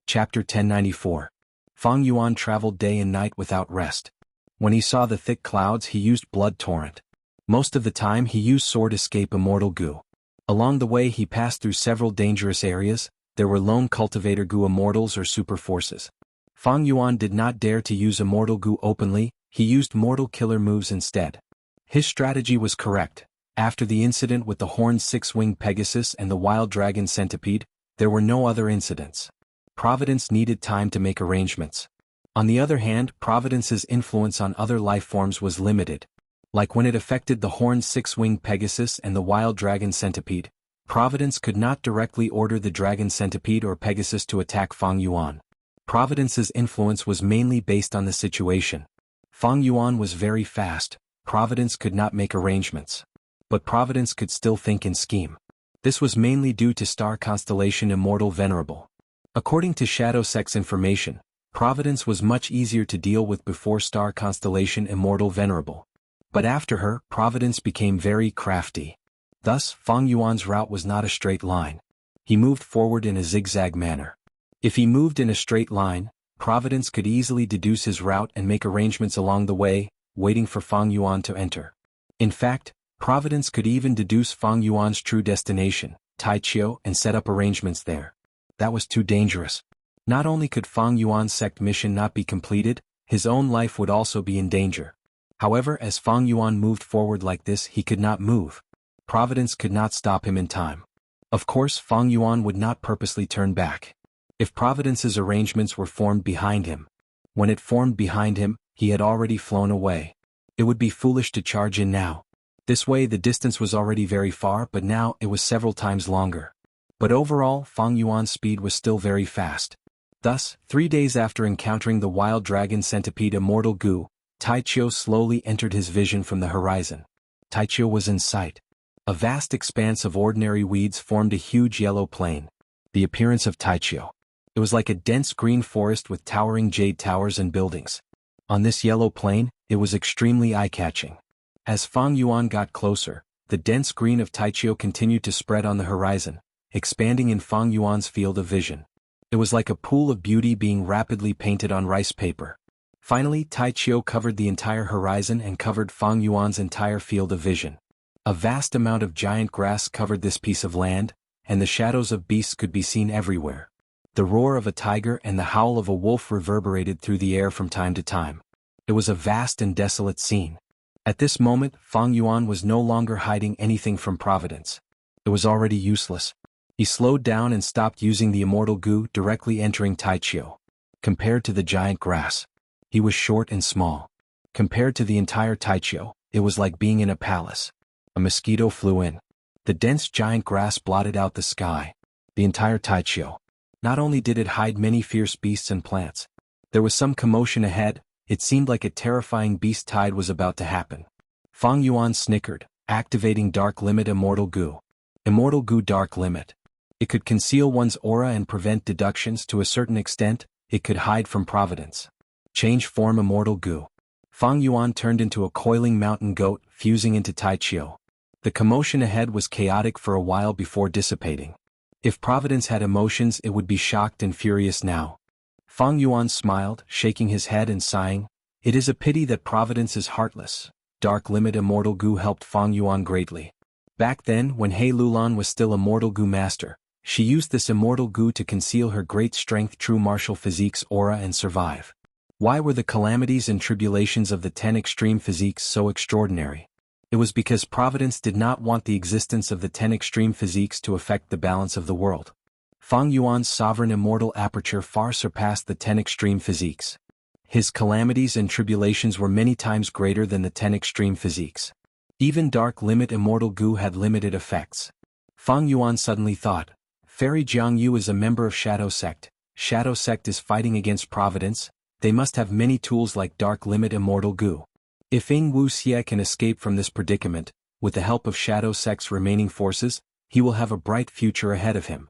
Chapter 1094. Fang Yuan traveled day and night without rest. When he saw the thick clouds he used Blood Torrent. Most of the time he used Sword Escape Immortal Gu. Along the way he passed through several dangerous areas. There were lone cultivator Gu Immortals or super forces. Fang Yuan did not dare to use Immortal Gu openly, he used mortal killer moves instead. His strategy was correct. After the incident with the horned six-winged Pegasus and the wild dragon centipede, there were no other incidents. Providence needed time to make arrangements. On the other hand, Providence's influence on other life forms was limited. Like when it affected the horned six-winged Pegasus and the wild dragon centipede, Providence could not directly order the dragon centipede or Pegasus to attack Fang Yuan. Providence's influence was mainly based on the situation. Fang Yuan was very fast, Providence could not make arrangements. But Providence could still think and scheme. This was mainly due to star constellation Immortal Venerable. According to Shadow Sect's information, Providence was much easier to deal with before star constellation Immortal Venerable. But after her, Providence became very crafty. Thus, Fang Yuan's route was not a straight line. He moved forward in a zigzag manner. If he moved in a straight line, Providence could easily deduce his route and make arrangements along the way, waiting for Fang Yuan to enter. In fact, Providence could even deduce Fang Yuan's true destination, Taichio, and set up arrangements there. That was too dangerous. Not only could Fang Yuan's sect mission not be completed, his own life would also be in danger. However, as Fang Yuan moved forward like this he could not move. Providence could not stop him in time. Of course, Fang Yuan would not purposely turn back. If Providence's arrangements were formed behind him, when it formed behind him, he had already flown away. It would be foolish to charge in now. This way the distance was already very far, but now it was several times longer. But overall, Fang Yuan's speed was still very fast. Thus, 3 days after encountering the wild dragon centipede Immortal Gu, Taichio slowly entered his vision from the horizon. Taichio was in sight. A vast expanse of ordinary weeds formed a huge yellow plain. The appearance of Taichio. It was like a dense green forest with towering jade towers and buildings. On this yellow plain, it was extremely eye-catching. As Fang Yuan got closer, the dense green of Taichio continued to spread on the horizon, expanding in Fang Yuan's field of vision. It was like a pool of beauty being rapidly painted on rice paper. Finally, Taichio covered the entire horizon and covered Fang Yuan's entire field of vision. A vast amount of giant grass covered this piece of land, and the shadows of beasts could be seen everywhere. The roar of a tiger and the howl of a wolf reverberated through the air from time to time. It was a vast and desolate scene. At this moment, Fang Yuan was no longer hiding anything from Providence. It was already useless. He slowed down and stopped using the Immortal Gu, directly entering Taichio. Compared to the giant grass, he was short and small. Compared to the entire Taichio, it was like being in a palace. A mosquito flew in. The dense giant grass blotted out the sky. The entire Taichio. Not only did it hide many fierce beasts and plants. There was some commotion ahead, it seemed like a terrifying beast tide was about to happen. Fang Yuan snickered, activating Dark Limit Immortal Gu. Immortal Gu Dark Limit. It could conceal one's aura and prevent deductions to a certain extent, it could hide from Providence. Change form Immortal Gu. Fang Yuan turned into a coiling mountain goat, fusing into Taichio. The commotion ahead was chaotic for a while before dissipating. If Providence had emotions it would be shocked and furious now. Fang Yuan smiled, shaking his head and sighing. It is a pity that Providence is heartless. Dark Limit Immortal Gu helped Fang Yuan greatly. Back then, when He Lulan was still Immortal Gu Master, she used this Immortal Gu to conceal her great strength, true martial physique's aura and survive. Why were the calamities and tribulations of the 10 extreme physiques so extraordinary? It was because Providence did not want the existence of the 10 extreme physiques to affect the balance of the world. Fang Yuan's sovereign immortal aperture far surpassed the 10 extreme physiques. His calamities and tribulations were many times greater than the 10 extreme physiques. Even Dark Limit Immortal Gu had limited effects. Fang Yuan suddenly thought, Fairy Jianghu is a member of Shadow Sect. Shadow Sect is fighting against Providence. They must have many tools like Dark Limit Immortal Gu. If Wuxia can escape from this predicament, with the help of Shadow Sect's remaining forces, he will have a bright future ahead of him.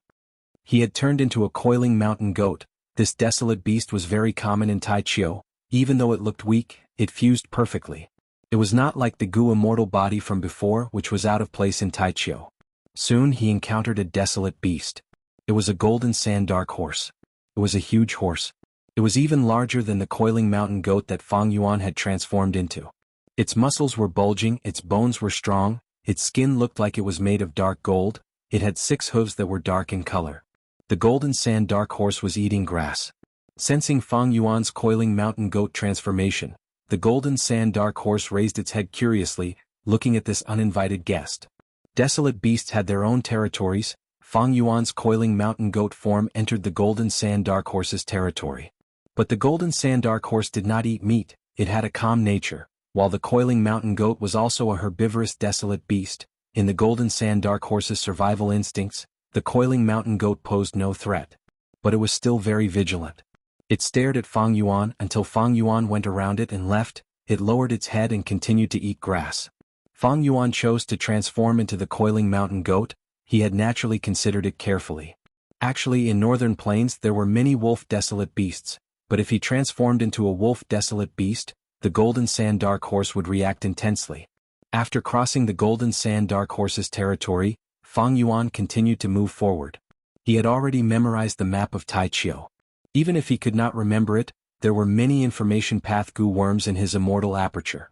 He had turned into a coiling mountain goat. This desolate beast was very common in Taichio. Even though it looked weak, it fused perfectly. It was not like the Gu immortal body from before, which was out of place in Taichio. Soon he encountered a desolate beast. It was a golden sand dark horse. It was a huge horse. It was even larger than the coiling mountain goat that Fang Yuan had transformed into. Its muscles were bulging, its bones were strong, its skin looked like it was made of dark gold, it had 6 hooves that were dark in color. The golden sand dark horse was eating grass. Sensing Fang Yuan's coiling mountain goat transformation, the golden sand dark horse raised its head curiously, looking at this uninvited guest. Desolate beasts had their own territories. Fang Yuan's coiling mountain goat form entered the golden sand dark horse's territory. But the golden sand dark horse did not eat meat, it had a calm nature. While the coiling mountain goat was also a herbivorous desolate beast, in the golden sand dark horse's survival instincts, the coiling mountain goat posed no threat. But it was still very vigilant. It stared at Fang Yuan until Fang Yuan went around it and left. It lowered its head and continued to eat grass. Fang Yuan chose to transform into the coiling mountain goat. He had naturally considered it carefully. Actually, in northern plains there were many wolf desolate beasts, but if he transformed into a wolf desolate beast, the golden sand dark horse would react intensely. After crossing the golden sand dark horse's territory, Fang Yuan continued to move forward. He had already memorized the map of Taichio. Even if he could not remember it, there were many information path goo worms in his immortal aperture.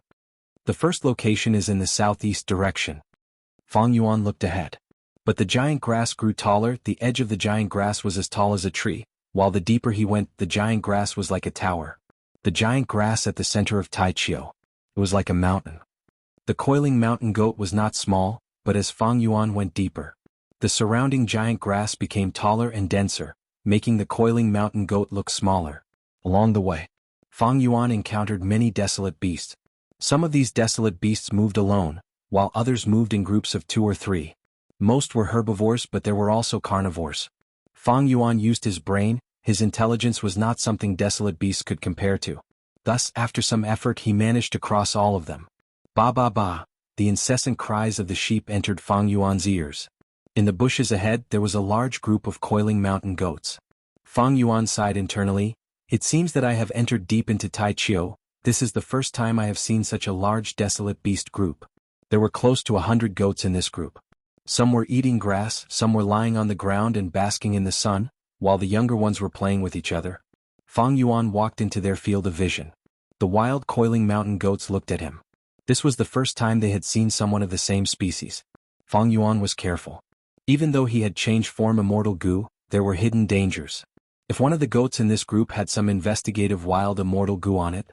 The first location is in the southeast direction. Fang Yuan looked ahead. But the giant grass grew taller, the edge of the giant grass was as tall as a tree, while the deeper he went, the giant grass was like a tower. The giant grass at the center of Taichio. It was like a mountain. The coiling mountain goat was not small, but as Fang Yuan went deeper, the surrounding giant grass became taller and denser, making the coiling mountain goat look smaller. Along the way, Fang Yuan encountered many desolate beasts. Some of these desolate beasts moved alone, while others moved in groups of 2 or 3. Most were herbivores, but there were also carnivores. Fang Yuan used his brain. His intelligence was not something desolate beasts could compare to. Thus, after some effort, he managed to cross all of them. Ba ba ba, the incessant cries of the sheep entered Fang Yuan's ears. In the bushes ahead, there was a large group of coiling mountain goats. Fang Yuan sighed internally. It seems that I have entered deep into Taichio. This is the first time I have seen such a large desolate beast group. There were close to 100 goats in this group. Some were eating grass, some were lying on the ground and basking in the sun, while the younger ones were playing with each other. Fang Yuan walked into their field of vision. The wild coiling mountain goats looked at him. This was the first time they had seen someone of the same species. Fang Yuan was careful. Even though he had changed form immortal goo, there were hidden dangers. If one of the goats in this group had some investigative wild immortal goo on it,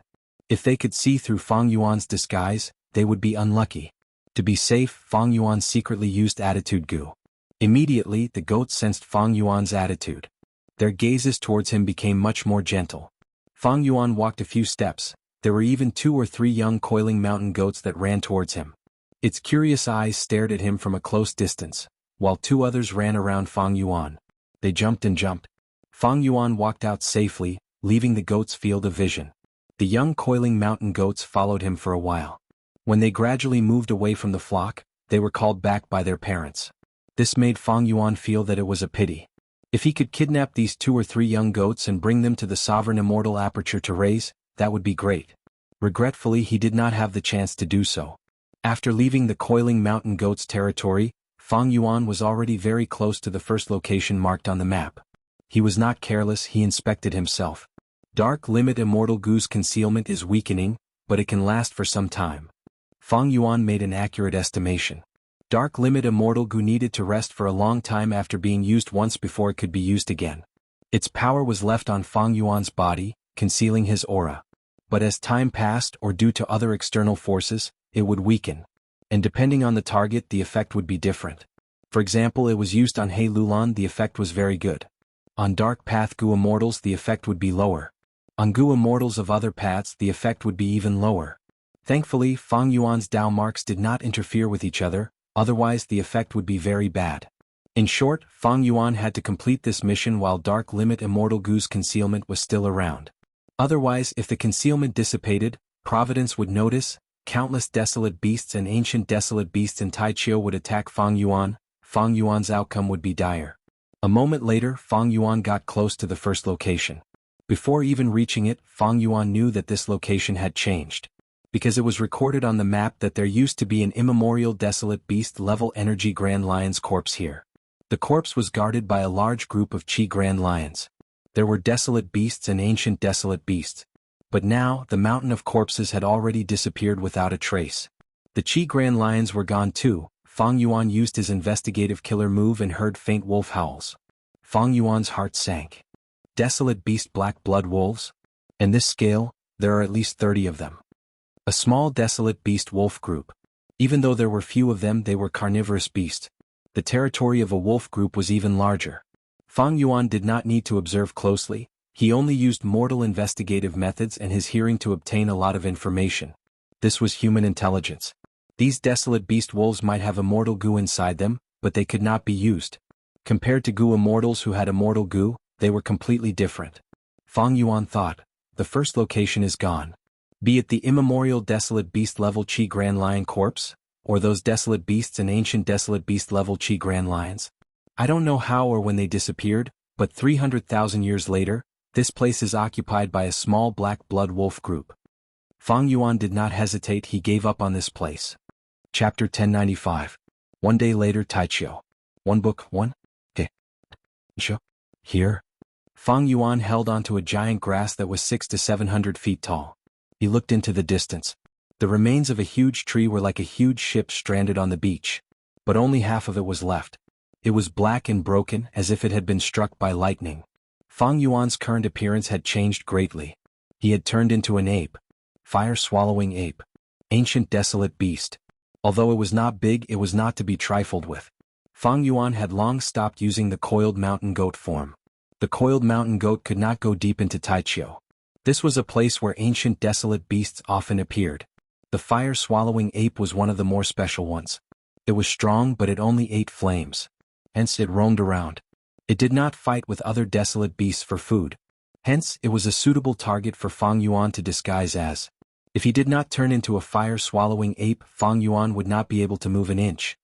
if they could see through Fang Yuan's disguise, they would be unlucky. To be safe, Fang Yuan secretly used attitude goo. Immediately, the goats sensed Fang Yuan's attitude. Their gazes towards him became much more gentle. Fang Yuan walked a few steps. There were even 2 or 3 young coiling mountain goats that ran towards him. Its curious eyes stared at him from a close distance, while 2 others ran around Fang Yuan. They jumped and jumped. Fang Yuan walked out safely, leaving the goats' field of vision. The young coiling mountain goats followed him for a while. When they gradually moved away from the flock, they were called back by their parents. This made Fang Yuan feel that it was a pity. If he could kidnap these 2 or 3 young goats and bring them to the sovereign immortal aperture to raise, that would be great. Regretfully, he did not have the chance to do so. After leaving the coiling mountain goats' territory, Fang Yuan was already very close to the first location marked on the map. He was not careless, he inspected himself. Dark limit immortal goo's concealment is weakening, but it can last for some time. Fang Yuan made an accurate estimation. Dark limit immortal goo needed to rest for a long time after being used once before it could be used again. Its power was left on Fang Yuan's body, concealing his aura. But as time passed or due to other external forces, it would weaken. And depending on the target, the effect would be different. For example, it was used on He Lulan, the effect was very good. On Dark Path Goo Immortals, the effect would be lower. On Goo Immortals of other paths, the effect would be even lower. Thankfully, Fang Yuan's Dao marks did not interfere with each other, otherwise the effect would be very bad. In short, Fang Yuan had to complete this mission while Dark Limit Immortal Goo's concealment was still around. Otherwise, if the concealment dissipated, Providence would notice, countless desolate beasts and ancient desolate beasts in Taichio would attack Fang Yuan. Fang Yuan's outcome would be dire. A moment later, Fang Yuan got close to the first location. Before even reaching it, Fang Yuan knew that this location had changed. Because it was recorded on the map that there used to be an immemorial desolate beast-level energy Grand Lion's corpse here. The corpse was guarded by a large group of Qi Grand Lions. There were desolate beasts and ancient desolate beasts. But now, the mountain of corpses had already disappeared without a trace. The Qi Grand Lions were gone too. Fang Yuan used his investigative killer move and heard faint wolf howls. Fang Yuan's heart sank. Desolate beast black blood wolves? In this scale, there are at least 30 of them. A small desolate beast wolf group. Even though there were few of them, they were carnivorous beasts. The territory of a wolf group was even larger. Fang Yuan did not need to observe closely, he only used mortal investigative methods and his hearing to obtain a lot of information. This was human intelligence. These desolate beast wolves might have immortal goo inside them, but they could not be used. Compared to goo immortals who had immortal goo, they were completely different. Fang Yuan thought, the first location is gone. Be it the immemorial desolate beast level Qi Grand Lion corpse, or those desolate beasts and ancient desolate beast level Qi Grand Lions. I don't know how or when they disappeared, but 300,000 years later, this place is occupied by a small black blood wolf group. Fang Yuan did not hesitate, he gave up on this place. Chapter 1095. One day later, Taichio. One book, one? Okay. Here. Fang Yuan held onto a giant grass that was 600 to 700 feet tall. He looked into the distance. The remains of a huge tree were like a huge ship stranded on the beach. But only half of it was left. It was black and broken, as if it had been struck by lightning. Fang Yuan's current appearance had changed greatly. He had turned into an ape. Fire-swallowing ape. Ancient desolate beast. Although it was not big, it was not to be trifled with. Fang Yuan had long stopped using the coiled mountain goat form. The coiled mountain goat could not go deep into Taichio. This was a place where ancient desolate beasts often appeared. The fire-swallowing ape was one of the more special ones. It was strong, but it only ate flames. Hence it roamed around. It did not fight with other desolate beasts for food. Hence, it was a suitable target for Fang Yuan to disguise as. If he did not turn into a fire-swallowing ape, Fang Yuan would not be able to move an inch.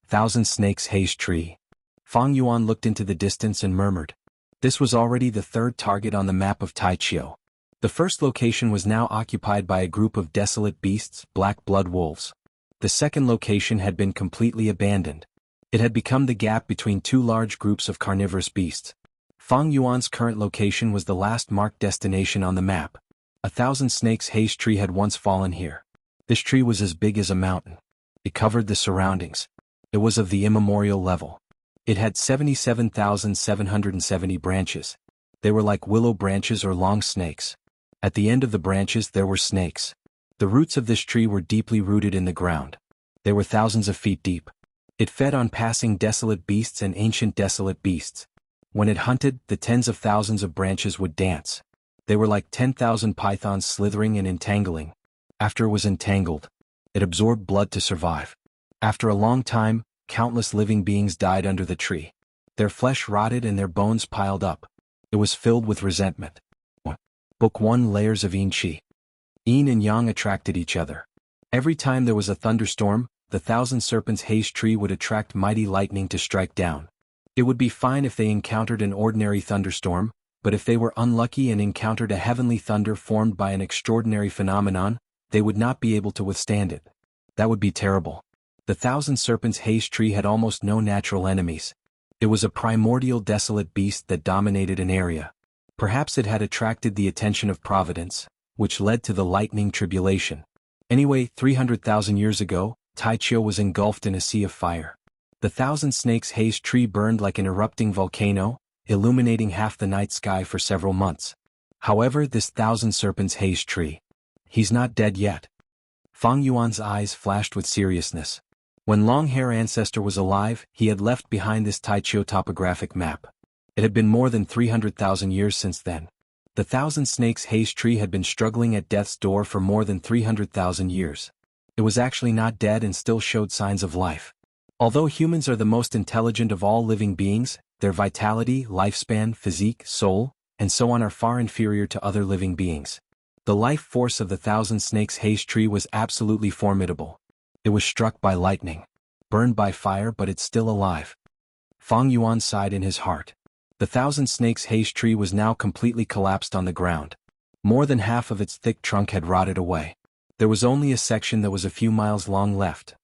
Thousand Snakes Haze Tree. Fang Yuan looked into the distance and murmured. This was already the third target on the map of Taichio. The first location was now occupied by a group of desolate beasts, black blood wolves. The second location had been completely abandoned. It had become the gap between two large groups of carnivorous beasts. Fang Yuan's current location was the last marked destination on the map. 1,000 Snakes Haze Tree had once fallen here. This tree was as big as a mountain. It covered the surroundings. It was of the immemorial level. It had 77,770 branches. They were like willow branches or long snakes. At the end of the branches there were snakes. The roots of this tree were deeply rooted in the ground. They were thousands of feet deep. It fed on passing desolate beasts and ancient desolate beasts. When it hunted, the tens of thousands of branches would dance. They were like 10,000 pythons slithering and entangling. After it was entangled, it absorbed blood to survive. After a long time, countless living beings died under the tree. Their flesh rotted and their bones piled up. It was filled with resentment. Book 1 Layers of Yin Qi. Yin and Yang attracted each other. Every time there was a thunderstorm, the 1,000 Serpents Haze Tree would attract mighty lightning to strike down. It would be fine if they encountered an ordinary thunderstorm, but if they were unlucky and encountered a heavenly thunder formed by an extraordinary phenomenon, they would not be able to withstand it. That would be terrible. The 1,000 Serpents Haze Tree had almost no natural enemies. It was a primordial desolate beast that dominated an area. Perhaps it had attracted the attention of Providence, which led to the lightning tribulation. Anyway, 300,000 years ago, Taichio was engulfed in a sea of fire. The 1,000 Snakes Haze Tree burned like an erupting volcano, illuminating half the night sky for several months. However, this 1,000 Serpents Haze Tree. He's not dead yet. Fang Yuan's eyes flashed with seriousness. When Long-Hair Ancestor was alive, he had left behind this Taichio topographic map. It had been more than 300,000 years since then. The 1,000 Snakes Haze Tree had been struggling at death's door for more than 300,000 years. It was actually not dead and still showed signs of life. Although humans are the most intelligent of all living beings, their vitality, lifespan, physique, soul, and so on are far inferior to other living beings. The life force of the 1,000 Snakes Haze Tree was absolutely formidable. It was struck by lightning, burned by fire, but it's still alive. Fang Yuan sighed in his heart. The 1,000 Snakes Haze Tree was now completely collapsed on the ground. More than half of its thick trunk had rotted away. There was only a section that was a few miles long left.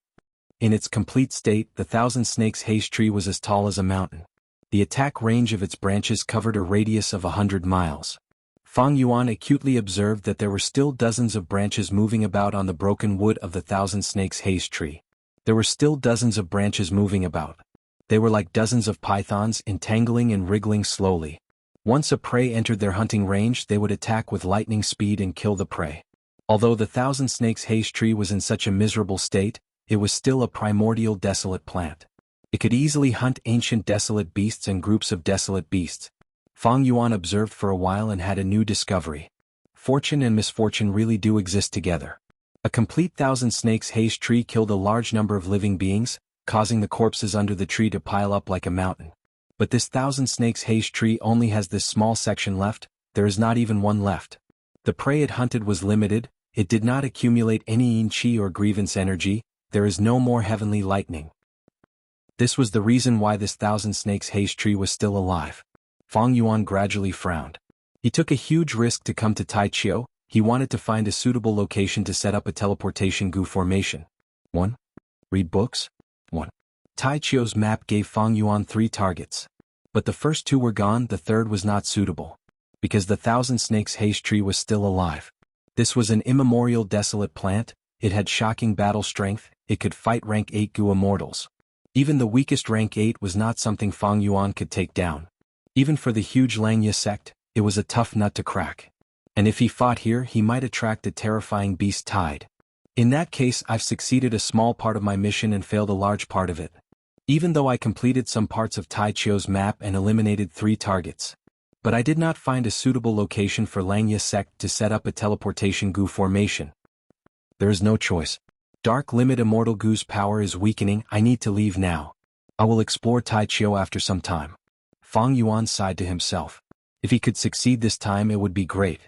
In its complete state, the 1,000 Snakes Haze Tree was as tall as a mountain. The attack range of its branches covered a radius of 100 miles. Fang Yuan acutely observed that there were still dozens of branches moving about on the broken wood of the Thousand Snakes haze tree. There were still dozens of branches moving about. They were like dozens of pythons entangling and wriggling slowly. Once a prey entered their hunting range, they would attack with lightning speed and kill the prey. Although the Thousand Snakes haze tree was in such a miserable state, it was still a primordial desolate plant. It could easily hunt ancient desolate beasts and groups of desolate beasts. Fang Yuan observed for a while and had a new discovery. Fortune and misfortune really do exist together. A complete Thousand Snakes haze tree killed a large number of living beings, causing the corpses under the tree to pile up like a mountain. But this Thousand Snakes haze tree only has this small section left. There is not even one left. The prey it hunted was limited, it did not accumulate any yin qi or grievance energy, there is no more heavenly lightning. This was the reason why this Thousand Snakes haze tree was still alive. Fang Yuan gradually frowned. He took a huge risk to come to Taichio. He wanted to find a suitable location to set up a teleportation goo formation. 1. Read books. 1. Taichio's map gave Fang Yuan 3 targets. But the first 2 were gone, the third was not suitable. Because the Thousand Snakes haze tree was still alive. This was an immemorial desolate plant, it had shocking battle strength, it could fight rank 8 goo immortals. Even the weakest rank 8 was not something Fang Yuan could take down. Even for the huge Xianxia sect, it was a tough nut to crack. And if he fought here, he might attract a terrifying beast tide. In that case, I've succeeded a small part of my mission and failed a large part of it. Even though I completed some parts of Taichio's map and eliminated 3 targets. But I did not find a suitable location for Xianxia sect to set up a teleportation goo formation. There is no choice. Dark Limit Immortal Goo's power is weakening, I need to leave now. I will explore Taichio after some time. Fang Yuan sighed to himself. If he could succeed this time it would be great.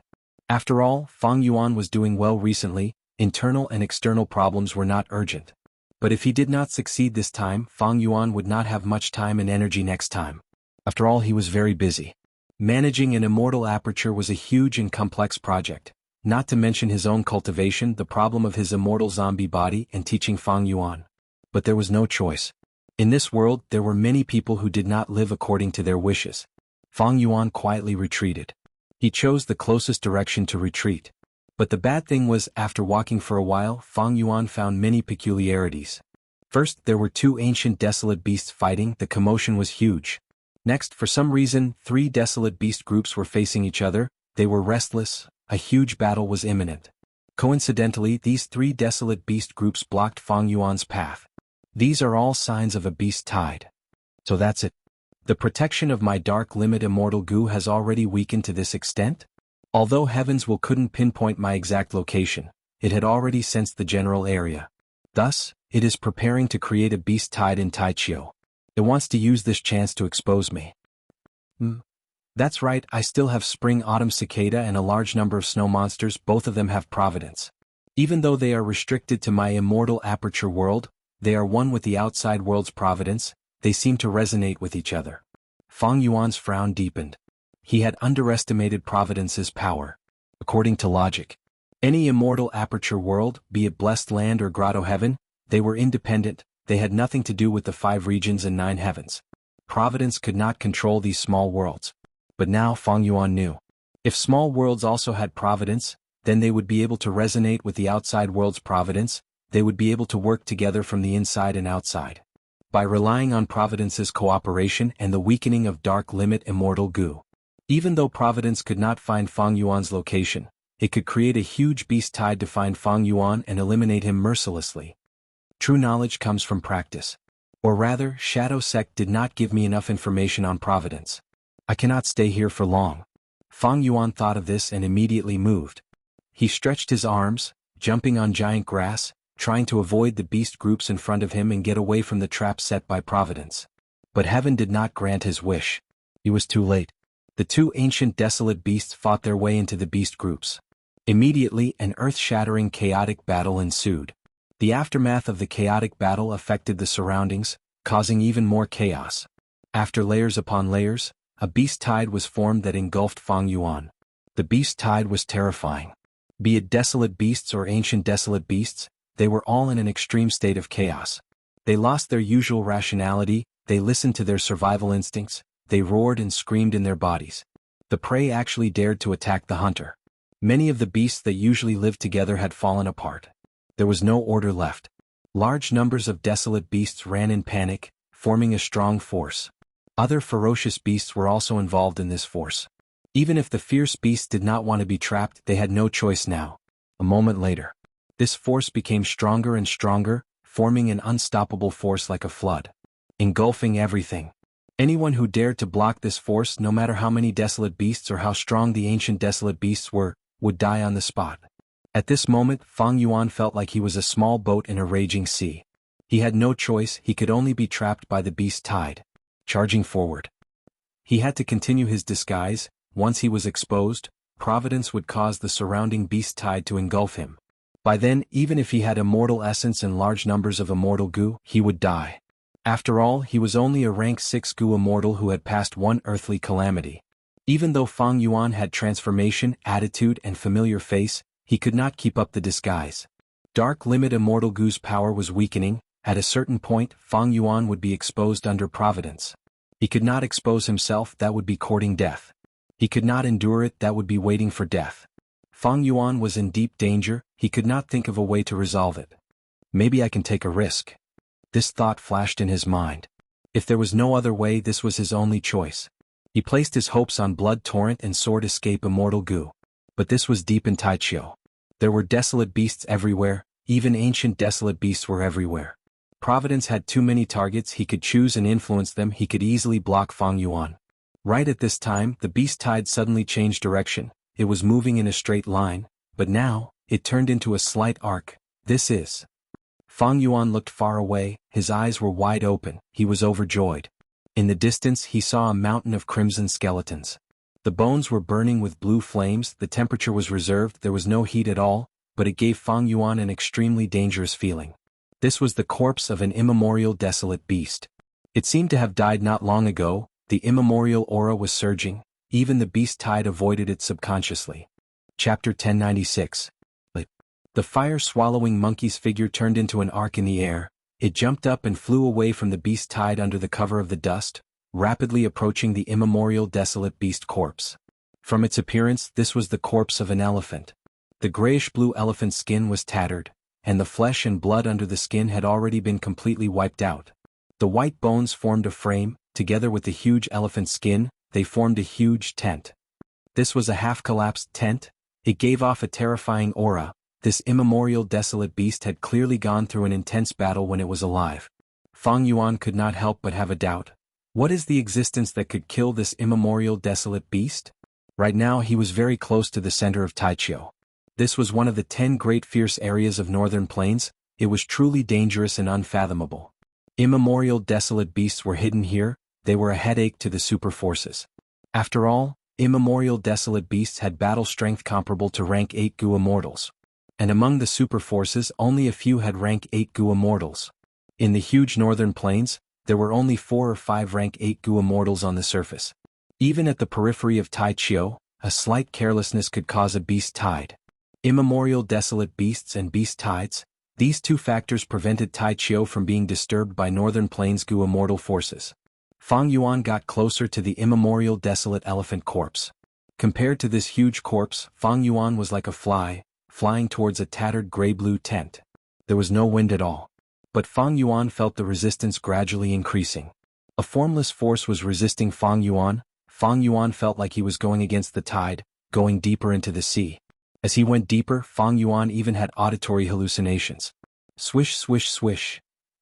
After all, Fang Yuan was doing well recently, internal and external problems were not urgent. But if he did not succeed this time, Fang Yuan would not have much time and energy next time. After all, he was very busy. Managing an immortal aperture was a huge and complex project. Not to mention his own cultivation, the problem of his immortal zombie body, and teaching Fang Yuan. But there was no choice. In this world, there were many people who did not live according to their wishes. Fang Yuan quietly retreated. He chose the closest direction to retreat. But the bad thing was, after walking for a while, Fang Yuan found many peculiarities. First, there were 2 ancient desolate beasts fighting, the commotion was huge. Next, for some reason, 3 desolate beast groups were facing each other, they were restless. A huge battle was imminent. Coincidentally, these 3 desolate beast groups blocked Fang Yuan's path. These are all signs of a beast tide. So that's it. The protection of my dark limit immortal goo has already weakened to this extent? Although Heavens will couldn't pinpoint my exact location, it had already sensed the general area. Thus, it is preparing to create a beast tide in Taichio. It wants to use this chance to expose me. That's right, I still have spring-autumn cicada and a large number of snow monsters, both of them have providence. Even though they are restricted to my immortal aperture world, they are one with the outside world's providence, they seem to resonate with each other. Fang Yuan's frown deepened. He had underestimated providence's power. According to logic, any immortal aperture world, be it blessed land or grotto heaven, they were independent, they had nothing to do with the 5 regions and 9 heavens. Providence could not control these small worlds. But now Fang Yuan knew. If small worlds also had providence, then they would be able to resonate with the outside world's providence, they would be able to work together from the inside and outside. By relying on providence's cooperation and the weakening of dark limit immortal goo. Even though providence could not find Fang Yuan's location, it could create a huge beast tide to find Fang Yuan and eliminate him mercilessly. True knowledge comes from practice. Or rather, Shadow Sect did not give me enough information on providence. I cannot stay here for long. Fang Yuan thought of this and immediately moved. He stretched his arms, jumping on giant grass, trying to avoid the beast groups in front of him and get away from the trap set by Providence. But heaven did not grant his wish. He was too late. The 2 ancient desolate beasts fought their way into the beast groups. Immediately, an earth-shattering chaotic battle ensued. The aftermath of the chaotic battle affected the surroundings, causing even more chaos. After layers upon layers, a beast tide was formed that engulfed Fang Yuan. The beast tide was terrifying. Be it desolate beasts or ancient desolate beasts, they were all in an extreme state of chaos. They lost their usual rationality, they listened to their survival instincts, they roared and screamed in their bodies. The prey actually dared to attack the hunter. Many of the beasts that usually lived together had fallen apart. There was no order left. Large numbers of desolate beasts ran in panic, forming a strong force. Other ferocious beasts were also involved in this force. Even if the fierce beasts did not want to be trapped, they had no choice now. A moment later, this force became stronger and stronger, forming an unstoppable force like a flood, engulfing everything. Anyone who dared to block this force, no matter how many desolate beasts or how strong the ancient desolate beasts were, would die on the spot. At this moment, Fang Yuan felt like he was a small boat in a raging sea. He had no choice, he could only be trapped by the beast tide. Charging forward, he had to continue his disguise. Once he was exposed, Providence would cause the surrounding beast tide to engulf him. By then, even if he had immortal essence and large numbers of immortal goo, he would die. After all, he was only a rank 6 goo immortal who had passed one earthly calamity. Even though Fang Yuan had transformation, attitude and familiar face, he could not keep up the disguise. Dark limit immortal goo's power was weakening. At a certain point, Fang Yuan would be exposed under Providence. He could not expose himself, that would be courting death. He could not endure it, that would be waiting for death. Fang Yuan was in deep danger, he could not think of a way to resolve it. Maybe I can take a risk. This thought flashed in his mind. If there was no other way, this was his only choice. He placed his hopes on Blood Torrent and Sword Escape Immortal Goo. But this was deep in Taichio. There were desolate beasts everywhere, even ancient desolate beasts were everywhere. Providence had too many targets, he could choose and influence them, he could easily block Fang Yuan. Right at this time, the beast tide suddenly changed direction. It was moving in a straight line, but now, it turned into a slight arc. This is. Fang Yuan looked far away, his eyes were wide open, he was overjoyed. In the distance he saw a mountain of crimson skeletons. The bones were burning with blue flames, the temperature was reserved, there was no heat at all, but it gave Fang Yuan an extremely dangerous feeling. This was the corpse of an immemorial desolate beast. It seemed to have died not long ago, the immemorial aura was surging, even the beast tide avoided it subconsciously. Chapter 1096. The fire-swallowing monkey's figure turned into an arc in the air, it jumped up and flew away from the beast tide under the cover of the dust, rapidly approaching the immemorial desolate beast corpse. From its appearance, this was the corpse of an elephant. The grayish-blue elephant skin was tattered, and the flesh and blood under the skin had already been completely wiped out. The white bones formed a frame, together with the huge elephant skin, they formed a huge tent. This was a half-collapsed tent, it gave off a terrifying aura. This immemorial desolate beast had clearly gone through an intense battle when it was alive. Fang Yuan could not help but have a doubt. What is the existence that could kill this immemorial desolate beast? Right now he was very close to the center of Taichio. This was one of the 10 great fierce areas of northern plains, it was truly dangerous and unfathomable. Immemorial desolate beasts were hidden here, they were a headache to the super forces. After all, immemorial desolate beasts had battle strength comparable to rank 8 goo immortals. And among the super forces only a few had rank 8 goo immortals. In the huge northern plains, there were only 4 or 5 rank 8 goo immortals on the surface. Even at the periphery of Taichio, a slight carelessness could cause a beast tide. Immemorial desolate beasts and beast tides, these two factors prevented Taichio from being disturbed by northern plains goo immortal forces. Fang Yuan got closer to the immemorial desolate elephant corpse. Compared to this huge corpse, Fang Yuan was like a fly, flying towards a tattered gray-blue tent. There was no wind at all. But Fang Yuan felt the resistance gradually increasing. A formless force was resisting Fang Yuan. Fang Yuan felt like he was going against the tide, going deeper into the sea. As he went deeper, Fang Yuan even had auditory hallucinations. Swish, swish, swish.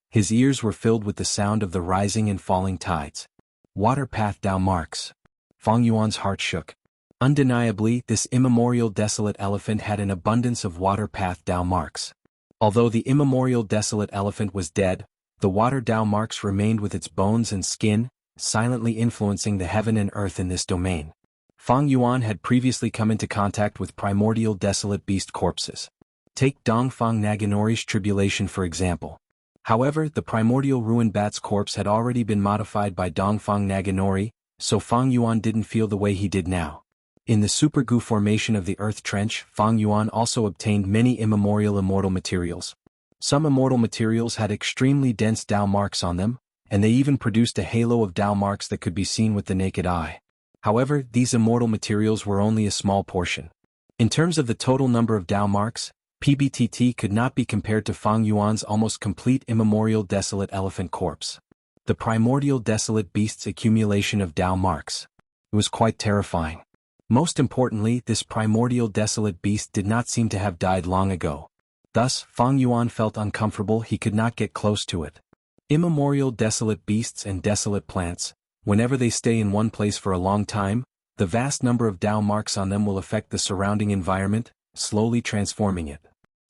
His ears were filled with the sound of the rising and falling tides. Water path down marks. Fang Yuan's heart shook. Undeniably, this immemorial desolate elephant had an abundance of water path down marks. Although the immemorial desolate elephant was dead, the water down marks remained with its bones and skin, silently influencing the heaven and earth in this domain. Fang Yuan had previously come into contact with primordial desolate beast corpses. Take Dongfang Naginori's tribulation for example. However, the primordial ruined bat's corpse had already been modified by Dongfang Naginori, so Fang Yuan didn't feel the way he did now. In the super goo formation of the earth trench, Fang Yuan also obtained many immemorial immortal materials. Some immortal materials had extremely dense Dao marks on them, and they even produced a halo of Dao marks that could be seen with the naked eye. However, these immortal materials were only a small portion. In terms of the total number of Dao marks, PBTT could not be compared to Fang Yuan's almost complete immemorial desolate elephant corpse. The primordial desolate beast's accumulation of Dao marks. It was quite terrifying. Most importantly, this primordial desolate beast did not seem to have died long ago. Thus, Fang Yuan felt uncomfortable. He could not get close to it. Immemorial desolate beasts and desolate plants, whenever they stay in one place for a long time, the vast number of Dao marks on them will affect the surrounding environment, slowly transforming it.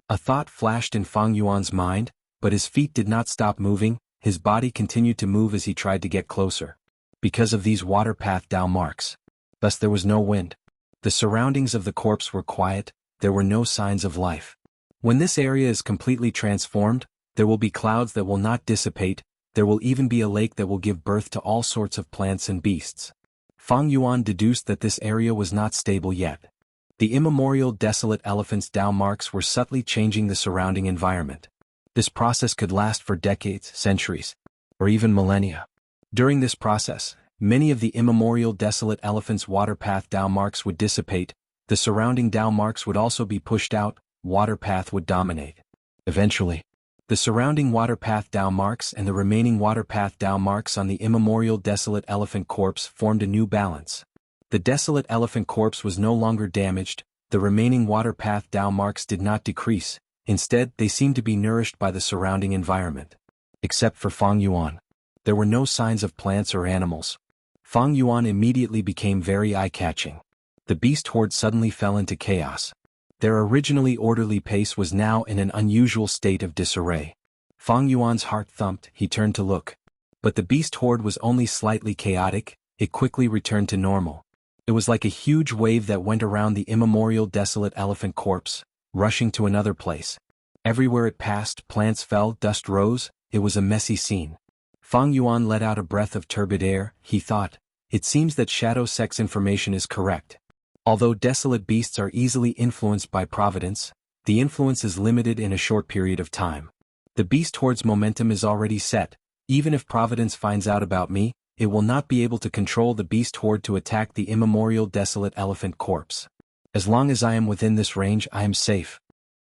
A thought flashed in Fang Yuan's mind, but his feet did not stop moving. His body continued to move as he tried to get closer. Because of these water path Dao marks. Thus there was no wind. The surroundings of the corpse were quiet, there were no signs of life. When this area is completely transformed, there will be clouds that will not dissipate, there will even be a lake that will give birth to all sorts of plants and beasts. Fang Yuan deduced that this area was not stable yet. The immemorial desolate elephant's Dao marks were subtly changing the surrounding environment. This process could last for decades, centuries, or even millennia. During this process, many of the immemorial desolate elephant's water path Dao marks would dissipate, the surrounding Dao marks would also be pushed out, water path would dominate. Eventually, the surrounding water path Dao marks and the remaining water path Dao marks on the immemorial desolate elephant corpse formed a new balance. The desolate elephant corpse was no longer damaged, the remaining water path Dao marks did not decrease, instead they seemed to be nourished by the surrounding environment. Except for Fang Yuan. There were no signs of plants or animals. Fang Yuan immediately became very eye-catching. The beast horde suddenly fell into chaos. Their originally orderly pace was now in an unusual state of disarray. Fang Yuan's heart thumped. He turned to look. But the beast horde was only slightly chaotic, it quickly returned to normal. It was like a huge wave that went around the immemorial desolate elephant corpse, rushing to another place. Everywhere it passed, plants fell, dust rose, it was a messy scene. Fang Yuan let out a breath of turbid air. He thought, it seems that shadow sex information is correct. Although desolate beasts are easily influenced by providence, the influence is limited in a short period of time. The beast horde's momentum is already set. Even if providence finds out about me, it will not be able to control the beast horde to attack the immemorial desolate elephant corpse. As long as I am within this range, I am safe.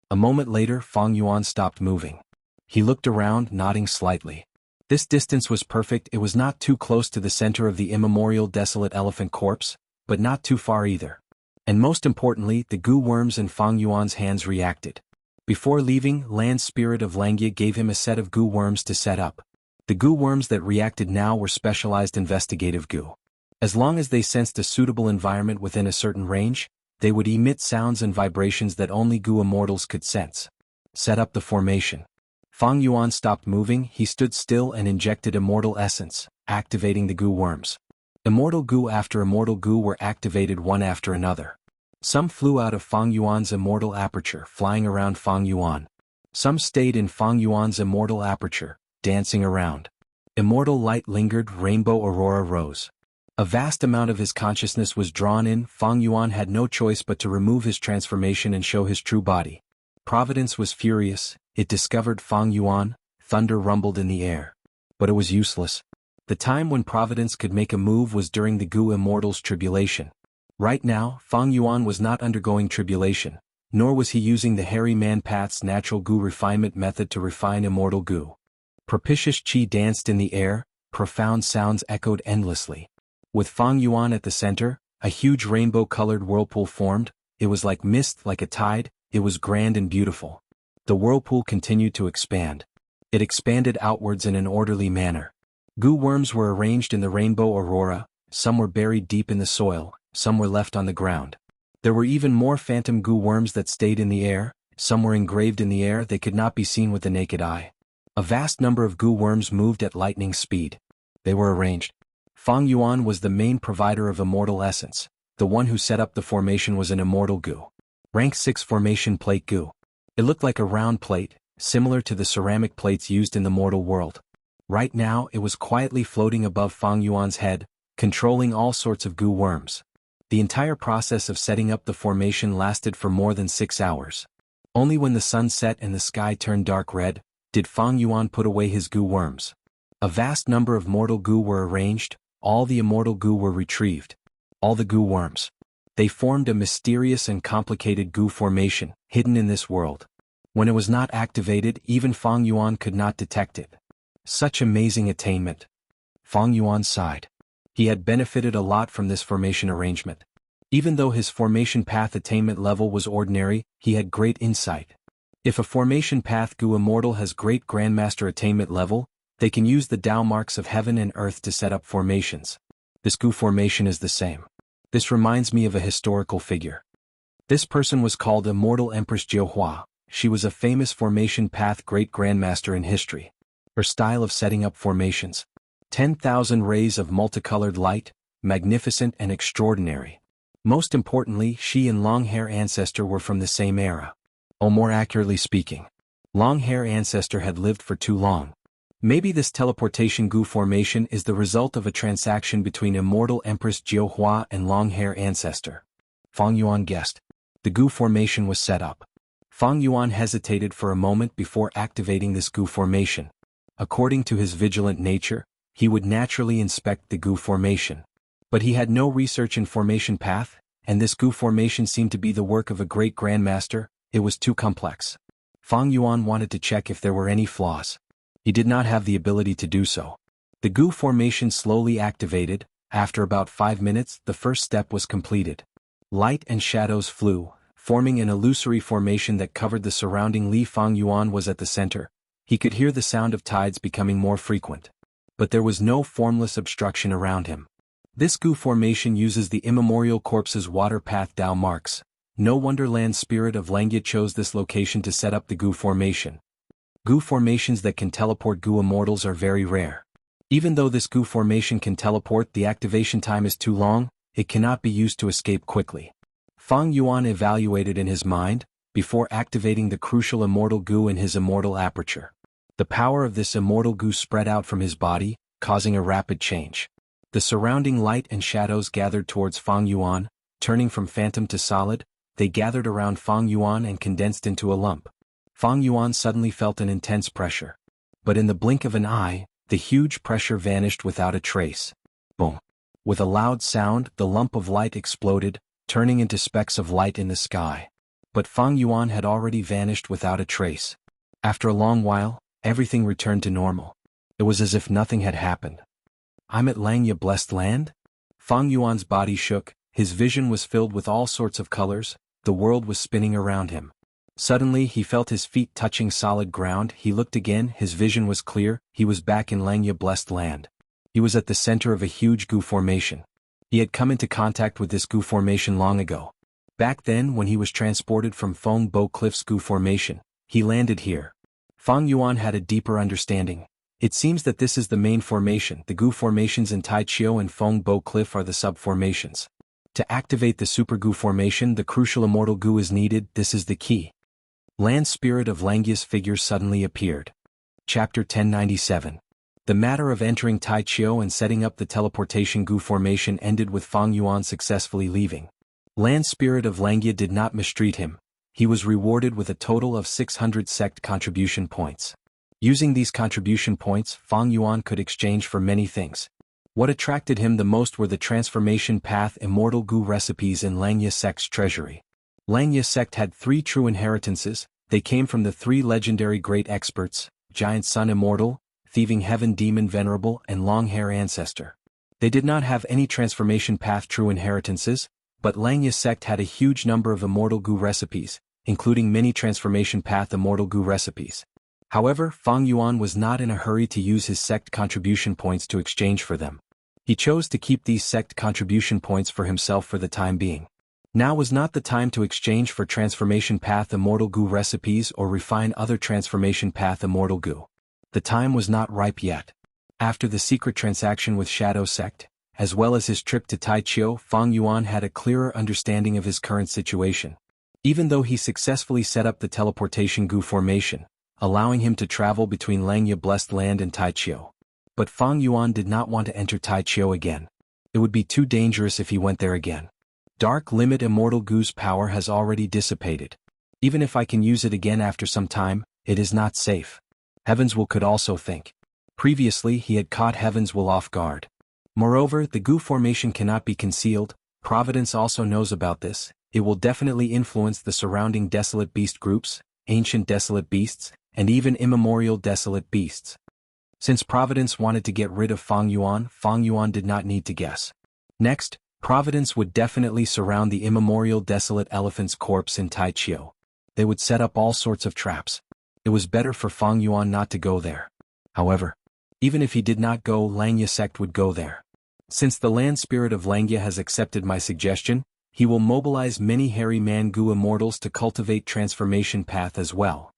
A moment later, Fang Yuan stopped moving. He looked around, nodding slightly. This distance was perfect. It was not too close to the center of the immemorial desolate elephant corpse, but not too far either. And most importantly, the goo worms in Fang Yuan's hands reacted. Before leaving, Land Spirit of Langia gave him a set of goo worms to set up. The goo worms that reacted now were specialized investigative goo. As long as they sensed a suitable environment within a certain range, they would emit sounds and vibrations that only goo immortals could sense. Set up the formation. Fang Yuan stopped moving. He stood still and injected immortal essence, activating the goo worms. Immortal goo after immortal goo were activated one after another. Some flew out of Fang Yuan's immortal aperture, flying around Fang Yuan. Some stayed in Fang Yuan's immortal aperture, dancing around. Immortal light lingered, rainbow aurora rose. A vast amount of his consciousness was drawn in. Fang Yuan had no choice but to remove his transformation and show his true body. Providence was furious. It discovered Fang Yuan. Thunder rumbled in the air. But it was useless. The time when Providence could make a move was during the goo immortal's tribulation. Right now, Fang Yuan was not undergoing tribulation, nor was he using the hairy man path's natural goo refinement method to refine immortal goo. Propitious qi danced in the air, profound sounds echoed endlessly. With Fang Yuan at the center, a huge rainbow-colored whirlpool formed. It was like mist, like a tide. It was grand and beautiful. The whirlpool continued to expand. It expanded outwards in an orderly manner. Goo worms were arranged in the rainbow aurora, some were buried deep in the soil, some were left on the ground. There were even more phantom goo worms that stayed in the air, some were engraved in the air. They could not be seen with the naked eye. A vast number of goo worms moved at lightning speed. They were arranged. Fang Yuan was the main provider of immortal essence. The one who set up the formation was an immortal goo. Rank 6 formation plate goo. It looked like a round plate, similar to the ceramic plates used in the mortal world. Right now it was quietly floating above Fang Yuan's head, controlling all sorts of goo worms. The entire process of setting up the formation lasted for more than 6 hours. Only when the sun set and the sky turned dark red, did Fang Yuan put away his goo worms. A vast number of mortal goo were arranged, all the immortal goo were retrieved. All the goo worms. They formed a mysterious and complicated goo formation, hidden in this world. When it was not activated, even Fang Yuan could not detect it. Such amazing attainment. Fang Yuan sighed. He had benefited a lot from this formation arrangement. Even though his formation path attainment level was ordinary, he had great insight. If a formation path goo immortal has great grandmaster attainment level, they can use the Tao marks of heaven and earth to set up formations. This goo formation is the same. This reminds me of a historical figure. This person was called Immortal Empress Jianghu. She was a famous formation path great grandmaster in history. Her style of setting up formations. 10,000 rays of multicolored light, magnificent and extraordinary. Most importantly, she and long-hair ancestor were from the same era. Or more accurately speaking, long-hair ancestor had lived for too long. Maybe this teleportation goo formation is the result of a transaction between Immortal Empress Jianghu and long-hair ancestor. Fang Yuan guessed. The goo formation was set up. Fang Yuan hesitated for a moment before activating this goo formation. According to his vigilant nature, he would naturally inspect the goo formation. But he had no research in formation path, and this goo formation seemed to be the work of a great grandmaster. It was too complex. Fang Yuan wanted to check if there were any flaws. He did not have the ability to do so. The goo formation slowly activated. After about 5 minutes, the first step was completed. Light and shadows flew, forming an illusory formation that covered the surrounding Li. Fang Yuan was at the center. He could hear the sound of tides becoming more frequent. But there was no formless obstruction around him. This goo formation uses the immemorial corpse's water path Tao marks. No wonder Land Spirit of Langya chose this location to set up the goo formation. Goo formations that can teleport goo immortals are very rare. Even though this goo formation can teleport, the activation time is too long, it cannot be used to escape quickly. Fang Yuan evaluated in his mind, before activating the crucial immortal goo in his immortal aperture. The power of this immortal goo spread out from his body, causing a rapid change. The surrounding light and shadows gathered towards Fang Yuan, turning from phantom to solid. They gathered around Fang Yuan and condensed into a lump. Fang Yuan suddenly felt an intense pressure. But in the blink of an eye, the huge pressure vanished without a trace. Boom. With a loud sound, the lump of light exploded, turning into specks of light in the sky. But Fang Yuan had already vanished without a trace. After a long while, everything returned to normal. It was as if nothing had happened. I'm at Langya Blessed Land? Fang Yuan's body shook, his vision was filled with all sorts of colors, the world was spinning around him. Suddenly he felt his feet touching solid ground. He looked again, his vision was clear, he was back in Langya Blessed Land. He was at the center of a huge goo formation. He had come into contact with this goo formation long ago. Back then when he was transported from Feng Bo Cliff's goo formation, he landed here. Fang Yuan had a deeper understanding. It seems that this is the main formation. The goo formations in Taichio and Feng Bo Cliff are the sub-formations. To activate the super goo formation, the crucial immortal goo is needed. This is the key. Land Spirit of Langya's figure suddenly appeared. Chapter 1097. The matter of entering Taichio and setting up the teleportation goo formation ended with Fang Yuan successfully leaving. Land Spirit of Langya did not mistreat him. He was rewarded with a total of 600 sect contribution points. Using these contribution points, Fang Yuan could exchange for many things. What attracted him the most were the transformation path immortal goo recipes in Langya sect's treasury. Langya sect had 3 true inheritances. They came from the 3 legendary great experts, Giant Sun Immortal, Thieving Heaven Demon Venerable and Long-Hair Ancestor. They did not have any transformation path true inheritances, but Langya sect had a huge number of immortal goo recipes, including many transformation path immortal goo recipes. However, Fang Yuan was not in a hurry to use his sect contribution points to exchange for them. He chose to keep these sect contribution points for himself for the time being. Now was not the time to exchange for transformation path immortal goo recipes or refine other transformation path immortal goo. The time was not ripe yet. After the secret transaction with Shadow Sect, as well as his trip to Taichio, Fang Yuan had a clearer understanding of his current situation. Even though he successfully set up the teleportation goo formation, allowing him to travel between Langya Blessed Land and Taichio. But Fang Yuan did not want to enter Taichio again. It would be too dangerous if he went there again. Dark Limit Immortal Goo's power has already dissipated. Even if I can use it again after some time, it is not safe. Heavens will could also think. Previously he had caught Heaven's Will off guard. Moreover, the goo formation cannot be concealed. Providence also knows about this. It will definitely influence the surrounding desolate beast groups, ancient desolate beasts, and even immemorial desolate beasts. Since Providence wanted to get rid of Fang Yuan did not need to guess. Next, Providence would definitely surround the immemorial desolate elephant's corpse in Taichio. They would set up all sorts of traps. It was better for Fang Yuan not to go there. However, even if he did not go, Langya sect would go there. Since the land spirit of Langya has accepted my suggestion, he will mobilize many hairy man goo immortals to cultivate transformation path as well.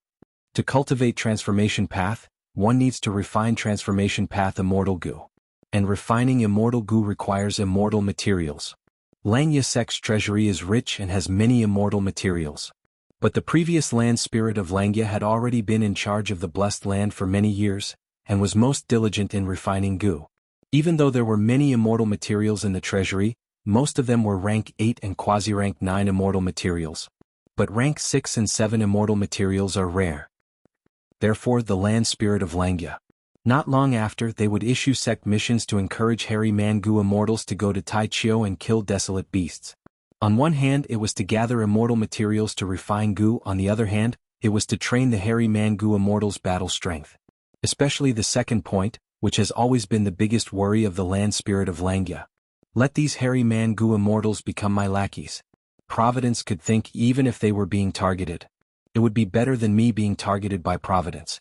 To cultivate transformation path, one needs to refine transformation path immortal goo. And refining immortal goo requires immortal materials. Langya sect's treasury is rich and has many immortal materials. But the previous land spirit of Langya had already been in charge of the blessed land for many years, and was most diligent in refining goo. Even though there were many immortal materials in the treasury, most of them were rank 8 and quasi-rank 9 immortal materials. But rank 6 and 7 immortal materials are rare. Therefore the land spirit of Langya. Not long after, they would issue sect missions to encourage hairy man goo immortals to go to Taichio and kill desolate beasts. On one hand, it was to gather immortal materials to refine goo. On the other hand, it was to train the hairy man goo immortals' battle strength. Especially the second point, which has always been the biggest worry of the land spirit of Langya. Let these hairy man goo immortals become my lackeys. Providence could think even if they were being targeted. It would be better than me being targeted by Providence.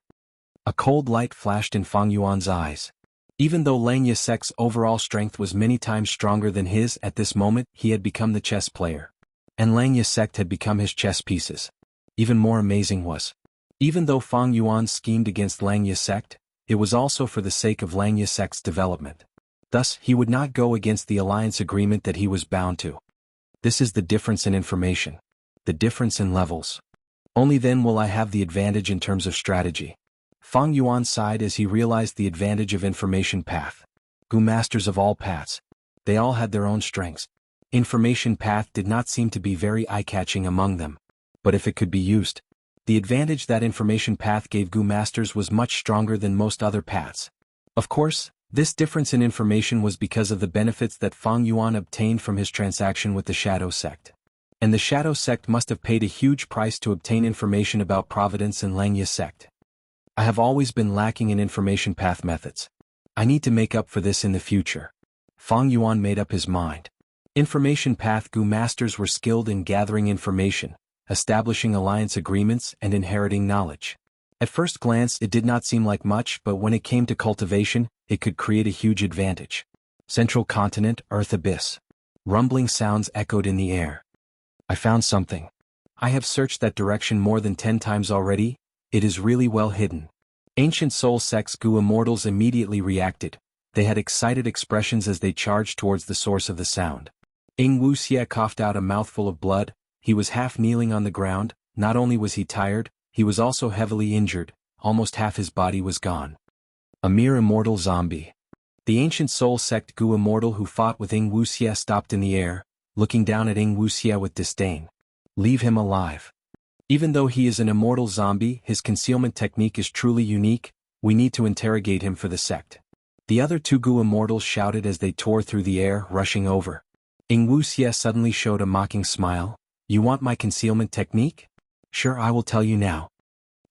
A cold light flashed in Fang Yuan's eyes. Even though Langya sect's overall strength was many times stronger than his, at this moment he had become the chess player. And Langya sect had become his chess pieces. Even more amazing was, even though Fang Yuan schemed against Langya sect, it was also for the sake of Langya sect's development. Thus, he would not go against the alliance agreement that he was bound to. This is the difference in information. The difference in levels. Only then will I have the advantage in terms of strategy. Fang Yuan sighed as he realized the advantage of information path. Goo masters of all paths. They all had their own strengths. Information path did not seem to be very eye-catching among them. But if it could be used, the advantage that information path gave goo masters was much stronger than most other paths. Of course, this difference in information was because of the benefits that Fang Yuan obtained from his transaction with the Shadow sect. And the Shadow sect must have paid a huge price to obtain information about Providence and Langya sect. I have always been lacking in information path methods. I need to make up for this in the future. Fang Yuan made up his mind. Information path goo masters were skilled in gathering information, establishing alliance agreements and inheriting knowledge. At first glance it did not seem like much, but when it came to cultivation, it could create a huge advantage. Central continent, Earth abyss. Rumbling sounds echoed in the air. I found something. I have searched that direction more than 10 times already. It is really well hidden. Ancient soul sect's goo immortals immediately reacted. They had excited expressions as they charged towards the source of the sound. Wuxia coughed out a mouthful of blood. He was half kneeling on the ground. Not only was he tired, he was also heavily injured. Almost half his body was gone. A mere immortal zombie. The ancient soul sect goo immortal who fought with Wuxia stopped in the air, looking down at Wuxia with disdain. Leave him alive. Even though he is an immortal zombie, his concealment technique is truly unique. We need to interrogate him for the sect. The other two goo immortals shouted as they tore through the air, rushing over. Wuxia suddenly showed a mocking smile. You want my concealment technique? Sure, I will tell you now.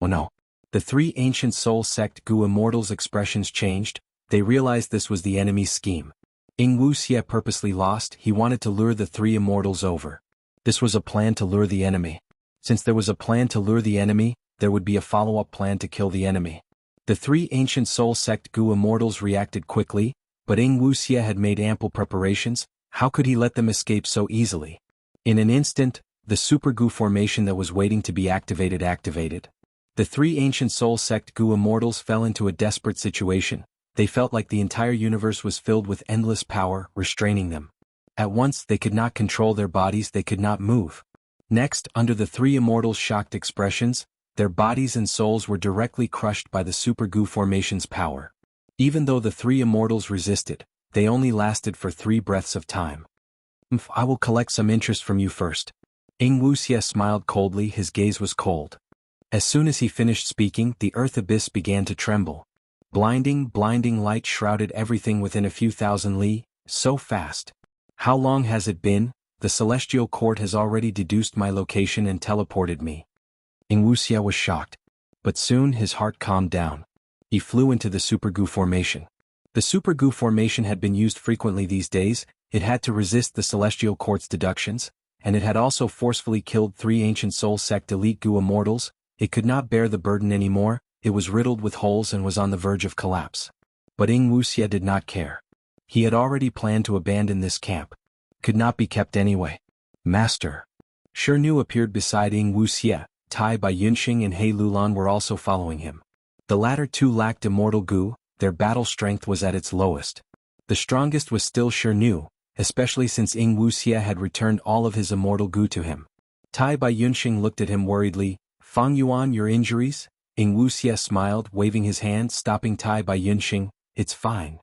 Oh no. The three ancient soul sect goo immortals' expressions changed. They realized this was the enemy's scheme. Wuxia purposely lost. He wanted to lure the three immortals over. This was a plan to lure the enemy. Since there was a plan to lure the enemy, there would be a follow-up plan to kill the enemy. The three ancient soul sect goo immortals reacted quickly, but Wuxia had made ample preparations. How could he let them escape so easily? In an instant, the super goo formation that was waiting to be activated. The three ancient soul sect goo immortals fell into a desperate situation. They felt like the entire universe was filled with endless power, restraining them. At once they could not control their bodies, they could not move. Next, under the three immortals' shocked expressions, their bodies and souls were directly crushed by the super goo formation's power. Even though the three immortals resisted, they only lasted for 3 breaths of time. I will collect some interest from you first. Wuxia smiled coldly, his gaze was cold. As soon as he finished speaking, the earth abyss began to tremble. Blinding light shrouded everything within a few thousand li, so fast. How long has it been? The celestial court has already deduced my location and teleported me. Wuxia was shocked. But soon his heart calmed down. He flew into the Super-Gu formation. The Super-Gu formation had been used frequently these days, it had to resist the celestial court's deductions, and it had also forcefully killed 3 ancient soul sect elite Gu immortals. It could not bear the burden anymore, it was riddled with holes and was on the verge of collapse. But Wuxia did not care. He had already planned to abandon this camp. Could not be kept anyway. Master. Xianxia appeared beside Wuxia. Tai Bai Yunxing and He Lulan were also following him. The latter two lacked immortal Gu, their battle strength was at its lowest. The strongest was still Xianxia, especially since Wuxia had returned all of his immortal Gu to him. Tai Bai Yunxing looked at him worriedly. Fang Yuan, your injuries? Wuxia smiled, waving his hand, stopping Tai Bai Yunxing. It's fine.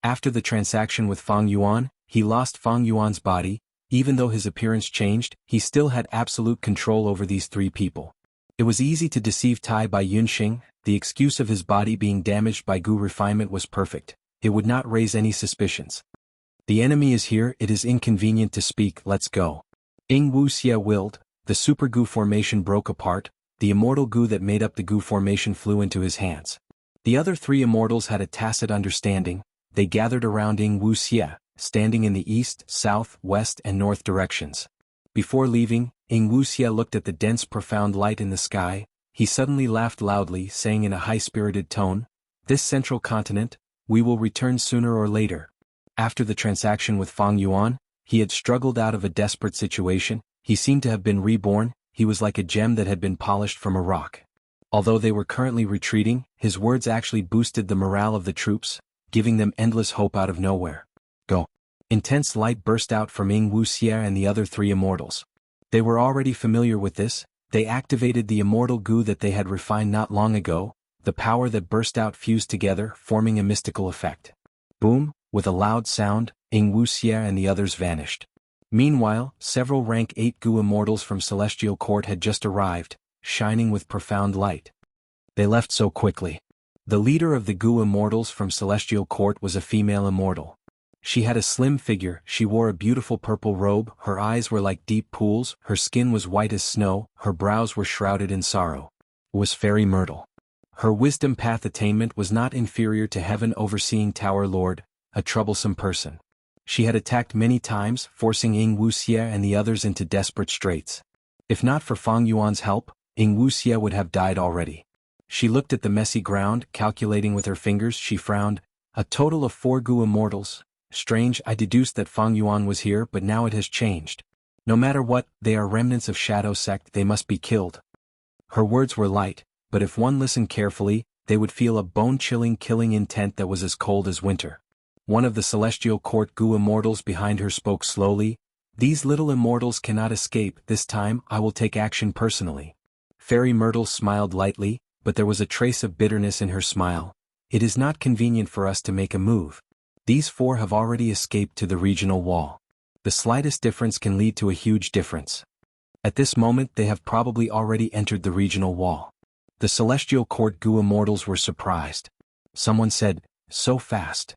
After the transaction with Fang Yuan, he lost Fang Yuan's body. Even though his appearance changed, he still had absolute control over these 3 people. It was easy to deceive Tai Bai Yunxing. The excuse of his body being damaged by Gu refinement was perfect. It would not raise any suspicions. The enemy is here, it is inconvenient to speak, let's go. Wuxia willed. The Super Gu formation broke apart. The immortal Gu that made up the Gu formation flew into his hands. The other 3 immortals had a tacit understanding. They gathered around Wuxia, standing in the east, south, west and north directions. Before leaving, Wuxia looked at the dense profound light in the sky. He suddenly laughed loudly, saying in a high-spirited tone, "This central continent, we will return sooner or later." After the transaction with Fang Yuan, he had struggled out of a desperate situation. He seemed to have been reborn. He was like a gem that had been polished from a rock. Although they were currently retreating, his words actually boosted the morale of the troops, giving them endless hope out of nowhere. Go. Intense light burst out from Wuxia and the other 3 immortals. They were already familiar with this. They activated the immortal Gu that they had refined not long ago. The power that burst out fused together, forming a mystical effect. Boom, with a loud sound, Wuxia and the others vanished. Meanwhile, several rank 8 Gu immortals from Celestial Court had just arrived, shining with profound light. They left so quickly. The leader of the Gu immortals from Celestial Court was a female immortal. She had a slim figure, she wore a beautiful purple robe, her eyes were like deep pools, her skin was white as snow, her brows were shrouded in sorrow. It was Fairy Myrtle. Her wisdom path attainment was not inferior to Heaven Overseeing Tower Lord, a troublesome person. She had attacked many times, forcing Wuxia and the others into desperate straits. If not for Fang Yuan's help, Wuxia would have died already. She looked at the messy ground, calculating with her fingers, she frowned. A total of 4 Gu immortals. Strange, I deduced that Fang Yuan was here, but now it has changed. No matter what, they are remnants of Shadow Sect, they must be killed. Her words were light, but if one listened carefully, they would feel a bone-chilling killing intent that was as cold as winter. One of the Celestial Court Gu immortals behind her spoke slowly. These little immortals cannot escape, this time I will take action personally. Fairy Myrtle smiled lightly, but there was a trace of bitterness in her smile. It is not convenient for us to make a move. These 4 have already escaped to the regional wall. The slightest difference can lead to a huge difference. At this moment they have probably already entered the regional wall. The Celestial Court Gu immortals were surprised. Someone said, so fast.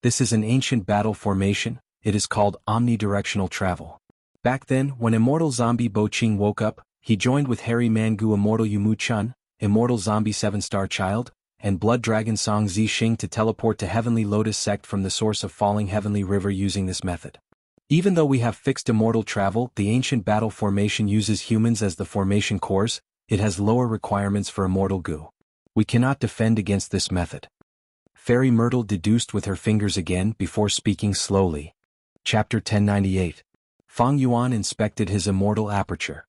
This is an ancient battle formation, it is called omnidirectional travel. Back then, when Immortal Zombie Bo Qing woke up, he joined with Hairy Man Gu Immortal Yumu Chun, Immortal Zombie 7-Star Child, and Blood Dragon Song Zixing to teleport to Heavenly Lotus Sect from the source of Falling Heavenly River using this method. Even though we have fixed immortal travel, the ancient battle formation uses humans as the formation cores, it has lower requirements for immortal Gu. We cannot defend against this method. Fairy Myrtle deduced with her fingers again before speaking slowly. Chapter 1098. Fang Yuan inspected his immortal aperture.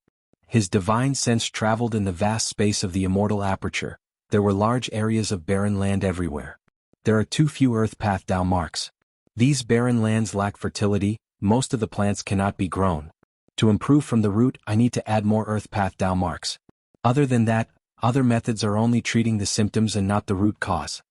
His divine sense traveled in the vast space of the immortal aperture. There were large areas of barren land everywhere. There are too few earth path Dao marks. These barren lands lack fertility, most of the plants cannot be grown. To improve from the root, I need to add more earth path Dao marks. Other than that, other methods are only treating the symptoms and not the root cause.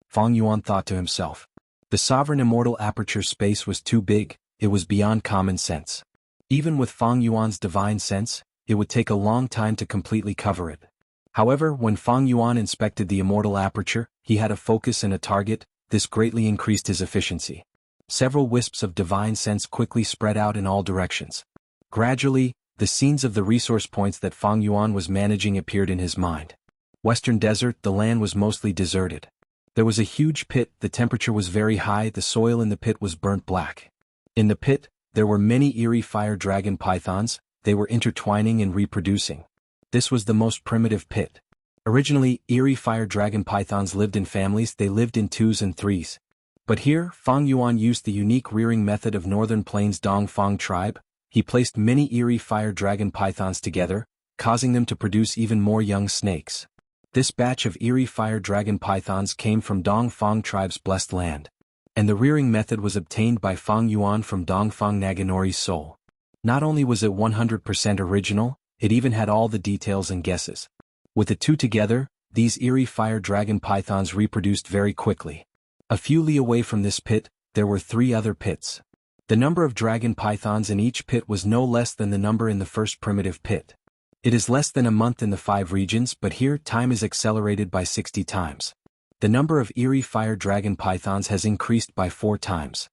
Fang Yuan thought to himself. The sovereign immortal aperture space was too big, it was beyond common sense. Even with Fang Yuan's divine sense, it would take a long time to completely cover it. However, when Fang Yuan inspected the immortal aperture, he had a focus and a target. This greatly increased his efficiency. Several wisps of divine sense quickly spread out in all directions. Gradually, the scenes of the resource points that Fang Yuan was managing appeared in his mind. Western desert, the land was mostly deserted. There was a huge pit, the temperature was very high, the soil in the pit was burnt black. In the pit, there were many eerie fire dragon pythons, they were intertwining and reproducing. This was the most primitive pit. Originally, eerie fire dragon pythons lived in families, they lived in 2s and 3s. But here, Fang Yuan used the unique rearing method of Northern Plains Dongfang tribe. He placed many eerie fire dragon pythons together, causing them to produce even more young snakes. This batch of eerie fire dragon pythons came from Dongfang tribe's blessed land. And the rearing method was obtained by Fang Yuan from Dongfang Naganori's soul. Not only was it 100% original, it even had all the details and guesses. With the two together, these eerie fire dragon pythons reproduced very quickly. A few li away from this pit, there were 3 other pits. The number of dragon pythons in each pit was no less than the number in the first primitive pit. It is less than a month in the 5 regions, but here time is accelerated by 60 times. The number of eerie fire dragon pythons has increased by 4 times.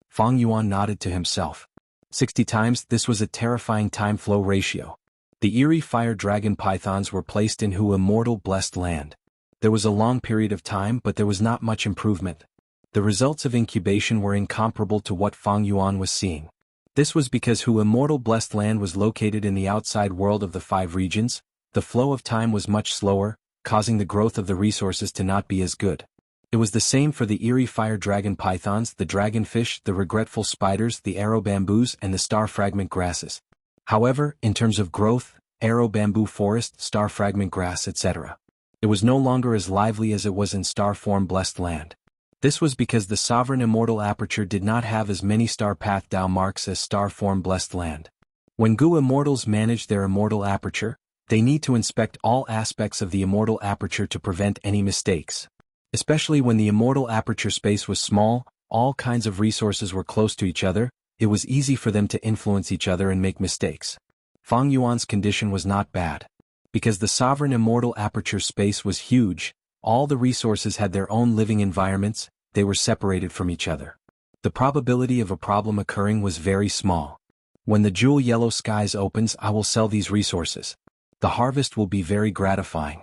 Fang Yuan nodded to himself. 60 times, this was a terrifying time flow ratio. The eerie fire dragon pythons were placed in Hu Immortal blessed land. There was a long period of time, but there was not much improvement. The results of incubation were incomparable to what Fang Yuan was seeing. This was because Hu Immortal blessed land was located in the outside world of the 5 regions. The flow of time was much slower, causing the growth of the resources to not be as good. It was the same for the eerie fire dragon pythons, the dragonfish, the regretful spiders, the arrow bamboos, and the star fragment grasses. However, in terms of growth, arrow bamboo forest, star fragment grass, etc., it was no longer as lively as it was in star form blessed land. This was because the sovereign immortal aperture did not have as many star path Dao marks as star form blessed land. When Gu immortals manage their immortal aperture, they need to inspect all aspects of the immortal aperture to prevent any mistakes. Especially when the immortal aperture space was small, all kinds of resources were close to each other, it was easy for them to influence each other and make mistakes. Fang Yuan's condition was not bad. Because the sovereign immortal aperture space was huge, all the resources had their own living environments, they were separated from each other. The probability of a problem occurring was very small. When the jewel yellow skies opens, I will sell these resources. The harvest will be very gratifying.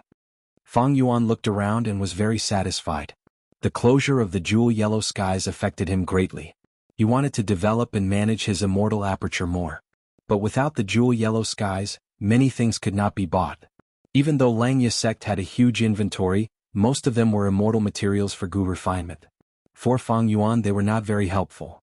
Fang Yuan looked around and was very satisfied. The closure of the jewel yellow skies affected him greatly. He wanted to develop and manage his immortal aperture more. But without the jewel yellow skies, many things could not be bought. Even though Langya sect had a huge inventory, most of them were immortal materials for Gu refinement. For Fang Yuan they were not very helpful.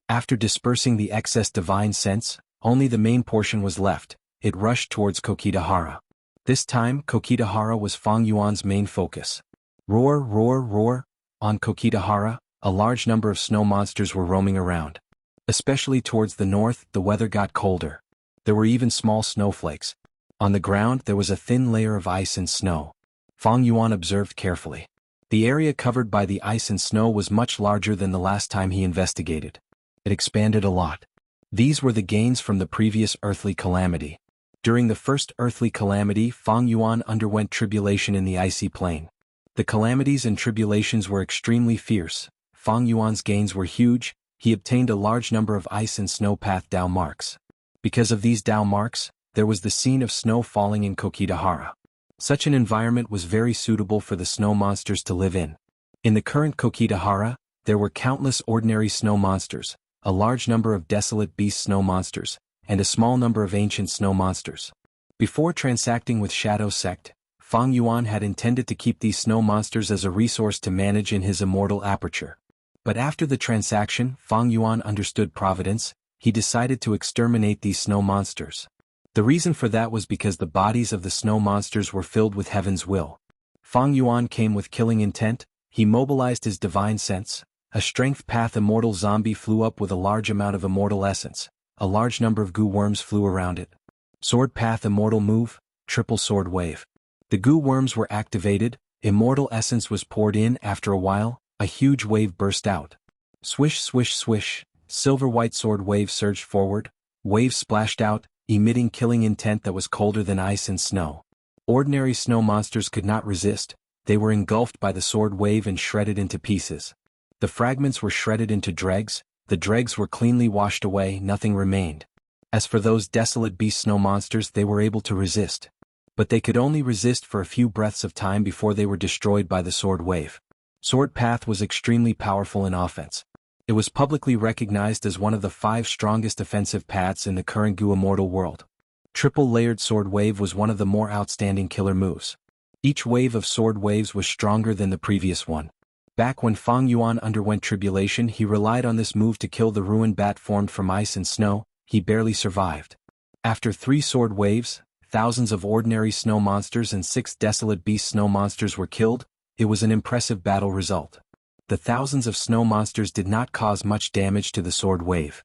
After dispersing the excess divine sense, only the main portion was left. It rushed towards Kokidahara. This time, Kokidahara was Fang Yuan's main focus. Roar, roar, roar. On Kokidahara, a large number of snow monsters were roaming around. Especially towards the north, the weather got colder. There were even small snowflakes. On the ground there was a thin layer of ice and snow. Fang Yuan observed carefully. The area covered by the ice and snow was much larger than the last time he investigated. It expanded a lot. These were the gains from the previous earthly calamity. During the first earthly calamity, Fang Yuan underwent tribulation in the icy plain. The calamities and tribulations were extremely fierce. Fang Yuan's gains were huge. He obtained a large number of ice and snow path Dao marks. Because of these Dao marks, there was the scene of snow falling in Kokidahara. Such an environment was very suitable for the snow monsters to live in. In the current Kokidahara, there were countless ordinary snow monsters, a large number of desolate beast snow monsters, and a small number of ancient snow monsters. Before transacting with Shadow Sect, Fang Yuan had intended to keep these snow monsters as a resource to manage in his immortal aperture. But after the transaction, Fang Yuan understood providence. He decided to exterminate these snow monsters. The reason for that was because the bodies of the snow monsters were filled with heaven's will. Fang Yuan came with killing intent. He mobilized his divine sense. A strength path immortal zombie flew up with a large amount of immortal essence. A large number of goo worms flew around it. Sword path immortal move, triple sword wave. The goo worms were activated, immortal essence was poured in. After a while, a huge wave burst out. Swish swish swish, silver white sword wave surged forward, waves splashed out, emitting killing intent that was colder than ice and snow. Ordinary snow monsters could not resist, they were engulfed by the sword wave and shredded into pieces. The fragments were shredded into dregs, the dregs were cleanly washed away, nothing remained. As for those desolate beast snow monsters, they were able to resist. But they could only resist for a few breaths of time before they were destroyed by the sword wave. Sword Path was extremely powerful in offense. It was publicly recognized as one of the 5 strongest offensive paths in the current Gu Immortal world. Triple-layered sword wave was one of the more outstanding killer moves. Each wave of sword waves was stronger than the previous one. Back when Fang Yuan underwent tribulation, he relied on this move to kill the ruined bat formed from ice and snow. He barely survived. After 3 sword waves, thousands of ordinary snow monsters and 6 desolate beast snow monsters were killed. It was an impressive battle result. The thousands of snow monsters did not cause much damage to the sword wave.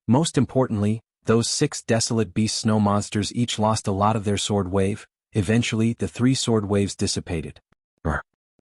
Most importantly, those 6 desolate beast snow monsters each lost a lot of their sword wave. Eventually, the 3 sword waves dissipated.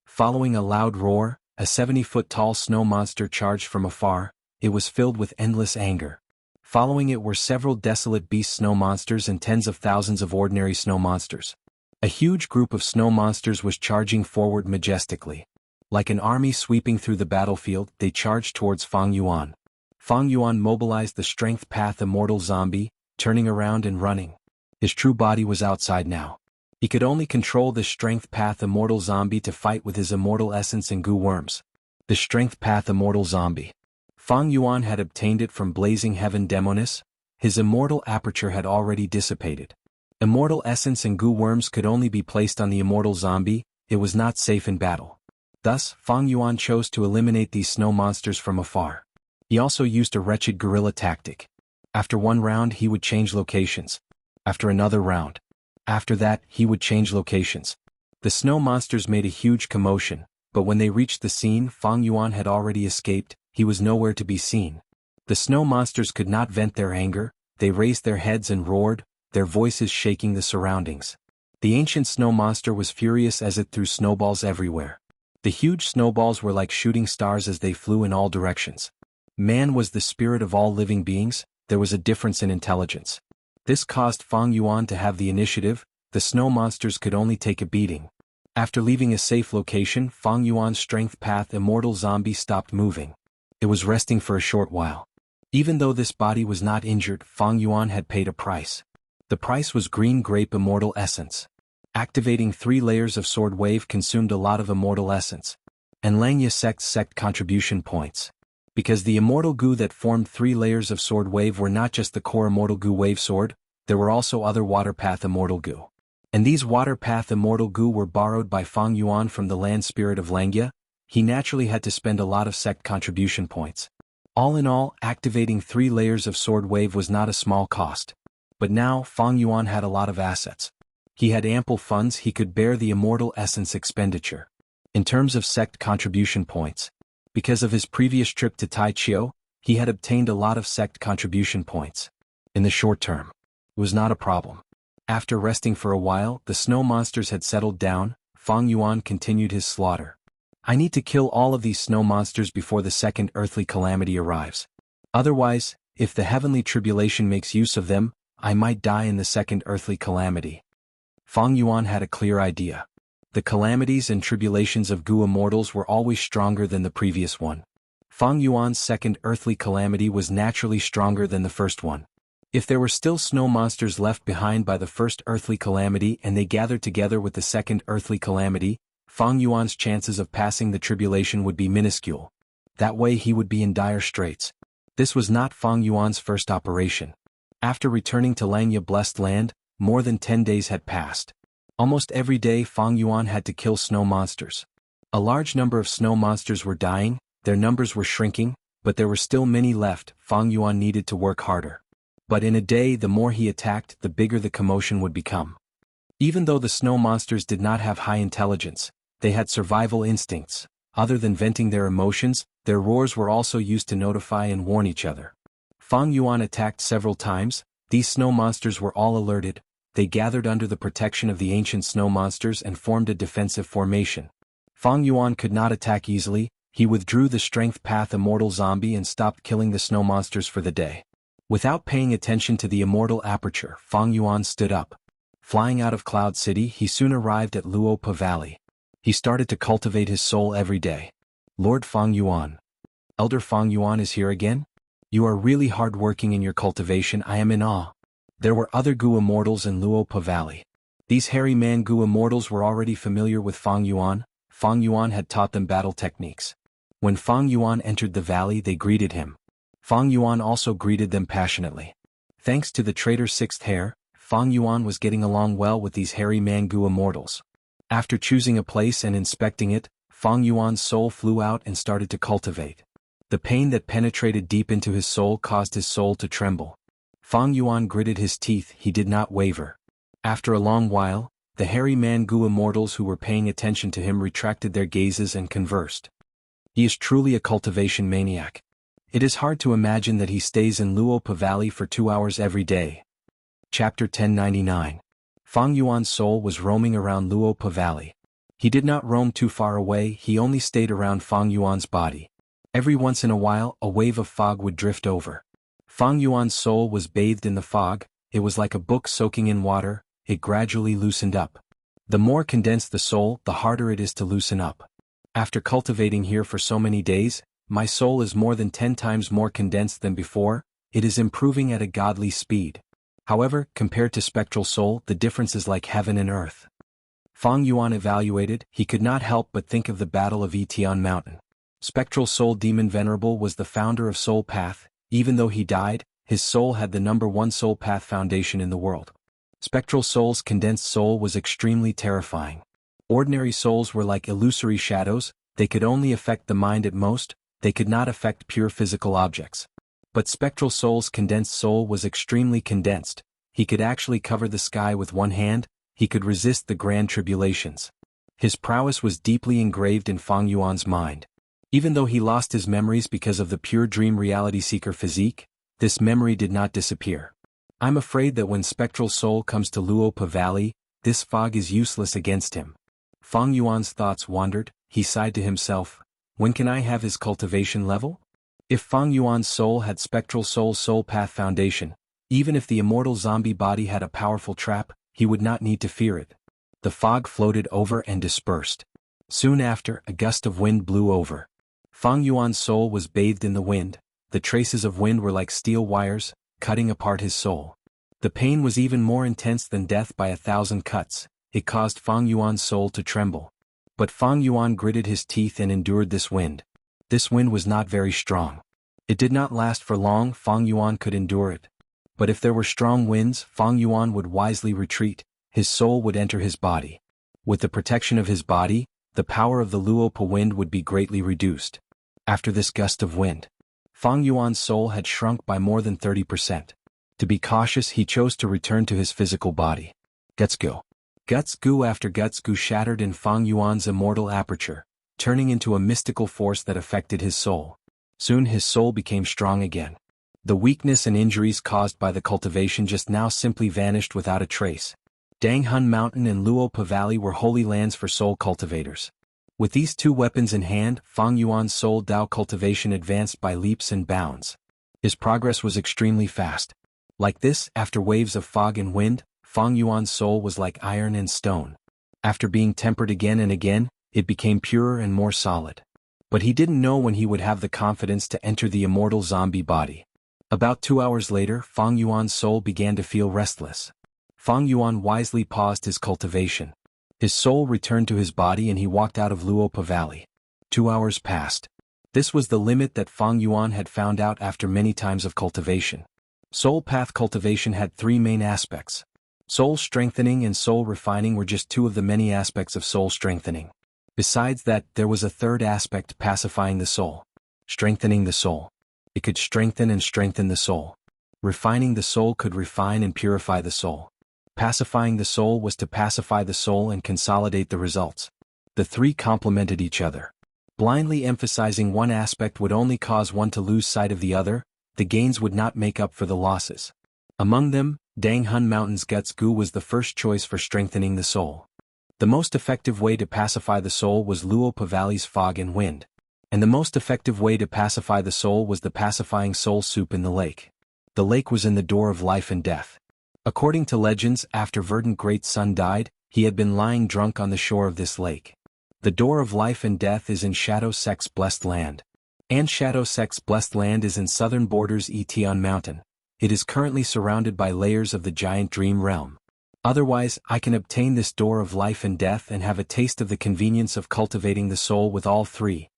Following a loud roar, a 70-foot-tall snow monster charged from afar. It was filled with endless anger. Following it were several desolate beast snow monsters and tens of thousands of ordinary snow monsters. A huge group of snow monsters was charging forward majestically. Like an army sweeping through the battlefield, they charged towards Fang Yuan. Fang Yuan mobilized the Strength Path Immortal Zombie, turning around and running. His true body was outside now. He could only control the Strength Path Immortal Zombie to fight with his Immortal Essence and Goo Worms. The Strength Path Immortal Zombie. Fang Yuan had obtained it from Blazing Heaven Demonis. His immortal aperture had already dissipated. Immortal Essence and Goo Worms could only be placed on the Immortal Zombie. It was not safe in battle. Thus, Fang Yuan chose to eliminate these snow monsters from afar. He also used a wretched guerrilla tactic. After one round he would change locations. After another round. After that, he would change locations. The snow monsters made a huge commotion, but when they reached the scene, Fang Yuan had already escaped. He was nowhere to be seen. The snow monsters could not vent their anger. They raised their heads and roared, their voices shaking the surroundings. The ancient snow monster was furious as it threw snowballs everywhere. The huge snowballs were like shooting stars as they flew in all directions. Man was the spirit of all living beings. There was a difference in intelligence. This caused Fang Yuan to have the initiative. The snow monsters could only take a beating. After leaving a safe location, Fang Yuan's Strength Path Immortal Zombie stopped moving. It was resting for a short while. Even though this body was not injured, Fang Yuan had paid a price. The price was Green Grape Immortal Essence. Activating 3 layers of Sword Wave consumed a lot of Immortal Essence. And Xianxia sect contribution points. Because the Immortal Goo that formed 3 layers of Sword Wave were not just the core Immortal Goo Wave Sword, there were also other Water Path Immortal Goo. And these Water Path Immortal Goo were borrowed by Fang Yuan from the land spirit of Xianxia. He naturally had to spend a lot of sect contribution points. All in all, activating 3 layers of Sword Wave was not a small cost. But now, Fang Yuan had a lot of assets. He had ample funds, he could bear the Immortal Essence expenditure. In terms of sect contribution points, because of his previous trip to Taichio, he had obtained a lot of sect contribution points. In the short term, it was not a problem. After resting for a while, the snow monsters had settled down. Fang Yuan continued his slaughter. I need to kill all of these snow monsters before the second earthly calamity arrives. Otherwise, if the heavenly tribulation makes use of them, I might die in the second earthly calamity. Fang Yuan had a clear idea. The calamities and tribulations of Gu Immortals were always stronger than the previous one. Fang Yuan's second earthly calamity was naturally stronger than the first one. If there were still snow monsters left behind by the first earthly calamity and they gathered together with the second earthly calamity, Fang Yuan's chances of passing the tribulation would be minuscule. That way he would be in dire straits. This was not Fang Yuan's first operation. After returning to Xianxia Blessed Land, more than 10 days had passed. Almost every day Fang Yuan had to kill snow monsters. A large number of snow monsters were dying, their numbers were shrinking, but there were still many left. Fang Yuan needed to work harder. But in a day the more he attacked, the bigger the commotion would become. Even though the snow monsters did not have high intelligence, they had survival instincts. Other than venting their emotions, their roars were also used to notify and warn each other. Fang Yuan attacked several times. These snow monsters were all alerted. They gathered under the protection of the ancient snow monsters and formed a defensive formation. Fang Yuan could not attack easily. He withdrew the Strength Path Immortal Zombie and stopped killing the snow monsters for the day. Without paying attention to the immortal aperture, Fang Yuan stood up. Flying out of Cloud City, he soon arrived at Luopa Valley. He started to cultivate his soul every day. Lord Feng Yuan. Elder Feng Yuan is here again? You are really hard-working in your cultivation. I am in awe. There were other Gu Immortals in Luopa Valley. These hairy man Gu Immortals were already familiar with Feng Yuan. Feng Yuan had taught them battle techniques. When Feng Yuan entered the valley, they greeted him. Feng Yuan also greeted them passionately. Thanks to the traitor's sixth hair, Feng Yuan was getting along well with these hairy man Gu Immortals. After choosing a place and inspecting it, Feng Yuan's soul flew out and started to cultivate. The pain that penetrated deep into his soul caused his soul to tremble. Feng Yuan gritted his teeth. He did not waver. After a long while, the hairy man Gu Immortals who were paying attention to him retracted their gazes and conversed. He is truly a cultivation maniac. It is hard to imagine that he stays in Luopa Valley for 2 hours every day. Chapter 1099. Feng Yuan's soul was roaming around Luopa Valley. He did not roam too far away, he only stayed around Feng Yuan's body. Every once in a while, a wave of fog would drift over. Feng Yuan's soul was bathed in the fog. It was like a book soaking in water. It gradually loosened up. The more condensed the soul, the harder it is to loosen up. After cultivating here for so many days, my soul is more than 10 times more condensed than before. It is improving at a godly speed. However, compared to spectral soul, the difference is like heaven and earth. Feng Yuan evaluated. He could not help but think of the Battle of Etian Mountain. Spectral Soul Demon Venerable was the founder of Soul Path. Even though he died, his soul had the #1 Soul Path foundation in the world. Spectral Soul's condensed soul was extremely terrifying. Ordinary souls were like illusory shadows. They could only affect the mind at most. They could not affect pure physical objects. But Spectral Soul's condensed soul was extremely condensed. He could actually cover the sky with one hand. He could resist the grand tribulations. His prowess was deeply engraved in Feng Yuan's mind. Even though he lost his memories because of the pure dream reality seeker physique, this memory did not disappear. I'm afraid that when Spectral Soul comes to Luopa Valley, this fog is useless against him. Feng Yuan's thoughts wandered. He sighed to himself. When can I have his cultivation level? If Feng Yuan's soul had Spectral Soul's Soul Path foundation, even if the immortal zombie body had a powerful trap, he would not need to fear it. The fog floated over and dispersed. Soon after, a gust of wind blew over. Feng Yuan's soul was bathed in the wind. The traces of wind were like steel wires, cutting apart his soul. The pain was even more intense than death by 1,000 cuts. It caused Feng Yuan's soul to tremble. But Feng Yuan gritted his teeth and endured this wind. This wind was not very strong. It did not last for long. Feng Yuan could endure it. But if there were strong winds, Feng Yuan would wisely retreat. His soul would enter his body. With the protection of his body, the power of the Luopa wind would be greatly reduced. After this gust of wind, Feng Yuan's soul had shrunk by more than 30%. To be cautious, he chose to return to his physical body. Guts Gu. Guts Gu after Guts Gu shattered in Feng Yuan's immortal aperture, turning into a mystical force that affected his soul. Soon his soul became strong again. The weakness and injuries caused by the cultivation just now simply vanished without a trace. Jianghu Mountain and Luopa Valley were holy lands for soul cultivators. With these two weapons in hand, Feng Yuan's soul Dao cultivation advanced by leaps and bounds. His progress was extremely fast. Like this, after waves of fog and wind, Feng Yuan's soul was like iron and stone. After being tempered again and again, it became purer and more solid. But he didn't know when he would have the confidence to enter the immortal zombie body. About 2 hours later, Feng Yuan's soul began to feel restless. Feng Yuan wisely paused his cultivation. His soul returned to his body and he walked out of Luopa Valley. 2 hours passed. This was the limit that Feng Yuan had found out after many times of cultivation. Soul Path cultivation had 3 main aspects. Soul strengthening and soul refining were just 2 of the many aspects of soul strengthening. Besides that, there was a 3rd aspect: pacifying the soul. Strengthening the soul. It could strengthen and strengthen the soul. Refining the soul could refine and purify the soul. Pacifying the soul was to pacify the soul and consolidate the results. The 3 complemented each other. Blindly emphasizing one aspect would only cause one to lose sight of the other. The gains would not make up for the losses. Among them, Jianghu Mountain's Guts Gu was the first choice for strengthening the soul. The most effective way to pacify the soul was Luopa Valley's fog and wind. And the most effective way to pacify the soul was the pacifying soul soup in the lake. The lake was in the door of life and death. According to legends, after Verdant Great Sun died, he had been lying drunk on the shore of this lake. The door of life and death is in Shadow Sect's blessed land. And Shadow Sect's blessed land is in southern borders Etion Mountain. It is currently surrounded by layers of the giant dream realm. Otherwise, I can obtain this door of life and death and have a taste of the convenience of cultivating the soul with all three.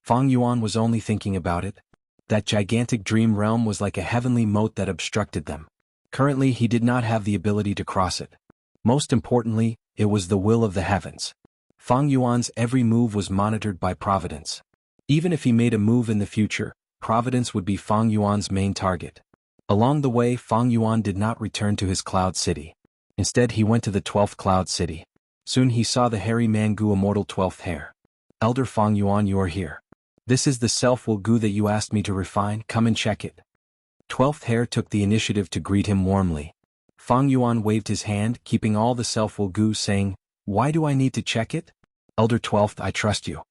Fang Yuan was only thinking about it. That gigantic dream realm was like a heavenly moat that obstructed them. Currently he did not have the ability to cross it. Most importantly, it was the will of the heavens. Fang Yuan's every move was monitored by Providence. Even if he made a move in the future, Providence would be Fang Yuan's main target. Along the way, Fang Yuan did not return to his cloud city. Instead he went to the 12th cloud city. Soon he saw the hairy man Gu Immortal 12th hair. Elder Fang Yuan, you are here. This is the self-will Gu that you asked me to refine, come and check it. 12th hair took the initiative to greet him warmly. Fang Yuan waved his hand, keeping all the self-will Gu, saying, why do I need to check it? Elder 12th, I trust you.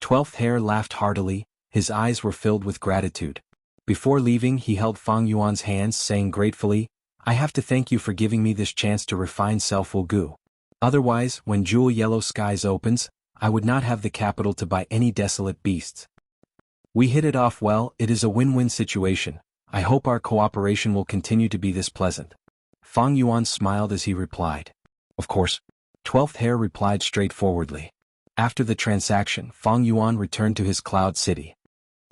12th hair laughed heartily, his eyes were filled with gratitude. Before leaving he held Fang Yuan's hands, saying gratefully, I have to thank you for giving me this chance to refine self-will Gu. Otherwise, when Jewel Yellow Skies opens, I would not have the capital to buy any desolate beasts. We hit it off well, it is a win-win situation. I hope our cooperation will continue to be this pleasant. Fang Yuan smiled as he replied. Of course. 12th hair replied straightforwardly. After the transaction, Fang Yuan returned to his cloud city.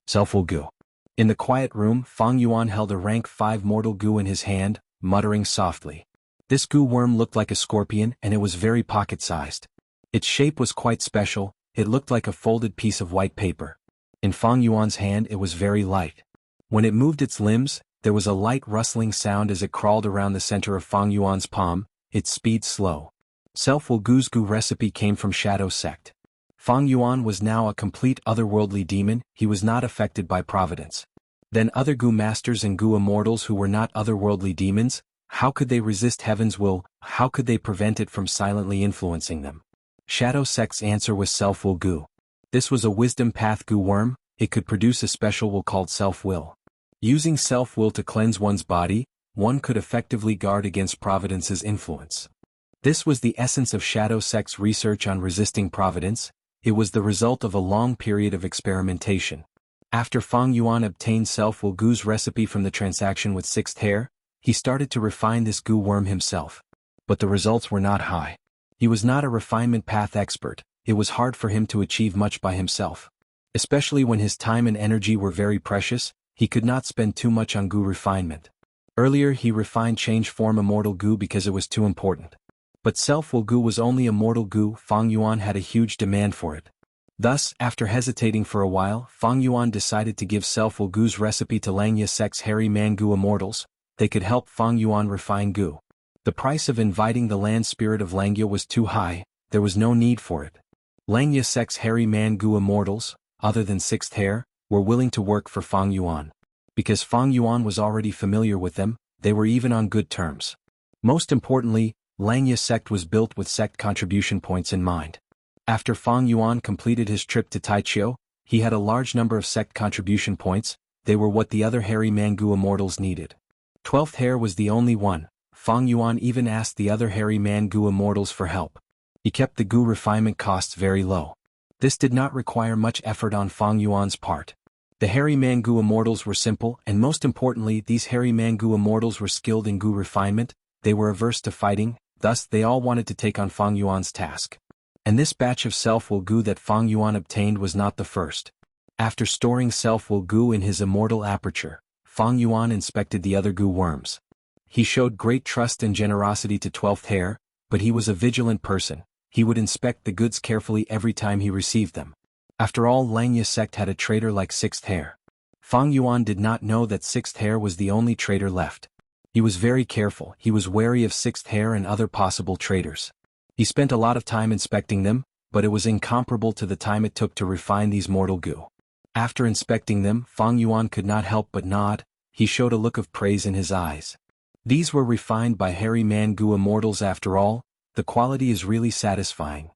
Self-will Gu. In the quiet room, Fang Yuan held a rank 5 mortal Gu in his hand, muttering softly. This Gu worm looked like a scorpion and it was very pocket-sized. Its shape was quite special, it looked like a folded piece of white paper. In Fang Yuan's hand it was very light. When it moved its limbs, there was a light rustling sound as it crawled around the center of Fang Yuan's palm, its speed slow. Self-will Gu's Gu recipe came from Shadow Sect. Fang Yuan was now a complete otherworldly demon, he was not affected by Providence. Then other Gu masters and Gu immortals who were not otherworldly demons, how could they resist heaven's will, how could they prevent it from silently influencing them? Shadow Sect's answer was self-will Gu. This was a wisdom path Gu worm, it could produce a special will called self-will. Using self-will to cleanse one's body, one could effectively guard against Providence's influence. This was the essence of Shadow Sect's research on resisting Providence, it was the result of a long period of experimentation. After Fang Yuan obtained self-will Gu's recipe from the transaction with 6th hair, he started to refine this Gu worm himself. But the results were not high. He was not a refinement path expert, it was hard for him to achieve much by himself. Especially when his time and energy were very precious, he could not spend too much on Gu refinement. Earlier he refined change form Immortal Gu because it was too important. But self-will Gu was only Immortal Gu, Fang Yuan had a huge demand for it. Thus, after hesitating for a while, Fang Yuan decided to give self-will Gu's recipe to Xianxia Sect's hairy man Gu immortals, they could help Fang Yuan refine Gu. The price of inviting the land spirit of Xianxia was too high, there was no need for it. Xianxia Sect's hairy man Gu immortals, other than 6th hair, were willing to work for Fang Yuan. Because Fang Yuan was already familiar with them, they were even on good terms. Most importantly, Xianxia Sect was built with sect contribution points in mind. After Fang Yuan completed his trip to Taichio, he had a large number of sect contribution points, they were what the other hairy man Gu immortals needed. 12th hair was the only one, Fang Yuan even asked the other hairy man Gu immortals for help. He kept the Gu refinement costs very low. This did not require much effort on Fang Yuan's part. The hairy man Gu immortals were simple and most importantly these hairy man Gu immortals were skilled in Gu refinement, they were averse to fighting, thus they all wanted to take on Fang Yuan's task. And this batch of self-will Gu that Fang Yuan obtained was not the first. After storing self-will Gu in his immortal aperture, Fang Yuan inspected the other Gu worms. He showed great trust and generosity to 12th hair, but he was a vigilant person, he would inspect the goods carefully every time he received them. After all, Xianxia Sect had a traitor like 6th hair. Fang Yuan did not know that 6th hair was the only traitor left. He was very careful, he was wary of 6th hair and other possible traitors. He spent a lot of time inspecting them, but it was incomparable to the time it took to refine these mortal Gu. After inspecting them, Fang Yuan could not help but nod, he showed a look of praise in his eyes. These were refined by hairy man Gu immortals after all, the quality is really satisfying.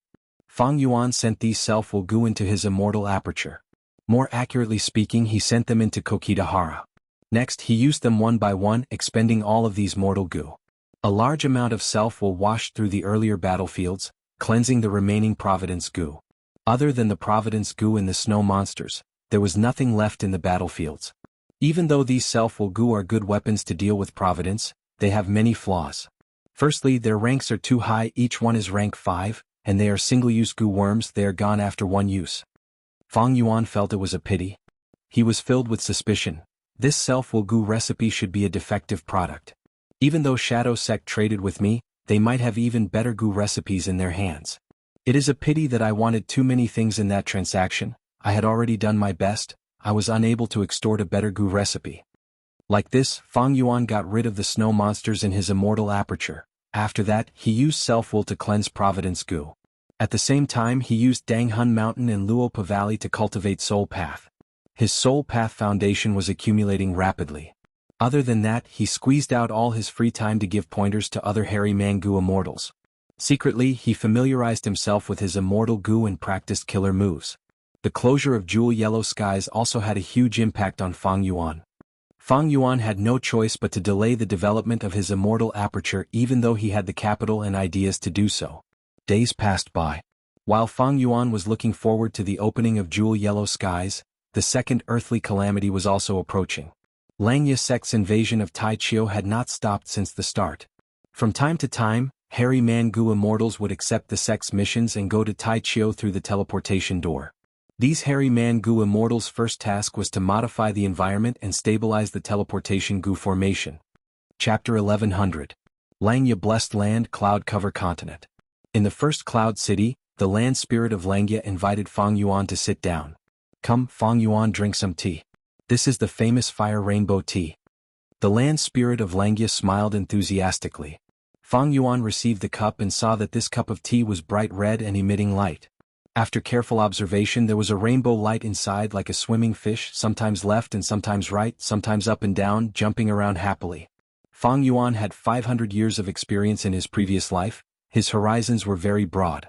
Fang Yuan sent these self-will Gu into his immortal aperture. More accurately speaking, he sent them into Kokitahara. Next he used them one by one, expending all of these mortal goo. A large amount of self will wash through the earlier battlefields, cleansing the remaining Providence goo. Other than the Providence goo and the snow monsters, there was nothing left in the battlefields. Even though these self-will goo are good weapons to deal with Providence, they have many flaws. Firstly, their ranks are too high, each one is rank 5, and they are single-use goo worms, they are gone after one use. Fang Yuan felt it was a pity. He was filled with suspicion. This self-will goo recipe should be a defective product. Even though Shadow Sect traded with me, they might have even better goo recipes in their hands. It is a pity that I wanted too many things in that transaction. I had already done my best. I was unable to extort a better goo recipe. Like this, Fang Yuan got rid of the snow monsters in his immortal aperture. After that, he used self-will to cleanse Providence goo. At the same time, he used Danghun Mountain and Luopa Valley to cultivate Soul Path. His Soul Path foundation was accumulating rapidly. Other than that, he squeezed out all his free time to give pointers to other hairy man goo immortals. Secretly, he familiarized himself with his immortal goo and practiced killer moves. The closure of Jewel Yellow Skies also had a huge impact on Fang Yuan. Fang Yuan had no choice but to delay the development of his immortal aperture even though he had the capital and ideas to do so. Days passed by. While Fang Yuan was looking forward to the opening of Jewel Yellow Skies, the second earthly calamity was also approaching. Langya sect's invasion of Tai Chio had not stopped since the start. From time to time, hairy man goo immortals would accept the sect's missions and go to Tai Chio through the teleportation door. These hairy man goo immortals' first task was to modify the environment and stabilize the teleportation goo formation. Chapter 1100. Langya Blessed Land Cloud Cover Continent. In the first cloud city, the land spirit of Langya invited Fang Yuan to sit down. Come, Fang Yuan, drink some tea. This is the famous fire rainbow tea. The land spirit of Langya smiled enthusiastically. Fang Yuan received the cup and saw that this cup of tea was bright red and emitting light. After careful observation, there was a rainbow light inside like a swimming fish, sometimes left and sometimes right, sometimes up and down, jumping around happily. Fang Yuan had 500 years of experience in his previous life. His horizons were very broad.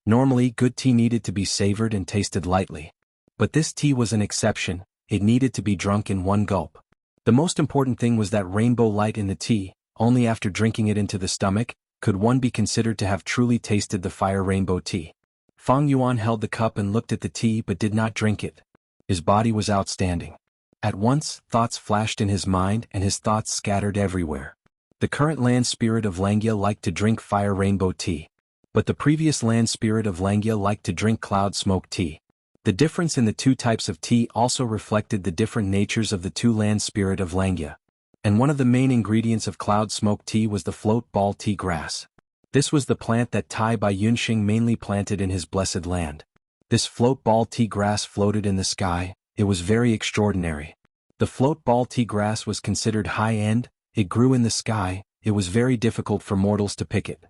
Normally, good tea needed to be savored and tasted lightly. But this tea was an exception. It needed to be drunk in one gulp. The most important thing was that rainbow light in the tea. Only after drinking it into the stomach could one be considered to have truly tasted the fire rainbow tea. Fang Yuan held the cup and looked at the tea but did not drink it. His body was outstanding. At once, thoughts flashed in his mind and his thoughts scattered everywhere. The current land spirit of Langya liked to drink fire rainbow tea. But the previous land spirit of Langya liked to drink cloud smoke tea. The difference in the two types of tea also reflected the different natures of the two land spirit of Langya. And one of the main ingredients of cloud smoke tea was the float ball tea grass. This was the plant that Tai Bai Yunxing mainly planted in his blessed land. This float ball tea grass floated in the sky. It was very extraordinary. The float ball tea grass was considered high-end. It grew in the sky. It was very difficult for mortals to pick it.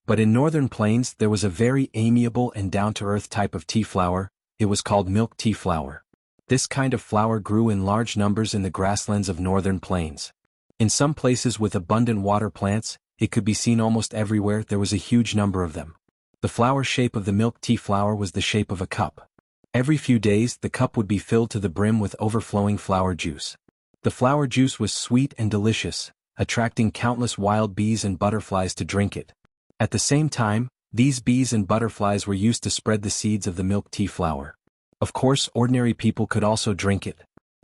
But in northern plains there was a very amiable and down-to-earth type of tea flower. It was called milk tea flower. This kind of flower grew in large numbers in the grasslands of northern plains. In some places with abundant water plants, it could be seen almost everywhere. There was a huge number of them. The flower shape of the milk tea flower was the shape of a cup. Every few days the cup would be filled to the brim with overflowing flower juice. The flower juice was sweet and delicious, attracting countless wild bees and butterflies to drink it. At the same time, these bees and butterflies were used to spread the seeds of the milk tea flower. Of course, ordinary people could also drink it.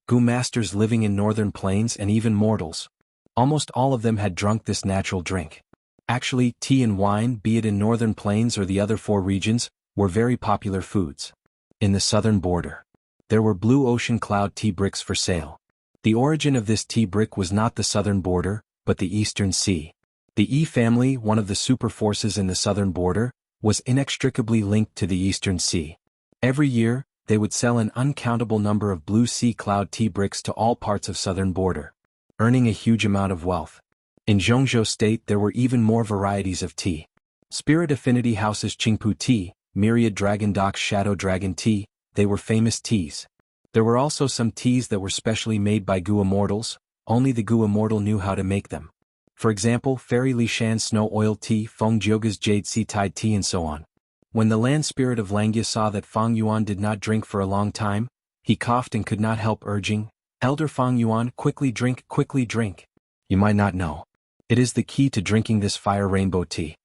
Goo masters living in northern plains and even mortals. Almost all of them had drunk this natural drink. Actually, tea and wine, be it in northern plains or the other 4 regions, were very popular foods. In the southern border, there were blue ocean cloud tea bricks for sale. The origin of this tea brick was not the southern border, but the eastern sea. The E family, one of the super forces in the southern border, was inextricably linked to the eastern sea. Every year, they would sell an uncountable number of blue sea cloud tea bricks to all parts of southern border, earning a huge amount of wealth. In Jianghu state there were even more varieties of tea. Spirit Affinity House's Qingpu tea, Myriad Dragon Doc's Shadow Dragon tea, they were famous teas. There were also some teas that were specially made by Goo Immortals. Only the Goo Immortal knew how to make them. For example, Fairy Li Shan's Snow Oil Tea, Feng Jioga's Jade Sea Tide Tea and so on. When the land spirit of Langya saw that Fang Yuan did not drink for a long time, he coughed and could not help urging, Elder Fang Yuan, quickly drink, quickly drink. You might not know. It is the key to drinking this fire rainbow tea.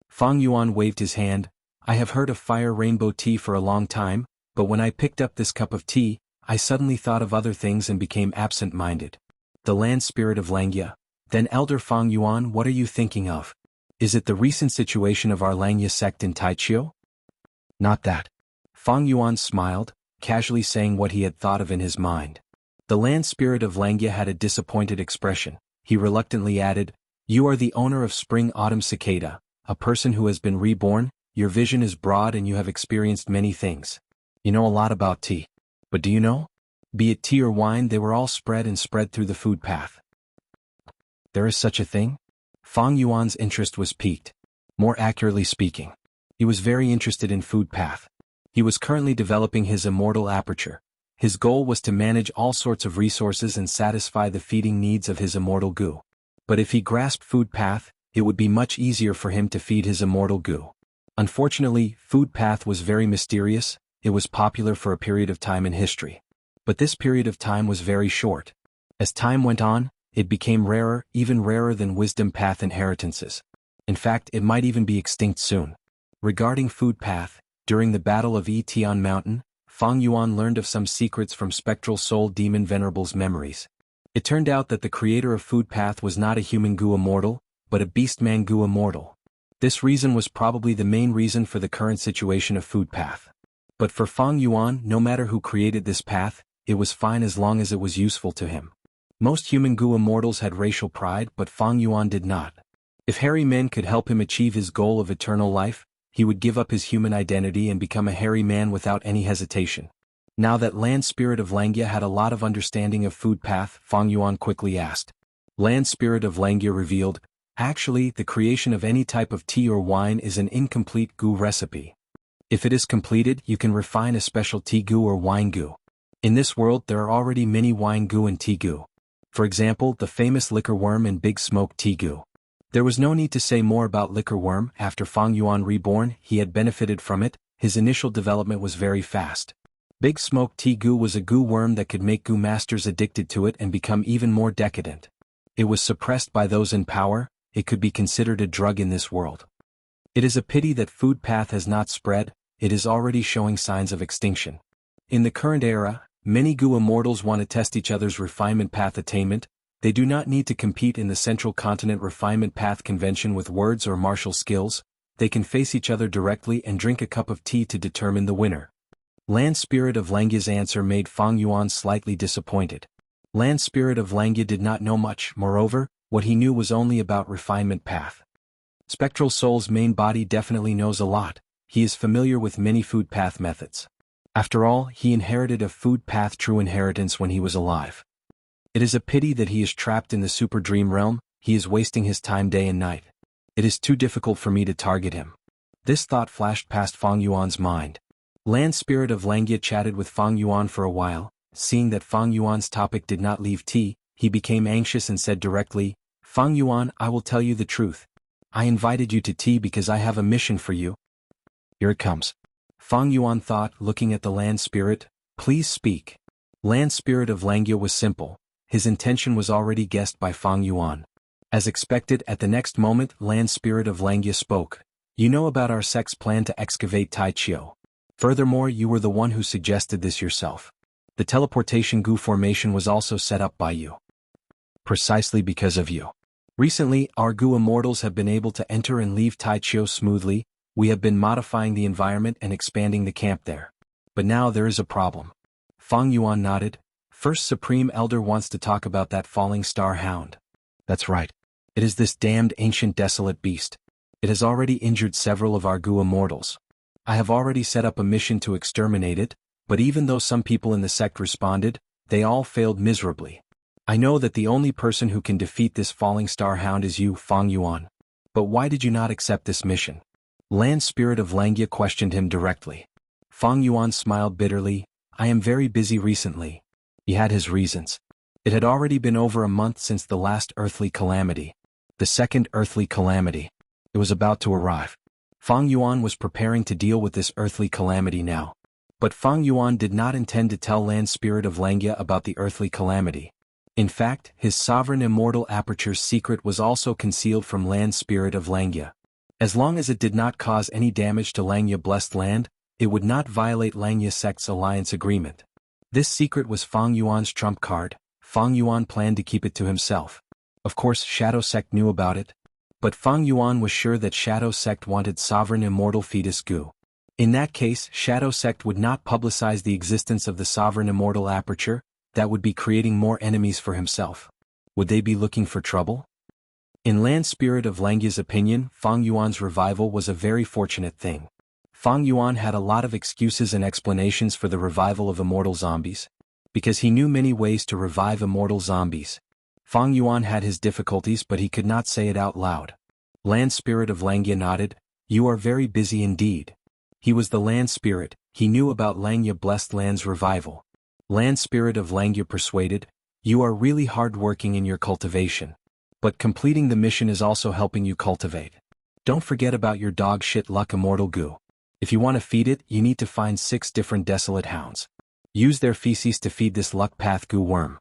Fang Yuan waved his hand. I have heard of fire rainbow tea for a long time, but when I picked up this cup of tea, I suddenly thought of other things and became absent-minded. The land spirit of Xianxia. Then Elder Fang Yuan, what are you thinking of? Is it the recent situation of our Xianxia sect in Taichio? Not that. Fang Yuan smiled, casually saying what he had thought of in his mind. The land spirit of Xianxia had a disappointed expression. He reluctantly added, You are the owner of Spring-Autumn Cicada, a person who has been reborn. Your vision is broad and you have experienced many things. You know a lot about tea. But do you know? Be it tea or wine, they were all spread through the food path. There is such a thing? Fang Yuan's interest was piqued. More accurately speaking, he was very interested in food path. He was currently developing his Immortal aperture. His goal was to manage all sorts of resources and satisfy the feeding needs of his Immortal goo. But if he grasped food path, it would be much easier for him to feed his Immortal goo. Unfortunately, food path was very mysterious. It was popular for a period of time in history. But this period of time was very short. As time went on, it became rarer, even rarer than wisdom path inheritances. In fact, it might even be extinct soon. Regarding food path, during the Battle of Yitian Mountain, Fang Yuan learned of some secrets from Spectral Soul Demon Venerable's memories. It turned out that the creator of food path was not a human goo immortal, but a beastman goo immortal. This reason was probably the main reason for the current situation of food path. But for Fang Yuan, no matter who created this path, it was fine as long as it was useful to him. Most human goo immortals had racial pride, but Fang Yuan did not. If hairy men could help him achieve his goal of eternal life, he would give up his human identity and become a hairy man without any hesitation. Now that land spirit of Xianxia had a lot of understanding of food path, Fang Yuan quickly asked. Land spirit of Xianxia revealed, Actually, the creation of any type of tea or wine is an incomplete goo recipe. If it is completed, you can refine a special tea goo or wine goo. In this world there are already many wine goo and tea goo. For example, the famous liquor worm and big smoke tea goo. There was no need to say more about liquor worm. After Fang Yuan reborn, he had benefited from it. His initial development was very fast. Big smoke tea goo was a goo worm that could make goo masters addicted to it and become even more decadent. It was suppressed by those in power. It could be considered a drug in this world. It is a pity that food path has not spread. It is already showing signs of extinction. In the current era, many goo immortals want to test each other's refinement path attainment. They do not need to compete in the Central Continent Refinement Path Convention with words or martial skills. They can face each other directly and drink a cup of tea to determine the winner. Land Spirit of Xianxia's answer made Fang Yuan slightly disappointed. Land Spirit of Xianxia did not know much. Moreover, what he knew was only about refinement path. Spectral Soul's main body definitely knows a lot. He is familiar with many food path methods. After all, he inherited a food path true inheritance when he was alive. It is a pity that he is trapped in the super dream realm. He is wasting his time day and night. It is too difficult for me to target him. This thought flashed past Fang Yuan's mind. Land Spirit of Xianxia chatted with Fang Yuan for a while. Seeing that Fang Yuan's topic did not leave tea, he became anxious and said directly, Fang Yuan, I will tell you the truth. I invited you to tea because I have a mission for you. Here it comes. Fang Yuan thought, looking at the Land Spirit, please speak. Land Spirit of Xianxia was simple. His intention was already guessed by Fang Yuan. As expected, at the next moment, Land Spirit of Xianxia spoke. You know about our sect's plan to excavate Taichio. Furthermore, you were the one who suggested this yourself. The teleportation goo formation was also set up by you. Precisely because of you. Recently, our goo immortals have been able to enter and leave Taichio smoothly. We have been modifying the environment and expanding the camp there. But now there is a problem. Fang Yuan nodded. First Supreme Elder wants to talk about that falling star hound. That's right. It is this damned ancient desolate beast. It has already injured several of our goo immortals. I have already set up a mission to exterminate it, but even though some people in the sect responded, they all failed miserably. I know that the only person who can defeat this falling star hound is you, Fang Yuan. But why did you not accept this mission? Land Spirit of Xianxia questioned him directly. Fang Yuan smiled bitterly. I am very busy recently. He had his reasons. It had already been over a month since the last earthly calamity. The second earthly calamity. It was about to arrive. Fang Yuan was preparing to deal with this earthly calamity now. But Fang Yuan did not intend to tell Land Spirit of Langya about the earthly calamity. In fact, his sovereign immortal aperture's secret was also concealed from Land Spirit of Langya. As long as it did not cause any damage to Langya Blessed Land, it would not violate Langya Sect's alliance agreement. This secret was Fang Yuan's trump card. Fang Yuan planned to keep it to himself. Of course, Shadow Sect knew about it. But Fang Yuan was sure that Shadow Sect wanted sovereign immortal fetus Gu. In that case, Shadow Sect would not publicize the existence of the sovereign immortal aperture. That would be creating more enemies for himself. Would they be looking for trouble? In Land Spirit of Langya's opinion, Fang Yuan's revival was a very fortunate thing. Fang Yuan had a lot of excuses and explanations for the revival of immortal zombies. Because he knew many ways to revive immortal zombies. Fang Yuan had his difficulties, but he could not say it out loud. Land Spirit of Langya nodded. You are very busy indeed. He was the Land Spirit, he knew about Langya Blessed Land's revival. Land Spirit of Langya persuaded, you are really hard-working in your cultivation. But completing the mission is also helping you cultivate. Don't forget about your dog shit luck immortal Gu. If you want to feed it, you need to find 6 different desolate hounds. Use their feces to feed this luck path Gu worm.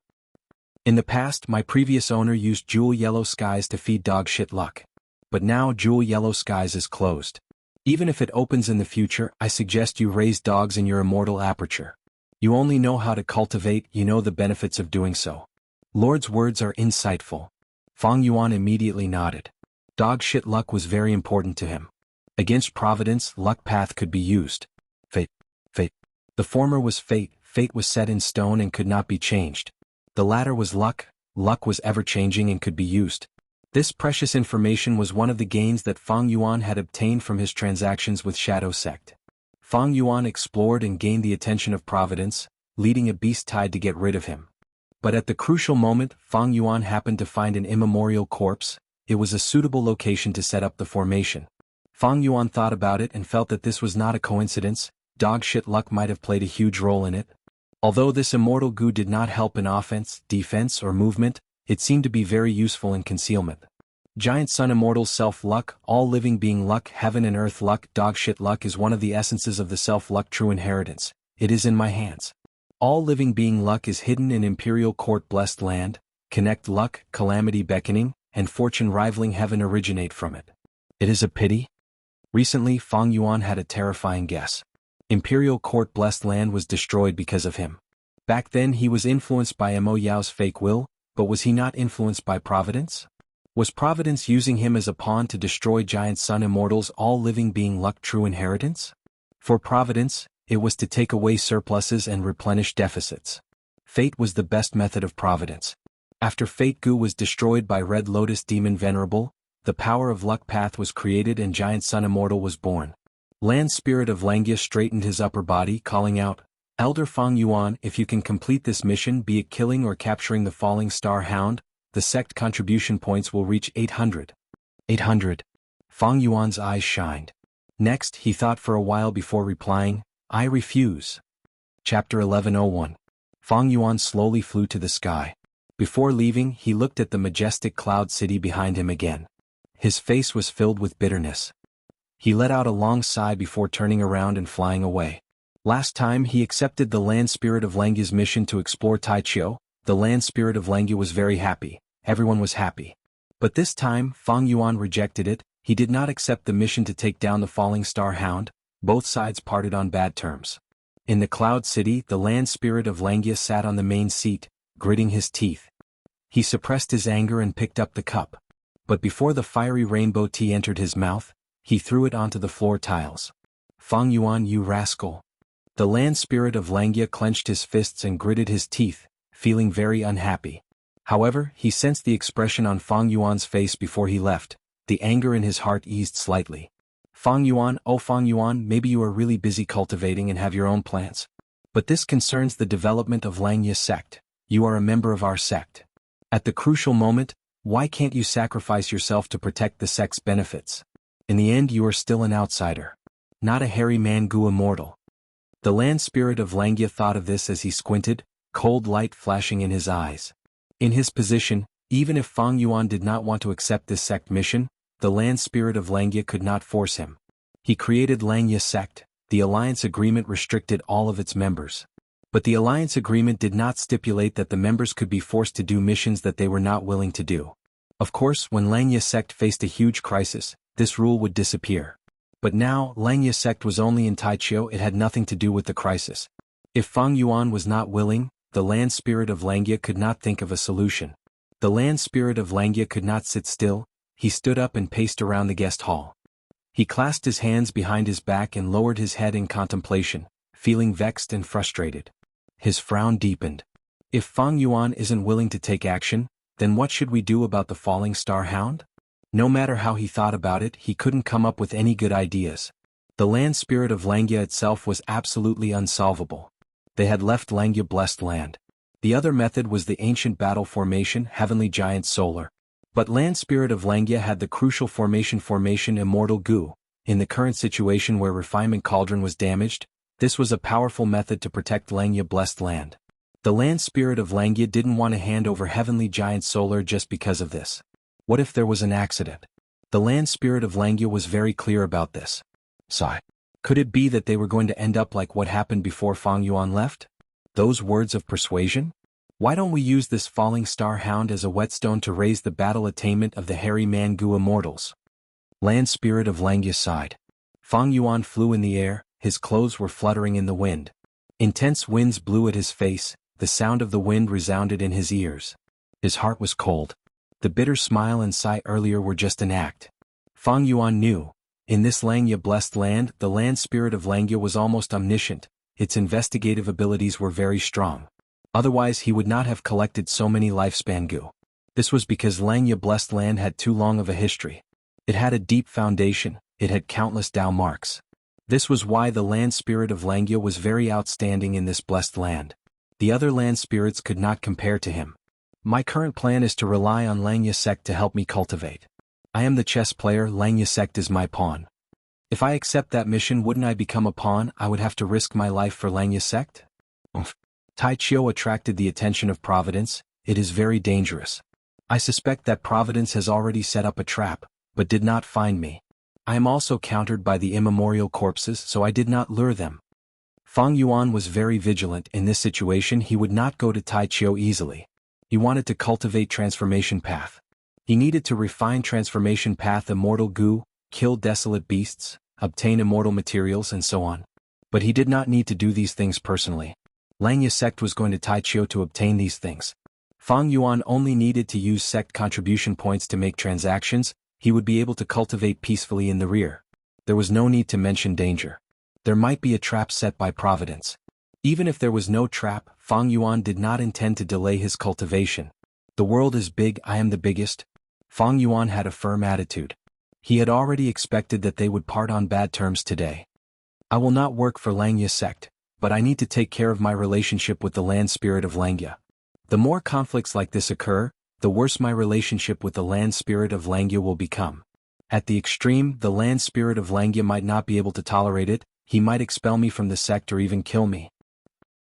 In the past, my previous owner used Jewel Yellow Skies to feed dog shit luck. But now Jewel Yellow Skies is closed. Even if it opens in the future, I suggest you raise dogs in your immortal aperture. You only know how to cultivate, you know the benefits of doing so. Lord's words are insightful. Fang Yuan immediately nodded. Dog shit luck was very important to him. Against Providence, luck path could be used. Fate. The former was fate was set in stone and could not be changed. The latter was luck was ever-changing and could be used. This precious information was one of the gains that Fang Yuan had obtained from his transactions with Shadow Sect. Fang Yuan explored and gained the attention of Providence, leading a beast tide to get rid of him. But at the crucial moment, Fang Yuan happened to find an immemorial corpse. It was a suitable location to set up the formation. Fang Yuan thought about it and felt that this was not a coincidence. Dog shit luck might have played a huge role in it. Although this immortal Gu did not help in offense, defense, or movement, it seemed to be very useful in concealment. Giant Sun Immortal Self Luck, all living being luck, heaven and earth luck, dog shit luck is one of the essences of the self luck true inheritance. It is in my hands. All living being luck is hidden in Imperial Court Blessed Land. Connect luck, calamity beckoning, and fortune rivaling heaven originate from it. It is a pity. Recently, Fang Yuan had a terrifying guess. Imperial Court Blessed Land was destroyed because of him. Back then he was influenced by Mo Yao's fake will, but was he not influenced by Providence? Was Providence using him as a pawn to destroy Giant Sun Immortal's all living being luck true inheritance? For Providence, it was to take away surpluses and replenish deficits. Fate was the best method of Providence. After Fate Gu was destroyed by Red Lotus Demon Venerable, the power of Luck Path was created and Giant Sun Immortal was born. Land Spirit of Langya straightened his upper body, calling out, Elder Fang Yuan, if you can complete this mission, be it killing or capturing the Falling Star Hound, the sect contribution points will reach 800. 800. Fang Yuan's eyes shined. Next, he thought for a while before replying, I refuse. Chapter 1101. Fang Yuan slowly flew to the sky. Before leaving, he looked at the majestic cloud city behind him again. His face was filled with bitterness. He let out a long sigh before turning around and flying away. Last time he accepted the Land Spirit of Langya's mission to explore Taichio, the Land Spirit of Langya was very happy. Everyone was happy. But this time, Fang Yuan rejected it. He did not accept the mission to take down the Falling Star Hound. Both sides parted on bad terms. In the Cloud City, the Land Spirit of Langya sat on the main seat, gritting his teeth. He suppressed his anger and picked up the cup. But before the fiery rainbow tea entered his mouth, he threw it onto the floor tiles. Fang Yuan, you rascal. The Land Spirit of Langya clenched his fists and gritted his teeth, feeling very unhappy. However, he sensed the expression on Fang Yuan's face before he left. The anger in his heart eased slightly. Fang Yuan, oh Fang Yuan, maybe you are really busy cultivating and have your own plans. But this concerns the development of Langya sect. You are a member of our sect. At the crucial moment, why can't you sacrifice yourself to protect the sect's benefits? In the end you are still an outsider. Not a hairy man Gu immortal. The Land Spirit of Langya thought of this as he squinted, cold light flashing in his eyes. In his position, even if Fang Yuan did not want to accept this sect mission, the Land Spirit of Langya could not force him. He created Langya sect, the alliance agreement restricted all of its members. But the alliance agreement did not stipulate that the members could be forced to do missions that they were not willing to do. Of course, when Xianxia sect faced a huge crisis, this rule would disappear. But now, Xianxia sect was only in Taichio, it had nothing to do with the crisis. If Fang Yuan was not willing, the land spirit of Xianxia could not think of a solution. The land spirit of Xianxia could not sit still, he stood up and paced around the guest hall. He clasped his hands behind his back and lowered his head in contemplation, feeling vexed and frustrated. His frown deepened. If Fang Yuan isn't willing to take action, then what should we do about the falling star hound? No matter how he thought about it, he couldn't come up with any good ideas. The land spirit of Xianxia itself was absolutely unsolvable. They had left Xianxia blessed land. The other method was the ancient battle formation Heavenly Giant Solar. But land spirit of Xianxia had the crucial formation Immortal Gu. In the current situation where Refinement Cauldron was damaged, this was a powerful method to protect Xianxia blessed land. The land spirit of Xianxia didn't want to hand over Heavenly Giant Solar just because of this. What if there was an accident? The land spirit of Xianxia was very clear about this. Sigh. Could it be that they were going to end up like what happened before Fang Yuan left? Those words of persuasion? Why don't we use this falling star hound as a whetstone to raise the battle attainment of the hairy man Gu immortals? Land spirit of Xianxia sighed. Fang Yuan flew in the air, his clothes were fluttering in the wind. Intense winds blew at his face, the sound of the wind resounded in his ears. His heart was cold. The bitter smile and sigh earlier were just an act. Fang Yuan knew. In this Xianxia blessed land, the land spirit of Xianxia was almost omniscient, its investigative abilities were very strong. Otherwise he would not have collected so many lifespan Gu. This was because Xianxia blessed land had too long of a history. It had a deep foundation, it had countless Dao marks. This was why the land spirit of Xianxia was very outstanding in this blessed land. The other land spirits could not compare to him. My current plan is to rely on Xianxia sect to help me cultivate. I am the chess player, Xianxia sect is my pawn. If I accept that mission, wouldn't I become a pawn? I would have to risk my life for Xianxia sect? Taichio attracted the attention of Providence, it is very dangerous. I suspect that Providence has already set up a trap, but did not find me. I am also countered by the immemorial corpses, so I did not lure them. Fang Yuan was very vigilant. In this situation he would not go to Taichio easily. He wanted to cultivate transformation path. He needed to refine transformation path Immortal Gu, kill desolate beasts, obtain immortal materials and so on. But he did not need to do these things personally. Xianxia sect was going to Taichio to obtain these things. Fang Yuan only needed to use sect contribution points to make transactions, he would be able to cultivate peacefully in the rear. There was no need to mention danger. There might be a trap set by Providence. Even if there was no trap, Fang Yuan did not intend to delay his cultivation. The world is big, I am the biggest. Fang Yuan had a firm attitude. He had already expected that they would part on bad terms today. I will not work for Xianxia sect, but I need to take care of my relationship with the land spirit of Xianxia. The more conflicts like this occur, the worse my relationship with the land spirit of Xianxia will become. At the extreme, the land spirit of Xianxia might not be able to tolerate it, he might expel me from the sect or even kill me.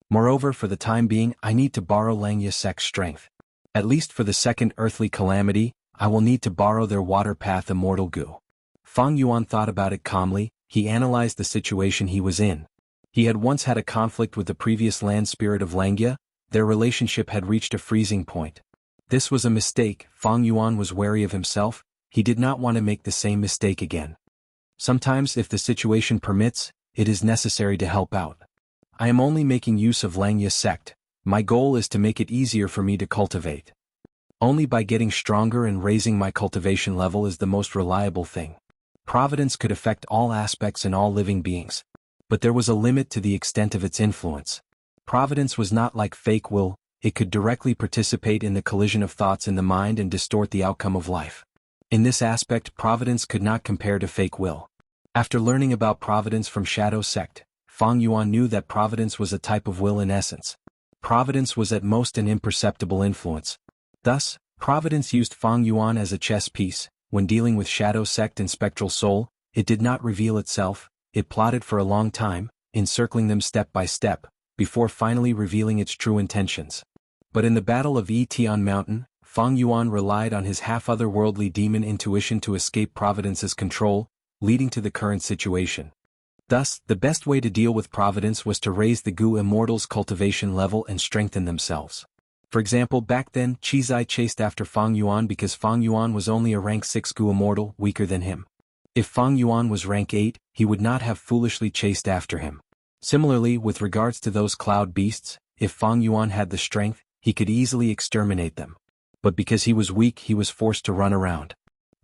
Moreover, for the time being, I need to borrow Xianxia sect's strength. At least for the second earthly calamity, I will need to borrow their water path Immortal Gu. Fang Yuan thought about it calmly, he analyzed the situation he was in. He had once had a conflict with the previous land spirit of Xianxia, their relationship had reached a freezing point. This was a mistake, Fang Yuan was wary of himself, he did not want to make the same mistake again. Sometimes, if the situation permits, it is necessary to help out. I am only making use of Xianxia sect, my goal is to make it easier for me to cultivate. Only by getting stronger and raising my cultivation level is the most reliable thing. Providence could affect all aspects and all living beings. But there was a limit to the extent of its influence. Providence was not like fake will, it could directly participate in the collision of thoughts in the mind and distort the outcome of life. In this aspect, Providence could not compare to fake will. After learning about Providence from Shadow Sect, Fang Yuan knew that Providence was a type of will in essence. Providence was at most an imperceptible influence. Thus, Providence used Fang Yuan as a chess piece. When dealing with Shadow Sect and Spectral Soul, it did not reveal itself, it plotted for a long time, encircling them step by step, before finally revealing its true intentions. But in the Battle of Etion Mountain, Fang Yuan relied on his half-otherworldly demon intuition to escape Providence's control, leading to the current situation. Thus, the best way to deal with Providence was to raise the Gu Immortals' cultivation level and strengthen themselves. For example, back then, Qizai chased after Fang Yuan because Fang Yuan was only a rank 6 Gu Immortal, weaker than him. If Fang Yuan was rank 8, he would not have foolishly chased after him. Similarly, with regards to those cloud beasts, if Fang Yuan had the strength, he could easily exterminate them. But because he was weak, he was forced to run around.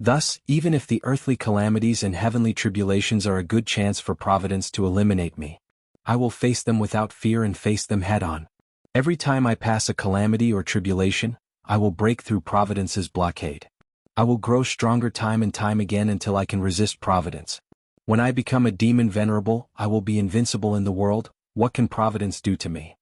Thus, even if the earthly calamities and heavenly tribulations are a good chance for Providence to eliminate me, I will face them without fear and face them head-on. Every time I pass a calamity or tribulation, I will break through Providence's blockade. I will grow stronger time and time again until I can resist Providence. When I become a demon venerable, I will be invincible in the world. What can Providence do to me?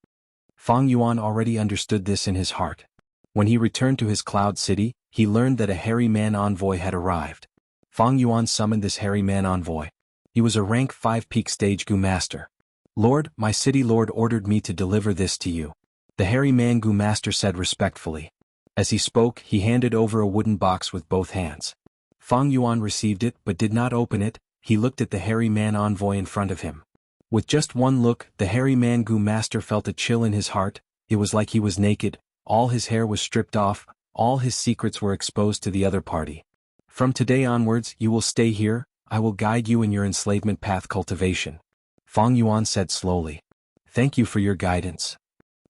Fang Yuan already understood this in his heart. When he returned to his cloud city, he learned that a hairy man envoy had arrived. Fang Yuan summoned this hairy man envoy. He was a rank 5 peak stage Gu master. "Lord, my city lord ordered me to deliver this to you," the hairy man Gu master said respectfully. As he spoke, he handed over a wooden box with both hands. Fang Yuan received it but did not open it. He looked at the hairy man envoy in front of him. With just one look, the hairy man Gu master felt a chill in his heart. It was like he was naked, all his hair was stripped off, all his secrets were exposed to the other party. "From today onwards, you will stay here. I will guide you in your enslavement path cultivation," Fang Yuan said slowly. "Thank you for your guidance."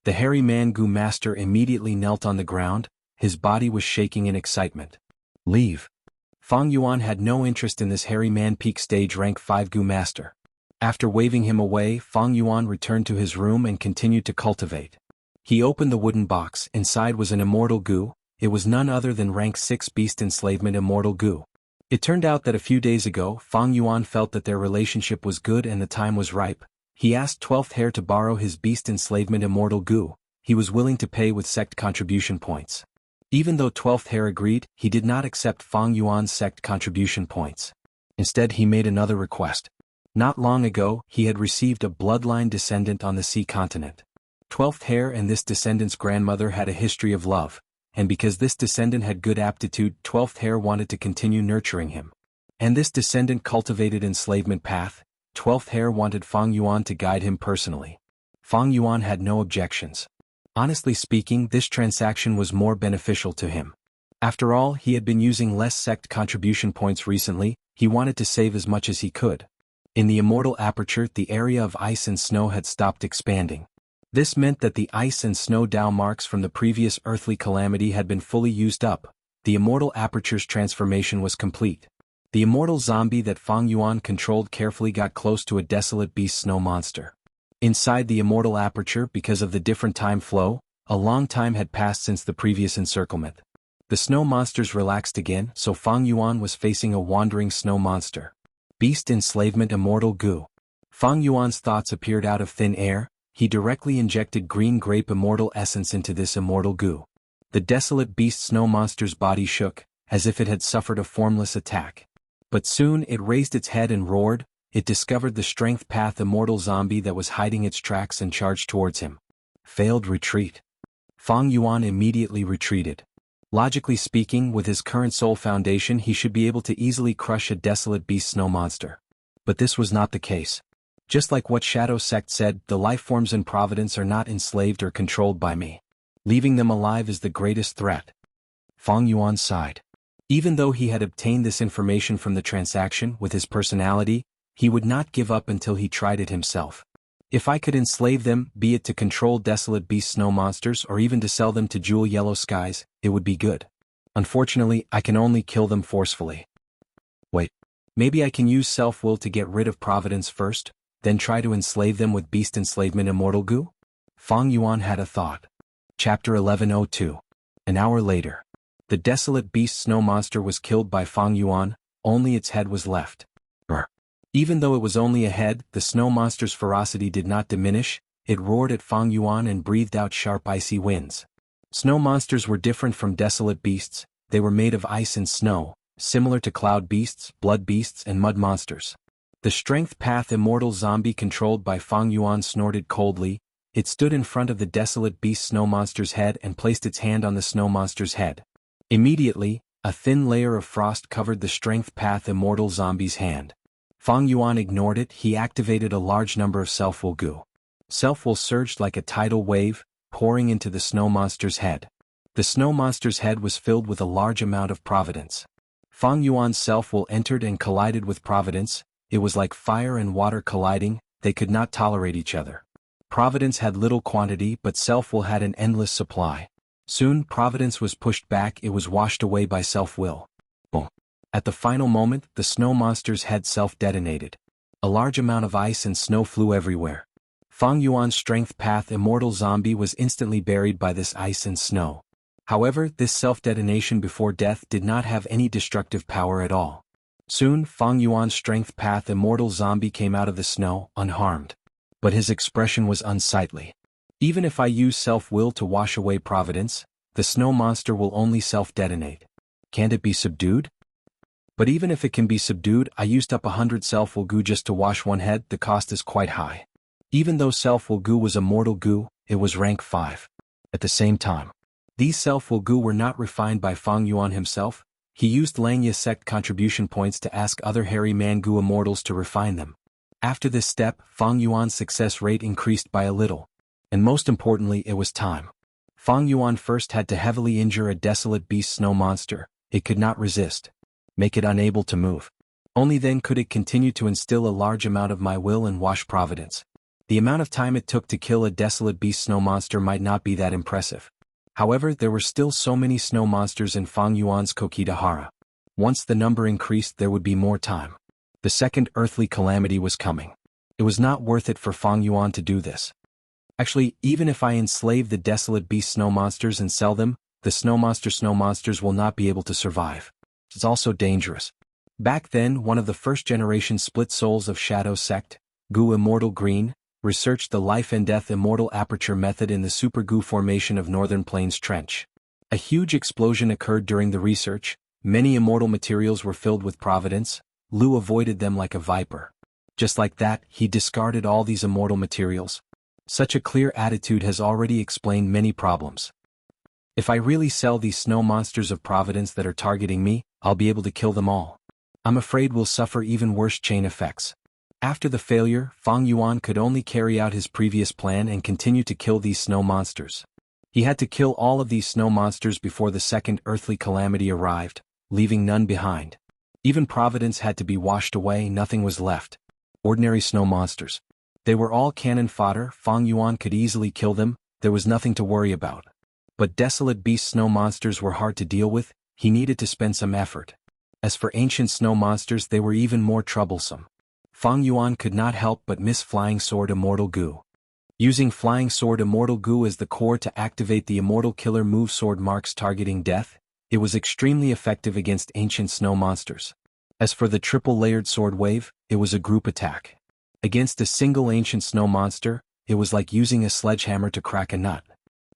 The hairy man Gu master immediately knelt on the ground. His body was shaking in excitement. "Leave." Fang Yuan had no interest in this hairy man peak stage rank 5 Gu master. After waving him away, Fang Yuan returned to his room and continued to cultivate. He opened the wooden box. Inside was an immortal Gu. It was none other than rank 6 beast enslavement immortal Gu. It turned out that a few days ago, Fang Yuan felt that their relationship was good and the time was ripe. He asked 12th Hair to borrow his beast enslavement immortal Gu. He was willing to pay with sect contribution points. Even though 12th Hair agreed, he did not accept Fang Yuan's sect contribution points. Instead, he made another request. Not long ago, he had received a bloodline descendant on the sea continent. 12th Hair and this descendant's grandmother had a history of love, and because this descendant had good aptitude, 12th Hair wanted to continue nurturing him. And this descendant cultivated enslavement path. 12th Hair wanted Fang Yuan to guide him personally. Fang Yuan had no objections. Honestly speaking, this transaction was more beneficial to him. After all, he had been using less sect contribution points recently. He wanted to save as much as he could. In the immortal aperture, the area of ice and snow had stopped expanding. This meant that the ice and snow Dao marks from the previous earthly calamity had been fully used up. The immortal aperture's transformation was complete. The immortal zombie that Fang Yuan controlled carefully got close to a desolate beast snow monster. Inside the immortal aperture, because of the different time flow, a long time had passed since the previous encirclement. The snow monsters relaxed again, so Fang Yuan was facing a wandering snow monster. Beast enslavement immortal Gu. Fang Yuan's thoughts appeared out of thin air. He directly injected green grape immortal essence into this immortal Gu. The desolate beast snow monster's body shook, as if it had suffered a formless attack. But soon it raised its head and roared. It discovered the strength path immortal zombie that was hiding its tracks and charged towards him. Failed retreat. Fang Yuan immediately retreated. Logically speaking, with his current soul foundation, he should be able to easily crush a desolate beast snow monster. But this was not the case. Just like what Shadow Sect said, the life forms in Providence are not enslaved or controlled by me. Leaving them alive is the greatest threat. Fang Yuan sighed. Even though he had obtained this information from the transaction with his personality, he would not give up until he tried it himself. If I could enslave them, be it to control desolate beast snow monsters or even to sell them to Jewel Yellow Skies, it would be good. Unfortunately, I can only kill them forcefully. Wait. Maybe I can use self-will to get rid of Providence first, then try to enslave them with beast enslavement immortal Gu? Fang Yuan had a thought. Chapter 1102. An hour later. The desolate beast snow monster was killed by Fang Yuan, only its head was left. Even though it was only a head, the snow monster's ferocity did not diminish. It roared at Fang Yuan and breathed out sharp icy winds. Snow monsters were different from desolate beasts. They were made of ice and snow, similar to cloud beasts, blood beasts and mud monsters. The strength path immortal zombie controlled by Fang Yuan snorted coldly. It stood in front of the desolate beast snow monster's head and placed its hand on the snow monster's head. Immediately, a thin layer of frost covered the strength path immortal zombie's hand. Fang Yuan ignored it. He activated a large number of self-will goo. Self-will surged like a tidal wave, pouring into the snow monster's head. The snow monster's head was filled with a large amount of providence. Fang Yuan's self-will entered and collided with providence. It was like fire and water colliding. They could not tolerate each other. Providence had little quantity, but self-will had an endless supply. Soon, providence was pushed back. It was washed away by self-will. Boom. At the final moment, the snow monster's head self-detonated. A large amount of ice and snow flew everywhere. Fang Yuan's strength path immortal zombie was instantly buried by this ice and snow. However, this self-detonation before death did not have any destructive power at all. Soon, Fang Yuan's strength path immortal zombie came out of the snow, unharmed. But his expression was unsightly. Even if I use self-will to wash away providence, the snow monster will only self-detonate. Can't it be subdued? But even if it can be subdued, I used up 100 self-will goo just to wash one head. The cost is quite high. Even though self-will goo was immortal goo, it was rank 5. At the same time, these self-will goo were not refined by Fang Yuan himself. He used Xianxia sect contribution points to ask other hairy man goo immortals to refine them. After this step, Fang Yuan's success rate increased by a little. And most importantly, it was time. Fang Yuan first had to heavily injure a desolate beast snow monster. It could not resist. Make it unable to move. Only then could it continue to instill a large amount of my will and wash providence. The amount of time it took to kill a desolate beast snow monster might not be that impressive. However, there were still so many snow monsters in Fang Yuan's Kokidahara. Once the number increased, there would be more time. The second earthly calamity was coming. It was not worth it for Fang Yuan to do this. Actually, even if I enslave the desolate beast snow monsters and sell them, the snow monsters will not be able to survive. It's also dangerous. Back then, one of the first-generation split souls of Shadow Sect, Goo Immortal Green, researched the life and death immortal aperture method in the Super Goo formation of Northern Plains Trench. A huge explosion occurred during the research. Many immortal materials were filled with providence. Lu avoided them like a viper. Just like that, he discarded all these immortal materials. Such a clear attitude has already explained many problems. If I really sell these snow monsters of providence that are targeting me, I'll be able to kill them all. I'm afraid we'll suffer even worse chain effects. After the failure, Fang Yuan could only carry out his previous plan and continue to kill these snow monsters. He had to kill all of these snow monsters before the second earthly calamity arrived, leaving none behind. Even providence had to be washed away. Nothing was left. Ordinary snow monsters. They were all cannon fodder. Fang Yuan could easily kill them. There was nothing to worry about. But desolate beast snow monsters were hard to deal with. He needed to spend some effort. As for ancient snow monsters, they were even more troublesome. Fang Yuan could not help but miss Flying Sword Immortal Goo. Using Flying Sword Immortal Goo as the core to activate the Immortal Killer move Sword Marks targeting death, it was extremely effective against ancient snow monsters. As for the triple-layered sword wave, it was a group attack. Against a single ancient snow monster, it was like using a sledgehammer to crack a nut.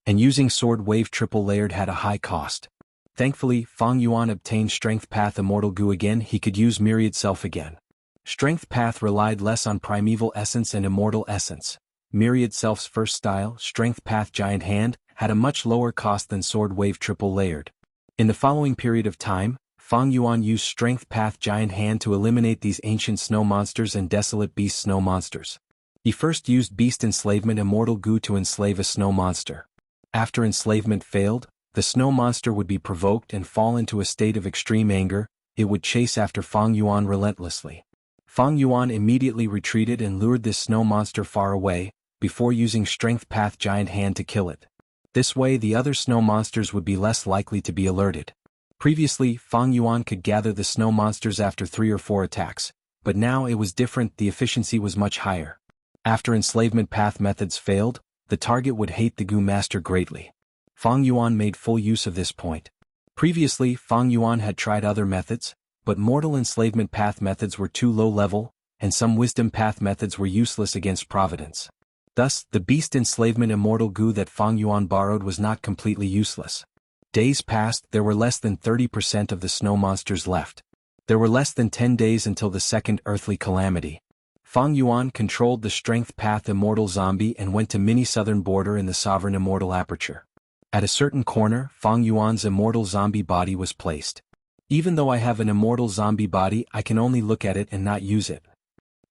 And using sword wave triple-layered had a high cost. Thankfully, Fang Yuan obtained Strength Path Immortal Goo again. He could use Myriad Self again. Strength Path relied less on Primeval Essence and Immortal Essence. Myriad Self's first style, Strength Path Giant Hand, had a much lower cost than Sword Wave Triple Layered. In the following period of time, Fang Yuan used Strength Path Giant Hand to eliminate these ancient snow monsters and desolate beast snow monsters. He first used Beast Enslavement Immortal Goo to enslave a snow monster. After enslavement failed, the snow monster would be provoked and fall into a state of extreme anger. It would chase after Fang Yuan relentlessly. Fang Yuan immediately retreated and lured this snow monster far away, before using Strength Path Giant Hand to kill it. This way the other snow monsters would be less likely to be alerted. Previously, Fang Yuan could gather the snow monsters after 3 or 4 attacks, but now it was different. The efficiency was much higher. After enslavement path methods failed, the target would hate the Goo Master greatly. Fang Yuan made full use of this point. Previously, Fang Yuan had tried other methods, but mortal enslavement path methods were too low level, and some wisdom path methods were useless against providence. Thus, the beast enslavement immortal Goo that Fang Yuan borrowed was not completely useless. Days passed. There were less than 30% of the snow monsters left. There were less than 10 days until the second earthly calamity. Fang Yuan controlled the Strength Path Immortal Zombie and went to mini southern border in the Sovereign Immortal Aperture. At a certain corner, Fang Yuan's immortal zombie body was placed. Even though I have an immortal zombie body, I can only look at it and not use it.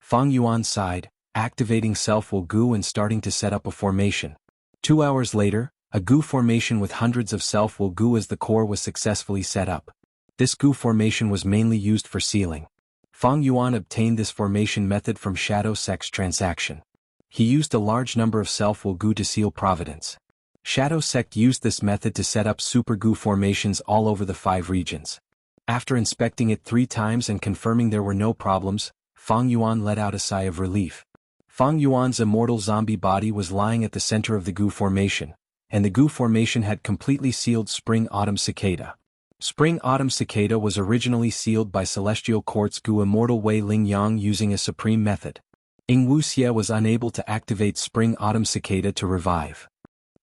Fang Yuan sighed, activating self-will goo and starting to set up a formation. 2 hours later, a goo formation with hundreds of self-will goo as the core was successfully set up. This goo formation was mainly used for sealing. Fang Yuan obtained this formation method from Shadow Sect's transaction. He used a large number of self-will goo to seal Providence. Shadow Sect used this method to set up super goo formations all over the 5 regions. After inspecting it 3 times and confirming there were no problems, Fang Yuan let out a sigh of relief. Fang Yuan's immortal zombie body was lying at the center of the goo formation, and the goo formation had completely sealed Spring-Autumn Cicada. Spring-Autumn Cicada was originally sealed by Celestial Quartz Goo Immortal Wei Ling Yang using a supreme method. Wuxia was unable to activate Spring-Autumn Cicada to revive.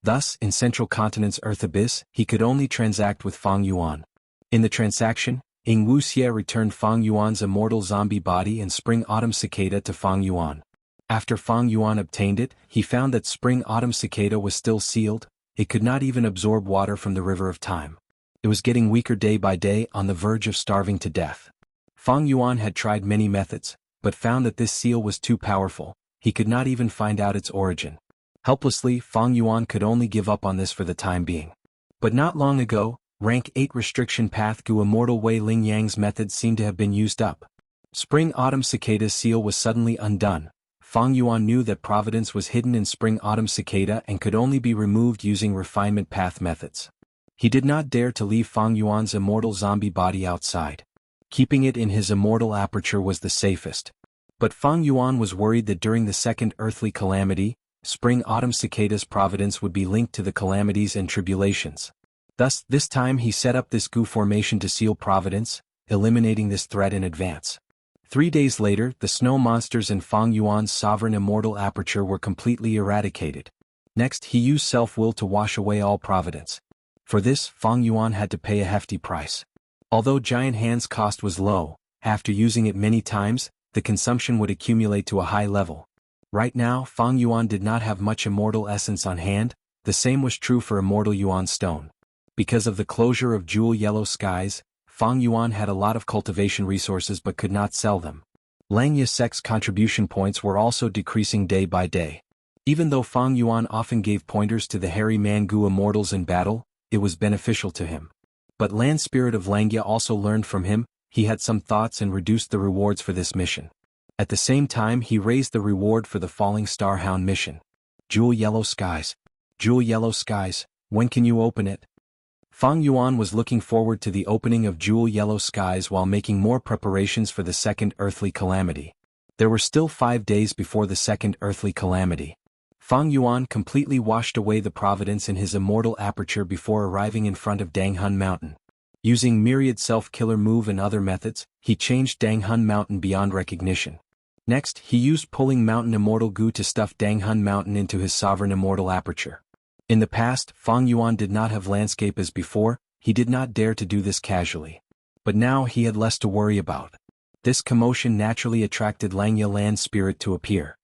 Thus, in Central Continent's Earth Abyss, he could only transact with Fang Yuan. In the transaction, Wuxia returned Fang Yuan's immortal zombie body and Spring-Autumn Cicada to Fang Yuan. After Fang Yuan obtained it, he found that Spring-Autumn Cicada was still sealed. It could not even absorb water from the River of Time. It was getting weaker day by day, on the verge of starving to death. Fang Yuan had tried many methods, but found that this seal was too powerful. He could not even find out its origin. Helplessly, Fang Yuan could only give up on this for the time being. But not long ago, Rank 8 Restriction Path Goo Immortal Wei Ling Yang's method seemed to have been used up. Spring-Autumn Cicada's seal was suddenly undone. Fang Yuan knew that Providence was hidden in Spring-Autumn Cicada and could only be removed using refinement path methods. He did not dare to leave Fang Yuan's immortal zombie body outside. Keeping it in his immortal aperture was the safest. But Fang Yuan was worried that during the second earthly calamity, Spring-Autumn Cicada's providence would be linked to the calamities and tribulations. Thus, this time he set up this goo formation to seal Providence, eliminating this threat in advance. 3 days later, the snow monsters in Fang Yuan's sovereign immortal aperture were completely eradicated. Next, he used self-will to wash away all Providence. For this, Fang Yuan had to pay a hefty price. Although Giant Hand's cost was low, after using it many times, the consumption would accumulate to a high level. Right now, Fang Yuan did not have much immortal essence on hand. The same was true for immortal Yuan stone. Because of the closure of Jewel Yellow Skies, Fang Yuan had a lot of cultivation resources but could not sell them. Langya Sect's contribution points were also decreasing day by day. Even though Fang Yuan often gave pointers to the hairy Mangu immortals in battle, it was beneficial to him. But Land Spirit of Langya also learned from him. He had some thoughts and reduced the rewards for this mission. At the same time, he raised the reward for the Falling Star Hound mission. Jewel Yellow Skies. Jewel Yellow Skies, when can you open it? Fang Yuan was looking forward to the opening of Jewel Yellow Skies while making more preparations for the second earthly calamity. There were still 5 days before the second earthly calamity. Fang Yuan completely washed away the providence in his immortal aperture before arriving in front of Danghun Mountain. Using myriad self-killer move and other methods, he changed Danghun Mountain beyond recognition. Next, he used Pulling Mountain Immortal Goo to stuff Danghun Mountain into his sovereign immortal aperture. In the past, Fang Yuan did not have landscape as before. He did not dare to do this casually. But now he had less to worry about. This commotion naturally attracted Langya Land Spirit to appear.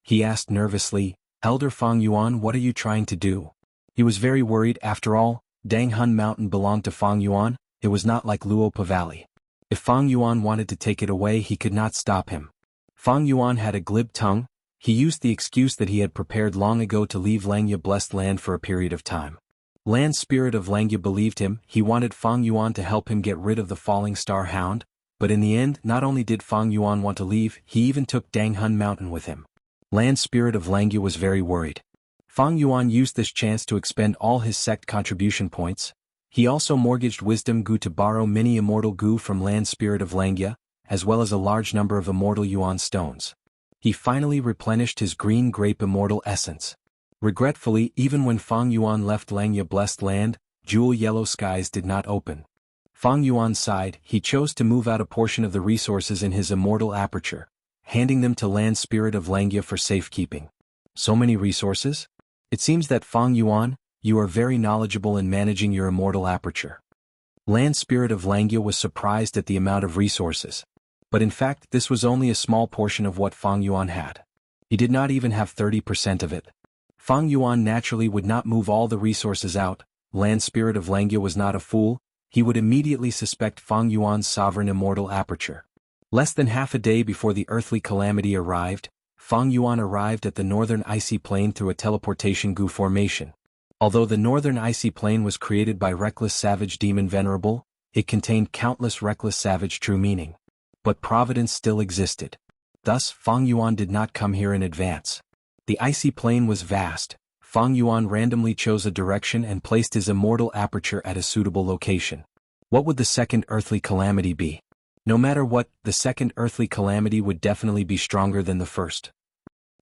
He asked nervously, "Elder Fang Yuan, what are you trying to do?" He was very worried. After all, Danghun Mountain belonged to Fang Yuan. It was not like Luopa Valley. If Fang Yuan wanted to take it away, he could not stop him. Fang Yuan had a glib tongue. He used the excuse that he had prepared long ago to leave Langya Blessed Land for a period of time. Land Spirit of Langya believed him. He wanted Fang Yuan to help him get rid of the Falling Star Hound, but in the end, not only did Fang Yuan want to leave, he even took Danghun Mountain with him. Land Spirit of Langya was very worried. Fang Yuan used this chance to expend all his sect contribution points. He also mortgaged Wisdom Goo to borrow many Immortal Goo from Land Spirit of Langya, as well as a large number of Immortal Yuan stones. He finally replenished his Green Grape Immortal Essence. Regretfully, even when Fang Yuan left Langya Blessed Land, Jewel Yellow Skies did not open. Fang Yuan sighed. He chose to move out a portion of the resources in his immortal aperture, handing them to Land Spirit of Langya for safekeeping. So many resources? It seems that Fang Yuan, you are very knowledgeable in managing your immortal aperture. Land Spirit of Langya was surprised at the amount of resources. But in fact, this was only a small portion of what Fang Yuan had. He did not even have 30% of it. Fang Yuan naturally would not move all the resources out. Land Spirit of Langya was not a fool. He would immediately suspect Fang Yuan's sovereign immortal aperture. Less than half a day before the earthly calamity arrived, Fang Yuan arrived at the northern icy plain through a teleportation goo formation. Although the northern icy plain was created by reckless savage demon Venerable, it contained countless reckless savage true meaning. But providence still existed. Thus, Fang Yuan did not come here in advance. The icy plain was vast. Fang Yuan randomly chose a direction and placed his immortal aperture at a suitable location. What would the second earthly calamity be? No matter what, the second earthly calamity would definitely be stronger than the first.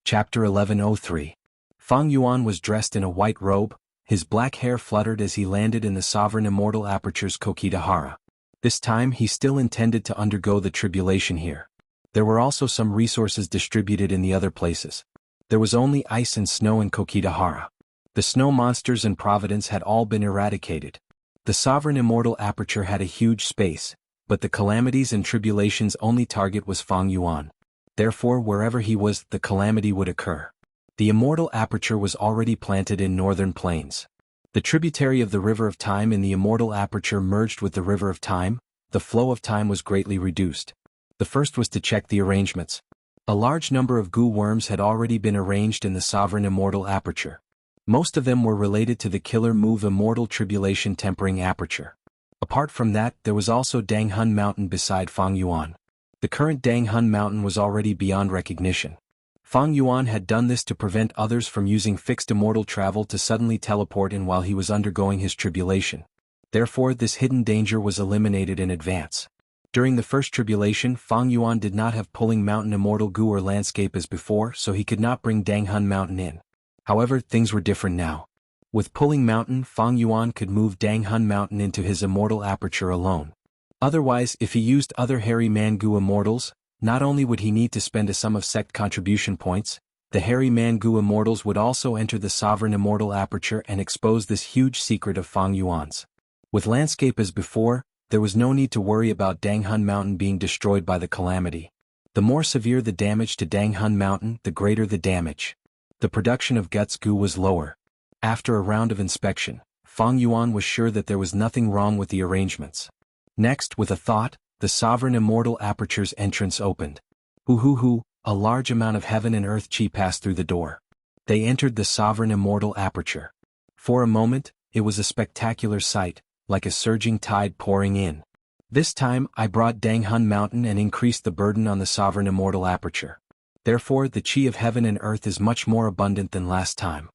Chapter 1103. Fang Yuan was dressed in a white robe, his black hair fluttered as he landed in the sovereign immortal aperture's Kokidahara. This time he still intended to undergo the tribulation here. There were also some resources distributed in the other places. There was only ice and snow in Kokidahara. The snow monsters in Providence had all been eradicated. The sovereign immortal aperture had a huge space, but the calamities and tribulations' only target was Fang Yuan. Therefore, wherever he was, the calamity would occur. The immortal aperture was already planted in northern plains. The tributary of the River of Time in the immortal aperture merged with the River of Time. The flow of time was greatly reduced. The first was to check the arrangements. A large number of goo worms had already been arranged in the sovereign immortal aperture. Most of them were related to the killer move Immortal Tribulation Tempering Aperture. Apart from that, there was also Danghun Mountain beside Fang Yuan. The current Danghun Mountain was already beyond recognition. Fang Yuan had done this to prevent others from using fixed immortal travel to suddenly teleport in while he was undergoing his tribulation. Therefore, this hidden danger was eliminated in advance. During the first tribulation, Fang Yuan did not have Pulling Mountain immortal goo or landscape as before, so he could not bring Danghun Mountain in. However, things were different now. With Pulling Mountain, Fang Yuan could move Danghun Mountain into his immortal aperture alone. Otherwise, if he used other Hairy Man goo immortals, not only would he need to spend a sum of sect contribution points, the Hairy Man goo immortals would also enter the sovereign immortal aperture and expose this huge secret of Fang Yuan's. With landscape as before, there was no need to worry about Danghun Mountain being destroyed by the calamity. The more severe the damage to Danghun Mountain, the greater the damage. The production of guts goo was lower. After a round of inspection, Fang Yuan was sure that there was nothing wrong with the arrangements. Next, with a thought, the sovereign immortal aperture's entrance opened. Hoo, a large amount of heaven and earth chi passed through the door. They entered the sovereign immortal aperture. For a moment, it was a spectacular sight, like a surging tide pouring in. This time, I brought Danghun Mountain and increased the burden on the sovereign immortal aperture. Therefore, the chi of heaven and earth is much more abundant than last time.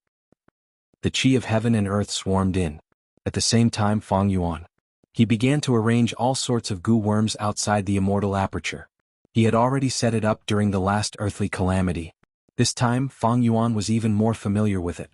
The chi of heaven and earth swarmed in. At the same time, Fang Yuan. He began to arrange all sorts of goo worms outside the immortal aperture. He had already set it up during the last earthly calamity. This time, Fang Yuan was even more familiar with it.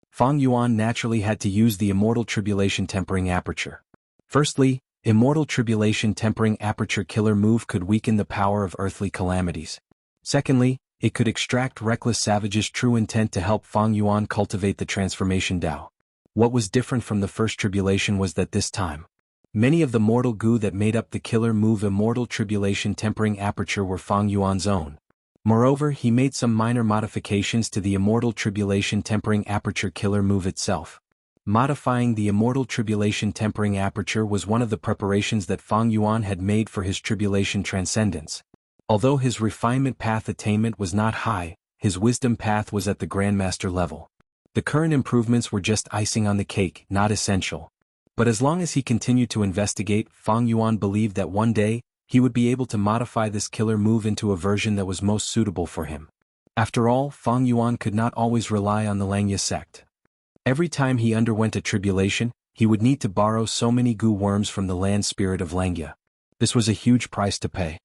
Fang Yuan naturally had to use the Immortal Tribulation Tempering Aperture. Firstly, Immortal Tribulation Tempering Aperture Killer Move could weaken the power of earthly calamities. Secondly, it could extract Reckless Savage's true intent to help Fang Yuan cultivate the Transformation Dao. What was different from the first tribulation was that this time, many of the mortal goo that made up the killer move Immortal Tribulation Tempering Aperture were Fang Yuan's own. Moreover, he made some minor modifications to the Immortal Tribulation Tempering Aperture killer move itself. Modifying the Immortal Tribulation Tempering Aperture was one of the preparations that Fang Yuan had made for his tribulation transcendence. Although his refinement path attainment was not high, his wisdom path was at the Grandmaster level. The current improvements were just icing on the cake, not essential. But as long as he continued to investigate, Fang Yuan believed that one day, he would be able to modify this killer move into a version that was most suitable for him. After all, Fang Yuan could not always rely on the Langya sect. Every time he underwent a tribulation, he would need to borrow so many goo worms from the land spirit of Langya. This was a huge price to pay.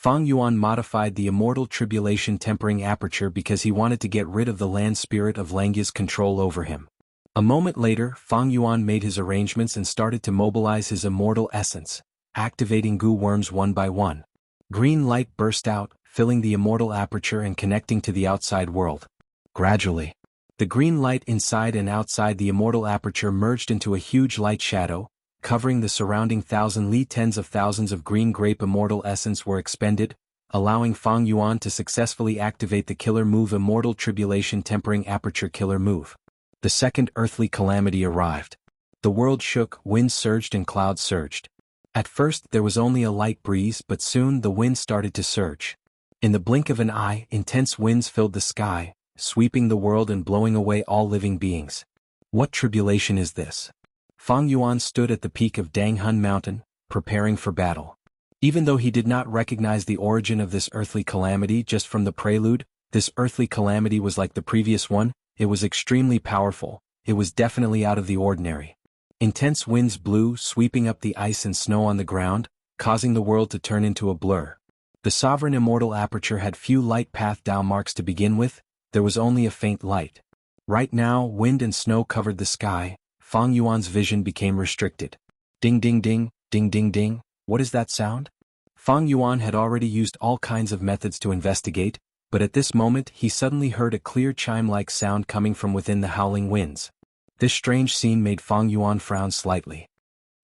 Fang Yuan modified the Immortal Tribulation Tempering Aperture because he wanted to get rid of the land spirit of Langya's control over him. A moment later, Fang Yuan made his arrangements and started to mobilize his immortal essence, activating goo worms one by one. Green light burst out, filling the immortal aperture and connecting to the outside world. Gradually, the green light inside and outside the immortal aperture merged into a huge light shadow, covering the surrounding 1,000 li. Tens of thousands of green grape immortal essence were expended, allowing Fang Yuan to successfully activate the killer move Immortal Tribulation Tempering Aperture killer move. The second earthly calamity arrived. The world shook, winds surged and clouds surged. At first there was only a light breeze, but soon the wind started to surge. In the blink of an eye, intense winds filled the sky, sweeping the world and blowing away all living beings. What tribulation is this? Fang Yuan stood at the peak of Danghun Mountain, preparing for battle. Even though he did not recognize the origin of this earthly calamity just from the prelude, this earthly calamity was like the previous one. It was extremely powerful. It was definitely out of the ordinary. Intense winds blew, sweeping up the ice and snow on the ground, causing the world to turn into a blur. The sovereign immortal aperture had few light path Dao marks to begin with. There was only a faint light. Right now, wind and snow covered the sky. Fang Yuan's vision became restricted. Ding ding ding, ding ding ding. What is that sound? Fang Yuan had already used all kinds of methods to investigate, but at this moment he suddenly heard a clear chime-like sound coming from within the howling winds. This strange scene made Fang Yuan frown slightly.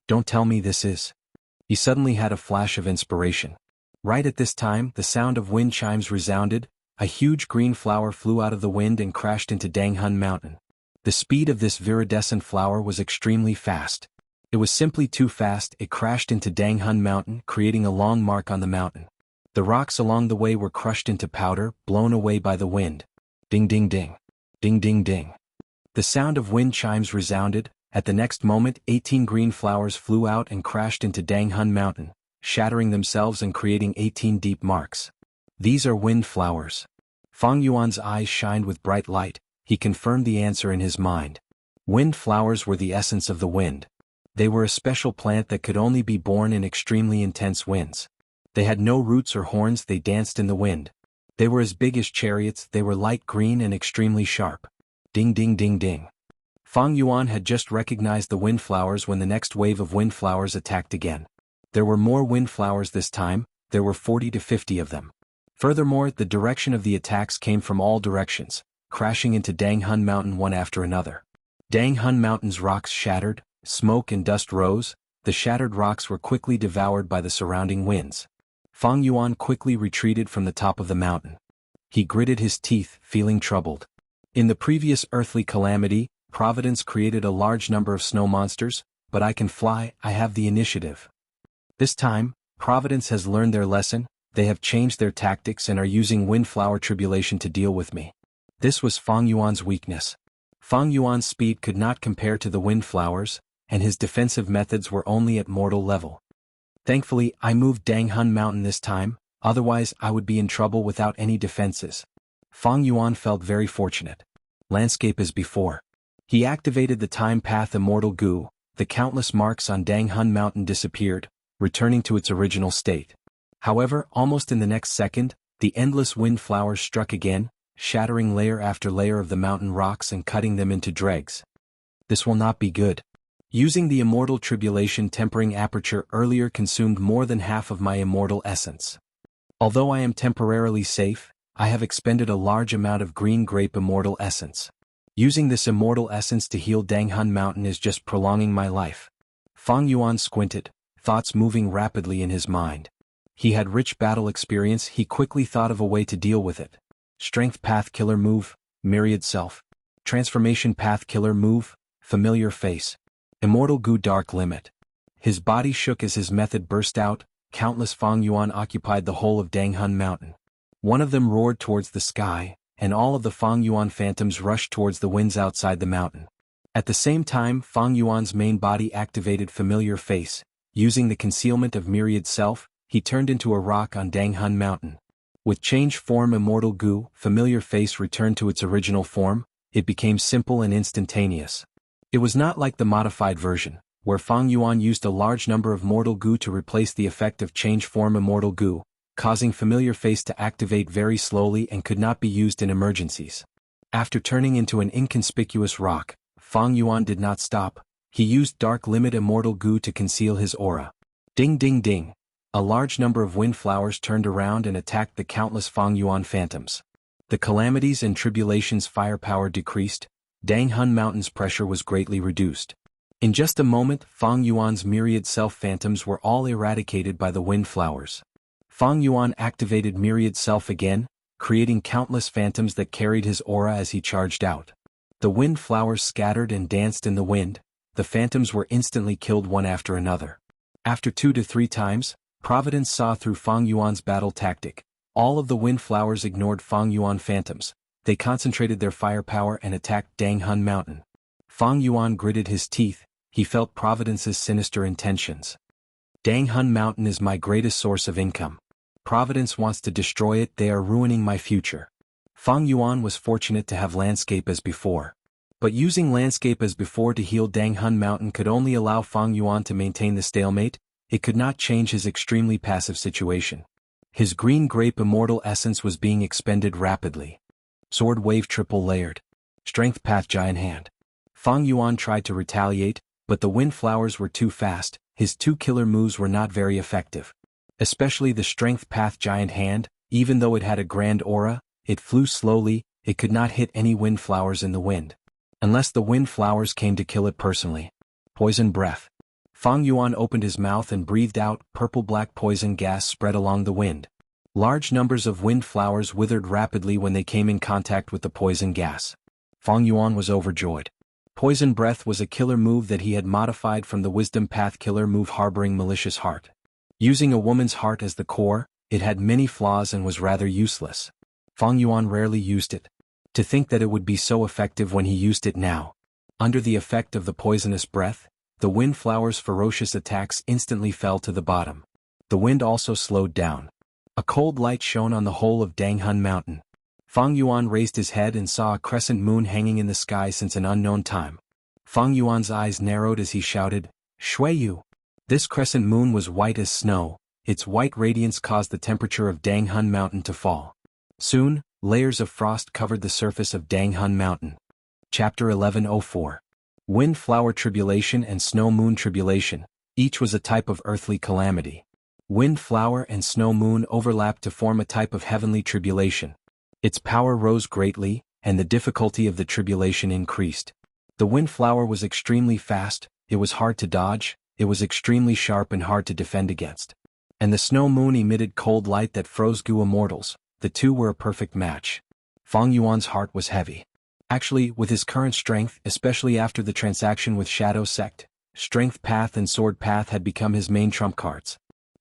Don't tell me this is... He suddenly had a flash of inspiration. Right at this time, the sound of wind chimes resounded. A huge green flower flew out of the wind and crashed into Danghun Mountain. The speed of this viridescent flower was extremely fast. It was simply too fast. It crashed into Danghun Mountain, creating a long mark on the mountain. The rocks along the way were crushed into powder, blown away by the wind. Ding ding ding. Ding ding ding. The sound of wind chimes resounded. At the next moment, 18 green flowers flew out and crashed into Danghun Mountain, shattering themselves and creating 18 deep marks. These are wind flowers. Fang Yuan's eyes shined with bright light. He confirmed the answer in his mind. Wind flowers were the essence of the wind. They were a special plant that could only be born in extremely intense winds. They had no roots or horns. They danced in the wind. They were as big as chariots. They were light green and extremely sharp. Ding ding ding ding. Fang Yuan had just recognized the wind flowers when the next wave of wind flowers attacked again. There were more wind flowers this time. There were 40 to 50 of them. Furthermore, the direction of the attacks came from all directions, crashing into Danghun Mountain one after another. Danghun Mountain's rocks shattered, smoke and dust rose. The shattered rocks were quickly devoured by the surrounding winds. Fang Yuan quickly retreated from the top of the mountain. He gritted his teeth, feeling troubled. In the previous earthly calamity, Providence created a large number of snow monsters, but I can fly. I have the initiative. This time, Providence has learned their lesson. They have changed their tactics and are using windflower tribulation to deal with me. This was Fang Yuan's weakness. Fang Yuan's speed could not compare to the windflowers, and his defensive methods were only at mortal level. Thankfully, I moved Danghun Mountain this time, otherwise I would be in trouble without any defenses. Fang Yuan felt very fortunate. Landscape as before. He activated the time path Immortal Gu. The countless marks on Danghun Mountain disappeared, returning to its original state. However, almost in the next second, the endless wind flowers struck again, shattering layer after layer of the mountain rocks and cutting them into dregs. This will not be good. Using the immortal tribulation tempering aperture earlier consumed more than half of my immortal essence. Although I am temporarily safe, I have expended a large amount of green grape immortal essence. Using this immortal essence to heal Danghun Mountain is just prolonging my life. Fang Yuan squinted, thoughts moving rapidly in his mind. He had rich battle experience. He quickly thought of a way to deal with it. Strength path killer move, myriad self. Transformation path killer move, familiar face. Immortal Gu dark limit. His body shook as his method burst out. Countless Fang Yuan occupied the whole of Danghun Mountain. One of them roared towards the sky, and all of the Fang Yuan phantoms rushed towards the winds outside the mountain. At the same time, Fang Yuan's main body activated familiar face. Using the concealment of myriad self, he turned into a rock on Danghun Mountain. With change form Immortal Gu, familiar face returned to its original form. It became simple and instantaneous. It was not like the modified version, where Fang Yuan used a large number of Mortal Gu to replace the effect of change form Immortal Gu, causing familiar face to activate very slowly and could not be used in emergencies. After turning into an inconspicuous rock, Fang Yuan did not stop. He used Dark Limit Immortal Gu to conceal his aura. Ding ding ding. A large number of wind flowers turned around and attacked the countless Fang Yuan phantoms. The calamities and tribulations' firepower decreased. Danghun Mountain's pressure was greatly reduced. In just a moment, Fang Yuan's myriad self-phantoms were all eradicated by the wind flowers. Fang Yuan activated myriad self again, creating countless phantoms that carried his aura as he charged out. The wind flowers scattered and danced in the wind. The phantoms were instantly killed one after another. After 2 to 3 times, Providence saw through Fang Yuan's battle tactic. All of the wind flowers ignored Fang Yuan phantoms. They concentrated their firepower and attacked Danghun Mountain. Fang Yuan gritted his teeth. He felt Providence's sinister intentions. Danghun Mountain is my greatest source of income. Providence wants to destroy it. They are ruining my future. Fang Yuan was fortunate to have landscape as before. But using landscape as before to heal Danghun Mountain could only allow Fang Yuan to maintain the stalemate. It could not change his extremely passive situation. His green grape immortal essence was being expended rapidly. Sword wave triple layered. Strength path giant hand. Fang Yuan tried to retaliate, but the wind flowers were too fast. His 2 killer moves were not very effective. Especially the strength path giant hand, even though it had a grand aura, it flew slowly. It could not hit any wind flowers in the wind. Unless the wind flowers came to kill it personally. Poison breath. Fang Yuan opened his mouth and breathed out. Purple-black poison gas spread along the wind. Large numbers of wind flowers withered rapidly when they came in contact with the poison gas. Fang Yuan was overjoyed. Poison breath was a killer move that he had modified from the wisdom path killer move harboring malicious heart. Using a woman's heart as the core, it had many flaws and was rather useless. Fang Yuan rarely used it. To think that it would be so effective when he used it now. Under the effect of the poisonous breath, the wind flower's ferocious attacks instantly fell to the bottom. The wind also slowed down. A cold light shone on the whole of Danghun Mountain. Fang Yuan raised his head and saw a crescent moon hanging in the sky since an unknown time. Fang Yuan's eyes narrowed as he shouted, "Shuiyu!" This crescent moon was white as snow. Its white radiance caused the temperature of Danghun Mountain to fall. Soon, layers of frost covered the surface of Danghun Mountain. Chapter 1104. Wind Flower Tribulation and Snow Moon Tribulation. Each was a type of earthly calamity. Wind Flower and Snow Moon overlapped to form a type of heavenly tribulation. Its power rose greatly, and the difficulty of the tribulation increased. The Wind Flower was extremely fast, it was hard to dodge, it was extremely sharp and hard to defend against. And the Snow Moon emitted cold light that froze Gu immortals. The two were a perfect match. Fang Yuan's heart was heavy. Actually, with his current strength, especially after the transaction with Shadow Sect, Strength Path and Sword Path had become his main trump cards.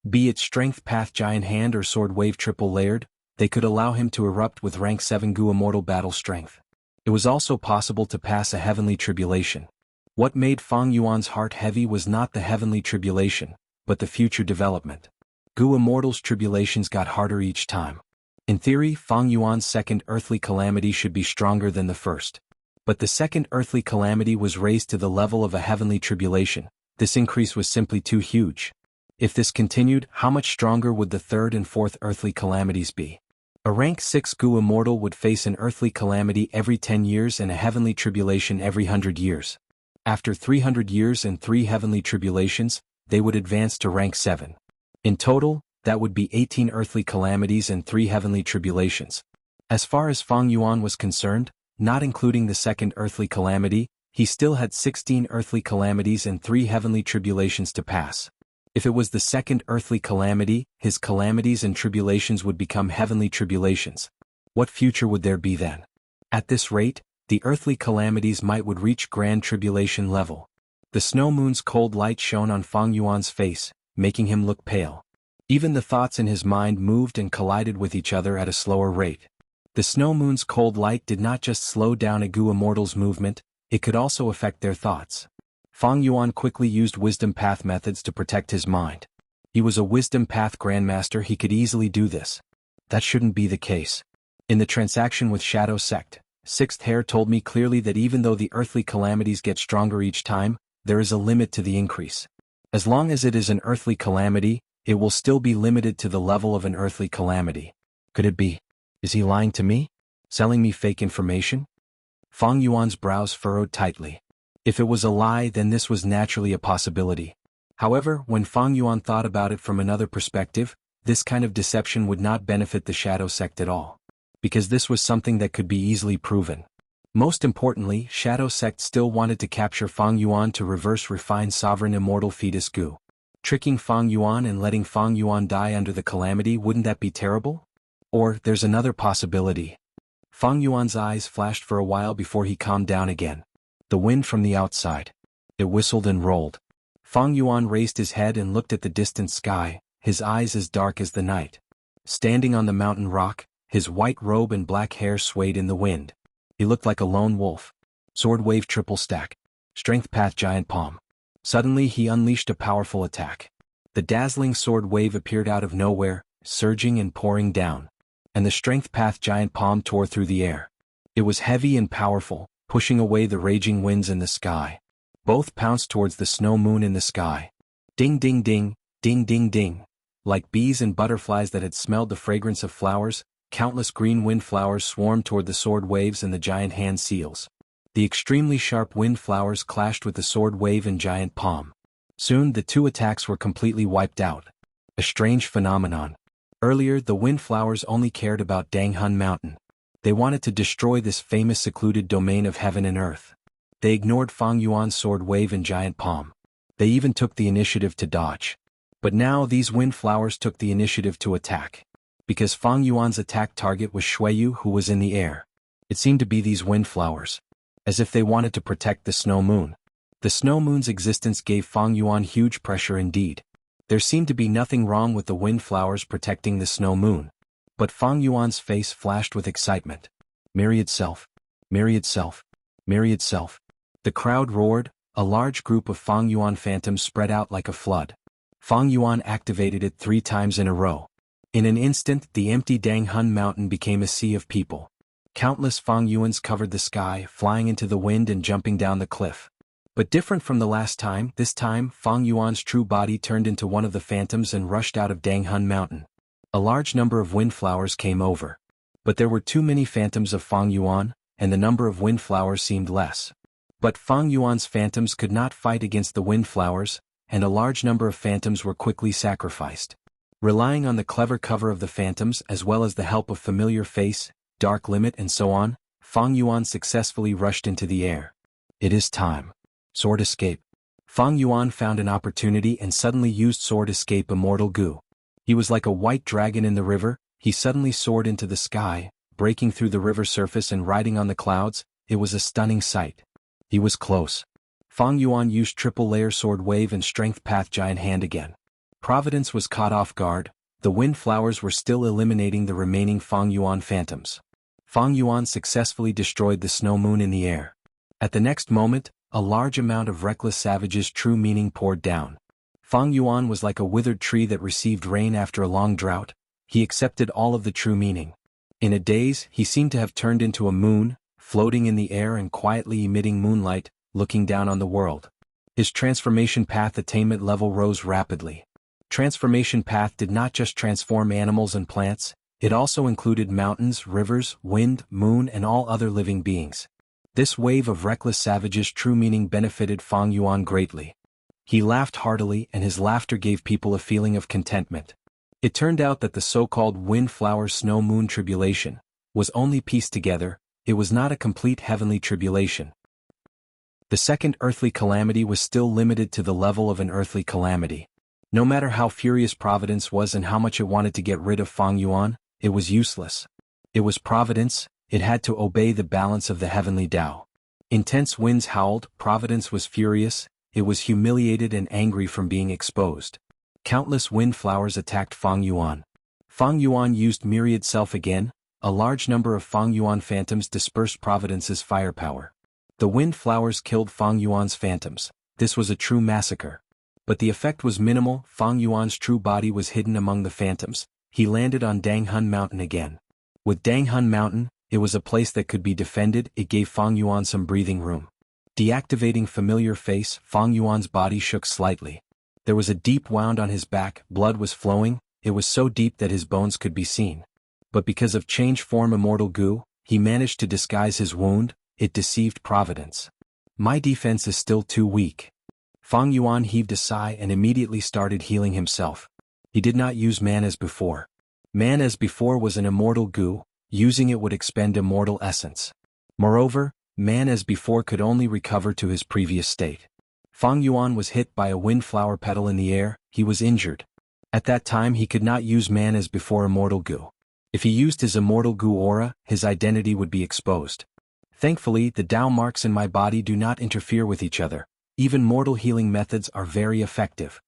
Be it Strength Path Giant Hand or Sword Wave Triple Layered, they could allow him to erupt with rank 7 Gu Immortal battle strength. It was also possible to pass a heavenly tribulation. What made Fang Yuan's heart heavy was not the heavenly tribulation, but the future development. Gu Immortal's tribulations got harder each time. In theory, Fang Yuan's second earthly calamity should be stronger than the first. But the second earthly calamity was raised to the level of a heavenly tribulation. This increase was simply too huge. If this continued, how much stronger would the third and fourth earthly calamities be? A rank 6 Gu Immortal would face an earthly calamity every 10 years and a heavenly tribulation every 100 years. After 300 years and 3 heavenly tribulations, they would advance to rank 7. In total, that would be 18 earthly calamities and 3 heavenly tribulations. As far as Fang Yuan was concerned, not including the second earthly calamity, he still had 16 earthly calamities and 3 heavenly tribulations to pass. If it was the second earthly calamity, his calamities and tribulations would become heavenly tribulations. What future would there be then? At this rate, the earthly calamities would reach grand tribulation level. The snow moon's cold light shone on Fang Yuan's face, making him look pale. Even the thoughts in his mind moved and collided with each other at a slower rate. The snow moon's cold light did not just slow down a Gu Immortal's movement, it could also affect their thoughts. Fang Yuan quickly used wisdom path methods to protect his mind. He was a wisdom path grandmaster, he could easily do this. That shouldn't be the case. In the transaction with Shadow Sect, Sixth Hair told me clearly that even though the earthly calamities get stronger each time, there is a limit to the increase. As long as it is an earthly calamity, it will still be limited to the level of an earthly calamity. Could it be? Is he lying to me? Selling me fake information? Fang Yuan's brows furrowed tightly. If it was a lie, then this was naturally a possibility. However, when Fang Yuan thought about it from another perspective, this kind of deception would not benefit the Shadow Sect at all. Because this was something that could be easily proven. Most importantly, Shadow Sect still wanted to capture Fang Yuan to reverse refine sovereign immortal fetus Gu. Tricking Fang Yuan and letting Fang Yuan die under the calamity, wouldn't that be terrible? Or, there's another possibility. Fang Yuan's eyes flashed for a while before he calmed down again. The wind from the outside. It whistled and rolled. Fang Yuan raised his head and looked at the distant sky, his eyes as dark as the night. Standing on the mountain rock, his white robe and black hair swayed in the wind. He looked like a lone wolf. Sword wave triple stack. Strength path giant palm. Suddenly he unleashed a powerful attack. The dazzling sword wave appeared out of nowhere, surging and pouring down. And the strength path giant palm tore through the air. It was heavy and powerful, pushing away the raging winds in the sky. Both pounced towards the snow moon in the sky. Ding ding ding, ding ding ding. Like bees and butterflies that had smelled the fragrance of flowers, countless green wind flowers swarmed toward the sword waves and the giant hand seals. The extremely sharp wind flowers clashed with the sword wave and giant palm. Soon the two attacks were completely wiped out. A strange phenomenon. Earlier the wind flowers only cared about Danghun Mountain. They wanted to destroy this famous secluded domain of heaven and earth. They ignored Fang Yuan's sword wave and giant palm. They even took the initiative to dodge. But now these wind flowers took the initiative to attack. Because Fang Yuan's attack target was Xueyu, who was in the air. It seemed to be these wind flowers. As if they wanted to protect the snow moon. The snow moon's existence gave Fang Yuan huge pressure indeed. There seemed to be nothing wrong with the wind flowers protecting the snow moon. But Fang Yuan's face flashed with excitement. Myriad self. Myriad self. Myriad self. The crowd roared. A large group of Fang Yuan phantoms spread out like a flood. Fang Yuan activated it 3 times in a row. In an instant the empty Danghun Mountain became a sea of people. Countless Fang Yuans covered the sky, flying into the wind and jumping down the cliff. But different from the last time, this time Fang Yuan's true body turned into one of the phantoms and rushed out of Danghun Mountain. A large number of wind flowers came over. But there were too many phantoms of Fang Yuan, and the number of wind flowers seemed less. But Fang Yuan's phantoms could not fight against the wind flowers, and a large number of phantoms were quickly sacrificed. Relying on the clever cover of the phantoms as well as the help of familiar face, dark limit and so on, Fang Yuan successfully rushed into the air. It is time. Sword escape. Fang Yuan found an opportunity and suddenly used sword escape Immortal Gu. He was like a white dragon in the river. He suddenly soared into the sky, breaking through the river surface and riding on the clouds. It was a stunning sight. He was close. Fang Yuan used triple layer sword wave and strength path giant hand again. Providence was caught off guard. The wind flowers were still eliminating the remaining Fang Yuan phantoms. Fang Yuan successfully destroyed the snow moon in the air. At the next moment, a large amount of reckless savage's true meaning poured down. Fang Yuan was like a withered tree that received rain after a long drought. He accepted all of the true meaning. In a daze, he seemed to have turned into a moon, floating in the air and quietly emitting moonlight, looking down on the world. His transformation path attainment level rose rapidly. Transformation path did not just transform animals and plants, it also included mountains, rivers, wind, moon and all other living beings. This wave of reckless savage's true meaning benefited Fang Yuan greatly. He laughed heartily and his laughter gave people a feeling of contentment. It turned out that the so-called wind flower snow moon tribulation was only pieced together. It was not a complete heavenly tribulation. The second earthly calamity was still limited to the level of an earthly calamity. No matter how furious Providence was and how much it wanted to get rid of Fang Yuan, it was useless. It was Providence, it had to obey the balance of the heavenly Tao. Intense winds howled, Providence was furious, it was humiliated and angry from being exposed. Countless wind flowers attacked Fang Yuan. Fang Yuan used myriad self again. A large number of Fang Yuan phantoms dispersed Providence's firepower. The wind flowers killed Fang Yuan's phantoms. This was a true massacre. But the effect was minimal. Fang Yuan's true body was hidden among the phantoms. He landed on Danghun Mountain again. With Danghun Mountain, it was a place that could be defended. It gave Fang Yuan some breathing room. Deactivating familiar face, Fang Yuan's body shook slightly. There was a deep wound on his back, blood was flowing, it was so deep that his bones could be seen. But because of change form Immortal Gu, he managed to disguise his wound. It deceived Providence. My defense is still too weak. Fang Yuan heaved a sigh and immediately started healing himself. He did not use man as before. Man as before was an Immortal Gu, using it would expend immortal essence. Moreover, man as before could only recover to his previous state. Fang Yuan was hit by a wind flower petal in the air. He was injured. At that time he could not use man as before Immortal Gu. If he used his Immortal Gu aura, his identity would be exposed. Thankfully, the Tao marks in my body do not interfere with each other. Even mortal healing methods are very effective.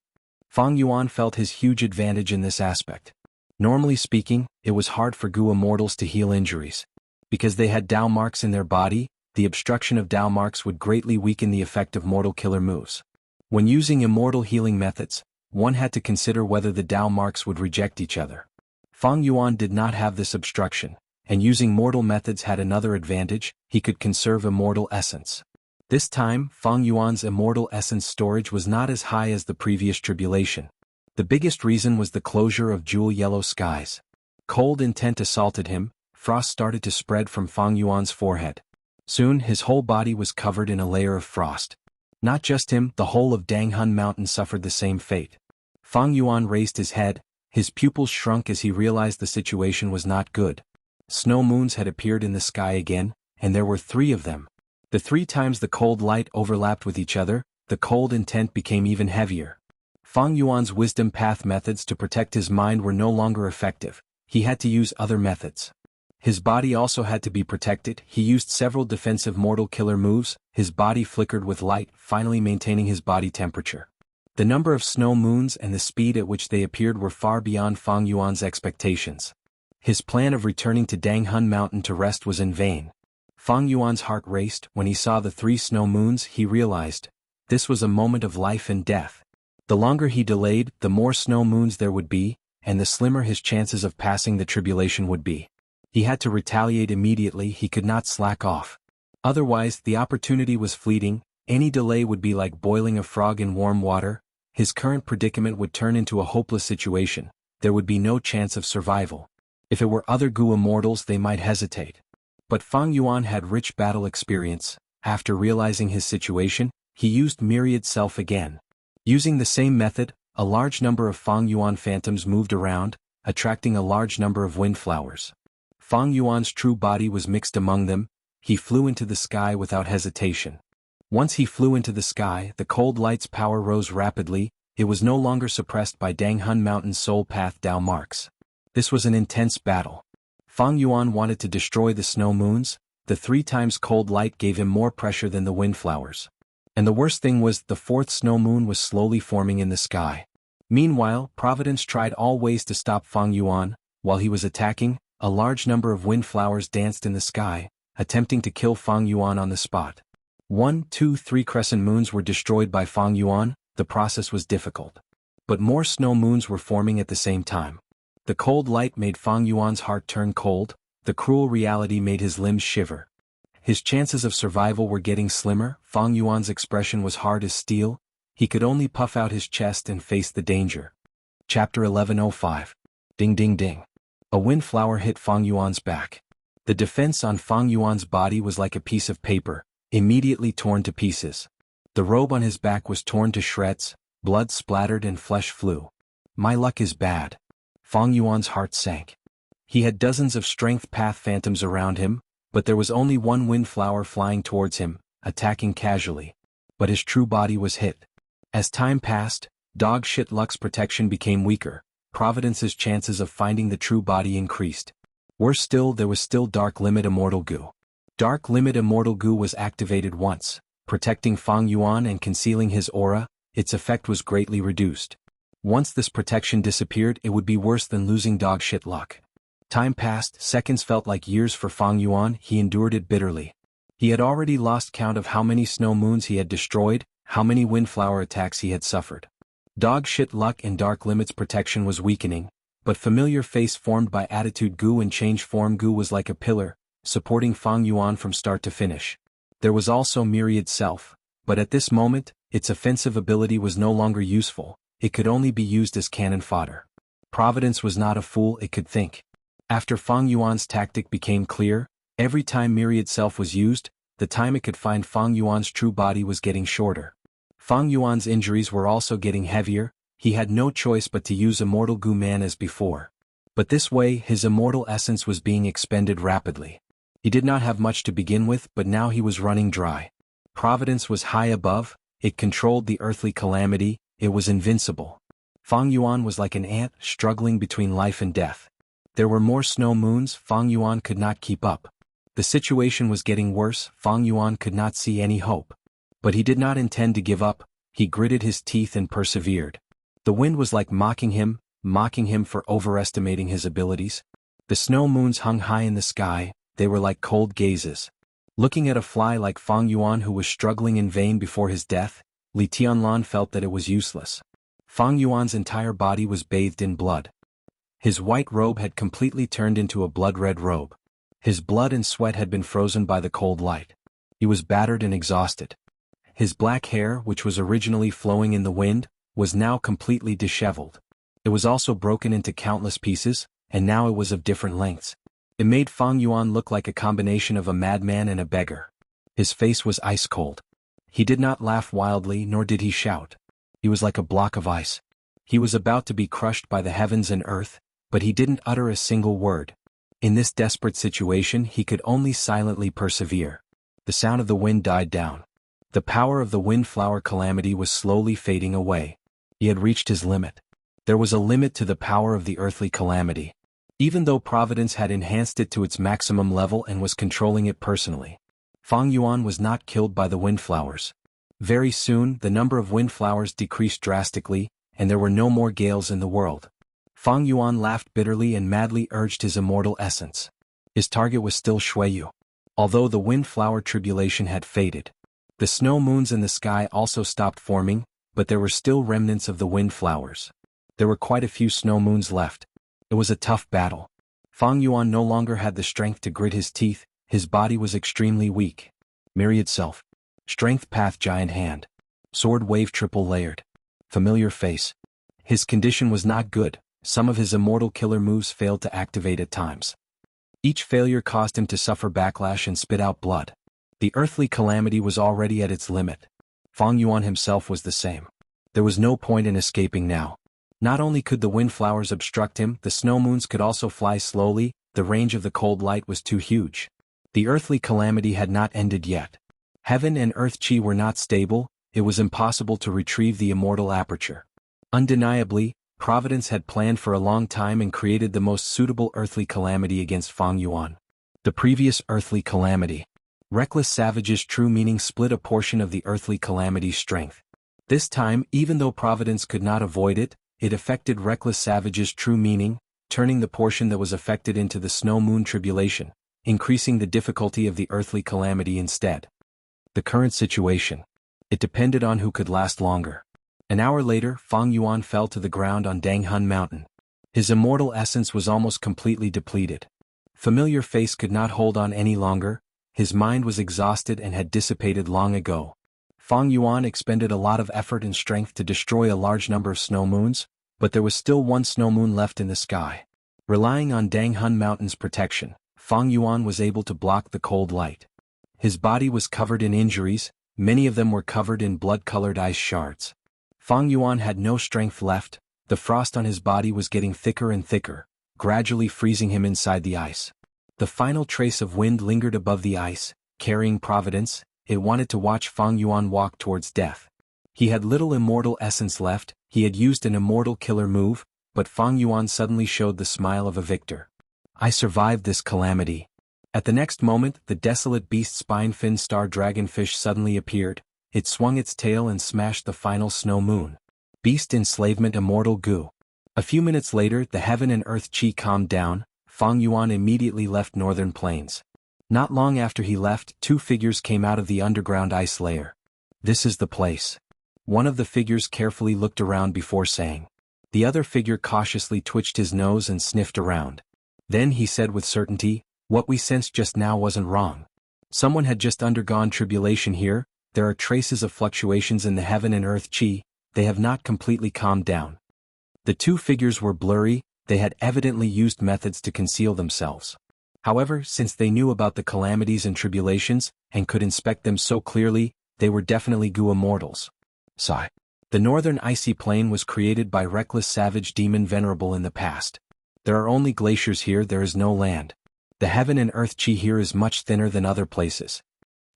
Fang Yuan felt his huge advantage in this aspect. Normally speaking, it was hard for Gu immortals to heal injuries. Because they had Dao marks in their body, the obstruction of Dao marks would greatly weaken the effect of mortal killer moves. When using immortal healing methods, one had to consider whether the Dao marks would reject each other. Fang Yuan did not have this obstruction, and using mortal methods had another advantage: he could conserve immortal essence. This time, Fang Yuan's immortal essence storage was not as high as the previous tribulation. The biggest reason was the closure of jewel-yellow skies. Cold intent assaulted him. Frost started to spread from Fang Yuan's forehead. Soon his whole body was covered in a layer of frost. Not just him, the whole of Danghun Mountain suffered the same fate. Fang Yuan raised his head, his pupils shrunk as he realized the situation was not good. Snow moons had appeared in the sky again, and there were 3 of them. The 3 times the cold light overlapped with each other, the cold intent became even heavier. Fang Yuan's wisdom path methods to protect his mind were no longer effective. He had to use other methods. His body also had to be protected. He used several defensive mortal killer moves. His body flickered with light, finally maintaining his body temperature. The number of snow moons and the speed at which they appeared were far beyond Fang Yuan's expectations. His plan of returning to Danghun Mountain to rest was in vain. Fang Yuan's heart raced. When he saw the 3 snow moons, he realized this was a moment of life and death. The longer he delayed, the more snow moons there would be, and the slimmer his chances of passing the tribulation would be. He had to retaliate immediately. He could not slack off. Otherwise, the opportunity was fleeting. Any delay would be like boiling a frog in warm water. His current predicament would turn into a hopeless situation. There would be no chance of survival. If it were other Gu immortals, they might hesitate. But Fang Yuan had rich battle experience. After realizing his situation, he used Myriad Self again. Using the same method, a large number of Fang Yuan phantoms moved around, attracting a large number of windflowers. Fang Yuan's true body was mixed among them. He flew into the sky without hesitation. Once he flew into the sky, the cold light's power rose rapidly. It was no longer suppressed by Danghun Mountain's soul path Dao marks. This was an intense battle. Fang Yuan wanted to destroy the snow moons. The 3 times cold light gave him more pressure than the windflowers. And the worst thing was, the 4th snow moon was slowly forming in the sky. Meanwhile, Providence tried all ways to stop Fang Yuan. While he was attacking, a large number of windflowers danced in the sky, attempting to kill Fang Yuan on the spot. 1, 2, 3 crescent moons were destroyed by Fang Yuan. The process was difficult. But more snow moons were forming at the same time. The cold light made Fang Yuan's heart turn cold. The cruel reality made his limbs shiver. His chances of survival were getting slimmer. Fang Yuan's expression was hard as steel. He could only puff out his chest and face the danger. Chapter 1105. Ding ding ding. A windflower hit Fang Yuan's back. The defense on Fang Yuan's body was like a piece of paper, immediately torn to pieces. The robe on his back was torn to shreds, blood splattered and flesh flew. My luck is bad. Fang Yuan's heart sank. He had dozens of strength path phantoms around him, but there was only one windflower flying towards him, attacking casually. But his true body was hit. As time passed, dog shit luck's protection became weaker. Providence's chances of finding the true body increased. Worse still, there was still Dark Limit Immortal Gu. Dark Limit Immortal Gu was activated once, protecting Fang Yuan and concealing his aura. Its effect was greatly reduced. Once this protection disappeared, it would be worse than losing dog shit luck. Time passed. Seconds felt like years for Fang Yuan. He endured it bitterly. He had already lost count of how many snow moons he had destroyed, how many windflower attacks he had suffered. Dog shit luck and Dark Limit's protection was weakening, but familiar face formed by Attitude Gu and Change Form Gu was like a pillar, supporting Fang Yuan from start to finish. There was also Myriad Self, but at this moment, its offensive ability was no longer useful. It could only be used as cannon fodder. Providence was not a fool. It could think. After Fang Yuan's tactic became clear, every time Myriad Self was used, the time it could find Fang Yuan's true body was getting shorter. Fang Yuan's injuries were also getting heavier. He had no choice but to use Immortal Gu Man as before. But this way, his immortal essence was being expended rapidly. He did not have much to begin with, but now he was running dry. Providence was high above. It controlled the earthly calamity. It was invincible. Fang Yuan was like an ant struggling between life and death. There were more snow moons. Fang Yuan could not keep up. The situation was getting worse. Fang Yuan could not see any hope. But he did not intend to give up. He gritted his teeth and persevered. The wind was like mocking him for overestimating his abilities. The snow moons hung high in the sky, they were like cold gazes. Looking at a fly like Fang Yuan who was struggling in vain before his death, Li Tianlan felt that it was useless. Fang Yuan's entire body was bathed in blood. His white robe had completely turned into a blood-red robe. His blood and sweat had been frozen by the cold light. He was battered and exhausted. His black hair, which was originally flowing in the wind, was now completely disheveled. It was also broken into countless pieces, and now it was of different lengths. It made Fang Yuan look like a combination of a madman and a beggar. His face was ice cold. He did not laugh wildly nor did he shout. He was like a block of ice. He was about to be crushed by the heavens and earth, but he didn't utter a single word. In this desperate situation he could only silently persevere. The sound of the wind died down. The power of the windflower calamity was slowly fading away. He had reached his limit. There was a limit to the power of the earthly calamity. Even though Providence had enhanced it to its maximum level and was controlling it personally, Fang Yuan was not killed by the windflowers. Very soon the number of windflowers decreased drastically, and there were no more gales in the world. Fang Yuan laughed bitterly and madly urged his immortal essence. His target was still Xueyu. Although the windflower tribulation had faded, the snow moons in the sky also stopped forming, but there were still remnants of the windflowers. There were quite a few snow moons left. It was a tough battle. Fang Yuan no longer had the strength to grit his teeth, his body was extremely weak. Myriad self. Strength path giant hand. Sword wave triple layered. Familiar face. His condition was not good, some of his immortal killer moves failed to activate at times. Each failure caused him to suffer backlash and spit out blood. The earthly calamity was already at its limit. Fang Yuan himself was the same. There was no point in escaping now. Not only could the windflowers obstruct him, the snow moons could also fly slowly, the range of the cold light was too huge. The earthly calamity had not ended yet. Heaven and earth chi were not stable, it was impossible to retrieve the immortal aperture. Undeniably, Providence had planned for a long time and created the most suitable earthly calamity against Fang Yuan. The previous earthly calamity. Reckless Savage's true meaning split a portion of the earthly calamity's strength. This time, even though Providence could not avoid it, it affected Reckless Savage's true meaning, turning the portion that was affected into the snow moon tribulation, increasing the difficulty of the earthly calamity instead. The current situation. It depended on who could last longer. An hour later, Fang Yuan fell to the ground on Danghun Mountain. His immortal essence was almost completely depleted. Familiar face could not hold on any longer, his mind was exhausted and had dissipated long ago. Fang Yuan expended a lot of effort and strength to destroy a large number of snow moons, but there was still one snow moon left in the sky. Relying on Danghun Mountain's protection, Fang Yuan was able to block the cold light. His body was covered in injuries, many of them were covered in blood-colored ice shards. Fang Yuan had no strength left, the frost on his body was getting thicker and thicker, gradually freezing him inside the ice. The final trace of wind lingered above the ice, carrying Providence, it wanted to watch Fang Yuan walk towards death. He had little immortal essence left, he had used an immortal killer move, but Fang Yuan suddenly showed the smile of a victor. I survived this calamity. At the next moment, the desolate beast spine-fin star dragonfish suddenly appeared, it swung its tail and smashed the final snow moon. Beast enslavement immortal goo. A few minutes later, the heaven and earth chi calmed down, Fang Yuan immediately left northern plains. Not long after he left, two figures came out of the underground ice layer. This is the place. One of the figures carefully looked around before saying. The other figure cautiously twitched his nose and sniffed around. Then he said with certainty, what we sensed just now wasn't wrong. Someone had just undergone tribulation here, there are traces of fluctuations in the heaven and earth chi, they have not completely calmed down. The two figures were blurry, they had evidently used methods to conceal themselves. However, since they knew about the calamities and tribulations, and could inspect them so clearly, they were definitely Gu immortals. Sigh. The northern icy plain was created by Reckless Savage Demon Venerable in the past. There are only glaciers here, there is no land. The heaven and earth chi here is much thinner than other places.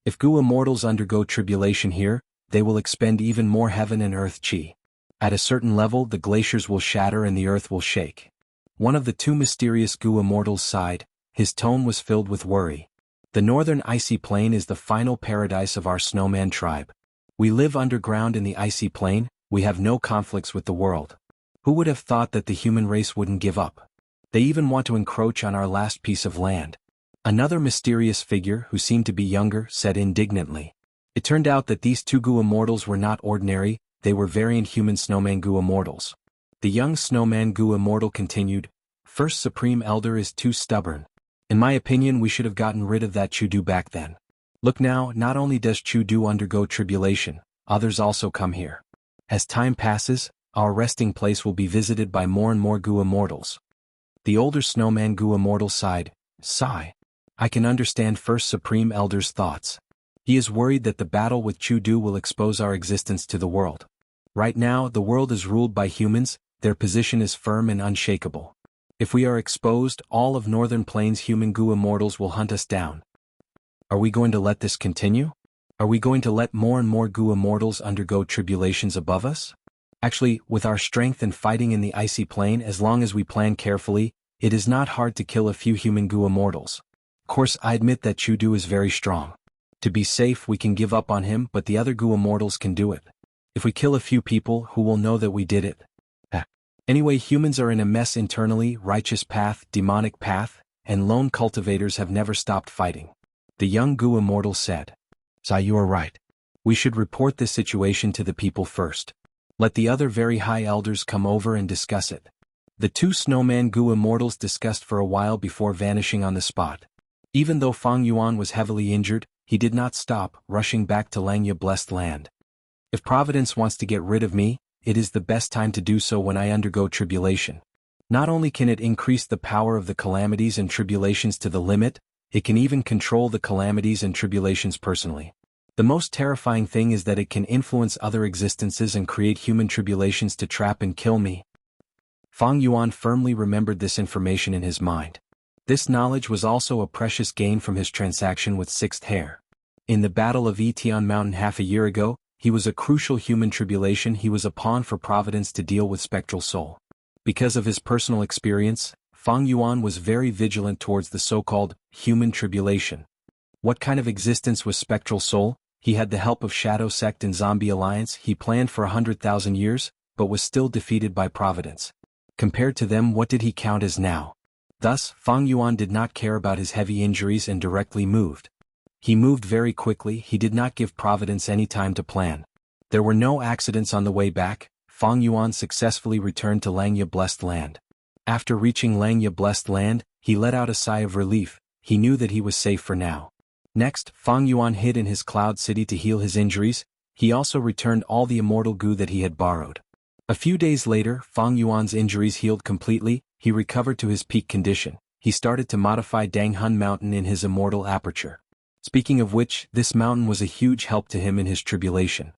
If Gu immortals undergo tribulation here, they will expend even more heaven and earth chi. At a certain level, the glaciers will shatter and the earth will shake. One of the two mysterious Gu immortals sighed, his tone was filled with worry. The northern icy plain is the final paradise of our snowman tribe. We live underground in the icy plain, we have no conflicts with the world. Who would have thought that the human race wouldn't give up? They even want to encroach on our last piece of land. Another mysterious figure, who seemed to be younger, said indignantly. It turned out that these two Gu Immortals were not ordinary, they were variant human snowman Gu Immortals. The young snowman Gu Immortal continued, First Supreme Elder is too stubborn. In my opinion, we should have gotten rid of that Chudu back then. Look now, not only does Chudu undergo tribulation, others also come here. As time passes, our resting place will be visited by more and more Gu Immortals. The older snowman Gu Immortal sighed, Sigh. I can understand First Supreme Elder's thoughts. He is worried that the battle with Chudu will expose our existence to the world. Right now, the world is ruled by humans, their position is firm and unshakable. If we are exposed, all of Northern Plains human Gu Immortals will hunt us down. Are we going to let this continue? Are we going to let more and more Gu Immortals undergo tribulations above us? Actually, with our strength and fighting in the icy plain, as long as we plan carefully, it is not hard to kill a few human Gu Immortals. Of course, I admit that Chudu is very strong. To be safe, we can give up on him, but the other Gu Immortals can do it. If we kill a few people, who will know that we did it? Anyway, humans are in a mess internally, righteous path, demonic path, and lone cultivators have never stopped fighting. The young Gu Immortal said. Sai, you are right. We should report this situation to the people first. Let the other very high elders come over and discuss it. The two snowman Gu Immortals discussed for a while before vanishing on the spot. Even though Fang Yuan was heavily injured, he did not stop, rushing back to Xianxia blessed land. If Providence wants to get rid of me, it is the best time to do so when I undergo tribulation. Not only can it increase the power of the calamities and tribulations to the limit, it can even control the calamities and tribulations personally. The most terrifying thing is that it can influence other existences and create human tribulations to trap and kill me. Fang Yuan firmly remembered this information in his mind. This knowledge was also a precious gain from his transaction with Sixth Hair. In the Battle of Etian Mountain half a year ago, he was a crucial human tribulation. He was a pawn for Providence to deal with Spectral Soul. Because of his personal experience, Fang Yuan was very vigilant towards the so-called human tribulation. What kind of existence was Spectral Soul? He had the help of Shadow Sect and Zombie Alliance. He planned for 100,000 years, but was still defeated by Providence. Compared to them, what did he count as now? Thus, Fang Yuan did not care about his heavy injuries and directly moved. He moved very quickly. He did not give Providence any time to plan. There were no accidents on the way back. Fang Yuan successfully returned to Xianxia blessed land. After reaching Xianxia blessed land, he let out a sigh of relief. He knew that he was safe for now. Next, Fang Yuan hid in his cloud city to heal his injuries. He also returned all the immortal goo that he had borrowed. A few days later, Fang Yuan's injuries healed completely. He recovered to his peak condition. He started to modify Danghun Mountain in his immortal aperture. Speaking of which, this mountain was a huge help to him in his tribulation.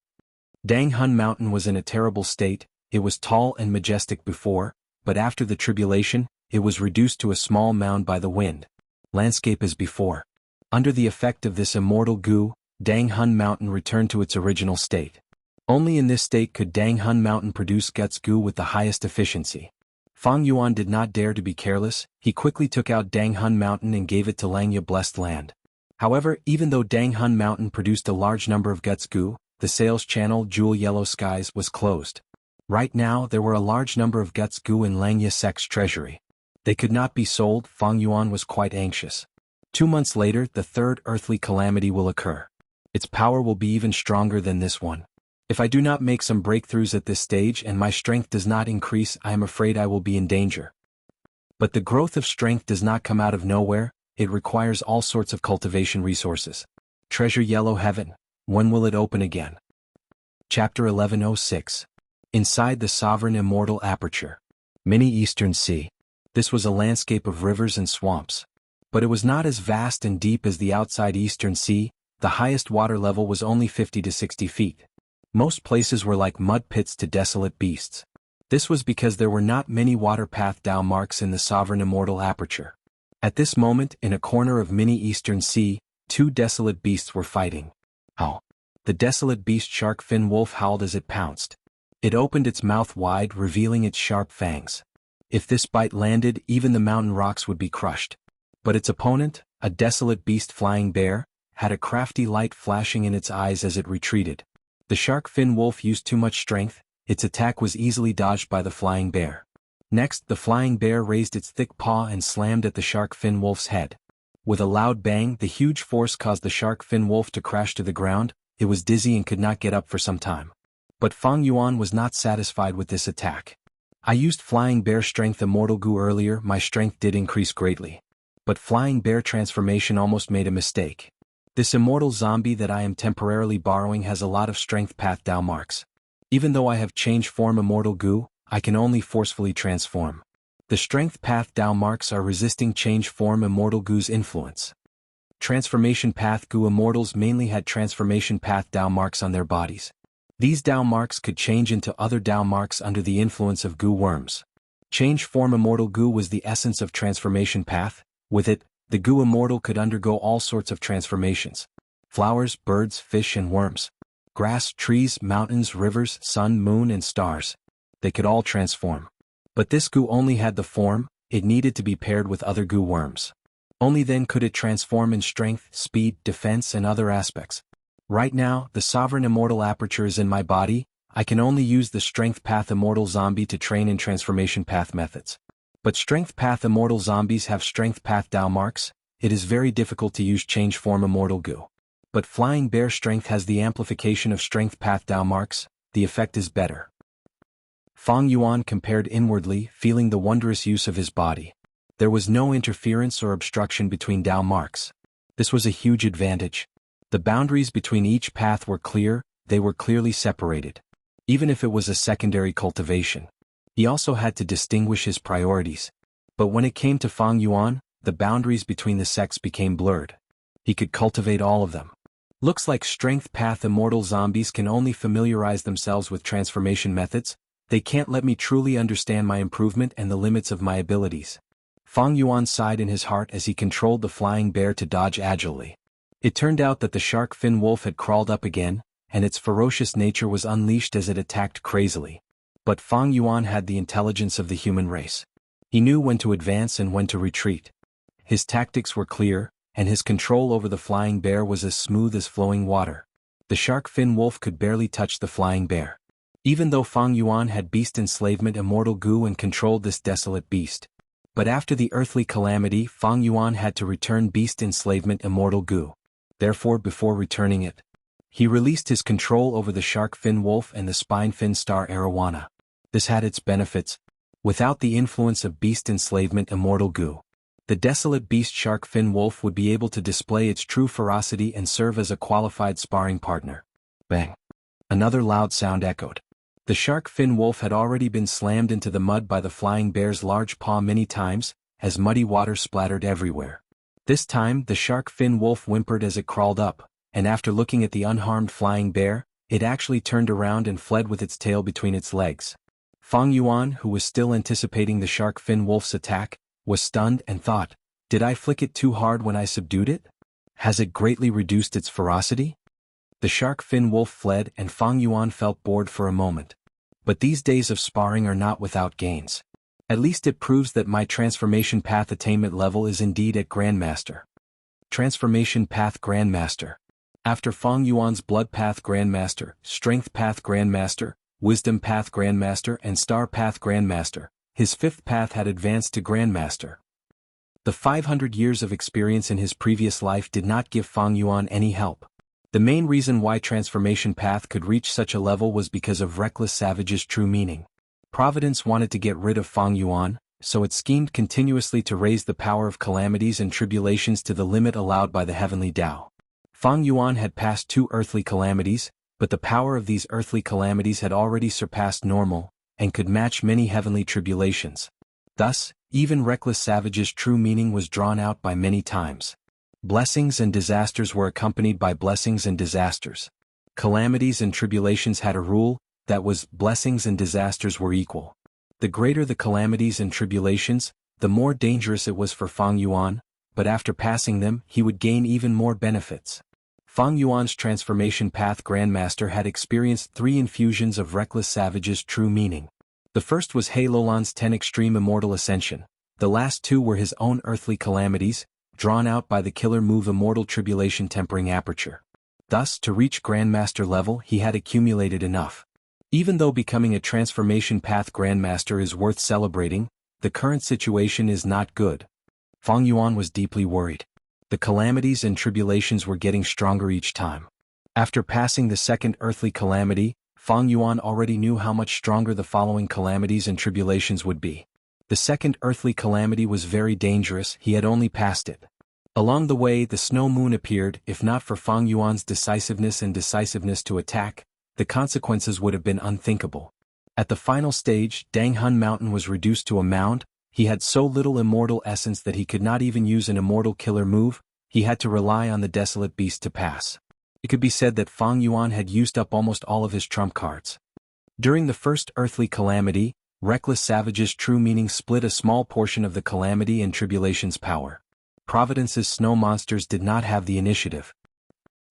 Danghun Mountain was in a terrible state. It was tall and majestic before, but after the tribulation, it was reduced to a small mound by the wind. Landscape as before. Under the effect of this immortal goo, Danghun Mountain returned to its original state. Only in this state could Danghun Mountain produce guts goo with the highest efficiency. Fang Yuan did not dare to be careless. He quickly took out Danghun Mountain and gave it to Xianxia blessed land. However, even though Danghun Mountain produced a large number of guts goo, the sales channel Jewel Yellow Skies was closed. Right now, there were a large number of guts goo in Xianxia Sect's treasury. They could not be sold. Fang Yuan was quite anxious. 2 months later, the third earthly calamity will occur. Its power will be even stronger than this one. If I do not make some breakthroughs at this stage and my strength does not increase, I am afraid I will be in danger. But the growth of strength does not come out of nowhere. It requires all sorts of cultivation resources. Treasure Yellow Heaven. When will it open again? Chapter 1106. Inside the Sovereign Immortal Aperture. Mini Eastern Sea. This was a landscape of rivers and swamps. But it was not as vast and deep as the outside Eastern Sea. The highest water level was only 50 to 60 feet. Most places were like mud pits to desolate beasts. This was because there were not many water path Dao marks in the Sovereign Immortal Aperture. At this moment, in a corner of Mini Eastern Sea, two desolate beasts were fighting. Oh! The desolate beast shark fin wolf howled as it pounced. It opened its mouth wide, revealing its sharp fangs. If this bite landed, even the mountain rocks would be crushed. But its opponent, a desolate beast flying bear, had a crafty light flashing in its eyes as it retreated. The shark fin wolf used too much strength, its attack was easily dodged by the flying bear. Next, the flying bear raised its thick paw and slammed at the shark fin wolf's head. With a loud bang, the huge force caused the shark fin wolf to crash to the ground. It was dizzy and could not get up for some time. But Fang Yuan was not satisfied with this attack. I used Flying Bear Strength Immortal Goo earlier. My strength did increase greatly. But Flying Bear Transformation almost made a mistake. This immortal zombie that I am temporarily borrowing has a lot of strength path Dao marks. Even though I have changed form Immortal Goo, I can only forcefully transform. The strength path Dao marks are resisting change form Immortal Goo's influence. Transformation path Goo immortals mainly had transformation path Dao marks on their bodies. These Dao marks could change into other Dao marks under the influence of Goo worms. Change form Immortal Goo was the essence of transformation path. With it, the Goo immortal could undergo all sorts of transformations. Flowers, birds, fish and worms. Grass, trees, mountains, rivers, sun, moon and stars. They could all transform. But this Goo only had the form, it needed to be paired with other Goo worms. Only then could it transform in strength, speed, defense and other aspects. Right now, the sovereign immortal aperture is in my body. I can only use the strength path immortal zombie to train in transformation path methods. But strength path immortal zombies have strength path Dao marks. It is very difficult to use change form Immortal Goo. But Flying Bear Strength has the amplification of strength path Dao marks. The effect is better. Fang Yuan compared inwardly, feeling the wondrous use of his body. There was no interference or obstruction between Dao marks. This was a huge advantage. The boundaries between each path were clear, they were clearly separated. Even if it was a secondary cultivation. He also had to distinguish his priorities. But when it came to Fang Yuan, the boundaries between the sects became blurred. He could cultivate all of them. Looks like strength path immortal zombies can only familiarize themselves with transformation methods. They can't let me truly understand my improvement and the limits of my abilities. Fang Yuan sighed in his heart as he controlled the flying bear to dodge agilely. It turned out that the shark fin wolf had crawled up again, and its ferocious nature was unleashed as it attacked crazily. But Fang Yuan had the intelligence of the human race. He knew when to advance and when to retreat. His tactics were clear, and his control over the flying bear was as smooth as flowing water. The shark fin wolf could barely touch the flying bear. Even though Fang Yuan had beast enslavement Immortal Goo and controlled this desolate beast. But after the earthly calamity, Fang Yuan had to return beast enslavement Immortal Goo. Therefore, before returning it, he released his control over the shark fin wolf and the spine fin star arowana. This had its benefits. Without the influence of beast enslavement Immortal Goo, the desolate beast shark fin wolf would be able to display its true ferocity and serve as a qualified sparring partner. Bang! Another loud sound echoed. The shark fin wolf had already been slammed into the mud by the flying bear's large paw many times, as muddy water splattered everywhere. This time, the shark fin wolf whimpered as it crawled up, and after looking at the unharmed flying bear, it actually turned around and fled with its tail between its legs. Fang Yuan, who was still anticipating the shark fin wolf's attack, was stunned and thought, did I flick it too hard when I subdued it? Has it greatly reduced its ferocity? The shark fin wolf fled and Fang Yuan felt bored for a moment. But these days of sparring are not without gains. At least it proves that my transformation path attainment level is indeed at Grandmaster. Transformation path Grandmaster. After Fang Yuan's blood path Grandmaster, strength path Grandmaster, wisdom path Grandmaster and star path Grandmaster, his fifth path had advanced to Grandmaster. The 500 years of experience in his previous life did not give Fang Yuan any help. The main reason why Transformation Path could reach such a level was because of Reckless Savage's true meaning. Providence wanted to get rid of Fang Yuan, so it schemed continuously to raise the power of calamities and tribulations to the limit allowed by the heavenly Tao. Fang Yuan had passed 2 earthly calamities, but the power of these earthly calamities had already surpassed normal, and could match many heavenly tribulations. Thus, even Reckless Savage's true meaning was drawn out by many times. Blessings and disasters were accompanied by blessings and disasters. Calamities and tribulations had a rule, that was, blessings and disasters were equal. The greater the calamities and tribulations, the more dangerous it was for Fang Yuan, but after passing them, he would gain even more benefits. Fang Yuan's transformation path Grandmaster had experienced 3 infusions of Reckless Savage's true meaning. The first was He Lolan's 10 Extreme Immortal Ascension. The last 2 were his own earthly calamities, drawn out by the killer move Immortal Tribulation Tempering Aperture. Thus, to reach Grandmaster level he had accumulated enough. Even though becoming a transformation path Grandmaster is worth celebrating, the current situation is not good. Fang Yuan was deeply worried. The calamities and tribulations were getting stronger each time. After passing the second earthly calamity, Fang Yuan already knew how much stronger the following calamities and tribulations would be. The second earthly calamity was very dangerous, he had only passed it. Along the way the snow moon appeared. If not for Fang Yuan's decisiveness to attack, the consequences would have been unthinkable. At the final stage, Danghun Mountain was reduced to a mound. He had so little immortal essence that he could not even use an immortal killer move. He had to rely on the desolate beast to pass. It could be said that Fang Yuan had used up almost all of his trump cards. During the first earthly calamity, Reckless Savage's true meaning split a small portion of the calamity and tribulation's power. Providence's snow monsters did not have the initiative.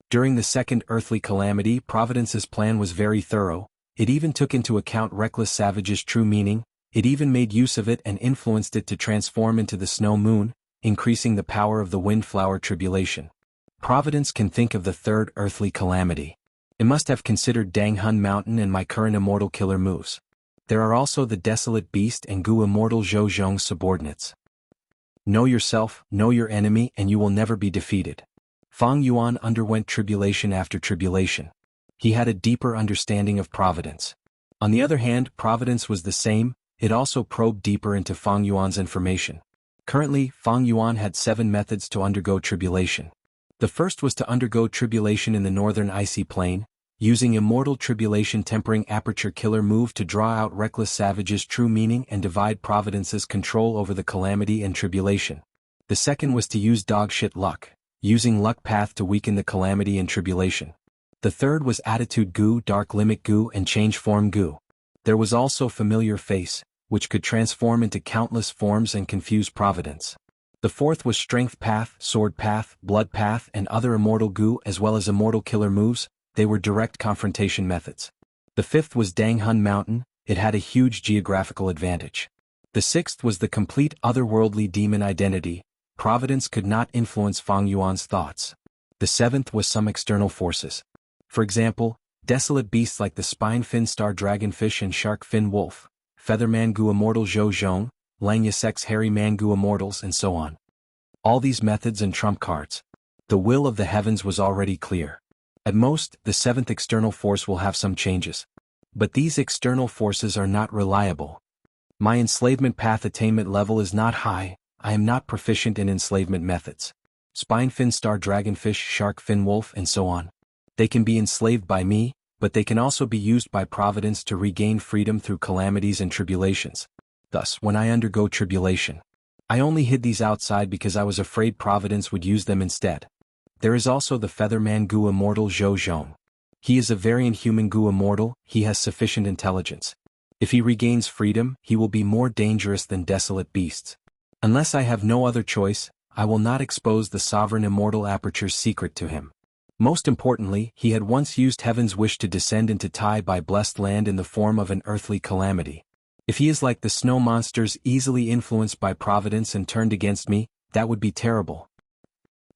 During the second earthly calamity, Providence's plan was very thorough. It even took into account Reckless Savage's true meaning. It even made use of it and influenced it to transform into the snow moon, increasing the power of the windflower tribulation. Providence can think of the third earthly calamity. It must have considered Danghun Mountain and my current immortal killer moves. There are also the Desolate Beast and Gu Immortal Zhou Zhong's subordinates. Know yourself, know your enemy, and you will never be defeated. Fang Yuan underwent tribulation after tribulation. He had a deeper understanding of Providence. On the other hand, Providence was the same. It also probed deeper into Fang Yuan's information. Currently, Fang Yuan had 7 methods to undergo tribulation. The first was to undergo tribulation in the northern icy plain, using Immortal Tribulation Tempering Aperture Killer move to draw out Reckless Savage's true meaning and divide Providence's control over the calamity and tribulation. The second was to use Dogshit Luck, using Luck Path to weaken the calamity and tribulation. The third was Attitude Gu, Dark Limit Gu, and Change Form Gu. There was also Familiar Face, which could transform into countless forms and confuse Providence. The fourth was Strength Path, Sword Path, Blood Path, and other Immortal Gu as well as Immortal Killer moves. They were direct confrontation methods. The fifth was Danghun Mountain. It had a huge geographical advantage. The sixth was the complete otherworldly demon identity. Providence could not influence Fang Yuan's thoughts. The seventh was some external forces. For example, desolate beasts like the Spine-Fin Star Dragonfish and Shark-Fin Wolf, Featherman Gu Immortal Zhou Zhong, Langyasek's Hairy Man Gu Immortals, and so on. All these methods and trump cards. The will of the heavens was already clear. At most, the seventh external force will have some changes. But these external forces are not reliable. My enslavement path attainment level is not high. I am not proficient in enslavement methods. Spine-Fin Star Dragonfish, Shark-Fin Wolf, and so on. They can be enslaved by me, but they can also be used by Providence to regain freedom through calamities and tribulations. Thus, when I undergo tribulation, I only hid these outside because I was afraid Providence would use them instead. There is also the Featherman Gu Immortal Zhou Zhong. He is a variant human Gu Immortal. He has sufficient intelligence. If he regains freedom, he will be more dangerous than desolate beasts. Unless I have no other choice, I will not expose the Sovereign Immortal Aperture's secret to him. Most importantly, he had once used Heaven's wish to descend into Tai by blessed land in the form of an earthly calamity. If he is like the snow monsters easily influenced by Providence and turned against me, that would be terrible.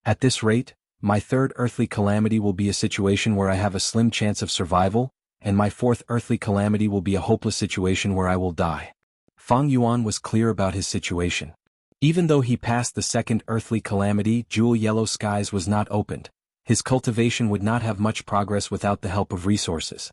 At this rate, my third earthly calamity will be a situation where I have a slim chance of survival, and my fourth earthly calamity will be a hopeless situation where I will die. Fang Yuan was clear about his situation. Even though he passed the second earthly calamity, Jewel Yellow Skies was not opened. His cultivation would not have much progress without the help of resources.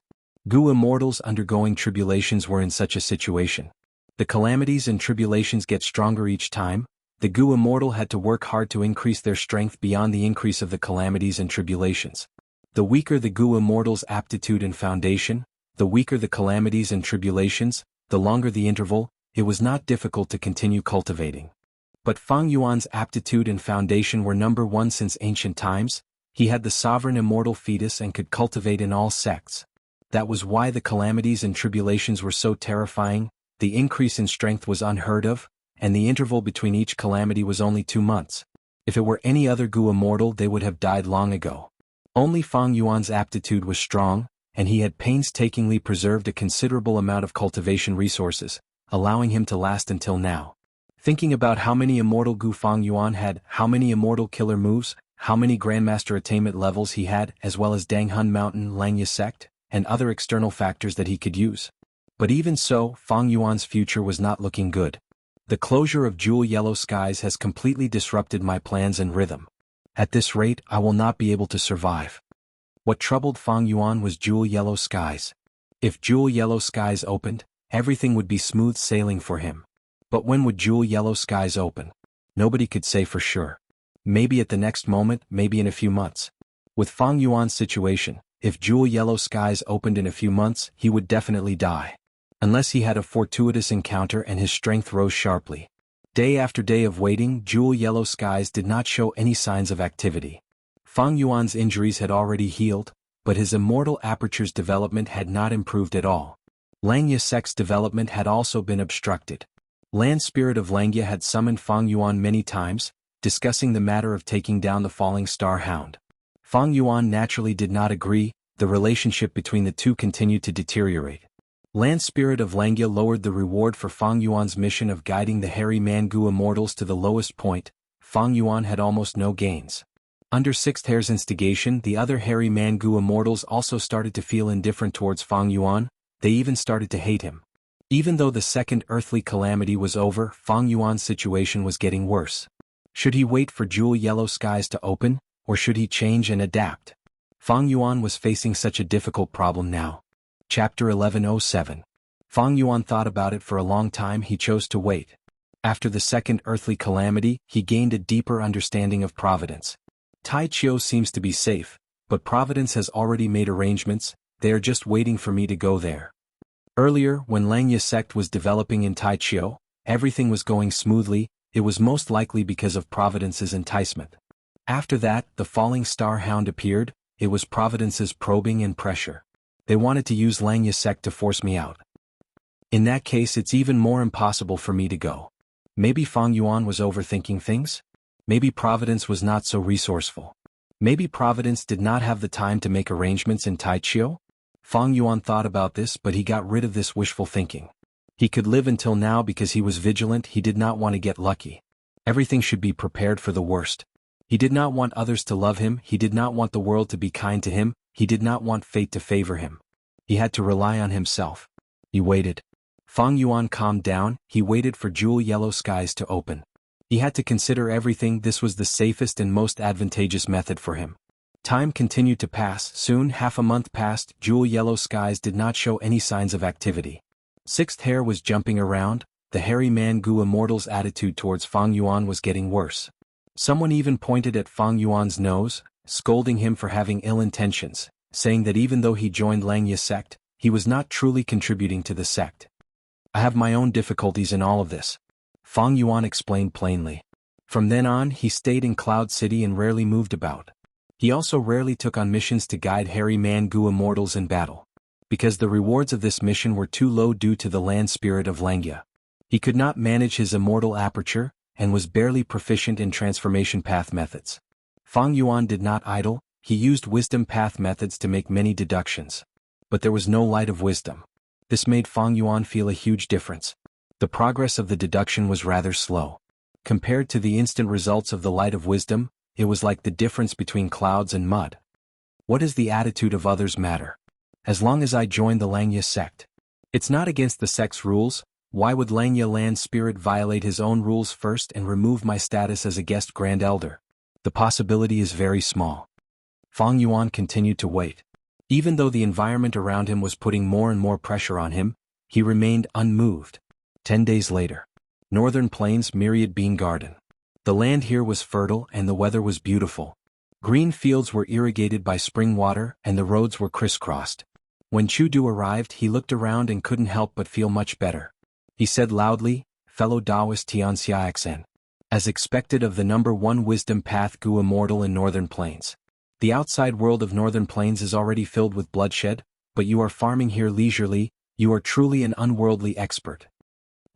Gu Immortals undergoing tribulations were in such a situation. The calamities and tribulations get stronger each time. The Gu Immortal had to work hard to increase their strength beyond the increase of the calamities and tribulations. The weaker the Gu Immortal's aptitude and foundation, the weaker the calamities and tribulations, the longer the interval. It was not difficult to continue cultivating. But Fang Yuan's aptitude and foundation were number one since ancient times. He had the sovereign immortal fetus and could cultivate in all sects. That was why the calamities and tribulations were so terrifying. The increase in strength was unheard of, and the interval between each calamity was only 2 months. If it were any other Gu Immortal, they would have died long ago. Only Fang Yuan's aptitude was strong, and he had painstakingly preserved a considerable amount of cultivation resources, allowing him to last until now. Thinking about how many immortal Gu Fang Yuan had, how many immortal killer moves, how many Grandmaster attainment levels he had, as well as Danghun Mountain Langya sect, and other external factors that he could use. But even so, Fang Yuan's future was not looking good. The closure of Jewel Yellow Skies has completely disrupted my plans and rhythm. At this rate, I will not be able to survive. What troubled Fang Yuan was Jewel Yellow Skies. If Jewel Yellow Skies opened, everything would be smooth sailing for him. But when would Jewel Yellow Skies open? Nobody could say for sure. Maybe at the next moment, maybe in a few months. With Fang Yuan's situation, if Jewel Yellow Skies opened in a few months, he would definitely die. Unless he had a fortuitous encounter and his strength rose sharply. Day after day of waiting, Jewel Yellow Skies did not show any signs of activity. Fang Yuan's injuries had already healed, but his immortal aperture's development had not improved at all. Langya sect's development had also been obstructed. Land Spirit of Langya had summoned Fang Yuan many times, discussing the matter of taking down the falling star hound. Fang Yuan naturally did not agree. The relationship between the two continued to deteriorate. Land Spirit of Langya lowered the reward for Fang Yuan's mission of guiding the Hairy Mangu Immortals to the lowest point. Fang Yuan had almost no gains. Under Sixth Hair's instigation, the other Hairy Mangu Immortals also started to feel indifferent towards Fang Yuan. They even started to hate him. Even though the second earthly calamity was over, Fang Yuan's situation was getting worse. Should he wait for Jewel Yellow Skies to open, or should he change and adapt? Fang Yuan was facing such a difficult problem now. Chapter 1107. Fang Yuan thought about it for a long time. He chose to wait. After the second earthly calamity, he gained a deeper understanding of Providence. Tai Chiu seems to be safe, but Providence has already made arrangements. They are just waiting for me to go there. Earlier, when Langya sect was developing in Tai Chiu, everything was going smoothly. It was most likely because of Providence's enticement. After that, the falling star hound appeared. It was Providence's probing and pressure. They wanted to use Langya sect to force me out. In that case, it's even more impossible for me to go. Maybe Fang Yuan was overthinking things? Maybe Providence was not so resourceful. Maybe Providence did not have the time to make arrangements in Tai Chiu? Fang Yuan thought about this, but he got rid of this wishful thinking. He could live until now because he was vigilant. He did not want to get lucky. Everything should be prepared for the worst. He did not want others to love him. He did not want the world to be kind to him. He did not want fate to favor him. He had to rely on himself. He waited. Fang Yuan calmed down. He waited for Jewel Yellow Skies to open. He had to consider everything. This was the safest and most advantageous method for him. Time continued to pass. Soon, half a month passed. Jewel Yellow Skies did not show any signs of activity. Sixth Hair was jumping around. The Hairy Mangu Immortal's attitude towards Fang Yuan was getting worse. Someone even pointed at Fang Yuan's nose, scolding him for having ill intentions, saying that even though he joined Langya sect, he was not truly contributing to the sect. I have my own difficulties in all of this. Fang Yuan explained plainly. From then on, he stayed in Cloud City and rarely moved about. He also rarely took on missions to guide Hairy Mangu Immortals in battle. Because the rewards of this mission were too low due to the Land Spirit of Langya. He could not manage his immortal aperture, and was barely proficient in transformation path methods. Fang Yuan did not idle. He used wisdom path methods to make many deductions. But there was no light of wisdom. This made Fang Yuan feel a huge difference. The progress of the deduction was rather slow. Compared to the instant results of the light of wisdom, it was like the difference between clouds and mud. What does the attitude of others matter? As long as I join the Langya sect. It's not against the sect's rules. Why would Langya Land Spirit violate his own rules first and remove my status as a guest Grand Elder? The possibility is very small. Fang Yuan continued to wait. Even though the environment around him was putting more and more pressure on him, he remained unmoved. 10 days later. Northern Plains Myriad Bean Garden. The land here was fertile and the weather was beautiful. Green fields were irrigated by spring water and the roads were crisscrossed. When Chudu arrived, he looked around and couldn't help but feel much better. He said loudly, "Fellow Taoist Xianxia, as expected of the number 1 wisdom path Gu Immortal in Northern Plains. The outside world of Northern Plains is already filled with bloodshed, but you are farming here leisurely. You are truly an unworldly expert."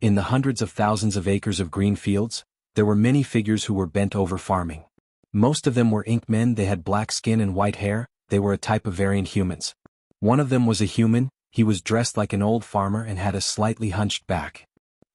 In the hundreds of thousands of acres of green fields, there were many figures who were bent over farming. Most of them were ink men. They had black skin and white hair. They were a type of variant humans. One of them was a human. He was dressed like an old farmer and had a slightly hunched back.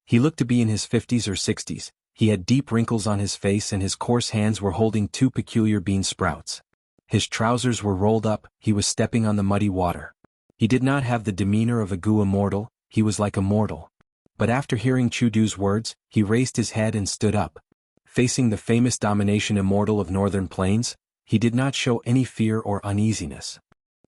He looked to be in his 50s or 60s. He had deep wrinkles on his face and his coarse hands were holding two peculiar bean sprouts. His trousers were rolled up, he was stepping on the muddy water. He did not have the demeanor of a Gu immortal, he was like a mortal. But after hearing Chudu's words, he raised his head and stood up. Facing the famous domination immortal of Northern Plains, he did not show any fear or uneasiness.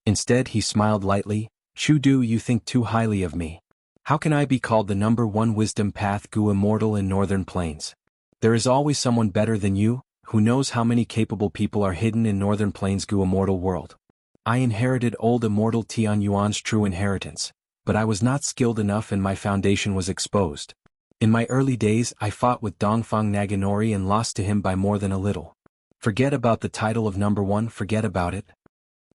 Instead he smiled lightly. Chudu, you think too highly of me. How can I be called the #1 wisdom path Gu immortal in Northern Plains? There is always someone better than you, who knows how many capable people are hidden in Northern Plains Gu immortal world. I inherited old immortal Tian Yuan's true inheritance, but I was not skilled enough and my foundation was exposed. In my early days I fought with Dongfang Naganori and lost to him by more than a little. Forget about the title of #1, forget about it.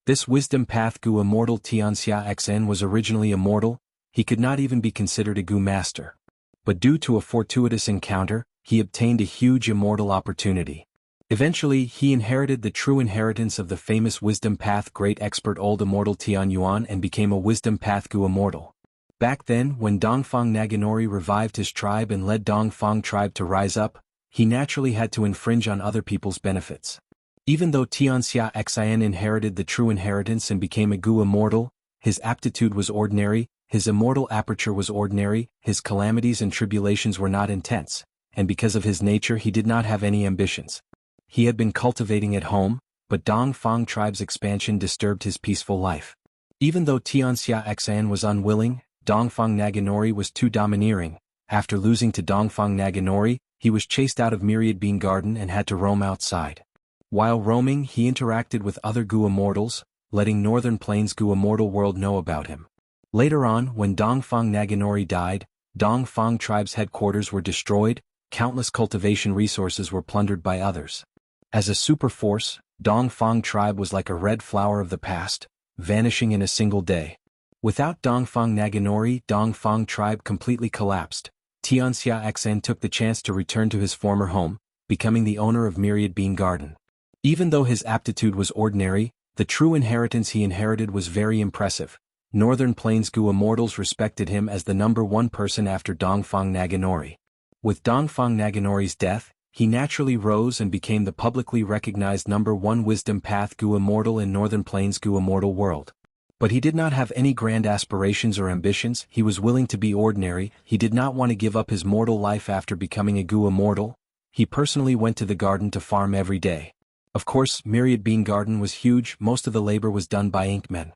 This wisdom path Gu immortal Xianxia XN was originally immortal, he could not even be considered a Gu master. But due to a fortuitous encounter, he obtained a huge immortal opportunity. Eventually he inherited the true inheritance of the famous wisdom path great expert old immortal Tian Yuan and became a wisdom path Gu immortal. Back then when Dongfang Naganori revived his tribe and led Dongfang tribe to rise up, he naturally had to infringe on other people's benefits. Even though Xianxia Xin inherited the true inheritance and became a Gu immortal, his aptitude was ordinary, his immortal aperture was ordinary, his calamities and tribulations were not intense, and because of his nature he did not have any ambitions. He had been cultivating at home, but Dongfang tribe's expansion disturbed his peaceful life. Even though Xianxia Xin was unwilling, Dongfang Naganori was too domineering. After losing to Dongfang Naganori, he was chased out of Myriad Bean Garden and had to roam outside. While roaming he interacted with other Gu immortals, letting Northern Plains Gu immortal world know about him. Later on, when Dongfang Naganori died, Dongfang tribe's headquarters were destroyed, countless cultivation resources were plundered by others. As a super force, Dongfang tribe was like a red flower of the past, vanishing in a single day. Without Dongfang Naganori, Dongfang tribe completely collapsed. Xianxia Xin took the chance to return to his former home, becoming the owner of Myriad Bean Garden. Even though his aptitude was ordinary, the true inheritance he inherited was very impressive. Northern Plains Gu immortals respected him as the #1 person after Dongfang Naganori. With Dongfang Naganori's death, he naturally rose and became the publicly recognized #1 wisdom path Gu immortal in Northern Plains Gu immortal world. But he did not have any grand aspirations or ambitions, he was willing to be ordinary, he did not want to give up his mortal life after becoming a Gu immortal. He personally went to the garden to farm every day. Of course, Myriad Bean Garden was huge, most of the labor was done by inkmen.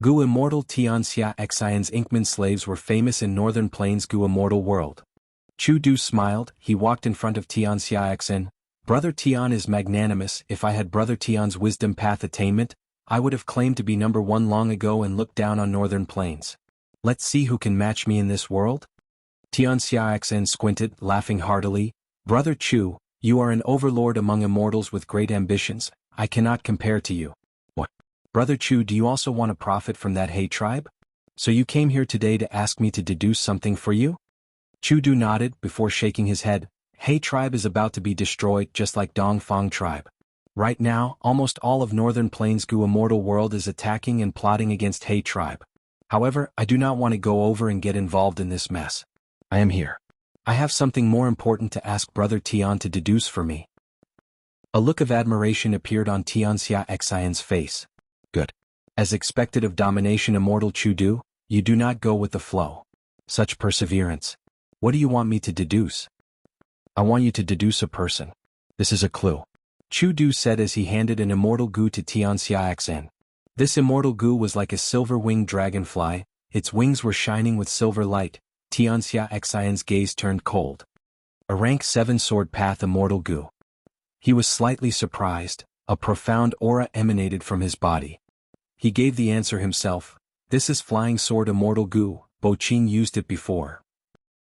Gu immortal Xianxia Xin's inkmen slaves were famous in Northern Plains Gu immortal world. Chudu smiled, he walked in front of Xianxia Xin. Brother Tian is magnanimous, if I had Brother Tian's wisdom path attainment, I would have claimed to be #1 long ago and looked down on Northern Plains. Let's see who can match me in this world? Xianxia Xin squinted, laughing heartily. Brother Chu, you are an overlord among immortals with great ambitions, I cannot compare to you. What? Brother Chu, do you also want to profit from that He tribe? So you came here today to ask me to deduce something for you? Chudu nodded before shaking his head. He tribe is about to be destroyed just like Dongfang tribe. Right now, almost all of Northern Plains Gu immortal world is attacking and plotting against He tribe. However, I do not want to go over and get involved in this mess. I am here. I have something more important to ask Brother Tian to deduce for me. A look of admiration appeared on Xianxia Xin's face. Good. As expected of domination immortal Chudu, you do not go with the flow. Such perseverance. What do you want me to deduce? I want you to deduce a person. This is a clue. Chudu said as he handed an immortal Gu to Xianxia Xin. This immortal Gu was like a silver-winged dragonfly, its wings were shining with silver light. Xianxia Xin's gaze turned cold. A rank 7 sword path immortal Gu. He was slightly surprised, a profound aura emanated from his body. He gave the answer himself. This is flying sword immortal Gu, Bo Qing used it before.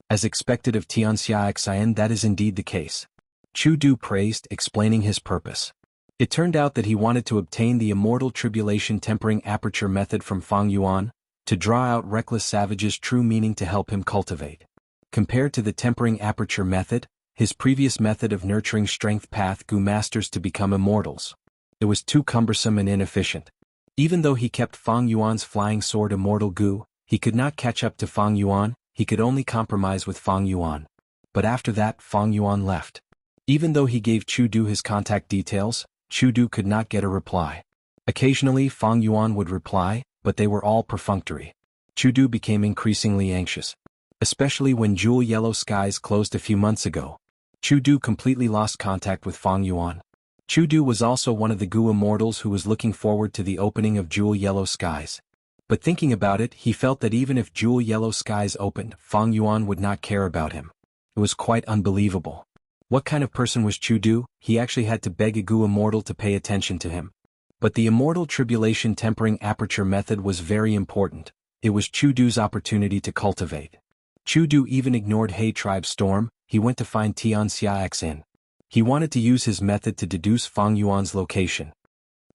As expected of Xianxia Xin, that is indeed the case. Chudu praised, explaining his purpose. It turned out that he wanted to obtain the immortal tribulation tempering aperture method from Fang Yuan, to draw out reckless savages' true meaning to help him cultivate. Compared to the tempering aperture method, his previous method of nurturing strength path Gu masters to become immortals. It was too cumbersome and inefficient. Even though he kept Fang Yuan's flying sword immortal Gu, he could not catch up to Fang Yuan, he could only compromise with Fang Yuan. but after that Fang Yuan left. Even though he gave Chu Du his contact details, Chu Du could not get a reply. Occasionally Fang Yuan would reply, but they were all perfunctory. Chu Du became increasingly anxious. Especially when Jewel Yellow Skies closed a few months ago. Chu Du completely lost contact with Fang Yuan. Chu Du was also one of the Gu Immortals who was looking forward to the opening of Jewel Yellow Skies. But thinking about it, he felt that even if Jewel Yellow Skies opened, Fang Yuan would not care about him. It was quite unbelievable. What kind of person was Chu Du? He actually had to beg a Gu Immortal to pay attention to him. But the Immortal Tribulation Tempering Aperture method was very important. It was Chu Du's opportunity to cultivate. Chu Du even ignored He Tribe's storm. He went to find Xianxia. He wanted to use his method to deduce Fang Yuan's location.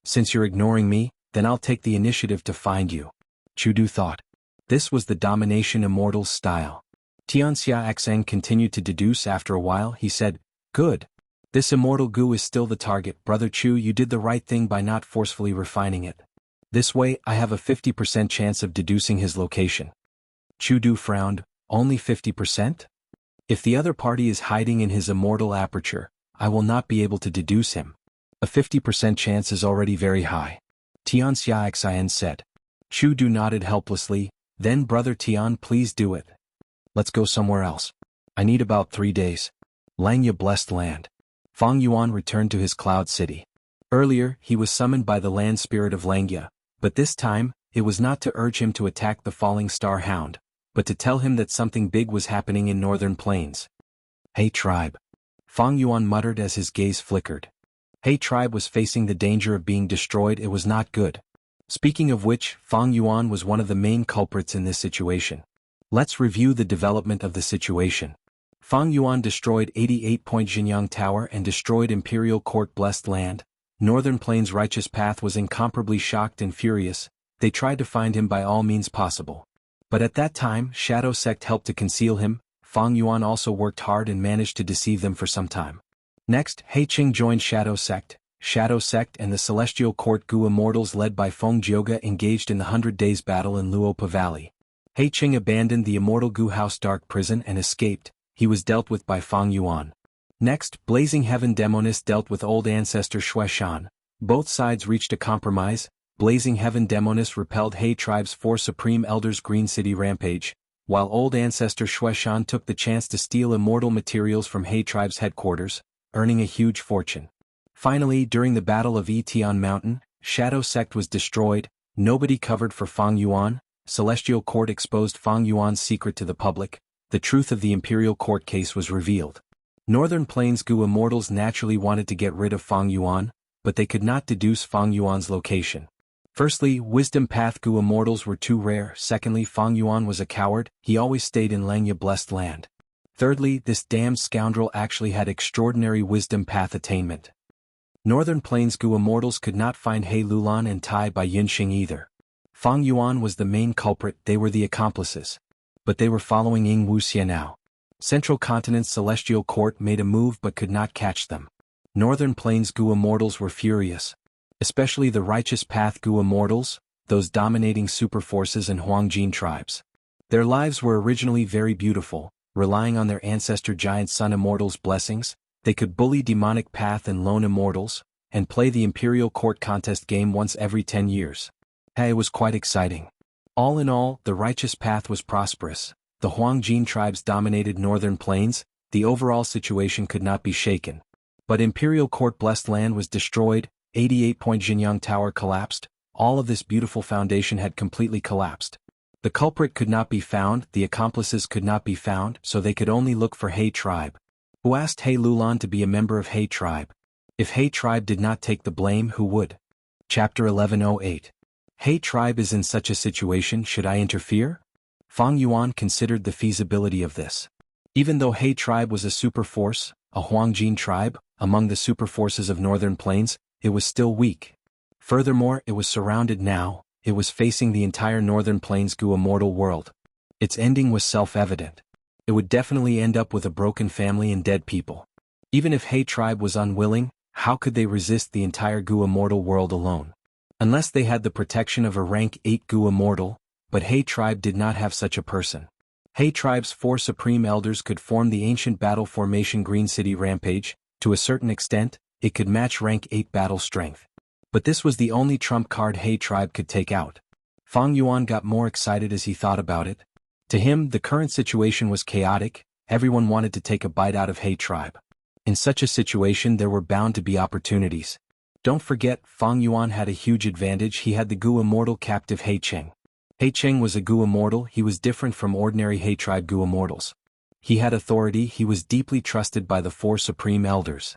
Since you're ignoring me, then I'll take the initiative to find you, Chu Du thought. This was the domination Immortal's style. Xianxia continued to deduce. After a while he said, "Good. This Immortal Gu is still the target. Brother Chu, you did the right thing by not forcefully refining it. This way I have a 50% chance of deducing his location." Chu Du frowned. Only 50%? If the other party is hiding in his immortal aperture, I will not be able to deduce him. A 50% chance is already very high. Xianxia said. Chu Du nodded helplessly. Then Brother Tian, please do it. Let's go somewhere else. I need about 3 days. Langya blessed land. Fang Yuan returned to his cloud city. Earlier, he was summoned by the land spirit of Langya, but this time, it was not to urge him to attack the falling star hound, but to tell him that something big was happening in northern plains. He Tribe. Fang Yuan muttered as his gaze flickered. He Tribe was facing the danger of being destroyed. It was not good. Speaking of which, Fang Yuan was one of the main culprits in this situation. Let's review the development of the situation. Fang Yuan destroyed 88-point Jianghu Tower and destroyed Imperial Court Blessed Land. Northern Plains' righteous path was incomparably shocked and furious. They tried to find him by all means possible. But at that time, Shadow Sect helped to conceal him. Fang Yuan also worked hard and managed to deceive them for some time. Next, He Qing joined Shadow Sect. Shadow Sect and the Celestial Court Gu Immortals led by Feng Jioga engaged in the 100 Days battle in Luopa Valley. He Qing abandoned the Immortal Gu House Dark Prison and escaped. He was dealt with by Fang Yuan. Next, Blazing Heaven Demoness dealt with Old Ancestor Xueshan. Both sides reached a compromise. Blazing Heaven Demoness repelled He Tribe's 4 Supreme Elders' Green City rampage, while Old Ancestor Xueshan took the chance to steal immortal materials from He Tribe's headquarters, earning a huge fortune. Finally, during the Battle of Etian Mountain, Shadow Sect was destroyed. Nobody covered for Fang Yuan. Celestial Court exposed Fang Yuan's secret to the public. The truth of the Imperial Court case was revealed. Northern Plains Gu Immortals naturally wanted to get rid of Fang Yuan, but they could not deduce Fang Yuan's location. Firstly, Wisdom Path Gu Immortals were too rare. Secondly, Fang Yuan was a coward. He always stayed in Langya Blessed Land. Thirdly, this damned scoundrel actually had extraordinary Wisdom Path attainment. Northern Plains Gu Immortals could not find He Lulan and Tai by Yunxing either. Fang Yuan was the main culprit. They were the accomplices. But they were following Wuxia now. Central Continent's Celestial Court made a move but could not catch them. Northern Plains Gu Immortals were furious. Especially the Righteous Path Gu Immortals, those dominating superforces and Huangjin tribes. Their lives were originally very beautiful, relying on their ancestor Giant Sun Immortals' blessings. They could bully Demonic Path and Lone Immortals, and play the Imperial Court contest game once every 10 years. Hey, it was quite exciting. All in all, the Righteous Path was prosperous. The Huangjin tribes dominated Northern Plains. The overall situation could not be shaken. But Imperial Court Blessed Land was destroyed. 88-point Jianghu Tower collapsed. All of this beautiful foundation had completely collapsed. The culprit could not be found, the accomplices could not be found, so they could only look for He Tribe. Who asked He Lulan to be a member of He Tribe? If He Tribe did not take the blame, who would? Chapter 1108. He Tribe is in such a situation, should I interfere? Fang Yuan considered the feasibility of this. Even though He Tribe was a superforce, a Huangjin tribe, among the superforces of Northern Plains, it was still weak. Furthermore, it was surrounded now. It was facing the entire Northern Plains Gu Immortal world. Its ending was self-evident. It would definitely end up with a broken family and dead people. Even if He Tribe was unwilling, how could they resist the entire Gu Immortal world alone? Unless they had the protection of a rank 8 Gu Immortal, but He Tribe did not have such a person. He tribe's 4 supreme elders could form the ancient battle formation Green City Rampage. To a certain extent, it could match rank 8 battle strength. But this was the only trump card He tribe could take out. Fang Yuan got more excited as he thought about it. To him, the current situation was chaotic. Everyone wanted to take a bite out of He tribe. In such a situation there were bound to be opportunities. Don't forget, Fang Yuan had a huge advantage. He had the Gu Immortal captive He Cheng. He Cheng was a Gu Immortal. He was different from ordinary He tribe Gu Immortals. He had authority. He was deeply trusted by the 4 supreme elders.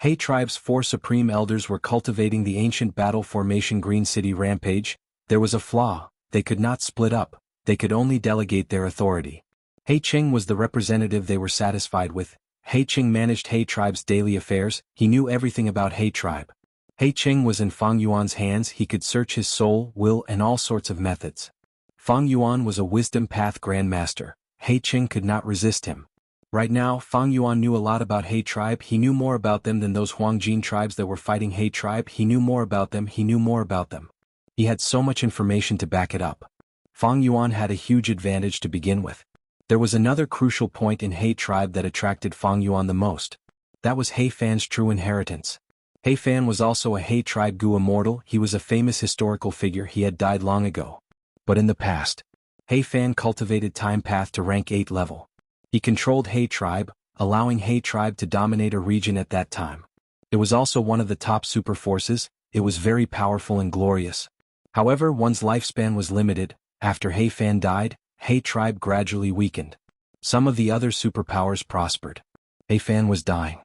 He tribe's 4 supreme elders were cultivating the ancient battle formation Green City Rampage. There was a flaw: they could not split up, they could only delegate their authority. He Cheng was the representative they were satisfied with. He Cheng managed He tribe's daily affairs. He knew everything about He tribe. He Cheng was in Fang Yuan's hands. He could search his soul, will, and all sorts of methods. Fang Yuan was a wisdom path grandmaster. He Cheng could not resist him. Right now, Fang Yuan knew a lot about He tribe. He knew more about them than those Huangjin tribes that were fighting He tribe. He knew more about them. He knew more about them. He had so much information to back it up. Fang Yuan had a huge advantage to begin with. There was another crucial point in He tribe that attracted Fang Yuan the most. That was He Fan's true inheritance. He Fan was also a He tribe Gu Immortal. He was a famous historical figure. He had died long ago. But in the past, He Fan cultivated time path to rank 8 level. He controlled He tribe, allowing He tribe to dominate a region at that time. It was also one of the top super forces. It was very powerful and glorious. However, one's lifespan was limited. After He Fan died, He tribe gradually weakened. Some of the other superpowers prospered. He Fan was dying.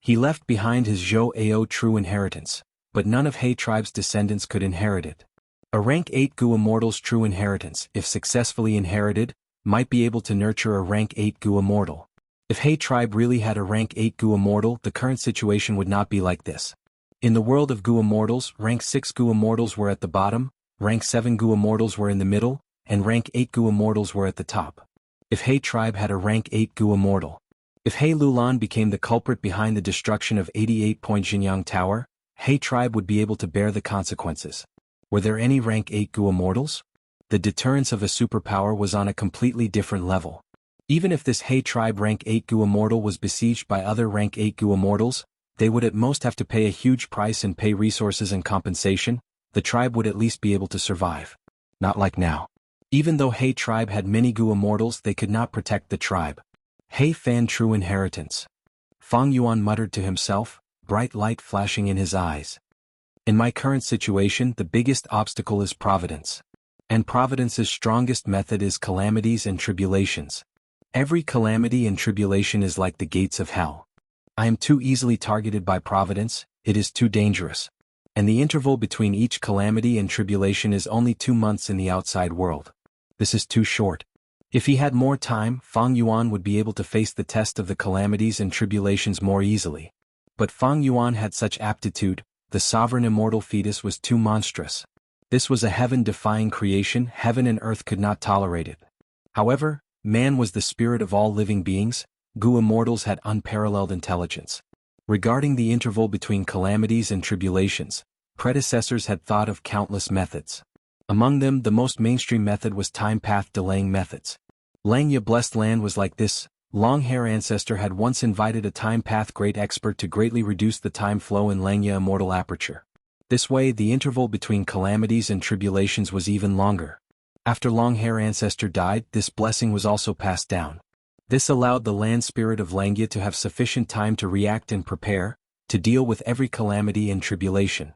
He left behind his Zhou Ao true inheritance, but none of He tribe's descendants could inherit it. A rank 8 Gu Immortal's true inheritance, if successfully inherited, might be able to nurture a rank 8 Gu Immortal. If He tribe really had a rank 8 Gu Immortal, the current situation would not be like this. In the world of Gu Immortals, rank 6 Gu Immortals were at the bottom, rank 7 Gu Immortals were in the middle, and rank 8 Gu Immortals were at the top. If He tribe had a rank 8 Gu Immortal. If He Lulan became the culprit behind the destruction of 88-point Jianghu Tower, He tribe would be able to bear the consequences. Were there any rank 8 Gu Immortals? The deterrence of a superpower was on a completely different level. Even if this He tribe rank 8 Gu Immortal was besieged by other rank 8 Gu Immortals, they would at most have to pay a huge price and pay resources and compensation. The tribe would at least be able to survive. Not like now. Even though He tribe had many Gu Immortals, they could not protect the tribe. He Fan true inheritance. Fang Yuan muttered to himself, bright light flashing in his eyes. In my current situation, the biggest obstacle is providence. And providence's strongest method is calamities and tribulations. Every calamity and tribulation is like the gates of hell. I am too easily targeted by providence. It is too dangerous. And the interval between each calamity and tribulation is only 2 months in the outside world. This is too short. If he had more time, Fang Yuan would be able to face the test of the calamities and tribulations more easily. But Fang Yuan had such aptitude. The sovereign immortal fetus was too monstrous. This was a heaven-defying creation. Heaven and earth could not tolerate it. However, man was the spirit of all living beings. Gu Immortals had unparalleled intelligence. Regarding the interval between calamities and tribulations, predecessors had thought of countless methods. Among them, the most mainstream method was time path delaying methods. Langya Blessed Land was like this. Long-hair ancestor had once invited a time path great expert to greatly reduce the time flow in Langya Immortal Aperture. This way, the interval between calamities and tribulations was even longer. After Long-hair ancestor died, this blessing was also passed down. This allowed the land spirit of Langya to have sufficient time to react and prepare, to deal with every calamity and tribulation.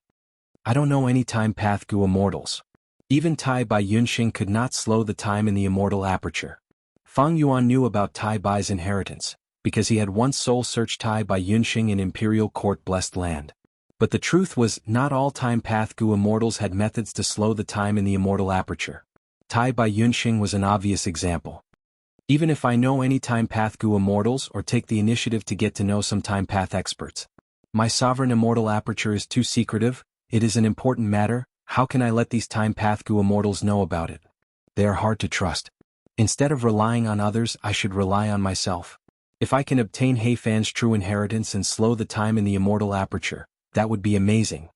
I don't know any time path Gu Immortals. Even Tai Bai Yunxing could not slow the time in the Immortal Aperture. Fang Yuan knew about Tai Bai's inheritance, because he had once soul-searched Tai Bai Yunxing in Imperial Court Blessed Land. But the truth was, not all time path Gu Immortals had methods to slow the time in the Immortal Aperture. Tai Bai Yunxing was an obvious example. Even if I know any time path Gu Immortals or take the initiative to get to know some time path experts, my sovereign Immortal Aperture is too secretive. It is an important matter. How can I let these time path Gu Immortals know about it? They are hard to trust. Instead of relying on others, I should rely on myself. If I can obtain He Fan's true inheritance and slow the time in the Immortal Aperture, that would be amazing.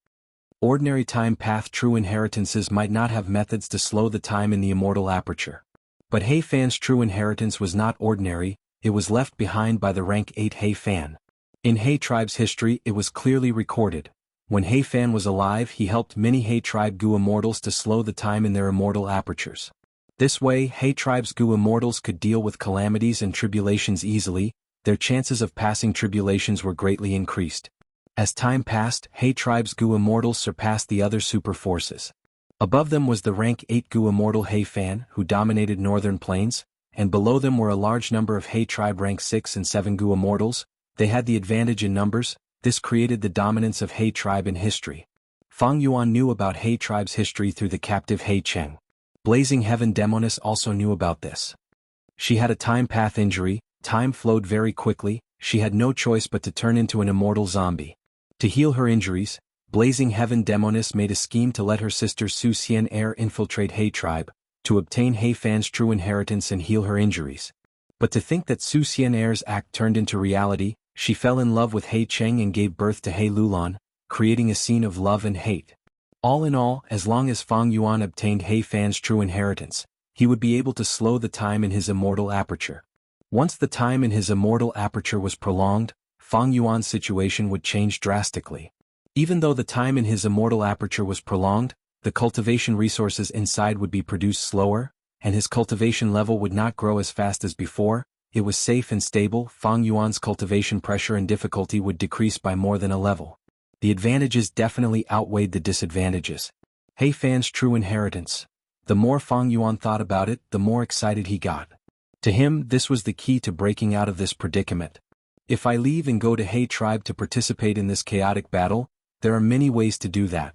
Ordinary time path true inheritances might not have methods to slow the time in the Immortal Aperture. But He Fan's true inheritance was not ordinary, it was left behind by the rank 8 He Fan. In He tribe's history it was clearly recorded. When He Fan was alive he helped many He tribe Gu immortals to slow the time in their immortal apertures. This way He tribe's Gu immortals could deal with calamities and tribulations easily, their chances of passing tribulations were greatly increased. As time passed, He tribe's Gu immortals surpassed the other super forces. Above them was the rank 8 Gu immortal He Fan, who dominated northern plains, and below them were a large number of He tribe rank 6 and 7 Gu immortals. They had the advantage in numbers. This created the dominance of He tribe in history. Fang Yuan knew about He tribe's history through the captive He Cheng. Blazing Heaven Demoness also knew about this. She had a time path injury, time flowed very quickly, she had no choice but to turn into an immortal zombie. To heal her injuries, Blazing Heaven Demoness made a scheme to let her sister Su Xianxia infiltrate He tribe, to obtain He Fan's true inheritance and heal her injuries. But to think that Su Xianxia's act turned into reality, she fell in love with He Cheng and gave birth to He Lulan, creating a scene of love and hate. All in all, as long as Fang Yuan obtained He Fan's true inheritance, he would be able to slow the time in his immortal aperture. Once the time in his immortal aperture was prolonged, Fang Yuan's situation would change drastically. Even though the time in his immortal aperture was prolonged, the cultivation resources inside would be produced slower, and his cultivation level would not grow as fast as before. It was safe and stable. Fang Yuan's cultivation pressure and difficulty would decrease by more than a level. The advantages definitely outweighed the disadvantages. He Fan's true inheritance. The more Fang Yuan thought about it, the more excited he got. To him, this was the key to breaking out of this predicament. If I leave and go to He tribe to participate in this chaotic battle, there are many ways to do that.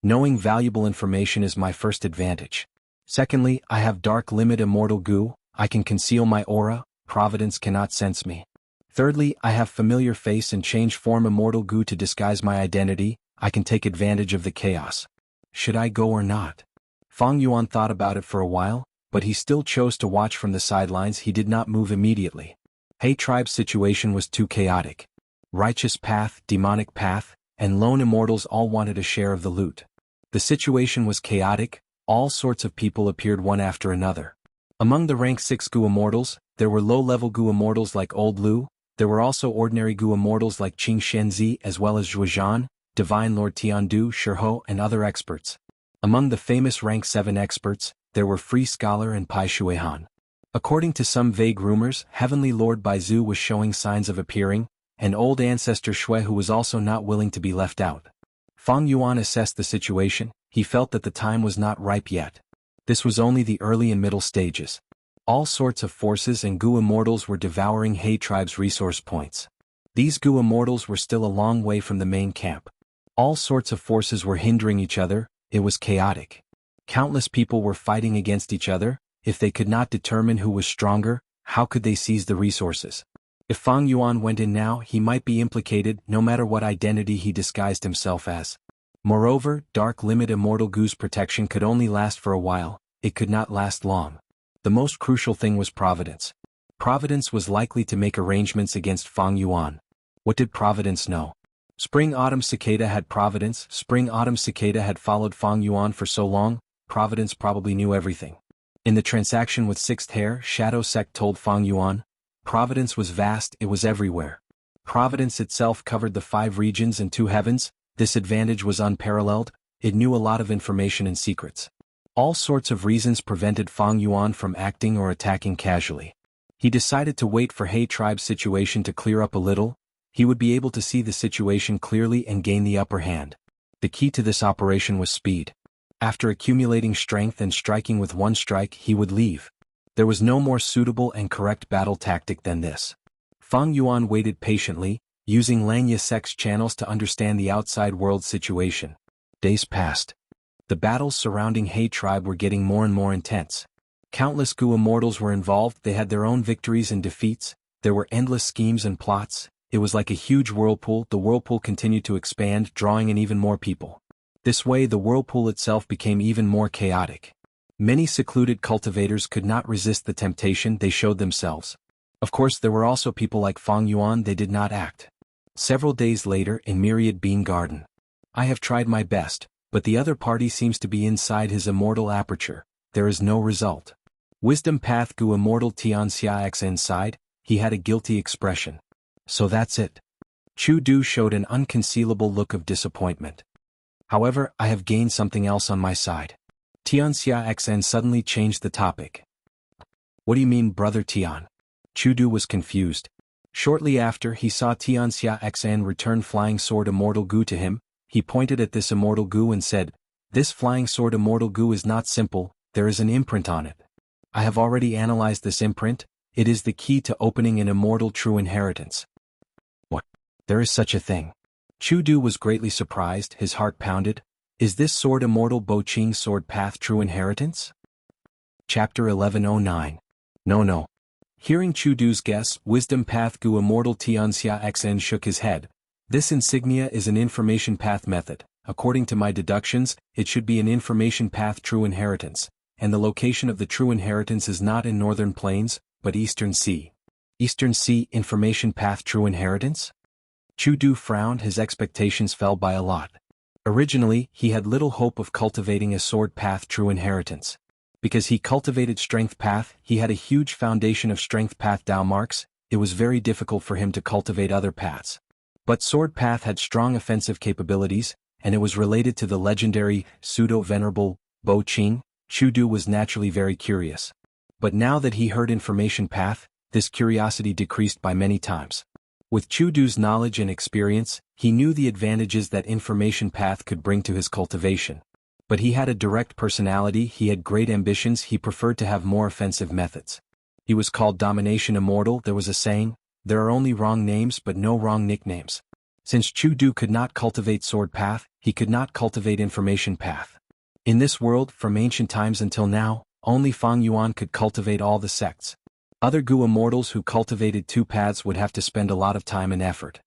Knowing valuable information is my first advantage. Secondly, I have dark limit immortal Gu, I can conceal my aura, Providence cannot sense me. Thirdly, I have familiar face and change form immortal Gu to disguise my identity, I can take advantage of the chaos. Should I go or not? Fang Yuan thought about it for a while, but he still chose to watch from the sidelines. He did not move immediately. He tribe's situation was too chaotic. Righteous path, demonic path, and lone immortals all wanted a share of the loot. The situation was chaotic, all sorts of people appeared one after another. Among the rank 6 Gu immortals, there were low-level Gu immortals like Old Lu, there were also ordinary Gu immortals like Qing Shenzi as well as Zhuozhan, Divine Lord Tiandu, Shiho and other experts. Among the famous rank 7 experts, there were Free Scholar and Pai Shuihan. According to some vague rumors, Heavenly Lord Baizu was showing signs of appearing, and old ancestor Shui who was also not willing to be left out. Fang Yuan assessed the situation, he felt that the time was not ripe yet. This was only the early and middle stages. All sorts of forces and Gu immortals were devouring He tribe's resource points. These Gu immortals were still a long way from the main camp. All sorts of forces were hindering each other, it was chaotic. Countless people were fighting against each other. If they could not determine who was stronger, how could they seize the resources? If Fang Yuan went in now, he might be implicated, no matter what identity he disguised himself as. Moreover, Dark Limit Immortal Gu's protection could only last for a while, it could not last long. The most crucial thing was Providence. Providence was likely to make arrangements against Fang Yuan. What did Providence know? Spring-Autumn Cicada had Providence, Spring-Autumn Cicada had followed Fang Yuan for so long, Providence probably knew everything. In the transaction with Sixth Hair, Shadow Sect told Fang Yuan, Providence was vast, it was everywhere. Providence itself covered the 5 regions and 2 heavens, this advantage was unparalleled, it knew a lot of information and secrets. All sorts of reasons prevented Fang Yuan from acting or attacking casually. He decided to wait for He tribe's situation to clear up a little, he would be able to see the situation clearly and gain the upper hand. The key to this operation was speed. After accumulating strength and striking with one strike, he would leave. There was no more suitable and correct battle tactic than this. Fang Yuan waited patiently, using Lanya Sec's channels to understand the outside world situation. Days passed. The battles surrounding He tribe were getting more and more intense. Countless Gu immortals were involved, they had their own victories and defeats, there were endless schemes and plots, it was like a huge whirlpool. The whirlpool continued to expand, drawing in even more people. This way the whirlpool itself became even more chaotic. Many secluded cultivators could not resist the temptation, they showed themselves. Of course there were also people like Fang Yuan, they did not act. Several days later in Myriad Bean Garden. I have tried my best, but the other party seems to be inside his immortal aperture, there is no result. Wisdom Path Gu Immortal Xianxia X inside, he had a guilty expression. So that's it. Chu Du showed an unconcealable look of disappointment. However, I have gained something else on my side. Xianxia Xn suddenly changed the topic. What do you mean, Brother Tian? Chu Du was confused. Shortly after he saw Xianxia Xn return Flying Sword Immortal Gu to him, he pointed at this Immortal Gu and said, "This Flying Sword Immortal Gu is not simple, there is an imprint on it. I have already analyzed this imprint, it is the key to opening an immortal true inheritance." What? There is such a thing? Chu Du was greatly surprised, his heart pounded. Is this sword Immortal Bo Qing Sword Path True Inheritance? Chapter 1109. No. Hearing Chu Du's guess, Wisdom Path Gu Immortal Tianxia Xn shook his head. This insignia is an information path method. According to my deductions, it should be an information path true inheritance, and the location of the true inheritance is not in Northern Plains, but Eastern Sea. Eastern Sea information path true inheritance? Chu Du frowned, his expectations fell by a lot. Originally, he had little hope of cultivating a sword path true inheritance. Because he cultivated strength path, he had a huge foundation of strength path Dao marks, it was very difficult for him to cultivate other paths. But sword path had strong offensive capabilities, and it was related to the legendary, pseudo-venerable, Bo Qing. Chu Du was naturally very curious. But now that he heard information path, this curiosity decreased by many times. With Chu Du's knowledge and experience, he knew the advantages that information path could bring to his cultivation. But he had a direct personality, he had great ambitions, he preferred to have more offensive methods. He was called Domination Immortal. There was a saying, there are only wrong names but no wrong nicknames. Since Chu Du could not cultivate sword path, he could not cultivate information path. In this world, from ancient times until now, only Fang Yuan could cultivate all the sects. Other Gu immortals who cultivated two paths would have to spend a lot of time and effort.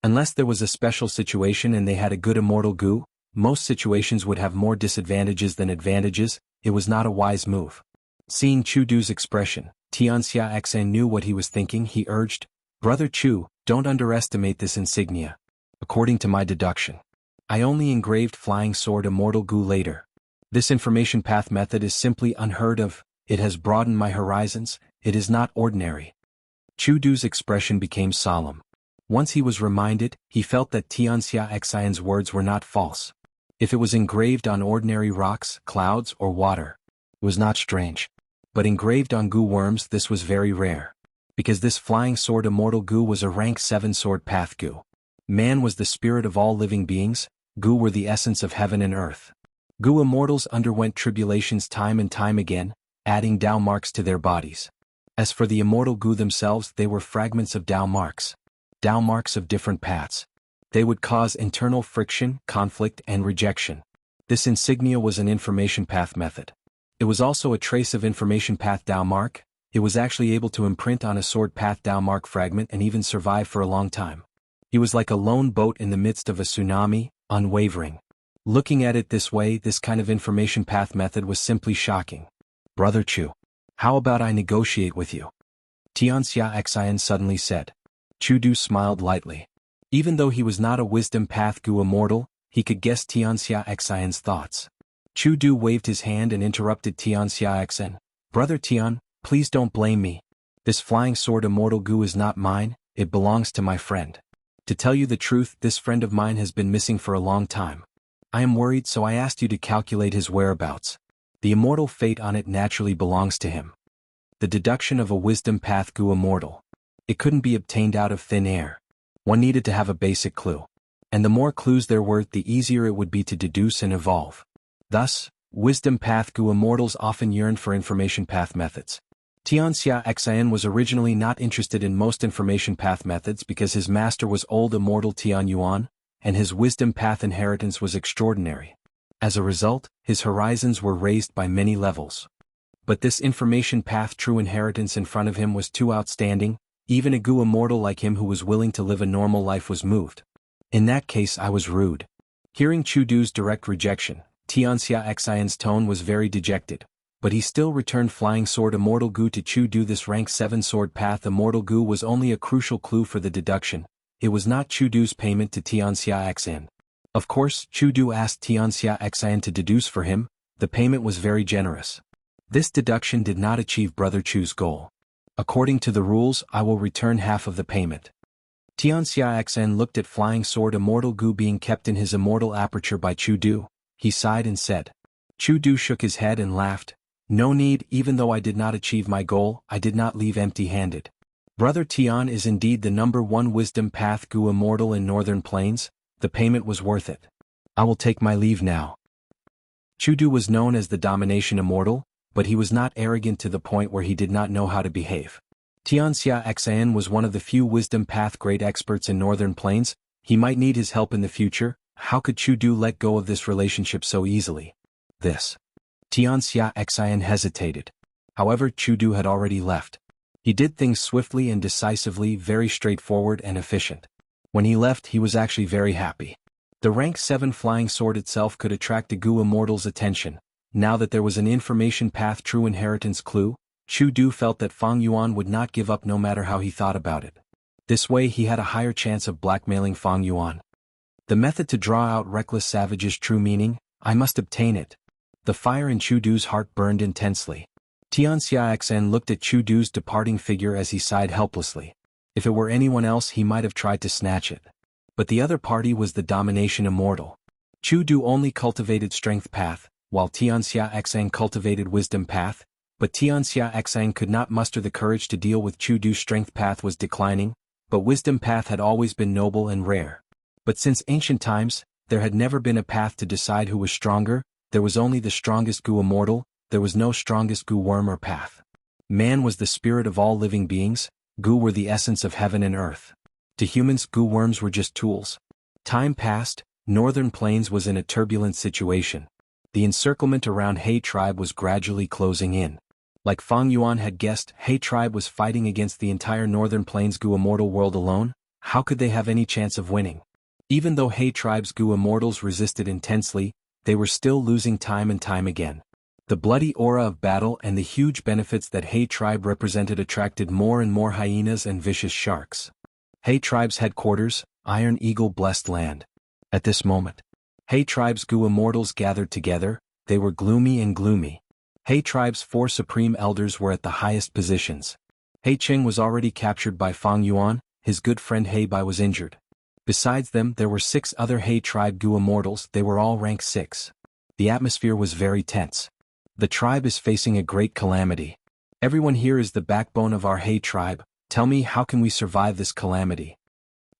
Unless there was a special situation and they had a good immortal Gu, most situations would have more disadvantages than advantages. It was not a wise move. Seeing Chu Du's expression, Tianxia Xn knew what he was thinking. He urged, "Brother Chu, don't underestimate this insignia. According to my deduction, I only engraved Flying Sword Immortal Gu later. This information path method is simply unheard of, it has broadened my horizons, it is not ordinary." Chu Du's expression became solemn. Once he was reminded, he felt that Tianxia Xin's words were not false. If it was engraved on ordinary rocks, clouds, or water, it was not strange. But engraved on Gu worms, this was very rare. Because this Flying Sword Immortal Gu was a rank 7 sword path Gu. Man was the spirit of all living beings, Gu were the essence of heaven and earth. Gu immortals underwent tribulations time and time again, adding Dao marks to their bodies. As for the immortal Gu themselves, they were fragments of Dao marks of different paths. They would cause internal friction, conflict, and rejection. This insignia was an information path method. It was also a trace of information path Dao mark. It was actually able to imprint on a sword path Dao mark fragment and even survive for a long time. He was like a lone boat in the midst of a tsunami, unwavering. Looking at it this way, this kind of information path method was simply shocking. "Brother Chu, how about I negotiate with you?" Tianxia Xin suddenly said. Chu Du smiled lightly. Even though he was not a wisdom path Gu immortal, he could guess Tianxia Xin's thoughts. Chu Du waved his hand and interrupted Tianxia Xin. "Brother Tian, please don't blame me. This Flying Sword Immortal Gu is not mine, it belongs to my friend. To tell you the truth, this friend of mine has been missing for a long time. I am worried, so I asked you to calculate his whereabouts. The immortal fate on it naturally belongs to him." The deduction of a wisdom path Gu immortal. It couldn't be obtained out of thin air. One needed to have a basic clue. And the more clues there were, the easier it would be to deduce and evolve. Thus, wisdom path Gu immortals often yearned for information path methods. Tianxia Xin was originally not interested in most information path methods because his master was old immortal Tian Yuan, and his wisdom path inheritance was extraordinary. As a result, his horizons were raised by many levels. But this information path true inheritance in front of him was too outstanding. Even a Gu immortal like him who was willing to live a normal life was moved. In that case, I was rude. Hearing Chu Du's direct rejection, Tianxia Xin's tone was very dejected, but he still returned Flying Sword Immortal Gu to Chu Du. This rank 7 sword path Immortal Gu was only a crucial clue for the deduction. It was not Chu Du's payment to Tianxia Xin. Of course, Chu Du asked Tianxia Xin to deduce for him. The payment was very generous. This deduction did not achieve Brother Chu's goal. According to the rules, I will return half of the payment. Xianxia looked at flying sword Immortal Gu being kept in his immortal aperture by Chu Du. He sighed and said. Chu Du shook his head and laughed. No need, even though I did not achieve my goal, I did not leave empty-handed. Brother Tian is indeed the #1 wisdom path Gu Immortal in Northern Plains. The payment was worth it. I will take my leave now. Chu Du was known as the Domination Immortal, but he was not arrogant to the point where he did not know how to behave. Xianxia was one of the few wisdom path great experts in Northern Plains. He might need his help in the future. How could Chu Du let go of this relationship so easily? Xianxia hesitated. However, Chu Du had already left. He did things swiftly and decisively, very straightforward and efficient. When he left, he was actually very happy. The rank 7 flying sword itself could attract the Gu Immortal's attention. Now that there was an information path true inheritance clue, Chu Du felt that Fang Yuan would not give up no matter how he thought about it. This way he had a higher chance of blackmailing Fang Yuan. The method to draw out reckless savage's true meaning, I must obtain it. The fire in Chu Du's heart burned intensely. Xianxia looked at Chu Du's departing figure as he sighed helplessly. If it were anyone else he might have tried to snatch it. But the other party was the Domination Immortal. Chu Du only cultivated Strength Path, while Xianxia cultivated Wisdom Path, but Xianxia could not muster the courage to deal with Chu Du's Strength Path was declining, but Wisdom Path had always been noble and rare. But since ancient times, there had never been a path to decide who was stronger. There was only the strongest Gu Immortal, there was no strongest Gu worm or path. Man was the spirit of all living beings, Gu were the essence of heaven and earth. To humans, Gu worms were just tools. Time passed, Northern Plains was in a turbulent situation. The encirclement around He tribe was gradually closing in. Like Fang Yuan had guessed, He tribe was fighting against the entire Northern Plains Gu Immortal world alone. How could they have any chance of winning? Even though He tribe's Gu Immortals resisted intensely, they were still losing time and time again. The bloody aura of battle and the huge benefits that He tribe represented attracted more and more hyenas and vicious sharks. He tribe's headquarters, Iron Eagle Blessed Land. At this moment, He tribe's Gu Immortals gathered together. They were gloomy and gloomy. He tribe's 4 supreme elders were at the highest positions. He Cheng was already captured by Fang Yuan, his good friend He Bai was injured. Besides them there were 6 other He tribe Gu Immortals, they were all rank 6. The atmosphere was very tense. The tribe is facing a great calamity. Everyone here is the backbone of our He tribe. Tell me, how can we survive this calamity?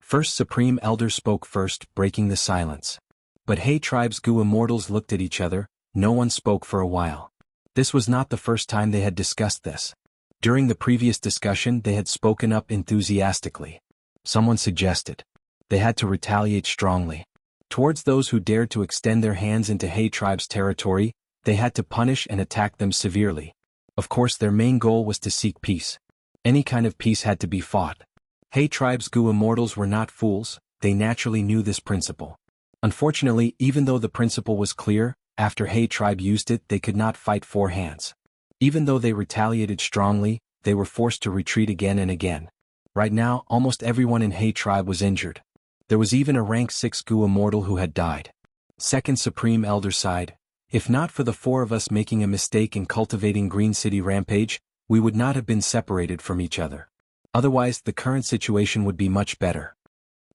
First Supreme Elder spoke first, breaking the silence. But He tribe's Gu Immortals looked at each other. No one spoke for a while. This was not the first time they had discussed this. During the previous discussion they had spoken up enthusiastically. Someone suggested they had to retaliate strongly. Towards those who dared to extend their hands into He tribe's territory, they had to punish and attack them severely. Of course their main goal was to seek peace. Any kind of peace had to be fought. He tribe's Gu Immortals were not fools, they naturally knew this principle. Unfortunately, even though the principle was clear, after He tribe used it they could not fight 4 hands. Even though they retaliated strongly, they were forced to retreat again and again. Right now, almost everyone in He tribe was injured. There was even a rank 6 Gu Immortal who had died. Second Supreme Elder sighed. If not for the 4 of us making a mistake in cultivating Green City Rampage, we would not have been separated from each other. Otherwise, the current situation would be much better.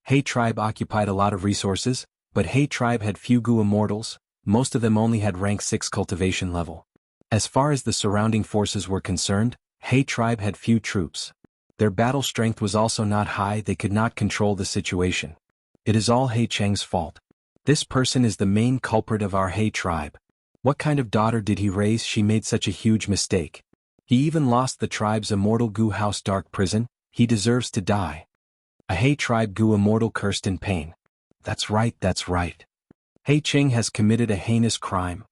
He tribe occupied a lot of resources, but He tribe had few Gu Immortals. Most of them only had rank 6 cultivation level. As far as the surrounding forces were concerned, He tribe had few troops. Their battle strength was also not high, they could not control the situation. It is all He Cheng's fault. This person is the main culprit of our He tribe. What kind of daughter did he raise? She made such a huge mistake. He even lost the tribe's immortal Gu House Dark Prison. He deserves to die. A He tribe Gu Immortal cursed in pain. That's right, that's right. He Cheng has committed a heinous crime.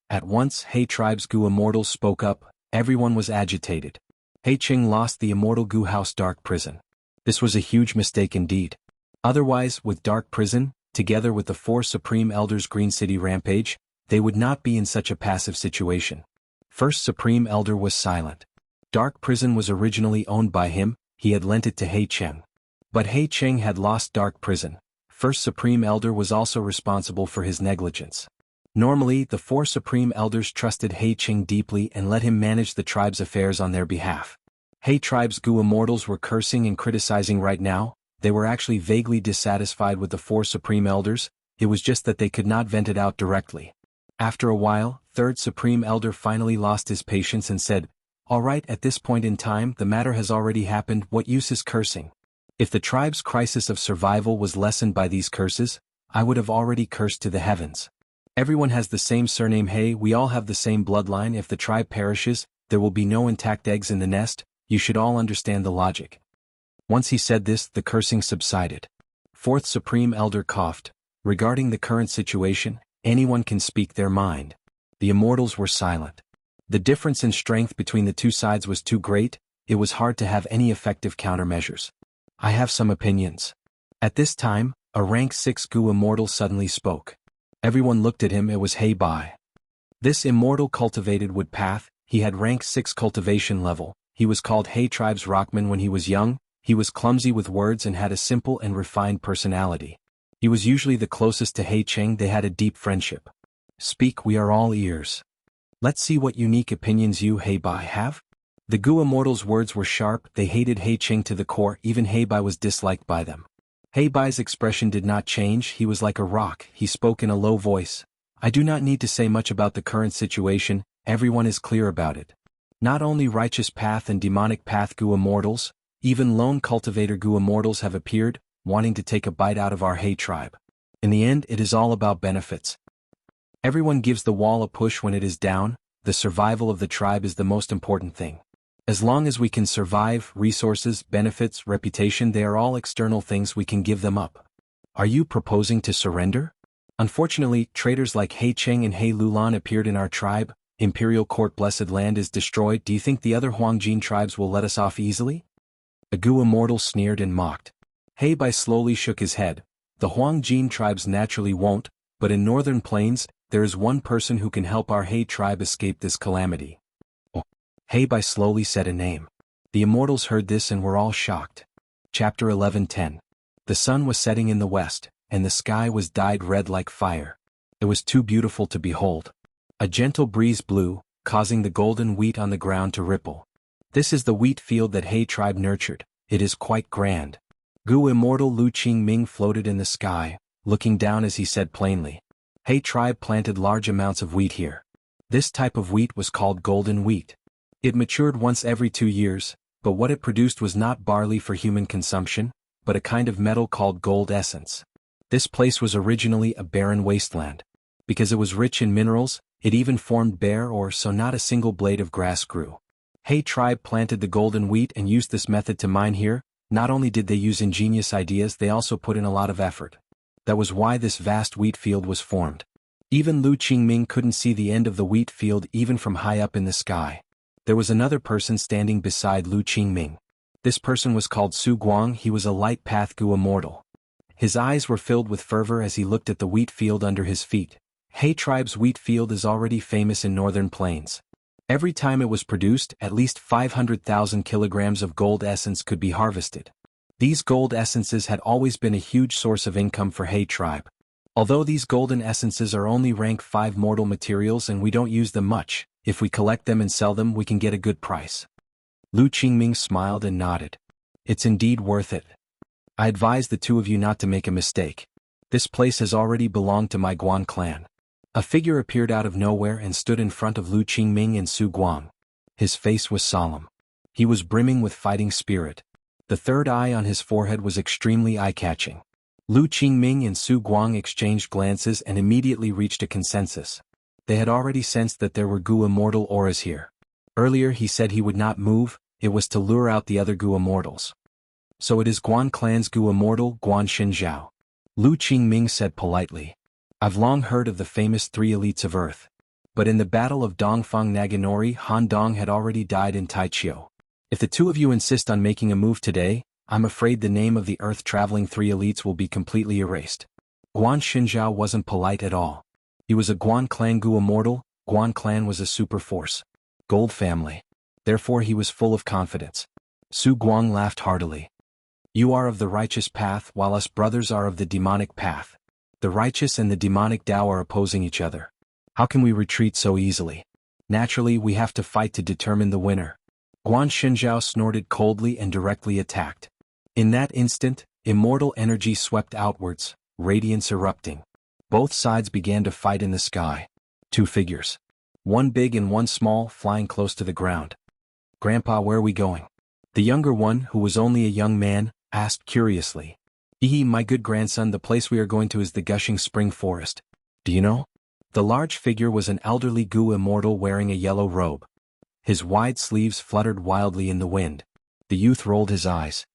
At once He tribe's Gu Immortals spoke up. Everyone was agitated. He Cheng lost the immortal Gu House Dark Prison. This was a huge mistake indeed. Otherwise, with Dark Prison, together with the 4 Supreme Elders Green City Rampage, they would not be in such a passive situation. First Supreme Elder was silent. Dark Prison was originally owned by him, he had lent it to He Cheng. But He Cheng had lost Dark Prison. First Supreme Elder was also responsible for his negligence. Normally, the four supreme elders trusted He Qing deeply and let him manage the tribe's affairs on their behalf. He tribe's Gu immortals were cursing and criticizing right now. They were actually vaguely dissatisfied with the four supreme elders. It was just that they could not vent it out directly. After a while, third supreme elder finally lost his patience and said, "All right, at this point in time, the matter has already happened. What use is cursing? If the tribe's crisis of survival was lessened by these curses, I would have already cursed to the heavens. Everyone has the same surname He, we all have the same bloodline. If the tribe perishes, there will be no intact eggs in the nest. You should all understand the logic." Once he said this, the cursing subsided. Fourth supreme elder coughed. "Regarding the current situation, anyone can speak their mind." The immortals were silent. The difference in strength between the two sides was too great. It was hard to have any effective countermeasures. "I have some opinions." At this time, a rank 6 Gu immortal suddenly spoke. Everyone looked at him. It was He Bai. This immortal cultivated wood path. He had rank 6 cultivation level. He was called He tribe's rockman when he was young. He was clumsy with words and had a simple and refined personality. He was usually the closest to He Qing. They had a deep friendship. "Speak, we are all ears. Let's see what unique opinions you, He Bai, have." The Gu immortals' words were sharp. They hated He Qing to the core. Even He Bai was disliked by them. He Bai's expression did not change. He was like a rock. He spoke in a low voice. "I do not need to say much about the current situation. Everyone is clear about it. Not only righteous path and demonic path Gu immortals, even lone cultivator Gu immortals have appeared, wanting to take a bite out of our He tribe. In the end, it is all about benefits. Everyone gives the wall a push when it is down. The survival of the tribe is the most important thing. As long as we can survive, resources, benefits, reputation, they are all external things. We can give them up. Are you proposing to surrender?" Unfortunately, traitors like He Qing and He Lulan appeared in our tribe. Imperial Court Blessed Land is destroyed. Do you think the other Huangjin tribes will let us off easily? A Gu immortal sneered and mocked. He Bai slowly shook his head. "The Huangjin tribes naturally won't, but in northern plains, there is one person who can help our He tribe escape this calamity." He Bai slowly said a name. The immortals heard this and were all shocked. Chapter 11:10. The sun was setting in the west, and the sky was dyed red like fire. It was too beautiful to behold. A gentle breeze blew, causing the golden wheat on the ground to ripple. This is the wheat field that He tribe nurtured. It is quite grand. Gu immortal Lu Qingming floated in the sky, looking down as he said plainly. He tribe planted large amounts of wheat here. This type of wheat was called golden wheat. It matured once every 2 years, but what it produced was not barley for human consumption, but a kind of metal called gold essence. This place was originally a barren wasteland. Because it was rich in minerals, it even formed bare ore, so not a single blade of grass grew. He tribe planted the golden wheat and used this method to mine here. Not only did they use ingenious ideas, they also put in a lot of effort. That was why this vast wheat field was formed. Even Lu Qingming couldn't see the end of the wheat field even from high up in the sky. There was another person standing beside Lu Qingming. This person was called Su Guang. He was a light path Gu immortal. His eyes were filled with fervor as he looked at the wheat field under his feet. He tribe's wheat field is already famous in northern plains. Every time it was produced, at least 500,000 kilograms of gold essence could be harvested. These gold essences had always been a huge source of income for He tribe. Although these golden essences are only rank 5 mortal materials and we don't use them much, if we collect them and sell them we can get a good price. Lu Qingming smiled and nodded. "It's indeed worth it. I advise the two of you not to make a mistake. This place has already belonged to my Guan clan." A figure appeared out of nowhere and stood in front of Lu Qingming and Su Guang. His face was solemn. He was brimming with fighting spirit. The third eye on his forehead was extremely eye-catching. Lu Qingming and Su Guang exchanged glances and immediately reached a consensus. They had already sensed that there were Gu immortal auras here. Earlier he said he would not move. It was to lure out the other Gu immortals. "So it is Guan clan's Gu immortal, Guan Xinjiao," Lu Qingming said politely. "I've long heard of the famous 3 elites of Earth. But in the Battle of Dongfang Naganori, Han Dong had already died in Taichio. If the two of you insist on making a move today, I'm afraid the name of the Earth-traveling 3 elites will be completely erased." Guan Xinjiao wasn't polite at all. He was a Guan clan Gu immortal. Guan clan was a super force. Gold family. Therefore he was full of confidence. Su Guang laughed heartily. "You are of the righteous path, while us brothers are of the demonic path. The righteous and the demonic Tao are opposing each other. How can we retreat so easily? Naturally, we have to fight to determine the winner. Xianxia snorted coldly and directly attacked. In that instant, immortal energy swept outwards, radiance erupting. Both sides began to fight in the sky. Two figures. One big and one small, flying close to the ground. "Grandpa, where are we going?" The younger one, who was only a young man, asked curiously. My good grandson, the place we are going to is the gushing spring forest. Do you know?" The large figure was an elderly Gu immortal wearing a yellow robe. His wide sleeves fluttered wildly in the wind. The youth rolled his eyes.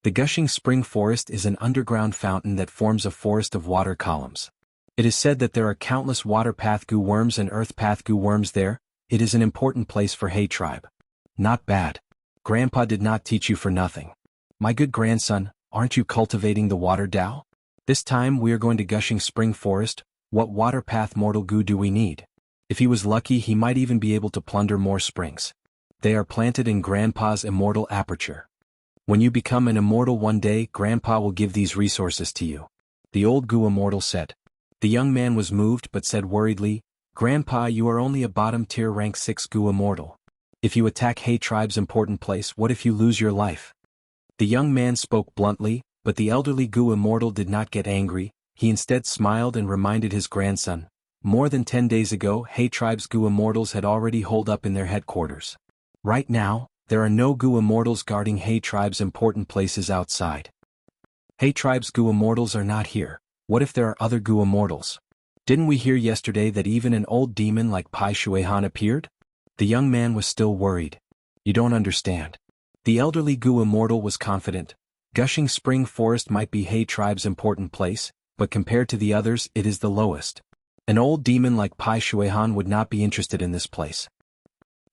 The gushing spring forest is an underground fountain that forms a forest of water columns. It is said that there are countless water path Gu worms and earth path Gu worms there. It is an important place for He tribe. Not bad. Grandpa did not teach you for nothing. My good grandson, aren't you cultivating the water Tao? This time we are going to gushing spring forest. What water path mortal Gu do we need? If he was lucky, he might even be able to plunder more springs. They are planted in Grandpa's immortal aperture. When you become an immortal one day, Grandpa will give these resources to you. The old Gu immortal said. The young man was moved but said worriedly, Grandpa, you are only a bottom-tier rank 6 Gu immortal. If you attack He tribe's important place, what if you lose your life? The young man spoke bluntly, but the elderly Gu immortal did not get angry. He instead smiled and reminded his grandson. More than 10 days ago, He tribe's Gu immortals had already holed up in their headquarters. Right now, there are no Gu immortals guarding He tribe's important places outside. He tribe's Gu immortals are not here. What if there are other Gu immortals? Didn't we hear yesterday that even an old demon like Pai Shuihan appeared? The young man was still worried. You don't understand. The elderly Gu immortal was confident. Gushing Spring Forest might be He tribe's important place, but compared to the others, it is the lowest. An old demon like Pai Shuihan would not be interested in this place.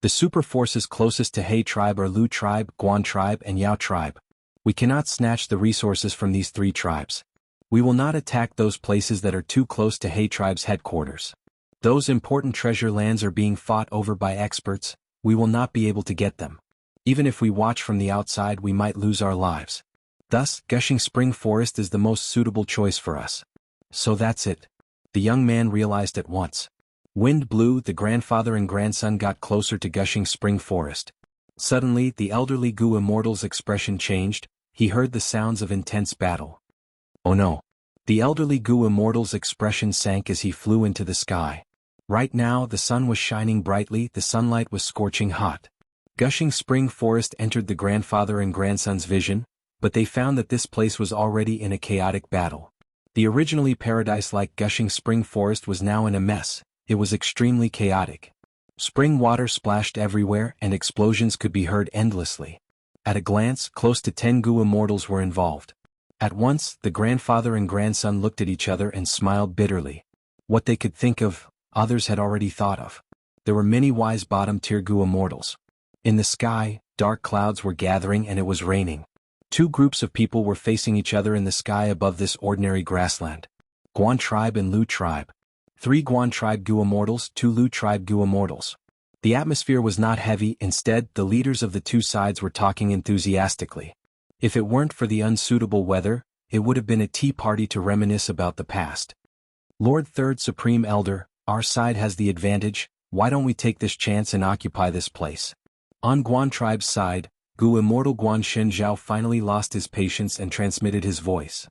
The super forces closest to He tribe are Lu tribe, Guan tribe, and Yao tribe. We cannot snatch the resources from these three tribes. We will not attack those places that are too close to He tribe's headquarters. Those important treasure lands are being fought over by experts. We will not be able to get them. Even if we watch from the outside, we might lose our lives. Thus, Gushing Spring Forest is the most suitable choice for us. So that's it. The young man realized at once. Wind blew, the grandfather and grandson got closer to Gushing Spring Forest. Suddenly, the elderly Gu immortal's expression changed. He heard the sounds of intense battle. Oh no. The elderly Gu immortal's expression sank as he flew into the sky. Right now, the sun was shining brightly, the sunlight was scorching hot. Gushing Spring Forest entered the grandfather and grandson's vision, but they found that this place was already in a chaotic battle. The originally paradise-like Gushing Spring Forest was now in a mess. It was extremely chaotic. Spring water splashed everywhere and explosions could be heard endlessly. At a glance, close to 10 Gu immortals were involved. At once, the grandfather and grandson looked at each other and smiled bitterly. What they could think of, others had already thought of. There were many wise bottom-tier Gu immortals. In the sky, dark clouds were gathering and it was raining. Two groups of people were facing each other in the sky above this ordinary grassland. Guan tribe and Lu tribe. 3 Guan tribe Gu immortals, 2 Lu tribe Gu immortals. The atmosphere was not heavy, instead, the leaders of the two sides were talking enthusiastically. If it weren't for the unsuitable weather, it would have been a tea party to reminisce about the past. Lord Third Supreme Elder, our side has the advantage, why don't we take this chance and occupy this place? On Guan tribe's side, Gu immortal Guan Shenzhao finally lost his patience and transmitted his voice.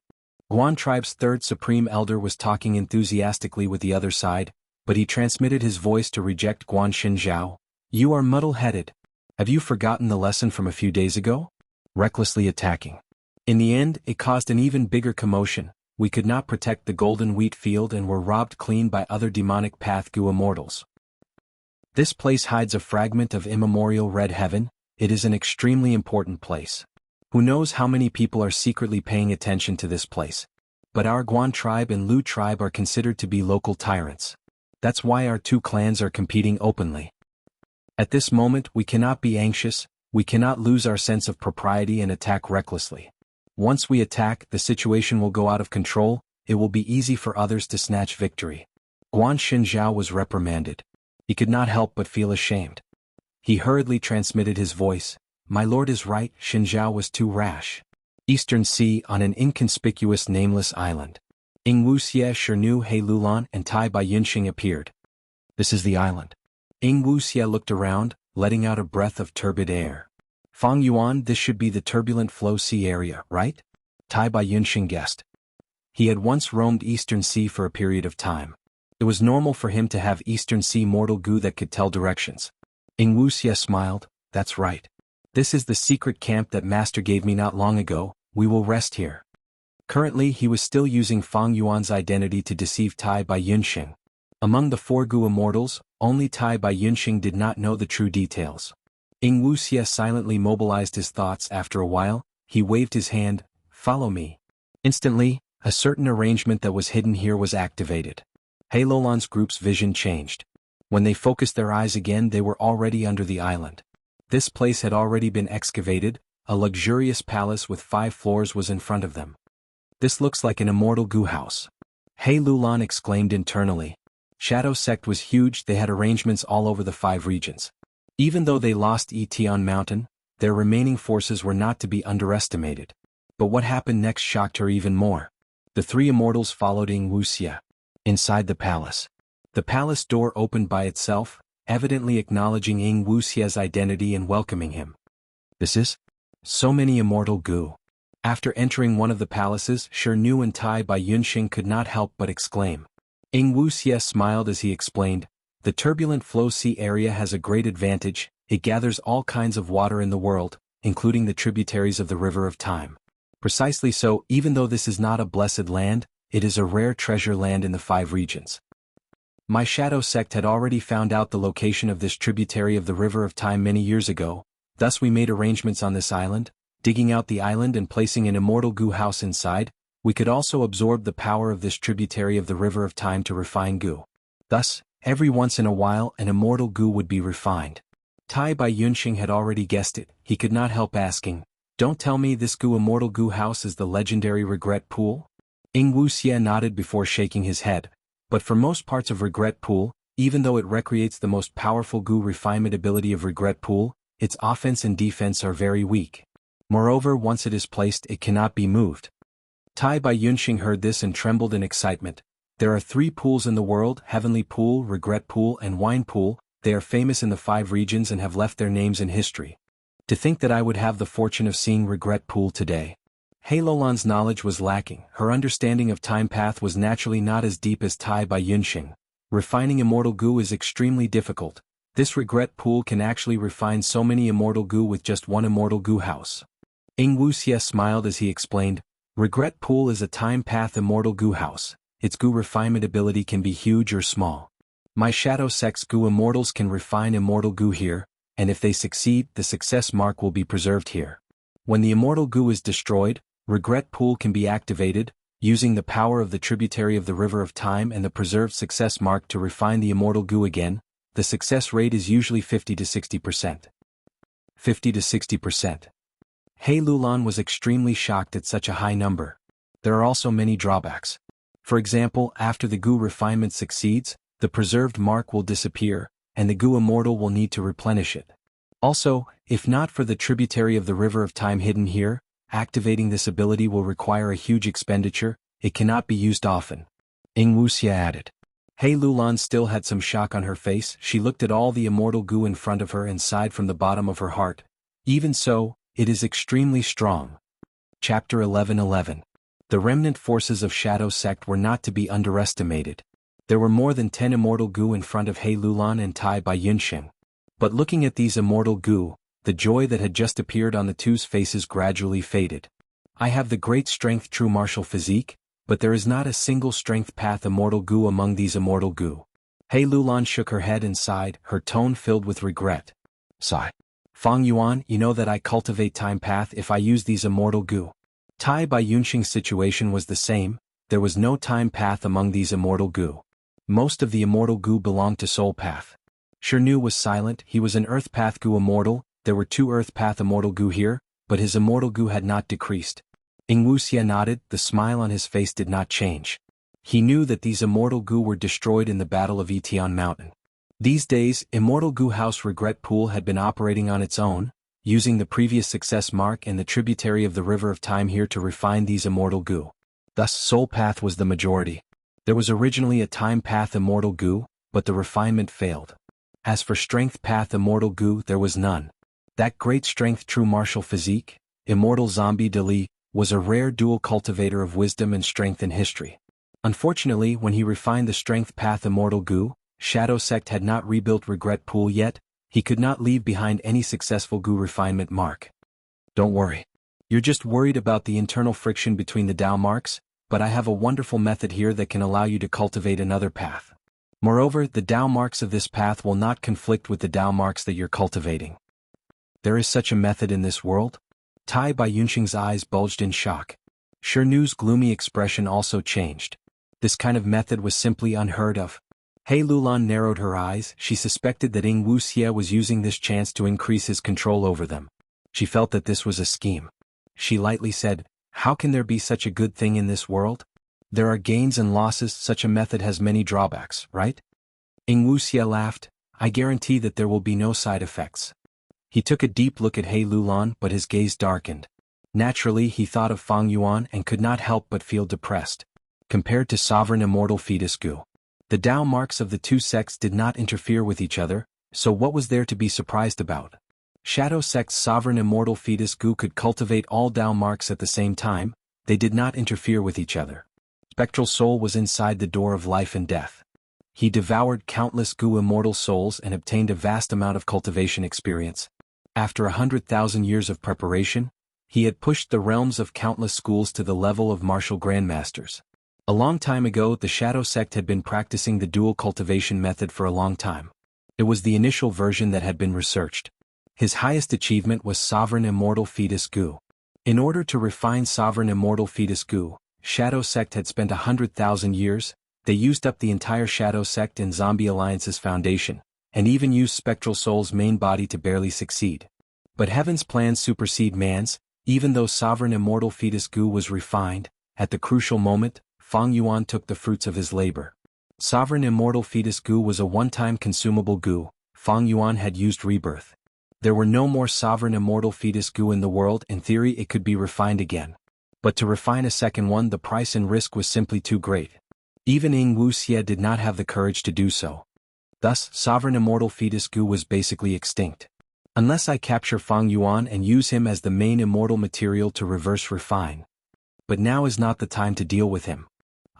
Guan tribe's Third Supreme Elder was talking enthusiastically with the other side, but he transmitted his voice to reject Guan Shenzhao. You are muddle-headed. Have you forgotten the lesson from a few days ago? Recklessly attacking. In the end, it caused an even bigger commotion. We could not protect the golden wheat field and were robbed clean by other demonic path Gu immortals. This place hides a fragment of immemorial red heaven. It is an extremely important place. Who knows how many people are secretly paying attention to this place? But our Guan tribe and Lu tribe are considered to be local tyrants. That's why our two clans are competing openly. At this moment, we cannot be anxious. We cannot lose our sense of propriety and attack recklessly. Once we attack, the situation will go out of control. It will be easy for others to snatch victory. Guan Shenzhao was reprimanded. He could not help but feel ashamed. He hurriedly transmitted his voice. My lord is right, Shenzhao was too rash. Eastern Sea on an inconspicuous nameless island. Wuxia, Shirnu, He Lulan, and Tai Bai Yunxing appeared. This is the island. Wuxia looked around, letting out a breath of turbid air. Fang Yuan, this should be the turbulent flow sea area, right? Tai Bai Yunxing guessed. He had once roamed Eastern Sea for a period of time. It was normal for him to have Eastern Sea mortal goo that could tell directions. Wuxia smiled, that's right. This is the secret camp that Master gave me not long ago, we will rest here. Currently he was still using Fang Yuan's identity to deceive Tai Bai Yunxing. Among the 4 Gu immortals, only Tai Bai Yunxing did not know the true details. Wuxia silently mobilized his thoughts. After a while, he waved his hand, follow me. Instantly, a certain arrangement that was hidden here was activated. Heilolan's group's vision changed. When they focused their eyes again, they were already under the island. This place had already been excavated, a luxurious palace with 5 floors was in front of them. This looks like an immortal goo house. Heilulan exclaimed internally. Shadow Sect was huge, they had arrangements all over the 5 regions. Even though they lost Etion Mountain, their remaining forces were not to be underestimated. But what happened next shocked her even more. The 3 immortals followed Wuxia. Inside the palace. The palace door opened by itself, evidently acknowledging Wuxia's identity and welcoming him. This is? So many immortal goo. After entering one of the palaces, Nu and Tai Bai Yunxing could not help but exclaim. Wuxia smiled as he explained, the turbulent flow sea area has a great advantage, it gathers all kinds of water in the world, including the tributaries of the River of Time. Precisely so, even though this is not a blessed land, it is a rare treasure land in the 5 regions. My Shadow Sect had already found out the location of this tributary of the River of Time many years ago, thus we made arrangements on this island, digging out the island and placing an immortal goo house inside. We could also absorb the power of this tributary of the River of Time to refine goo. Thus, every once in a while an immortal goo would be refined. Tai Bai Yunxing had already guessed it, he could not help asking, don't tell me this immortal goo house is the legendary Regret Pool? Wuxia nodded before shaking his head, but for most parts of Regret Pool, even though it recreates the most powerful goo refinement ability of Regret Pool, its offense and defense are very weak. Moreover, once it is placed it cannot be moved. Tai Bai Yunxing heard this and trembled in excitement. There are 3 pools in the world, Heavenly Pool, Regret Pool and Wine Pool, they are famous in the 5 regions and have left their names in history. To think that I would have the fortune of seeing Regret Pool today. Heilolan's knowledge was lacking, her understanding of time path was naturally not as deep as Tai Bai Yunxing. Refining immortal goo is extremely difficult. This Regret Pool can actually refine so many immortal goo with just 1 immortal goo house. Wuxia smiled as he explained, Regret Pool is a time path immortal goo house. Its goo refinement ability can be huge or small. My Shadow Sect's goo immortals can refine immortal goo here, and if they succeed, the success mark will be preserved here. When the immortal goo is destroyed, Regret Pool can be activated, using the power of the tributary of the River of Time and the preserved success mark to refine the immortal goo again. The success rate is usually 50 to 60%. 50 to 60%. Heilulan was extremely shocked at such a high number. There are also many drawbacks. For example, after the goo refinement succeeds, the preserved mark will disappear, and the goo immortal will need to replenish it. Also, if not for the tributary of the River of Time hidden here, activating this ability will require a huge expenditure, it cannot be used often. Wuxia added. Heilulan still had some shock on her face, she looked at all the immortal goo in front of her and sighed from the bottom of her heart. Even so, it is extremely strong. Chapter 11:11. The remnant forces of Shadow Sect were not to be underestimated. There were more than 10 immortal goo in front of Heilulan and Tai Bai Yunxing. But looking at these immortal goo, the joy that had just appeared on the 2's faces gradually faded. I have the great strength true martial physique, but there is not a single strength path immortal goo among these immortal goo. Heilulan shook her head and sighed, her tone filled with regret. Sigh. Fang Yuan, you know that I cultivate time path if I use these immortal goo. Tai Bai Yunxing's situation was the same, there was no time path among these immortal goo. Most of the immortal goo belonged to soul path. Nu was silent, he was an earth path goo immortal, there were 2 earth path immortal goo here, but his immortal goo had not decreased. Wuxia nodded, the smile on his face did not change. He knew that these immortal goo were destroyed in the Battle of Etion Mountain. These days, Immortal Goo House Regret Pool had been operating on its own, using the previous success mark and the tributary of the River of Time here to refine these immortal goo. Thus Soul Path was the majority. There was originally a Time Path immortal goo, but the refinement failed. As for strength path Immortal Gu, there was none. That great strength true martial physique, Immortal Zombie de Li, was a rare dual cultivator of wisdom and strength in history. Unfortunately, when he refined the strength path Immortal Gu, Shadow Sect had not rebuilt Regret Pool yet. He could not leave behind any successful Gu refinement mark. Don't worry. You're just worried about the internal friction between the Dao marks, but I have a wonderful method here that can allow you to cultivate another path. Moreover, the Dao marks of this path will not conflict with the Dao marks that you're cultivating. There is such a method in this world? Tai Bai Yunxing's eyes bulged in shock. Shirnu's gloomy expression also changed. This kind of method was simply unheard of. He Lulan narrowed her eyes. She suspected that Wuxia was using this chance to increase his control over them. She felt that this was a scheme. She lightly said, "How can there be such a good thing in this world? There are gains and losses. Such a method has many drawbacks, right?" Wuxia laughed. "I guarantee that there will be no side effects." He took a deep look at He Lulan, but his gaze darkened. Naturally, he thought of Fang Yuan and could not help but feel depressed. Compared to sovereign immortal fetus Gu, the Dao marks of the two sects did not interfere with each other, so what was there to be surprised about? Shadow Sect's sovereign immortal fetus Gu could cultivate all Dao marks at the same time. They did not interfere with each other. Spectral soul was inside the door of life and death. He devoured countless Gu immortal souls and obtained a vast amount of cultivation experience. After 100,000 years of preparation, he had pushed the realms of countless schools to the level of martial grandmasters. A long time ago, the Shadow Sect had been practicing the dual cultivation method for a long time. It was the initial version that had been researched. His highest achievement was Sovereign Immortal Fetus Gu. In order to refine Sovereign Immortal Fetus Gu, Shadow Sect had spent 100,000 years. They used up the entire Shadow Sect and Zombie Alliance's foundation, and even used Spectral Soul's main body to barely succeed. But Heaven's plans supersede man's. Even though Sovereign Immortal Fetus Gu was refined, at the crucial moment, Fang Yuan took the fruits of his labor. Sovereign Immortal Fetus Gu was a one-time consumable Gu. Fang Yuan had used rebirth. There were no more Sovereign Immortal Fetus Gu in the world. In theory, it could be refined again. But to refine a second one, the price and risk was simply too great. Even Wuxia did not have the courage to do so. Thus, Sovereign Immortal Fetus Gu was basically extinct. Unless I capture Fang Yuan and use him as the main immortal material to reverse refine. But now is not the time to deal with him.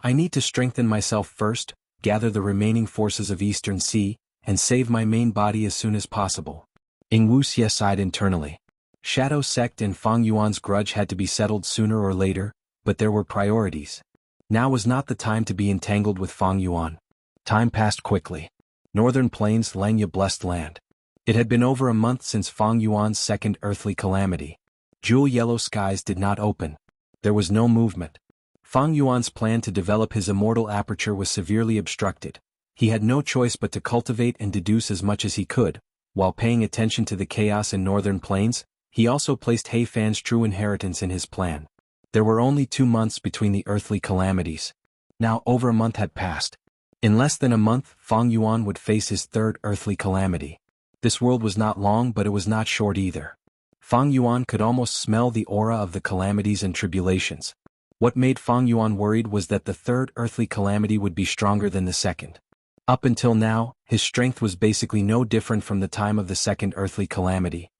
I need to strengthen myself first, gather the remaining forces of Eastern Sea, and save my main body as soon as possible. Wuxia sighed internally. Shadow Sect and Fang Yuan's grudge had to be settled sooner or later, but there were priorities. Now was not the time to be entangled with Fang Yuan. Time passed quickly. Northern Plains, Langya blessed land. It had been over a month since Fang Yuan's second earthly calamity. Jewel yellow skies did not open. There was no movement. Fang Yuan's plan to develop his immortal aperture was severely obstructed. He had no choice but to cultivate and deduce as much as he could. While paying attention to the chaos in Northern Plains, he also placed He Fan's true inheritance in his plan. There were only 2 months between the earthly calamities. Now over a month had passed. In less than a month, Fang Yuan would face his third earthly calamity. This world was not long, but it was not short either. Fang Yuan could almost smell the aura of the calamities and tribulations. What made Fang Yuan worried was that the third earthly calamity would be stronger than the second. Up until now, his strength was basically no different from the time of the second earthly calamity.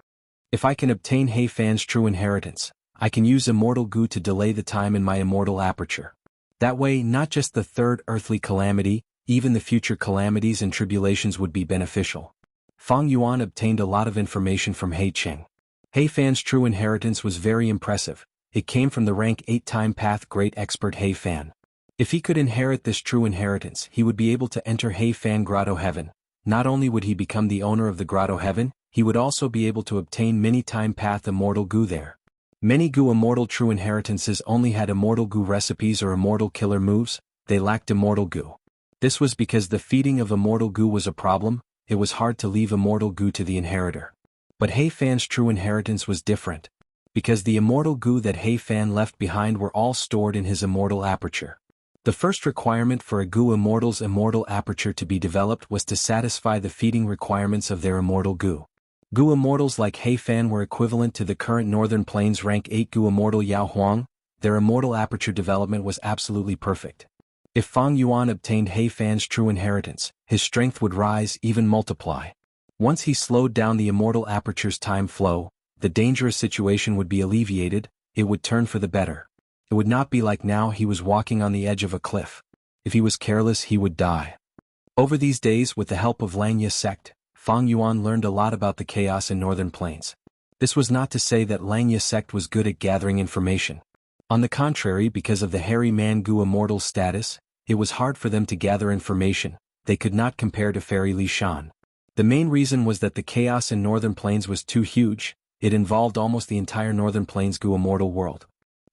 If I can obtain He Fan's true inheritance, I can use Immortal Gu to delay the time in my immortal aperture. That way, not just the third earthly calamity, even the future calamities and tribulations would be beneficial. Fang Yuan obtained a lot of information from He Cheng. He Fan's true inheritance was very impressive. It came from the rank 8-time path great expert He Fan. If he could inherit this true inheritance, he would be able to enter He Fan Grotto Heaven. Not only would he become the owner of the Grotto Heaven, he would also be able to obtain many-time path Immortal Gu there. Many Gu immortal true inheritances only had Immortal Gu recipes or immortal killer moves. They lacked Immortal Gu. This was because the feeding of Immortal Gu was a problem. It was hard to leave Immortal Gu to the inheritor. But He Fan's true inheritance was different. Because the Immortal Gu that He Fan left behind were all stored in his immortal aperture. The first requirement for a Gu immortal's immortal aperture to be developed was to satisfy the feeding requirements of their Immortal Gu. Gu immortals like He Fan were equivalent to the current Northern Plains rank 8 Gu immortal Yao Huang. Their immortal aperture development was absolutely perfect. If Fang Yuan obtained He Fan's true inheritance, his strength would rise, even multiply. Once he slowed down the Immortal Aperture's time flow, the dangerous situation would be alleviated, it would turn for the better. It would not be like now he was walking on the edge of a cliff. If he was careless he would die. Over these days, with the help of Xianxia sect, Fang Yuan learned a lot about the chaos in northern plains. This was not to say that Xianxia sect was good at gathering information. On the contrary, because of the hairy man Gu Immortal's status, it was hard for them to gather information. They could not compare to Fairy Li Shan. The main reason was that the chaos in northern plains was too huge. It involved almost the entire northern plains Gu Immortal world.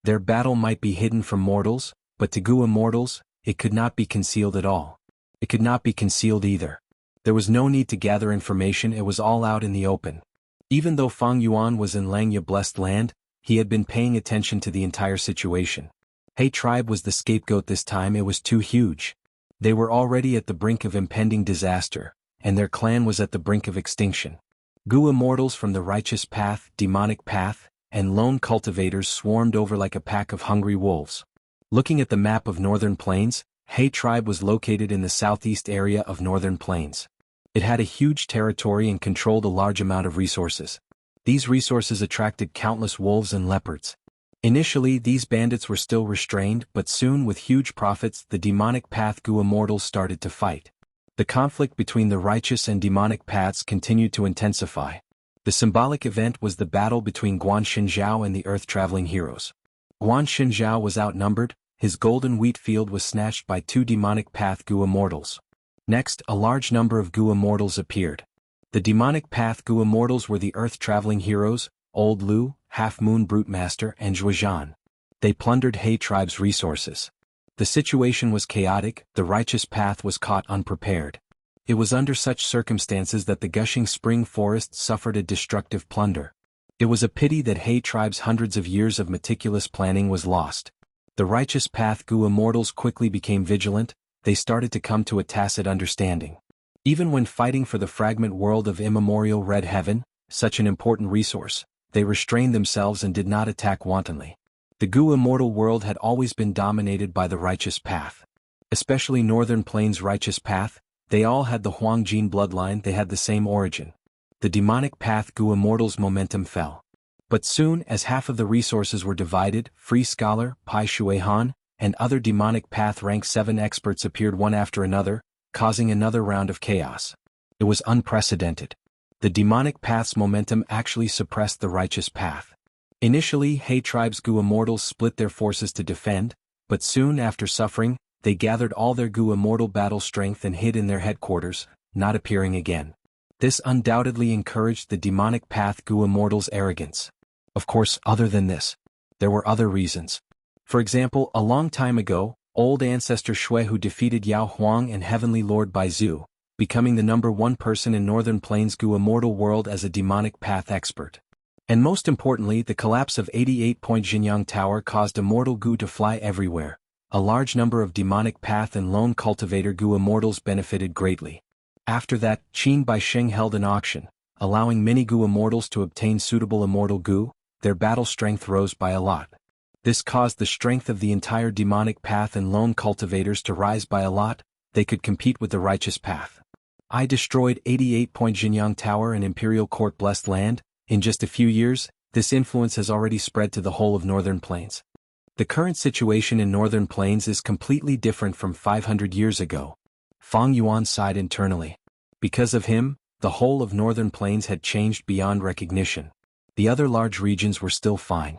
Their battle might be hidden from mortals, but to Gu Immortals, it could not be concealed at all. It could not be concealed either. There was no need to gather information, it was all out in the open. Even though Fang Yuan was in Xianxia blessed land, he had been paying attention to the entire situation. He tribe was the scapegoat this time, it was too huge. They were already at the brink of impending disaster, and their clan was at the brink of extinction. Gu Immortals from the righteous path, demonic path, and lone cultivators swarmed over like a pack of hungry wolves. Looking at the map of northern plains, He tribe was located in the southeast area of northern plains. It had a huge territory and controlled a large amount of resources. These resources attracted countless wolves and leopards. Initially, these bandits were still restrained, but soon, with huge profits, the demonic path Gu Immortals started to fight. The conflict between the righteous and demonic paths continued to intensify. The symbolic event was the battle between Guan Xinzhao and the earth-traveling heroes. Guan Xinzhao was outnumbered, his golden wheat field was snatched by two demonic path Gu Immortals. Next, a large number of Gu Immortals appeared. The demonic path Gu Immortals were the earth-traveling heroes, Old Lu, Half-Moon Brute Master, and Zhuozhan. They plundered He tribe's resources. The situation was chaotic, the righteous path was caught unprepared. It was under such circumstances that the gushing spring forest suffered a destructive plunder. It was a pity that He tribe's hundreds of years of meticulous planning was lost. The righteous path Gu Immortals quickly became vigilant, they started to come to a tacit understanding. Even when fighting for the fragment world of immemorial Red Heaven, such an important resource, they restrained themselves and did not attack wantonly. The Gu Immortal world had always been dominated by the righteous path. Especially Northern Plains' righteous path, they all had the Huangjin bloodline, they had the same origin. The demonic path Gu Immortals' momentum fell. But soon as half of the resources were divided, Free Scholar, Pai Shuihan, and other demonic path rank 7 experts appeared one after another, causing another round of chaos. It was unprecedented. The demonic path's momentum actually suppressed the righteous path. Initially, He tribe's Gu Immortals split their forces to defend, but soon after suffering, they gathered all their Gu Immortal battle strength and hid in their headquarters, not appearing again. This undoubtedly encouraged the demonic path Gu Immortals' arrogance. Of course, other than this, there were other reasons. For example, a long time ago, old ancestor Shui who defeated Yao Huang and Heavenly Lord Baizu, becoming the #1 person in Northern Plains Gu Immortal world as a demonic path expert. And most importantly, the collapse of 88-point Jianghu Tower caused Immortal Gu to fly everywhere. A large number of demonic path and lone cultivator Gu Immortals benefited greatly. After that, Qin Baisheng held an auction, allowing many Gu Immortals to obtain suitable Immortal Gu. Their battle strength rose by a lot. This caused the strength of the entire demonic path and lone cultivators to rise by a lot. They could compete with the righteous path. I destroyed 88-point Jianghu Tower and Imperial Court blessed land. In just a few years, this influence has already spread to the whole of Northern Plains. The current situation in Northern Plains is completely different from 500 years ago. Fang Yuan sighed internally. Because of him, the whole of Northern Plains had changed beyond recognition. The other large regions were still fine.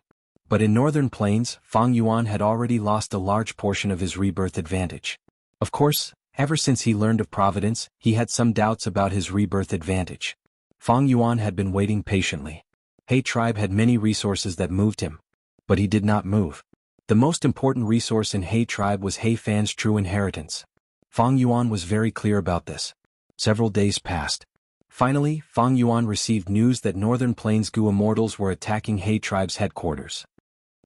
But in Northern Plains, Fang Yuan had already lost a large portion of his rebirth advantage. Of course, ever since he learned of Providence, he had some doubts about his rebirth advantage. Fang Yuan had been waiting patiently. He tribe had many resources that moved him. But he did not move. The most important resource in He tribe was He Fan's true inheritance. Fang Yuan was very clear about this. Several days passed. Finally, Fang Yuan received news that Northern Plains Gu Immortals were attacking He tribe's headquarters.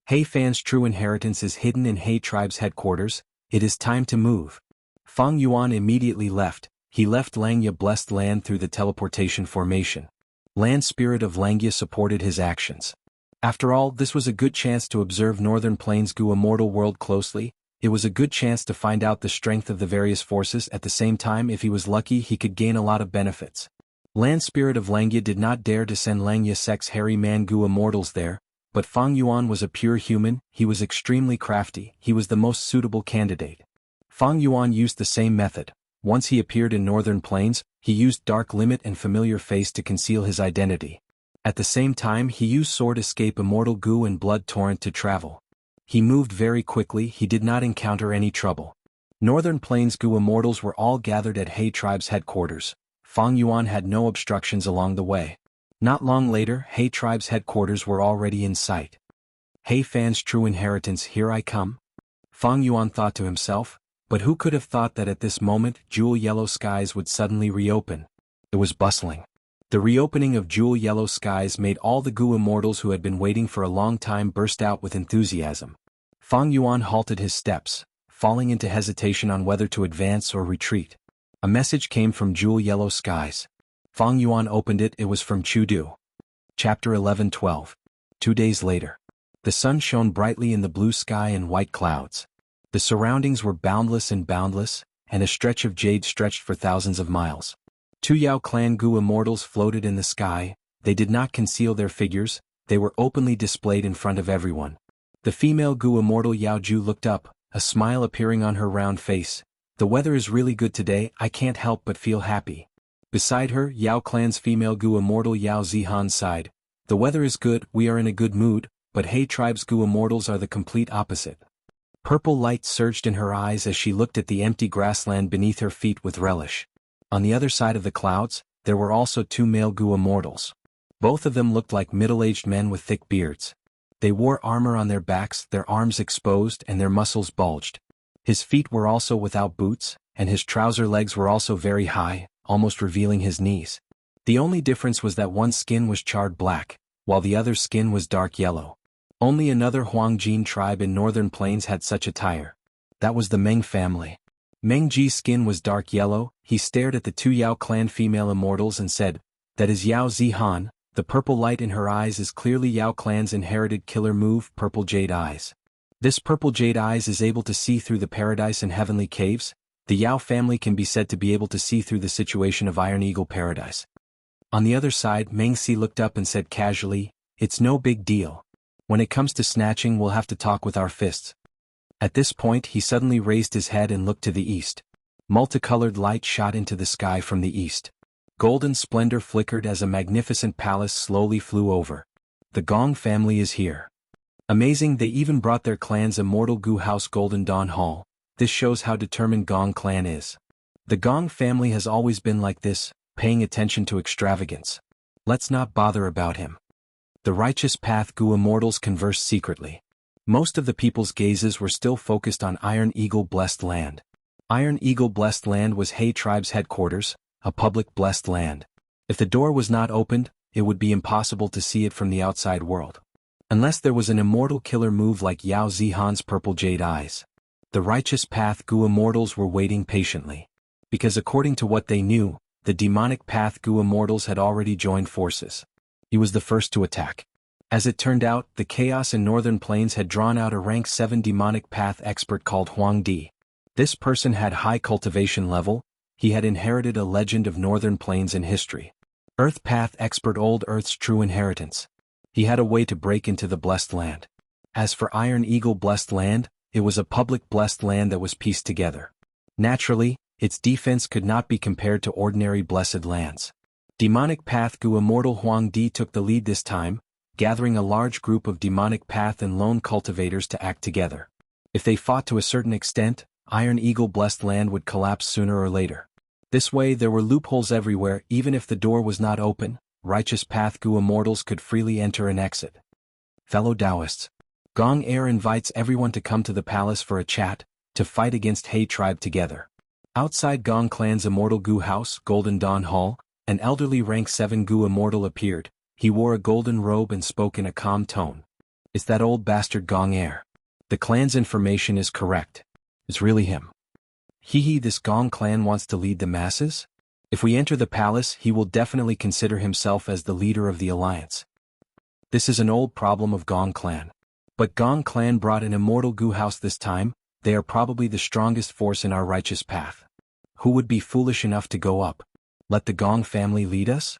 He Fan's true inheritance is hidden in He tribe's headquarters. It is time to move. Fang Yuan immediately left. He left Xianxia blessed land through the teleportation formation. Land spirit of Xianxia supported his actions. After all, this was a good chance to observe Northern Plains Gu Immortal world closely. It was a good chance to find out the strength of the various forces. At the same time, if he was lucky, he could gain a lot of benefits. Land Spirit of Langya did not dare to send Langya Sec's hairy Mangu immortals there, but Fang Yuan was a pure human, he was extremely crafty, he was the most suitable candidate. Fang Yuan used the same method. Once he appeared in Northern Plains, he used Dark Limit and Familiar Face to conceal his identity. At the same time, he used Sword Escape Immortal Goo and Blood Torrent to travel. He moved very quickly, he did not encounter any trouble. Northern Plains Goo immortals were all gathered at He Tribe's headquarters. Fang Yuan had no obstructions along the way. Not long later, He Tribe's headquarters were already in sight. He Fan's true inheritance, here I come? Fang Yuan thought to himself, but who could have thought that at this moment Jewel Yellow Skies would suddenly reopen? It was bustling. The reopening of Jewel Yellow Skies made all the Goo immortals who had been waiting for a long time burst out with enthusiasm. Fang Yuan halted his steps, falling into hesitation on whether to advance or retreat. A message came from Jewel Yellow Skies. Fang Yuan opened it, it was from Chudu. Chapter 11-12. 2 days later. The sun shone brightly in the blue sky and white clouds. The surroundings were boundless, and a stretch of jade stretched for thousands of miles. 2 Yao clan Goo immortals floated in the sky, they did not conceal their figures, they were openly displayed in front of everyone. The female Goo immortal Yao Ju looked up, a smile appearing on her round face. The weather is really good today, I can't help but feel happy. Beside her, Yao clan's female Goo immortal Yao Zihan sighed. The weather is good, we are in a good mood, but He Tribe's Goo immortals are the complete opposite. Purple light surged in her eyes as she looked at the empty grassland beneath her feet with relish. On the other side of the clouds, there were also 2 male Goo immortals. Both of them looked like middle-aged men with thick beards. They wore armor on their backs, their arms exposed and their muscles bulged. His feet were also without boots, and his trouser legs were also very high, almost revealing his knees. The only difference was that one's skin was charred black, while the other's skin was dark yellow. Only another Huangjin tribe in Northern Plains had such attire. That was the Meng family. Meng Ji's skin was dark yellow, he stared at the 2 Yao clan female immortals and said, "That is Yao Zihan, the purple light in her eyes is clearly Yao clan's inherited killer move, Purple Jade Eyes. This Purple Jade Eyes is able to see through the paradise and heavenly caves. The Yao family can be said to be able to see through the situation of Iron Eagle Paradise." On the other side, Meng Si looked up and said casually, "It's no big deal. When it comes to snatching, we'll have to talk with our fists." At this point, he suddenly raised his head and looked to the east. Multicolored light shot into the sky from the east. Golden splendor flickered as a magnificent palace slowly flew over. The Gong family is here. Amazing, they even brought their clan's immortal Goo house Golden Dawn Hall. This shows how determined Gong clan is. The Gong family has always been like this, paying attention to extravagance. Let's not bother about him. The Righteous Path Goo immortals conversed secretly. Most of the people's gazes were still focused on Iron Eagle Blessed Land. Iron Eagle Blessed Land was He Tribe's headquarters, a public blessed land. If the door was not opened, it would be impossible to see it from the outside world. Unless there was an immortal killer move like Yao Zihan's Purple Jade Eyes. The Righteous Path Goo immortals were waiting patiently. Because according to what they knew, the Demonic Path Goo immortals had already joined forces. He was the first to attack. As it turned out, the Chaos in Northern Plains had drawn out a rank 7 Demonic Path expert called Huang Di. This person had high cultivation level, he had inherited a legend of Northern Plains in history. Earth Path expert, Old Earth's true inheritance. He had a way to break into the Blessed Land. As for Iron Eagle Blessed Land, it was a public blessed land that was pieced together. Naturally, its defense could not be compared to ordinary blessed lands. Demonic Path Goo immortal Huang Di took the lead this time, gathering a large group of Demonic Path and lone cultivators to act together. If they fought to a certain extent, Iron Eagle Blessed Land would collapse sooner or later. This way there were loopholes everywhere, even if the door was not open, Righteous Path Goo immortals could freely enter and exit. Fellow Taoists, Gong Air invites everyone to come to the palace for a chat, to fight against He Tribe together. Outside Gong Clan's immortal Goo house, Golden Dawn Hall, an elderly rank 7 Goo immortal appeared. He wore a golden robe and spoke in a calm tone. "It's that old bastard Gong Air. The clan's information is correct. It's really him. This Gong clan wants to lead the masses? If we enter the palace, he will definitely consider himself as the leader of the alliance. This is an old problem of Gong clan. But Gong clan brought an immortal Goo house this time, They are probably the strongest force in our righteous path. Who would be foolish enough to go up? Let the Gong family lead us?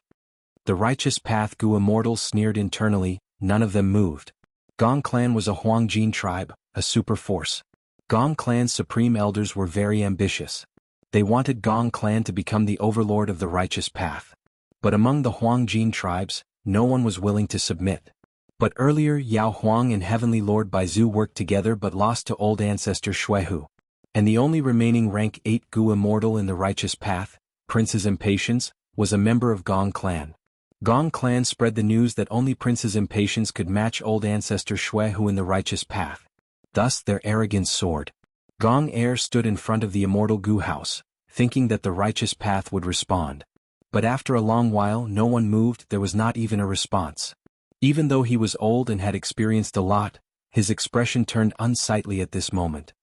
The righteous path Gu immortals sneered internally, none of them moved. Gong clan was a Huangjin tribe, a super force. Gong clan's supreme elders were very ambitious. They wanted Gong clan to become the overlord of the righteous path. But among the Huangjin tribes, no one was willing to submit. But earlier Yao Huang and Heavenly Lord Baizu worked together but lost to old ancestor Xuehu. And the only remaining rank 8 Gu immortal in the righteous path, Prince's Impatience, was a member of Gong clan. Gong clan spread the news that only Prince's Impatience could match old ancestor Xuehu in the righteous path. Thus their arrogance soared. Gong heir stood in front of the immortal Gu house, thinking that the righteous path would respond. But after a long while no one moved, there was not even a response. Even though he was old and had experienced a lot, his expression turned unsightly at this moment.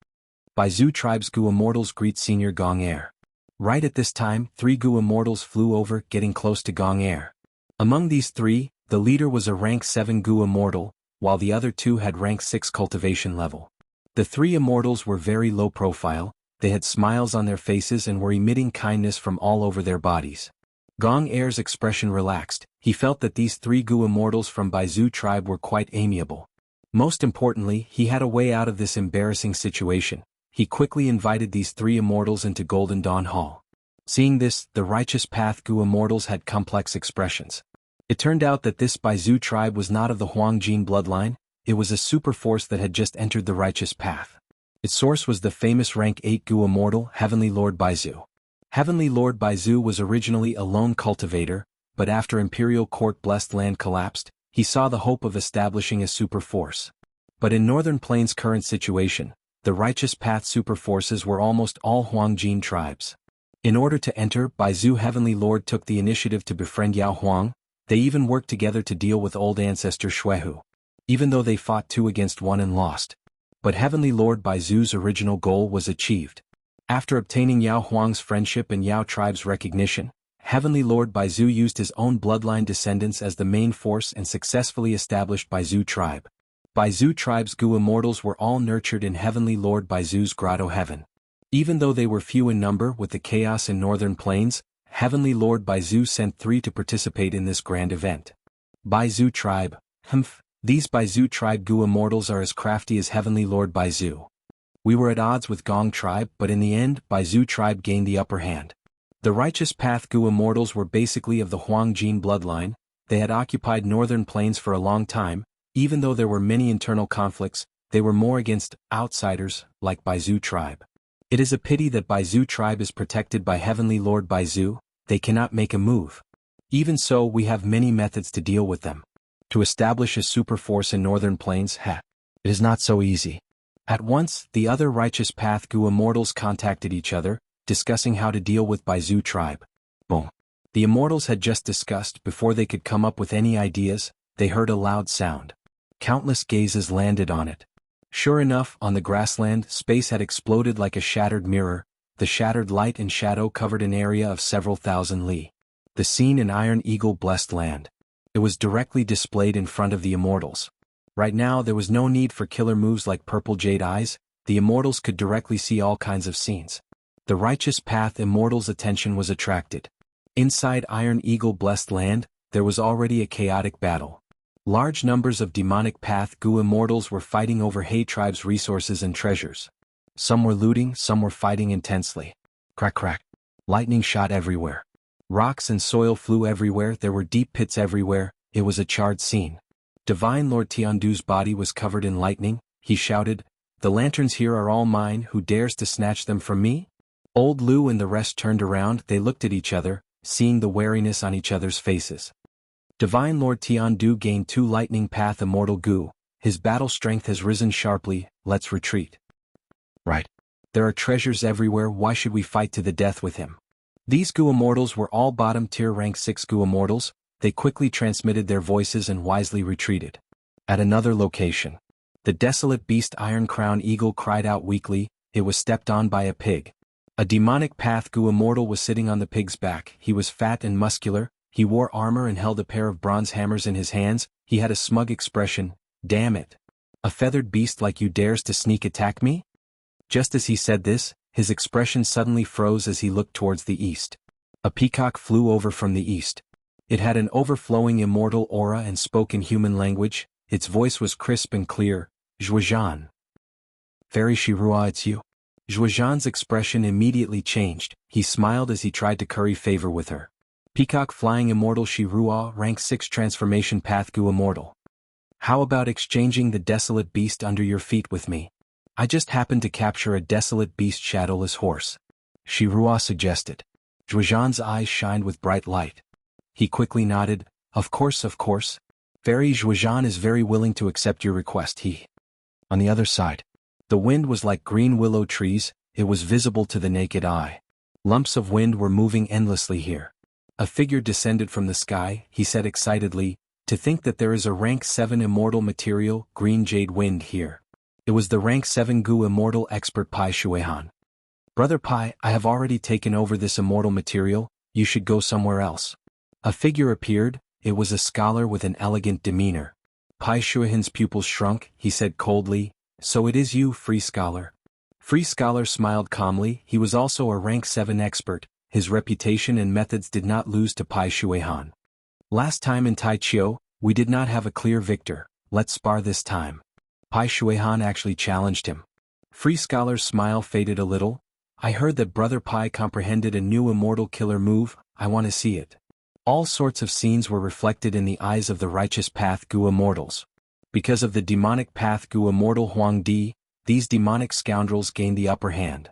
Baizu tribe's Gu immortals greet senior Gong heir. Right at this time 3 Gu immortals flew over, getting close to Gong heir. Among these 3, the leader was a rank 7 Gu immortal, while the other 2 had rank 6 cultivation level. The 3 immortals were very low profile, they had smiles on their faces and were emitting kindness from all over their bodies. Gong heir's expression relaxed, he felt that these 3 Gu immortals from Baizu tribe were quite amiable. Most importantly, he had a way out of this embarrassing situation. He quickly invited these 3 immortals into Golden Dawn Hall. Seeing this, the righteous path Gu immortals had complex expressions. It turned out that this Baizu tribe was not of the Huangjin bloodline, it was a super force that had just entered the righteous path. Its source was the famous rank 8 Gu immortal, Heavenly Lord Baizu. Heavenly Lord Baizu was originally a lone cultivator, but after Imperial Court Blessed Land collapsed, he saw the hope of establishing a super force. But in Northern Plains' current situation, the righteous path super forces were almost all Huangjin tribes. In order to enter, Baizu Heavenly Lord took the initiative to befriend Yao Huang. They even worked together to deal with old ancestor Xuehu. Even though they fought 2 against 1 and lost. But Heavenly Lord Baizu's original goal was achieved. After obtaining Yao Huang's friendship and Yao tribe's recognition, Heavenly Lord Baizu used his own bloodline descendants as the main force and successfully established Baizu tribe. Baizu tribe's Gu immortals were all nurtured in Heavenly Lord Baizu's grotto heaven. Even though they were few in number with the chaos in Northern Plains, Heavenly Lord Baizu sent 3 to participate in this grand event. Baizu tribe, these Baizu tribe Gu immortals are as crafty as Heavenly Lord Baizu. We were at odds with Gong tribe, but in the end, Baizu tribe gained the upper hand. The righteous path Gu immortals were basically of the Huangjin bloodline, they had occupied Northern Plains for a long time, even though there were many internal conflicts, they were more against outsiders, like Baizu tribe. It is a pity that Baizu tribe is protected by Heavenly Lord Baizu, they cannot make a move. Even so, we have many methods to deal with them. To establish a super force in Northern Plains, it is not so easy. At once, the other righteous path Gu immortals contacted each other, discussing how to deal with Baizu tribe. Boom. The immortals had just discussed. Before they could come up with any ideas, they heard a loud sound. Countless gazes landed on it. Sure enough, on the grassland, space had exploded like a shattered mirror. The shattered light and shadow covered an area of several thousand li. The scene in Iron Eagle Blessed Land. It was directly displayed in front of the immortals. Right now there was no need for killer moves like purple jade eyes, the immortals could directly see all kinds of scenes. The righteous path immortals' attention was attracted. Inside Iron Eagle Blessed Land, there was already a chaotic battle. Large numbers of demonic path Gu immortals were fighting over He tribe's resources and treasures. Some were looting, some were fighting intensely. Crack crack. Lightning shot everywhere. Rocks and soil flew everywhere, there were deep pits everywhere, it was a charred scene. Divine Lord Tiandu's body was covered in lightning, he shouted, "The lanterns here are all mine, who dares to snatch them from me?" Old Lu and the rest turned around, they looked at each other, seeing the wariness on each other's faces. Divine Lord Tiandu gained 2 lightning path immortal Gu, his battle strength has risen sharply, let's retreat. Right. There are treasures everywhere, why should we fight to the death with him? These Gu immortals were all bottom tier rank 6 Gu immortals, they quickly transmitted their voices and wisely retreated. At another location. The desolate beast Iron Crown Eagle cried out weakly, it was stepped on by a pig. A demonic path Gu immortal was sitting on the pig's back, he was fat and muscular, he wore armor and held a pair of bronze hammers in his hands, he had a smug expression, "Damn it. A feathered beast like you dares to sneak attack me?" Just as he said this, his expression suddenly froze as he looked towards the east. A peacock flew over from the east. It had an overflowing immortal aura and spoke in human language. Its voice was crisp and clear. Zhuozhan. Fairy Shirua, it's you. Zhuozhan's expression immediately changed. He smiled as he tried to curry favor with her. Peacock flying immortal Shirua, rank 6 transformation path Gu immortal. How about exchanging the desolate beast under your feet with me? I just happened to capture a desolate beast shadowless horse. Shirua suggested. Zhuozhan's eyes shined with bright light. He quickly nodded. Of course. Fairy Zhuozhan is very willing to accept your request. On the other side. The wind was like green willow trees. It was visible to the naked eye. Lumps of wind were moving endlessly here. A figure descended from the sky. He said excitedly, to think that there is a rank 7 immortal material, green jade wind here. It was the rank 7 Gu immortal expert Pai Shuihan. Brother Pai, I have already taken over this immortal material. You should go somewhere else. A figure appeared. It was a scholar with an elegant demeanor. Pai Shuihan's pupils shrunk. He said coldly, so it is you, Free Scholar. Free Scholar smiled calmly. He was also a rank 7 expert. His reputation and methods did not lose to Pai Shuihan. Last time in Taichio, we did not have a clear victor. Let's spar this time. Pai Shuihan actually challenged him. Free Scholar's smile faded a little. I heard that Brother Pai comprehended a new immortal killer move. I want to see it. All sorts of scenes were reflected in the eyes of the righteous path Gu immortals. Because of the demonic path Gu immortal Huang Di, these demonic scoundrels gained the upper hand.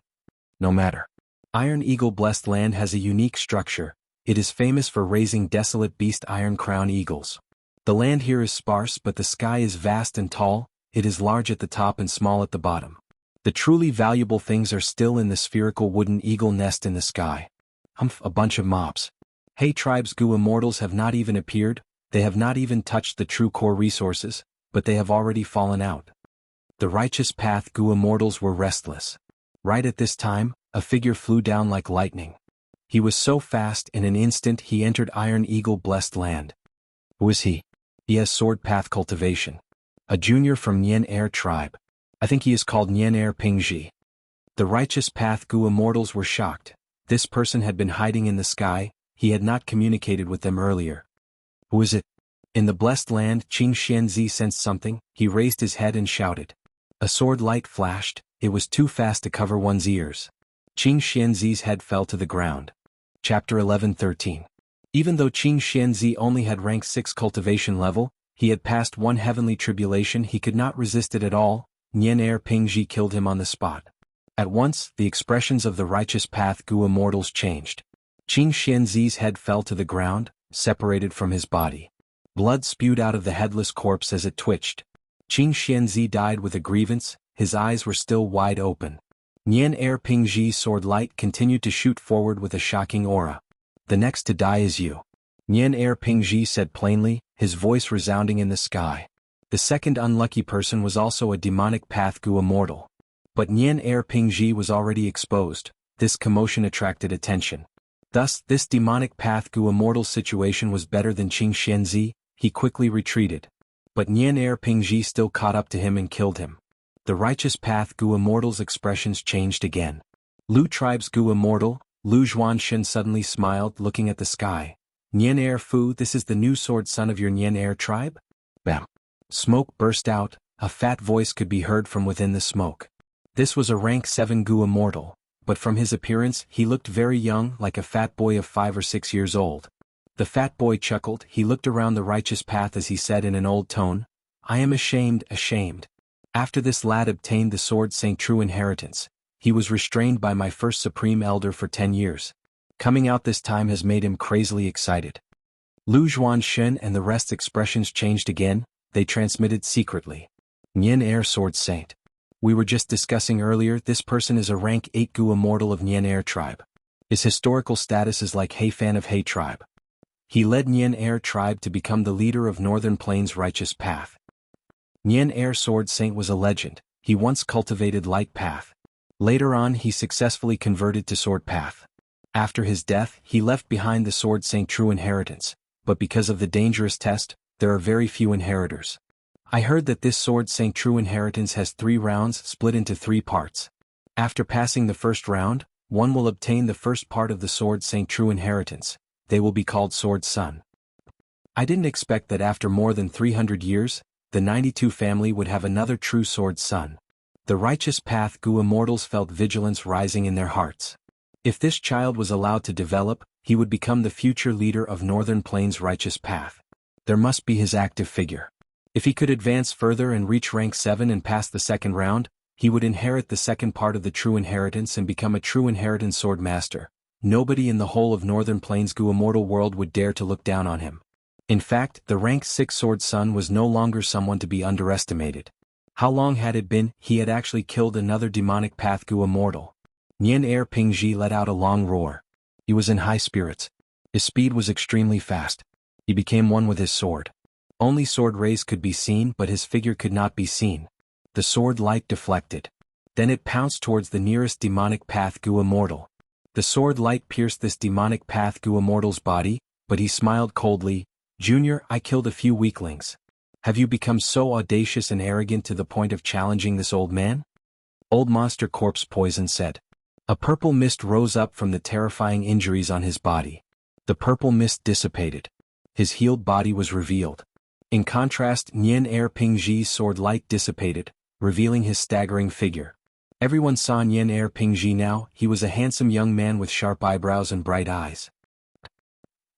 No matter. Iron Eagle Blessed Land has a unique structure. It is famous for raising desolate beast iron crown eagles. The land here is sparse, but the sky is vast and tall. It is large at the top and small at the bottom. The truly valuable things are still in the spherical wooden eagle nest in the sky. A bunch of mobs. Hey, tribes Gu immortals have not even appeared. They have not even touched the true core resources, but they have already fallen out. The righteous path Gu immortals were restless. Right at this time, a figure flew down like lightning. He was so fast, in an instant he entered Iron Eagle Blessed Land. Who is he? He has sword path cultivation. A junior from Nian Air tribe. I think he is called Nian Air Pingji. The righteous path Gu immortals were shocked. This person had been hiding in the sky. He had not communicated with them earlier. Who is it? In the blessed land, Qing Xianzi sensed something. He raised his head and shouted. A sword light flashed. It was too fast to cover one's ears. Qing Xianzi's head fell to the ground. Chapter 11:13. Even though Qing Xianzi only had rank 6 cultivation level, he had passed one heavenly tribulation. He could not resist it at all. Nian Air Pingji killed him on the spot. At once, the expressions of the righteous path Gu immortals changed. Qing Xianzi's head fell to the ground, separated from his body. Blood spewed out of the headless corpse as it twitched. Qing Xianzi died with a grievance. His eyes were still wide open. Nian Air Pingji's sword light continued to shoot forward with a shocking aura. The next to die is you. Nian Air Pingji said plainly, his voice resounding in the sky. The second unlucky person was also a demonic path Gu immortal. But Nian Air Pingji was already exposed. This commotion attracted attention. Thus, this demonic path Gu immortal situation was better than Qing Xianzi. He quickly retreated. But Nian Air Pingji still caught up to him and killed him. The righteous path Gu immortal's expressions changed again. Lu tribe's Gu immortal, Lu Zhuanshen suddenly smiled, looking at the sky. Nian Air Fu, this is the new sword son of your Nian Air tribe? Bam. Smoke burst out. A fat voice could be heard from within the smoke. This was a rank 7 Gu immortal, but from his appearance he looked very young, like a fat boy of 5 or 6 years old. The fat boy chuckled. He looked around the righteous path as he said in an old tone, I am ashamed. After this lad obtained the sword Saint True Inheritance, he was restrained by my first supreme elder for 10 years. Coming out this time has made him crazily excited. Lu Zhuanshen and the rest's expressions changed again. They transmitted secretly. Nian Air Sword Saint. We were just discussing earlier, this person is a rank 8 Gu immortal of Nian Air tribe. His historical status is like He Fan of He tribe. He led Nian Air tribe to become the leader of Northern Plains righteous path. Nian Air Sword Saint was a legend. He once cultivated light path. Later on he successfully converted to sword path. After his death, he left behind the sword Saint True Inheritance, but because of the dangerous test, there are very few inheritors. I heard that this sword Saint True Inheritance has 3 rounds split into 3 parts. After passing the first round, one will obtain the first part of the Sword Saint true inheritance. They will be called Sword Son. I didn't expect that after more than 300 years, the 92 family would have another true Sword Son. The righteous path Gu immortals felt vigilance rising in their hearts. If this child was allowed to develop, he would become the future leader of Northern Plains' righteous path. There must be his active figure. If he could advance further and reach rank 7 and pass the second round, he would inherit the second part of the true inheritance and become a true inheritance sword master. Nobody in the whole of Northern Plains' Gu immortal world would dare to look down on him. In fact, the rank 6 sword son was no longer someone to be underestimated. How long had it been he had actually killed another demonic path Gu immortal? Nian Er Pingji let out a long roar. He was in high spirits. His speed was extremely fast. He became one with his sword. Only sword rays could be seen, but his figure could not be seen. The sword light deflected. Then it pounced towards the nearest demonic path Gu immortal. The sword light pierced this demonic path Gu immortal's body, but he smiled coldly. Junior, I killed a few weaklings. Have you become so audacious and arrogant to the point of challenging this old man? Old Monster Corpse Poison said. A purple mist rose up from the terrifying injuries on his body. The purple mist dissipated. His healed body was revealed. In contrast, Nian Er Pingji's sword light dissipated, revealing his staggering figure. Everyone saw Nian Er Pingji now. He was a handsome young man with sharp eyebrows and bright eyes.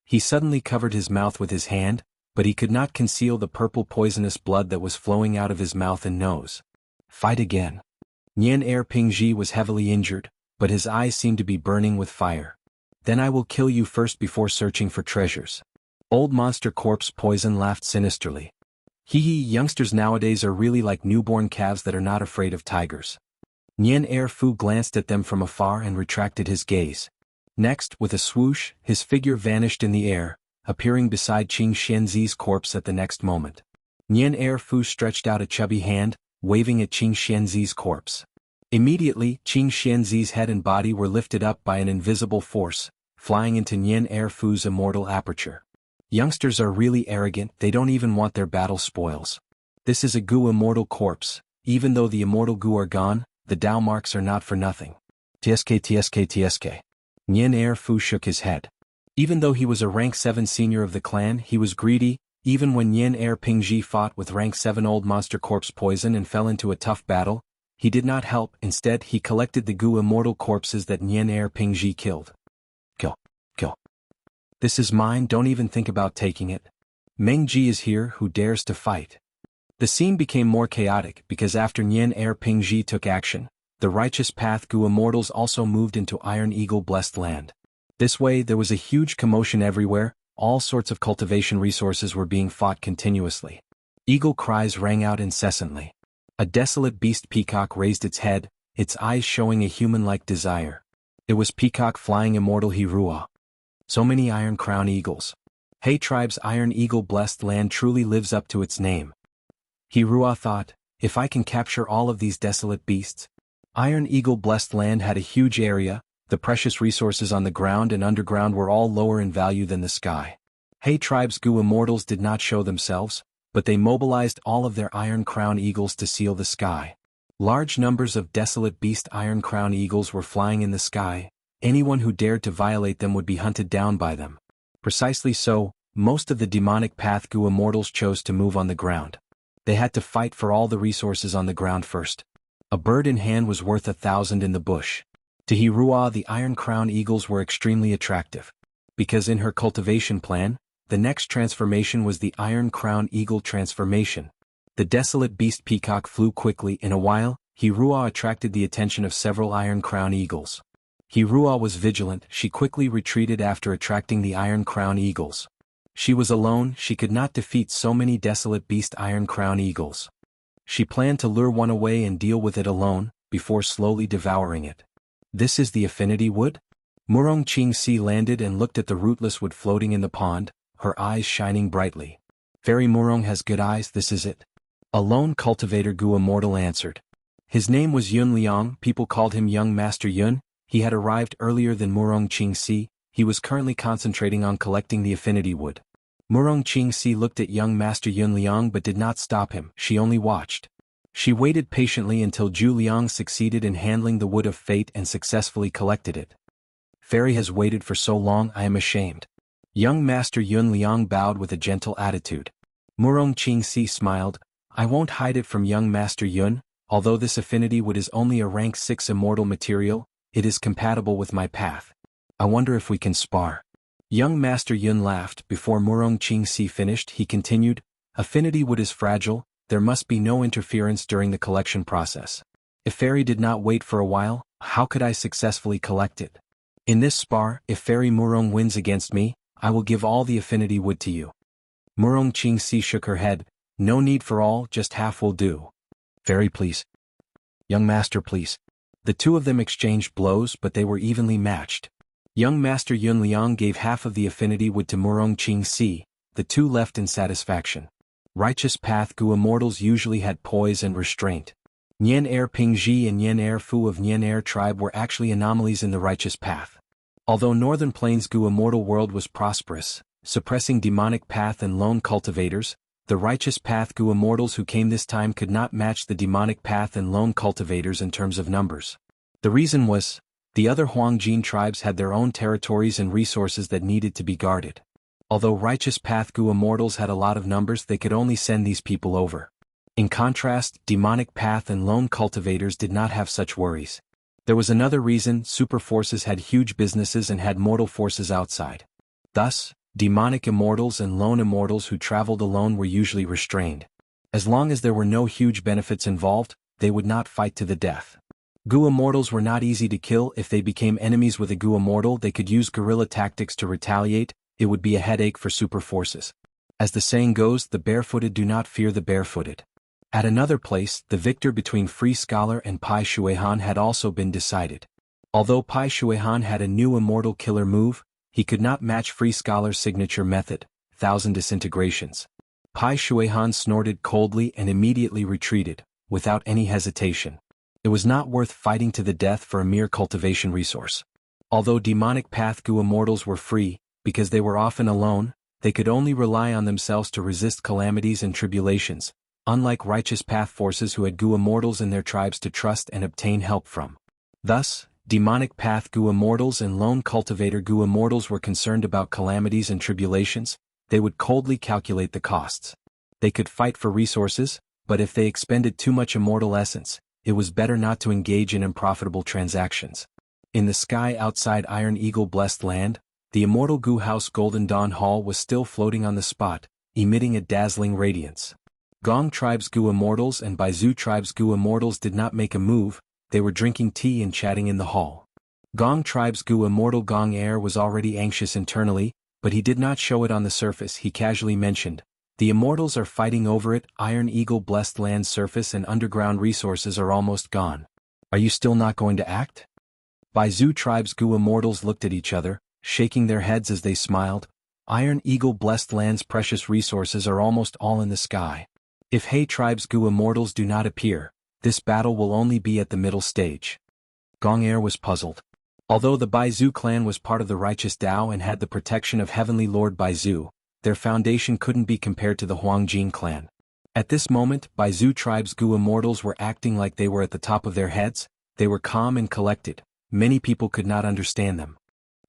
He suddenly covered his mouth with his hand, but he could not conceal the purple poisonous blood that was flowing out of his mouth and nose. Fight again. Nian Er Pingji was heavily injured, but his eyes seemed to be burning with fire. Then I will kill you first before searching for treasures. Old Monster Corpse Poison laughed sinisterly. Hee hee, youngsters nowadays are really like newborn calves that are not afraid of tigers. Nian Er Fu glanced at them from afar and retracted his gaze. Next, with a swoosh, his figure vanished in the air, appearing beside Qing Xianzi's corpse at the next moment. Nian Er Fu stretched out a chubby hand, waving at Qing Xianzi's corpse. Immediately, Qing Xianzi's head and body were lifted up by an invisible force, flying into Nian Er Fu's immortal aperture. Youngsters are really arrogant, they don't even want their battle spoils. This is a Gu immortal corpse. Even though the immortal Gu are gone, the Dao marks are not for nothing. TSK. Nian Er Fu shook his head. Even though he was a rank 7 senior of the clan, he was greedy. Even when Nian Er Pingji fought with rank 7 Old Monster Corpse Poison and fell into a tough battle, he did not help. Instead, he collected the Gu immortal corpses that Nian Er Pingji killed. Kill. This is mine, don't even think about taking it. Meng Ji is here, who dares to fight? The scene became more chaotic because after Nian Er Pingji took action, the righteous path Gu immortals also moved into Iron Eagle blessed land. This way there was a huge commotion everywhere, all sorts of cultivation resources were being fought continuously. Eagle cries rang out incessantly. A desolate beast peacock raised its head, its eyes showing a human-like desire. It was Peacock Flying Immortal Hirua. So many Iron Crown Eagles. Hey Tribe's Iron Eagle blessed land truly lives up to its name. Hirua thought, if I can capture all of these desolate beasts. Iron Eagle blessed land had a huge area, the precious resources on the ground and underground were all lower in value than the sky. Hey Tribe's Gu immortals did not show themselves, but they mobilized all of their Iron Crown Eagles to seal the sky. Large numbers of desolate beast Iron Crown Eagles were flying in the sky. Anyone who dared to violate them would be hunted down by them. Precisely so, most of the demonic path Gu immortals chose to move on the ground. They had to fight for all the resources on the ground first. A bird in hand was worth 1,000 in the bush. To Hirua the Iron Crown Eagles were extremely attractive. Because in her cultivation plan, the next transformation was the Iron Crown Eagle transformation. The desolate beast peacock flew quickly. In a while, Hirua attracted the attention of several Iron Crown Eagles. Hirua was vigilant, she quickly retreated after attracting the Iron Crown Eagles. She was alone, she could not defeat so many desolate beast Iron Crown Eagles. She planned to lure one away and deal with it alone, before slowly devouring it. This is the affinity wood? Murong Qingxi landed and looked at the rootless wood floating in the pond, her eyes shining brightly. Fairy Murong has good eyes, this is it. A lone cultivator Gu immortal answered. His name was Yun Liang, people called him Young Master Yun. He had arrived earlier than Murong Qingxi, he was currently concentrating on collecting the affinity wood. Murong Qingxi looked at young Master Yun Liang but did not stop him, she only watched. She waited patiently until Zhu Liang succeeded in handling the wood of fate and successfully collected it. Fairy has waited for so long, I am ashamed. Young Master Yun Liang bowed with a gentle attitude. Murong Qingxi smiled. I won't hide it from young Master Yun, although this affinity wood is only a rank 6 immortal material, it is compatible with my path. I wonder if we can spar. Young Master Yun laughed. Before Murong Qingxi finished, he continued, affinity wood is fragile, there must be no interference during the collection process. If Fairy did not wait for a while, how could I successfully collect it? In this spar, if Fairy Murong wins against me, I will give all the affinity wood to you. Murong Qingxi shook her head. No need for all, just half will do. Fairy, please. Young Master, please. The two of them exchanged blows, but they were evenly matched. Young Master Yun Liang gave half of the affinity wood to Murong Qingxi, the two left in satisfaction. Righteous Path Gu immortals usually had poise and restraint. Nian Er Pingji and Nian Er Fu of Nian Er tribe were actually anomalies in the Righteous Path. Although Northern Plains Gu immortal world was prosperous, suppressing demonic path and lone cultivators, the Righteous Path Gu immortals who came this time could not match the demonic path and lone cultivators in terms of numbers. The reason was, the other Huangjin tribes had their own territories and resources that needed to be guarded. Although Righteous Path Gu immortals had a lot of numbers, they could only send these people over. In contrast, demonic path and lone cultivators did not have such worries. There was another reason: super forces had huge businesses and had mortal forces outside. Thus, demonic immortals and lone immortals who traveled alone were usually restrained. As long as there were no huge benefits involved, they would not fight to the death. Gu immortals were not easy to kill. If they became enemies with a Gu immortal, they could use guerrilla tactics to retaliate. It would be a headache for super forces. As the saying goes, the barefooted do not fear the barefooted. At another place, the victor between Free Scholar and Pai Shuihan had also been decided. Although Pai Shuihan had a new immortal killer move, he could not match Free Scholar's signature method, 1,000 disintegrations. Pai Shuihan snorted coldly and immediately retreated, without any hesitation. It was not worth fighting to the death for a mere cultivation resource. Although demonic path Gu immortals were free, because they were often alone, they could only rely on themselves to resist calamities and tribulations, unlike Righteous Path forces who had Gu immortals in their tribes to trust and obtain help from. Thus, demonic path Gu immortals and lone cultivator Gu immortals were concerned about calamities and tribulations. They would coldly calculate the costs. They could fight for resources, but if they expended too much immortal essence, it was better not to engage in unprofitable transactions. In the sky outside Iron Eagle Blessed Land, the immortal Gu House Golden Dawn Hall was still floating on the spot, emitting a dazzling radiance. Gong Tribe's Gu immortals and Baizu Tribe's Gu immortals did not make a move. They were drinking tea and chatting in the hall. Gong Tribe's Gu immortal Gong Air was already anxious internally, but he did not show it on the surface. He casually mentioned, the immortals are fighting over it. Iron Eagle Blessed Land's surface and underground resources are almost gone. Are you still not going to act? Baizu Tribe's Gu immortals looked at each other, shaking their heads as they smiled. Iron Eagle Blessed Land's precious resources are almost all in the sky. If He Tribe's Gu immortals do not appear, this battle will only be at the middle stage. Gong Air was puzzled. Although the Baizu clan was part of the Righteous Tao and had the protection of Heavenly Lord Baizu, their foundation couldn't be compared to the Huangjin clan. At this moment, Baizu Tribe's Gu immortals were acting like they were at the top of their heads. They were calm and collected. Many people could not understand them.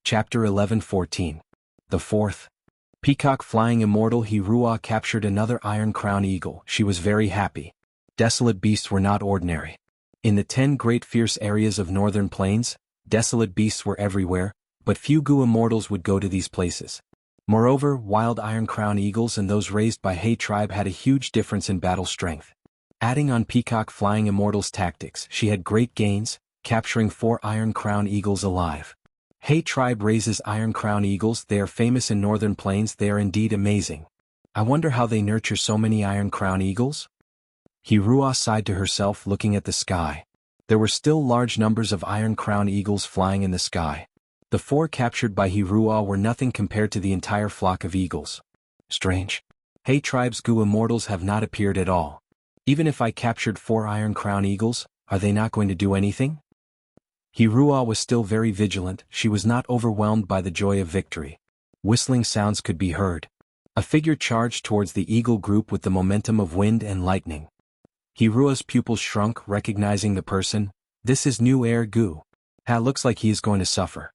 Chapter 11:14. The fourth. Peacock Flying Immortal Hirua captured another Iron Crown Eagle. She was very happy. Desolate beasts were not ordinary. In the 10 great fierce areas of Northern Plains, desolate beasts were everywhere, but few Gu immortals would go to these places. Moreover, wild Iron Crown Eagles and those raised by He Tribe had a huge difference in battle strength. Adding on Peacock Flying Immortal's tactics, she had great gains, capturing 4 Iron Crown Eagles alive. He Tribe raises Iron Crown Eagles. They are famous in Northern Plains. They are indeed amazing. I wonder how they nurture so many Iron Crown Eagles? Hirua sighed to herself, looking at the sky. There were still large numbers of Iron Crown Eagles flying in the sky. The 4 captured by Hirua were nothing compared to the entire flock of eagles. Strange. He Tribe's Gu immortals have not appeared at all. Even if I captured 4 Iron Crown Eagles, are they not going to do anything? Hirua was still very vigilant. She was not overwhelmed by the joy of victory. Whistling sounds could be heard. A figure charged towards the eagle group with the momentum of wind and lightning. Hirua's pupils shrunk, recognizing the person. This is New Air Gu. Looks like he is going to suffer.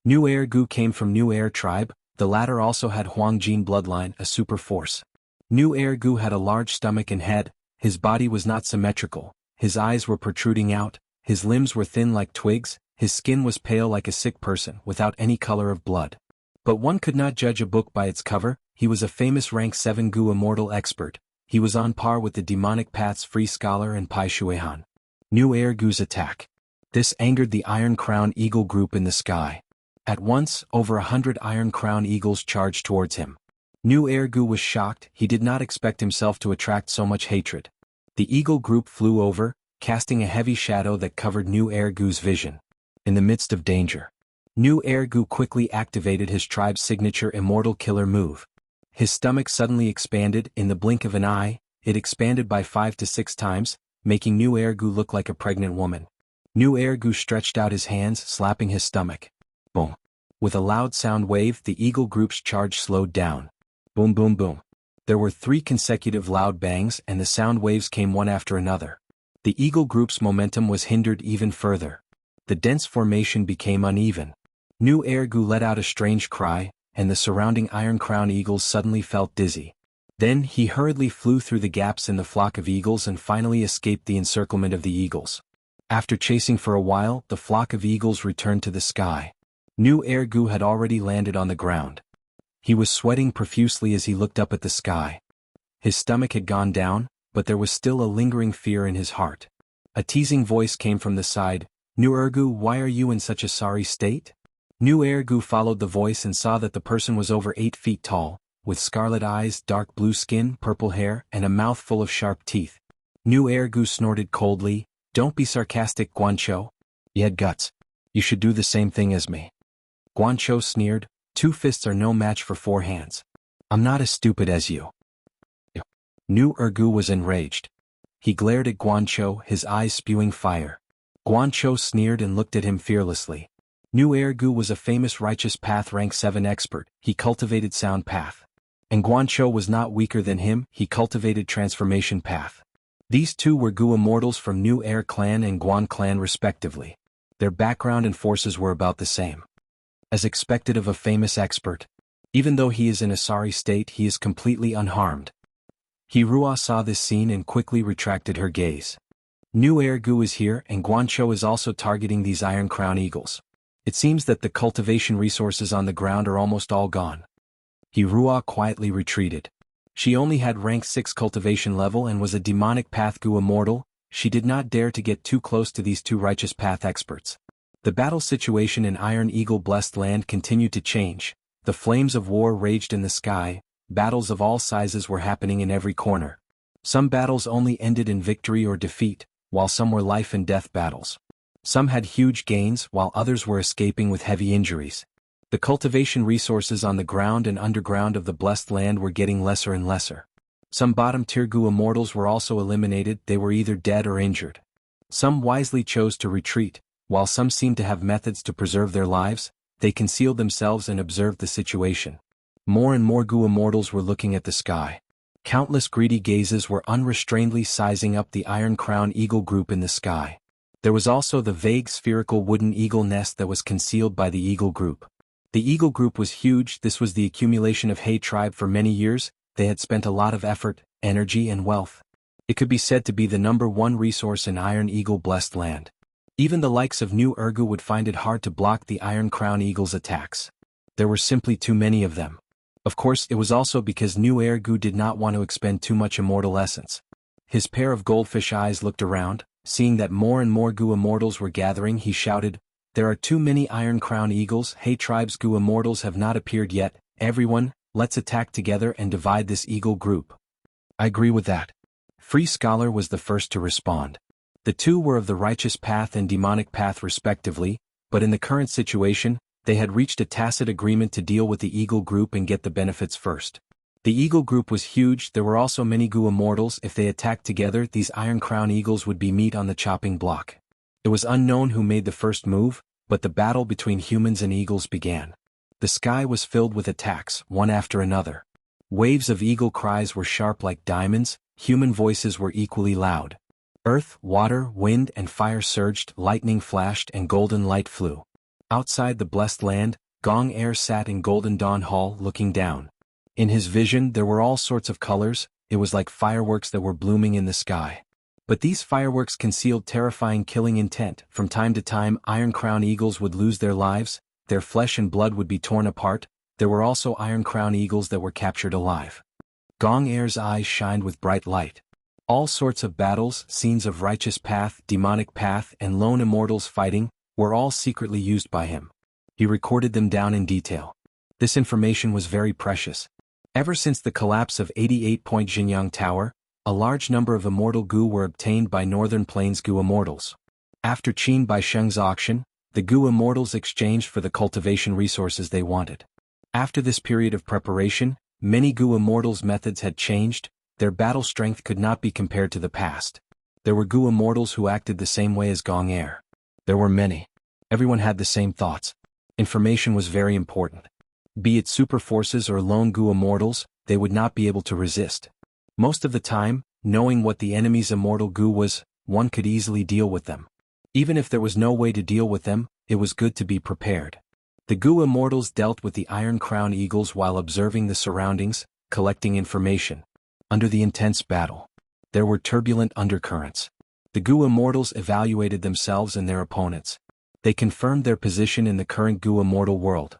New Air Gu came from New Air tribe. The latter also had Huangjin bloodline, a super force. New Air Gu had a large stomach and head. His body was not symmetrical. His eyes were protruding out. His limbs were thin like twigs. His skin was pale like a sick person, without any color of blood. But one could not judge a book by its cover. He was a famous rank 7 Gu Immortal expert. He was on par with the demonic path's free scholar and Pai Shuihan. New Air Gu's attack. This angered the Iron Crown Eagle group in the sky. At once, over 100 Iron Crown Eagles charged towards him. New Air Gu was shocked. He did not expect himself to attract so much hatred. The Eagle group flew over, casting a heavy shadow that covered New Air Gu's vision. In the midst of danger, New Air Gu quickly activated his tribe's signature Immortal killer move. His stomach suddenly expanded. In the blink of an eye, it expanded by 5 to 6 times, making New Air Gu look like a pregnant woman. New Air Gu stretched out his hands, slapping his stomach. Boom. With a loud sound wave, the Eagle group's charge slowed down. Boom boom boom. There were 3 consecutive loud bangs, and the sound waves came one after another. The Eagle group's momentum was hindered even further. The dense formation became uneven. New Air Gu let out a strange cry, and the surrounding Iron Crown Eagles suddenly felt dizzy. Then he hurriedly flew through the gaps in the flock of eagles and finally escaped the encirclement of the eagles. After chasing for a while, the flock of eagles returned to the sky. New Air Gu had already landed on the ground. He was sweating profusely as he looked up at the sky. His stomach had gone down, but there was still a lingering fear in his heart. A teasing voice came from the side. New Air Gu, why are you in such a sorry state? New Air Gu followed the voice and saw that the person was over 8 feet tall, with scarlet eyes, dark blue skin, purple hair, and a mouth full of sharp teeth. New Air Gu snorted coldly. Don't be sarcastic, Guancho. You had guts. You should do the same thing as me. Guancho sneered. 2 fists are no match for 4 hands. I'm not as stupid as you. New Air Gu was enraged. He glared at Guancho, his eyes spewing fire. Guancho sneered and looked at him fearlessly. New Air Gu was a famous righteous path rank 7 expert. He cultivated sound path. And Guancho was not weaker than him. He cultivated transformation path. These 2 were Gu immortals from New Air clan and Guan clan respectively. Their background and forces were about the same. As expected of a famous expert, even though he is in a sorry state, he is completely unharmed. Hirua saw this scene and quickly retracted her gaze. New Air Gu is here, and Guancho is also targeting these Iron Crown Eagles. It seems that the cultivation resources on the ground are almost all gone. Hirua quietly retreated. She only had rank 6 cultivation level and was a demonic path Gu immortal. She did not dare to get too close to these 2 righteous path experts. The battle situation in Iron Eagle blessed land continued to change. The flames of war raged in the sky. Battles of all sizes were happening in every corner. Some battles only ended in victory or defeat, while some were life and death battles. Some had huge gains, while others were escaping with heavy injuries. The cultivation resources on the ground and underground of the blessed land were getting lesser and lesser. Some bottom-tier Gu immortals were also eliminated. They were either dead or injured. Some wisely chose to retreat, while some seemed to have methods to preserve their lives. They concealed themselves and observed the situation. More and more Gu immortals were looking at the sky. Countless greedy gazes were unrestrainedly sizing up the Iron Crown Eagle group in the sky. There was also the vague spherical wooden eagle nest that was concealed by the Eagle group. The Eagle group was huge. This was the accumulation of He tribe for many years. They had spent a lot of effort, energy and wealth. It could be said to be the #1 resource in Iron Eagle blessed land. Even the likes of New Air Gu would find it hard to block the Iron Crown Eagle's attacks. There were simply too many of them. Of course, it was also because New Air Gu did not want to expend too much immortal essence. His pair of goldfish eyes looked around. Seeing that more and more Gu immortals were gathering, he shouted, "There are too many Iron Crown Eagles. He tribe's Gu immortals have not appeared yet. Everyone, let's attack together and divide this Eagle group." I agree with that. Free Scholar was the first to respond. The 2 were of the righteous path and demonic path respectively, but in the current situation, they had reached a tacit agreement to deal with the Eagle group and get the benefits first. The Eagle group was huge. There were also many Gu immortals. If they attacked together, these Iron Crown Eagles would be meat on the chopping block. It was unknown who made the first move, but the battle between humans and eagles began. The sky was filled with attacks, one after another. Waves of eagle cries were sharp like diamonds. human voices were equally loud. Earth, water, wind, and fire surged, lightning flashed, and golden light flew. Outside the blessed land, Gong Air sat in Golden Dawn Hall looking down. In his vision there were all sorts of colors, it was like fireworks that were blooming in the sky. But these fireworks concealed terrifying killing intent. From time to time Iron Crown Eagles would lose their lives, their flesh and blood would be torn apart. There were also Iron Crown Eagles that were captured alive. Gong Air's eyes shined with bright light. All sorts of battles, scenes of righteous path, demonic path, and lone immortals fighting, were all secretly used by him. He recorded them down in detail. This information was very precious. Ever since the collapse of 88-point Jinyang Tower, a large number of immortal Gu were obtained by Northern Plains Gu immortals. After Qin Baisheng's auction, the Gu immortals exchanged for the cultivation resources they wanted. After this period of preparation, many Gu immortals' methods had changed, their battle strength could not be compared to the past. There were Gu immortals who acted the same way as Gong Air. There were many. Everyone had the same thoughts. Information was very important. Be it super forces or lone Gu immortals, they would not be able to resist. Most of the time, knowing what the enemy's immortal Gu was, one could easily deal with them. Even if there was no way to deal with them, it was good to be prepared. The Gu immortals dealt with the Iron Crown Eagles while observing the surroundings, collecting information. Under the intense battle, there were turbulent undercurrents. The Gu immortals evaluated themselves and their opponents. They confirmed their position in the current Gu immortal world.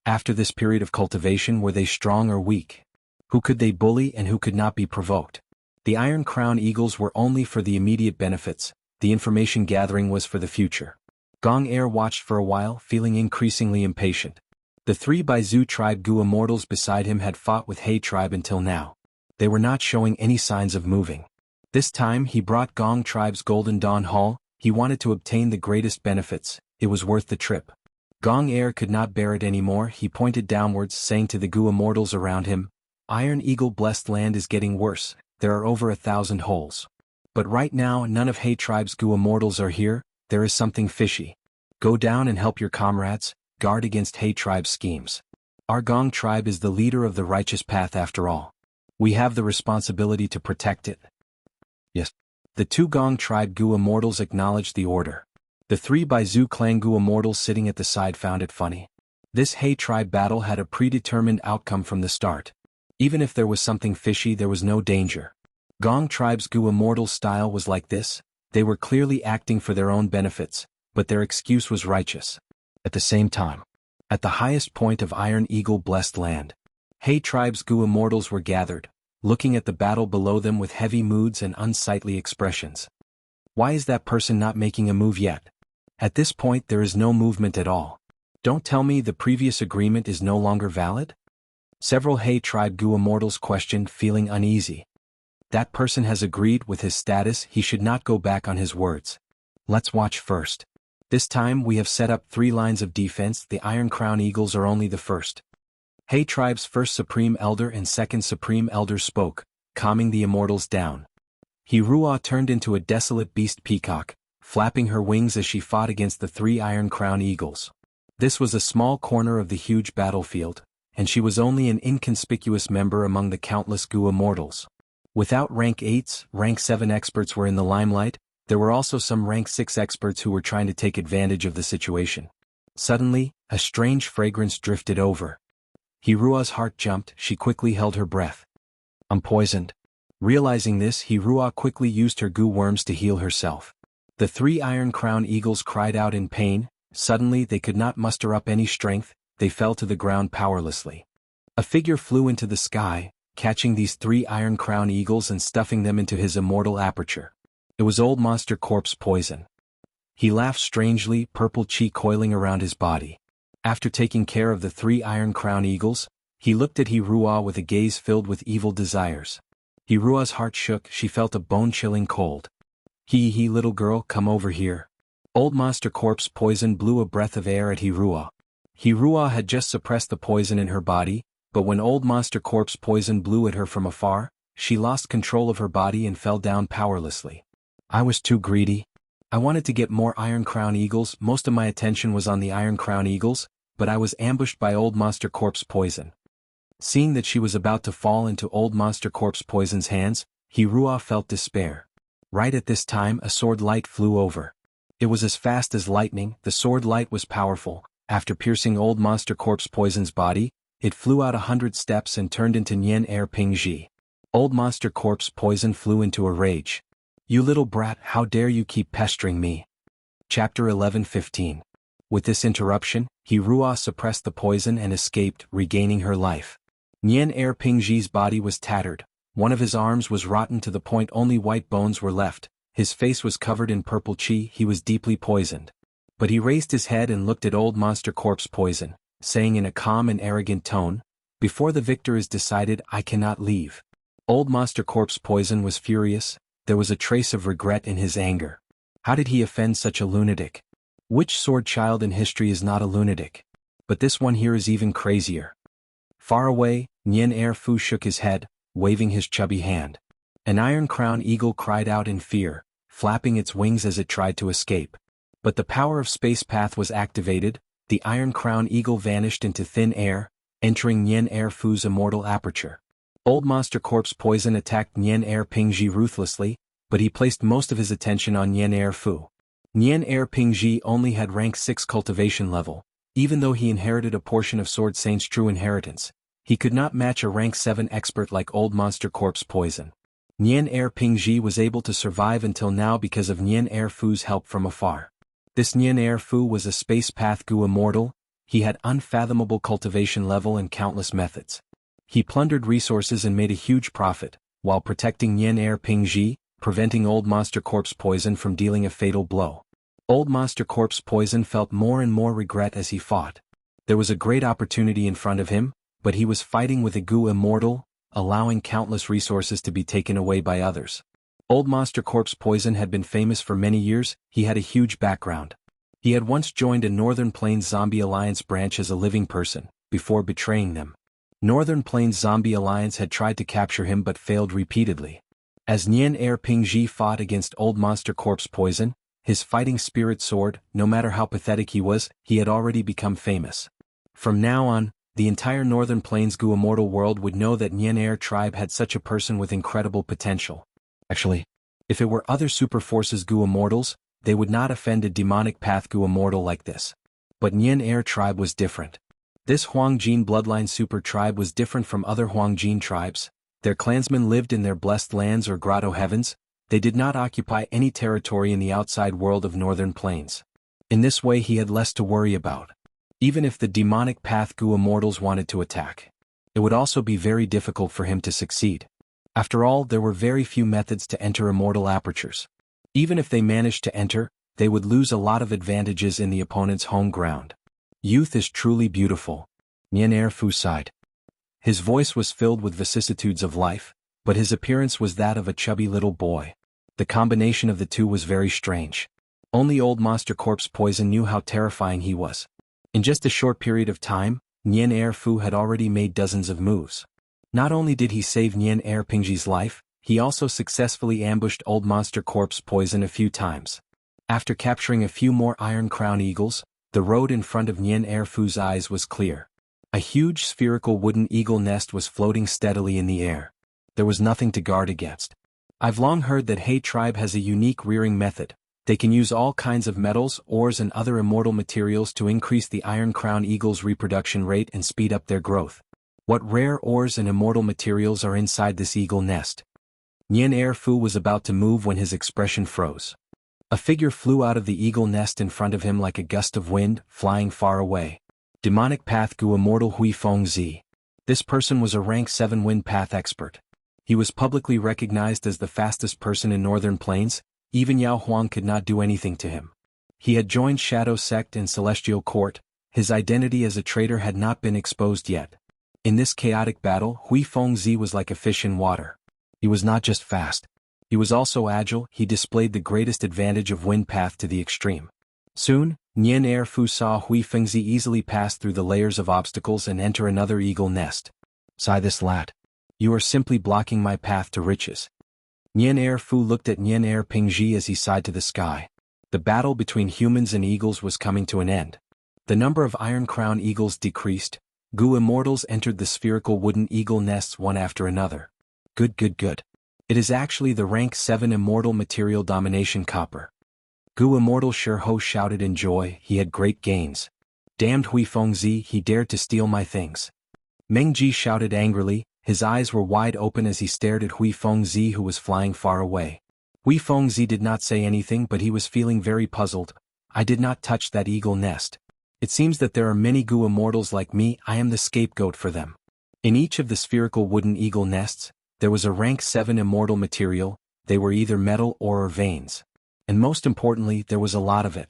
After this period of cultivation, were they strong or weak? Who could they bully and who could not be provoked? The Iron Crown Eagles were only for the immediate benefits, the information gathering was for the future. Gong Air watched for a while, feeling increasingly impatient. The 3 Baizu tribe Gu immortals beside him had fought with He tribe until now. They were not showing any signs of moving. This time he brought Gong tribe's Golden Dawn Hall, he wanted to obtain the greatest benefits, it was worth the trip. Gong Air could not bear it anymore, he pointed downwards, saying to the Gu immortals around him, Iron Eagle blessed land is getting worse, there are over 1,000 holes. But right now none of He tribe's Gu immortals are here, there is something fishy. Go down and help your comrades, guard against He tribe's schemes. Our Gong tribe is the leader of the righteous path after all. We have the responsibility to protect it. Yes. The 2 Gong tribe Gu immortals acknowledged the order. The 3 Baizu clan Gu immortals sitting at the side found it funny. This He tribe battle had a predetermined outcome from the start. Even if there was something fishy, there was no danger. Gong tribe's Gu immortal style was like this, they were clearly acting for their own benefits, but their excuse was righteous. At the same time, at the highest point of Iron Eagle blessed land, He tribe's Gu immortals were gathered, looking at the battle below them with heavy moods and unsightly expressions. Why is that person not making a move yet? At this point there is no movement at all. Don't tell me the previous agreement is no longer valid? Several He tribe Gu immortals questioned, feeling uneasy. That person has agreed with his status, he should not go back on his words. Let's watch first. This time we have set up 3 lines of defense, the Iron Crown Eagles are only the first. He tribe's first Supreme Elder and second Supreme Elder spoke, calming the immortals down. Hirua turned into a desolate beast peacock, flapping her wings as she fought against the 3 Iron Crown Eagles. This was a small corner of the huge battlefield, and she was only an inconspicuous member among the countless Gu immortals. Without rank 8s, rank 7 experts were in the limelight, there were also some rank 6 experts who were trying to take advantage of the situation. Suddenly, a strange fragrance drifted over. Hirua's heart jumped, she quickly held her breath. I'm poisoned. Realizing this, Hirua quickly used her Gu worms to heal herself. The 3 Iron Crown Eagles cried out in pain, suddenly they could not muster up any strength, they fell to the ground powerlessly. A figure flew into the sky, catching these 3 Iron Crown Eagles and stuffing them into his immortal aperture. It was Old Monster Corpse Poison. He laughed strangely, purple chi coiling around his body. After taking care of the 3 Iron Crown Eagles, he looked at Hirua with a gaze filled with evil desires. Hirua's heart shook, she felt a bone-chilling cold. Hee little girl, come over here. Old Monster Corpse Poison blew a breath of air at Hirua. Hirua had just suppressed the poison in her body, but when Old Monster Corpse Poison blew at her from afar, she lost control of her body and fell down powerlessly. I was too greedy. I wanted to get more Iron Crown Eagles, most of my attention was on the Iron Crown Eagles, but I was ambushed by Old Monster Corpse Poison. Seeing that she was about to fall into Old Monster Corpse Poison's hands, Rua felt despair. Right at this time a sword light flew over. It was as fast as lightning. The sword light was powerful. After piercing Old Monster Corpse Poison's body, it flew out 100 steps and turned into Nian Er Pingji. Old Monster Corpse Poison flew into a rage. "You little brat, how dare you keep pestering me?" Chapter 11:15. With this interruption, Rua suppressed the poison and escaped, regaining her life. Nian Er Pingji's body was tattered. One of his arms was rotten to the point only white bones were left. His face was covered in purple qi. He was deeply poisoned. But he raised his head and looked at Old Monster Corpse Poison, saying in a calm and arrogant tone, "Before the victor is decided, I cannot leave." Old Monster Corpse Poison was furious. There was a trace of regret in his anger. How did he offend such a lunatic? Which sword child in history is not a lunatic? But this one here is even crazier. Far away, Nian Er Fu shook his head, waving his chubby hand. An iron crown eagle cried out in fear, flapping its wings as it tried to escape. But the power of Space Path was activated. The iron crown eagle vanished into thin air, entering Nian Er Fu's immortal aperture. Old Monster Corpse Poison attacked Nian Er Pingji ruthlessly, but he placed most of his attention on Nian Er Fu. Nian Er Pingji only had rank 6 cultivation level. Even though he inherited a portion of Sword Saint's true inheritance, he could not match a rank 7 expert like Old Monster Corpse Poison. Nian Er Pingji was able to survive until now because of Nian Er Fu's help from afar. This Nian Er Fu was a Space Path Gu immortal. He had unfathomable cultivation level and countless methods. He plundered resources and made a huge profit, while protecting Nian Er Pingji, preventing Old Monster Corpse Poison from dealing a fatal blow. Old Monster Corpse Poison felt more and more regret as he fought. There was a great opportunity in front of him, but he was fighting with a Gu immortal, allowing countless resources to be taken away by others. Old Monster Corpse Poison had been famous for many years. He had a huge background. He had once joined a Northern Plains Zombie Alliance branch as a living person, before betraying them. Northern Plains Zombie Alliance had tried to capture him but failed repeatedly. As Nian Er Pingji fought against Old Monster Corpse Poison, his fighting spirit soared. No matter how pathetic he was, he had already become famous. From now on, the entire Northern Plains Gu immortal world would know that Nian Er tribe had such a person with incredible potential. Actually, if it were other super forces Gu immortals, they would not offend a demonic path Gu immortal like this. But Nian Er tribe was different. This Huangjin bloodline super tribe was different from other Huangjin tribes. Their clansmen lived in their blessed lands or grotto heavens. They did not occupy any territory in the outside world of Northern Plains. In this way he had less to worry about. Even if the demonic path Gu immortals wanted to attack, it would also be very difficult for him to succeed. After all, there were very few methods to enter immortal apertures. Even if they managed to enter, they would lose a lot of advantages in the opponent's home ground. Youth is truly beautiful. Nian Er Fu sighed. His voice was filled with vicissitudes of life, but his appearance was that of a chubby little boy. The combination of the two was very strange. Only Old Monster Corpse Poison knew how terrifying he was. In just a short period of time, Nian Er Fu had already made dozens of moves. Not only did he save Nian Er Pingji's life, he also successfully ambushed Old Monster Corpse Poison a few times. After capturing a few more Iron Crown Eagles, the road in front of Nian Er Fu's eyes was clear. A huge spherical wooden eagle nest was floating steadily in the air. There was nothing to guard against. I've long heard that He tribe has a unique rearing method. They can use all kinds of metals, ores and other immortal materials to increase the Iron Crown Eagle's reproduction rate and speed up their growth. What rare ores and immortal materials are inside this eagle nest? Nian Er Fu was about to move when his expression froze. A figure flew out of the eagle nest in front of him like a gust of wind, flying far away. Demonic Path Gu Immortal Hui Feng Zi. This person was a rank 7 wind path expert. He was publicly recognized as the fastest person in Northern Plains. Even Yao Huang could not do anything to him. He had joined Shadow Sect and Celestial Court. His identity as a traitor had not been exposed yet. In this chaotic battle, Hui Feng Zi was like a fish in water. He was not just fast. He was also agile. He displayed the greatest advantage of wind path to the extreme. Soon, Nian Er Fu saw Hui Feng Zi easily pass through the layers of obstacles and enter another eagle nest. Sigh this lad. You are simply blocking my path to riches. Nian Er Fu looked at Nian Er Pingji as he sighed to the sky. The battle between humans and eagles was coming to an end. The number of Iron Crown Eagles decreased. Gu Immortals entered the spherical wooden eagle nests one after another. Good. It is actually the rank 7 Immortal Material Domination Copper. Gu Immortal Shi shouted in joy, he had great gains. Damned Hui Fengzi, he dared to steal my things. Meng Ji shouted angrily, his eyes were wide open as he stared at Hui Fengzi who was flying far away. Hui Fengzi did not say anything but he was feeling very puzzled. I did not touch that eagle nest. It seems that there are many Gu Immortals like me, I am the scapegoat for them. In each of the spherical wooden eagle nests, there was a rank 7 immortal material, they were either metal or veins. And most importantly, there was a lot of it.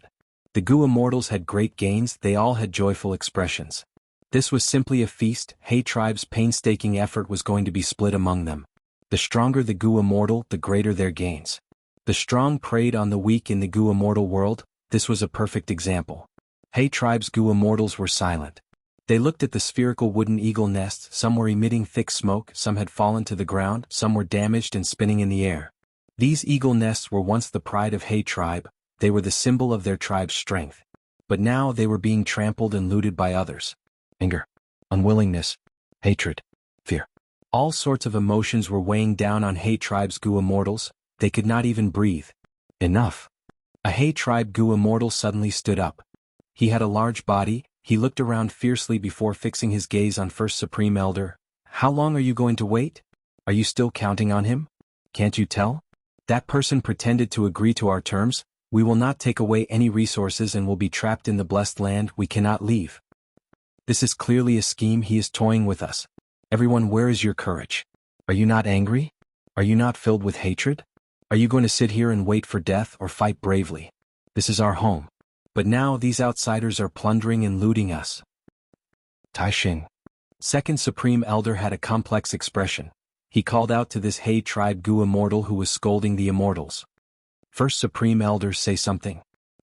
The Gu Immortals had great gains, they all had joyful expressions. This was simply a feast, He tribe's painstaking effort was going to be split among them. The stronger the Gu Immortal, the greater their gains. The strong preyed on the weak in the Gu Immortal world, this was a perfect example. He tribe's Gu Immortals were silent. They looked at the spherical wooden eagle nests, some were emitting thick smoke, some had fallen to the ground, some were damaged and spinning in the air. These eagle nests were once the pride of He tribe, they were the symbol of their tribe's strength. But now they were being trampled and looted by others. Anger, unwillingness, hatred, fear. All sorts of emotions were weighing down on He tribe's Gu Immortals, they could not even breathe. Enough. A He tribe Gu Immortal suddenly stood up. He had a large body, he looked around fiercely before fixing his gaze on First Supreme Elder. How long are you going to wait? Are you still counting on him? Can't you tell? That person pretended to agree to our terms, we will not take away any resources and will be trapped in the blessed land, we cannot leave. This is clearly a scheme, he is toying with us. Everyone, where is your courage? Are you not angry? Are you not filled with hatred? Are you going to sit here and wait for death or fight bravely? This is our home. But now these outsiders are plundering and looting us. Taixing. Second Supreme Elder had a complex expression. He called out to this He tribe Gu Immortal who was scolding the Immortals. First Supreme Elder, say something.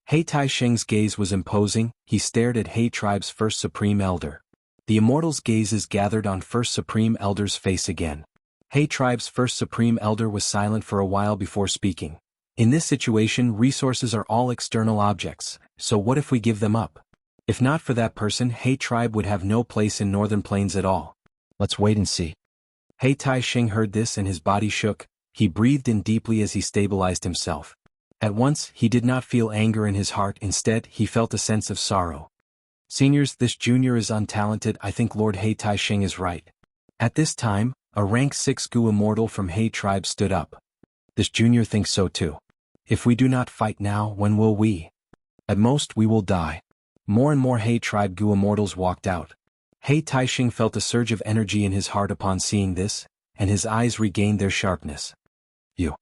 He Taixing's gaze was imposing, he stared at He tribe's First Supreme Elder. The Immortals' gazes gathered on First Supreme Elder's face again. He tribe's First Supreme Elder was silent for a while before speaking. In this situation, resources are all external objects, so what if we give them up? If not for that person, He tribe would have no place in Northern Plains at all. Let's wait and see. He Taixing heard this and his body shook, he breathed in deeply as he stabilized himself. At once, he did not feel anger in his heart, instead, he felt a sense of sorrow. Seniors, this junior is untalented, I think Lord He Taixing is right. At this time, a rank 6 Gu Immortal from He tribe stood up. This junior thinks so too. If we do not fight now, when will we? At most we will die. More and more He tribe Gu Immortals walked out. He Taixing felt a surge of energy in his heart upon seeing this, and his eyes regained their sharpness. You.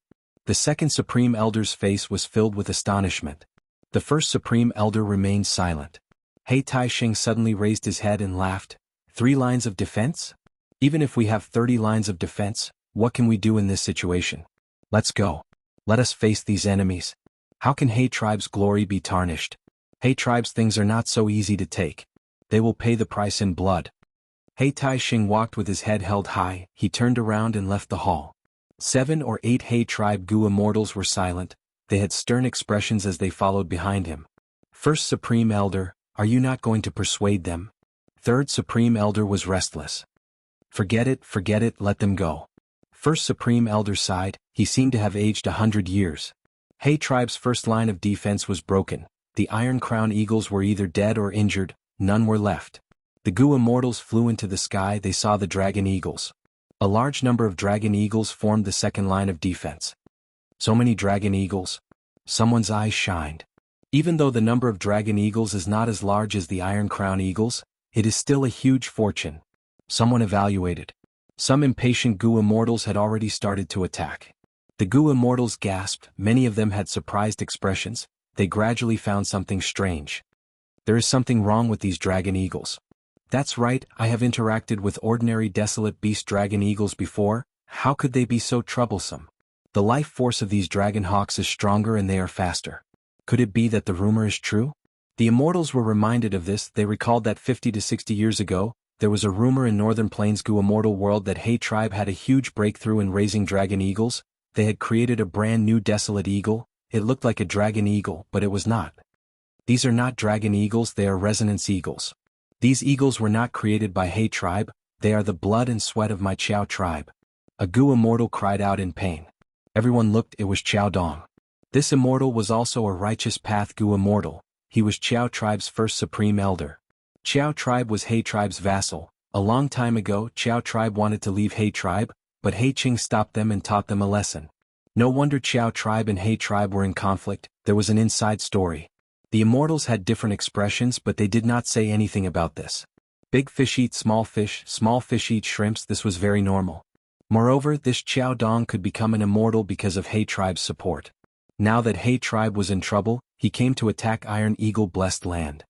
The second Supreme Elder's face was filled with astonishment. The first Supreme Elder remained silent. He Taixing suddenly raised his head and laughed. 3 lines of defense? Even if we have 30 lines of defense, what can we do in this situation? Let's go. Let us face these enemies. How can He tribe's glory be tarnished? He tribe's things are not so easy to take. They will pay the price in blood. He Taixing walked with his head held high, he turned around and left the hall. 7 or 8 He tribe Gu Immortals were silent, they had stern expressions as they followed behind him. First Supreme Elder, are you not going to persuade them? Third Supreme Elder was restless. Forget it, let them go. First Supreme Elder sighed, he seemed to have aged 100 years. He tribe's first line of defense was broken, the Iron Crown Eagles were either dead or injured, none were left. The Gu Immortals flew into the sky, they saw the Dragon Eagles. A large number of Dragon Eagles formed the second line of defense. So many Dragon Eagles. Someone's eyes shined. Even though the number of Dragon Eagles is not as large as the Iron Crown Eagles, it is still a huge fortune. Someone evaluated. Some impatient Gu Immortals had already started to attack. The Gu Immortals gasped, many of them had surprised expressions, they gradually found something strange. There is something wrong with these Dragon Eagles. That's right, I have interacted with ordinary desolate beast Dragon Eagles before, how could they be so troublesome? The life force of these Dragon Hawks is stronger and they are faster. Could it be that the rumor is true? The Immortals were reminded of this, they recalled that 50 to 60 years ago, there was a rumor in Northern Plains Gu Immortal world that He tribe had a huge breakthrough in raising Dragon Eagles, they had created a brand new desolate eagle, it looked like a Dragon Eagle, but it was not. These are not Dragon Eagles, they are Resonance Eagles. These eagles were not created by He tribe, they are the blood and sweat of my Qiao tribe. A Gu immortal cried out in pain. Everyone looked, it was Qiao Dong. This immortal was also a righteous path Gu immortal. He was Qiao tribe's first supreme elder. Qiao tribe was He tribe's vassal. A long time ago, Qiao tribe wanted to leave He tribe, but He Qing stopped them and taught them a lesson. No wonder Qiao tribe and He tribe were in conflict. There was an inside story. The immortals had different expressions, but they did not say anything about this. Big fish eat small fish eat shrimps. This was very normal. Moreover, this Qiao Dong could become an immortal because of He tribe's support. Now that He tribe was in trouble, he came to attack Iron Eagle blessed land.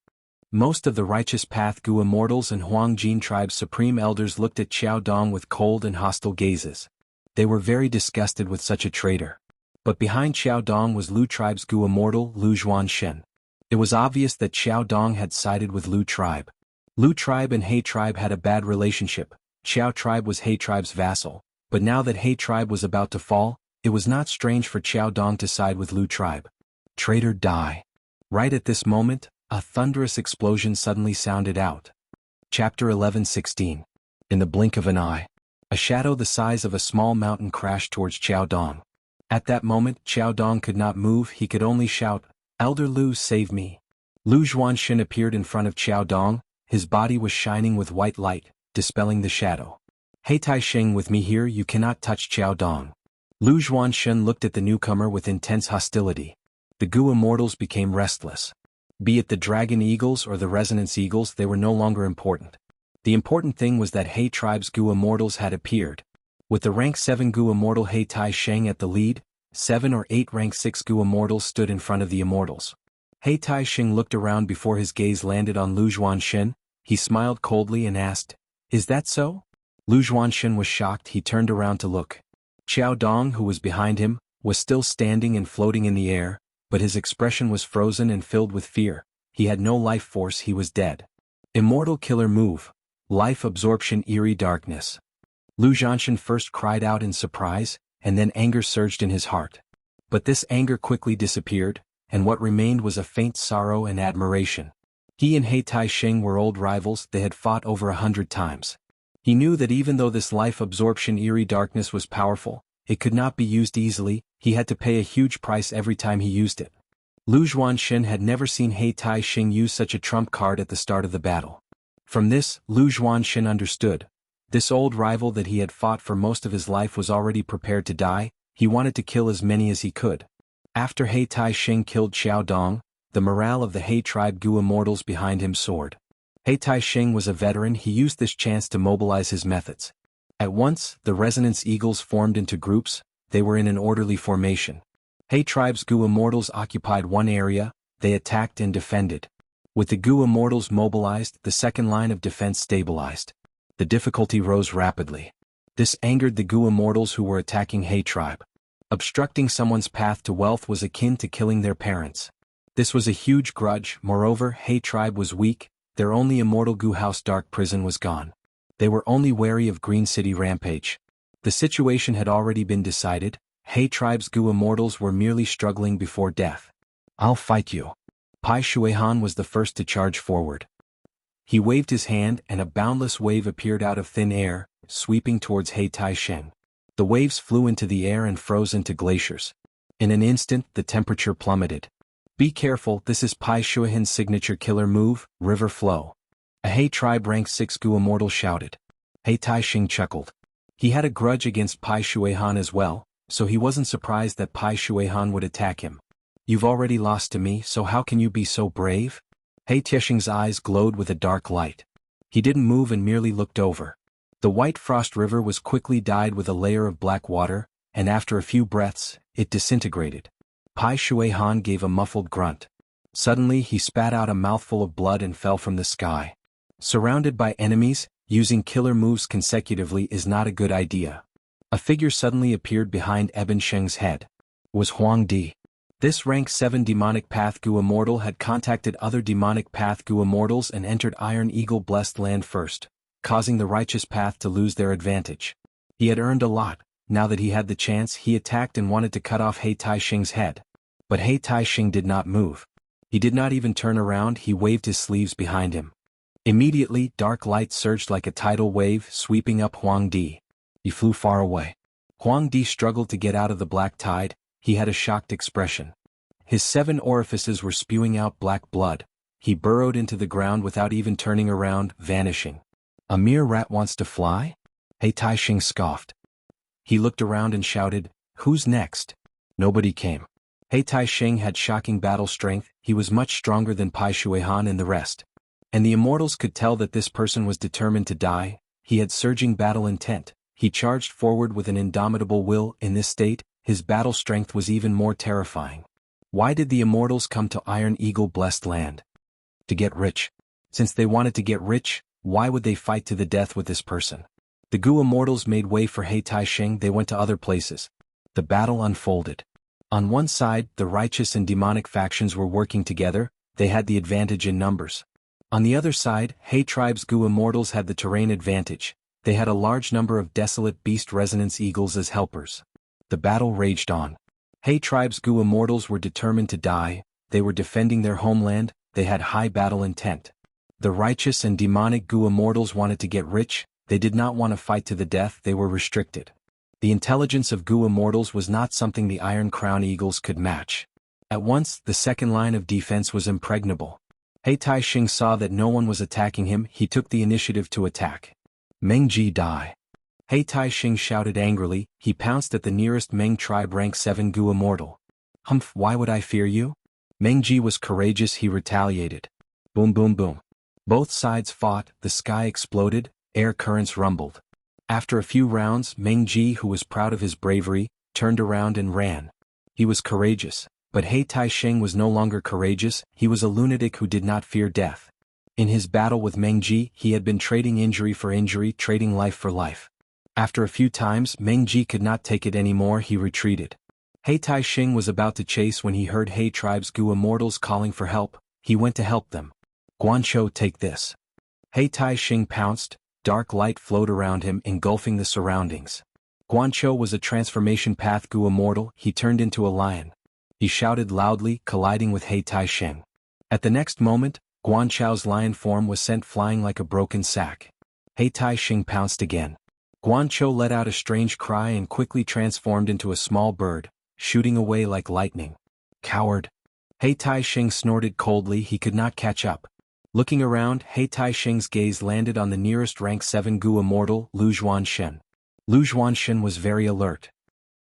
Most of the righteous path Gu immortals and Huang Jin tribe's supreme elders looked at Qiao Dong with cold and hostile gazes. They were very disgusted with such a traitor. But behind Qiao Dong was Lu tribe's Gu immortal Lu Zhuanshen. It was obvious that Qiao Dong had sided with Lu tribe. Lu tribe and He tribe had a bad relationship. Qiao tribe was He tribe's vassal, but now that He tribe was about to fall, it was not strange for Qiao Dong to side with Lu tribe. Traitor, die. Right at this moment, a thunderous explosion suddenly sounded out. Chapter 11:16. In the blink of an eye, a shadow the size of a small mountain crashed towards Qiao Dong. At that moment, Qiao Dong could not move, he could only shout, "Elder Lu, save me." Lu Zhuanshen appeared in front of Qiao Dong, his body was shining with white light, dispelling the shadow. "Hey Tai Xing, with me here, you cannot touch Qiao Dong." Lu Zhuanshen looked at the newcomer with intense hostility. The Gu immortals became restless. Be it the Dragon Eagles or the Resonance Eagles, they were no longer important. The important thing was that He tribe's Gu immortals had appeared. With the rank 7 Gu immortal He Tai Sheng at the lead, 7 or 8 rank 6 Gu immortals stood in front of the immortals. He Tai Sheng looked around before his gaze landed on Lu Zhuanshen. He smiled coldly and asked, "Is that so?" Lu Zhuanshen was shocked. He turned around to look. Qiao Dong, who was behind him, was still standing and floating in the air, but his expression was frozen and filled with fear. He had no life force, he was dead. Immortal killer move. Life absorption, eerie darkness. Lu Zhuanshen first cried out in surprise, and then anger surged in his heart. But this anger quickly disappeared, and what remained was a faint sorrow and admiration. He and He Tai Sheng were old rivals, they had fought over 100 times. He knew that even though this life absorption eerie darkness was powerful, it could not be used easily, he had to pay a huge price every time he used it. Lu Zhuanshen had never seen He Tai Sheng use such a trump card at the start of the battle. From this, Lu Zhuanshen understood. This old rival that he had fought for most of his life was already prepared to die, he wanted to kill as many as he could. After He Tai Sheng killed Qiao Dong, the morale of the He tribe Gu immortals behind him soared. He Tai Sheng was a veteran, he used this chance to mobilize his methods. At once, the Resonance Eagles formed into groups, they were in an orderly formation. He tribe's Gu immortals occupied one area, they attacked and defended. With the Gu immortals mobilized, the second line of defense stabilized. The difficulty rose rapidly. This angered the Gu immortals who were attacking He tribe. Obstructing someone's path to wealth was akin to killing their parents. This was a huge grudge, moreover, He tribe was weak, their only immortal Gu house dark prison was gone. They were only wary of Green City rampage. The situation had already been decided, He tribe's Gu immortals were merely struggling before death. "I'll fight you." Pai Shuihan was the first to charge forward. He waved his hand and a boundless wave appeared out of thin air, sweeping towards He Tai Sheng. The waves flew into the air and froze into glaciers. In an instant, the temperature plummeted. "Be careful, this is Pai Shuihan's signature killer move, River Flow." A He tribe rank 6 Gu immortal shouted. He Tai Sheng chuckled. He had a grudge against Pai Shuihan as well, so he wasn't surprised that Pai Shuihan would attack him. "You've already lost to me, so how can you be so brave?" He Tai Sheng's eyes glowed with a dark light. He didn't move and merely looked over. The white frost river was quickly dyed with a layer of black water, and after a few breaths, it disintegrated. Pai Shuihan gave a muffled grunt. Suddenly he spat out a mouthful of blood and fell from the sky. Surrounded by enemies, using killer moves consecutively is not a good idea. A figure suddenly appeared behind Eben Sheng's head. It was Huang Di. This rank 7 demonic path Gu immortal had contacted other demonic path Gu immortals and entered Iron Eagle blessed land first, causing the righteous path to lose their advantage. He had earned a lot. Now that he had the chance, he attacked and wanted to cut off He Tai Sheng's head. But He Tai Sheng did not move. He did not even turn around, he waved his sleeves behind him. Immediately, dark light surged like a tidal wave, sweeping up Huang Di. He flew far away. Huang Di struggled to get out of the black tide. He had a shocked expression. His 7 orifices were spewing out black blood. He burrowed into the ground without even turning around, vanishing. A mere rat wants to fly? He Taixing scoffed. He looked around and shouted, "Who's next?" Nobody came. He Taixing had shocking battle strength. He was much stronger than Pai Shuihan and the rest. And the immortals could tell that this person was determined to die. He had surging battle intent. He charged forward with an indomitable will. In this state, his battle strength was even more terrifying. Why did the immortals come to Iron Eagle-blessed land? To get rich. Since they wanted to get rich, why would they fight to the death with this person? The Gu immortals made way for He Taixing. They went to other places. The battle unfolded. On one side, the righteous and demonic factions were working together. They had the advantage in numbers. On the other side, He tribe's Gu immortals had the terrain advantage. They had a large number of desolate beast resonance eagles as helpers. The battle raged on. He tribe's Gu immortals were determined to die. They were defending their homeland. They had high battle intent. The righteous and demonic Gu immortals wanted to get rich. They did not want to fight to the death. They were restricted. The intelligence of Gu immortals was not something the Iron Crown Eagles could match. At once, the second line of defense was impregnable. He Taixing saw that no one was attacking him. He took the initiative to attack. Meng Ji die. He Taixing shouted angrily. He pounced at the nearest Meng tribe rank 7 Gu immortal. Humph, why would I fear you? Meng Ji was courageous. He retaliated. Boom boom boom. Both sides fought. The sky exploded. Air currents rumbled. After a few rounds, Meng Ji, who was proud of his bravery, turned around and ran. He was courageous, but He Taixing was no longer courageous. He was a lunatic who did not fear death. In his battle with Meng Ji, he had been trading injury for injury, trading life for life. After a few times, Meng Ji could not take it anymore. He retreated. He Taixing was about to chase when he heard He tribe's Gu immortals calling for help. He went to help them. Guanzhou, take this. He Taixing pounced. Dark light flowed around him, engulfing the surroundings. Guanzhou was a transformation path Gu immortal. He turned into a lion. He shouted loudly, colliding with He Taixing. At the next moment, Guanzhou's lion form was sent flying like a broken sack. He Taixing pounced again. Guanzhou let out a strange cry and quickly transformed into a small bird, shooting away like lightning. Coward! He Taixing snorted coldly. He could not catch up. Looking around, He Taixing's gaze landed on the nearest rank 7 Gu immortal, Lu Zhuanshen. Lu Zhuanshen was very alert.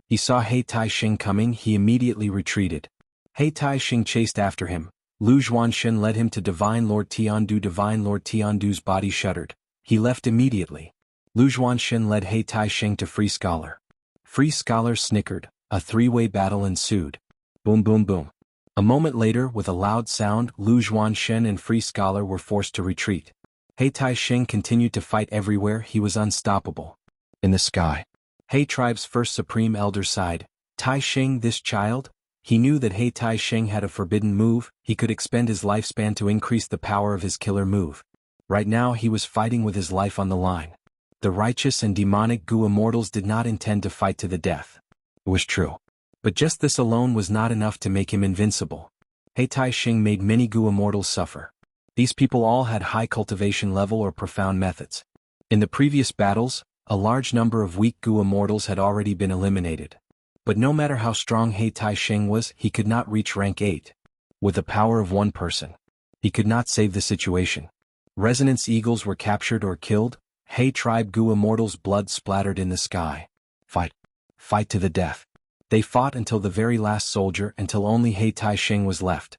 He saw He Taixing coming. He immediately retreated. He Taixing chased after him. Lu Zhuanshen led him to Divine Lord Tiandu. Divine Lord Tiandu's body shuddered. He left immediately. Lu Zhuanshen led He Taixing to Free Scholar. Free Scholar snickered. A three-way battle ensued. Boom boom boom. A moment later, with a loud sound, Lu Zhuanshen and Free Scholar were forced to retreat. He Taixing continued to fight everywhere. He was unstoppable. In the sky, He tribe's first supreme elder sighed. Taixing, this child? He knew that He Taixing had a forbidden move. He could expend his lifespan to increase the power of his killer move. Right now he was fighting with his life on the line. The righteous and demonic Gu immortals did not intend to fight to the death. It was true. But just this alone was not enough to make him invincible. He Taixing made many Gu immortals suffer. These people all had high cultivation level or profound methods. In the previous battles, a large number of weak Gu immortals had already been eliminated. But no matter how strong He Taixing was, he could not reach rank 8. With the power of one person, he could not save the situation. Resonance eagles were captured or killed. He tribe Gu immortals' blood splattered in the sky. Fight. Fight to the death. They fought until the very last soldier, until only He Taixing was left.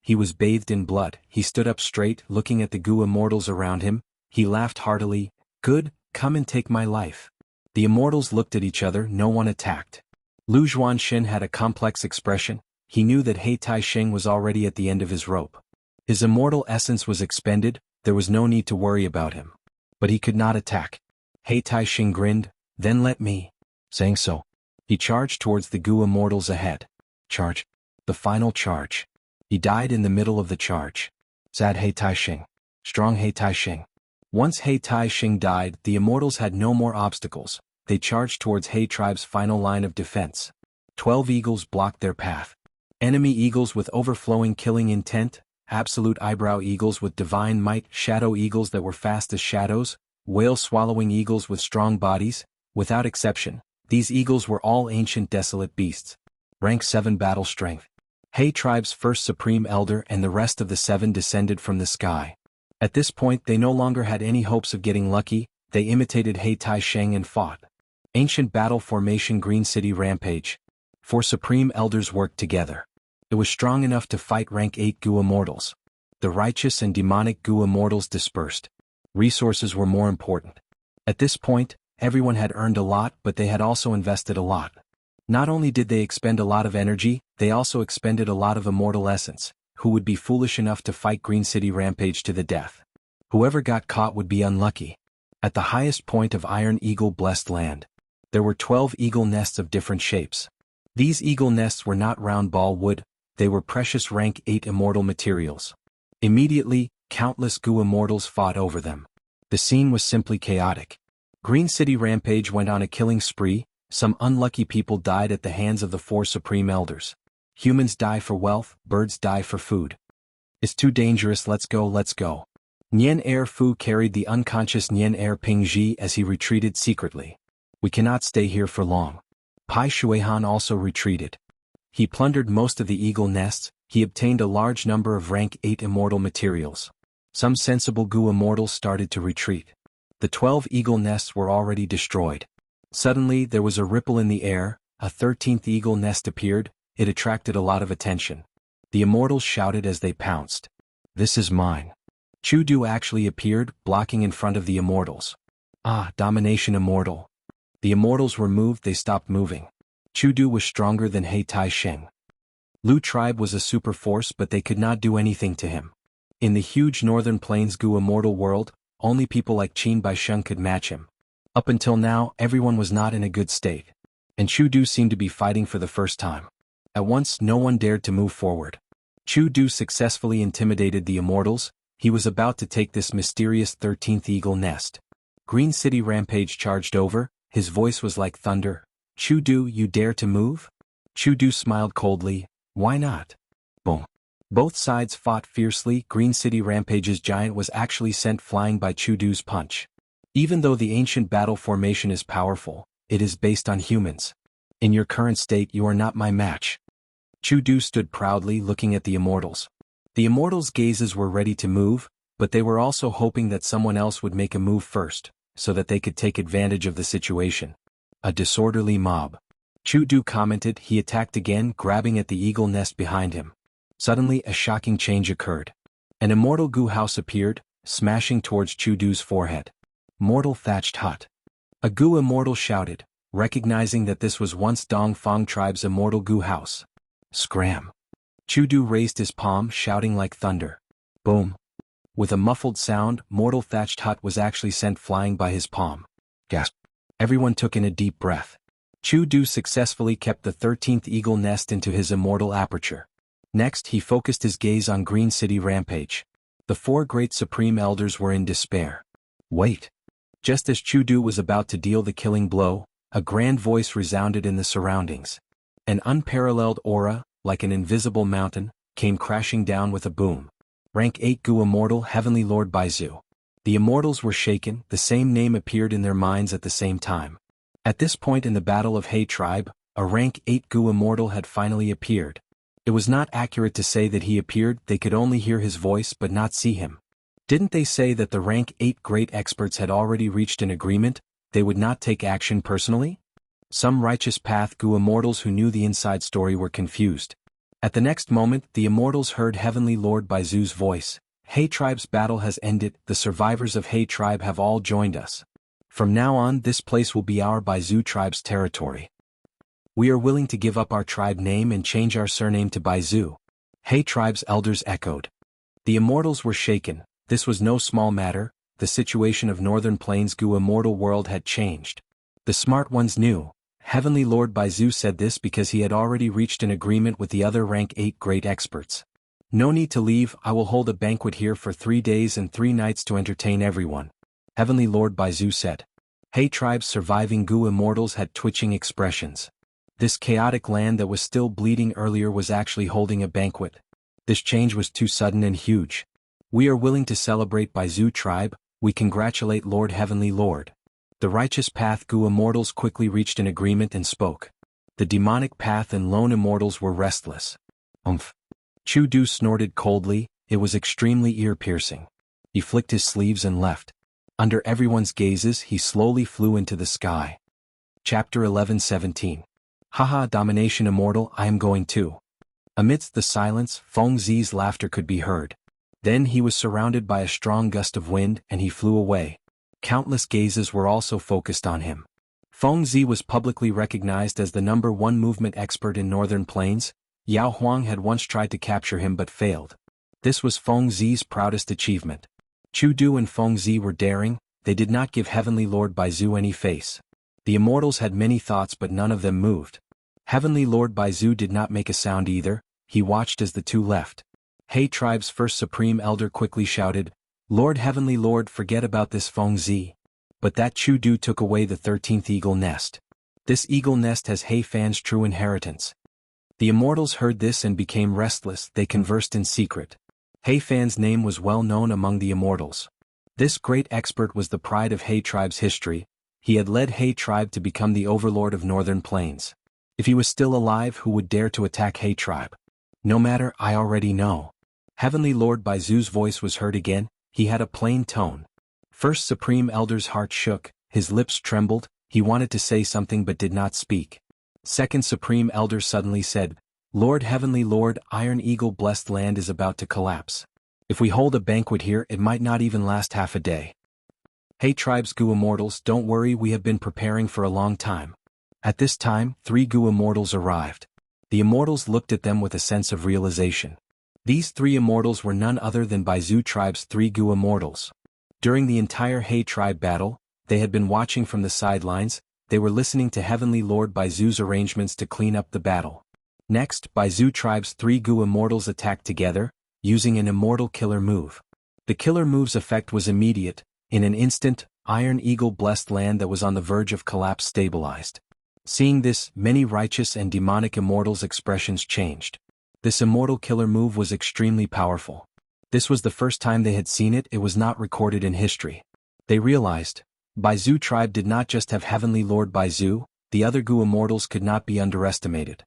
He was bathed in blood. He stood up straight, looking at the Gu immortals around him. He laughed heartily. Good, come and take my life. The immortals looked at each other. No one attacked. Lu Zhuanshen had a complex expression. He knew that He Taixing was already at the end of his rope. His immortal essence was expended. There was no need to worry about him. But he could not attack. He Taixing grinned. Then let me. Saying so, he charged towards the Gu immortals ahead. Charge. The final charge. He died in the middle of the charge. Sad He Taixing. Strong He Taixing. Once He Taixing died, the immortals had no more obstacles. They charged towards He tribe's final line of defense. 12 eagles blocked their path. Enemy eagles with overflowing killing intent, absolute eyebrow eagles with divine might, shadow eagles that were fast as shadows, whale-swallowing eagles with strong bodies. Without exception, These eagles were all ancient desolate beasts. Rank 7 battle strength. He tribe's first supreme elder and the rest of the 7 descended from the sky. At this point they no longer had any hopes of getting lucky, they imitated He Tai Sheng and fought. Ancient battle formation Green City Rampage. 4 supreme elders worked together. It was strong enough to fight rank 8 Gu Immortals. The righteous and demonic Gu Immortals dispersed. Resources were more important. At this point, everyone had earned a lot, but they had also invested a lot. Not only did they expend a lot of energy, they also expended a lot of immortal essence. Who would be foolish enough to fight Green City Rampage to the death? Whoever got caught would be unlucky. At the highest point of Iron Eagle blessed land, there were 12 eagle nests of different shapes. These eagle nests were not round ball wood, they were precious rank 8 immortal materials. Immediately, countless Gu Immortals fought over them. The scene was simply chaotic. Green City Rampage went on a killing spree. Some unlucky people died at the hands of the 4 supreme elders. Humans die for wealth, birds die for food. It's too dangerous, let's go, let's go. Nian Er Fu carried the unconscious Nian Er Pingji as he retreated secretly. We cannot stay here for long. Pai Shuihan also retreated. He plundered most of the eagle nests, he obtained a large number of rank 8 immortal materials. Some sensible Gu Immortals started to retreat. The 12 eagle nests were already destroyed. Suddenly there was a ripple in the air, a 13th eagle nest appeared, it attracted a lot of attention. The immortals shouted as they pounced. This is mine. Chu Du actually appeared, blocking in front of the immortals. Ah, domination immortal. The immortals were moved, they stopped moving. Chu Du was stronger than He Tai Sheng. Lu tribe was a super force but they could not do anything to him. In the huge northern plains Gu immortal world, only people like Qin Baisheng could match him. Up until now, everyone was not in a good state. And Chu Du seemed to be fighting for the first time. At once, no one dared to move forward. Chu Du successfully intimidated the immortals, he was about to take this mysterious 13th eagle nest. Green City Rampage charged over, his voice was like thunder. Chu Du, you dare to move? Chu Du smiled coldly, why not? Boom. Both sides fought fiercely, Green City Rampage's giant was actually sent flying by Chu Du's punch. Even though the ancient battle formation is powerful, it is based on humans. In your current state you are not my match. Chu Du stood proudly looking at the immortals. The immortals' gazes were ready to move, but they were also hoping that someone else would make a move first, so that they could take advantage of the situation. A disorderly mob. Chu Du commented, he attacked again, grabbing at the eagle nest behind him. Suddenly a shocking change occurred. An immortal Gu house appeared, smashing towards Chu Du's forehead. Mortal thatched hut. A Gu immortal shouted, recognizing that this was once Dong Fang tribe's immortal Gu house. Scram. Chu Du raised his palm, shouting like thunder. Boom. With a muffled sound, mortal thatched hut was actually sent flying by his palm. Gasp. Everyone took in a deep breath. Chu Du successfully kept the 13th eagle nest into his immortal aperture. Next he focused his gaze on Green City Rampage. The 4 great supreme elders were in despair. Wait. Just as Chu Du was about to deal the killing blow, a grand voice resounded in the surroundings. An unparalleled aura, like an invisible mountain, came crashing down with a boom. Rank 8 Gu Immortal Heavenly Lord Baizu. The immortals were shaken, the same name appeared in their minds at the same time. At this point in the battle of He tribe, a rank 8 Gu Immortal had finally appeared. It was not accurate to say that he appeared, they could only hear his voice but not see him. Didn't they say that the rank 8 great experts had already reached an agreement, they would not take action personally? Some righteous path Gu Immortals who knew the inside story were confused. At the next moment, the immortals heard Heavenly Lord Baizu's voice. He tribe's battle has ended, the survivors of He tribe have all joined us. From now on this place will be our Baizu tribe's territory. We are willing to give up our tribe name and change our surname to Baizu. He tribe's elders echoed. The immortals were shaken, this was no small matter, the situation of Northern Plains Gu immortal world had changed. The smart ones knew. Heavenly Lord Baizu said this because he had already reached an agreement with the other rank 8 great experts. No need to leave, I will hold a banquet here for 3 days and 3 nights to entertain everyone. Heavenly Lord Baizu said. He tribe's surviving Gu immortals had twitching expressions. This chaotic land that was still bleeding earlier was actually holding a banquet. This change was too sudden and huge. We are willing to celebrate Baizu tribe, we congratulate Lord Heavenly Lord. The righteous path Gu immortals quickly reached an agreement and spoke. The demonic path and lone immortals were restless. Chu Du snorted coldly, it was extremely ear-piercing. He flicked his sleeves and left. Under everyone's gazes he slowly flew into the sky. Chapter 11:17. Haha, domination immortal, I am going too. Amidst the silence, Feng Zi's laughter could be heard. Then he was surrounded by a strong gust of wind and he flew away. Countless gazes were also focused on him. Feng Zi was publicly recognized as the #1 movement expert in Northern Plains. Yao Huang had once tried to capture him but failed. This was Feng Zi's proudest achievement. Chu Du and Feng Zi were daring, they did not give Heavenly Lord Baizu any face. The immortals had many thoughts but none of them moved. Heavenly Lord Baizu did not make a sound either, he watched as the two left. He Tribe's first Supreme Elder quickly shouted, Lord Heavenly Lord, forget about this Feng Zi. But that Chu Du took away the 13th eagle nest. This eagle nest has He Fan's true inheritance. The immortals heard this and became restless, they conversed in secret. He Fan's name was well known among the immortals. This great expert was the pride of He Tribe's history, he had led He Tribe to become the overlord of Northern Plains. If he was still alive, who would dare to attack He Tribe? No matter, I already know. Heavenly Lord Baizu's voice was heard again, he had a plain tone. First Supreme Elder's heart shook, his lips trembled, he wanted to say something but did not speak. Second Supreme Elder suddenly said, Lord Heavenly Lord, Iron Eagle blessed land is about to collapse. If we hold a banquet here it might not even last half a day. Hey Tribe's Gu Immortals, don't worry, we have been preparing for a long time. At this time, 3 Gu Immortals arrived. The Immortals looked at them with a sense of realization. These 3 Immortals were none other than Baizu Tribe's 3 Gu Immortals. During the entire He Tribe battle, they had been watching from the sidelines, they were listening to Heavenly Lord Baizu's arrangements to clean up the battle. Next, Baizu Tribe's 3 Gu Immortals attacked together, using an immortal killer move. The killer move's effect was immediate, in an instant, Iron Eagle blessed land that was on the verge of collapse stabilized. Seeing this, many righteous and demonic immortals' expressions changed. This immortal killer move was extremely powerful. This was the first time they had seen it, it was not recorded in history. They realized, Baizu Tribe did not just have Heavenly Lord Baizu, the other Gu Immortals could not be underestimated.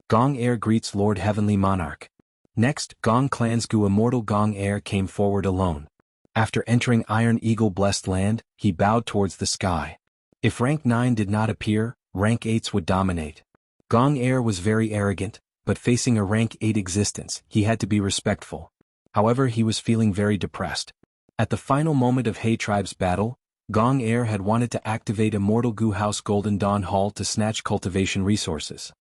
Gong Air greets Lord Heavenly Monarch. Next, Gong Clan's Gu Immortal Gong Air came forward alone. After entering Iron Eagle blessed land, he bowed towards the sky. If rank 9 did not appear, rank 8s would dominate. Gong Air was very arrogant, but facing a rank 8 existence, he had to be respectful. However, he was feeling very depressed. At the final moment of He Tribe's battle, Gong Air had wanted to activate Immortal Gu House Golden Dawn Hall to snatch cultivation resources.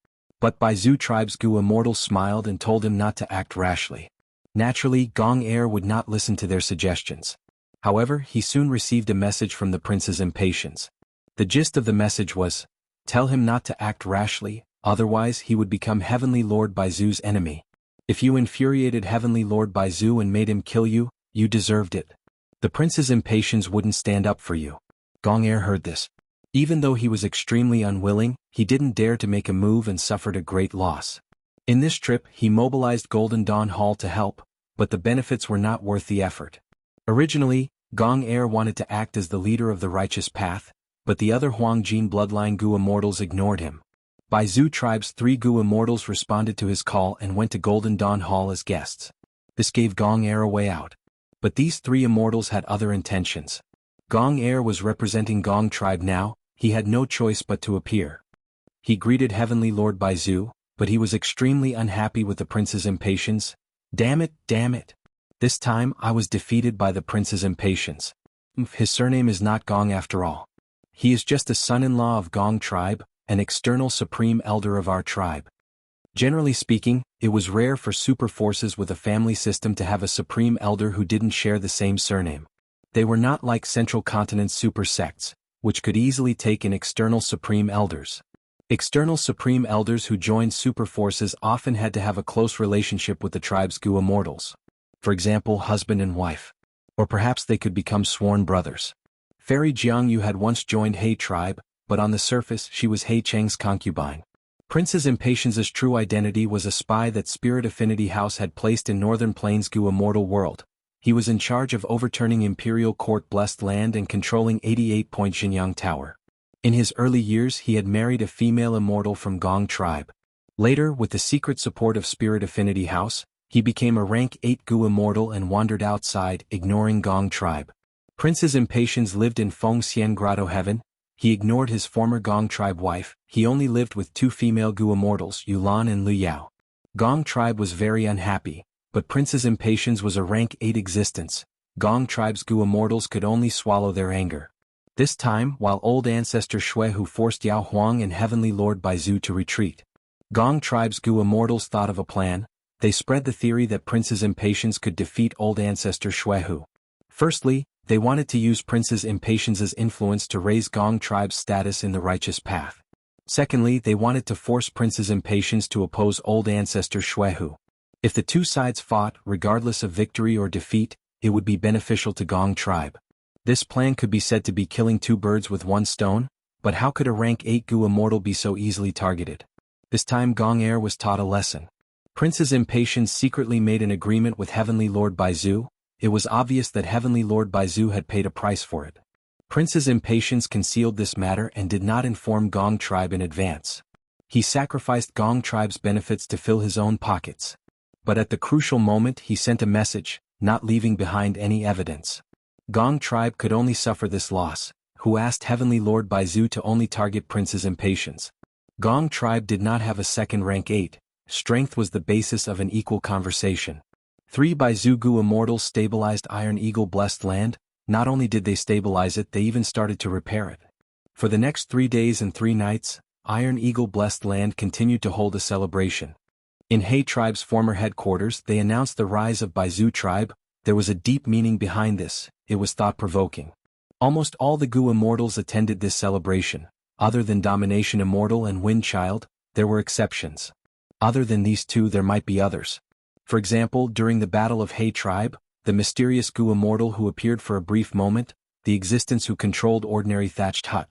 But Baizu Tribe's Gu Immortal smiled and told him not to act rashly. Naturally, Gong Air would not listen to their suggestions. However, he soon received a message from the prince's impatience. The gist of the message was, tell him not to act rashly, otherwise he would become Heavenly Lord Baizu's enemy. If you infuriated Heavenly Lord Baizu and made him kill you, you deserved it. The prince's impatience wouldn't stand up for you. Gong Air heard this. Even though he was extremely unwilling, he didn't dare to make a move and suffered a great loss. In this trip, he mobilized Golden Dawn Hall to help, but the benefits were not worth the effort. Originally, Gong Air wanted to act as the leader of the righteous path, but the other Huangjin bloodline Gu Immortals ignored him. Baizu Tribe's 3 Gu Immortals responded to his call and went to Golden Dawn Hall as guests. This gave Gong Air a way out. But these 3 Immortals had other intentions. Gong Air was representing Gong Tribe now, he had no choice but to appear. He greeted Heavenly Lord Baizu, but he was extremely unhappy with the prince's impatience. Damn it, damn it. This time I was defeated by the prince's impatience. His surname is not Gong after all. He is just a son-in-law of Gong Tribe, an external supreme elder of our tribe. Generally speaking, it was rare for super forces with a family system to have a supreme elder who didn't share the same surname. They were not like Central Continent's super sects, which could easily take in external supreme elders. External supreme elders who joined super forces often had to have a close relationship with the tribe's Gu Immortals. For example, husband and wife. Or perhaps they could become sworn brothers. Fairy Jianghu had once joined He Tribe, but on the surface she was He Cheng's concubine. Princess Impatience's true identity was a spy that Spirit Affinity House had placed in Northern Plains' Gu Immortal world. He was in charge of overturning imperial court-blessed land and controlling 88-point Xianyang Tower. In his early years he had married a female immortal from Gong tribe. Later, with the secret support of Spirit Affinity House, he became a rank 8 Gu immortal and wandered outside, ignoring Gong tribe. Prince's Impatience lived in Feng Xian Grotto Heaven. He ignored his former Gong tribe wife. He only lived with 2 female Gu immortals, Yulan and Lu Yao. Gong tribe was very unhappy, but Prince's Impatience was a rank 8 existence. Gong tribe's Gu immortals could only swallow their anger. This time, while old ancestor Xuehu forced Yao Huang and Heavenly Lord Baizu to retreat, Gong tribe's Gu immortals thought of a plan. They spread the theory that Prince's Impatience could defeat old ancestor Xuehu. Firstly, they wanted to use Prince's Impatience's influence to raise Gong tribe's status in the righteous path. Secondly, they wanted to force Prince's Impatience to oppose old ancestor Xuehu. If the two sides fought, regardless of victory or defeat, it would be beneficial to Gong tribe. This plan could be said to be killing 2 birds with 1 stone, but how could a rank 8 Gu immortal be so easily targeted? This time Gong heir was taught a lesson. Prince's Impatience secretly made an agreement with Heavenly Lord Baizu. It was obvious that Heavenly Lord Baizu had paid a price for it. Prince's Impatience concealed this matter and did not inform Gong tribe in advance. He sacrificed Gong tribe's benefits to fill his own pockets. But at the crucial moment he sent a message, not leaving behind any evidence. Gong tribe could only suffer this loss, who asked Heavenly Lord Baizu to only target Prince's Impatience. Gong tribe did not have a second rank 8, strength was the basis of an equal conversation. 3 Baizu Gu immortals stabilized Iron Eagle blessed land. Not only did they stabilize it, they even started to repair it. For the next 3 days and 3 nights, Iron Eagle blessed land continued to hold a celebration. In He tribe's former headquarters they announced the rise of Baizu tribe. There was a deep meaning behind this. It was thought-provoking. Almost all the Gu immortals attended this celebration. Other than Domination Immortal and Wind Child, there were exceptions. Other than these 2 there might be others. For example, during the Battle of He tribe, the mysterious Gu immortal who appeared for a brief moment, the existence who controlled ordinary thatched hut.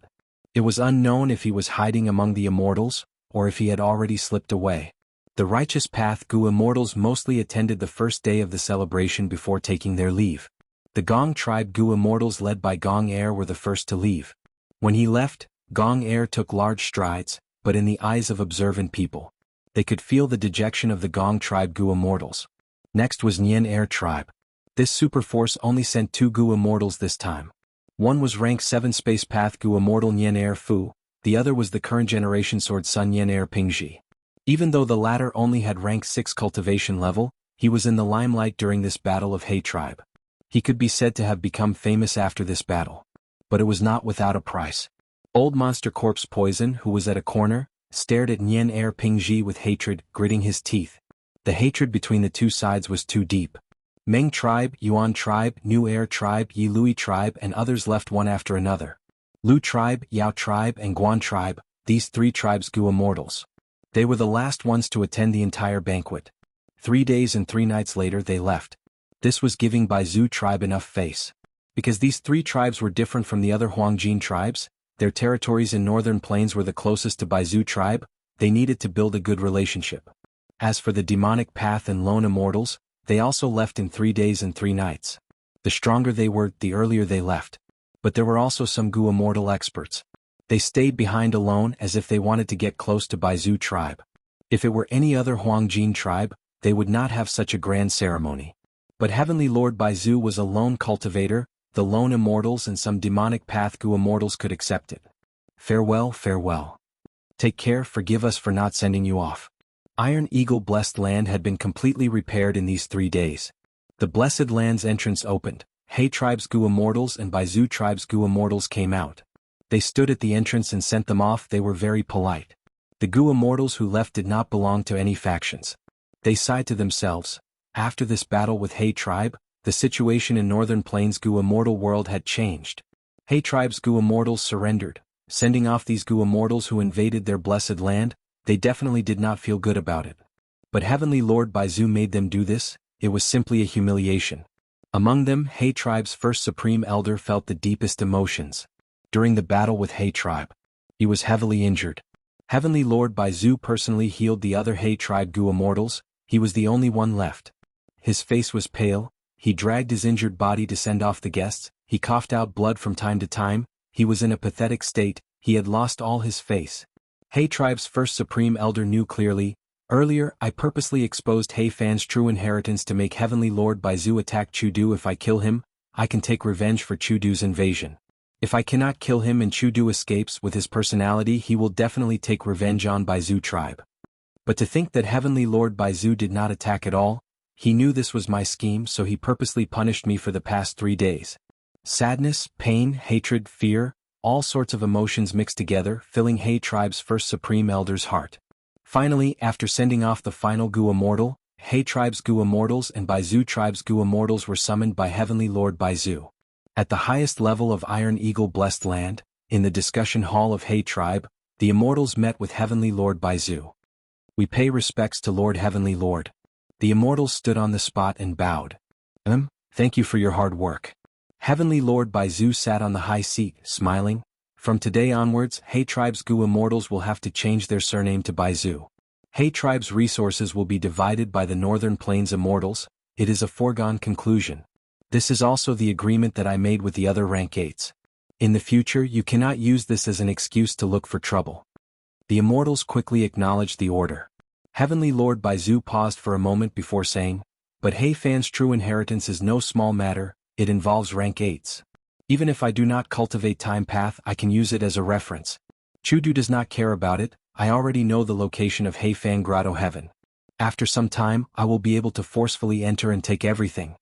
It was unknown if he was hiding among the immortals, or if he had already slipped away. The righteous path Gu immortals mostly attended the first day of the celebration before taking their leave. The Gong tribe Gu immortals led by Gong heir were the first to leave. When he left, Gong heir took large strides, but in the eyes of observant people, they could feel the dejection of the Gong tribe Gu immortals. Next was Nian heir tribe. This superforce only sent 2 Gu immortals this time. One was rank 7 space path Gu immortal Nian heir Fu, the other was the current generation sword son Nian heir Pingji. Even though the latter only had rank 6 cultivation level, he was in the limelight during this battle of He tribe. He could be said to have become famous after this battle. But it was not without a price. Old Monster Corpse Poison, who was at a corner, stared at Nian heir Pingji with hatred, gritting his teeth. The hatred between the 2 sides was too deep. Meng tribe, Yuan tribe, New Air tribe, Yi Lui tribe and others left one after another. Lu tribe, Yao tribe and Guan tribe, these 3 tribes Gu immortals. They were the last ones to attend the entire banquet. 3 days and 3 nights later they left. This was giving Baizu tribe enough face. Because these 3 tribes were different from the other Huangjin tribes, their territories in northern plains were the closest to Baizu tribe, they needed to build a good relationship. As for the demonic path and lone immortals, they also left in 3 days and 3 nights. The stronger they were, the earlier they left. But there were also some Gu immortal experts. They stayed behind alone as if they wanted to get close to Baizu tribe. If it were any other Huangjin tribe, they would not have such a grand ceremony. But Heavenly Lord Baizu was a lone cultivator, the lone immortals and some demonic path Gu immortals could accept it. Farewell, farewell. Take care, forgive us for not sending you off. Iron Eagle blessed land had been completely repaired in these 3 days. The blessed land's entrance opened. He tribe's Gu immortals and Baizu tribe's Gu immortals came out. They stood at the entrance and sent them off. They were very polite. The Gu immortals who left did not belong to any factions. They sighed to themselves. After this battle with He tribe, the situation in Northern Plains Gu immortal world had changed. He tribe's Gu immortals surrendered, sending off these Gu immortals who invaded their blessed land. They definitely did not feel good about it. But Heavenly Lord Baizu made them do this. It was simply a humiliation. Among them, He tribe's first supreme elder felt the deepest emotions. During the battle with He tribe, he was heavily injured. Heavenly Lord Baizu personally healed the other He tribe Gu immortals. He was the only one left. His face was pale, he dragged his injured body to send off the guests, he coughed out blood from time to time, he was in a pathetic state, he had lost all his face. He Tribe's first Supreme Elder knew clearly. Earlier, I purposely exposed He Fan's true inheritance to make Heavenly Lord Baizu attack Chudu. If I kill him, I can take revenge for Chudu's invasion. If I cannot kill him and Chudu escapes with his personality, he will definitely take revenge on Baizu tribe. But to think that Heavenly Lord Baizu did not attack at all, he knew this was my scheme, so he purposely punished me for the past 3 days. Sadness, pain, hatred, fear, all sorts of emotions mixed together, filling He Tribe's first Supreme Elder's heart. Finally, after sending off the final Gu Immortal, He Tribe's Gu Immortals and Baizu Tribe's Gu Immortals were summoned by Heavenly Lord Baizu. At the highest level of Iron Eagle Blessed Land, in the discussion hall of He Tribe, the Immortals met with Heavenly Lord Baizu. We pay respects to Lord Heavenly Lord. The Immortals stood on the spot and bowed. Thank you for your hard work. Heavenly Lord Baizu sat on the high seat, smiling. From today onwards, He Tribe's Gu Immortals will have to change their surname to Baizu. He Tribe's resources will be divided by the Northern Plains Immortals. It is a foregone conclusion. This is also the agreement that I made with the other rank 8s. In the future, you cannot use this as an excuse to look for trouble. The Immortals quickly acknowledged the order. Heavenly Lord Baizu paused for a moment before saying, "But He Fan's true inheritance is no small matter, it involves rank 8s. Even if I do not cultivate Time Path, I can use it as a reference. Chudu does not care about it, I already know the location of He Fan Grotto Heaven. After some time, I will be able to forcefully enter and take everything."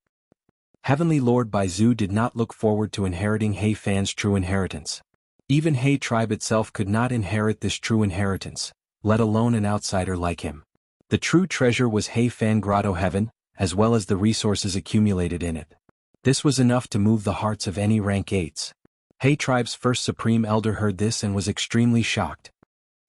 Heavenly Lord Baizu did not look forward to inheriting He Fan's true inheritance. Even He Tribe itself could not inherit this true inheritance, let alone an outsider like him. The true treasure was He Fan Grotto Heaven, as well as the resources accumulated in it. This was enough to move the hearts of any rank 8s. He Tribe's first Supreme Elder heard this and was extremely shocked.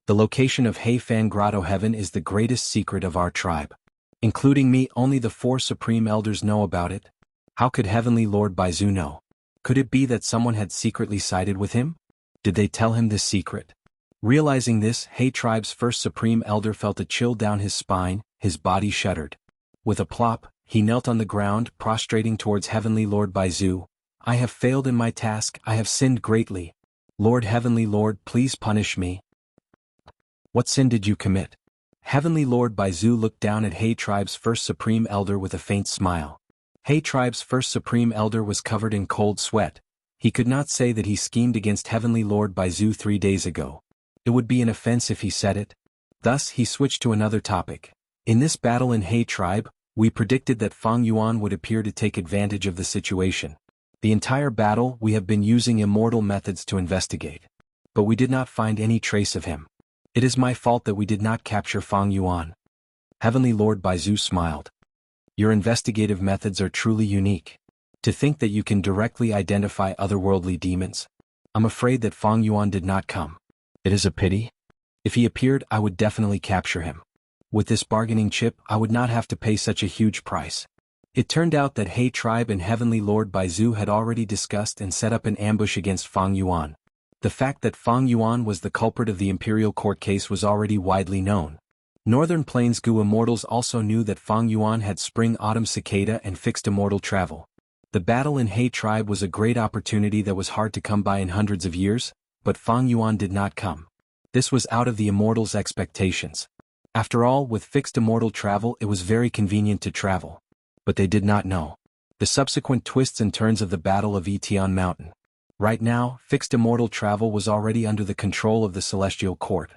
The location of He Fan Grotto Heaven is the greatest secret of our tribe. Including me, only the 4 Supreme Elders know about it. How could Heavenly Lord Baizu know? Could it be that someone had secretly sided with him? Did they tell him this secret? Realizing this, He Tribe's first Supreme Elder felt a chill down his spine, his body shuddered. With a plop, he knelt on the ground, prostrating towards Heavenly Lord Baizu. "I have failed in my task, I have sinned greatly. Lord Heavenly Lord, please punish me." "What sin did you commit?" Heavenly Lord Baizu looked down at He Tribe's first Supreme Elder with a faint smile. He Tribe's first Supreme Elder was covered in cold sweat. He could not say that he schemed against Heavenly Lord Baizu 3 days ago. It would be an offense if he said it. Thus, he switched to another topic. "In this battle in He Tribe, we predicted that Fang Yuan would appear to take advantage of the situation. The entire battle, we have been using immortal methods to investigate. But we did not find any trace of him. It is my fault that we did not capture Fang Yuan." Heavenly Lord Baizu smiled. "Your investigative methods are truly unique. To think that you can directly identify otherworldly demons. I'm afraid that Fang Yuan did not come. It is a pity. If he appeared, I would definitely capture him. With this bargaining chip, I would not have to pay such a huge price." It turned out that He Tribe and Heavenly Lord Baizu had already discussed and set up an ambush against Fang Yuan. The fact that Fang Yuan was the culprit of the Imperial Court case was already widely known. Northern Plains Gu Immortals also knew that Fang Yuan had Spring-Autumn Cicada and fixed immortal travel. The battle in He Tribe was a great opportunity that was hard to come by in hundreds of years, but Fang Yuan did not come. This was out of the Immortals' expectations. After all, with fixed immortal travel, it was very convenient to travel. But they did not know the subsequent twists and turns of the Battle of Etion Mountain. Right now, fixed immortal travel was already under the control of the Celestial Court.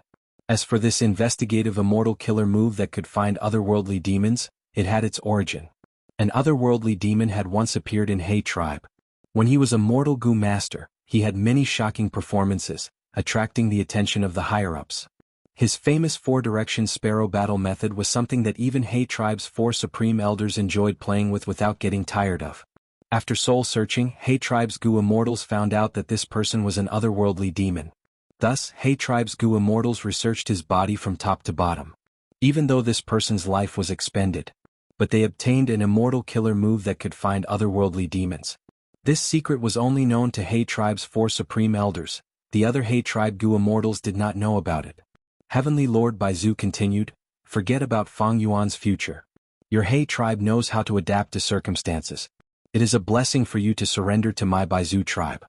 As for this investigative immortal killer move that could find otherworldly demons, it had its origin. An otherworldly demon had once appeared in He Tribe. When he was a mortal Gu master, he had many shocking performances, attracting the attention of the higher-ups. His famous 4-direction sparrow battle method was something that even He Tribe's 4 Supreme Elders enjoyed playing with without getting tired of. After soul-searching, He Tribe's Gu Immortals found out that this person was an otherworldly demon. Thus, He Tribe's Gu Immortals researched his body from top to bottom. Even though this person's life was expended. But they obtained an immortal killer move that could find otherworldly demons. This secret was only known to He Tribe's 4 Supreme Elders. The other He Tribe Gu Immortals did not know about it. Heavenly Lord Baizu continued, "Forget about Fang Yuan's future. Your He Tribe knows how to adapt to circumstances. It is a blessing for you to surrender to my Baizu tribe.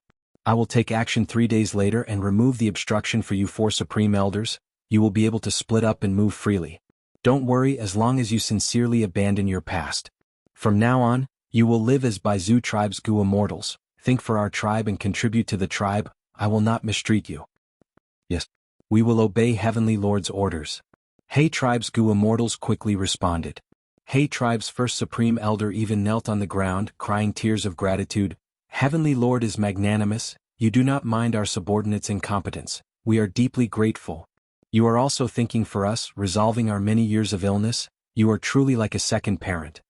I will take action 3 days later and remove the obstruction for you 4 Supreme Elders. You will be able to split up and move freely. Don't worry as long as you sincerely abandon your past. From now on, you will live as Baizu tribe's Gu Immortals. Think for our tribe and contribute to the tribe. I will not mistreat you. Yes. We will obey Heavenly Lord's orders. He tribe's Gu Immortals quickly responded. He tribe's first Supreme Elder even knelt on the ground, crying tears of gratitude. Heavenly Lord is magnanimous. You do not mind our subordinates' incompetence. We are deeply grateful. You are also thinking for us, resolving our many years of illness. You are truly like a second parent.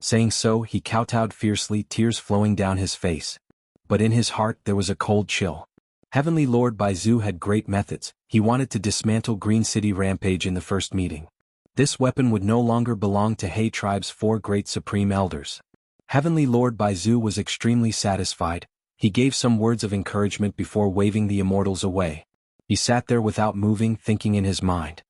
Saying so, he kowtowed fiercely, tears flowing down his face. But in his heart there was a cold chill. Heavenly Lord Baizu had great methods. He wanted to dismantle Green City Rampage in the first meeting. This weapon would no longer belong to He tribe's 4 great Supreme Elders. Heavenly Lord Baizu was extremely satisfied. He gave some words of encouragement before waving the Immortals away. He sat there without moving, thinking in his mind.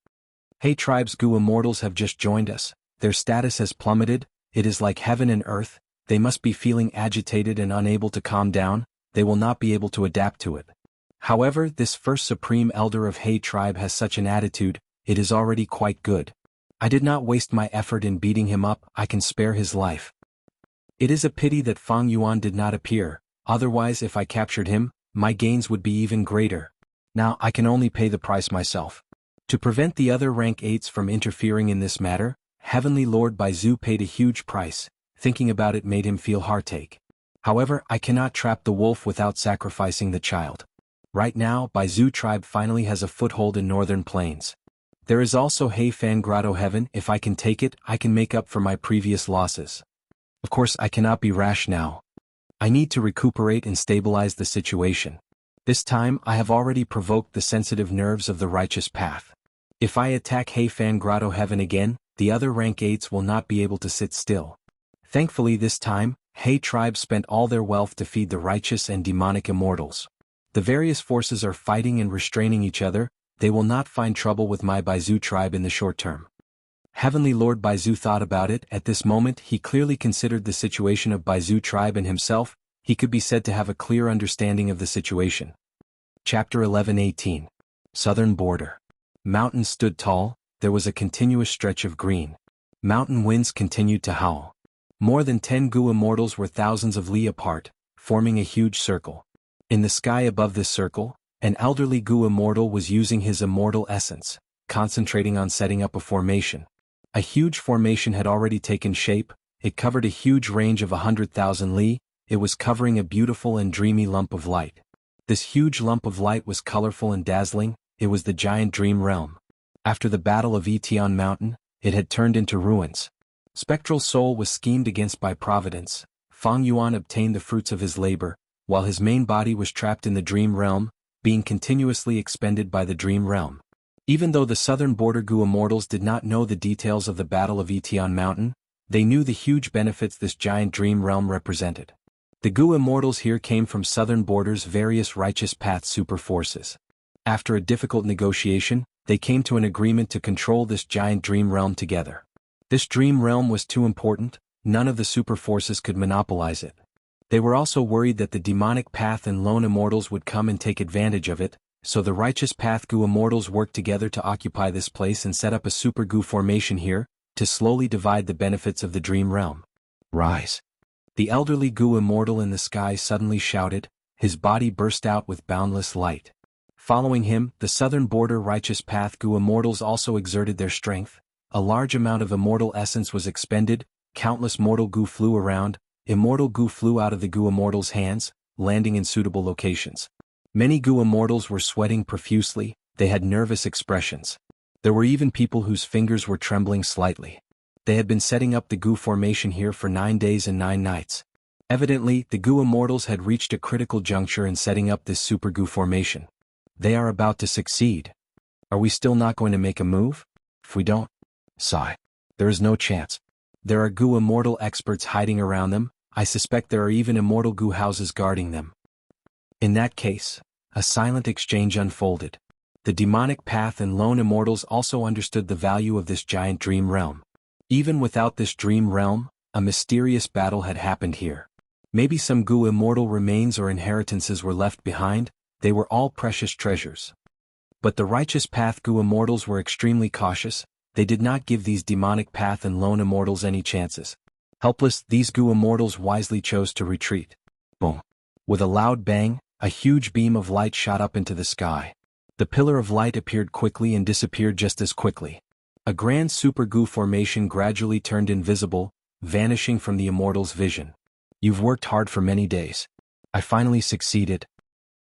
He tribe's Gu Immortals have just joined us. Their status has plummeted. It is like heaven and earth. They must be feeling agitated and unable to calm down. They will not be able to adapt to it. However, this first Supreme Elder of He tribe has such an attitude. It is already quite good. I did not waste my effort in beating him up. I can spare his life. It is a pity that Fang Yuan did not appear. Otherwise, if I captured him, my gains would be even greater. Now I can only pay the price myself. To prevent the other rank 8s from interfering in this matter, Heavenly Lord Baizu paid a huge price. Thinking about it made him feel heartache. However, I cannot trap the wolf without sacrificing the child. Right now, Baizu tribe finally has a foothold in northern plains. There is also He Fan Grotto Heaven. If I can take it, I can make up for my previous losses. Of course, I cannot be rash now. I need to recuperate and stabilize the situation. This time, I have already provoked the sensitive nerves of the righteous path. If I attack He Fan Grotto Heaven again, the other rank 8s will not be able to sit still. Thankfully this time, He tribe spent all their wealth to feed the righteous and demonic immortals. The various forces are fighting and restraining each other. They will not find trouble with my Baizu tribe in the short term. Heavenly Lord Baizu thought about it. At this moment he clearly considered the situation of Baizu tribe and himself. He could be said to have a clear understanding of the situation. Chapter 11:18. Southern Border. Mountains stood tall. There was a continuous stretch of green. Mountain winds continued to howl. More than 10 Gu Immortals were thousands of li apart, forming a huge circle. In the sky above this circle, an elderly Gu Immortal was using his immortal essence, concentrating on setting up a formation. A huge formation had already taken shape. It covered a huge range of 100,000 li. It was covering a beautiful and dreamy lump of light. This huge lump of light was colorful and dazzling. It was the giant dream realm. After the battle of Etian Mountain, it had turned into ruins. Spectral soul was schemed against by providence. Fang Yuan obtained the fruits of his labor, while his main body was trapped in the dream realm, being continuously expended by the dream realm. Even though the southern border Gu Immortals did not know the details of the Battle of Etian Mountain, they knew the huge benefits this giant dream realm represented. The Gu Immortals here came from southern border's various righteous path super forces. After a difficult negotiation, they came to an agreement to control this giant dream realm together. This dream realm was too important. None of the super forces could monopolize it. They were also worried that the demonic path and lone immortals would come and take advantage of it, so the righteous path Gu Immortals worked together to occupy this place and set up a super Gu formation here, to slowly divide the benefits of the dream realm. Rise! The elderly Gu Immortal in the sky suddenly shouted. His body burst out with boundless light. Following him, the southern border righteous path Gu Immortals also exerted their strength. A large amount of immortal essence was expended. Countless mortal Gu flew around. Immortal Gu flew out of the Gu Immortals' hands, landing in suitable locations. Many Gu Immortals were sweating profusely. They had nervous expressions. There were even people whose fingers were trembling slightly. They had been setting up the Gu formation here for 9 days and 9 nights. Evidently, the Gu Immortals had reached a critical juncture in setting up this super Gu formation. They are about to succeed. Are we still not going to make a move? If we don't, sigh. There is no chance. There are Gu Immortal experts hiding around them. I suspect there are even immortal Gu houses guarding them. In that case, a silent exchange unfolded. The demonic path and lone immortals also understood the value of this giant dream realm. Even without this dream realm, a mysterious battle had happened here. Maybe some Gu immortal remains or inheritances were left behind, they were all precious treasures. But the righteous path Gu immortals were extremely cautious, they did not give these demonic path and lone immortals any chances. Helpless, these Gu immortals wisely chose to retreat. Boom. With a loud bang, a huge beam of light shot up into the sky. The pillar of light appeared quickly and disappeared just as quickly. A grand super Gu formation gradually turned invisible, vanishing from the immortal's vision. You've worked hard for many days. I finally succeeded.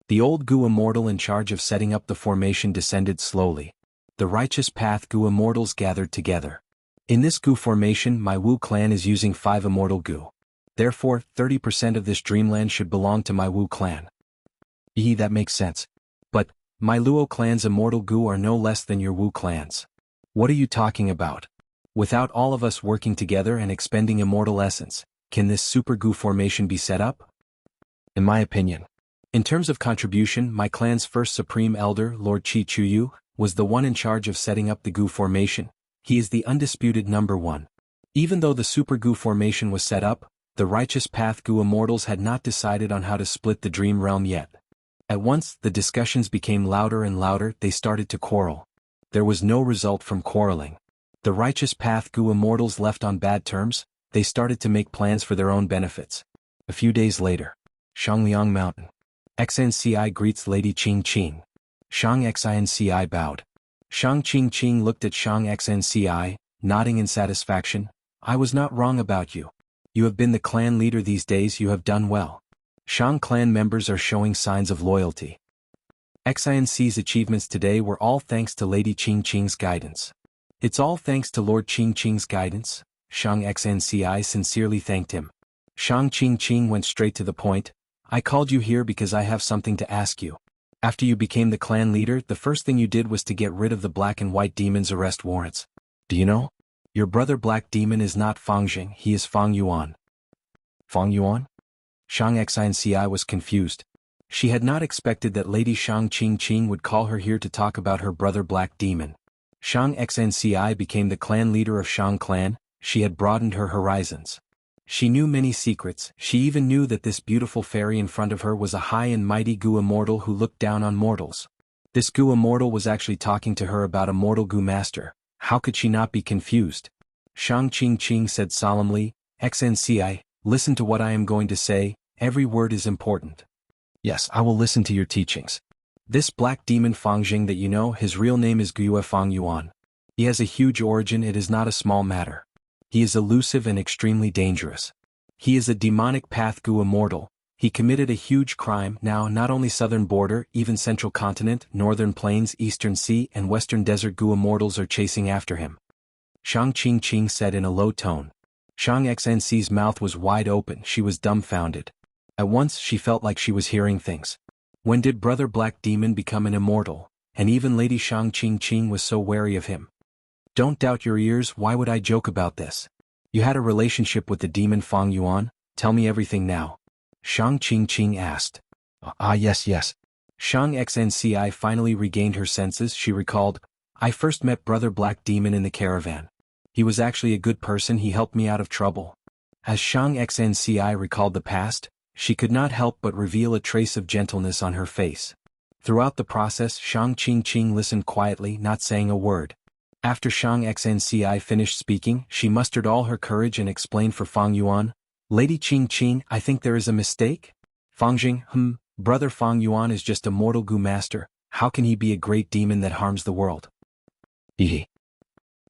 The old Gu immortal in charge of setting up the formation descended slowly. The righteous path Gu immortals gathered together. In this Gu formation, my Wu clan is using 5 immortal Gu. Therefore, 30% of this dreamland should belong to my Wu clan. That makes sense. But, my Luo clan's immortal Gu are no less than your Wu clan's. What are you talking about? Without all of us working together and expending immortal essence, can this super Gu formation be set up? In my opinion. In terms of contribution, my clan's first supreme elder, Lord Chi Chuyu, was the one in charge of setting up the Gu formation. He is the undisputed number one. Even though the super Gu formation was set up, the righteous path Gu immortals had not decided on how to split the dream realm yet. At once, the discussions became louder and louder, they started to quarrel. There was no result from quarreling. The righteous path Gu immortals left on bad terms, they started to make plans for their own benefits. A few days later. Shangliang Mountain. Xianxia greets Lady Qing Qing. Shang Xianxia bowed. Shang Qing Qing looked at Shang Xianxia, nodding in satisfaction. I was not wrong about you. You have been the clan leader these days, you have done well. Shang clan members are showing signs of loyalty. Xianxi's achievements today were all thanks to Lady Qing Qing's guidance. It's all thanks to Lord Qing Qing's guidance, Shang Xianxia sincerely thanked him. Shang Qing Qing went straight to the point. I called you here because I have something to ask you. After you became the clan leader, the first thing you did was to get rid of the black and white demons' arrest warrants. Do you know? Your brother Black Demon is not Fang Jing, he is Fang Yuan. Fang Yuan? Shang Xianxia was confused. She had not expected that Lady Shang Qing Qing would call her here to talk about her brother Black Demon. Shang Xianxia became the clan leader of Shang clan, she had broadened her horizons. She knew many secrets, she even knew that this beautiful fairy in front of her was a high and mighty Gu immortal who looked down on mortals. This Gu immortal was actually talking to her about a mortal Gu master. How could she not be confused? Shang Qing Qing said solemnly, Xianxia, listen to what I am going to say, every word is important. Yes, I will listen to your teachings. This black demon Fang Jing that you know, his real name is Guiyue Fang Yuan. He has a huge origin, it is not a small matter. He is elusive and extremely dangerous. He is a demonic path Gu immortal. He committed a huge crime. Now not only southern border, even central continent, northern plains, eastern sea and western desert Gu immortals are chasing after him. Shang Qing Qing said in a low tone. Shang Xi's mouth was wide open, she was dumbfounded. At once she felt like she was hearing things. When did Brother Black Demon become an immortal? And even Lady Shang Qing Qing was so wary of him. Don't doubt your ears, why would I joke about this? You had a relationship with the demon Fang Yuan? Tell me everything now. Shang Qing Qing asked. Yes. Shang Xianxia finally regained her senses, she recalled. I first met Brother Black Demon in the caravan. He was actually a good person, he helped me out of trouble. As Shang Xianxia recalled the past, she could not help but reveal a trace of gentleness on her face. Throughout the process, Shang Qing Qing listened quietly, not saying a word. After Shang Xianxia finished speaking, she mustered all her courage and explained for Fang Yuan. Lady Qing Qing, I think there is a mistake? Fang Jing, Brother Fang Yuan is just a mortal Gu master, how can he be a great demon that harms the world?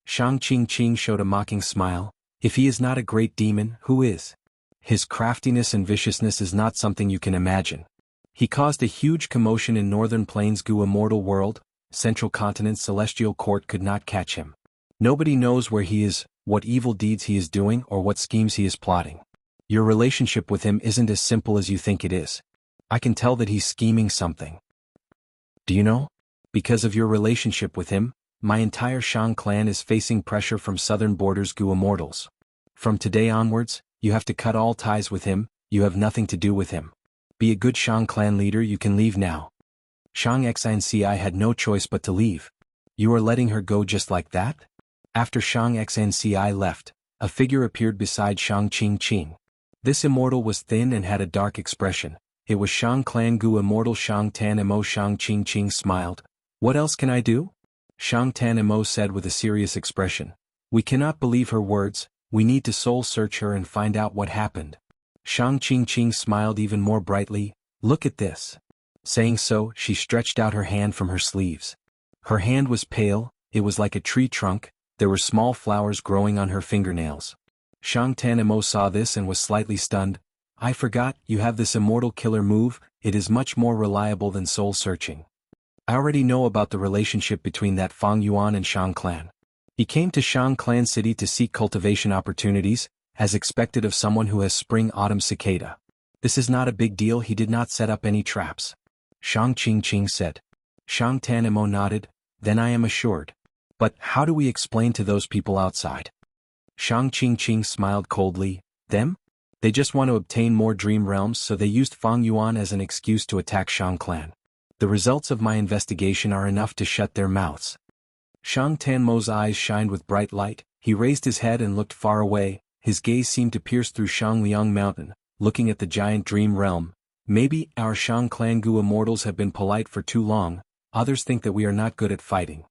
Shang Qing Qing showed a mocking smile. If he is not a great demon, who is? His craftiness and viciousness is not something you can imagine. He caused a huge commotion in northern plains Gu immortal world, central continent celestial court could not catch him. Nobody knows where he is, what evil deeds he is doing or what schemes he is plotting. Your relationship with him isn't as simple as you think it is. I can tell that he's scheming something. Do you know? Because of your relationship with him, my entire Shang clan is facing pressure from southern borders Gu immortals. From today onwards, you have to cut all ties with him, you have nothing to do with him. Be a good Shang clan leader, you can leave now. Shang Xianxia had no choice but to leave. You are letting her go just like that? After Shang Xianxia left, a figure appeared beside Shang Qing Qing. This immortal was thin and had a dark expression. It was Shang Clan Gu Immortal. Shang Tan Imo. Shang Qing Qing smiled. What else can I do? Shang Tan Imo said with a serious expression. We cannot believe her words, we need to soul search her and find out what happened. Shang Qing Qing smiled even more brightly. Look at this. Saying so, she stretched out her hand from her sleeves. Her hand was pale, it was like a tree trunk, there were small flowers growing on her fingernails. Shang Tan Imo saw this and was slightly stunned. I forgot, you have this immortal killer move, it is much more reliable than soul searching. I already know about the relationship between that Fang Yuan and Shang Clan. He came to Shang Clan City to seek cultivation opportunities, as expected of someone who has spring-autumn cicada. This is not a big deal, he did not set up any traps. Shang Qing Qing said. Shang Tan Imo nodded, then I am assured. But how do we explain to those people outside? Shang Qing Qing smiled coldly. Them? They just want to obtain more dream realms, so they used Fang Yuan as an excuse to attack Shang Clan. The results of my investigation are enough to shut their mouths. Shang Tan Mo's eyes shined with bright light, he raised his head and looked far away, his gaze seemed to pierce through Shangliang Mountain, looking at the giant dream realm. Maybe our Shang Clan Gu immortals have been polite for too long, others think that we are not good at fighting.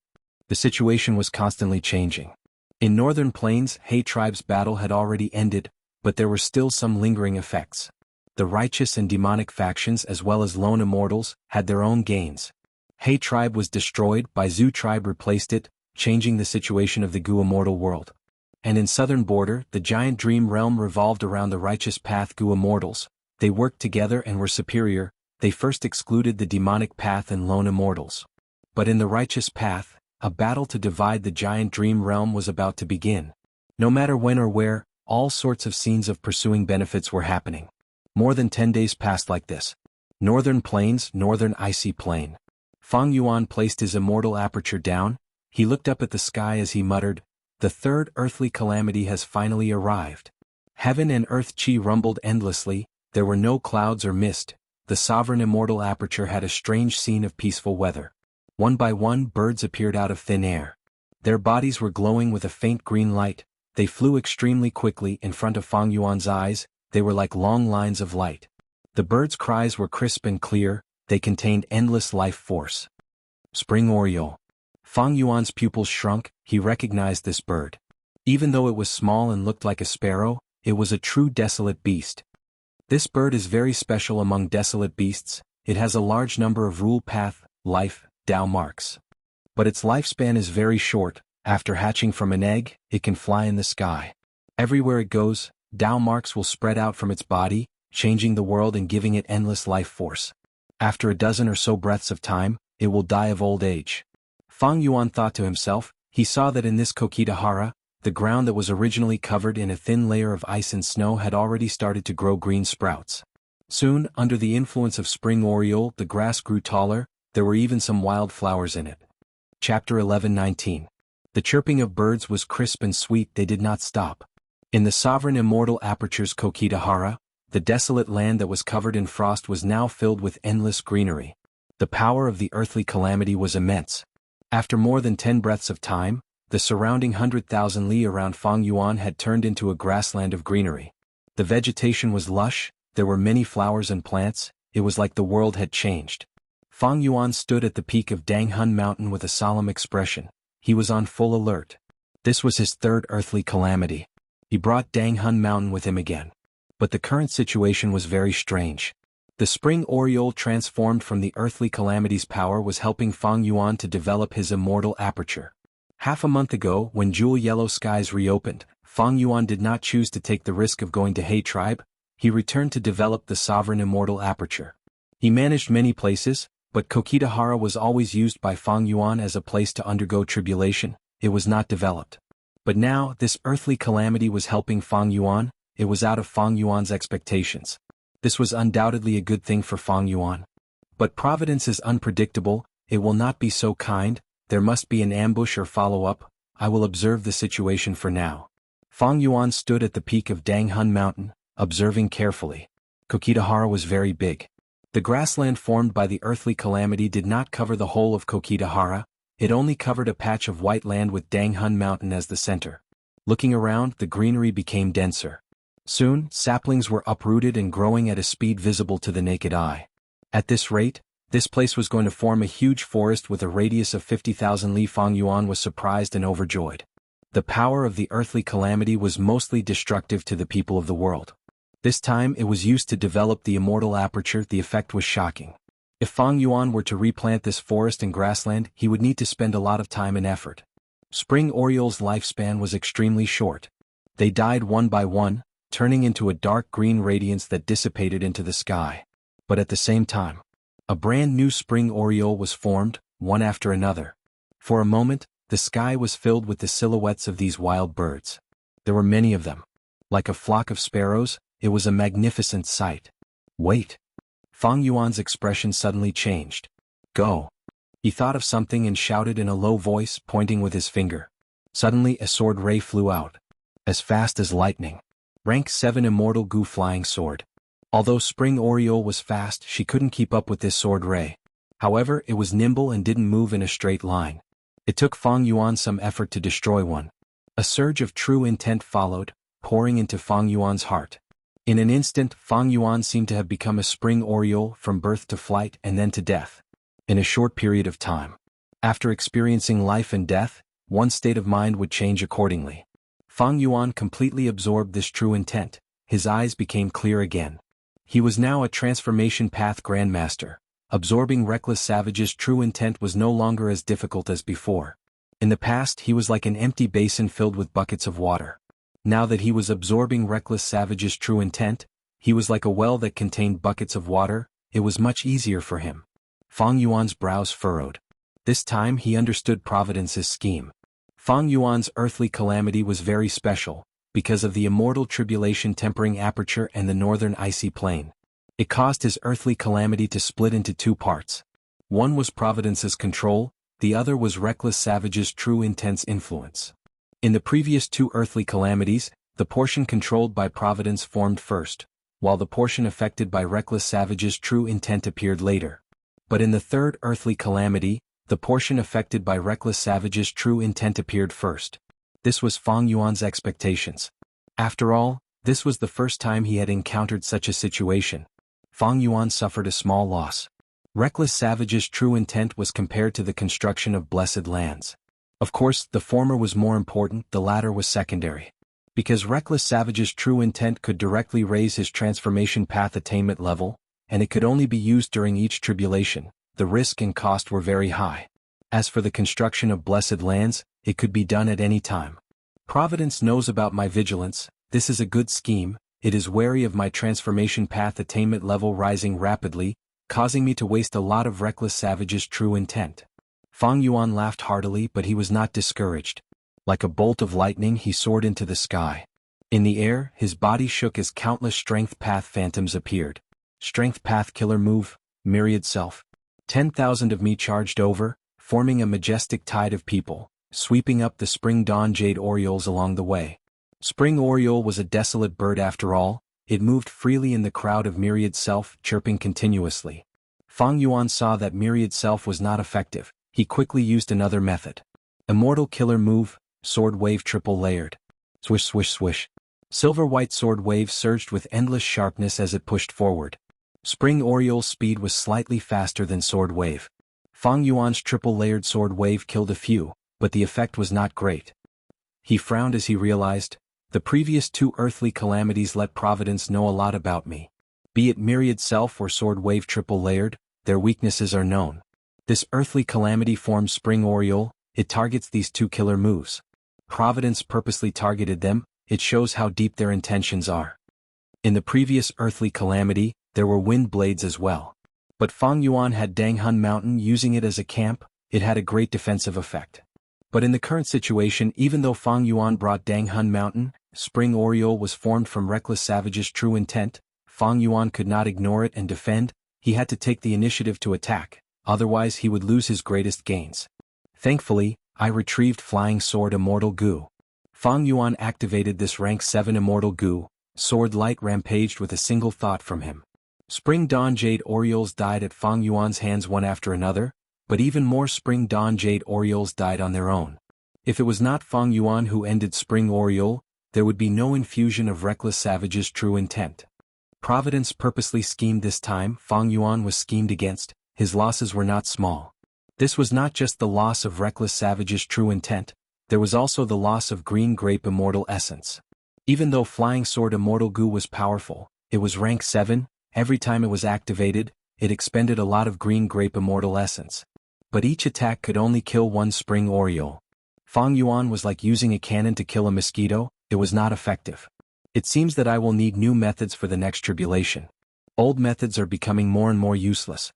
The situation was constantly changing. In northern plains, He tribe's battle had already ended, but there were still some lingering effects. The righteous and demonic factions as well as lone immortals had their own gains. He tribe was destroyed, by Zhu tribe replaced it, changing the situation of the Gu immortal world. And in southern border, the giant dream realm revolved around the righteous path Gu immortals. They worked together and were superior, they first excluded the demonic path and lone immortals. But in the righteous path, a battle to divide the giant dream realm was about to begin. No matter when or where, all sorts of scenes of pursuing benefits were happening. More than 10 days passed like this. Northern plains, northern icy plain. Fang Yuan placed his immortal aperture down, he looked up at the sky as he muttered, the third earthly calamity has finally arrived. Heaven and earth chi rumbled endlessly, there were no clouds or mist, the sovereign immortal aperture had a strange scene of peaceful weather. One by one birds appeared out of thin air. Their bodies were glowing with a faint green light, they flew extremely quickly in front of Fang Yuan's eyes, they were like long lines of light. The birds' cries were crisp and clear, they contained endless life force. Spring Oriole. Fang Yuan's pupils shrunk, he recognized this bird. Even though it was small and looked like a sparrow, it was a true desolate beast. This bird is very special among desolate beasts, it has a large number of rule path, life, Tao marks. But its lifespan is very short, after hatching from an egg, it can fly in the sky. Everywhere it goes, Tao marks will spread out from its body, changing the world and giving it endless life force. After a dozen or so breaths of time, it will die of old age. Fang Yuan thought to himself, he saw that in this Kokitahara, the ground that was originally covered in a thin layer of ice and snow had already started to grow green sprouts. Soon, under the influence of Spring Oriole, the grass grew taller, there were even some wild flowers in it. Chapter 11:19. The chirping of birds was crisp and sweet, they did not stop. In the sovereign immortal aperture's Kokitahara, the desolate land that was covered in frost was now filled with endless greenery. The power of the earthly calamity was immense. After more than 10 breaths of time, the surrounding 100,000 li around Fang Yuan had turned into a grassland of greenery. The vegetation was lush, there were many flowers and plants, it was like the world had changed. Fang Yuan stood at the peak of Danghun Mountain with a solemn expression. He was on full alert. This was his third earthly calamity. He brought Danghun Mountain with him again. But the current situation was very strange. The Spring Oriole transformed from the earthly calamity's power was helping Fang Yuan to develop his immortal aperture. Half a month ago, when Jewel Yellow Skies reopened, Fang Yuan did not choose to take the risk of going to He tribe, he returned to develop the sovereign immortal aperture. He managed many places, but Kokitahara was always used by Fang Yuan as a place to undergo tribulation, it was not developed. But now, this earthly calamity was helping Fang Yuan, it was out of Fang Yuan's expectations. This was undoubtedly a good thing for Fang Yuan. But providence is unpredictable, it will not be so kind, there must be an ambush or follow-up, I will observe the situation for now. Fang Yuan stood at the peak of Danghun Mountain, observing carefully. Kokitahara was very big. The grassland formed by the earthly calamity did not cover the whole of Kokitahara, it only covered a patch of white land with Danghun Mountain as the center. Looking around, the greenery became denser. Soon, saplings were uprooted and growing at a speed visible to the naked eye. At this rate, this place was going to form a huge forest with a radius of 50,000 li. Fang Yuan was surprised and overjoyed. The power of the earthly calamity was mostly destructive to the people of the world. This time it was used to develop the immortal aperture. The effect was shocking. If Fang Yuan were to replant this forest and grassland, he would need to spend a lot of time and effort. Spring orioles' lifespan was extremely short. They died one by one, turning into a dark green radiance that dissipated into the sky. But at the same time, a brand new spring oriole was formed, one after another. For a moment, the sky was filled with the silhouettes of these wild birds. There were many of them. Like a flock of sparrows, it was a magnificent sight. Wait. Fang Yuan's expression suddenly changed. Go. He thought of something and shouted in a low voice, pointing with his finger. Suddenly a sword ray flew out. As fast as lightning. Rank 7 Immortal Gu Flying Sword. Although Spring Oriole was fast, she couldn't keep up with this sword ray. However, it was nimble and didn't move in a straight line. It took Fang Yuan some effort to destroy one. A surge of true intent followed, pouring into Fang Yuan's heart. In an instant, Fang Yuan seemed to have become a spring oriole from birth to flight and then to death. In a short period of time. After experiencing life and death, one's state of mind would change accordingly. Fang Yuan completely absorbed this true intent. His eyes became clear again. He was now a transformation path grandmaster. Absorbing reckless savage's true intent was no longer as difficult as before. In the past he was like an empty basin filled with buckets of water. Now that he was absorbing reckless savage's true intent, he was like a well that contained buckets of water. It was much easier for him. Fang Yuan's brows furrowed. This time he understood Providence's scheme. Fang Yuan's earthly calamity was very special, because of the immortal tribulation tempering aperture and the northern icy plain. It caused his earthly calamity to split into two parts. One was Providence's control, the other was reckless savage's true intent's influence. In the previous two earthly calamities, the portion controlled by Providence formed first, while the portion affected by reckless savage's true intent appeared later. But in the third earthly calamity, the portion affected by reckless savage's true intent appeared first. This was Fang Yuan's expectations. After all, this was the first time he had encountered such a situation. Fang Yuan suffered a small loss. Reckless savage's true intent was compared to the construction of blessed lands. Of course, the former was more important, the latter was secondary. Because reckless savage's true intent could directly raise his transformation path attainment level, and it could only be used during each tribulation, the risk and cost were very high. As for the construction of blessed lands, it could be done at any time. Providence knows about my vigilance. This is a good scheme. It is wary of my transformation path attainment level rising rapidly, causing me to waste a lot of reckless savage's true intent. Fang Yuan laughed heartily, but he was not discouraged. Like a bolt of lightning he soared into the sky. In the air, his body shook as countless strength path phantoms appeared. Strength path killer move, myriad self. 10,000 of me charged over, forming a majestic tide of people, sweeping up the spring dawn jade orioles along the way. Spring oriole was a desolate bird after all. It moved freely in the crowd of myriad self, chirping continuously. Fang Yuan saw that myriad self was not effective. He quickly used another method. Immortal killer move, sword wave triple layered. Swish swish swish. Silver white sword wave surged with endless sharpness as it pushed forward. Spring oriole's speed was slightly faster than sword wave. Fang Yuan's triple layered sword wave killed a few, but the effect was not great. He frowned as he realized, the previous two earthly calamities let Providence know a lot about me. Be it myriad self or sword wave triple layered, their weaknesses are known. This earthly calamity forms spring oriole. It targets these two killer moves. Providence purposely targeted them. It shows how deep their intentions are. In the previous earthly calamity, there were wind blades as well. But Fang Yuan had Danghun Mountain. Using it as a camp, it had a great defensive effect. But in the current situation, even though Fang Yuan brought Danghun Mountain, Spring Oriole was formed from reckless savage's true intent. Fang Yuan could not ignore it and defend. He had to take the initiative to attack, otherwise he would lose his greatest gains. Thankfully, I retrieved Flying Sword Immortal Gu. Fang Yuan activated this rank 7 Immortal Gu. Sword light rampaged with a single thought from him. Spring Dawn Jade Orioles died at Fang Yuan's hands one after another, but even more Spring Dawn Jade Orioles died on their own. If it was not Fang Yuan who ended Spring Oriole, there would be no infusion of reckless savage's true intent. Providence purposely schemed this time. Fang Yuan was schemed against. His losses were not small. This was not just the loss of reckless savage's true intent, there was also the loss of green grape immortal essence. Even though flying sword immortal goo was powerful, it was rank 7, every time it was activated, it expended a lot of green grape immortal essence. But each attack could only kill one spring oriole. Fang Yuan was like using a cannon to kill a mosquito, it was not effective. It seems that I will need new methods for the next tribulation. Old methods are becoming more and more useless.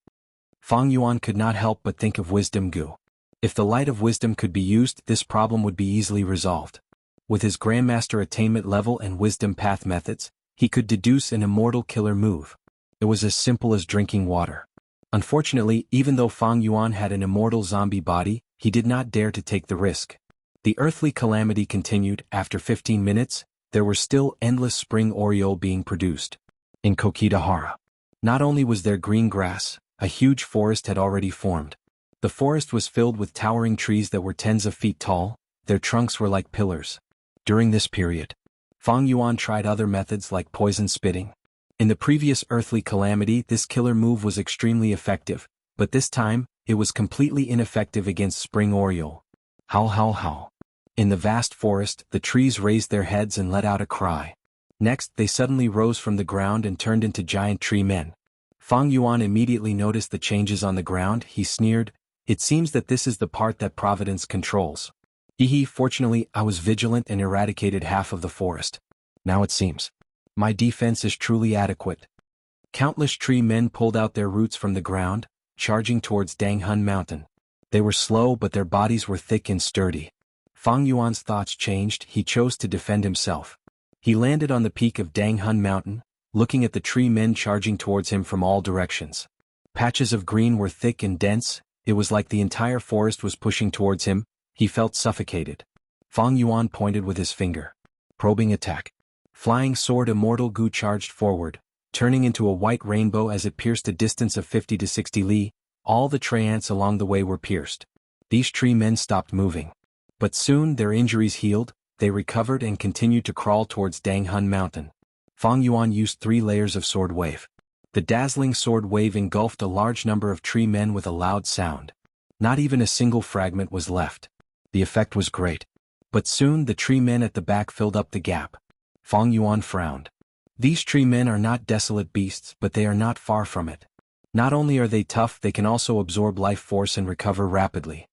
Fang Yuan could not help but think of wisdom goo. If the light of wisdom could be used, this problem would be easily resolved. With his Grandmaster attainment level and wisdom path methods, he could deduce an immortal killer move. It was as simple as drinking water. Unfortunately, even though Fang Yuan had an immortal zombie body, he did not dare to take the risk. The earthly calamity continued. After 15 minutes, there were still endless spring oriole being produced. In Kokidahara, not only was there green grass, a huge forest had already formed. The forest was filled with towering trees that were tens of feet tall, their trunks were like pillars. During this period, Fang Yuan tried other methods like poison spitting. In the previous earthly calamity, this killer move was extremely effective, but this time, it was completely ineffective against spring oriole. Howl howl howl. In the vast forest, the trees raised their heads and let out a cry. Next, they suddenly rose from the ground and turned into giant tree men. Fang Yuan immediately noticed the changes on the ground. He sneered, "It seems that this is the part that Providence controls." Fortunately, I was vigilant and eradicated half of the forest. Now it seems my defense is truly adequate. Countless tree men pulled out their roots from the ground, charging towards Danghun Mountain. They were slow, but their bodies were thick and sturdy. Fang Yuan's thoughts changed. He chose to defend himself. He landed on the peak of Danghun Mountain, looking at the tree men charging towards him from all directions. Patches of green were thick and dense, it was like the entire forest was pushing towards him. He felt suffocated. Fang Yuan pointed with his finger. Probing attack. Flying sword immortal goo charged forward, turning into a white rainbow as it pierced a distance of 50 to 60 li. All the tree ants along the way were pierced. These tree men stopped moving. But soon their injuries healed, they recovered and continued to crawl towards Danghun Mountain. Fang Yuan used 3 layers of sword wave. The dazzling sword wave engulfed a large number of tree men with a loud sound. Not even a single fragment was left. The effect was great. But soon the tree men at the back filled up the gap. Fang Yuan frowned. These tree men are not desolate beasts, but they are not far from it. Not only are they tough, they can also absorb life force and recover rapidly.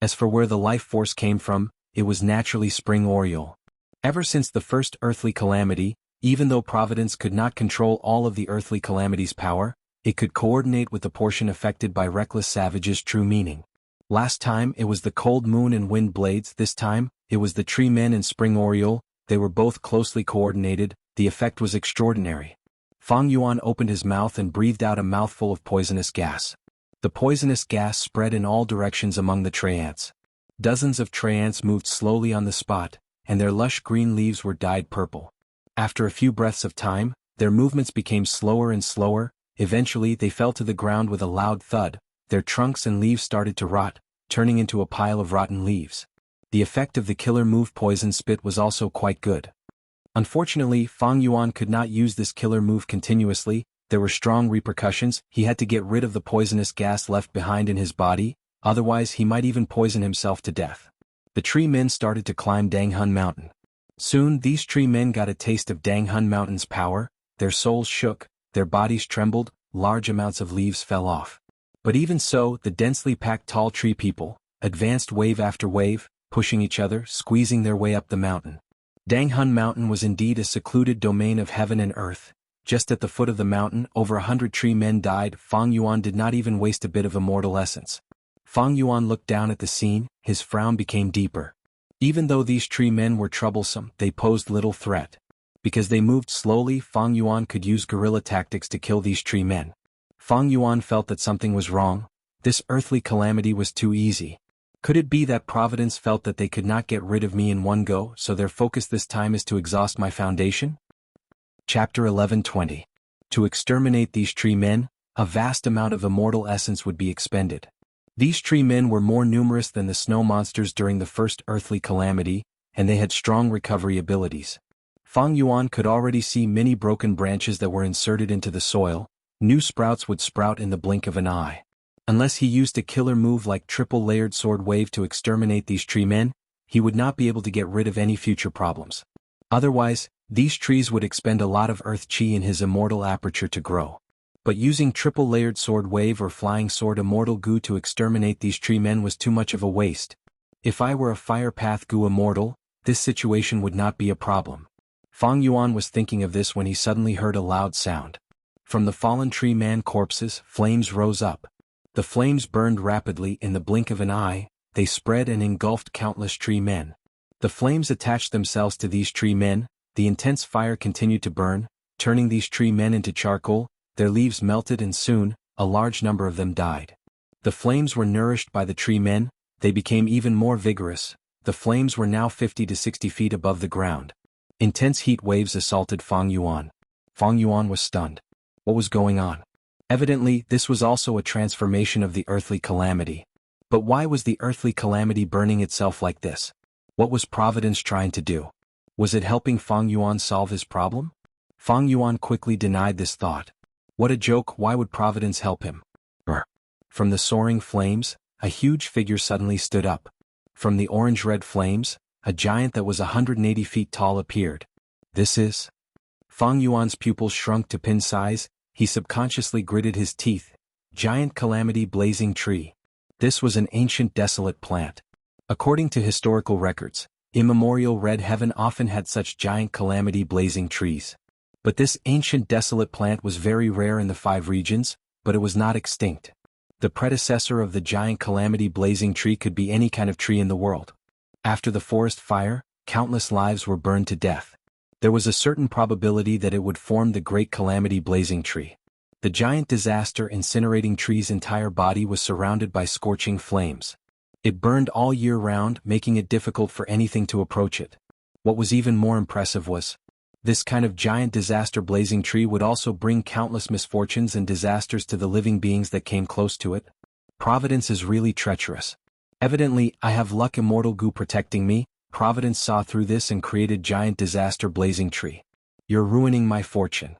As for where the life force came from, it was naturally spring oriole. Ever since the first earthly calamity, even though Providence could not control all of the earthly calamity's power, it could coordinate with the portion affected by reckless savage's true meaning. Last time it was the cold moon and wind blades, this time, it was the tree men and spring oriole. They were both closely coordinated, the effect was extraordinary. Fang Yuan opened his mouth and breathed out a mouthful of poisonous gas. The poisonous gas spread in all directions among the tree ants. Dozens of tree ants moved slowly on the spot, and their lush green leaves were dyed purple. After a few breaths of time, their movements became slower and slower. Eventually they fell to the ground with a loud thud. Their trunks and leaves started to rot, turning into a pile of rotten leaves. The effect of the killer move poison spit was also quite good. Unfortunately, Fang Yuan could not use this killer move continuously. There were strong repercussions. He had to get rid of the poisonous gas left behind in his body, otherwise he might even poison himself to death. The tree men started to climb Danghun Mountain. Soon these tree men got a taste of Danghun Mountain's power, their souls shook, their bodies trembled, large amounts of leaves fell off. But even so, the densely packed tall tree people advanced wave after wave, pushing each other, squeezing their way up the mountain. Danghun Mountain was indeed a secluded domain of heaven and earth. Just at the foot of the mountain, over 100 tree men died. Fang Yuan did not even waste a bit of immortal essence. Fang Yuan looked down at the scene, his frown became deeper. Even though these tree men were troublesome, they posed little threat. Because they moved slowly, Fang Yuan could use guerrilla tactics to kill these tree men. Fang Yuan felt that something was wrong. This earthly calamity was too easy. Could it be that Providence felt that they could not get rid of me in one go, so their focus this time is to exhaust my foundation? Chapter 11:20. To exterminate these tree men, a vast amount of immortal essence would be expended. These tree men were more numerous than the snow monsters during the first earthly calamity. and they had strong recovery abilities. Fang Yuan could already see many broken branches that were inserted into the soil. New sprouts would sprout in the blink of an eye. Unless he used a killer move like triple-layered sword wave to exterminate these tree men, he would not be able to get rid of any future problems. Otherwise, these trees would expend a lot of earth chi in his immortal aperture to grow. But using triple-layered sword wave or flying sword immortal goo to exterminate these tree men was too much of a waste. If I were a fire path goo immortal, this situation would not be a problem. Fang Yuan was thinking of this when he suddenly heard a loud sound. From the fallen tree man corpses, flames rose up. The flames burned rapidly in the blink of an eye. They spread and engulfed countless tree men. The flames attached themselves to these tree men. The intense fire continued to burn, turning these tree men into charcoal. Their leaves melted and soon, a large number of them died. The flames were nourished by the tree men. They became even more vigorous. The flames were now 50 to 60 feet above the ground. Intense heat waves assaulted Fang Yuan. Fang Yuan was stunned. What was going on? Evidently, this was also a transformation of the earthly calamity. But why was the earthly calamity burning itself like this? What was Providence trying to do? Was it helping Fang Yuan solve his problem? Fang Yuan quickly denied this thought. What a joke, why would Providence help him? From the soaring flames, a huge figure suddenly stood up. From the orange-red flames, a giant that was 180 feet tall appeared. This is... Fang Yuan's pupils shrunk to pin size. He subconsciously gritted his teeth. Giant calamity blazing tree. This was an ancient desolate plant. According to historical records, immemorial red heaven often had such giant calamity blazing trees. But this ancient desolate plant was very rare in the 5 regions, but it was not extinct. The predecessor of the giant calamity blazing tree could be any kind of tree in the world. After the forest fire, countless lives were burned to death. There was a certain probability that it would form the great calamity blazing tree. The giant disaster incinerating tree's entire body was surrounded by scorching flames. It burned all year round, making it difficult for anything to approach it. What was even more impressive was, this kind of giant disaster blazing tree would also bring countless misfortunes and disasters to the living beings that came close to it. Providence is really treacherous. Evidently, I have luck immortal goo protecting me. Providence saw through this and created giant disaster blazing tree. You're ruining my fortune.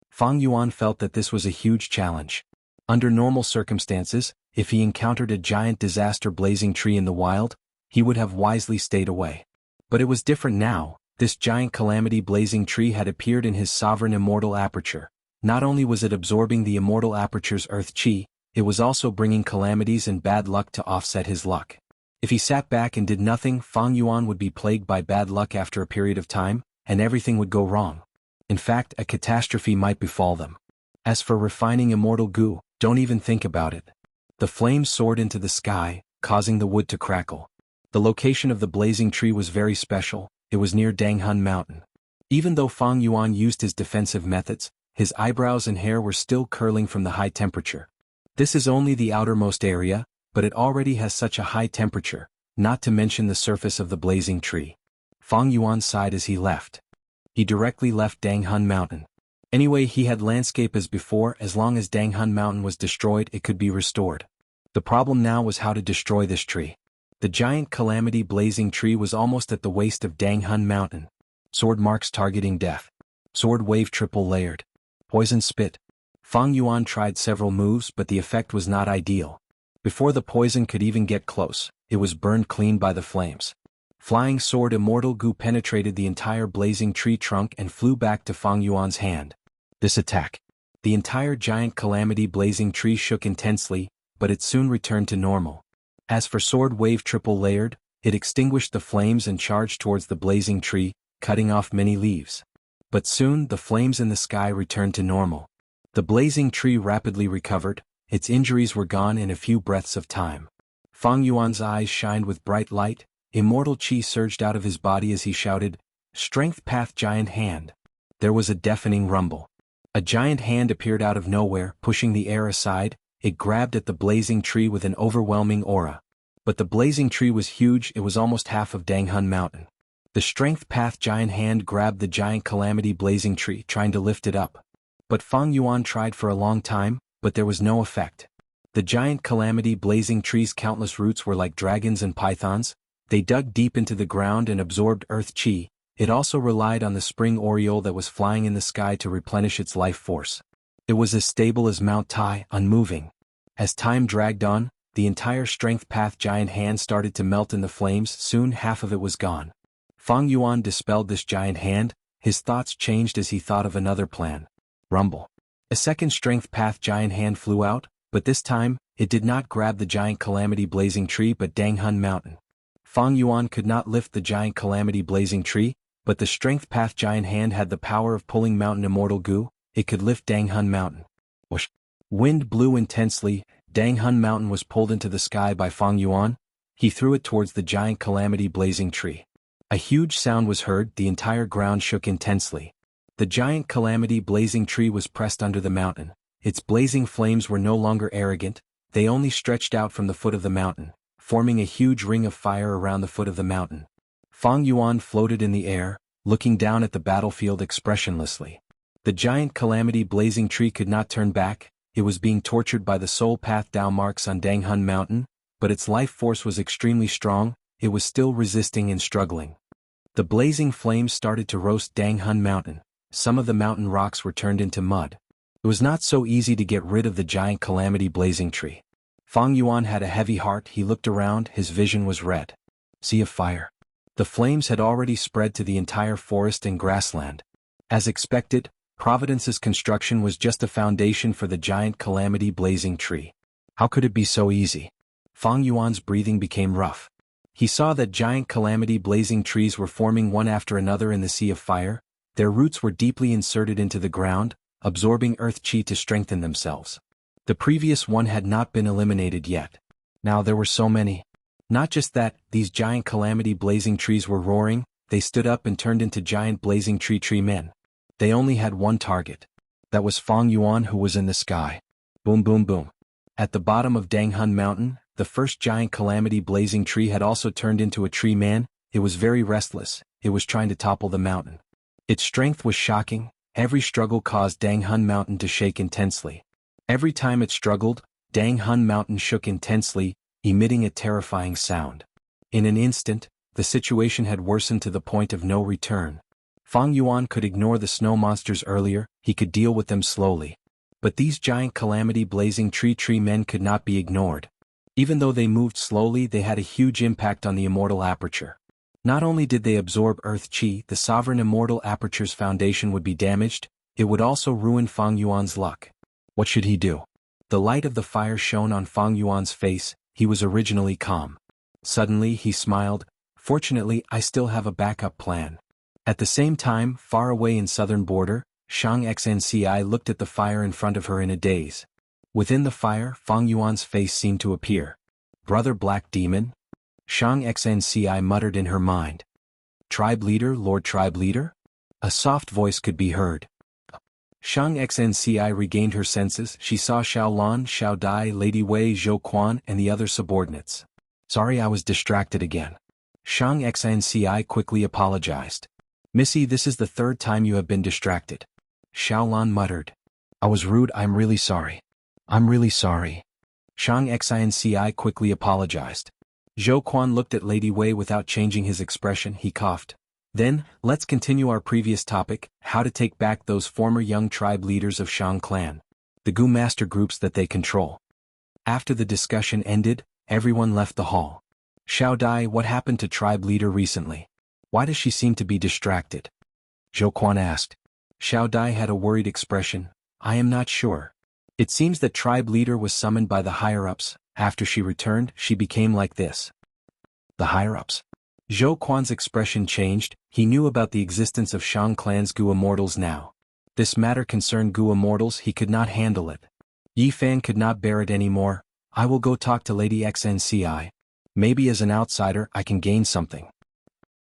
Fang Yuan felt that this was a huge challenge. Under normal circumstances, if he encountered a giant disaster blazing tree in the wild, he would have wisely stayed away. But it was different now. This giant calamity blazing tree had appeared in his sovereign immortal aperture. Not only was it absorbing the immortal aperture's earth chi, it was also bringing calamities and bad luck to offset his luck. If he sat back and did nothing, Fang Yuan would be plagued by bad luck after a period of time, and everything would go wrong. In fact, a catastrophe might befall them. As for refining immortal goo, don't even think about it. The flames soared into the sky, causing the wood to crackle. The location of the blazing tree was very special. It was near Jianghu Mountain. Even though Fang Yuan used his defensive methods, his eyebrows and hair were still curling from the high temperature. This is only the outermost area, but it already has such a high temperature, not to mention the surface of the blazing tree. Fang Yuan sighed as he left. He directly left Jianghu Mountain. Anyway, he had landscape as before. As long as Jianghu Mountain was destroyed, it could be restored. The problem now was how to destroy this tree. The giant calamity blazing tree was almost at the waist of Jianghu Mountain. Sword marks targeting death. Sword wave triple layered. Poison spit. Fang Yuan tried several moves, but the effect was not ideal. Before the poison could even get close, it was burned clean by the flames. Flying sword immortal goo penetrated the entire blazing tree trunk and flew back to Fang Yuan's hand. This attack. The entire giant calamity blazing tree shook intensely, but it soon returned to normal. As for sword wave triple layered, it extinguished the flames and charged towards the blazing tree, cutting off many leaves. But soon the flames in the sky returned to normal. The blazing tree rapidly recovered. Its injuries were gone in a few breaths of time. Fang Yuan's eyes shined with bright light. Immortal chi surged out of his body as he shouted, "Strength path giant hand." There was a deafening rumble. A giant hand appeared out of nowhere, pushing the air aside. It grabbed at the blazing tree with an overwhelming aura. But the blazing tree was huge. It was almost half of Jianghu Mountain. The strength path giant hand grabbed the giant calamity blazing tree, trying to lift it up. But Fang Yuan tried for a long time, but there was no effect. The giant calamity blazing tree's countless roots were like dragons and pythons. They dug deep into the ground and absorbed earth chi. It also relied on the spring oriole that was flying in the sky to replenish its life force. It was as stable as Mount Tai, unmoving. As time dragged on, the entire strength path giant hand started to melt in the flames. Soon half of it was gone. Fang Yuan dispelled this giant hand. His thoughts changed as he thought of another plan. Rumble. A second strength path giant hand flew out, but this time, it did not grab the giant calamity blazing tree but Danghun Mountain. Fang Yuan could not lift the giant calamity blazing tree, but the strength path giant hand had the power of pulling mountain immortal goo. It could lift Danghun Mountain. Whoosh. Wind blew intensely. Danghun Mountain was pulled into the sky by Fang Yuan. He threw it towards the giant calamity blazing tree. A huge sound was heard. The entire ground shook intensely. The giant calamity blazing tree was pressed under the mountain. Its blazing flames were no longer arrogant. They only stretched out from the foot of the mountain, forming a huge ring of fire around the foot of the mountain. Fang Yuan floated in the air, looking down at the battlefield expressionlessly. The giant calamity blazing tree could not turn back. It was being tortured by the soul path Dao marks on Danghun Mountain, but its life force was extremely strong. It was still resisting and struggling. The blazing flames started to roast Danghun Mountain. Some of the mountain rocks were turned into mud. It was not so easy to get rid of the giant calamity blazing tree. Fang Yuan had a heavy heart. He looked around. His vision was red. Sea of fire. The flames had already spread to the entire forest and grassland. As expected, Providence's construction was just a foundation for the giant calamity blazing tree. How could it be so easy? Fang Yuan's breathing became rough. He saw that giant calamity blazing trees were forming one after another in the sea of fire. Their roots were deeply inserted into the ground, absorbing earth chi to strengthen themselves. The previous one had not been eliminated yet. Now there were so many. Not just that, these giant calamity blazing trees were roaring. They stood up and turned into giant blazing tree men. They only had one target. That was Fang Yuan, who was in the sky. Boom boom boom. At the bottom of Danghun Mountain, the first giant calamity blazing tree had also turned into a tree man. It was very restless. It was trying to topple the mountain. Its strength was shocking. Every struggle caused Danghun Mountain to shake intensely. Every time it struggled, Danghun Mountain shook intensely, emitting a terrifying sound. In an instant, the situation had worsened to the point of no return. Fang Yuan could ignore the snow monsters earlier. He could deal with them slowly. But these giant calamity blazing tree men could not be ignored. Even though they moved slowly, they had a huge impact on the immortal aperture. Not only did they absorb earth chi, the sovereign immortal aperture's foundation would be damaged, it would also ruin Fang Yuan's luck. What should he do? The light of the fire shone on Fang Yuan's face. He was originally calm. Suddenly he smiled. Fortunately, I still have a backup plan. At the same time, far away in southern border, Xianxia looked at the fire in front of her in a daze. Within the fire, Fang Yuan's face seemed to appear. Brother Black Demon? Xianxia muttered in her mind. Tribe leader, Lord Tribe leader? A soft voice could be heard. Xianxia regained her senses. She saw Xiaolan, Xiao Dai, Lady Wei, Zhou Quan, and the other subordinates. Sorry, I was distracted again. Xianxia quickly apologized. Missy, this is the third time you have been distracted. Xiaolan muttered. I was rude. I'm really sorry. I'm really sorry. Xianxia quickly apologized. Zhou Quan looked at Lady Wei without changing his expression. He coughed. Then, let's continue our previous topic, how to take back those former young tribe leaders of Shang clan. The Gu master groups that they control. After the discussion ended, everyone left the hall. Xiao Dai, what happened to tribe leader recently? Why does she seem to be distracted? Zhou Quan asked. Xiao Dai had a worried expression. I am not sure. It seems that tribe leader was summoned by the higher-ups. After she returned, she became like this. The higher-ups. Zhou Quan's expression changed. He knew about the existence of Shang clan's Gu immortals now. This matter concerned Gu immortals. He could not handle it. Yi Fan could not bear it anymore. I will go talk to Lady Xianxia. Maybe as an outsider I can gain something.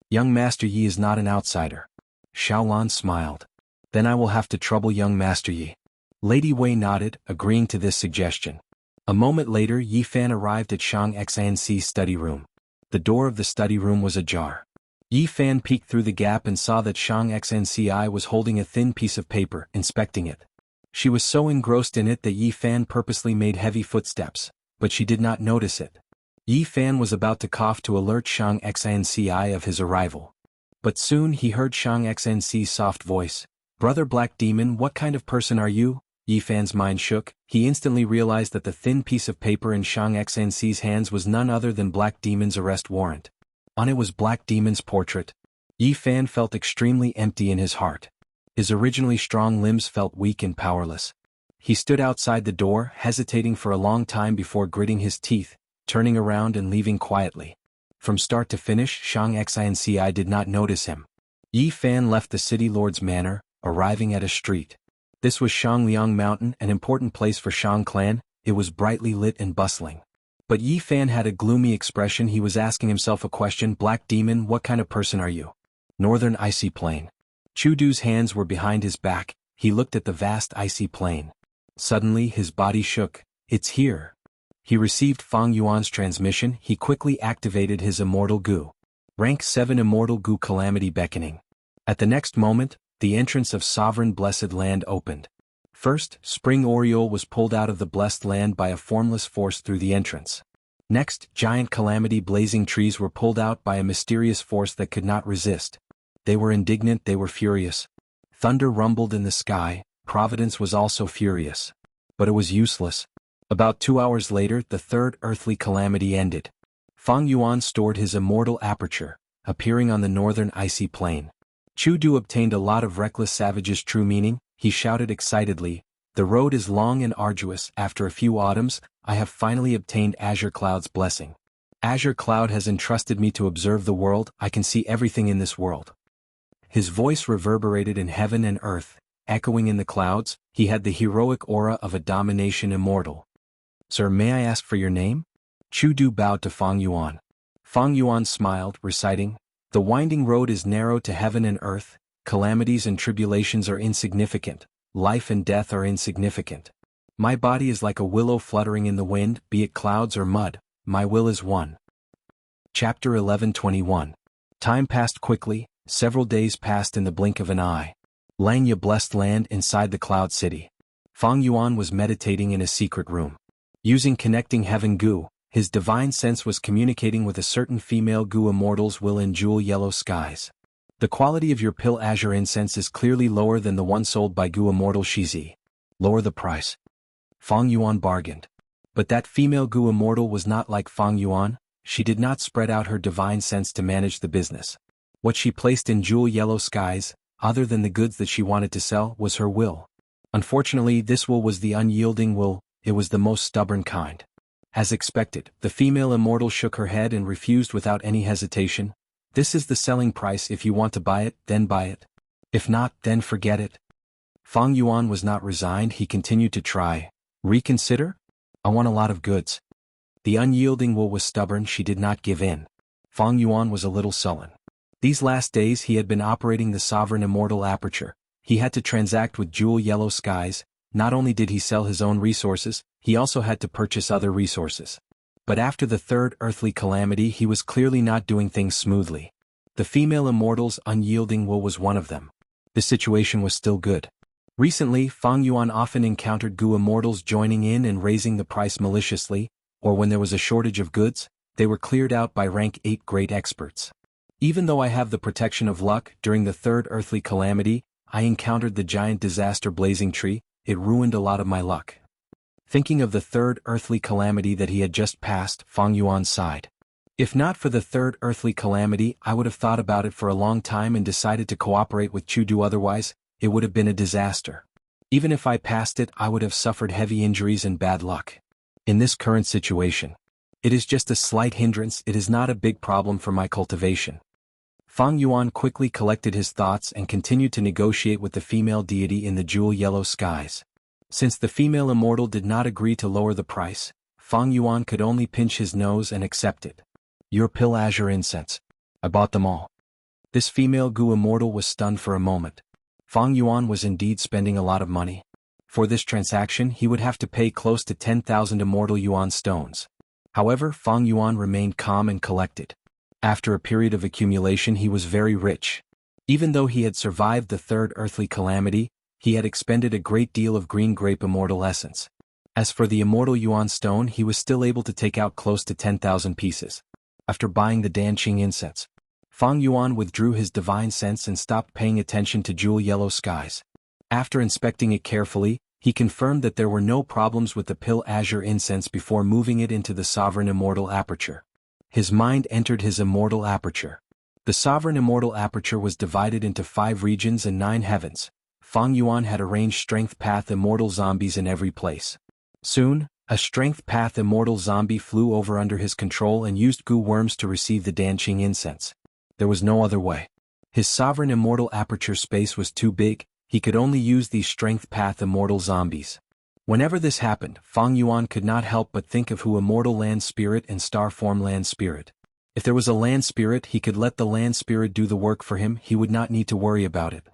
Young Master Yi is not an outsider. Xiaolan smiled. Then I will have to trouble young Master Yi. Lady Wei nodded, agreeing to this suggestion. A moment later, Yi Fan arrived at Xianxia's study room. The door of the study room was ajar. Yi Fan peeked through the gap and saw that Xianxia was holding a thin piece of paper, inspecting it. She was so engrossed in it that Yi Fan purposely made heavy footsteps, but she did not notice it. Yi Fan was about to cough to alert Xianxia of his arrival. But soon he heard Xianxia's soft voice. "Brother Black Demon, what kind of person are you?" Yi Fan's mind shook. He instantly realized that the thin piece of paper in Xianxia's hands was none other than Black Demon's arrest warrant. On it was Black Demon's portrait. Yi Fan felt extremely empty in his heart. His originally strong limbs felt weak and powerless. He stood outside the door, hesitating for a long time before gritting his teeth, turning around and leaving quietly. From start to finish, Xianxia did not notice him. Yi Fan left the city lord's manor, arriving at a street. This was Xiangliang Mountain, an important place for Xiang clan. It was brightly lit and bustling. But Yi Fan had a gloomy expression. He was asking himself a question. "Black Demon, what kind of person are you?" Northern Icy Plain. Chudu's hands were behind his back. He looked at the vast icy plain. Suddenly his body shook. "It's here." He received Fang Yuan's transmission. He quickly activated his Immortal Gu. Rank 7 Immortal Gu Calamity Beckoning. At the next moment, the entrance of Sovereign Blessed Land opened. First, Spring Oriole was pulled out of the blessed land by a formless force through the entrance. Next, giant Calamity Blazing Trees were pulled out by a mysterious force that could not resist. They were indignant, they were furious. Thunder rumbled in the sky. Providence was also furious. But it was useless. About 2 hours later, the third earthly calamity ended. Fang Yuan stored his immortal aperture, appearing on the northern icy plain. Chudu obtained a lot of reckless savage's true meaning. He shouted excitedly, "The road is long and arduous. After a few autumns, I have finally obtained Azure Cloud's blessing. Azure Cloud has entrusted me to observe the world. I can see everything in this world." His voice reverberated in heaven and earth, echoing in the clouds. He had the heroic aura of a domination immortal. "Sir, may I ask for your name?" Chudu bowed to Fang Yuan. Fang Yuan smiled, reciting, "The winding road is narrow to heaven and earth. Calamities and tribulations are insignificant. Life and death are insignificant. My body is like a willow fluttering in the wind, be it clouds or mud. My will is one." Chapter 11:21. Time passed quickly. Several days passed in the blink of an eye. Langya blessed land inside the Cloud City. Fang Yuan was meditating in a secret room. Using connecting heaven Gu, his divine sense was communicating with a certain female Gu immortals will in jewel yellow skies. "The quality of your pill azure incense is clearly lower than the one sold by Gu immortal Shizi. Lower the price." Fang Yuan bargained. But that female Gu immortal was not like Fang Yuan. She did not spread out her divine sense to manage the business. What she placed in jewel yellow skies, other than the goods that she wanted to sell, was her will. Unfortunately, this will was the unyielding will. It was the most stubborn kind. As expected, the female immortal shook her head and refused without any hesitation. "This is the selling price. If you want to buy it, then buy it. If not, then forget it." Fang Yuan was not resigned. He continued to try. "Reconsider? I want a lot of goods." The unyielding will was stubborn. She did not give in. Fang Yuan was a little sullen. These last days he had been operating the sovereign immortal aperture. He had to transact with jewel yellow skies. Not only did he sell his own resources, he also had to purchase other resources. But after the third earthly calamity he was clearly not doing things smoothly. The female immortal's unyielding will was one of them. The situation was still good. Recently, Fang Yuan often encountered Gu immortals joining in and raising the price maliciously, or when there was a shortage of goods, they were cleared out by rank 8 great experts. Even though I have the protection of luck, during the third earthly calamity, I encountered the giant disaster blazing tree. It ruined a lot of my luck. Thinking of the third earthly calamity that he had just passed, Fang Yuan sighed. If not for the third earthly calamity, I would have thought about it for a long time and decided to cooperate with Chudu. Otherwise, it would have been a disaster. Even if I passed it, I would have suffered heavy injuries and bad luck. In this current situation, it is just a slight hindrance. It is not a big problem for my cultivation. Fang Yuan quickly collected his thoughts and continued to negotiate with the female deity in the jewel yellow skies. Since the female immortal did not agree to lower the price, Fang Yuan could only pinch his nose and accept it. "Your pill azure incense. I bought them all." This female Gu immortal was stunned for a moment. Fang Yuan was indeed spending a lot of money. For this transaction he would have to pay close to 10,000 immortal yuan stones. However, Fang Yuan remained calm and collected. After a period of accumulation he was very rich. Even though he had survived the third earthly calamity, he had expended a great deal of green grape immortal essence. As for the immortal Yuan stone, he was still able to take out close to 10,000 pieces. After buying the Danqing incense, Fang Yuan withdrew his divine sense and stopped paying attention to jewel yellow skies. After inspecting it carefully, he confirmed that there were no problems with the pill azure incense before moving it into the sovereign immortal aperture. His mind entered his immortal aperture. The sovereign immortal aperture was divided into 5 regions and 9 heavens. Fang Yuan had arranged strength path immortal zombies in every place. Soon, a strength path immortal zombie flew over under his control and used goo worms to receive the Danqing incense. There was no other way. His sovereign immortal aperture space was too big, he could only use these strength path immortal zombies. Whenever this happened, Fang Yuan could not help but think of Hu immortal land spirit and star form land spirit. If there was a land spirit, he could let the land spirit do the work for him, he would not need to worry about it.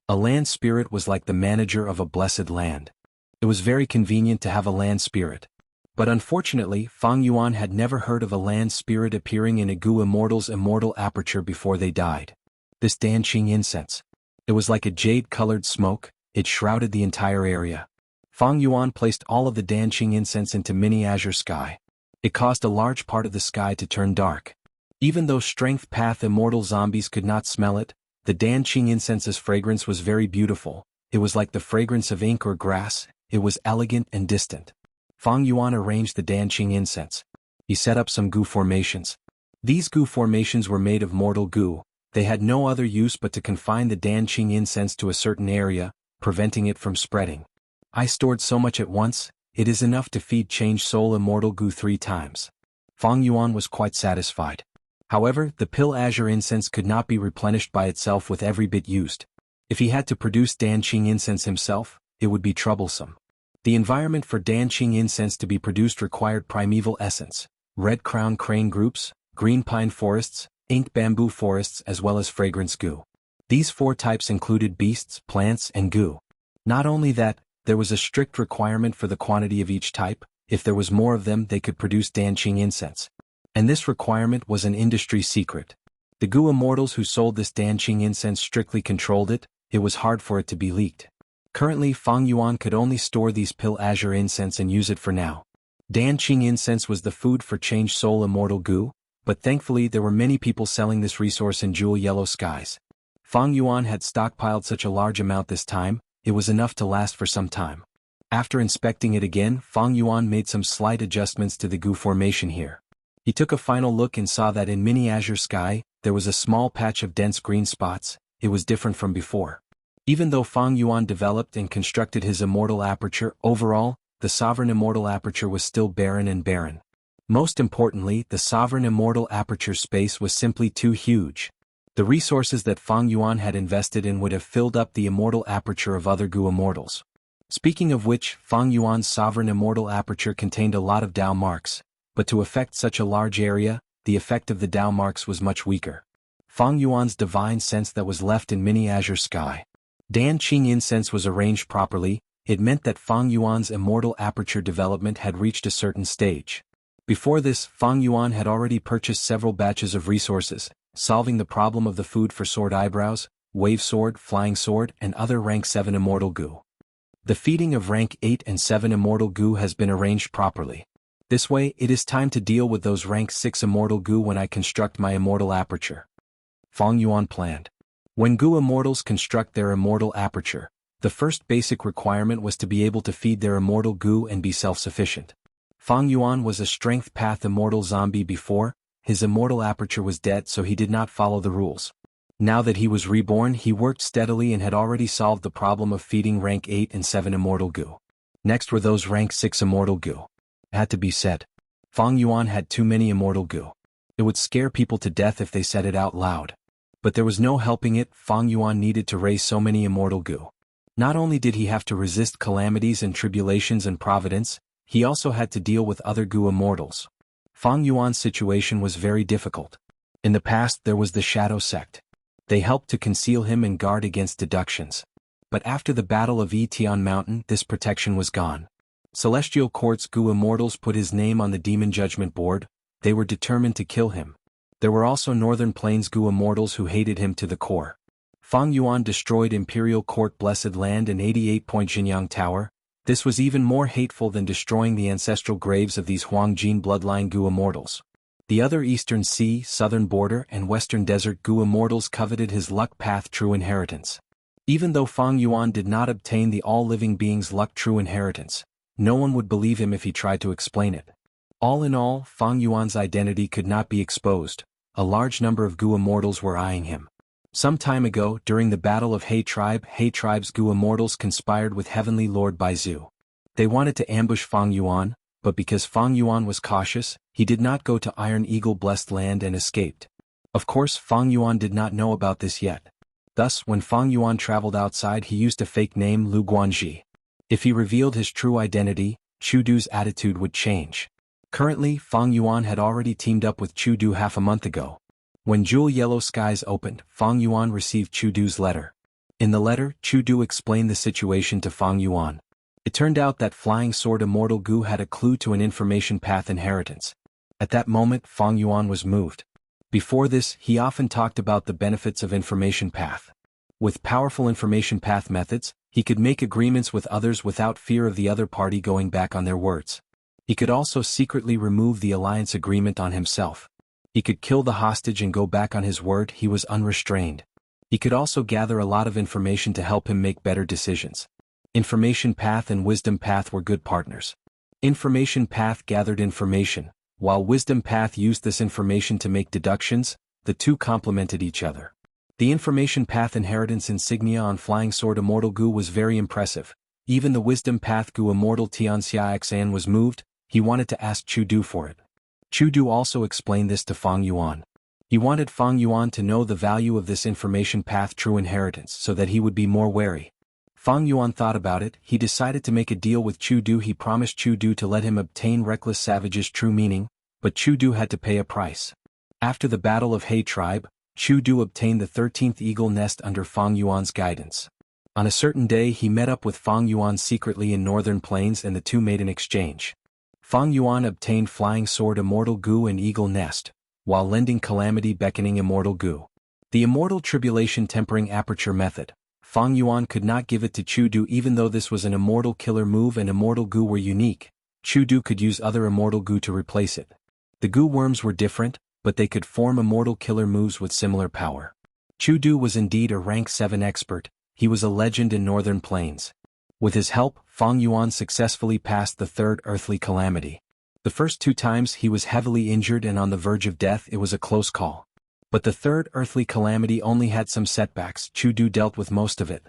A land spirit was like the manager of a blessed land. It was very convenient to have a land spirit. But unfortunately, Fang Yuan had never heard of a land spirit appearing in a Gu Immortal's immortal aperture before they died. This Danqing incense. It was like a jade-colored smoke, it shrouded the entire area. Fang Yuan placed all of the Danqing incense into mini azure sky. It caused a large part of the sky to turn dark. Even though strength path immortal zombies could not smell it, the Danqing incense's fragrance was very beautiful. It was like the fragrance of ink or grass, it was elegant and distant. Fang Yuan arranged the Danqing incense. He set up some goo formations. These goo formations were made of mortal goo. They had no other use but to confine the Danqing incense to a certain area, preventing it from spreading. I stored so much at once, it is enough to feed change soul immortal goo 3 times. Fang Yuan was quite satisfied. However, the pill azure incense could not be replenished by itself with every bit used. If he had to produce Danqing incense himself, it would be troublesome. The environment for Danqing incense to be produced required primeval essence, red crown crane groups, green pine forests, ink bamboo forests as well as fragrance goo. These 4 types included beasts, plants, and goo. Not only that, there was a strict requirement for the quantity of each type. If there was more of them, they could produce Danqing incense. And this requirement was an industry secret. The Gu Immortals who sold this Danqing incense strictly controlled it, it was hard for it to be leaked. Currently, Fang Yuan could only store these pill azure incense and use it for now. Danqing incense was the food for change soul immortal Gu, but thankfully there were many people selling this resource in jewel yellow skies. Fang Yuan had stockpiled such a large amount this time, it was enough to last for some time. After inspecting it again, Fang Yuan made some slight adjustments to the Gu formation here. He took a final look and saw that in mini azure sky, there was a small patch of dense green spots. It was different from before. Even though Fang Yuan developed and constructed his immortal aperture, overall, the sovereign immortal aperture was still barren and barren. Most importantly, the sovereign immortal aperture space was simply too huge. The resources that Fang Yuan had invested in would have filled up the immortal aperture of other Gu Immortals. Speaking of which, Fang Yuan's sovereign immortal aperture contained a lot of Dao marks, but to affect such a large area, the effect of the Dao marks was much weaker. Fang Yuan's divine sense that was left in mini azure sky. Danqing incense was arranged properly, it meant that Fang Yuan's immortal aperture development had reached a certain stage. Before this, Fang Yuan had already purchased several batches of resources, solving the problem of the food for sword eyebrows, wave sword, flying sword, and other rank 7 immortal Gu. The feeding of rank 8 and 7 immortal Gu has been arranged properly. This way, it is time to deal with those rank 6 immortal Gu when I construct my immortal aperture. Fang Yuan planned. When Gu Immortals construct their immortal aperture, the first basic requirement was to be able to feed their immortal Gu and be self-sufficient. Fang Yuan was a strength path immortal zombie before, his immortal aperture was dead so he did not follow the rules. Now that he was reborn, he worked steadily and had already solved the problem of feeding rank 8 and 7 immortal Gu. Next were those rank 6 immortal Gu. It had to be said. Fang Yuan had too many immortal Gu. It would scare people to death if they said it out loud. But there was no helping it, Fang Yuan needed to raise so many immortal Gu. Not only did he have to resist calamities and tribulations and providence, he also had to deal with other Gu Immortals. Fang Yuan's situation was very difficult. In the past there was the Shadow Sect. They helped to conceal him and guard against deductions. But after the Battle of Yitian Mountain, this protection was gone. Celestial Court's Gu Immortals put his name on the Demon Judgment Board, they were determined to kill him. There were also Northern Plains Gu Immortals who hated him to the core. Fang Yuan destroyed Imperial Court Blessed Land and 88-point Jinyang Tower, This was even more hateful than destroying the ancestral graves of these Huangjin bloodline Gu immortals. The other Eastern Sea, Southern Border and Western Desert Gu immortals coveted his luck path true inheritance. Even though Fang Yuan did not obtain the all-living being's luck true inheritance, no one would believe him if he tried to explain it. All in all, Fang Yuan's identity could not be exposed. A large number of Gu immortals were eyeing him. Some time ago, during the Battle of He Tribe's Gu immortals conspired with Heavenly Lord Baizu. They wanted to ambush Fang Yuan, but because Fang Yuan was cautious, he did not go to Iron Eagle blessed land and escaped. Of course, Fang Yuan did not know about this yet. Thus, when Fang Yuan traveled outside, he used a fake name Lu Guanji. If he revealed his true identity, Chu Du's attitude would change. Currently, Fang Yuan had already teamed up with Chu Du half a month ago. When Jewel Yellow Skies opened, Fang Yuan received Chu Du's letter. In the letter, Chu Du explained the situation to Fang Yuan. It turned out that Flying Sword Immortal Gu had a clue to an information path inheritance. At that moment, Fang Yuan was moved. Before this, he often talked about the benefits of information path. With powerful information path methods, he could make agreements with others without fear of the other party going back on their words. He could also secretly remove the alliance agreement on himself. He could kill the hostage and go back on his word. He was unrestrained. He could also gather a lot of information to help him make better decisions. Information path and wisdom path were good partners. Information path gathered information, while wisdom path used this information to make deductions. The two complemented each other. The information path inheritance insignia on Flying Sword Immortal Gu was very impressive. Even the wisdom path Gu Immortal Xianxia Xan was moved. He wanted to ask Chu Du for it. Chu Du also explained this to Fang Yuan. He wanted Fang Yuan to know the value of this information path true inheritance so that he would be more wary. Fang Yuan thought about it. He decided to make a deal with Chu Du. He promised Chu Du to let him obtain Reckless Savage's true meaning, but Chu Du had to pay a price. After the Battle of He Tribe, Chu Du obtained the 13th Eagle Nest under Fang Yuan's guidance. On a certain day he met up with Fang Yuan secretly in Northern Plains and the two made an exchange. Fang Yuan obtained Flying Sword Immortal Gu and Eagle Nest, while lending Calamity Beckoning Immortal Gu. The Immortal Tribulation Tempering Aperture Method. Fang Yuan could not give it to Chu Du even though this was an Immortal Killer move and Immortal Gu were unique. Chu Du could use other Immortal Gu to replace it. The Gu worms were different, but they could form Immortal Killer moves with similar power. Chu Du was indeed a rank 7 expert. He was a legend in Northern Plains. With his help, Fang Yuan successfully passed the third earthly calamity. The first 2 times he was heavily injured and on the verge of death. It was a close call. But the third earthly calamity only had some setbacks. Chu Du dealt with most of it.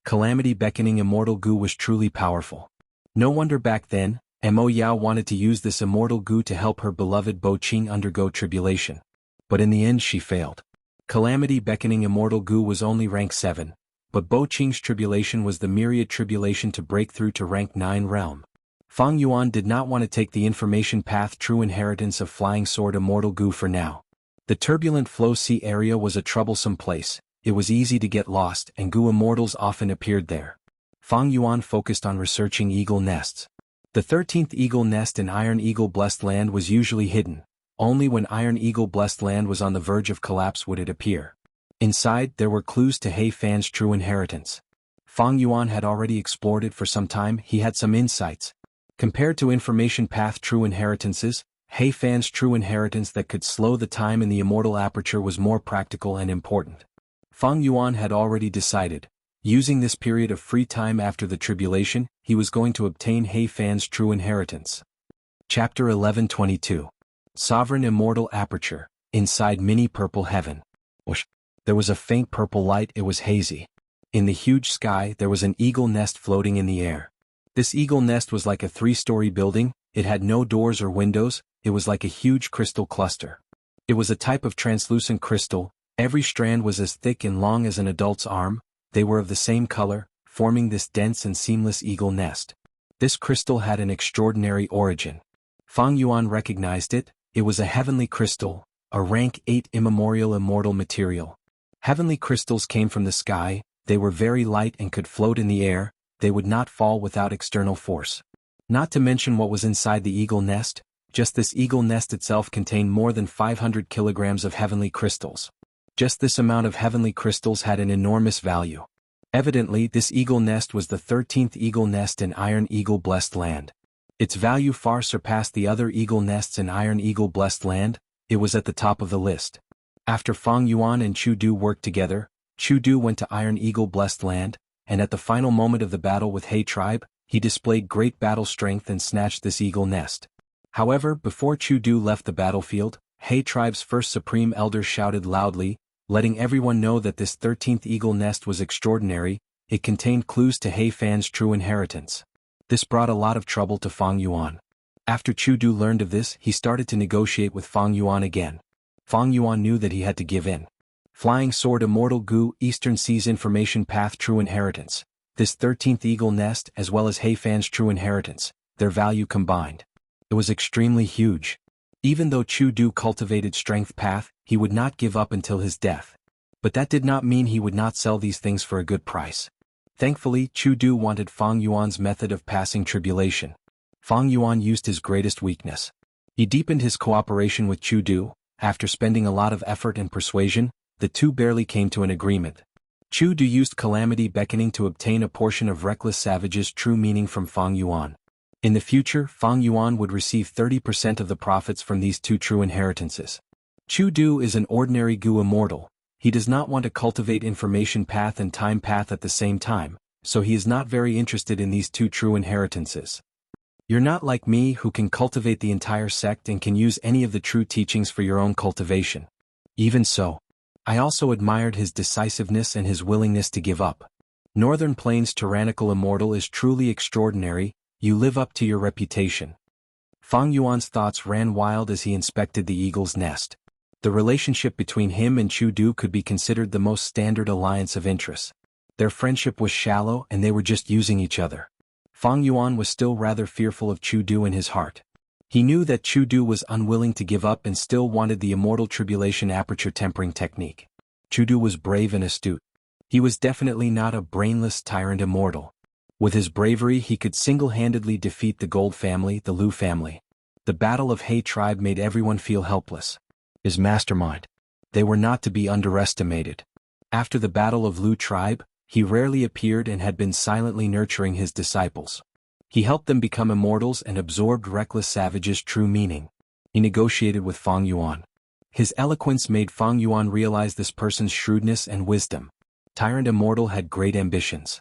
Calamity Beckoning Immortal Gu was truly powerful. No wonder back then, Mo Yao wanted to use this Immortal Gu to help her beloved Bo Qing undergo tribulation. But in the end she failed. Calamity Beckoning Immortal Gu was only rank 7, but Bo Qing's tribulation was the myriad tribulation to break through to rank 9 realm. Fang Yuan did not want to take the information path true inheritance of Flying Sword Immortal Gu for now. The turbulent Flow Sea area was a troublesome place. It was easy to get lost and Gu immortals often appeared there. Fang Yuan focused on researching eagle nests. The 13th eagle nest in Iron Eagle Blessed Land was usually hidden. Only when Iron Eagle Blessed Land was on the verge of collapse would it appear. Inside, there were clues to He Fan's true inheritance. Fang Yuan had already explored it for some time. He had some insights. Compared to information path true inheritances, He Fan's true inheritance that could slow the time in the immortal aperture was more practical and important. Fang Yuan had already decided, using this period of free time after the tribulation, he was going to obtain He Fan's true inheritance. Chapter 11:22. Sovereign Immortal Aperture, Inside Mini Purple Heaven. Whoosh. There was a faint purple light. It was hazy. In the huge sky there was an eagle nest floating in the air. This eagle nest was like a 3-story building. It had no doors or windows. It was like a huge crystal cluster. It was a type of translucent crystal. Every strand was as thick and long as an adult's arm. They were of the same color, forming this dense and seamless eagle nest. This crystal had an extraordinary origin. Fang Yuan recognized it. It was a heavenly crystal, a rank 8 immemorial immortal material. Heavenly crystals came from the sky. They were very light and could float in the air. They would not fall without external force. Not to mention what was inside the eagle nest. Just this eagle nest itself contained more than 500 kilograms of heavenly crystals. Just this amount of heavenly crystals had an enormous value. Evidently, this eagle nest was the 13th eagle nest in Iron Eagle Blessed Land. Its value far surpassed the other eagle nests in Iron Eagle Blessed Land. It was at the top of the list. After Fang Yuan and Chu Du worked together, Chu Du went to Iron Eagle Blessed Land, and at the final moment of the battle with He tribe, he displayed great battle strength and snatched this eagle nest. However, before Chu Du left the battlefield, He tribe's first supreme elder shouted loudly, letting everyone know that this 13th eagle nest was extraordinary. It contained clues to He Fan's true inheritance. This brought a lot of trouble to Fang Yuan. After Chu Du learned of this, he started to negotiate with Fang Yuan again. Fang Yuan knew that he had to give in. Flying Sword Immortal Gu Eastern Seas Information Path True Inheritance. This 13th eagle nest as well as He Fan's true inheritance, their value combined. It was extremely huge. Even though Chu Du cultivated Strength Path, he would not give up until his death. But that did not mean he would not sell these things for a good price. Thankfully, Chu Du wanted Fang Yuan's method of passing tribulation. Fang Yuan used his greatest weakness. He deepened his cooperation with Chu Du. After spending a lot of effort and persuasion, the two barely came to an agreement. Chu Du used Calamity Beckoning to obtain a portion of Reckless Savage's true meaning from Fang Yuan. In the future, Fang Yuan would receive 30% of the profits from these two true inheritances. Chu Du is an ordinary Gu immortal. He does not want to cultivate Information Path and Time Path at the same time, so he is not very interested in these two true inheritances. You're not like me who can cultivate the entire sect and can use any of the true teachings for your own cultivation. Even so, I also admired his decisiveness and his willingness to give up. Northern Plains Tyrannical Immortal is truly extraordinary. You live up to your reputation. Fang Yuan's thoughts ran wild as he inspected the eagle's nest. The relationship between him and Chu Du could be considered the most standard alliance of interest. Their friendship was shallow and they were just using each other. Fang Yuan was still rather fearful of Chu Du in his heart. He knew that Chu Du was unwilling to give up and still wanted the Immortal Tribulation Aperture Tempering Technique. Chu Du was brave and astute. He was definitely not a brainless tyrant immortal. With his bravery he could single-handedly defeat the Gold family, the Lu family. The Battle of He tribe made everyone feel helpless. His mastermind. They were not to be underestimated. After the Battle of Lu tribe, he rarely appeared and had been silently nurturing his disciples. He helped them become immortals and absorbed Reckless Savage's true meaning. He negotiated with Fang Yuan. His eloquence made Fang Yuan realize this person's shrewdness and wisdom. Tyrant Immortal had great ambitions.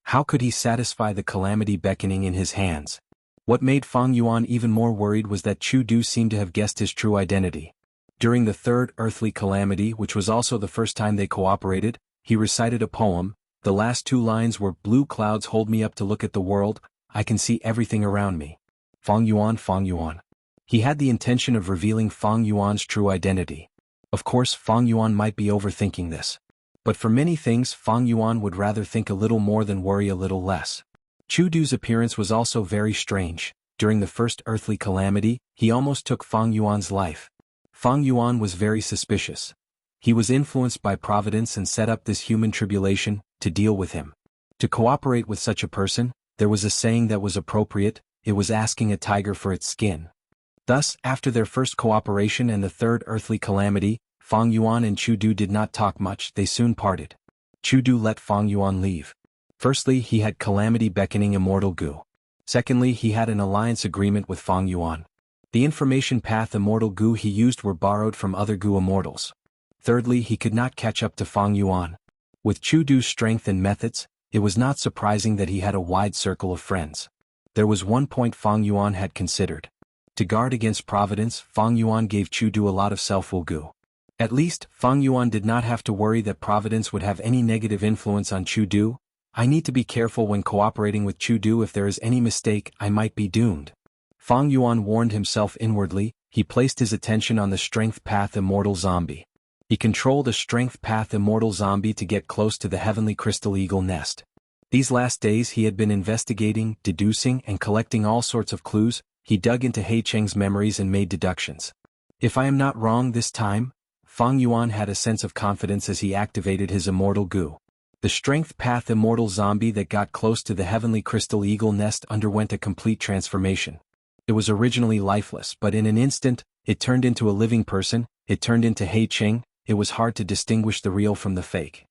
How could he satisfy the Calamity Beckoning in his hands? What made Fang Yuan even more worried was that Chu Du seemed to have guessed his true identity. During the third earthly calamity, which was also the first time they cooperated, he recited a poem. The last two lines were, "Blue clouds hold me up to look at the world, I can see everything around me." Fang Yuan, Fang Yuan. He had the intention of revealing Fang Yuan's true identity. Of course, Fang Yuan might be overthinking this. But for many things, Fang Yuan would rather think a little more than worry a little less. Chu Du's appearance was also very strange. During the first earthly calamity, he almost took Fang Yuan's life. Fang Yuan was very suspicious. He was influenced by Providence and set up this human tribulation to deal with him. To cooperate with such a person, there was a saying that was appropriate: it was asking a tiger for its skin. Thus, after their first cooperation and the third earthly calamity, Fang Yuan and Chu Du did not talk much. They soon parted. Chu Du let Fang Yuan leave. Firstly, he had Calamity Beckoning Immortal Gu. Secondly, he had an alliance agreement with Fang Yuan. The Information Path Immortal Gu he used were borrowed from other Gu immortals. Thirdly, he could not catch up to Fang Yuan. With Chu Du's strength and methods, it was not surprising that he had a wide circle of friends. There was one point Fang Yuan had considered. To guard against Providence, Fang Yuan gave Chu Du a lot of self-will Gu. At least, Fang Yuan did not have to worry that Providence would have any negative influence on Chu Du. I need to be careful when cooperating with Chu Du. If there is any mistake, I might be doomed. Fang Yuan warned himself inwardly. He placed his attention on the Strength Path Immortal Zombie. He controlled a Strength Path Immortal Zombie to get close to the Heavenly Crystal Eagle nest. These last days he had been investigating, deducing, and collecting all sorts of clues. He dug into He Cheng's memories and made deductions. If I am not wrong this time, Fang Yuan had a sense of confidence as he activated his Immortal Gu. The Strength Path Immortal Zombie that got close to the Heavenly Crystal Eagle nest underwent a complete transformation. It was originally lifeless, but in an instant, it turned into a living person. It turned into He Cheng. It was hard to distinguish the real from the fake.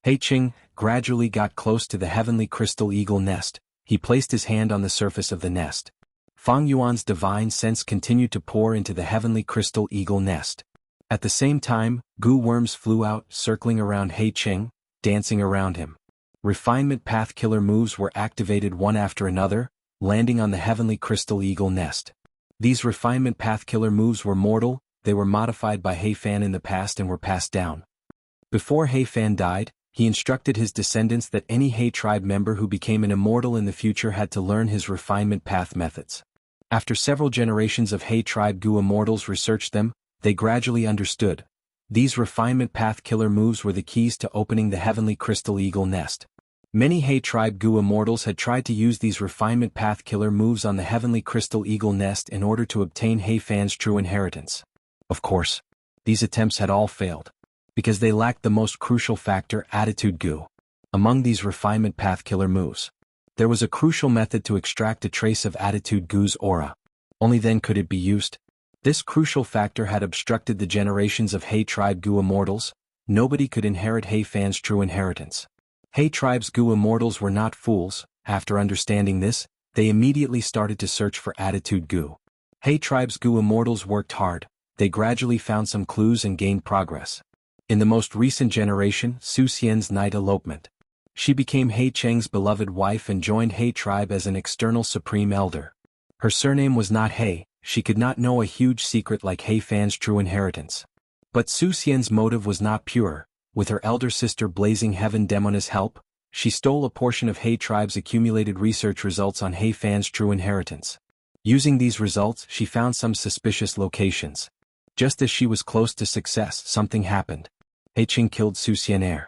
He Cheng, gradually got close to the heavenly crystal eagle nest. He placed his hand on the surface of the nest. Fang Yuan's divine sense continued to pour into the heavenly crystal eagle nest. At the same time, goo worms flew out, circling around He Qing, dancing around him. Refinement path killer moves were activated one after another, landing on the heavenly crystal eagle nest. These refinement path killer moves were mortal. They were modified by He Fan in the past and were passed down. Before He Fan died, he instructed his descendants that any He tribe member who became an immortal in the future had to learn his refinement path methods. After several generations of He tribe Gu immortals researched them, they gradually understood. These refinement path killer moves were the keys to opening the heavenly crystal eagle nest. Many He tribe Gu immortals had tried to use these refinement path killer moves on the heavenly crystal eagle nest in order to obtain He Fan's true inheritance. Of course, these attempts had all failed, because they lacked the most crucial factor, attitude Gu. Among these refinement path killer moves, there was a crucial method to extract a trace of attitude Gu's aura. Only then could it be used. This crucial factor had obstructed the generations of He tribe Gu immortals. Nobody could inherit He Fan's true inheritance. He tribe's Gu immortals were not fools. After understanding this, they immediately started to search for attitude Gu. He tribe's Gu immortals worked hard. They gradually found some clues and gained progress. In the most recent generation, Su Xian's night elopement. She became He Cheng's beloved wife and joined He tribe as an external supreme elder. Her surname was not He. She could not know a huge secret like He Fan's true inheritance. But Su Xian's motive was not pure. With her elder sister Blazing Heaven Demoness' help, she stole a portion of He tribe's accumulated research results on He Fan's true inheritance. Using these results, she found some suspicious locations. Just as she was close to success, something happened. He Qing killed Su Xian.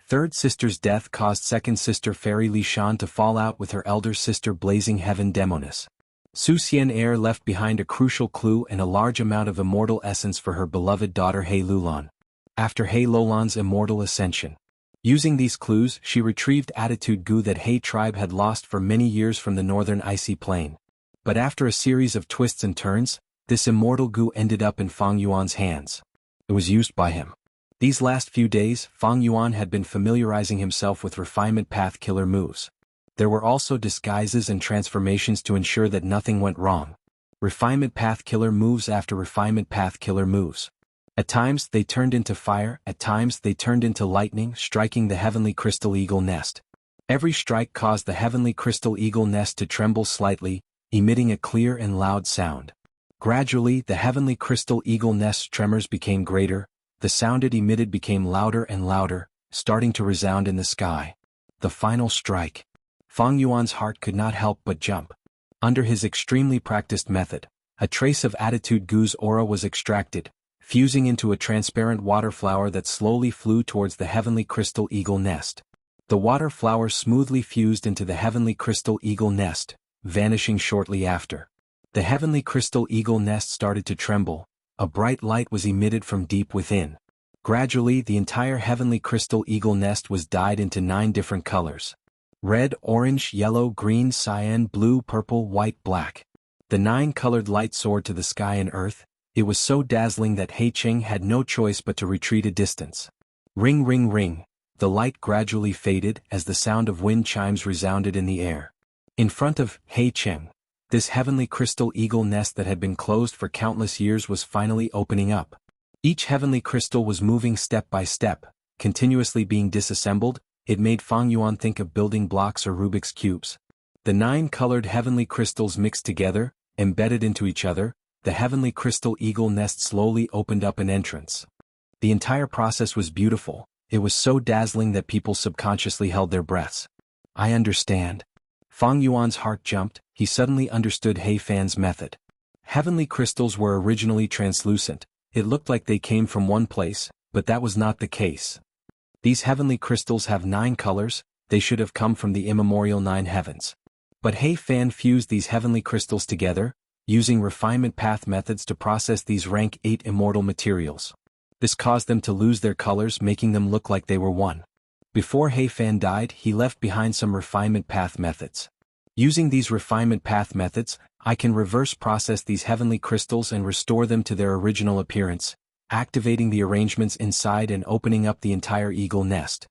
Third sister's death caused second sister Fairy Li Shan to fall out with her elder sister Blazing Heaven Demoness. Su Xian left behind a crucial clue and a large amount of immortal essence for her beloved daughter He Lulan. After He Lulan's immortal ascension, using these clues, she retrieved attitude Gu that He tribe had lost for many years from the northern icy plain. But after a series of twists and turns, this immortal Gu ended up in Fang Yuan's hands. It was used by him. These last few days, Fang Yuan had been familiarizing himself with refinement path killer moves. There were also disguises and transformations to ensure that nothing went wrong. Refinement path killer moves after refinement path killer moves. At times they turned into fire, at times they turned into lightning, striking the heavenly crystal eagle nest. Every strike caused the heavenly crystal eagle nest to tremble slightly, emitting a clear and loud sound. Gradually, the heavenly crystal eagle nest's tremors became greater. The sound it emitted became louder and louder, starting to resound in the sky. The final strike. Fang Yuan's heart could not help but jump. Under his extremely practiced method, a trace of attitude Gu's aura was extracted, fusing into a transparent water flower that slowly flew towards the heavenly crystal eagle nest. The water flower smoothly fused into the heavenly crystal eagle nest, vanishing shortly after. The heavenly crystal eagle nest started to tremble. A bright light was emitted from deep within. Gradually, the entire heavenly crystal eagle nest was dyed into 9 different colors. Red, orange, yellow, green, cyan, blue, purple, white, black. The 9-colored light soared to the sky and earth. It was so dazzling that He Qing had no choice but to retreat a distance. Ring, ring, ring. The light gradually faded as the sound of wind chimes resounded in the air. In front of He Qing, this heavenly crystal eagle nest that had been closed for countless years was finally opening up. Each heavenly crystal was moving step by step, continuously being disassembled. It made Fang Yuan think of building blocks or Rubik's cubes. The 9-colored heavenly crystals mixed together, embedded into each other. The heavenly crystal eagle nest slowly opened up an entrance. The entire process was beautiful. It was so dazzling that people subconsciously held their breaths. I understand. Fang Yuan's heart jumped. He suddenly understood He Fan's method. Heavenly crystals were originally translucent. It looked like they came from one place, but that was not the case. These heavenly crystals have 9 colors. They should have come from the immemorial 9 heavens. But He Fan fused these heavenly crystals together, using refinement path methods to process these rank 8 immortal materials. This caused them to lose their colors, making them look like they were one. Before He Fan died, he left behind some refinement path methods. Using these refinement path methods, I can reverse process these heavenly crystals and restore them to their original appearance, activating the arrangements inside and opening up the entire eagle nest.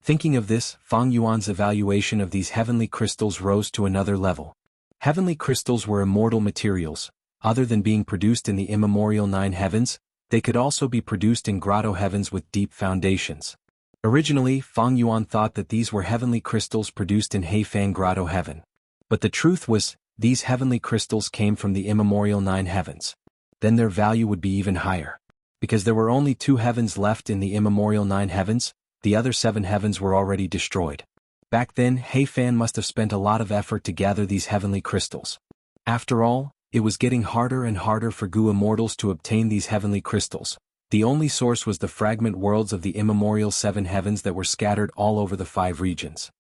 Thinking of this, Fang Yuan's evaluation of these heavenly crystals rose to another level. Heavenly crystals were immortal materials. Other than being produced in the immemorial 9 heavens, they could also be produced in grotto heavens with deep foundations. Originally, Fang Yuan thought that these were heavenly crystals produced in Heifan Grotto Heaven. But the truth was, these heavenly crystals came from the immemorial 9 heavens. Then their value would be even higher. Because there were only 2 heavens left in the immemorial 9 heavens, the other 7 heavens were already destroyed. Back then, Heifan must have spent a lot of effort to gather these heavenly crystals. After all, it was getting harder and harder for Gu immortals to obtain these heavenly crystals. The only source was the fragment worlds of the immemorial 7 heavens that were scattered all over the 5 regions.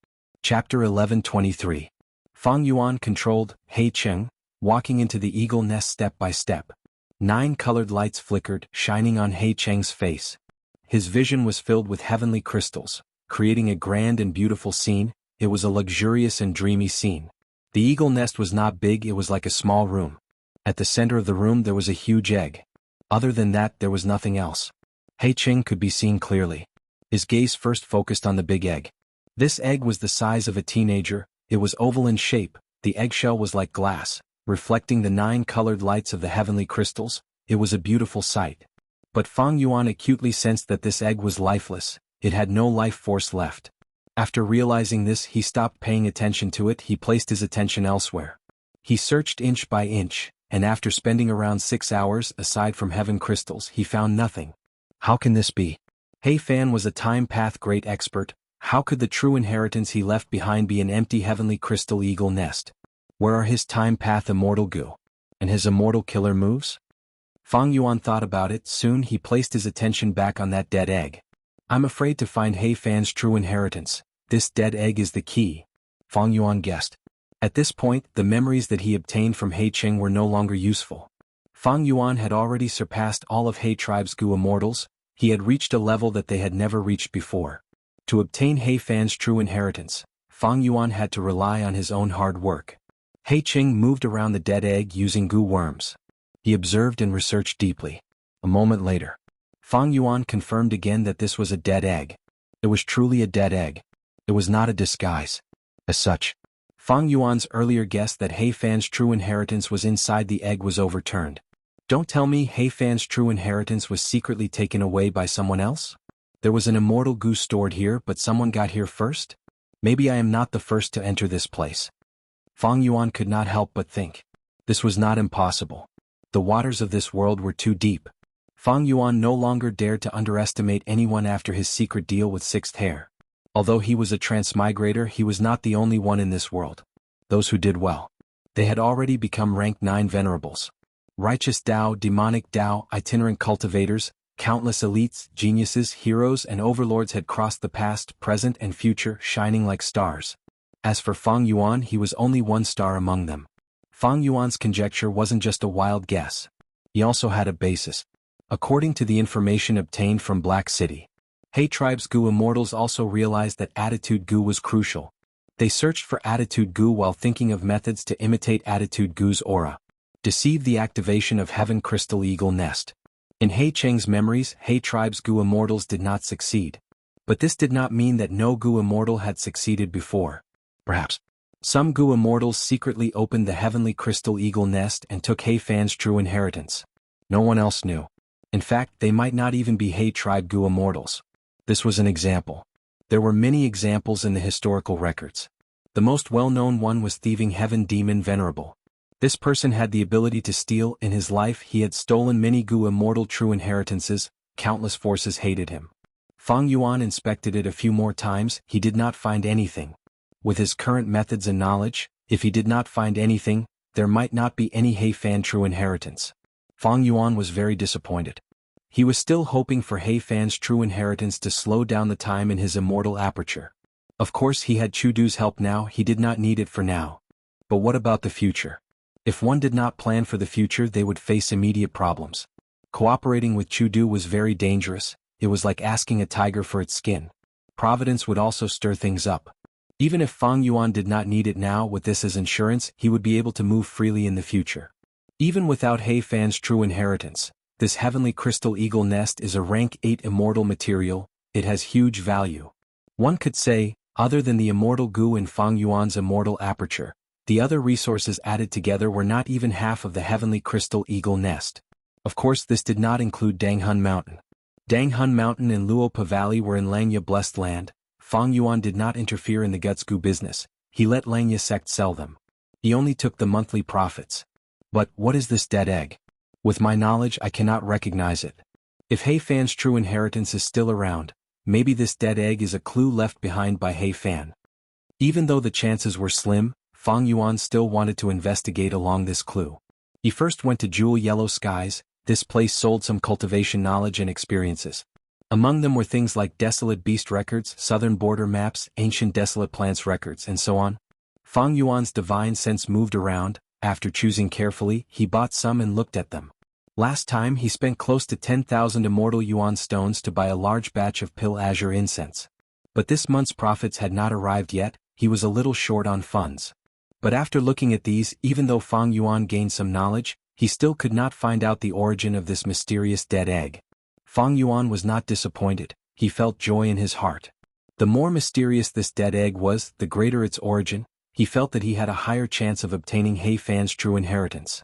Chapter 11:23. Fang Yuan controlled He Cheng, walking into the eagle nest step by step. 9 colored lights flickered, shining on He Cheng's face. His vision was filled with heavenly crystals, creating a grand and beautiful scene. It was a luxurious and dreamy scene. The eagle nest was not big, it was like a small room. At the center of the room there was a huge egg. Other than that, there was nothing else. He Cheng could be seen clearly. His gaze first focused on the big egg. This egg was the size of a teenager. It was oval in shape. The eggshell was like glass, reflecting the 9 colored lights of the heavenly crystals. It was a beautiful sight. But Fang Yuan acutely sensed that this egg was lifeless. It had no life force left. After realizing this, he stopped paying attention to it. He placed his attention elsewhere. He searched inch by inch, and after spending around 6 hours, aside from heaven crystals, he found nothing. How can this be? Heifan was a time path great expert. How could the true inheritance he left behind be an empty heavenly crystal eagle nest? Where are his time path immortal Gu? And his immortal killer moves? Fang Yuan thought about it. Soon he placed his attention back on that dead egg. I'm afraid to find Heifan's true inheritance. This dead egg is the key, Fang Yuan guessed. At this point, the memories that he obtained from He Cheng were no longer useful. Fang Yuan had already surpassed all of He tribe's Gu immortals. He had reached a level that they had never reached before. To obtain Heifan's true inheritance, Fang Yuan had to rely on his own hard work. He Cheng moved around the dead egg using Gu worms. He observed and researched deeply. A moment later, Fang Yuan confirmed again that this was a dead egg. It was truly a dead egg. It was not a disguise. As such, Fang Yuan's earlier guess that Heifan's true inheritance was inside the egg was overturned. Don't tell me Heifan's true inheritance was secretly taken away by someone else? There was an immortal Gu stored here, but someone got here first? Maybe I am not the first to enter this place. Fang Yuan could not help but think. This was not impossible. The waters of this world were too deep. Fang Yuan no longer dared to underestimate anyone after his secret deal with Sixth Hair. Although he was a transmigrator, he was not the only one in this world. Those who did well. They had already become rank 9 venerables. Righteous Dao, demonic Dao, itinerant cultivators, countless elites, geniuses, heroes and overlords had crossed the past, present and future, shining like stars. As for Fang Yuan, he was only one star among them. Fang Yuan's conjecture wasn't just a wild guess. He also had a basis. According to the information obtained from Black City, He tribe's Gu immortals also realized that attitude Gu was crucial. They searched for attitude Gu while thinking of methods to imitate attitude Gu's aura. Deceive the activation of Heaven Crystal Eagle Nest. In He Cheng's memories, He tribe's Gu immortals did not succeed. But this did not mean that no Gu immortal had succeeded before. Perhaps some Gu immortals secretly opened the Heavenly Crystal Eagle Nest and took Heifan's true inheritance. No one else knew. In fact, they might not even be He tribe Gu immortals. This was an example. There were many examples in the historical records. The most well-known one was thieving Heaven Demon Venerable. This person had the ability to steal. In his life he had stolen many Gu immortal true inheritances. Countless forces hated him. Fang Yuan inspected it a few more times. He did not find anything. With his current methods and knowledge, if he did not find anything, there might not be any Heifan true inheritance. Fang Yuan was very disappointed. He was still hoping for Heifan's true inheritance to slow down the time in his immortal aperture. Of course he had Chudu's help now, he did not need it for now. But what about the future? If one did not plan for the future, they would face immediate problems. Cooperating with Chudu was very dangerous. It was like asking a tiger for its skin. Providence would also stir things up. Even if Fang Yuan did not need it now, with this as insurance, he would be able to move freely in the future. Even without Heifan's true inheritance, this Heavenly Crystal Eagle Nest is a rank 8 immortal material. It has huge value. One could say, other than the immortal goo in Fang Yuan's immortal aperture, the other resources added together were not even half of the heavenly crystal eagle nest. Of course, this did not include Danghun Mountain. Danghun Mountain and Luopa Valley were in Langya blessed land. Fang Yuan did not interfere in the guts goo business, he let Langya sect sell them. He only took the monthly profits. But what is this dead egg? With my knowledge I cannot recognize it. If He Fan's true inheritance is still around, maybe this dead egg is a clue left behind by He Fan. Even though the chances were slim, Fang Yuan still wanted to investigate along this clue. He first went to Jewel Yellow Skies. This place sold some cultivation knowledge and experiences. Among them were things like Desolate Beast records, Southern Border maps, Ancient Desolate Plants records, and so on. Fang Yuan's divine sense moved around. After choosing carefully, he bought some and looked at them. Last time he spent close to 10,000 Immortal Yuan stones to buy a large batch of Pill Azure incense. But this month's profits had not arrived yet, he was a little short on funds. But after looking at these, even though Fang Yuan gained some knowledge, he still could not find out the origin of this mysterious dead egg. Fang Yuan was not disappointed, he felt joy in his heart. The more mysterious this dead egg was, the greater its origin. He felt that he had a higher chance of obtaining He Fan's true inheritance.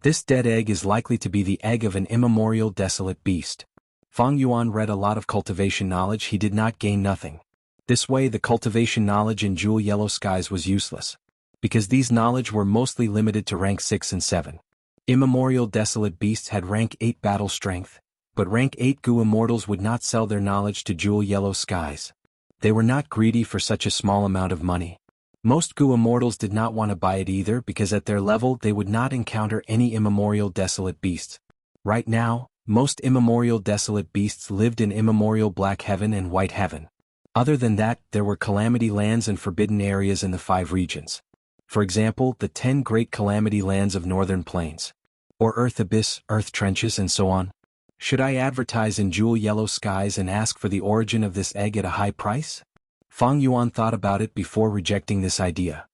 This dead egg is likely to be the egg of an immemorial desolate beast. Fang Yuan read a lot of cultivation knowledge, he did not gain nothing. This way the cultivation knowledge in Jewel Yellow Skies was useless. Because these knowledge were mostly limited to rank 6 and 7. Immemorial desolate beasts had rank 8 battle strength, but rank 8 goo immortals would not sell their knowledge to Jewel Yellow Skies. They were not greedy for such a small amount of money. Most goo immortals did not want to buy it either because at their level they would not encounter any immemorial desolate beasts. Right now, most immemorial desolate beasts lived in immemorial Black Heaven and White Heaven. Other than that, there were calamity lands and forbidden areas in the 5 regions. For example, the 10 great calamity lands of Northern Plains. Or Earth Abyss, Earth Trenches, and so on. Should I advertise in Jewel Yellow Skies and ask for the origin of this egg at a high price? Fang Yuan thought about it before rejecting this idea.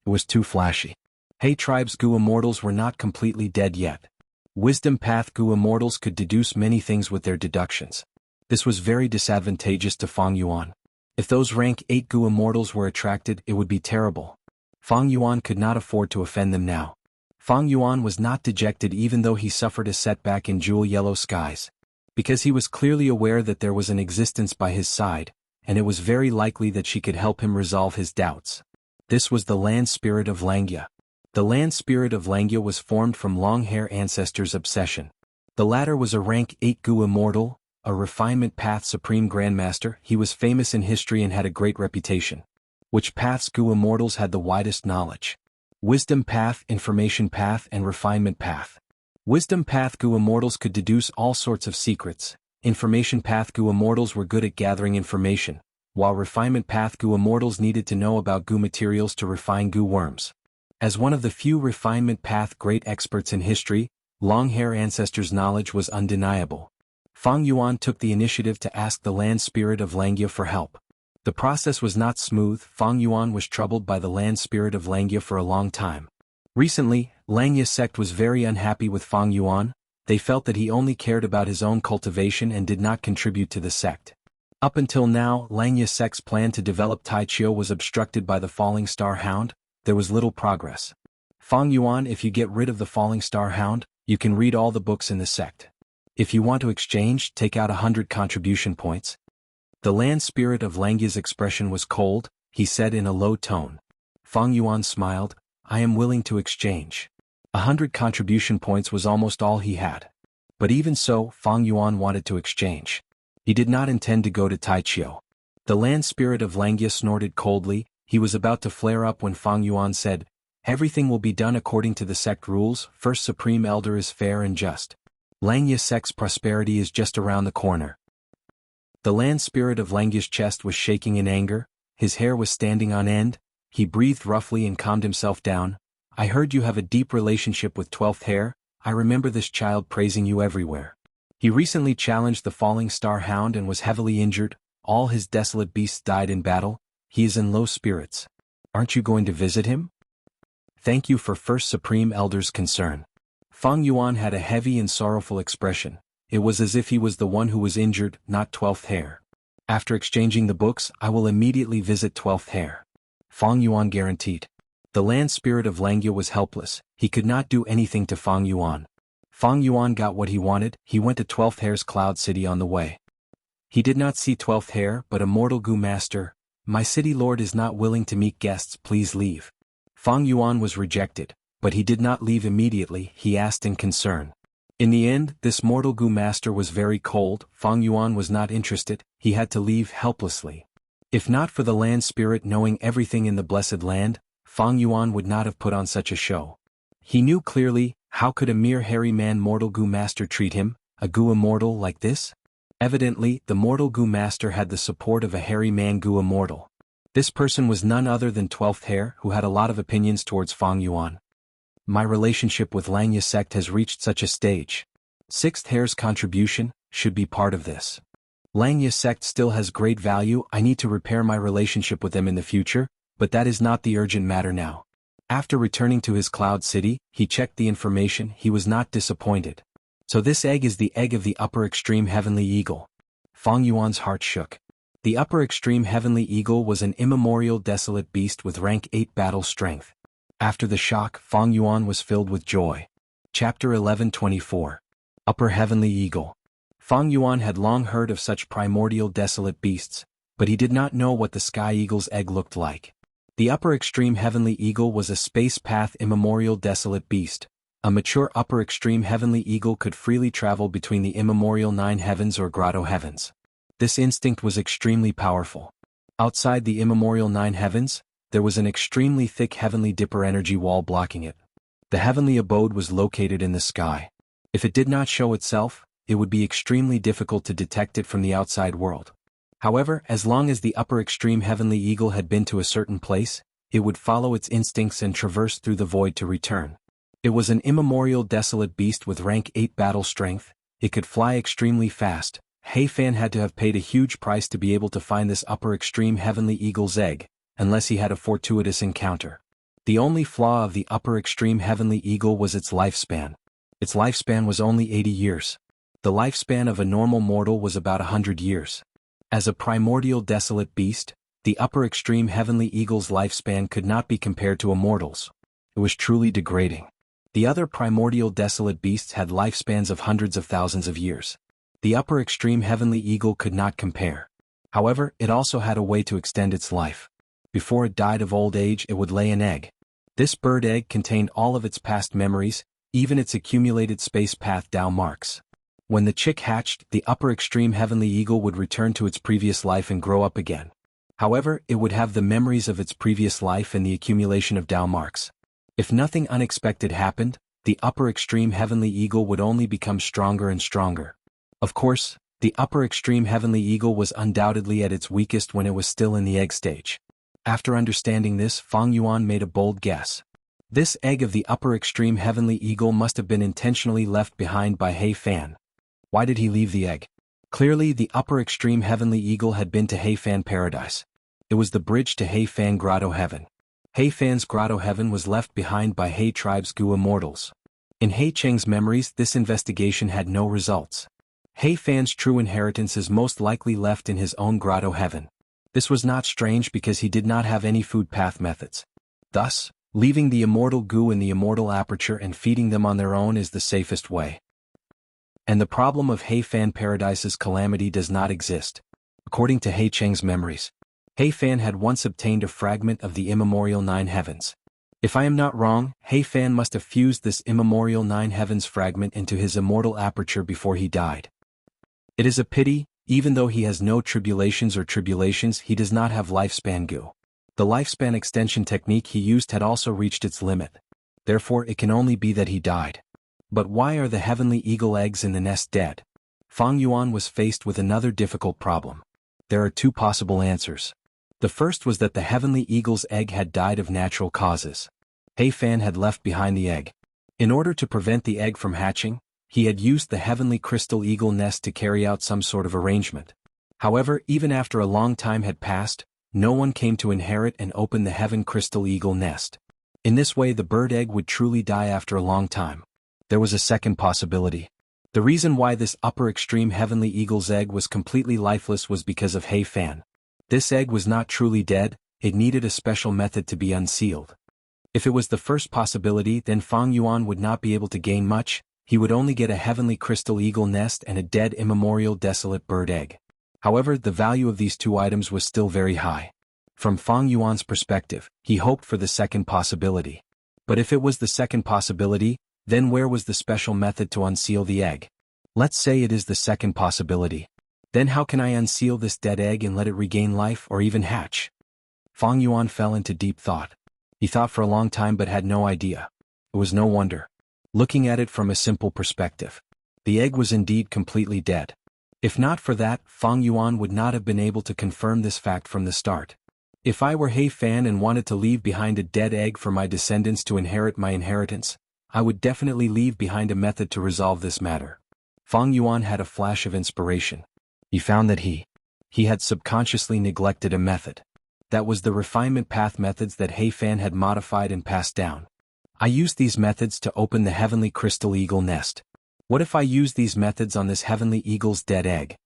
It was too flashy. He Tribe's goo immortals were not completely dead yet. Wisdom Path goo immortals could deduce many things with their deductions. This was very disadvantageous to Fang Yuan. If those rank 8 goo immortals were attracted, it would be terrible. Fang Yuan could not afford to offend them now. Fang Yuan was not dejected even though he suffered a setback in Jewel Yellow Skies. Because he was clearly aware that there was an existence by his side, and it was very likely that she could help him resolve his doubts. This was the land spirit of Langya. The land spirit of Langya was formed from long-hair ancestors' obsession. The latter was a rank 8 goo immortal, a refinement path supreme grandmaster. He was famous in history and had a great reputation. Which paths goo immortals had the widest knowledge? Wisdom path, information path, and refinement path. Wisdom path goo immortals could deduce all sorts of secrets. Information path goo immortals were good at gathering information, while refinement path goo immortals needed to know about goo materials to refine goo worms. As one of the few refinement path great experts in history, long-hair ancestors' knowledge was undeniable. Fang Yuan took the initiative to ask the land spirit of Langya for help. The process was not smooth. Fang Yuan was troubled by the land spirit of Langya for a long time. Recently, Langya sect was very unhappy with Fang Yuan. They felt that he only cared about his own cultivation and did not contribute to the sect. Up until now, Langya sect's plan to develop Taichio was obstructed by the Falling Star Hound. There was little progress. Fang Yuan, if you get rid of the Falling Star Hound, you can read all the books in the sect. If you want to exchange, take out 100 contribution points. The land spirit of Langya's expression was cold, he said in a low tone. Fang Yuan smiled, I am willing to exchange. 100 contribution points was almost all he had. But even so, Fang Yuan wanted to exchange. He did not intend to go to Taichio. The land spirit of Langya snorted coldly. He was about to flare up when Fang Yuan said, everything will be done according to the sect rules. First Supreme Elder is fair and just. Langya sect's prosperity is just around the corner. The land spirit of Langya's chest was shaking in anger, his hair was standing on end. He breathed roughly and calmed himself down. I heard you have a deep relationship with 12th Hair. I remember this child praising you everywhere. He recently challenged the Falling Star Hound and was heavily injured. All his desolate beasts died in battle. He is in low spirits. Aren't you going to visit him? Thank you for First Supreme Elder's concern. Fang Yuan had a heavy and sorrowful expression. It was as if he was the one who was injured, not 12th Hair. After exchanging the books, I will immediately visit 12th Hair. Fang Yuan guaranteed. The land spirit of Langia was helpless, he could not do anything to Fang Yuan. Fang Yuan got what he wanted, he went to 12th Hair's Cloud City on the way. He did not see 12th Hair but Immortal Gu Master. My city lord is not willing to meet guests, please leave. Fang Yuan was rejected, but he did not leave immediately, he asked in concern. In the end, this mortal Gu Master was very cold, Fang Yuan was not interested, he had to leave helplessly. If not for the land spirit knowing everything in the blessed land, Fang Yuan would not have put on such a show. He knew clearly, how could a mere hairy man mortal Gu Master treat him, a Gu Immortal like this? Evidently, the mortal Gu Master had the support of a hairy man Gu Immortal. This person was none other than 12th Hair, who had a lot of opinions towards Fang Yuan. My relationship with Langia sect has reached such a stage. 6th Hair's contribution should be part of this. Langia sect still has great value, I need to repair my relationship with them in the future, but that is not the urgent matter now. After returning to his Cloud City, he checked the information, he was not disappointed. So this egg is the egg of the upper extreme heavenly eagle. Fang Yuan's heart shook. The upper extreme heavenly eagle was an immemorial desolate beast with rank 8 battle strength. After the shock, Fang Yuan was filled with joy. Chapter 11:24. Upper Heavenly Eagle. Fang Yuan had long heard of such primordial desolate beasts, but he did not know what the sky eagle's egg looked like. The upper extreme heavenly eagle was a space path immemorial desolate beast. A mature upper extreme heavenly eagle could freely travel between the immemorial 9 heavens or grotto heavens. This instinct was extremely powerful. Outside the immemorial 9 heavens, there was an extremely thick heavenly dipper energy wall blocking it. The heavenly abode was located in the sky. If it did not show itself, it would be extremely difficult to detect it from the outside world. However, as long as the upper extreme heavenly eagle had been to a certain place, it would follow its instincts and traverse through the void to return. It was an immemorial desolate beast with rank 8 battle strength, it could fly extremely fast. He Fan had to have paid a huge price to be able to find this upper extreme heavenly eagle's egg, unless he had a fortuitous encounter. The only flaw of the upper extreme heavenly eagle was its lifespan. Its lifespan was only 80 years. The lifespan of a normal mortal was about 100 years. As a primordial desolate beast, the upper extreme heavenly eagle's lifespan could not be compared to a mortal's. It was truly degrading. The other primordial desolate beasts had lifespans of hundreds of thousands of years. The upper extreme heavenly eagle could not compare. However, it also had a way to extend its life. Before it died of old age, it would lay an egg. This bird egg contained all of its past memories, even its accumulated space path Tao marks. When the chick hatched, the upper extreme heavenly eagle would return to its previous life and grow up again. However, it would have the memories of its previous life and the accumulation of Tao marks. If nothing unexpected happened, the upper extreme heavenly eagle would only become stronger and stronger. Of course, the upper extreme heavenly eagle was undoubtedly at its weakest when it was still in the egg stage. After understanding this, Fang Yuan made a bold guess. This egg of the upper extreme heavenly eagle must have been intentionally left behind by He Fan. Why did he leave the egg? Clearly the upper extreme heavenly eagle had been to He Fan paradise. It was the bridge to He Fan grotto heaven. He Fan's grotto heaven was left behind by He tribe's Gu immortals. In He Cheng's memories, this investigation had no results. He Fan's true inheritance is most likely left in his own grotto heaven. This was not strange because he did not have any food path methods. Thus, leaving the immortal Gu in the immortal aperture and feeding them on their own is the safest way. And the problem of He Fan Paradise's calamity does not exist. According to He Cheng's memories, He Fan had once obtained a fragment of the immemorial 9 heavens. If I am not wrong, He Fan must have fused this immemorial 9 heavens fragment into his immortal aperture before he died. It is a pity, even though he has no tribulations, he does not have lifespan Gu. The lifespan extension technique he used had also reached its limit. Therefore it can only be that he died. But why are the heavenly eagle eggs in the nest dead? Fang Yuan was faced with another difficult problem. There are 2 possible answers. The first was that the heavenly eagle's egg had died of natural causes. He Fan had left behind the egg. In order to prevent the egg from hatching, he had used the heavenly crystal eagle nest to carry out some sort of arrangement. However, even after a long time had passed, no one came to inherit and open the heaven crystal eagle nest. In this way the bird egg would truly die after a long time. There was a second possibility. The reason why this upper extreme heavenly eagle's egg was completely lifeless was because of He Fan. This egg was not truly dead, it needed a special method to be unsealed. If it was the first possibility, then Fang Yuan would not be able to gain much, he would only get a heavenly crystal eagle nest and a dead immemorial desolate bird egg. However, the value of these two items was still very high. From Fang Yuan's perspective, he hoped for the second possibility. But if it was the second possibility, then where was the special method to unseal the egg? Let's say it is the second possibility. Then how can I unseal this dead egg and let it regain life or even hatch? Fang Yuan fell into deep thought. He thought for a long time but had no idea. It was no wonder. Looking at it from a simple perspective, the egg was indeed completely dead. If not for that, Fang Yuan would not have been able to confirm this fact from the start. If I were He Fan and wanted to leave behind a dead egg for my descendants to inherit my inheritance, I would definitely leave behind a method to resolve this matter. Fang Yuan had a flash of inspiration. He found that he had subconsciously neglected a method. That was the refinement path methods that He Fan had modified and passed down. I used these methods to open the heavenly crystal eagle nest. What if I use these methods on this heavenly eagle's dead egg?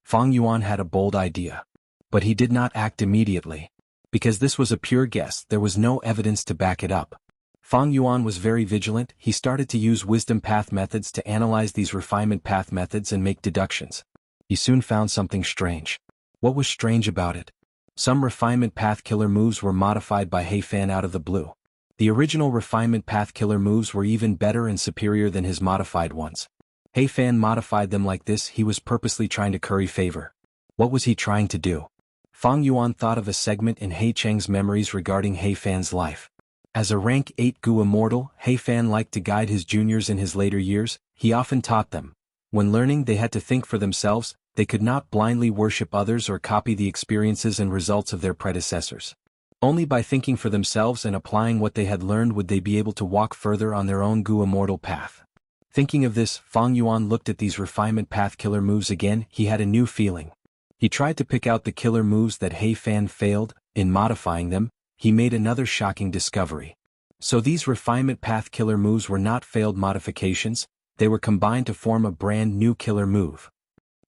Fang Yuan had a bold idea. But he did not act immediately. Because this was a pure guess, there was no evidence to back it up. Fang Yuan was very vigilant. He started to use wisdom path methods to analyze these refinement path methods and make deductions. He soon found something strange. What was strange about it? Some refinement path killer moves were modified by He Fan out of the blue. The original refinement path killer moves were even better and superior than his modified ones. He Fan modified them like this. He was purposely trying to curry favor. What was he trying to do? Fang Yuan thought of a segment in He Cheng's memories regarding He Fan's life. As a rank 8 Gu immortal, He Fan liked to guide his juniors in his later years. He often taught them. When learning, they had to think for themselves. They could not blindly worship others or copy the experiences and results of their predecessors. Only by thinking for themselves and applying what they had learned would they be able to walk further on their own Gu immortal path. Thinking of this, Fang Yuan looked at these refinement path killer moves again. He had a new feeling. He tried to pick out the killer moves that He Fan failed. In modifying them, he made another shocking discovery. So these refinement path killer moves were not failed modifications, they were combined to form a brand new killer move.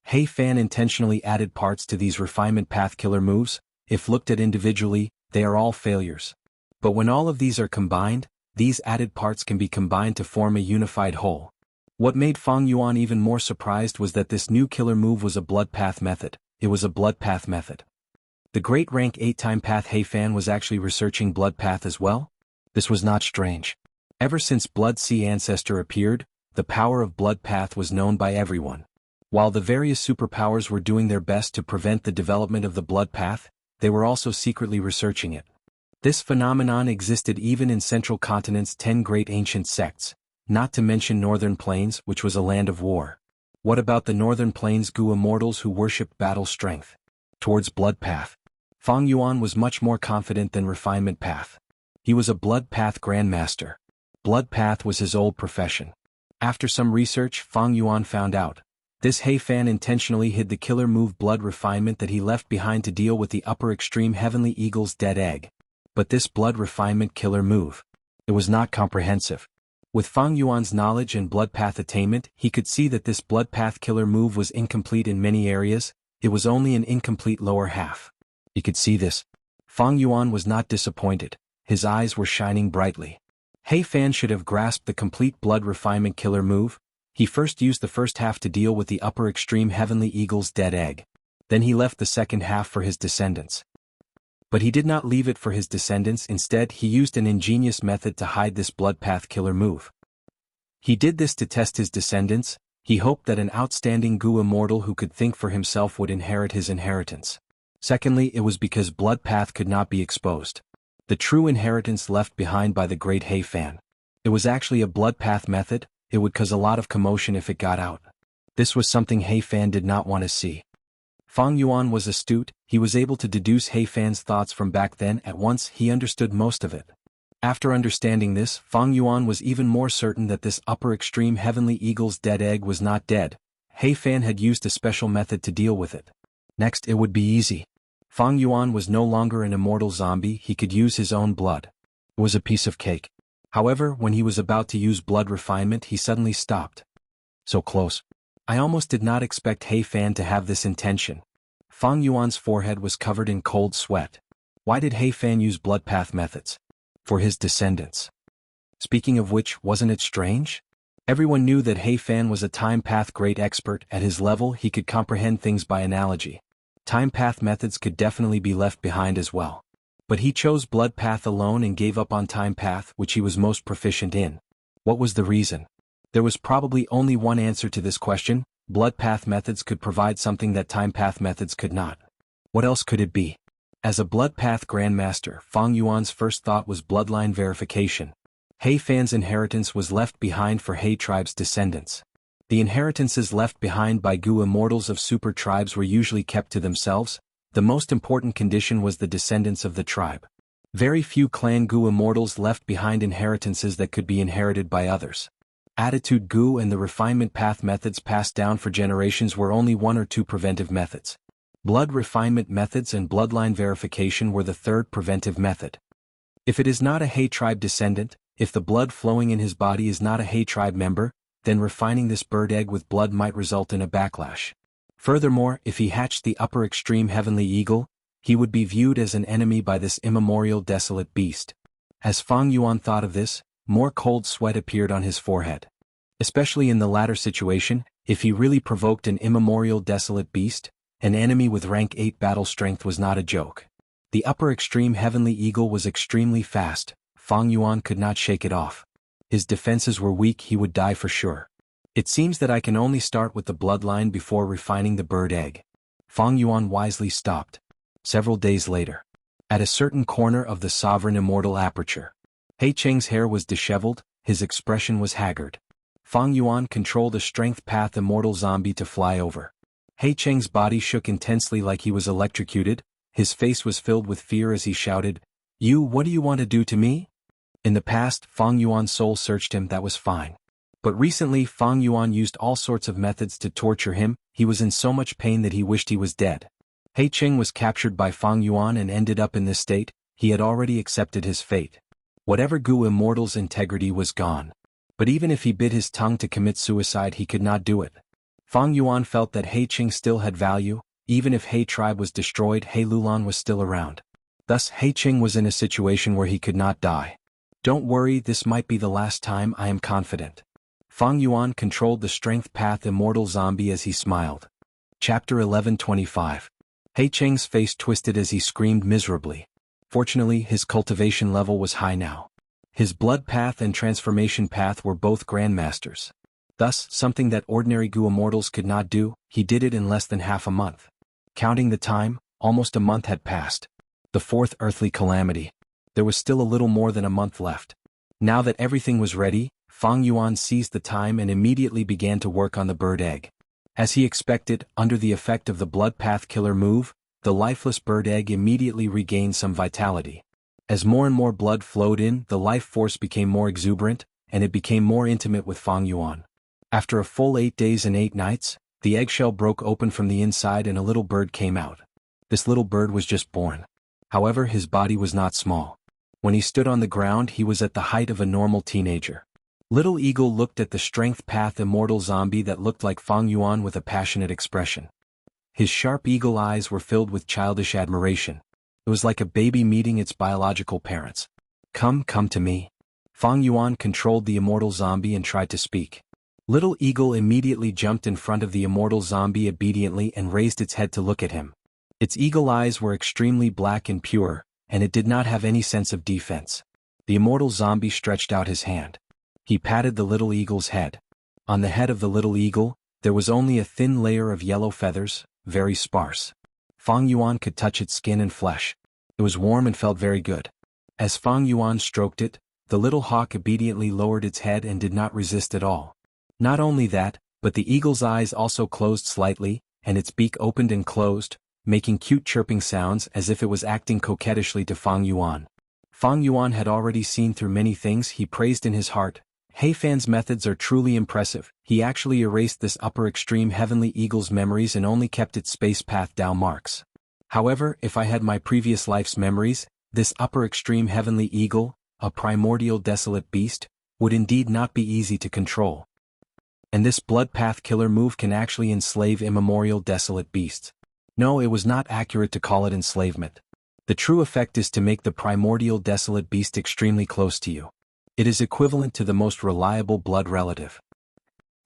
He Fan intentionally added parts to these refinement path killer moves. If looked at individually, they are all failures. But when all of these are combined, these added parts can be combined to form a unified whole. What made Fang Yuan even more surprised was that this new killer move was a blood path method. It was a blood path method. The great rank 8-time path He Fan was actually researching blood path as well? This was not strange. Ever since Blood Sea Ancestor appeared, the power of blood path was known by everyone. While the various superpowers were doing their best to prevent the development of the blood path, they were also secretly researching it. This phenomenon existed even in Central Continent's 10 great ancient sects, not to mention Northern Plains, which was a land of war. What about the Northern Plains Gu immortals who worshipped battle strength? Towards blood path, Fang Yuan was much more confident than refinement path. He was a blood path grandmaster. Blood path was his old profession. After some research, Fang Yuan found out. This He Fan intentionally hid the killer move blood refinement that he left behind to deal with the upper extreme heavenly eagle's dead egg. But this blood refinement killer move, it was not comprehensive. With Fang Yuan's knowledge and blood path attainment, he could see that this blood path killer move was incomplete in many areas. It was only an incomplete lower half. He could see this. Fang Yuan was not disappointed. His eyes were shining brightly. He Fan should have grasped the complete blood refinement killer move. He first used the first half to deal with the upper extreme heavenly eagle's dead egg. Then he left the second half for his descendants. But he did not leave it for his descendants. Instead, he used an ingenious method to hide this blood path killer move. He did this to test his descendants. He hoped that an outstanding Gu immortal who could think for himself would inherit his inheritance. Secondly, it was because blood path could not be exposed. The true inheritance left behind by the great He Fan. It was actually a blood path method. It would cause a lot of commotion if it got out. This was something He Fan did not want to see. Fang Yuan was astute. He was able to deduce He Fan's thoughts from back then. At once, he understood most of it. After understanding this, Fang Yuan was even more certain that this upper extreme heavenly eagle's dead egg was not dead. He Fan had used a special method to deal with it. Next, it would be easy. Fang Yuan was no longer an immortal zombie. He could use his own blood. It was a piece of cake. However, when he was about to use blood refinement, he suddenly stopped. So close. I almost did not expect He Fan to have this intention. Fang Yuan's forehead was covered in cold sweat. Why did He Fan use blood path methods? For his descendants. Speaking of which, wasn't it strange? Everyone knew that He Fan was a time path great expert. At his level he could comprehend things by analogy. Time path methods could definitely be left behind as well. But he chose blood path alone and gave up on time path, which he was most proficient in. What was the reason? There was probably only one answer to this question: blood path methods could provide something that time path methods could not. What else could it be? As a blood path grandmaster, Fang Yuan's first thought was bloodline verification. He Fan's inheritance was left behind for He tribe's descendants. The inheritances left behind by Gu immortals of super tribes were usually kept to themselves. The most important condition was the descendants of the tribe. Very few clan Gu immortals left behind inheritances that could be inherited by others. Attitude Gu and the refinement path methods passed down for generations were only one or two preventive methods. Blood refinement methods and bloodline verification were the third preventive method. If it is not a He tribe descendant, if the blood flowing in his body is not a He tribe member, then refining this bird egg with blood might result in a backlash. Furthermore, if he hatched the upper extreme heavenly eagle, he would be viewed as an enemy by this immemorial desolate beast. As Fang Yuan thought of this, more cold sweat appeared on his forehead. Especially in the latter situation, if he really provoked an immemorial desolate beast, an enemy with rank 8 battle strength was not a joke. The upper extreme heavenly eagle was extremely fast. Fang Yuan could not shake it off. His defenses were weak, he would die for sure. It seems that I can only start with the bloodline before refining the bird egg. Fang Yuan wisely stopped. Several days later. At a certain corner of the sovereign immortal aperture. He Cheng's hair was disheveled, his expression was haggard. Fang Yuan controlled a strength path immortal zombie to fly over. He Cheng's body shook intensely like he was electrocuted, his face was filled with fear as he shouted, What do you want to do to me?" In the past, Fang Yuan's soul searched him, that was fine. But recently Fang Yuan used all sorts of methods to torture him. He was in so much pain that he wished he was dead. He Cheng was captured by Fang Yuan and ended up in this state. He had already accepted his fate. Whatever Gu Immortal's integrity was gone. But even if he bit his tongue to commit suicide, he could not do it. Fang Yuan felt that He Cheng still had value. Even if He tribe was destroyed, He Lulan was still around. Thus He Cheng was in a situation where he could not die. "Don't worry, this might be the last time, I am confident." Fang Yuan controlled the strength path immortal zombie as he smiled. Chapter 11:25. He Cheng's face twisted as he screamed miserably. Fortunately, his cultivation level was high now. His blood path and transformation path were both grandmasters. Thus, something that ordinary Gu immortals could not do, he did it in less than half a month. Counting the time, almost a month had passed. The fourth earthly calamity. There was still a little more than a month left. Now that everything was ready, Fang Yuan seized the time and immediately began to work on the bird egg. As he expected, under the effect of the blood path killer move, the lifeless bird egg immediately regained some vitality. As more and more blood flowed in, the life force became more exuberant, and it became more intimate with Fang Yuan. After a full 8 days and 8 nights, the eggshell broke open from the inside and a little bird came out. This little bird was just born. However, his body was not small. When he stood on the ground, he was at the height of a normal teenager. Little Eagle looked at the strength path immortal zombie that looked like Fang Yuan with a passionate expression. His sharp eagle eyes were filled with childish admiration. It was like a baby meeting its biological parents. Come to me." Fang Yuan controlled the immortal zombie and tried to speak. Little Eagle immediately jumped in front of the immortal zombie obediently and raised its head to look at him. Its eagle eyes were extremely black and pure, and it did not have any sense of defense. The immortal zombie stretched out his hand. He patted the little eagle's head. On the head of the little eagle, there was only a thin layer of yellow feathers, very sparse. Fang Yuan could touch its skin and flesh. It was warm and felt very good. As Fang Yuan stroked it, the little hawk obediently lowered its head and did not resist at all. Not only that, but the eagle's eyes also closed slightly, and its beak opened and closed, making cute chirping sounds as if it was acting coquettishly to Fang Yuan. Fang Yuan had already seen through many things. He praised in his heart, He Fan's methods are truly impressive. He actually erased this upper extreme heavenly eagle's memories and only kept its space path Dao marks. However, if I had my previous life's memories, this upper extreme heavenly eagle, a primordial desolate beast, would indeed not be easy to control. And this blood path killer move can actually enslave immemorial desolate beasts. No, it was not accurate to call it enslavement. The true effect is to make the primordial desolate beast extremely close to you. It is equivalent to the most reliable blood relative.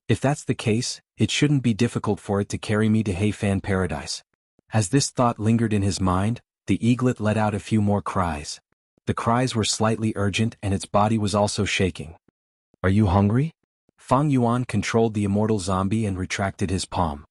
If that's the case, it shouldn't be difficult for it to carry me to Heifan paradise. As this thought lingered in his mind, the eaglet let out a few more cries. The cries were slightly urgent and its body was also shaking. Are you hungry? Fang Yuan controlled the immortal zombie and retracted his palm.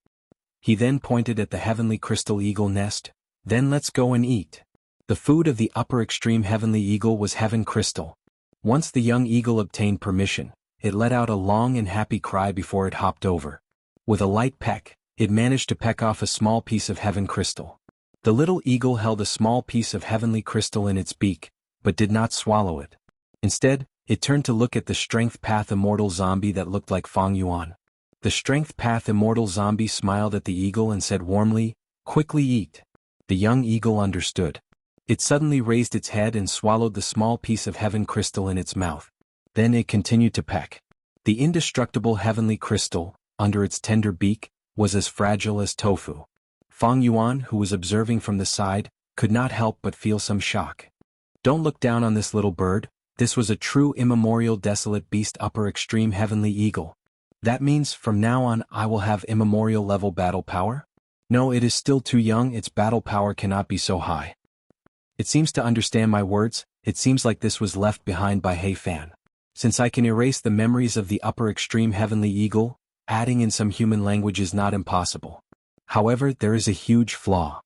He then pointed at the heavenly crystal eagle nest. Then let's go and eat. The food of the upper extreme heavenly eagle was heaven crystal. Once the young eagle obtained permission, it let out a long and happy cry before it hopped over. With a light peck, it managed to peck off a small piece of heaven crystal. The little eagle held a small piece of heavenly crystal in its beak, but did not swallow it. Instead, it turned to look at the strength path immortal zombie that looked like Fang Yuan. The strength path immortal zombie smiled at the eagle and said warmly, "Quickly eat." The young eagle understood. It suddenly raised its head and swallowed the small piece of heaven crystal in its mouth. Then it continued to peck. The indestructible heavenly crystal, under its tender beak, was as fragile as tofu. Fang Yuan, who was observing from the side, could not help but feel some shock. Don't look down on this little bird. This was a true immemorial desolate beast upper extreme heavenly eagle. That means from now on I will have immemorial level battle power? No, it is still too young, its battle power cannot be so high. It seems to understand my words. It seems like this was left behind by Heifan. Since I can erase the memories of the upper extreme heavenly eagle, adding in some human language is not impossible. However, there is a huge flaw.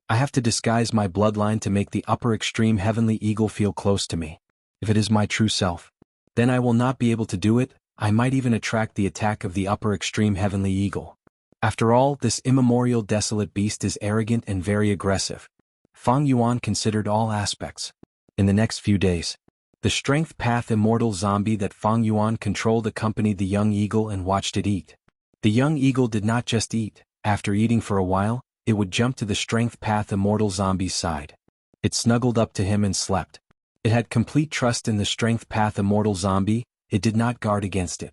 I have to disguise my bloodline to make the upper extreme heavenly eagle feel close to me. If it is my true self, then I will not be able to do it. I might even attract the attack of the upper extreme heavenly eagle. After all, this immemorial desolate beast is arrogant and very aggressive. Fang Yuan considered all aspects. In the next few days, the strength path immortal zombie that Fang Yuan controlled accompanied the young eagle and watched it eat. The young eagle did not just eat. After eating for a while, it would jump to the strength path immortal zombie's side. It snuggled up to him and slept. It had complete trust in the strength path immortal zombie. It did not guard against it.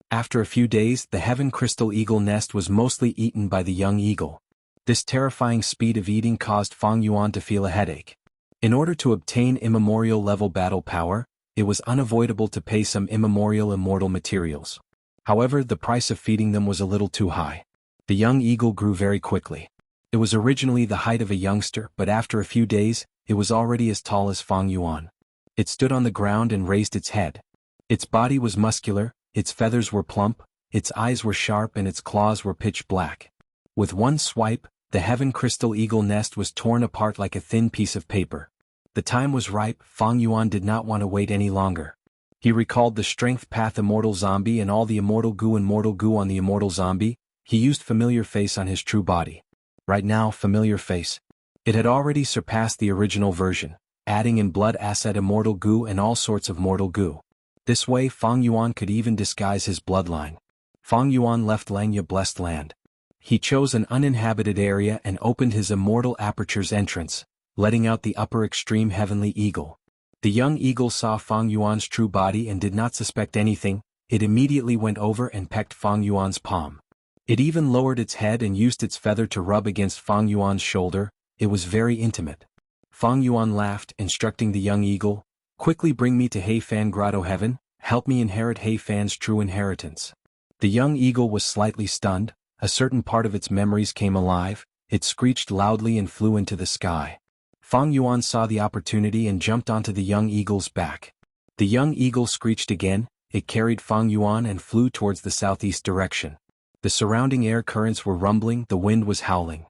After a few days, the heaven crystal eagle nest was mostly eaten by the young eagle. This terrifying speed of eating caused Fang Yuan to feel a headache. In order to obtain immemorial level battle power, it was unavoidable to pay some immemorial immortal materials. However, the price of feeding them was a little too high. The young eagle grew very quickly. It was originally the height of a youngster, but after a few days, it was already as tall as Fang Yuan. It stood on the ground and raised its head. Its body was muscular, its feathers were plump, its eyes were sharp and its claws were pitch black. With one swipe, the heaven crystal eagle nest was torn apart like a thin piece of paper. The time was ripe. Fang Yuan did not want to wait any longer. He recalled the strength path immortal zombie and all the immortal goo on the immortal zombie. He used familiar face on his true body. Right now, familiar face. It had already surpassed the original version, adding in blood asset immortal goo and all sorts of mortal goo. This way Fang Yuan could even disguise his bloodline. Fang Yuan left Langya blessed land. He chose an uninhabited area and opened his immortal aperture's entrance, letting out the upper extreme heavenly eagle. The young eagle saw Fang Yuan's true body and did not suspect anything. It immediately went over and pecked Fang Yuan's palm. It even lowered its head and used its feather to rub against Fang Yuan's shoulder. It was very intimate. Fang Yuan laughed, instructing the young eagle, "Quickly bring me to Heifan Grotto Heaven, help me inherit Heifan's true inheritance." The young eagle was slightly stunned. A certain part of its memories came alive. It screeched loudly and flew into the sky. Fang Yuan saw the opportunity and jumped onto the young eagle's back. The young eagle screeched again. It carried Fang Yuan and flew towards the southeast direction. The surrounding air currents were rumbling, the wind was howling.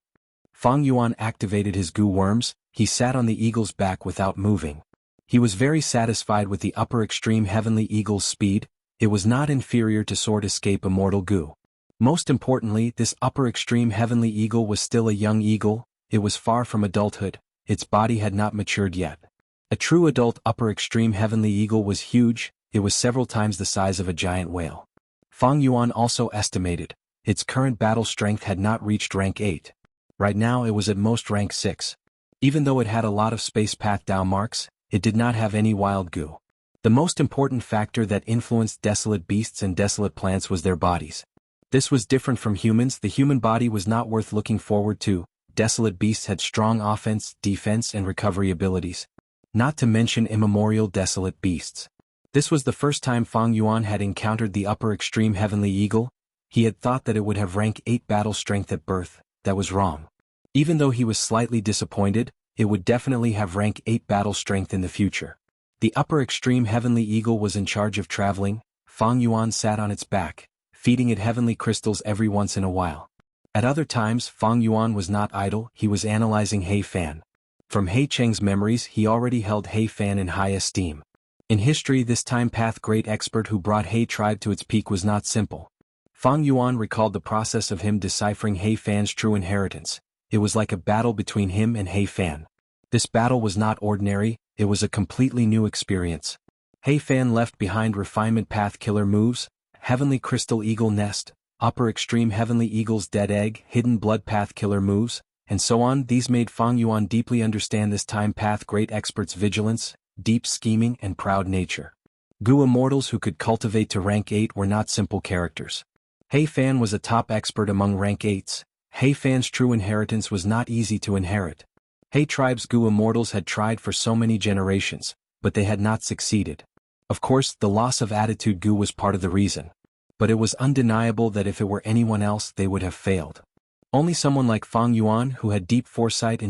Fang Yuan activated his goo worms. He sat on the eagle's back without moving. He was very satisfied with the upper extreme heavenly eagle's speed. It was not inferior to sword escape immortal goo. Most importantly, this upper extreme heavenly eagle was still a young eagle. It was far from adulthood. Its body had not matured yet. A true adult upper extreme heavenly eagle was huge. It was several times the size of a giant whale. Fang Yuan also estimated its current battle strength had not reached rank 8. Right now it was at most rank 6. Even though it had a lot of space path down marks, it did not have any wild goo. The most important factor that influenced desolate beasts and desolate plants was their bodies. This was different from humans. The human body was not worth looking forward to. Desolate beasts had strong offense, defense, and recovery abilities. Not to mention immemorial desolate beasts. This was the first time Fang Yuan had encountered the upper extreme heavenly eagle. He had thought that it would have rank 8 battle strength at birth. That was wrong. Even though he was slightly disappointed, it would definitely have rank 8 battle strength in the future. The upper extreme heavenly eagle was in charge of traveling. Fang Yuan sat on its back, feeding it heavenly crystals every once in a while. At other times, Fang Yuan was not idle. He was analyzing He Fan. From He Cheng's memories, he already held He Fan in high esteem. In history, this time-path great expert who brought He tribe to its peak was not simple. Fang Yuan recalled the process of him deciphering He Fan's true inheritance. It was like a battle between him and He Fan. This battle was not ordinary, it was a completely new experience. He Fan left behind refinement path killer moves, heavenly crystal eagle nest, upper extreme heavenly eagle's dead egg, hidden blood path killer moves, and so on. These made Fang Yuan deeply understand this time path great expert's vigilance, deep scheming, and proud nature. Gu immortals who could cultivate to rank 8 were not simple characters. He Fan was a top expert among rank 8s. He Fan's true inheritance was not easy to inherit. He tribe's Gu immortals had tried for so many generations, but they had not succeeded. Of course, the loss of attitude Gu was part of the reason. But it was undeniable that if it were anyone else they would have failed. Only someone like Fang Yuan who had deep foresight,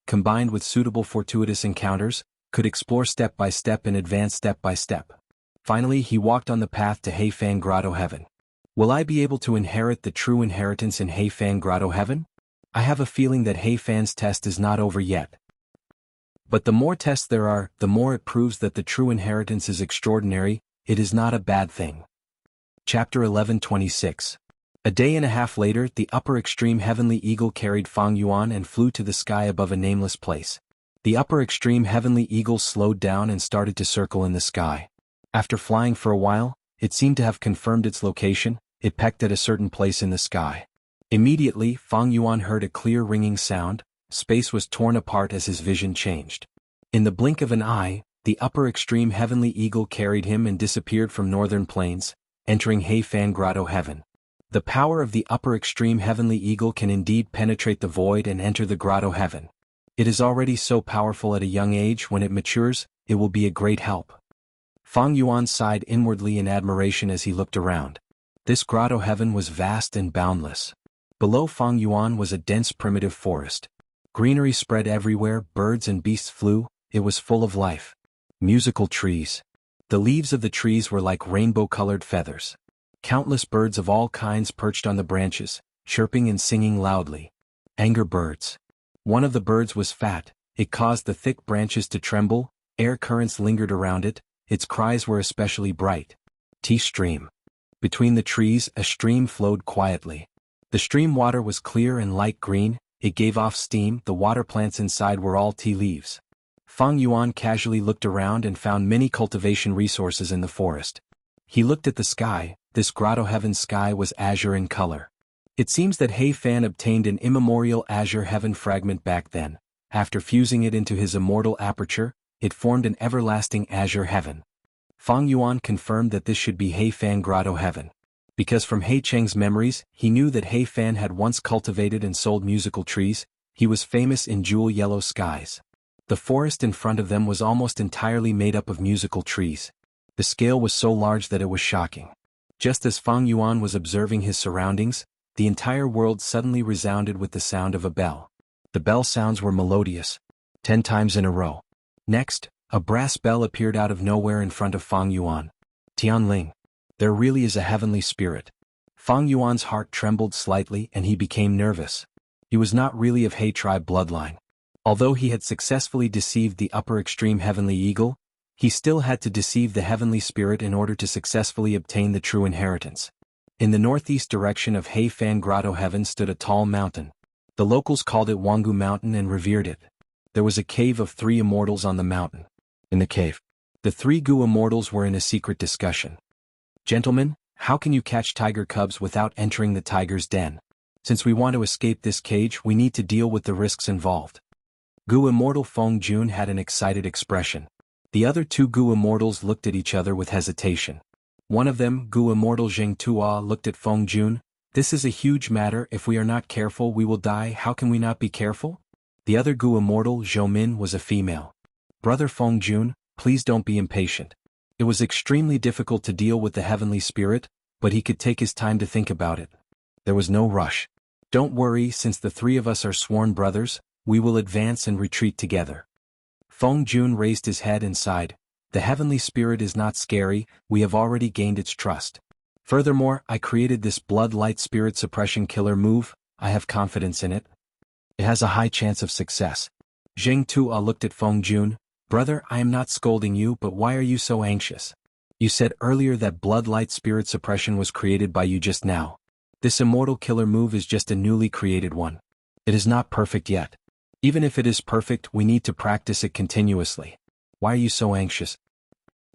combined with suitable fortuitous encounters, could explore step by step and advance step by step. Finally he walked on the path to He Fan Grotto Heaven. Will I be able to inherit the true inheritance in He Fan Grotto Heaven? I have a feeling that He Fan's test is not over yet. But the more tests there are, the more it proves that the true inheritance is extraordinary. It is not a bad thing. Chapter 11:26. A day and a half later, the upper extreme heavenly eagle carried Fang Yuan and flew to the sky above a nameless place. The upper extreme heavenly eagle slowed down and started to circle in the sky. After flying for a while, it seemed to have confirmed its location. It pecked at a certain place in the sky. Immediately, Fang Yuan heard a clear ringing sound. Space was torn apart as his vision changed. In the blink of an eye, the upper extreme heavenly eagle carried him and disappeared from northern plains, entering He Fan Grotto Heaven. The power of the upper extreme heavenly eagle can indeed penetrate the void and enter the Grotto Heaven. It is already so powerful at a young age. When it matures, it will be a great help. Fang Yuan sighed inwardly in admiration as he looked around. This Grotto Heaven was vast and boundless. Below Fang Yuan was a dense primitive forest. Greenery spread everywhere, birds and beasts flew. It was full of life. Musical trees. The leaves of the trees were like rainbow-colored feathers. Countless birds of all kinds perched on the branches, chirping and singing loudly. Anger birds. One of the birds was fat. It caused the thick branches to tremble. Air currents lingered around it. Its cries were especially bright. Tea stream. Between the trees, a stream flowed quietly. The stream water was clear and light green. It gave off steam. The water plants inside were all tea leaves. Fang Yuan casually looked around and found many cultivation resources in the forest. He looked at the sky. This Grotto Heaven sky was azure in color. It seems that He Fan obtained an immemorial azure heaven fragment back then. After fusing it into his immortal aperture, it formed an everlasting azure heaven. Fang Yuan confirmed that this should be He Fan Grotto Heaven. Because from He Cheng's memories, he knew that He Fan had once cultivated and sold musical trees. He was famous in jewel-yellow skies. The forest in front of them was almost entirely made up of musical trees. The scale was so large that it was shocking. Just as Fang Yuan was observing his surroundings, the entire world suddenly resounded with the sound of a bell. The bell sounds were melodious. 10 times in a row. Next, a brass bell appeared out of nowhere in front of Fang Yuan. Tianling. There really is a heavenly spirit. Fang Yuan's heart trembled slightly and he became nervous. He was not really of He tribe bloodline. Although he had successfully deceived the upper extreme heavenly eagle, he still had to deceive the heavenly spirit in order to successfully obtain the true inheritance. In the northeast direction of He Fan Grotto Heaven stood a tall mountain. The locals called it Jianghu Mountain and revered it. There was a cave of 3 immortals on the mountain. In the cave, the 3 Gu immortals were in a secret discussion. Gentlemen, how can you catch tiger cubs without entering the tiger's den? Since we want to escape this cage, we need to deal with the risks involved. Gu immortal Feng Jun had an excited expression. The other two Gu Immortals looked at each other with hesitation. One of them, Gu Immortal Zheng, looked at Feng Jun. This is a huge matter. If we are not careful we will die. How can we not be careful? The other Gu Immortal, Zhou Min, was a female. Brother Feng Jun, please don't be impatient. It was extremely difficult to deal with the heavenly spirit, but he could take his time to think about it. There was no rush. Don't worry, since the three of us are sworn brothers, we will advance and retreat together. Feng Jun raised his head and sighed. The heavenly spirit is not scary, we have already gained its trust. Furthermore, I created this blood light spirit suppression killer move, I have confidence in it. It has a high chance of success. Zheng Tuo looked at Feng Jun. Brother, I am not scolding you, but why are you so anxious? You said earlier that blood light spirit suppression was created by you just now. This immortal killer move is just a newly created one. It is not perfect yet. Even if it is perfect, we need to practice it continuously. Why are you so anxious?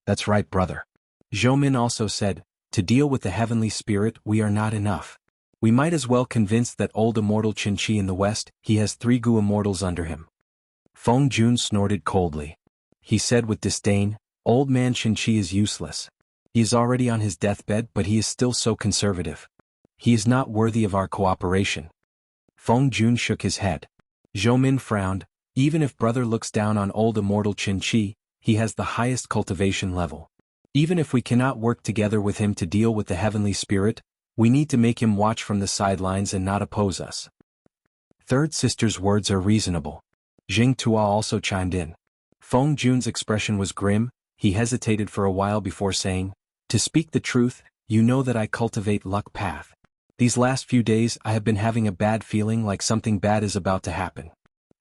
That's right, brother. Zhou Min also said, to deal with the heavenly spirit, we are not enough. We might as well convince that old immortal Xianxia in the west, he has 3 Gu immortals under him. Feng Jun snorted coldly. He said with disdain, old man Xianxia is useless. He is already on his deathbed, but he is still so conservative. He is not worthy of our cooperation. Feng Jun shook his head. Zhou Min frowned. Even if brother looks down on old immortal Xianxia, he has the highest cultivation level. Even if we cannot work together with him to deal with the heavenly spirit, we need to make him watch from the sidelines and not oppose us. Third sister's words are reasonable. Zheng Tuo also chimed in. Feng Jun's expression was grim. He hesitated for a while before saying, to speak the truth, you know that I cultivate luck path. These last few days I have been having a bad feeling like something bad is about to happen.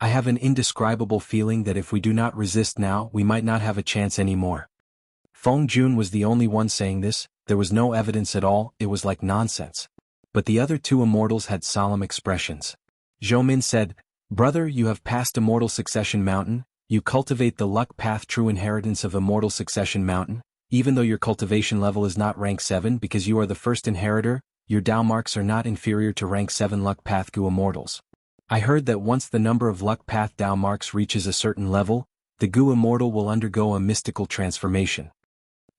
I have an indescribable feeling that if we do not resist now, we might not have a chance anymore. Feng Jun was the only one saying this, there was no evidence at all, it was like nonsense. But the other 2 immortals had solemn expressions. Zhou Min said, brother, you have passed Immortal Succession Mountain, you cultivate the luck path, true inheritance of Immortal Succession Mountain, even though your cultivation level is not rank 7 because you are the first inheritor, your Dao marks are not inferior to rank 7 luck path Gu immortals. I heard that once the number of luck path Dao marks reaches a certain level, the Gu immortal will undergo a mystical transformation.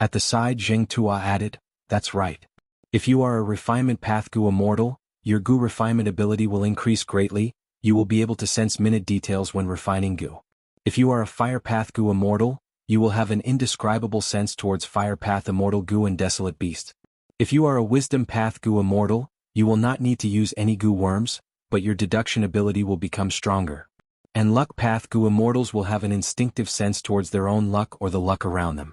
At the side, Zheng Tuo added, that's right. If you are a refinement path Gu immortal, your Gu refinement ability will increase greatly, you will be able to sense minute details when refining Gu. If you are a fire path Gu immortal, you will have an indescribable sense towards fire path immortal Gu and desolate beast. If you are a wisdom path Gu immortal, you will not need to use any Gu worms, but your deduction ability will become stronger. And luck path Gu immortals will have an instinctive sense towards their own luck or the luck around them.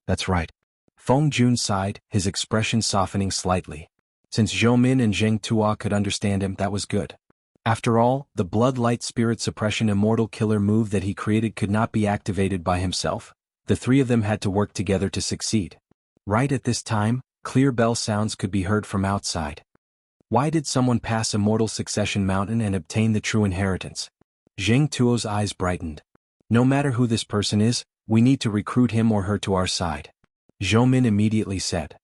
That's right. Feng Jun sighed, his expression softening slightly. Since Zhou Min and Zheng Tuo could understand him, that was good. After all, the blood light spirit suppression immortal killer move that he created could not be activated by himself. The 3 of them had to work together to succeed. Right at this time, clear bell sounds could be heard from outside. Why did someone pass Immortal Succession Mountain and obtain the true inheritance? Zheng Tuo's eyes brightened. No matter who this person is, we need to recruit him or her to our side. Zhou Min immediately said.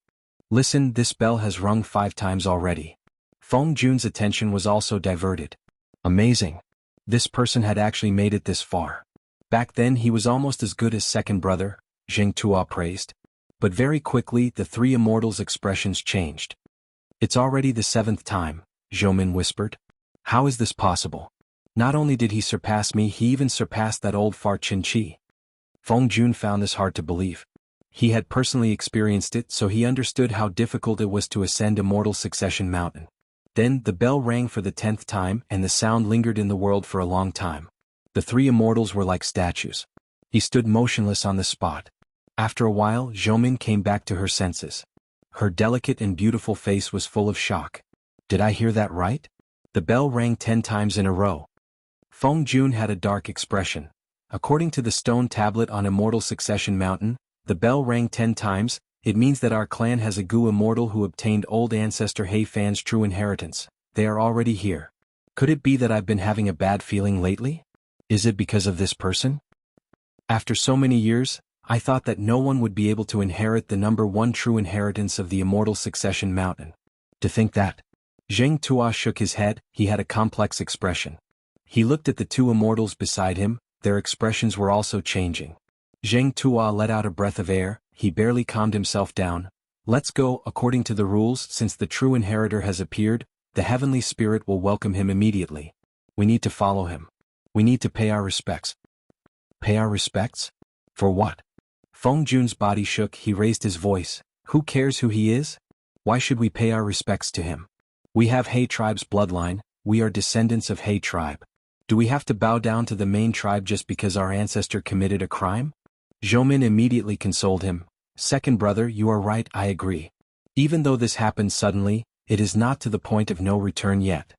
Listen, this bell has rung 5 times already. Feng Jun's attention was also diverted. Amazing. This person had actually made it this far. Back then he was almost as good as second brother, Zheng Tuo praised. But very quickly the 3 immortals' expressions changed. It's already the 7th time, Zhou Min whispered. How is this possible? Not only did he surpass me, he even surpassed that old fart Xianxia. Feng Jun found this hard to believe. He had personally experienced it, so he understood how difficult it was to ascend Immortal Succession Mountain. Then the bell rang for the 10th time and the sound lingered in the world for a long time. The 3 immortals were like statues. He stood motionless on the spot. After a while, Zhou Min came back to her senses. Her delicate and beautiful face was full of shock. Did I hear that right? The bell rang 10 times in a row. Feng Jun had a dark expression. According to the stone tablet on Immortal Succession Mountain, the bell rang 10 times. It means that our clan has a Gu immortal who obtained old ancestor He Fan's true inheritance. They are already here. Could it be that I've been having a bad feeling lately? Is it because of this person? After so many years, I thought that no one would be able to inherit the number 1 true inheritance of the Immortal Succession Mountain. To think that. Zheng Tuo shook his head, he had a complex expression. He looked at the 2 immortals beside him, their expressions were also changing. Zheng Tuo let out a breath of air, he barely calmed himself down. Let's go, according to the rules, since the true inheritor has appeared, the heavenly spirit will welcome him immediately. We need to follow him. We need to pay our respects. Pay our respects? For what? Feng Jun's body shook, he raised his voice. Who cares who he is? Why should we pay our respects to him? We have He tribe's bloodline, we are descendants of He tribe. Do we have to bow down to the main tribe just because our ancestor committed a crime? Zhoumin immediately consoled him. Second brother, you are right, I agree. Even though this happened suddenly, it is not to the point of no return yet.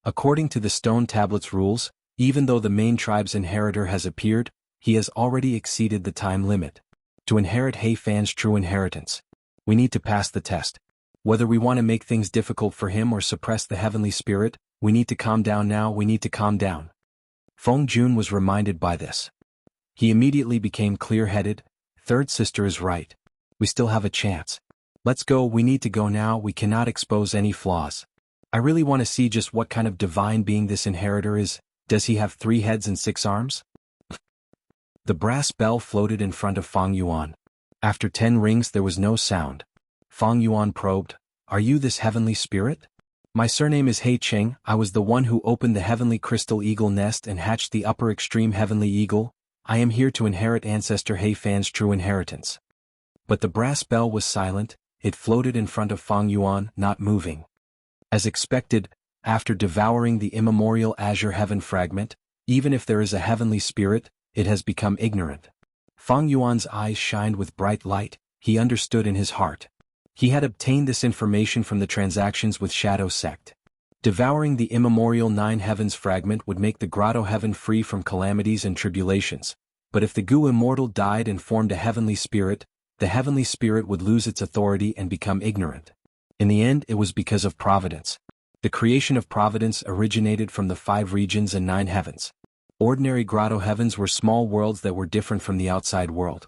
According to the stone tablets rules, even though the main tribe's inheritor has appeared, he has already exceeded the time limit. To inherit He Fan's true inheritance, we need to pass the test. Whether we want to make things difficult for him or suppress the heavenly spirit, we need to calm down now, we need to calm down. Feng Jun was reminded by this. He immediately became clear-headed. Third sister is right. We still have a chance. Let's go, we need to go now, we cannot expose any flaws. I really want to see just what kind of divine being this inheritor is. Does he have 3 heads and 6 arms? The brass bell floated in front of Feng Yuan. After 10 rings there was no sound. Feng Yuan probed, are you this heavenly spirit? My surname is He Cheng, I was the one who opened the heavenly crystal eagle nest and hatched the upper extreme heavenly eagle. I am here to inherit ancestor He Fan's true inheritance. But the brass bell was silent, it floated in front of Feng Yuan, not moving. As expected, after devouring the immemorial azure heaven fragment, even if there is a heavenly spirit, it has become ignorant. Feng Yuan's eyes shined with bright light, he understood in his heart. He had obtained this information from the transactions with Shadow Sect. Devouring the immemorial 9 heavens fragment would make the grotto heaven free from calamities and tribulations, but if the Gu Immortal died and formed a heavenly spirit, the heavenly spirit would lose its authority and become ignorant. In the end, it was because of providence. The creation of providence originated from the 5 regions and 9 heavens. Ordinary grotto heavens were small worlds that were different from the outside world.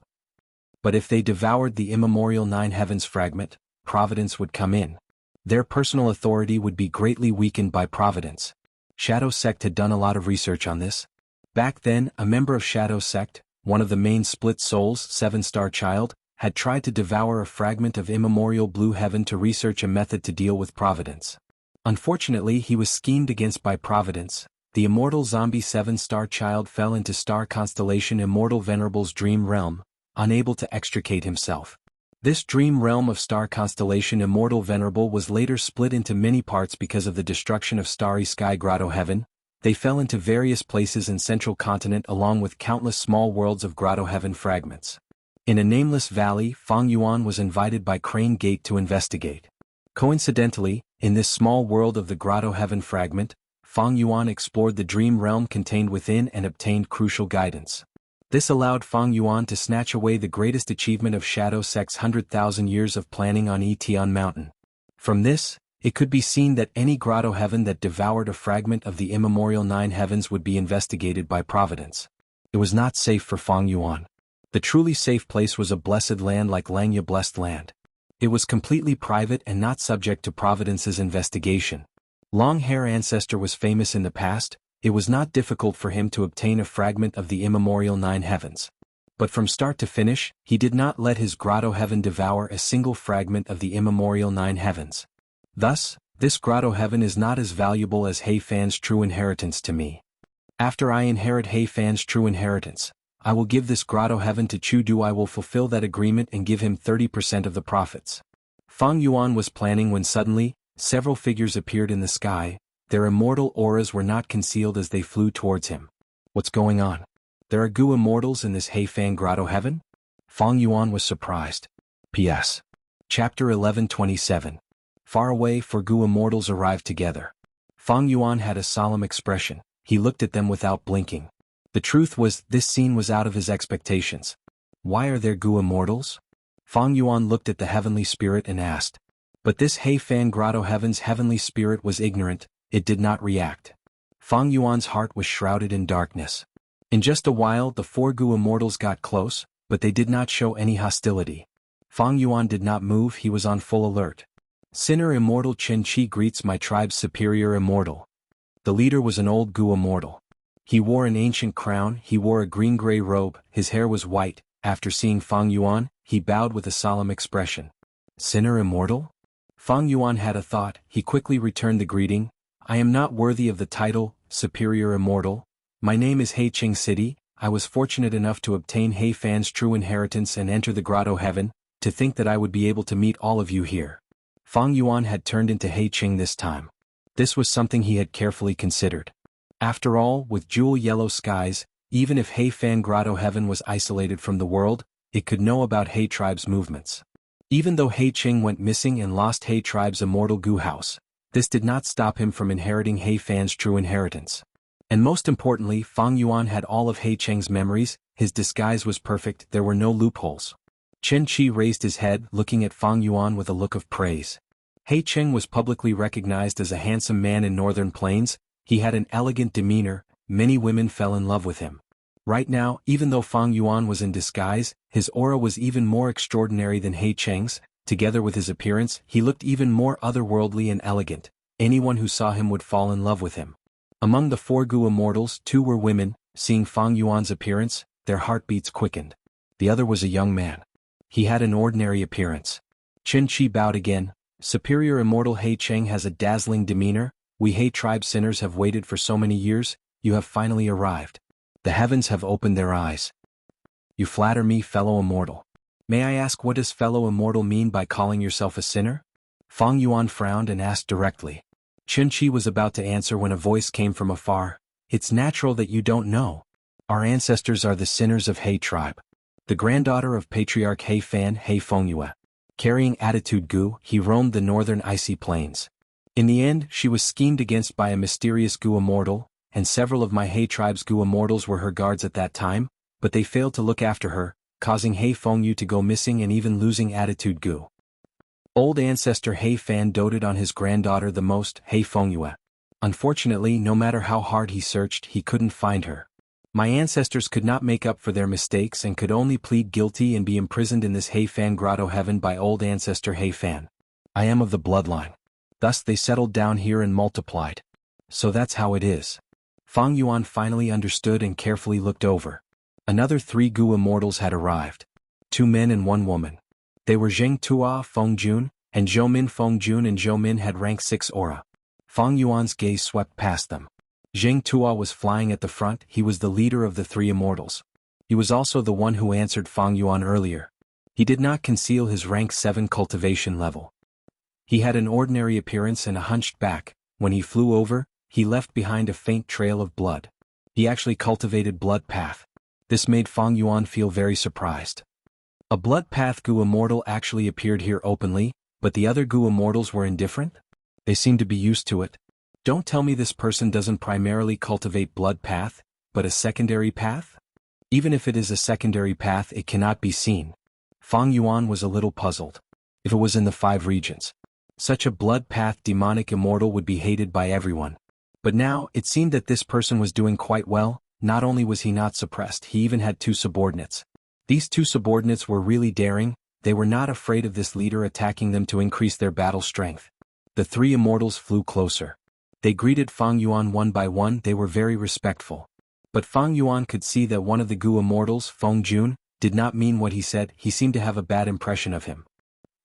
But if they devoured the immemorial 9 heavens fragment, providence would come in. Their personal authority would be greatly weakened by providence. Shadow Sect had done a lot of research on this. Back then, a member of Shadow Sect, one of the main split souls, 7-star child, had tried to devour a fragment of immemorial blue heaven to research a method to deal with providence. Unfortunately, he was schemed against by providence. The immortal zombie 7-star child fell into star constellation Immortal Venerable's dream realm, unable to extricate himself. This dream realm of star constellation Immortal Venerable was later split into many parts because of the destruction of Starry Sky Grotto Heaven. They fell into various places in Central Continent along with countless small worlds of Grotto Heaven fragments. In a nameless valley, Feng Yuan was invited by Crane Gate to investigate. Coincidentally, in this small world of the Grotto Heaven fragment, Feng Yuan explored the dream realm contained within and obtained crucial guidance. This allowed Feng Yuan to snatch away the greatest achievement of Shadow Sect's 100,000 years of planning on Etion Mountain. From this, it could be seen that any grotto heaven that devoured a fragment of the immemorial 9 heavens would be investigated by providence. It was not safe for Feng Yuan. The truly safe place was a blessed land like Langya Blessed Land. It was completely private and not subject to providence's investigation. Long Hair Ancestor was famous in the past. It was not difficult for him to obtain a fragment of the immemorial 9 heavens. But from start to finish, he did not let his grotto heaven devour a single fragment of the immemorial 9 heavens. Thus, this grotto heaven is not as valuable as He Fan's true inheritance to me. After I inherit He Fan's true inheritance, I will give this grotto heaven to Chu Du. I will fulfill that agreement and give him 30% of the profits. Feng Yuan was planning when suddenly, several figures appeared in the sky. Their immortal auras were not concealed as they flew towards him. What's going on? There are Gu Immortals in this He Fan Grotto Heaven? Feng Yuan was surprised. P.S. Chapter 1127. Far away, 4 Gu Immortals arrived together. Feng Yuan had a solemn expression. He looked at them without blinking. The truth was, this scene was out of his expectations. Why are there Gu Immortals? Feng Yuan looked at the heavenly spirit and asked. But this He Fan Grotto Heaven's heavenly spirit was ignorant. It did not react. Feng Yuan's heart was shrouded in darkness. In just a while the 4 Gu Immortals got close, but they did not show any hostility. Feng Yuan did not move, he was on full alert. Sinner Immortal Chen Qi greets my tribe's superior immortal. The leader was an old Gu Immortal. He wore an ancient crown, he wore a green-gray robe, his hair was white, After seeing Fang Yuan, he bowed with a solemn expression. Sinner immortal? Fang Yuan had a thought. He quickly returned the greeting. I am not worthy of the title, Superior Immortal. My name is He Qing City. I was fortunate enough to obtain He Fan's true inheritance and enter the Grotto Heaven. To think that I would be able to meet all of you here. Fang Yuan had turned into He Qing this time. This was something he had carefully considered. After all, with jewel yellow skies, even if He Fan Grotto Heaven was isolated from the world, it could know about He tribe's movements. Even though He Qing went missing and lost He tribe's immortal Gu house, this did not stop him from inheriting He Fan's true inheritance. And most importantly, Fang Yuan had all of He Qing's memories. His disguise was perfect, there were no loopholes. Chen Qi raised his head, looking at Fang Yuan with a look of praise. He Qing was publicly recognized as a handsome man in Northern Plains. He had an elegant demeanor. Many women fell in love with him. Right now, even though Fang Yuan was in disguise, his aura was even more extraordinary than He Qing's. Together with his appearance, he looked even more otherworldly and elegant. Anyone who saw him would fall in love with him. Among the 4 Gu immortals, 2 were women. Seeing Fang Yuan's appearance, their heartbeats quickened. The other was a young man. He had an ordinary appearance. Chen Qi bowed again. Superior Immortal He Qing has a dazzling demeanor. We He tribe sinners have waited for so many years. You have finally arrived. The heavens have opened their eyes. You flatter me, fellow immortal. May I ask, what does fellow immortal mean by calling yourself a sinner? Fang Yuan frowned and asked directly. Chen Qi was about to answer when a voice came from afar. It's natural that you don't know. Our ancestors are the sinners of He tribe. The granddaughter of Patriarch He Fan He Fengyue. Carrying attitude Gu, he roamed the northern icy plains. In the end, she was schemed against by a mysterious Gu immortal, and several of my He tribe's Gu immortals were her guards at that time, but they failed to look after her, causing He Fengyue to go missing and even losing attitude Gu. Old ancestor He Fan doted on his granddaughter the most, He Fengyue. Unfortunately, no matter how hard he searched, he couldn't find her. My ancestors could not make up for their mistakes and could only plead guilty and be imprisoned in this He Fan Grotto Heaven by old ancestor He Fan. I am of the bloodline. Thus they settled down here and multiplied. So that's how it is. Fang Yuan finally understood and carefully looked over. Another 3 Gu immortals had arrived. 2 men and 1 woman. They were Zheng Tua Feng Jun, and Zhou Min Feng Jun, and Zhou Min had rank 6 aura. Fang Yuan's gaze swept past them. Zheng Tua was flying at the front. He was the leader of the 3 immortals. He was also the one who answered Fang Yuan earlier. He did not conceal his rank 7 cultivation level. He had an ordinary appearance and a hunched back. When he flew over, he left behind a faint trail of blood. He actually cultivated blood path. This made Fang Yuan feel very surprised. A blood path Gu immortal actually appeared here openly, but the other Gu immortals were indifferent? They seemed to be used to it. Don't tell me this person doesn't primarily cultivate blood path, but a secondary path? Even if it is a secondary path, it cannot be seen. Fang Yuan was a little puzzled. If it was in the 5 regions, such a blood path demonic immortal would be hated by everyone. But now, it seemed that this person was doing quite well. Not only was he not suppressed, he even had 2 subordinates. These 2 subordinates were really daring. They were not afraid of this leader attacking them to increase their battle strength. The 3 immortals flew closer. They greeted Fang Yuan one by one. They were very respectful. But Fang Yuan could see that one of the Gu immortals, Feng Jun, did not mean what he said. He seemed to have a bad impression of him.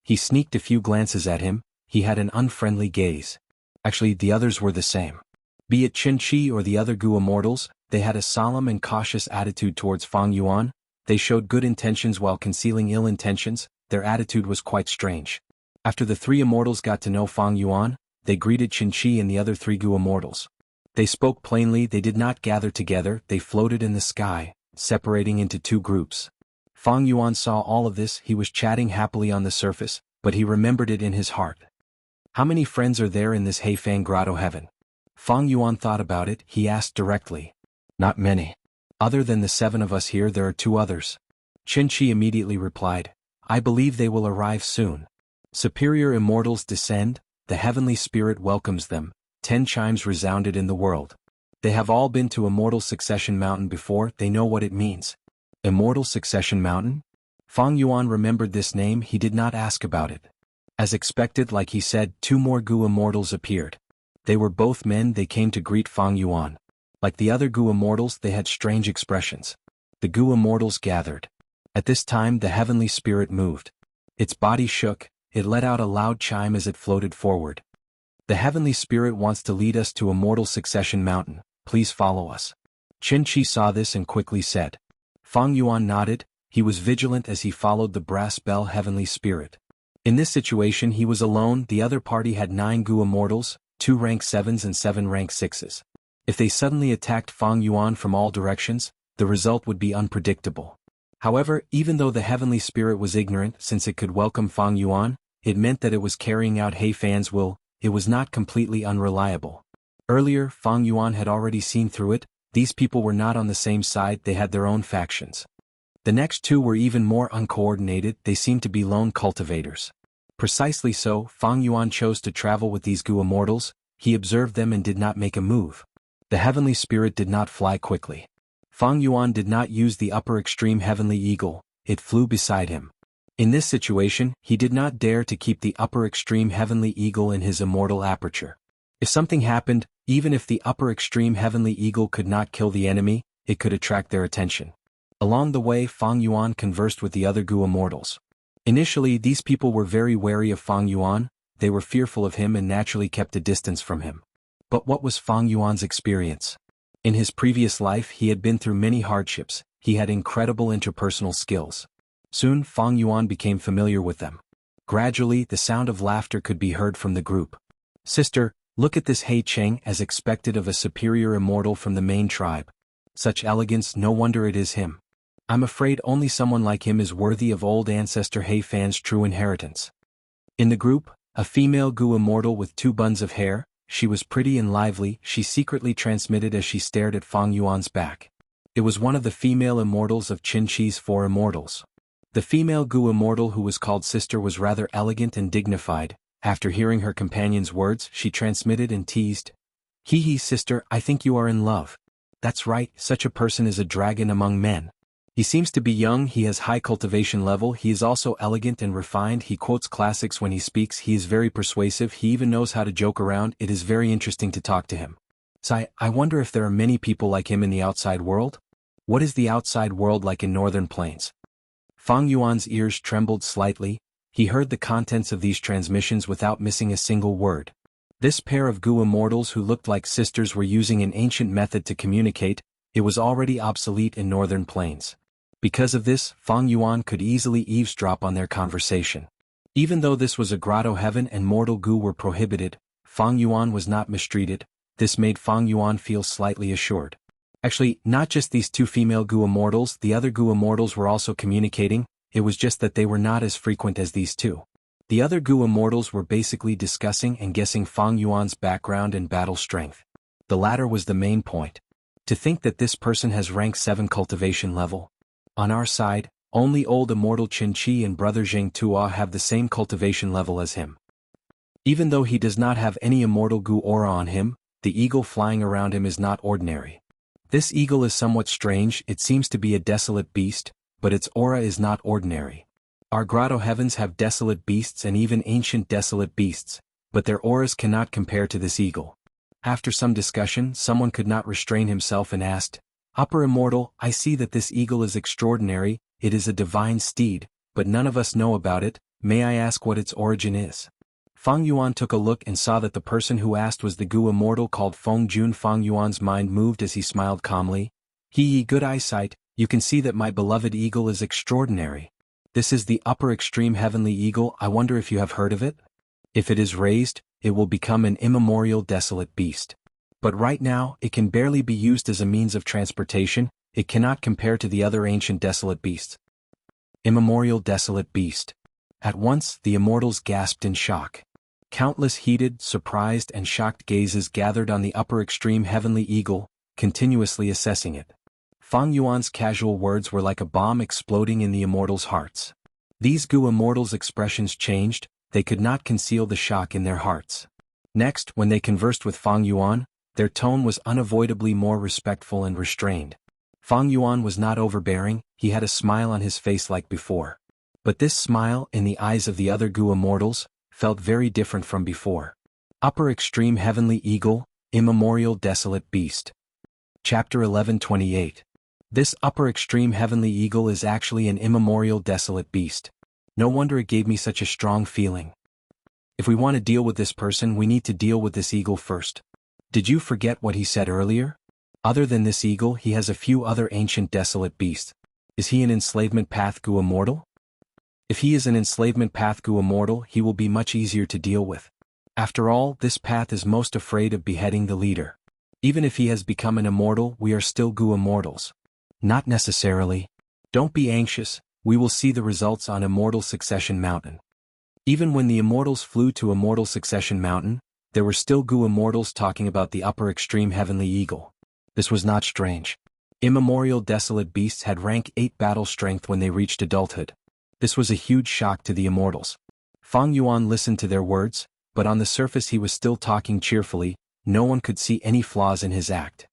He sneaked a few glances at him. He had an unfriendly gaze. Actually, the others were the same. Be it Chen Qi or the other Gu immortals, they had a solemn and cautious attitude towards Fang Yuan. They showed good intentions while concealing ill intentions. Their attitude was quite strange. After the 3 immortals got to know Fang Yuan, they greeted Chen Qi and the other 3 Gu immortals. They spoke plainly. They did not gather together. They floated in the sky, separating into 2 groups. Fang Yuan saw all of this. He was chatting happily on the surface, but he remembered it in his heart. How many friends are there in this He Fan Grotto Heaven? Fang Yuan thought about it. He asked directly. Not many. Other than the 7 of us here, there are 2 others. Chen Qi immediately replied. I believe they will arrive soon. Superior immortals descend. The heavenly spirit welcomes them. 10 chimes resounded in the world. They have all been to Immortal Succession Mountain before. They know what it means. Immortal Succession Mountain? Fang Yuan remembered this name. He did not ask about it. As expected, like he said, 2 more Gu immortals appeared. They were both men. They came to greet Fang Yuan. Like the other Gu immortals, they had strange expressions. The Gu immortals gathered. At this time the heavenly spirit moved. Its body shook, it let out a loud chime as it floated forward. The heavenly spirit wants to lead us to Immortal Succession Mountain, please follow us. Xianxia saw this and quickly said. Fang Yuan nodded, he was vigilant as he followed the brass bell heavenly spirit. In this situation he was alone, the other party had 9 Gu Immortals, 2 rank 7s and 7 rank 6s. If they suddenly attacked Fang Yuan from all directions, the result would be unpredictable. However, even though the heavenly spirit was ignorant since it could welcome Fang Yuan, it meant that it was carrying out He Fan's will, it was not completely unreliable. Earlier, Fang Yuan had already seen through it, these people were not on the same side, they had their own factions. The next 2 were even more uncoordinated, they seemed to be lone cultivators. Precisely so, Fang Yuan chose to travel with these Gu Immortals, he observed them and did not make a move. The heavenly spirit did not fly quickly. Fang Yuan did not use the upper extreme heavenly eagle, it flew beside him. In this situation, he did not dare to keep the upper extreme heavenly eagle in his immortal aperture. If something happened, even if the upper extreme heavenly eagle could not kill the enemy, it could attract their attention. Along the way Fang Yuan conversed with the other Gu Immortals. Initially these people were very wary of Fang Yuan, they were fearful of him and naturally kept a distance from him. But what was Fang Yuan's experience? In his previous life he had been through many hardships, he had incredible interpersonal skills. Soon Fang Yuan became familiar with them. Gradually the sound of laughter could be heard from the group. Sister, look at this He Cheng, as expected of a superior immortal from the main tribe. Such elegance, no wonder it is him. I'm afraid only someone like him is worthy of old ancestor He Fan's true inheritance. In the group, a female Gu Immortal with 2 buns of hair, she was pretty and lively, she secretly transmitted as she stared at Fang Yuan's back. It was one of the female immortals of Xianxia's 4 immortals. The female Gu Immortal who was called Sister was rather elegant and dignified. After hearing her companion's words, she transmitted and teased. Hee sister, I think you are in love. That's right, such a person is a dragon among men. He seems to be young, he has high cultivation level, he is also elegant and refined, he quotes classics when he speaks, he is very persuasive, he even knows how to joke around, it is very interesting to talk to him. I wonder if there are many people like him in the outside world? What is the outside world like in northern plains? Fang Yuan's ears trembled slightly, he heard the contents of these transmissions without missing a single word. This pair of Gu Immortals who looked like sisters were using an ancient method to communicate, it was already obsolete in northern plains. Because of this, Fang Yuan could easily eavesdrop on their conversation. Even though this was a grotto heaven and mortal Gu were prohibited, Fang Yuan was not mistreated, this made Fang Yuan feel slightly assured. Actually, not just these 2 female Gu Immortals, the other Gu Immortals were also communicating, it was just that they were not as frequent as these 2. The other Gu Immortals were basically discussing and guessing Fang Yuan's background and battle strength. The latter was the main point. To think that this person has rank 7 cultivation level. On our side, only old immortal Xianxia and brother Jianghu have the same cultivation level as him. Even though he does not have any immortal Gu aura on him, the eagle flying around him is not ordinary. This eagle is somewhat strange, it seems to be a desolate beast, but its aura is not ordinary. Our grotto heavens have desolate beasts and even ancient desolate beasts, but their auras cannot compare to this eagle. After some discussion, someone could not restrain himself and asked, Upper Immortal, I see that this eagle is extraordinary, it is a divine steed, but none of us know about it, may I ask what its origin is? Fang Yuan took a look and saw that the person who asked was the Gu Immortal called Feng Jun. Fang Yuan's mind moved as he smiled calmly. Good eyesight, you can see that my beloved eagle is extraordinary. This is the upper extreme heavenly eagle, I wonder if you have heard of it? If it is raised, it will become an immemorial desolate beast. But right now, it can barely be used as a means of transportation, it cannot compare to the other ancient desolate beasts. Immemorial desolate beast. At once, the immortals gasped in shock. Countless heated, surprised and shocked gazes gathered on the upper extreme heavenly eagle, continuously assessing it. Fang Yuan's casual words were like a bomb exploding in the immortals' hearts. These Gu immortals' expressions changed, they could not conceal the shock in their hearts. Next, when they conversed with Fang Yuan, their tone was unavoidably more respectful and restrained. Fang Yuan was not overbearing, he had a smile on his face like before. But this smile, in the eyes of the other Gu immortals, felt very different from before. Upper extreme heavenly eagle, immemorial desolate beast. Chapter 11:28. This upper extreme heavenly eagle is actually an immemorial desolate beast. No wonder it gave me such a strong feeling. If we want to deal with this person, we need to deal with this eagle first. Did you forget what he said earlier? Other than this eagle, he has a few other ancient desolate beasts. Is he an enslavement path Gu Immortal? If he is an enslavement path Gu Immortal, he will be much easier to deal with. After all, this path is most afraid of beheading the leader. Even if he has become an immortal, we are still Gu Immortals. Not necessarily. Don't be anxious, we will see the results on Immortal Succession Mountain. Even when the Immortals flew to Immortal Succession Mountain, there were still Gu Immortals talking about the upper extreme heavenly eagle. This was not strange. Immemorial desolate beasts had rank 8 battle strength when they reached adulthood. This was a huge shock to the Immortals. Fang Yuan listened to their words, but on the surface he was still talking cheerfully. No one could see any flaws in his act.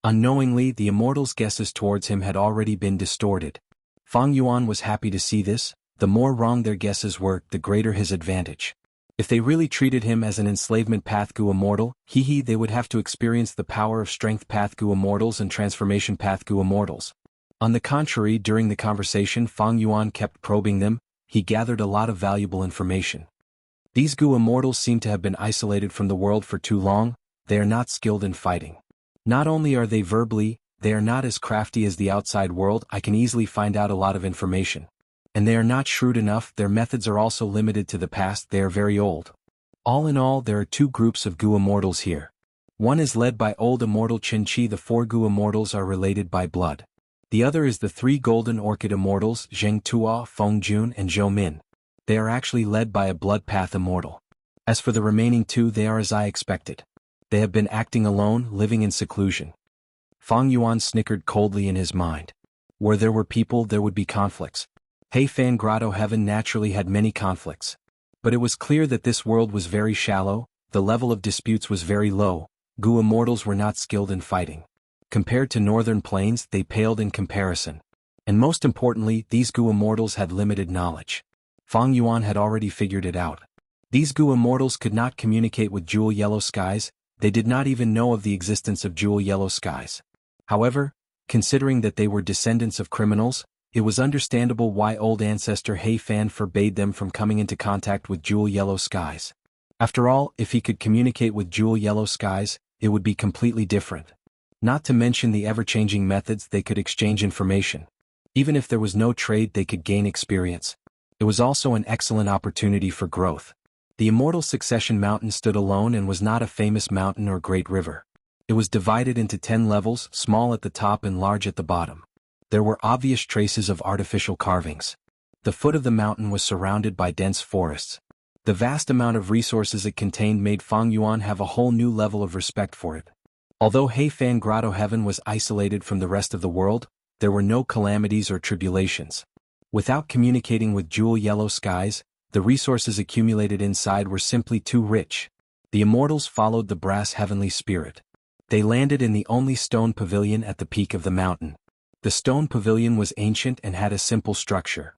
Unknowingly, the Immortals' guesses towards him had already been distorted. Fang Yuan was happy to see this. The more wrong their guesses were, the greater his advantage. If they really treated him as an enslavement path Gu Immortal, they would have to experience the power of strength path Gu Immortals and transformation path Gu Immortals. On the contrary, during the conversation Fang Yuan kept probing them. He gathered a lot of valuable information. These Gu Immortals seem to have been isolated from the world for too long. They are not skilled in fighting. Not only are they verbally, they are not as crafty as the outside world. I can easily find out a lot of information. And they are not shrewd enough. Their methods are also limited to the past. They are very old. All in all, there are 2 groups of Gu Immortals here. One is led by old immortal Qianxia. The 4 Gu Immortals are related by blood. The other is the 3 golden orchid immortals Zheng Feng Jun and Zhou Min. They are actually led by a blood path immortal. As for the remaining 2, they are as I expected. They have been acting alone, living in seclusion. Fang Yuan snickered coldly in his mind. Where there were people, there would be conflicts. Heifan Grotto Heaven naturally had many conflicts. But it was clear that this world was very shallow, the level of disputes was very low. Gu Immortals were not skilled in fighting. Compared to Northern Plains, they paled in comparison. And most importantly, these Gu Immortals had limited knowledge. Fang Yuan had already figured it out. These Gu Immortals could not communicate with Jewel Yellow Skies. They did not even know of the existence of Jewel Yellow Skies. However, considering that they were descendants of criminals, it was understandable why old ancestor Heifan forbade them from coming into contact with Jewel Yellow Skies. After all, if he could communicate with Jewel Yellow Skies, it would be completely different. Not to mention the ever-changing methods they could exchange information. Even if there was no trade, they could gain experience. It was also an excellent opportunity for growth. The Immortal Succession Mountain stood alone and was not a famous mountain or great river. It was divided into 10 levels, small at the top and large at the bottom. There were obvious traces of artificial carvings. The foot of the mountain was surrounded by dense forests. The vast amount of resources it contained made Fang Yuan have a whole new level of respect for it. Although Heifan Grotto Heaven was isolated from the rest of the world, there were no calamities or tribulations. Without communicating with Jewel Yellow Skies, the resources accumulated inside were simply too rich. The Immortals followed the brass heavenly spirit. They landed in the only stone pavilion at the peak of the mountain. The stone pavilion was ancient and had a simple structure.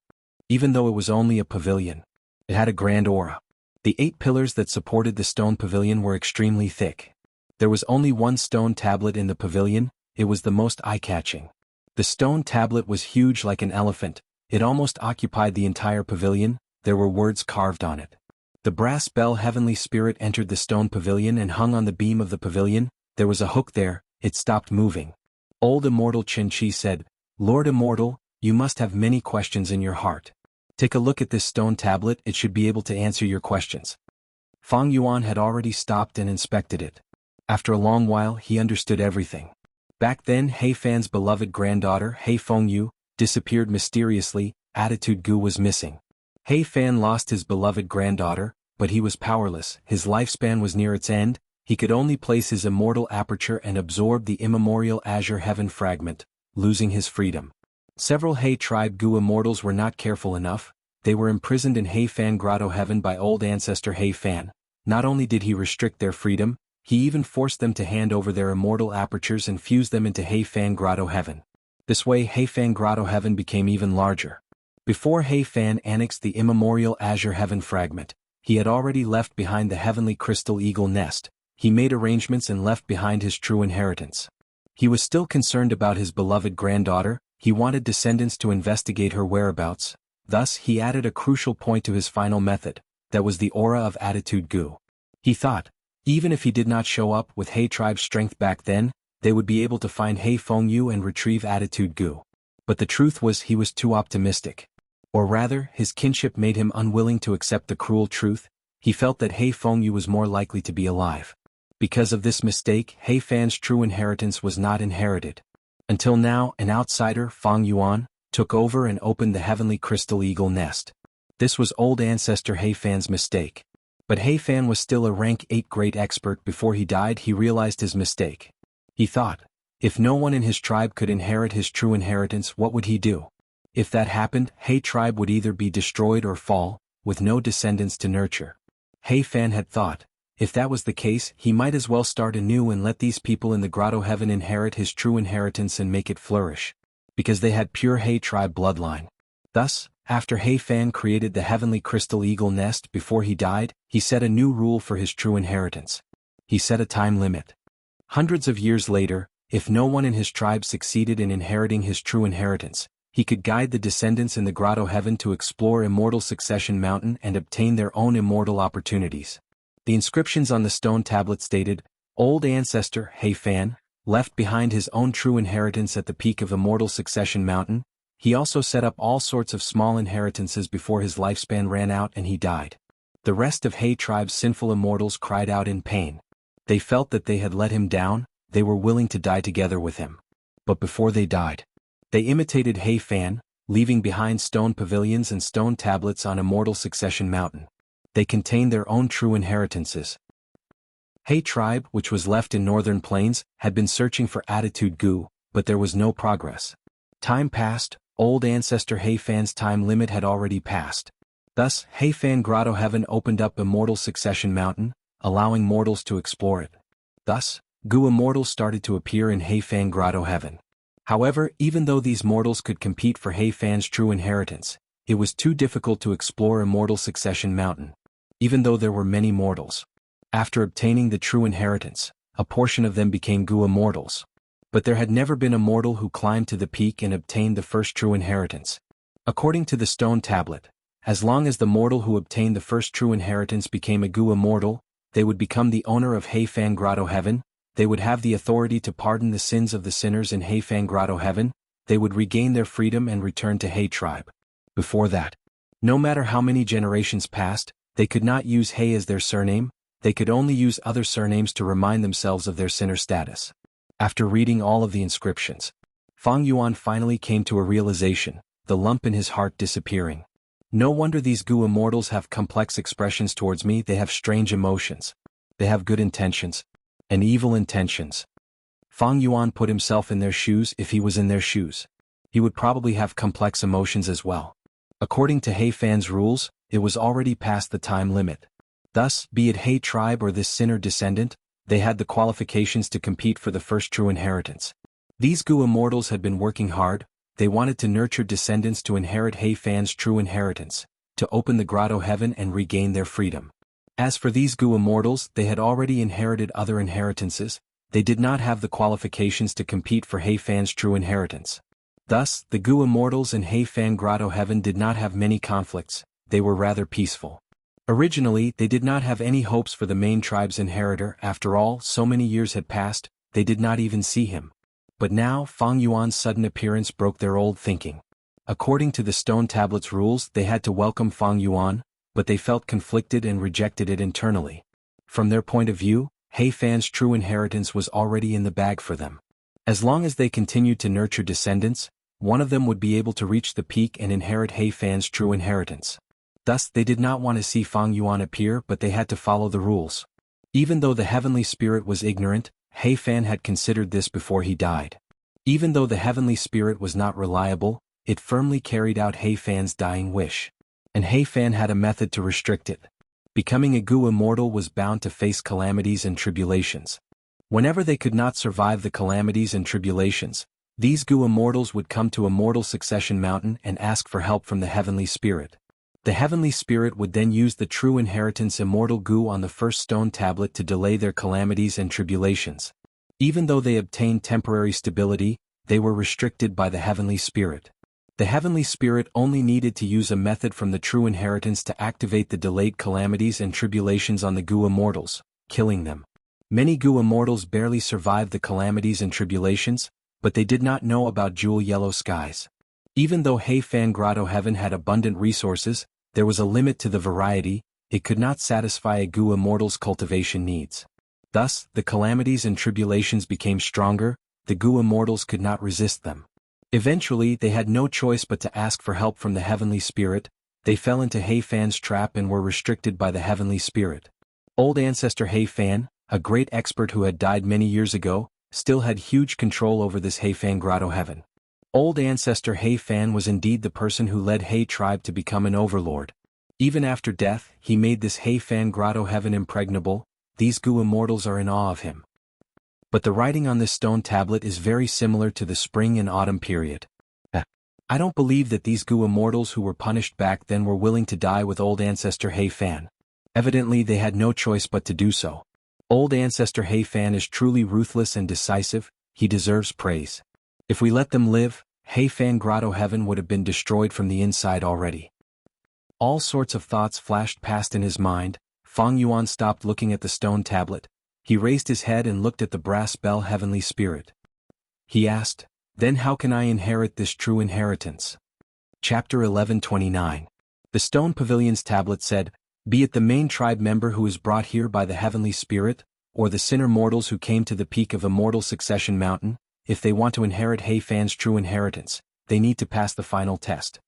Even though it was only a pavilion, it had a grand aura. The 8 pillars that supported the stone pavilion were extremely thick. There was only one stone tablet in the pavilion. It was the most eye-catching. The stone tablet was huge like an elephant. It almost occupied the entire pavilion. There were words carved on it. The brass bell heavenly spirit entered the stone pavilion and hung on the beam of the pavilion. There was a hook there. It stopped moving. Old Immortal Qianxia said, "Lord Immortal, you must have many questions in your heart. Take a look at this stone tablet, it should be able to answer your questions." Fang Yuan had already stopped and inspected it. After a long while, he understood everything. Back then, Heifan's beloved granddaughter, Hei Fengyu, disappeared mysteriously. Attitude Gu was missing. Heifan lost his beloved granddaughter, but he was powerless. His lifespan was near its end. He could only place his immortal aperture and absorb the immemorial azure heaven fragment, losing his freedom. Several Hei tribe Gu Immortals were not careful enough. They were imprisoned in Heifan Grotto Heaven by old ancestor Heifan. Not only did he restrict their freedom, he even forced them to hand over their immortal apertures and fuse them into Heifan Grotto Heaven. This way Heifan Grotto Heaven became even larger. Before Heifan annexed the immemorial azure heaven fragment, he had already left behind the heavenly crystal eagle nest. He made arrangements and left behind his true inheritance. He was still concerned about his beloved granddaughter. He wanted descendants to investigate her whereabouts. Thus he added a crucial point to his final method, that was the aura of attitude Gu. He thought, even if he did not show up with He tribe's strength back then, they would be able to find He Fengyu and retrieve attitude Gu. But the truth was he was too optimistic. Or rather, his kinship made him unwilling to accept the cruel truth. He felt that He Fengyu was more likely to be alive. Because of this mistake, He Fan's true inheritance was not inherited. Until now, an outsider, Feng Yuan, took over and opened the heavenly crystal eagle nest. This was old ancestor He Fan's mistake. But He Fan was still a rank 8 great expert. Before he died, he realized his mistake. He thought, if no one in his tribe could inherit his true inheritance, what would he do? If that happened, He tribe would either be destroyed or fall, with no descendants to nurture. He Fan had thought, if that was the case, he might as well start anew and let these people in the grotto heaven inherit his true inheritance and make it flourish. Because they had pure He tribe bloodline. Thus, after He Fan created the heavenly crystal eagle nest before he died, he set a new rule for his true inheritance. He set a time limit. Hundreds of years later, if no one in his tribe succeeded in inheriting his true inheritance, he could guide the descendants in the grotto heaven to explore Immortal Succession Mountain and obtain their own immortal opportunities. The inscriptions on the stone tablet stated, Old Ancestor He Fan left behind his own true inheritance at the peak of Immortal Succession Mountain. He also set up all sorts of small inheritances before his lifespan ran out and he died. The rest of He tribe's sinful immortals cried out in pain. They felt that they had let him down. They were willing to die together with him. But before they died, they imitated He Fan, leaving behind stone pavilions and stone tablets on Immortal Succession Mountain. They contained their own true inheritances. He tribe, which was left in northern plains, had been searching for attitude Gu, but there was no progress. Time passed. Old ancestor He Fan's time limit had already passed. Thus, He Fan Grotto Heaven opened up Immortal Succession Mountain, allowing mortals to explore it. Thus, Gu immortals started to appear in He Fan Grotto Heaven. However, even though these mortals could compete for He Fan's true inheritance, it was too difficult to explore Immortal Succession Mountain. Even though there were many mortals. After obtaining the true inheritance, a portion of them became Gu immortals. But there had never been a mortal who climbed to the peak and obtained the first true inheritance. According to the stone tablet, as long as the mortal who obtained the first true inheritance became a Gu immortal, they would become the owner of He Fan Grotto Heaven. They would have the authority to pardon the sins of the sinners in He Fan Grotto Heaven. They would regain their freedom and return to He tribe. Before that, no matter how many generations passed, they could not use He as their surname. They could only use other surnames to remind themselves of their sinner status. After reading all of the inscriptions, Feng Yuan finally came to a realization, the lump in his heart disappearing. No wonder these Gu immortals have complex expressions towards me. They have strange emotions. They have good intentions and evil intentions. Feng Yuan put himself in their shoes. If he was in their shoes, he would probably have complex emotions as well. According to He Fan's rules, it was already past the time limit. Thus, be it He tribe or this sinner descendant, they had the qualifications to compete for the first true inheritance. These Gu immortals had been working hard. They wanted to nurture descendants to inherit He Fan's true inheritance, to open the grotto heaven and regain their freedom. As for these Gu immortals, they had already inherited other inheritances. They did not have the qualifications to compete for He Fan's true inheritance. Thus, the Gu immortals in He Fan Grotto Heaven did not have many conflicts. They were rather peaceful. Originally, they did not have any hopes for the main tribe's inheritor. After all, so many years had passed, they did not even see him. But now, Feng Yuan's sudden appearance broke their old thinking. According to the stone tablet's rules, they had to welcome Feng Yuan, but they felt conflicted and rejected it internally. From their point of view, He Fan's true inheritance was already in the bag for them. As long as they continued to nurture descendants, one of them would be able to reach the peak and inherit He Fan's true inheritance. Thus, they did not want to see Feng Yuan appear, but they had to follow the rules. Even though the heavenly spirit was ignorant, He Fan had considered this before he died. Even though the heavenly spirit was not reliable, it firmly carried out He Fan's dying wish. And He Fan had a method to restrict it. Becoming a Gu immortal was bound to face calamities and tribulations. Whenever they could not survive the calamities and tribulations, these Gu immortals would come to Immortal Succession Mountain and ask for help from the heavenly spirit. The heavenly spirit would then use the true inheritance Immortal Gu on the first stone tablet to delay their calamities and tribulations. Even though they obtained temporary stability, they were restricted by the heavenly spirit. The heavenly spirit only needed to use a method from the true inheritance to activate the delayed calamities and tribulations on the Gu immortals, killing them. Many Gu immortals barely survived the calamities and tribulations, but they did not know about jewel yellow skies. Even though Heifan Grotto Heaven had abundant resources, there was a limit to the variety. It could not satisfy a Gu immortal's cultivation needs. Thus, the calamities and tribulations became stronger. The Gu immortals could not resist them. Eventually, they had no choice but to ask for help from the heavenly spirit. They fell into Heifan's trap and were restricted by the heavenly spirit. Old ancestor Heifan, a great expert who had died many years ago, still had huge control over this Heifan Grotto Heaven. Old ancestor Heifan was indeed the person who led He tribe to become an overlord. Even after death, he made this Heifan Grotto Heaven impregnable. These Gu immortals are in awe of him. But the writing on this stone tablet is very similar to the spring and autumn period. I don't believe that these Gu immortals who were punished back then were willing to die with old ancestor Heifan. Evidently they had no choice but to do so. Old ancestor Heifan is truly ruthless and decisive. He deserves praise. If we let them live, Heifan Grotto Heaven would have been destroyed from the inside already. All sorts of thoughts flashed past in his mind. Fang Yuan stopped looking at the stone tablet. He raised his head and looked at the brass bell heavenly spirit. He asked, "Then how can I inherit this true inheritance?" Chapter 11:29. The stone pavilion's tablet said, "Be it the main tribe member who is brought here by the heavenly spirit, or the sinner mortals who came to the peak of Immortal Succession Mountain, if they want to inherit Heifan's true inheritance, they need to pass the final test."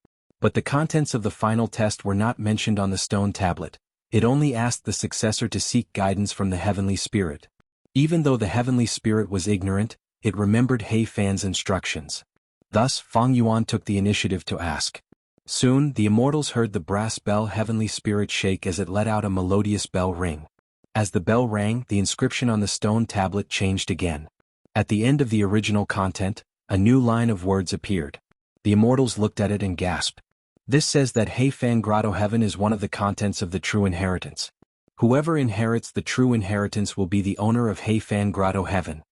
But the contents of the final test were not mentioned on the stone tablet. It only asked the successor to seek guidance from the heavenly spirit. Even though the heavenly spirit was ignorant, it remembered Heifan's instructions. Thus, Fang Yuan took the initiative to ask. Soon, the immortals heard the brass bell heavenly spirit shake as it let out a melodious bell ring. As the bell rang, the inscription on the stone tablet changed again. At the end of the original content, a new line of words appeared. The immortals looked at it and gasped. This says that Heifan Grotto Heaven is one of the contents of the true inheritance. Whoever inherits the true inheritance will be the owner of Heifan Grotto Heaven.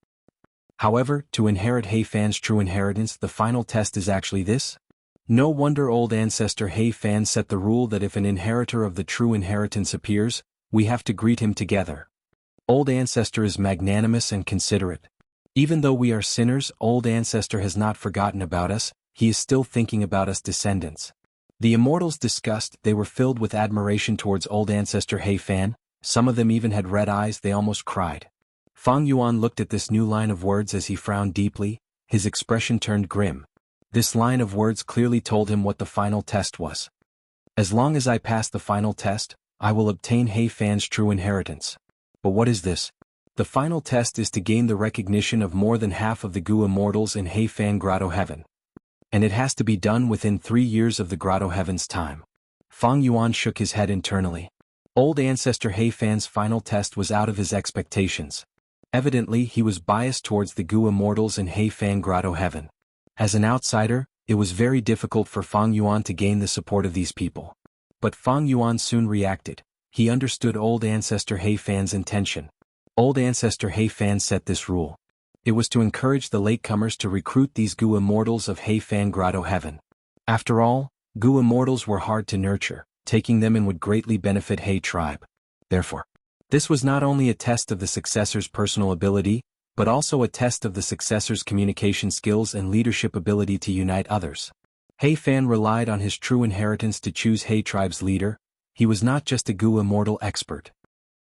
However, to inherit Heifan's true inheritance, the final test is actually this. No wonder old ancestor Heifan set the rule that if an inheritor of the true inheritance appears, we have to greet him together. Old ancestor is magnanimous and considerate. Even though we are sinners, old ancestor has not forgotten about us. He is still thinking about us descendants. The immortals discussed. They were filled with admiration towards old ancestor Heifan. Some of them even had red eyes. They almost cried. Fang Yuan looked at this new line of words as he frowned deeply. His expression turned grim. This line of words clearly told him what the final test was. As long as I pass the final test, I will obtain Heifan's true inheritance. But what is this? The final test is to gain the recognition of more than half of the Gu immortals in Heifan Grotto Heaven. And it has to be done within 3 years of the Grotto Heaven's time. Fang Yuan shook his head internally. Old ancestor Heifan's final test was out of his expectations. Evidently, he was biased towards the Gu immortals in Heifan Grotto Heaven. As an outsider, it was very difficult for Fang Yuan to gain the support of these people. But Fang Yuan soon reacted. He understood old ancestor Heifan's intention. Old ancestor Heifan set this rule. It was to encourage the latecomers to recruit these Gu immortals of Heifan Grotto Heaven. After all, Gu immortals were hard to nurture. Taking them in would greatly benefit He tribe. Therefore, this was not only a test of the successor's personal ability, but also a test of the successor's communication skills and leadership ability to unite others. Heifan relied on his true inheritance to choose He tribe's leader. He was not just a Gu immortal expert.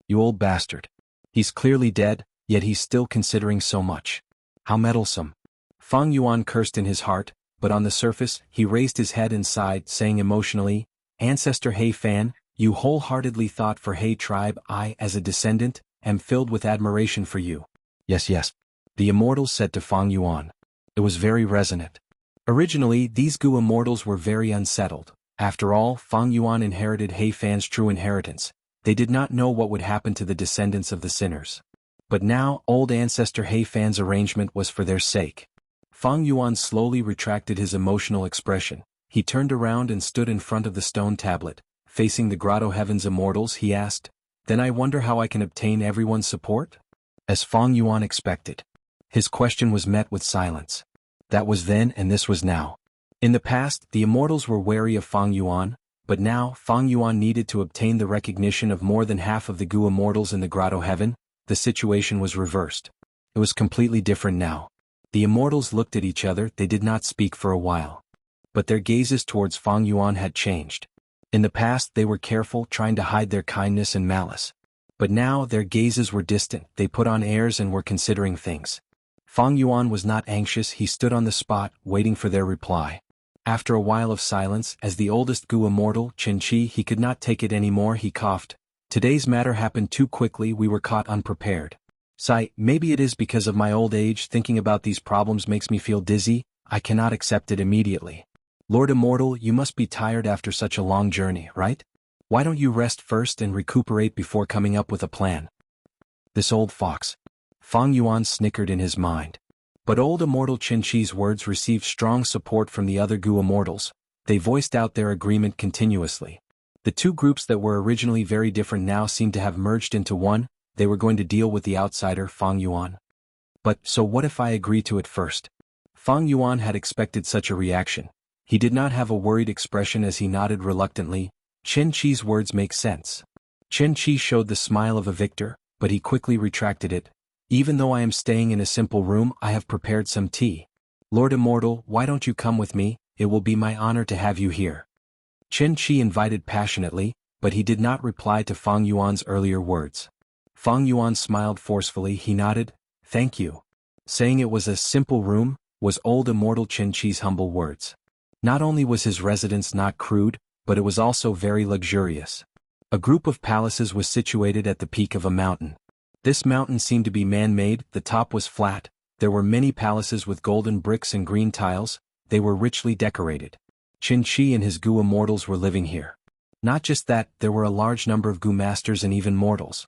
You old bastard. He's clearly dead, yet he's still considering so much. How meddlesome. Fang Yuan cursed in his heart, but on the surface, he raised his head and sighed, saying emotionally, "Ancestor Heifan, you wholeheartedly thought for He tribe. I, as a descendant, am filled with admiration for you." Yes, the immortals said to Fang Yuan. It was very resonant. Originally, these Gu immortals were very unsettled. After all, Fang Yuan inherited Heifan's true inheritance. They did not know what would happen to the descendants of the sinners. But now, old ancestor Heifan's arrangement was for their sake. Fang Yuan slowly retracted his emotional expression. He turned around and stood in front of the stone tablet. Facing the Grotto Heaven's immortals, he asked, "Then I wonder how I can obtain everyone's support?" As Fang Yuan expected, His question was met with silence. That was then and this was now. In the past, the immortals were wary of Fang Yuan, but now Fang Yuan needed to obtain the recognition of more than half of the Gu immortals in the Grotto Heaven. The situation was reversed. It was completely different now. The immortals looked at each other, they did not speak for a while. But their gazes towards Fang Yuan had changed. In the past they were careful, trying to hide their kindness and malice. But now their gazes were distant, they put on airs and were considering things. Fang Yuan was not anxious, he stood on the spot, waiting for their reply. After a while of silence, as the oldest Gu immortal, Xianxia, he could not take it anymore, he coughed. Today's matter happened too quickly, we were caught unprepared. Maybe it is because of my old age, thinking about these problems makes me feel dizzy, I cannot accept it immediately. Lord Immortal, you must be tired after such a long journey, right? Why don't you rest first and recuperate before coming up with a plan? This old fox. Fang Yuan snickered in his mind. But old Immortal Xianxia's words received strong support from the other Gu immortals. They voiced out their agreement continuously. The two groups that were originally very different now seemed to have merged into one. They were going to deal with the outsider, Fang Yuan. But, so what if I agree to it first? Fang Yuan had expected such a reaction. He did not have a worried expression as he nodded reluctantly. Xianxia's words make sense. Xianxia showed the smile of a victor, but he quickly retracted it. Even though I am staying in a simple room, I have prepared some tea. Lord Immortal, why don't you come with me? It will be my honor to have you here. Xianxia invited passionately, but he did not reply to Fang Yuan's earlier words. Fang Yuan smiled forcefully, he nodded, thank you. Saying it was a simple room, was old Immortal Xianxia's humble words. Not only was his residence not crude, but it was also very luxurious. A group of palaces was situated at the peak of a mountain. This mountain seemed to be man-made, the top was flat, there were many palaces with golden bricks and green tiles, they were richly decorated. Xianxia and his Gu immortals were living here. Not just that, there were a large number of Gu masters and even mortals.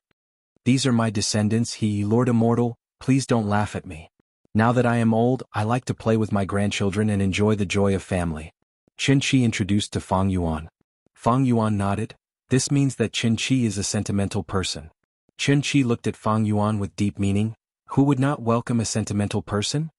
These are my descendants, Lord Immortal, please don't laugh at me. Now that I am old, I like to play with my grandchildren and enjoy the joy of family. Xianxia introduced to Fang Yuan. Fang Yuan nodded. This means that Xianxia is a sentimental person. Xianxia looked at Fang Yuan with deep meaning. Who would not welcome a sentimental person?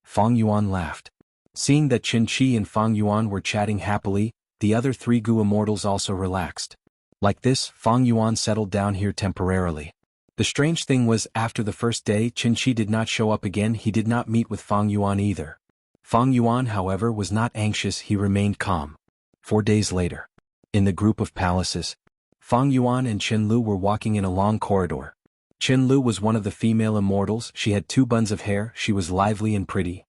Fang Yuan laughed. Seeing that Xianxia and Fang Yuan were chatting happily, the other three Gu immortals also relaxed. Like this, Fang Yuan settled down here temporarily. The strange thing was, after the first day, Xianxia did not show up again, he did not meet with Fang Yuan either. Fang Yuan, however, was not anxious, he remained calm. 4 days later. In the group of palaces, Fang Yuan and Qianlu were walking in a long corridor. Qianlu was one of the female immortals, she had 2 buns of hair, she was lively and pretty.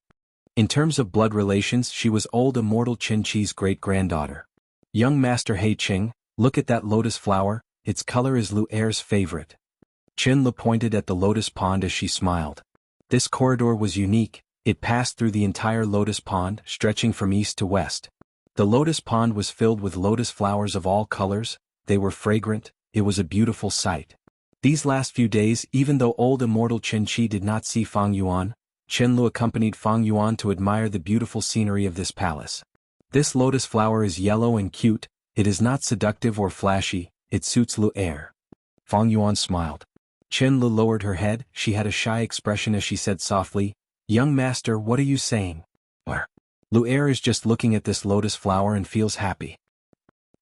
In terms of blood relations, she was old Immortal Xianxia's great-granddaughter. Young Master He Qing, look at that lotus flower, its color is Lu Er's favorite. Qianlu pointed at the lotus pond as she smiled. This corridor was unique, it passed through the entire lotus pond, stretching from east to west. The lotus pond was filled with lotus flowers of all colors, they were fragrant, it was a beautiful sight. These last few days, even though old Immortal Xianxia did not see Fang Yuan, Qianlu accompanied Fang Yuan to admire the beautiful scenery of this palace. This lotus flower is yellow and cute, it is not seductive or flashy, it suits Lu Er. Fang Yuan smiled. Qianlu lowered her head, she had a shy expression as she said softly, Young master, what are you saying? Lu Er is just looking at this lotus flower and feels happy.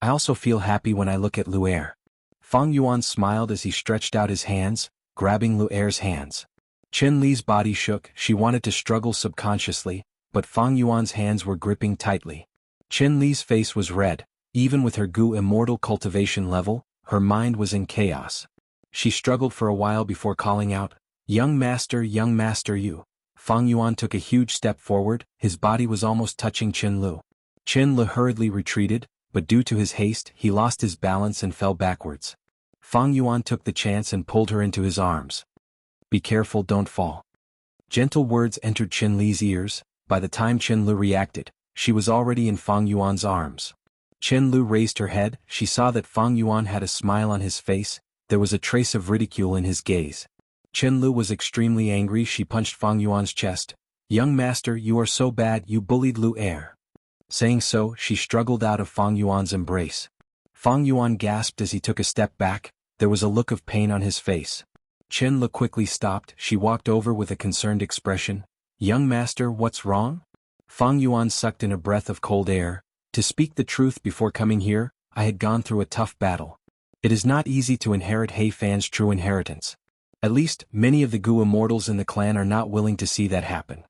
I also feel happy when I look at Lu Er. Fang Yuan smiled as he stretched out his hands, grabbing Lu Er's hands. Chen Li's body shook, she wanted to struggle subconsciously, but Fang Yuan's hands were gripping tightly. Chen Li's face was red, even with her Gu Immortal cultivation level, her mind was in chaos. She struggled for a while before calling out, young master you. Fang Yuan took a huge step forward, his body was almost touching Qianlu. Qianlu hurriedly retreated, but due to his haste, he lost his balance and fell backwards. Fang Yuan took the chance and pulled her into his arms. Be careful, don't fall. Gentle words entered Chen Li's ears, by the time Qianlu reacted, she was already in Fang Yuan's arms. Qianlu raised her head, she saw that Fang Yuan had a smile on his face, there was a trace of ridicule in his gaze. Qianlu was extremely angry, she punched Fang Yuan's chest. Young master, you are so bad, you bullied Lu Er. Saying so, she struggled out of Fang Yuan's embrace. Fang Yuan gasped as he took a step back, there was a look of pain on his face. Chen Lu quickly stopped. She walked over with a concerned expression. Young master, what's wrong? Fang Yuan sucked in a breath of cold air. To speak the truth, before coming here, I had gone through a tough battle. It is not easy to inherit He Fan's true inheritance. At least, many of the Gu immortals in the clan are not willing to see that happen.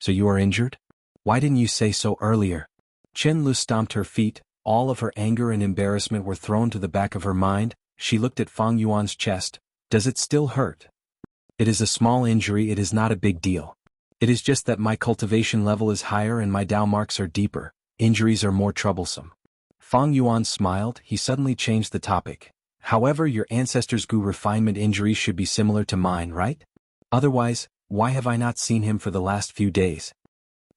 So you are injured? Why didn't you say so earlier? Chen Lu stomped her feet. All of her anger and embarrassment were thrown to the back of her mind. She looked at Fang Yuan's chest. Does it still hurt? It is a small injury, it is not a big deal. It is just that my cultivation level is higher and my Dao marks are deeper. Injuries are more troublesome. Fang Yuan smiled. He suddenly changed the topic. However, your ancestors' Gu refinement injuries should be similar to mine, right? Otherwise, why have I not seen him for the last few days?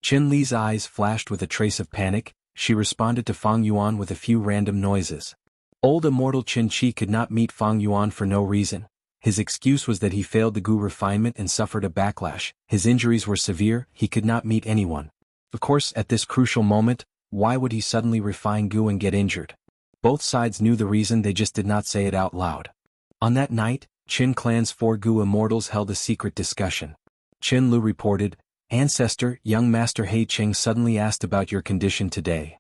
Qin Li's eyes flashed with a trace of panic. She responded to Fang Yuan with a few random noises. Old immortal Qin Chi could not meet Fang Yuan for no reason. His excuse was that he failed the Gu refinement and suffered a backlash. His injuries were severe, he could not meet anyone. Of course, at this crucial moment, why would he suddenly refine Gu and get injured? Both sides knew the reason, they just did not say it out loud. On that night, Qin clan's 4 Gu immortals held a secret discussion. Qin Lu reported, Ancestor, young Master He Cheng suddenly asked about your condition today.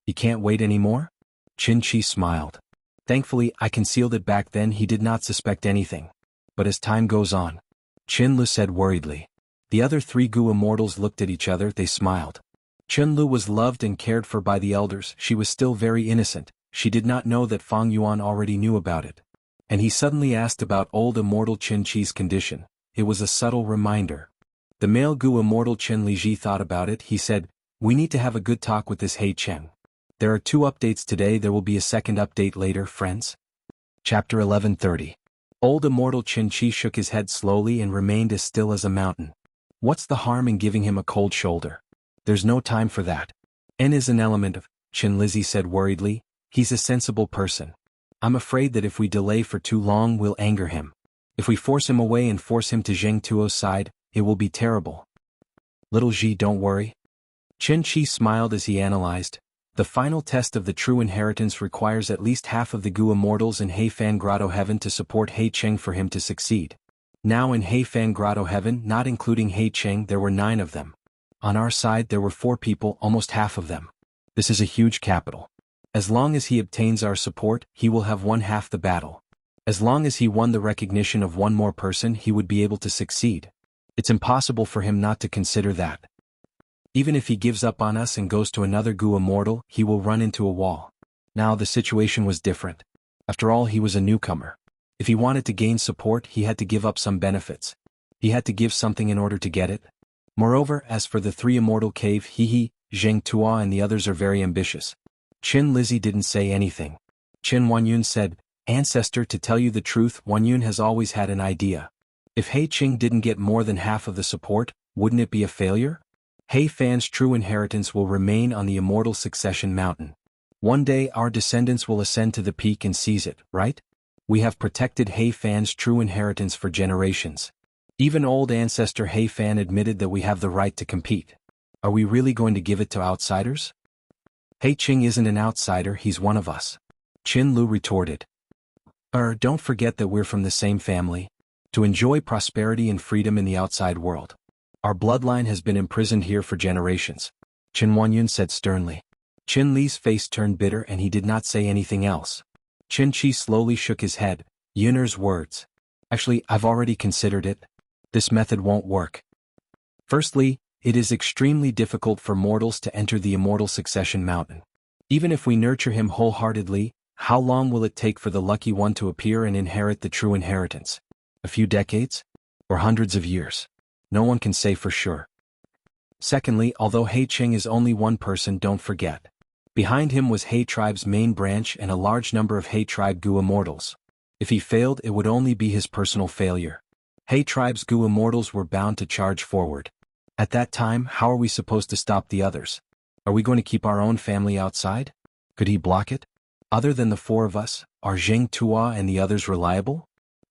You can't wait anymore? Qin Chi smiled. Thankfully, I concealed it back then. He did not suspect anything. But as time goes on, Qin Lu said worriedly. The other 3 Gu immortals looked at each other, they smiled. Qin Lu was loved and cared for by the elders. She was still very innocent. She did not know that Fang Yuan already knew about it. And he suddenly asked about old immortal Qin Chi's condition. It was a subtle reminder. The male Gu immortal Qin Liji thought about it. He said, we need to have a good talk with this He Cheng. There are 2 updates today, there will be a second update later, friends. Chapter 1130. Old immortal Qin Chi shook his head slowly and remained as still as a mountain. What's the harm in giving him a cold shoulder? There's no time for that. N is an element of, Qin Lizzie said worriedly. He's a sensible person. I'm afraid that if we delay for too long we'll anger him. If we force him away and force him to Zheng Tuo's side, it will be terrible. Little Ji, don't worry. Qin Chi smiled as he analyzed. The final test of the true inheritance requires at least half of the Gu immortals in He Fan Grotto Heaven to support He Cheng for him to succeed. Now in He Fan Grotto Heaven, not including He Cheng, there were 9 of them. On our side there were 4 people, almost half of them. This is a huge capital. As long as he obtains our support, he will have won half the battle. As long as he won the recognition of 1 more person, he would be able to succeed. It's impossible for him not to consider that. Even if he gives up on us and goes to another Gu immortal, he will run into a wall. Now the situation was different. After all, he was a newcomer. If he wanted to gain support, he had to give up some benefits. He had to give something in order to get it. Moreover, as for the 3 immortal cave, Zheng Tuo and the others are very ambitious. Qin Lizzie didn't say anything. Qin Wanyun said, Ancestor, to tell you the truth, Wanyun has always had an idea. If He Cheng didn't get more than half of the support, wouldn't it be a failure? He Fan's true inheritance will remain on the immortal succession mountain. One day our descendants will ascend to the peak and seize it, right? We have protected He Fan's true inheritance for generations. Even old ancestor He Fan admitted that we have the right to compete. Are we really going to give it to outsiders? He Cheng isn't an outsider, he's one of us. Qin Lu retorted. Don't forget that we're from the same family. To enjoy prosperity and freedom in the outside world. Our bloodline has been imprisoned here for generations. Qin Wanyun said sternly. Qin Li's face turned bitter and he did not say anything else. Qin Chi slowly shook his head. Yun'er's words. Actually, I've already considered it. This method won't work. Firstly, it is extremely difficult for mortals to enter the immortal succession mountain. Even if we nurture him wholeheartedly, how long will it take for the lucky one to appear and inherit the true inheritance? A few decades? Or hundreds of years? No one can say for sure. Secondly, although He Cheng is only 1 person, don't forget. Behind him was He tribe's main branch and a large number of He tribe Gu immortals. If he failed, it would only be his personal failure. He tribe's Gu immortals were bound to charge forward. At that time, how are we supposed to stop the others? Are we going to keep our own family outside? Could he block it? Other than the 4 of us, are Zheng Tuo and the others reliable?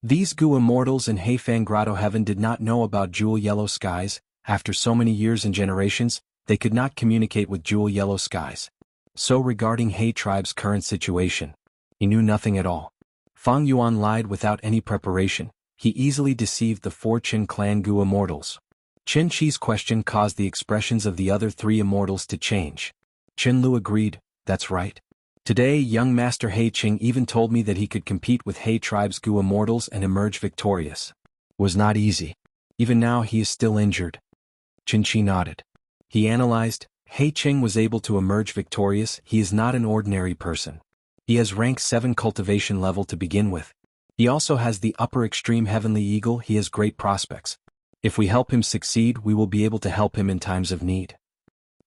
These Gu immortals in He Fan Grotto Heaven did not know about Jewel Yellow Skies. After so many years and generations, they could not communicate with Jewel Yellow Skies. So regarding He tribe's current situation, he knew nothing at all. Fang Yuan lied without any preparation. He easily deceived the 4 Qin clan Gu immortals. Qin Chi's question caused the expressions of the other 3 immortals to change. Qin Lu agreed, that's right. Today young Master He Qing even told me that he could compete with He tribe's Gu immortals and emerge victorious. Was not easy. Even now he is still injured. Qin Chi nodded. He analyzed, He Qing was able to emerge victorious. He is not an ordinary person. He has rank 7 cultivation level to begin with. He also has the upper extreme heavenly eagle. He has great prospects. If we help him succeed, we will be able to help him in times of need.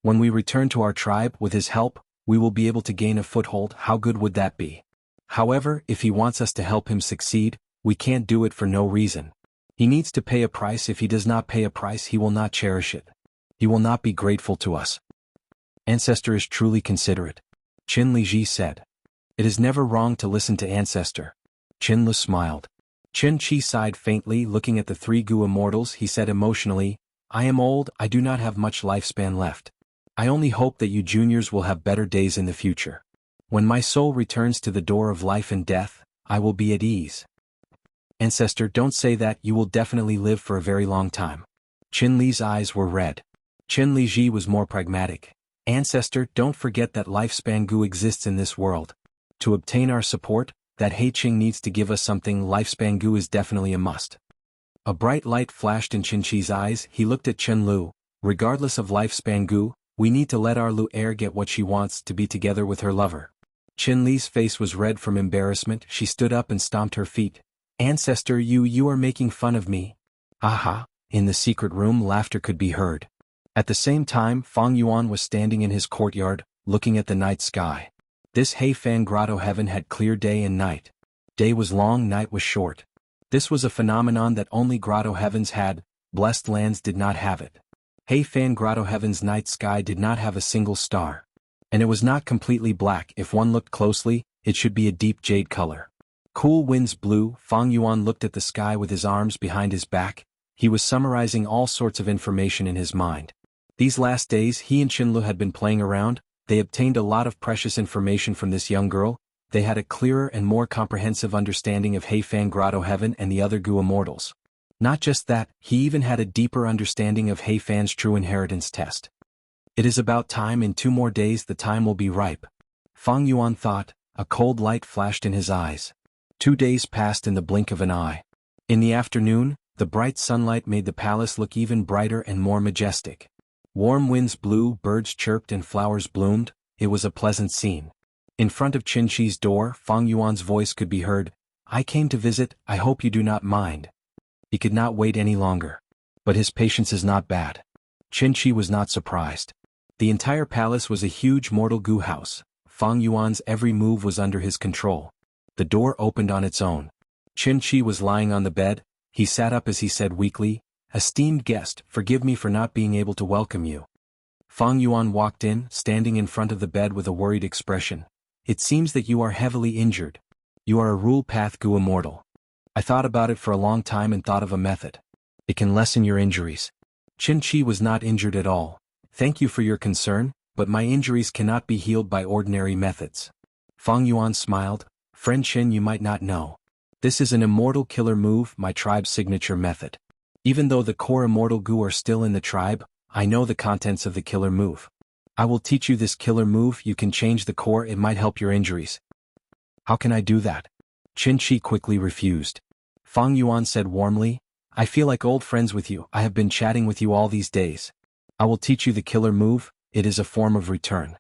When we return to our tribe, with his help, we will be able to gain a foothold. How good would that be? However, if he wants us to help him succeed, we can't do it for no reason. He needs to pay a price. If he does not pay a price, he will not cherish it. He will not be grateful to us. Ancestor is truly considerate. Qin Liji said. It is never wrong to listen to Ancestor. Qin Lu smiled. Qin Chi sighed faintly, looking at the 3 Gu immortals. He said emotionally, I am old, I do not have much lifespan left. I only hope that you juniors will have better days in the future. When my soul returns to the door of life and death, I will be at ease. Ancestor, don't say that. You will definitely live for a very long time. Qin Li's eyes were red. Qin Liji was more pragmatic. Ancestor, don't forget that lifespan Gu exists in this world. To obtain our support, that He Qing needs to give us something. Lifespan Gu is definitely a must. A bright light flashed in Qin Chi's eyes. He looked at Qin Lu. Regardless of lifespan Gu, we need to let our Lu heir get what she wants, to be together with her lover. Qin Li's face was red from embarrassment. She stood up and stomped her feet. Ancestor, you are making fun of me. Aha! In the secret room, laughter could be heard. At the same time, Fang Yuan was standing in his courtyard, looking at the night sky. This Heifan grotto heaven had clear day and night. Day was long, night was short. This was a phenomenon that only grotto heavens had. Blessed lands did not have it. Heifan grotto heaven's night sky did not have a single star. And it was not completely black. If one looked closely, it should be a deep jade color. Cool winds blew. Fang Yuan looked at the sky with his arms behind his back. He was summarizing all sorts of information in his mind. These last days he and Qin Lu had been playing around. They obtained a lot of precious information from this young girl. They had a clearer and more comprehensive understanding of Heifan grotto heaven and the other Gu immortals. Not just that, he even had a deeper understanding of Heifan's true inheritance test. It is about time. In 2 more days the time will be ripe. Fang Yuan thought. A cold light flashed in his eyes. 2 days passed in the blink of an eye. In the afternoon, the bright sunlight made the palace look even brighter and more majestic. Warm winds blew, birds chirped and flowers bloomed. It was a pleasant scene. In front of Qin Chi's door, Fang Yuan's voice could be heard. I came to visit, I hope you do not mind. He could not wait any longer. But his patience is not bad. Qin Chi was not surprised. The entire palace was a huge mortal Gu house. Fang Yuan's every move was under his control. The door opened on its own. Qin Chi was lying on the bed. He sat up as he said weakly, Esteemed guest, forgive me for not being able to welcome you. Fang Yuan walked in, standing in front of the bed with a worried expression. It seems that you are heavily injured. You are a rule path Gu immortal. I thought about it for a long time and thought of a method. It can lessen your injuries. Qin Chi was not injured at all. Thank you for your concern, but my injuries cannot be healed by ordinary methods. Fang Yuan smiled. Friend Qin, you might not know. This is an immortal killer move, my tribe's signature method. Even though the core immortal Gu are still in the tribe, I know the contents of the killer move. I will teach you this killer move. You can change the core. It might help your injuries. How can I do that? Qin Chi quickly refused. Fang Yuan said warmly, I feel like old friends with you. I have been chatting with you all these days. I will teach you the killer move. It is a form of return.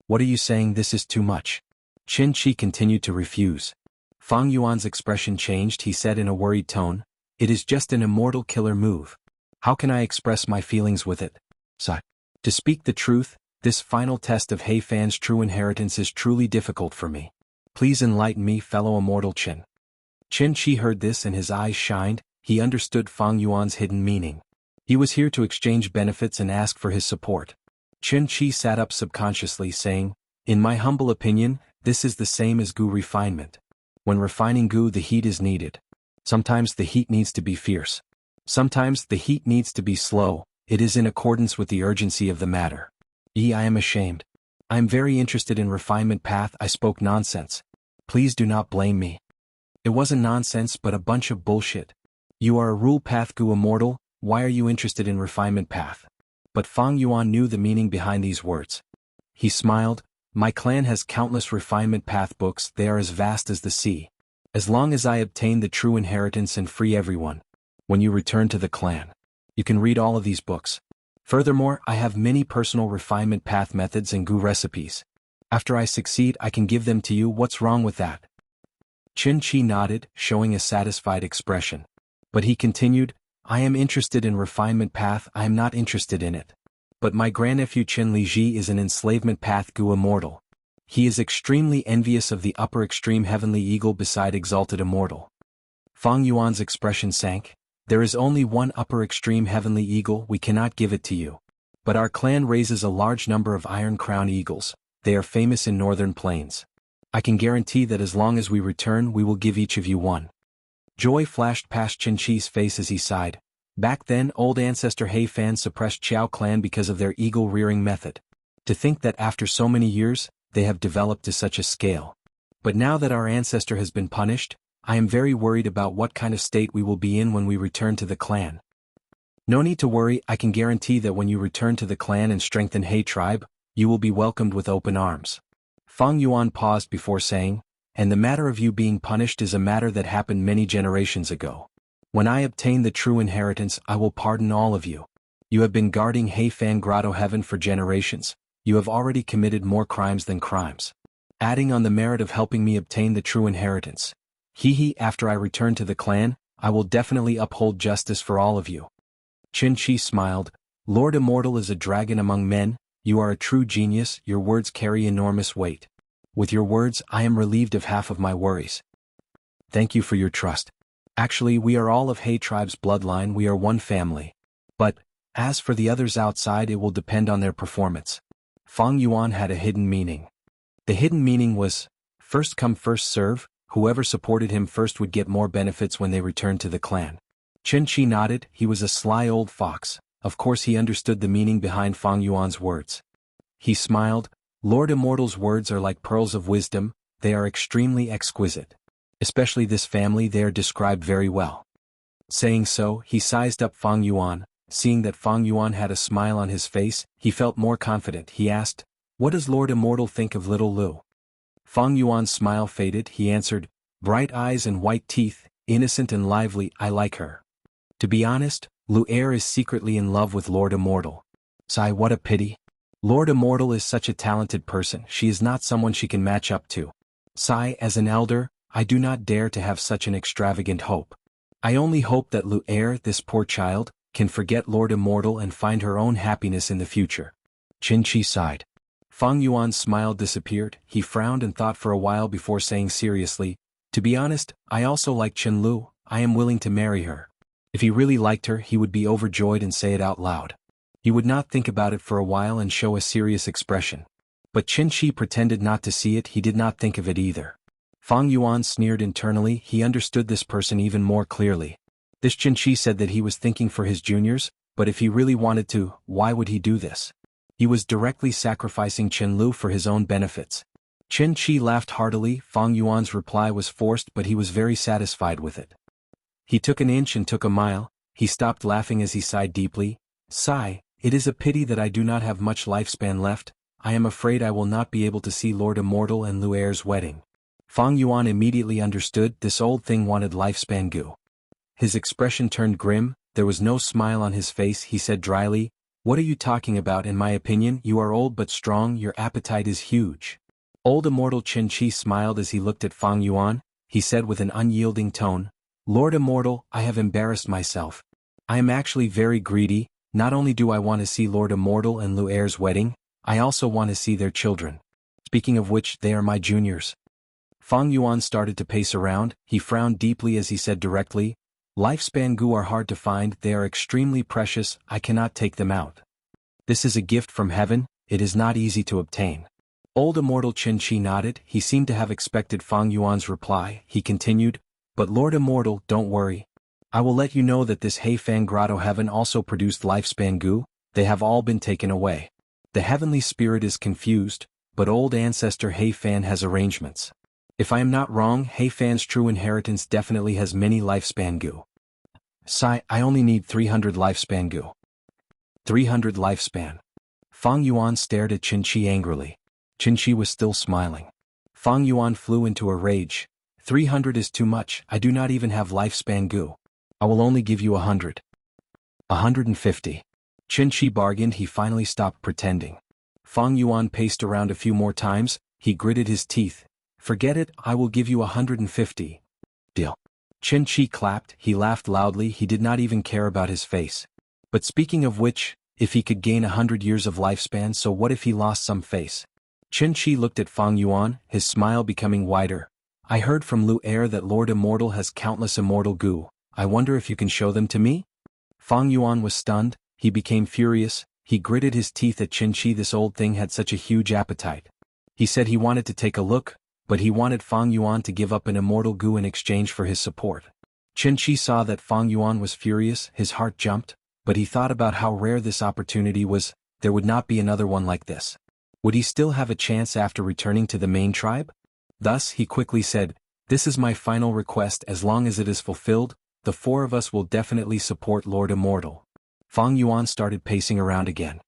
What are you saying? This is too much. Qin Chi continued to refuse. Fang Yuan's expression changed. He said in a worried tone, It is just an immortal killer move. How can I express my feelings with it? To speak the truth, this final test of Heifan's true inheritance is truly difficult for me. Please enlighten me, fellow immortal Qin. Qin Chi heard this and his eyes shined. He understood Fang Yuan's hidden meaning. He was here to exchange benefits and ask for his support. Qin Chi sat up subconsciously saying, In my humble opinion, this is the same as Gu refinement. When refining Gu, the heat is needed. Sometimes the heat needs to be fierce. Sometimes the heat needs to be slow. It is in accordance with the urgency of the matter. I am ashamed. I am very interested in refinement path. I spoke nonsense. Please do not blame me. It wasn't nonsense but a bunch of bullshit. You are a rule path Gu immortal, why are you interested in refinement path? But Fang Yuan knew the meaning behind these words. He smiled, my clan has countless refinement path books, they are as vast as the sea. As long as I obtain the true inheritance and free everyone. When you return to the clan, you can read all of these books. Furthermore, I have many personal refinement path methods and Gu recipes. After I succeed, I can give them to you. What's wrong with that? Xianxia nodded, showing a satisfied expression. But he continued, I am interested in refinement path, I am not interested in it. But my grandnephew Qin Liji is an enslavement path Gu immortal. He is extremely envious of the upper extreme heavenly eagle beside exalted immortal. Fang Yuan's expression sank. There is only one upper extreme heavenly eagle, we cannot give it to you. But our clan raises a large number of iron crown eagles, they are famous in northern plains. I can guarantee that as long as we return we will give each of you one. Joy flashed past Xianxia's face as he sighed. Back then old ancestor He Fan suppressed Qiao clan because of their eagle rearing method. To think that after so many years, they have developed to such a scale. But now that our ancestor has been punished, I am very worried about what kind of state we will be in when we return to the clan. No need to worry, I can guarantee that when you return to the clan and strengthen He tribe, you will be welcomed with open arms. Fang Yuan paused before saying, and the matter of you being punished is a matter that happened many generations ago. When I obtain the true inheritance, I will pardon all of you. You have been guarding He Fan Grotto Heaven for generations, you have already committed more crimes than crimes. Adding on the merit of helping me obtain the true inheritance. After I return to the clan, I will definitely uphold justice for all of you. Xianxia smiled, Lord Immortal is a dragon among men, you are a true genius, your words carry enormous weight. With your words I am relieved of half of my worries. Thank you for your trust. Actually we are all of He tribe's bloodline, we are one family. But, as for the others outside it will depend on their performance. Fang Yuan had a hidden meaning. The hidden meaning was, first come first serve, whoever supported him first would get more benefits when they returned to the clan. Xianxia nodded, he was a sly old fox, of course he understood the meaning behind Fang Yuan's words. He smiled, Lord Immortal's words are like pearls of wisdom, they are extremely exquisite. Especially this family, they are described very well. Saying so, he sized up Fang Yuan, seeing that Fang Yuan had a smile on his face, he felt more confident, he asked, what does Lord Immortal think of little Lu? Fang Yuan's smile faded, he answered, bright eyes and white teeth, innocent and lively, I like her. To be honest, Lu is secretly in love with Lord Immortal. Sigh, what a pity. Lord Immortal is such a talented person, she is not someone she can match up to. Sigh, as an elder, I do not dare to have such an extravagant hope. I only hope that Lu this poor child, can forget Lord Immortal and find her own happiness in the future. Xianxia sighed. Fang Yuan's smile disappeared, he frowned and thought for a while before saying seriously, to be honest, I also like Chen Lu, I am willing to marry her. If he really liked her he would be overjoyed and say it out loud. He would not think about it for a while and show a serious expression. But Xianxia pretended not to see it, he did not think of it either. Fang Yuan sneered internally, he understood this person even more clearly. This Xianxia said that he was thinking for his juniors, but if he really wanted to, why would he do this? He was directly sacrificing Chen Lu for his own benefits. Xianxia laughed heartily, Fang Yuan's reply was forced but he was very satisfied with it. He took an inch and took a mile, he stopped laughing as he sighed deeply. Sigh, it is a pity that I do not have much lifespan left, I am afraid I will not be able to see Lord Immortal and Lu'er's wedding. Fang Yuan immediately understood this old thing wanted lifespan Gu. His expression turned grim, there was no smile on his face, he said dryly, what are you talking about? In my opinion, you are old but strong, your appetite is huge. Old Immortal Xianxia smiled as he looked at Fang Yuan, he said with an unyielding tone, Lord Immortal, I have embarrassed myself. I am actually very greedy, not only do I want to see Lord Immortal and Lu'er's wedding, I also want to see their children. Speaking of which, they are my juniors. Fang Yuan started to pace around, he frowned deeply as he said directly, lifespan Gu are hard to find, they are extremely precious, I cannot take them out. This is a gift from heaven, it is not easy to obtain. Old Immortal Xianxia nodded, he seemed to have expected Fang Yuan's reply, he continued, but Lord Immortal, don't worry. I will let you know that this He Fan Grotto Heaven also produced lifespan Gu, they have all been taken away. The heavenly spirit is confused, but old ancestor He Fan has arrangements. If I am not wrong, He Fan's true inheritance definitely has many lifespan goo. Sigh, I only need 300 lifespan goo. 300 lifespan. Fang Yuan stared at Xianxia angrily. Xianxia was still smiling. Fang Yuan flew into a rage. 300 is too much, I do not even have lifespan goo. I will only give you 100. 150. Xianxia bargained. He finally stopped pretending. Fang Yuan paced around a few more times. He gritted his teeth. Forget it, I will give you 150. Deal. Xianxia clapped. He laughed loudly. He did not even care about his face. But speaking of which, if he could gain 100 years of lifespan, so what if he lost some face? Xianxia looked at Fang Yuan, his smile becoming wider. I heard from Lu Air that Lord Immortal has countless immortal goo. I wonder if you can show them to me? Fang Yuan was stunned. He became furious. He gritted his teeth at Xianxia. This old thing had such a huge appetite. He said he wanted to take a look, but he wanted Fang Yuan to give up an immortal goo in exchange for his support. Xianxia saw that Fang Yuan was furious. His heart jumped, but he thought about how rare this opportunity was. There would not be another one like this. Would he still have a chance after returning to the main tribe? Thus, he quickly said, this is my final request. As long as it is fulfilled, the four of us will definitely support Lord Immortal. Fang Yuan started pacing around again.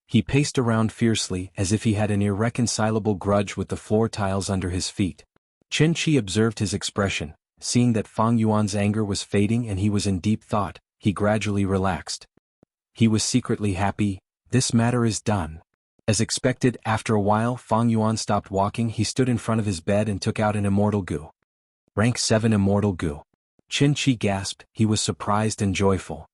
He paced around fiercely, as if he had an irreconcilable grudge with the floor tiles under his feet. Xianxia observed his expression. Seeing that Fang Yuan's anger was fading and he was in deep thought, he gradually relaxed. He was secretly happy. This matter is done. As expected, after a while Fang Yuan stopped walking. He stood in front of his bed and took out an immortal goo. Rank 7 immortal goo. Xianxia gasped. He was surprised and joyful.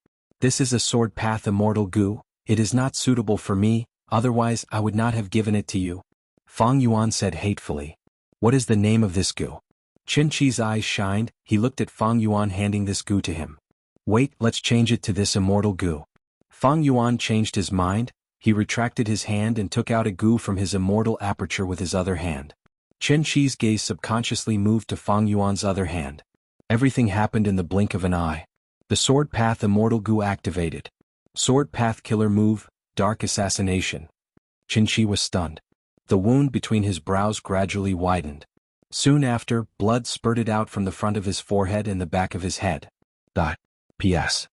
This is a sword path immortal goo. It is not suitable for me, otherwise I would not have given it to you. Fang Yuan said hatefully. What is the name of this goo? Xianxia's eyes shined. He looked at Fang Yuan handing this goo to him. Wait, let's change it to this immortal goo. Fang Yuan changed his mind. He retracted his hand and took out a goo from his immortal aperture with his other hand. Xianxia's gaze subconsciously moved to Fang Yuan's other hand. Everything happened in the blink of an eye. The sword path immortal goo activated. Sword path killer move, dark assassination. Xianxia was stunned. The wound between his brows gradually widened. Soon after, blood spurted out from the front of his forehead and the back of his head. P.S.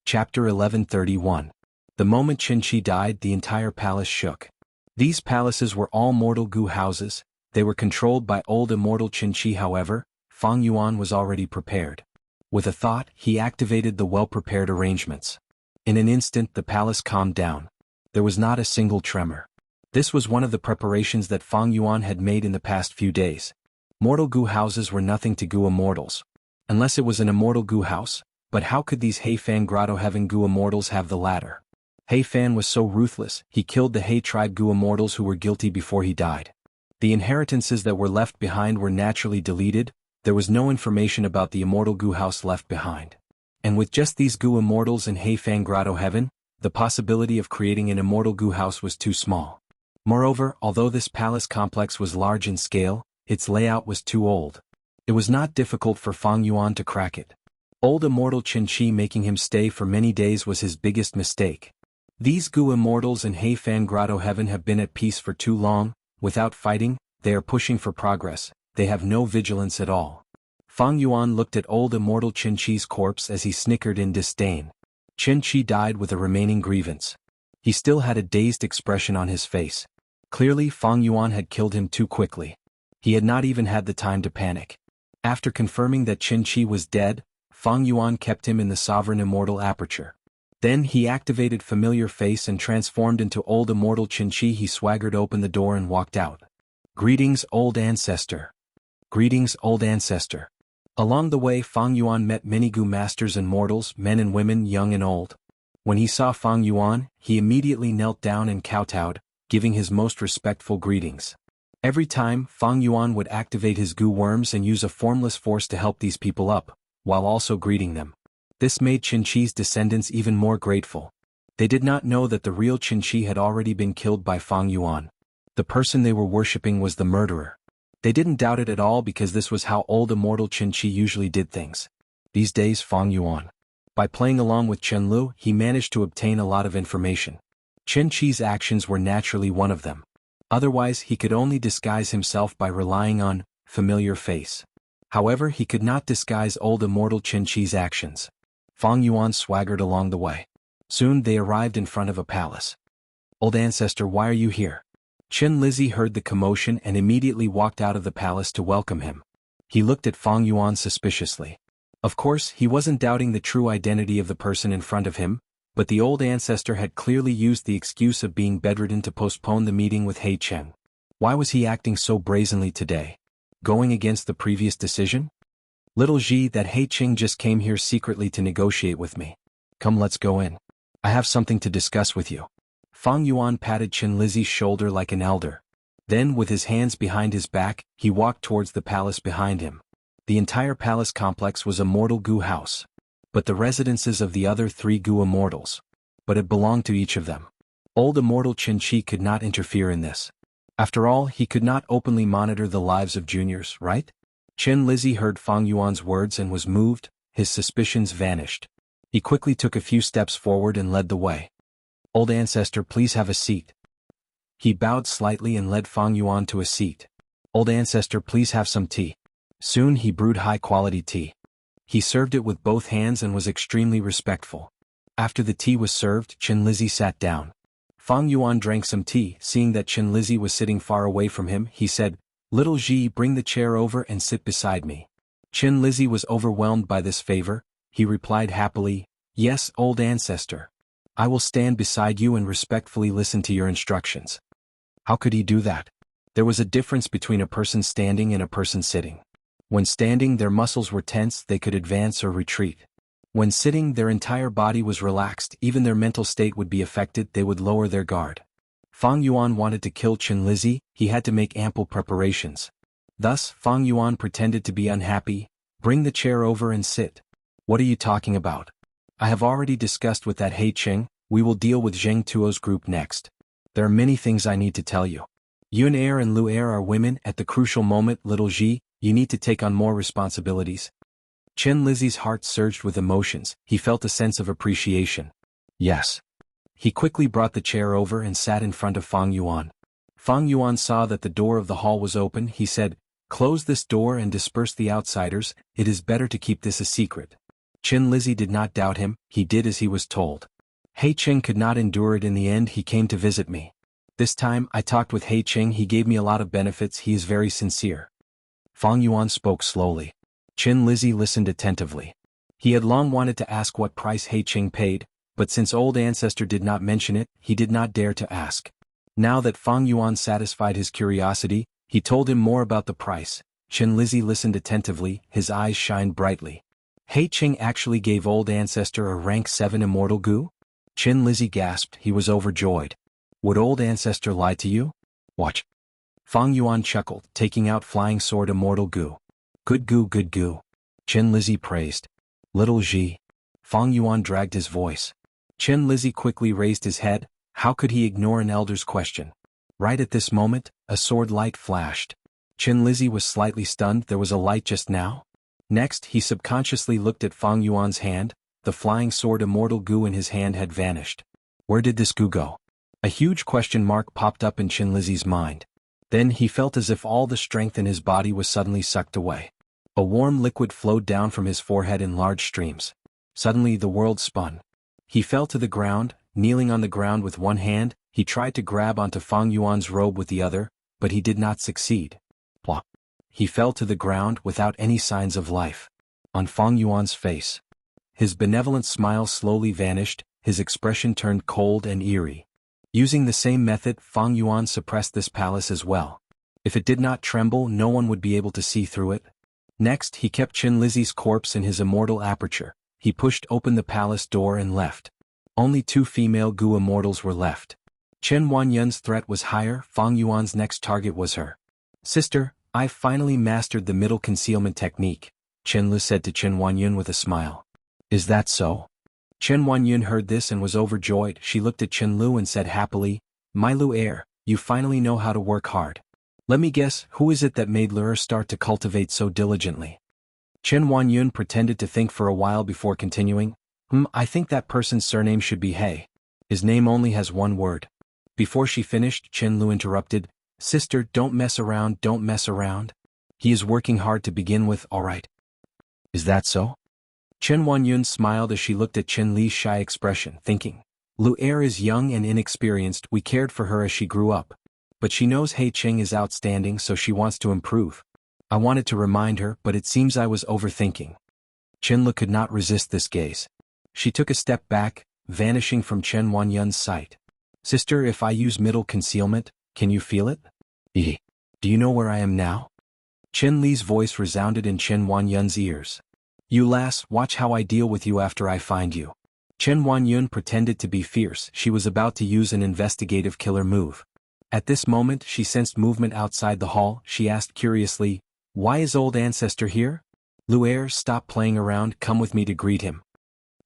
Chapter 1131. The moment Xianxia died, the entire palace shook. These palaces were all mortal goo houses. They were controlled by old immortal Xianxia. However, Fang Yuan was already prepared. With a thought, he activated the well-prepared arrangements. In an instant the palace calmed down. There was not a single tremor. This was one of the preparations that Fang Yuan had made in the past few days. Mortal goo houses were nothing to goo immortals. Unless it was an immortal goo house, but how could these He Fan Grotto Heaven goo immortals have the latter? He Fan was so ruthless, he killed the He tribe goo immortals who were guilty before he died. The inheritances that were left behind were naturally deleted. There was no information about the immortal goo house left behind. And with just these goo immortals in He Fan Grotto Heaven, the possibility of creating an immortal goo house was too small. Moreover, although this palace complex was large in scale, its layout was too old. It was not difficult for Fang Yuan to crack it. Old immortal Xianxia making him stay for many days was his biggest mistake. These goo immortals in He Fan Grotto Heaven have been at peace for too long. Without fighting, they are pushing for progress. They have no vigilance at all. Fang Yuan looked at old immortal Xianxia's corpse as he snickered in disdain. Xianxia died with a remaining grievance. He still had a dazed expression on his face. Clearly Fang Yuan had killed him too quickly. He had not even had the time to panic. After confirming that Xianxia was dead, Fang Yuan kept him in the sovereign immortal aperture. Then he activated familiar face and transformed into old immortal Xianxia. He swaggered open the door and walked out. Greetings, old ancestor. Greetings, old ancestor. Along the way Fang Yuan met many goo masters and mortals, men and women, young and old. When he saw Fang Yuan, he immediately knelt down and kowtowed, giving his most respectful greetings. Every time, Fang Yuan would activate his goo worms and use a formless force to help these people up, while also greeting them. This made Xianxia's descendants even more grateful. They did not know that the real Xianxia had already been killed by Fang Yuan. The person they were worshipping was the murderer. They didn't doubt it at all because this was how old immortal Xianxia usually did things. These days Fang Yuan. By playing along with Qianlu, he managed to obtain a lot of information. Xianxia's actions were naturally one of them. Otherwise he could only disguise himself by relying on familiar face. However, he could not disguise old Immortal Qin-Chi's actions. Fang Yuan swaggered along the way. Soon they arrived in front of a palace. "Old ancestor, why are you here?" Qin Lizzie heard the commotion and immediately walked out of the palace to welcome him. He looked at Fang Yuan suspiciously. Of course, he wasn't doubting the true identity of the person in front of him, but the old ancestor had clearly used the excuse of being bedridden to postpone the meeting with He Cheng. Why was he acting so brazenly today? Going against the previous decision? "Little Ji, that He Cheng just came here secretly to negotiate with me. Come, let's go in. I have something to discuss with you." Fang Yuan patted Qin Lizzie's shoulder like an elder. Then, with his hands behind his back, he walked towards the palace behind him. The entire palace complex was a mortal Gu house. But the residences of the other 3 Gu immortals. But it belonged to each of them. Old Immortal Qin-Chi could not interfere in this. After all, he could not openly monitor the lives of juniors, right? Qin Lizzie heard Fang Yuan's words and was moved, his suspicions vanished. He quickly took a few steps forward and led the way. "Old ancestor, please have a seat." He bowed slightly and led Fang Yuan to a seat. "Old ancestor, please have some tea." Soon he brewed high-quality tea. He served it with both hands and was extremely respectful. After the tea was served, Qin Lizzie sat down. Fang Yuan drank some tea. Seeing that Qin Lizzie was sitting far away from him, he said, "Little Ji, bring the chair over and sit beside me." Qin Lizzie was overwhelmed by this favor. He replied happily, "Yes, old ancestor. I will stand beside you and respectfully listen to your instructions." How could he do that? There was a difference between a person standing and a person sitting. When standing, their muscles were tense, they could advance or retreat. When sitting, their entire body was relaxed, even their mental state would be affected, they would lower their guard. Fang Yuan wanted to kill Qin Lizzie, he had to make ample preparations. Thus, Fang Yuan pretended to be unhappy. "Bring the chair over and sit." "What are you talking about? I have already discussed with that He Cheng, we will deal with Zheng Tuo's group next. There are many things I need to tell you. Yun Er and Lu Er are women. At the crucial moment, little Ji, you need to take on more responsibilities." Qin Lizzie's heart surged with emotions. He felt a sense of appreciation. "Yes." He quickly brought the chair over and sat in front of Fang Yuan. Fang Yuan saw that the door of the hall was open. He said, "Close this door and disperse the outsiders. It is better to keep this a secret." Qin Lizzie did not doubt him. He did as he was told. He Cheng could not endure it. In the end, he came to visit me. This time, I talked with He Cheng. He gave me a lot of benefits. He is very sincere. Fang Yuan spoke slowly. Qin Lizzie listened attentively. He had long wanted to ask what price He Cheng paid, but since old ancestor did not mention it, he did not dare to ask. Now that Fang Yuan satisfied his curiosity, he told him more about the price. Qin Lizzie listened attentively, his eyes shined brightly. He Cheng actually gave old ancestor a rank 7 immortal Gu? Qin Lizzie gasped. He was overjoyed. Would old ancestor lie to you? Watch. Fang Yuan chuckled, taking out flying sword immortal Gu. Good Gu, good Gu. Qin Lizzie praised. Little Ji. Fang Yuan dragged his voice. Qin Lizzie quickly raised his head. How could he ignore an elder's question? Right at this moment, a sword light flashed. Qin Lizzie was slightly stunned. There was a light just now? Next, he subconsciously looked at Fang Yuan's hand. The flying sword immortal Gu in his hand had vanished. Where did this Gu go? A huge question mark popped up in Qin Lizzie's mind. Then he felt as if all the strength in his body was suddenly sucked away. A warm liquid flowed down from his forehead in large streams. Suddenly the world spun. He fell to the ground. Kneeling on the ground with one hand, he tried to grab onto Fang Yuan's robe with the other, but he did not succeed. Plop. He fell to the ground without any signs of life. On Fang Yuan's face, his benevolent smile slowly vanished, his expression turned cold and eerie. Using the same method, Fang Yuan suppressed this palace as well. If it did not tremble, no one would be able to see through it. Next, he kept Qin Lizzie's corpse in his immortal aperture. He pushed open the palace door and left. Only 2 female Gu immortals were left. Chen Wanyun's threat was higher. Fang Yuan's next target was her. "Sister, I've finally mastered the middle concealment technique," Chen Lu said to Chen Wanyun with a smile. "Is that so?" Chen Wanyun heard this and was overjoyed. She looked at Chen Lu and said happily, "My Lu heir, you finally know how to work hard. Let me guess, who is it that made Lu start to cultivate so diligently?" Chen Wanyun pretended to think for a while before continuing. I think that person's surname should be He. His name only has one word." Before she finished, Chen Lu interrupted, "Sister, don't mess around, don't mess around. He is working hard to begin with, all right. Is that so? Chen Huanyun smiled as she looked at Chen Li's shy expression, thinking, Lu Er is young and inexperienced, we cared for her as she grew up. But she knows He Cheng is outstanding, so she wants to improve. I wanted to remind her, but it seems I was overthinking. Chen Lu could not resist this gaze. She took a step back, vanishing from Chen Huanyun's sight. Sister, if I use middle concealment, can you feel it? Do you know where I am now? Chen Li's voice resounded in Chen Huanyun's ears. You lass, watch how I deal with you after I find you. Chen Huanyun pretended to be fierce. She was about to use an investigative killer move. At this moment she sensed movement outside the hall. She asked curiously, why is old ancestor here? Lu Er, stop playing around, come with me to greet him.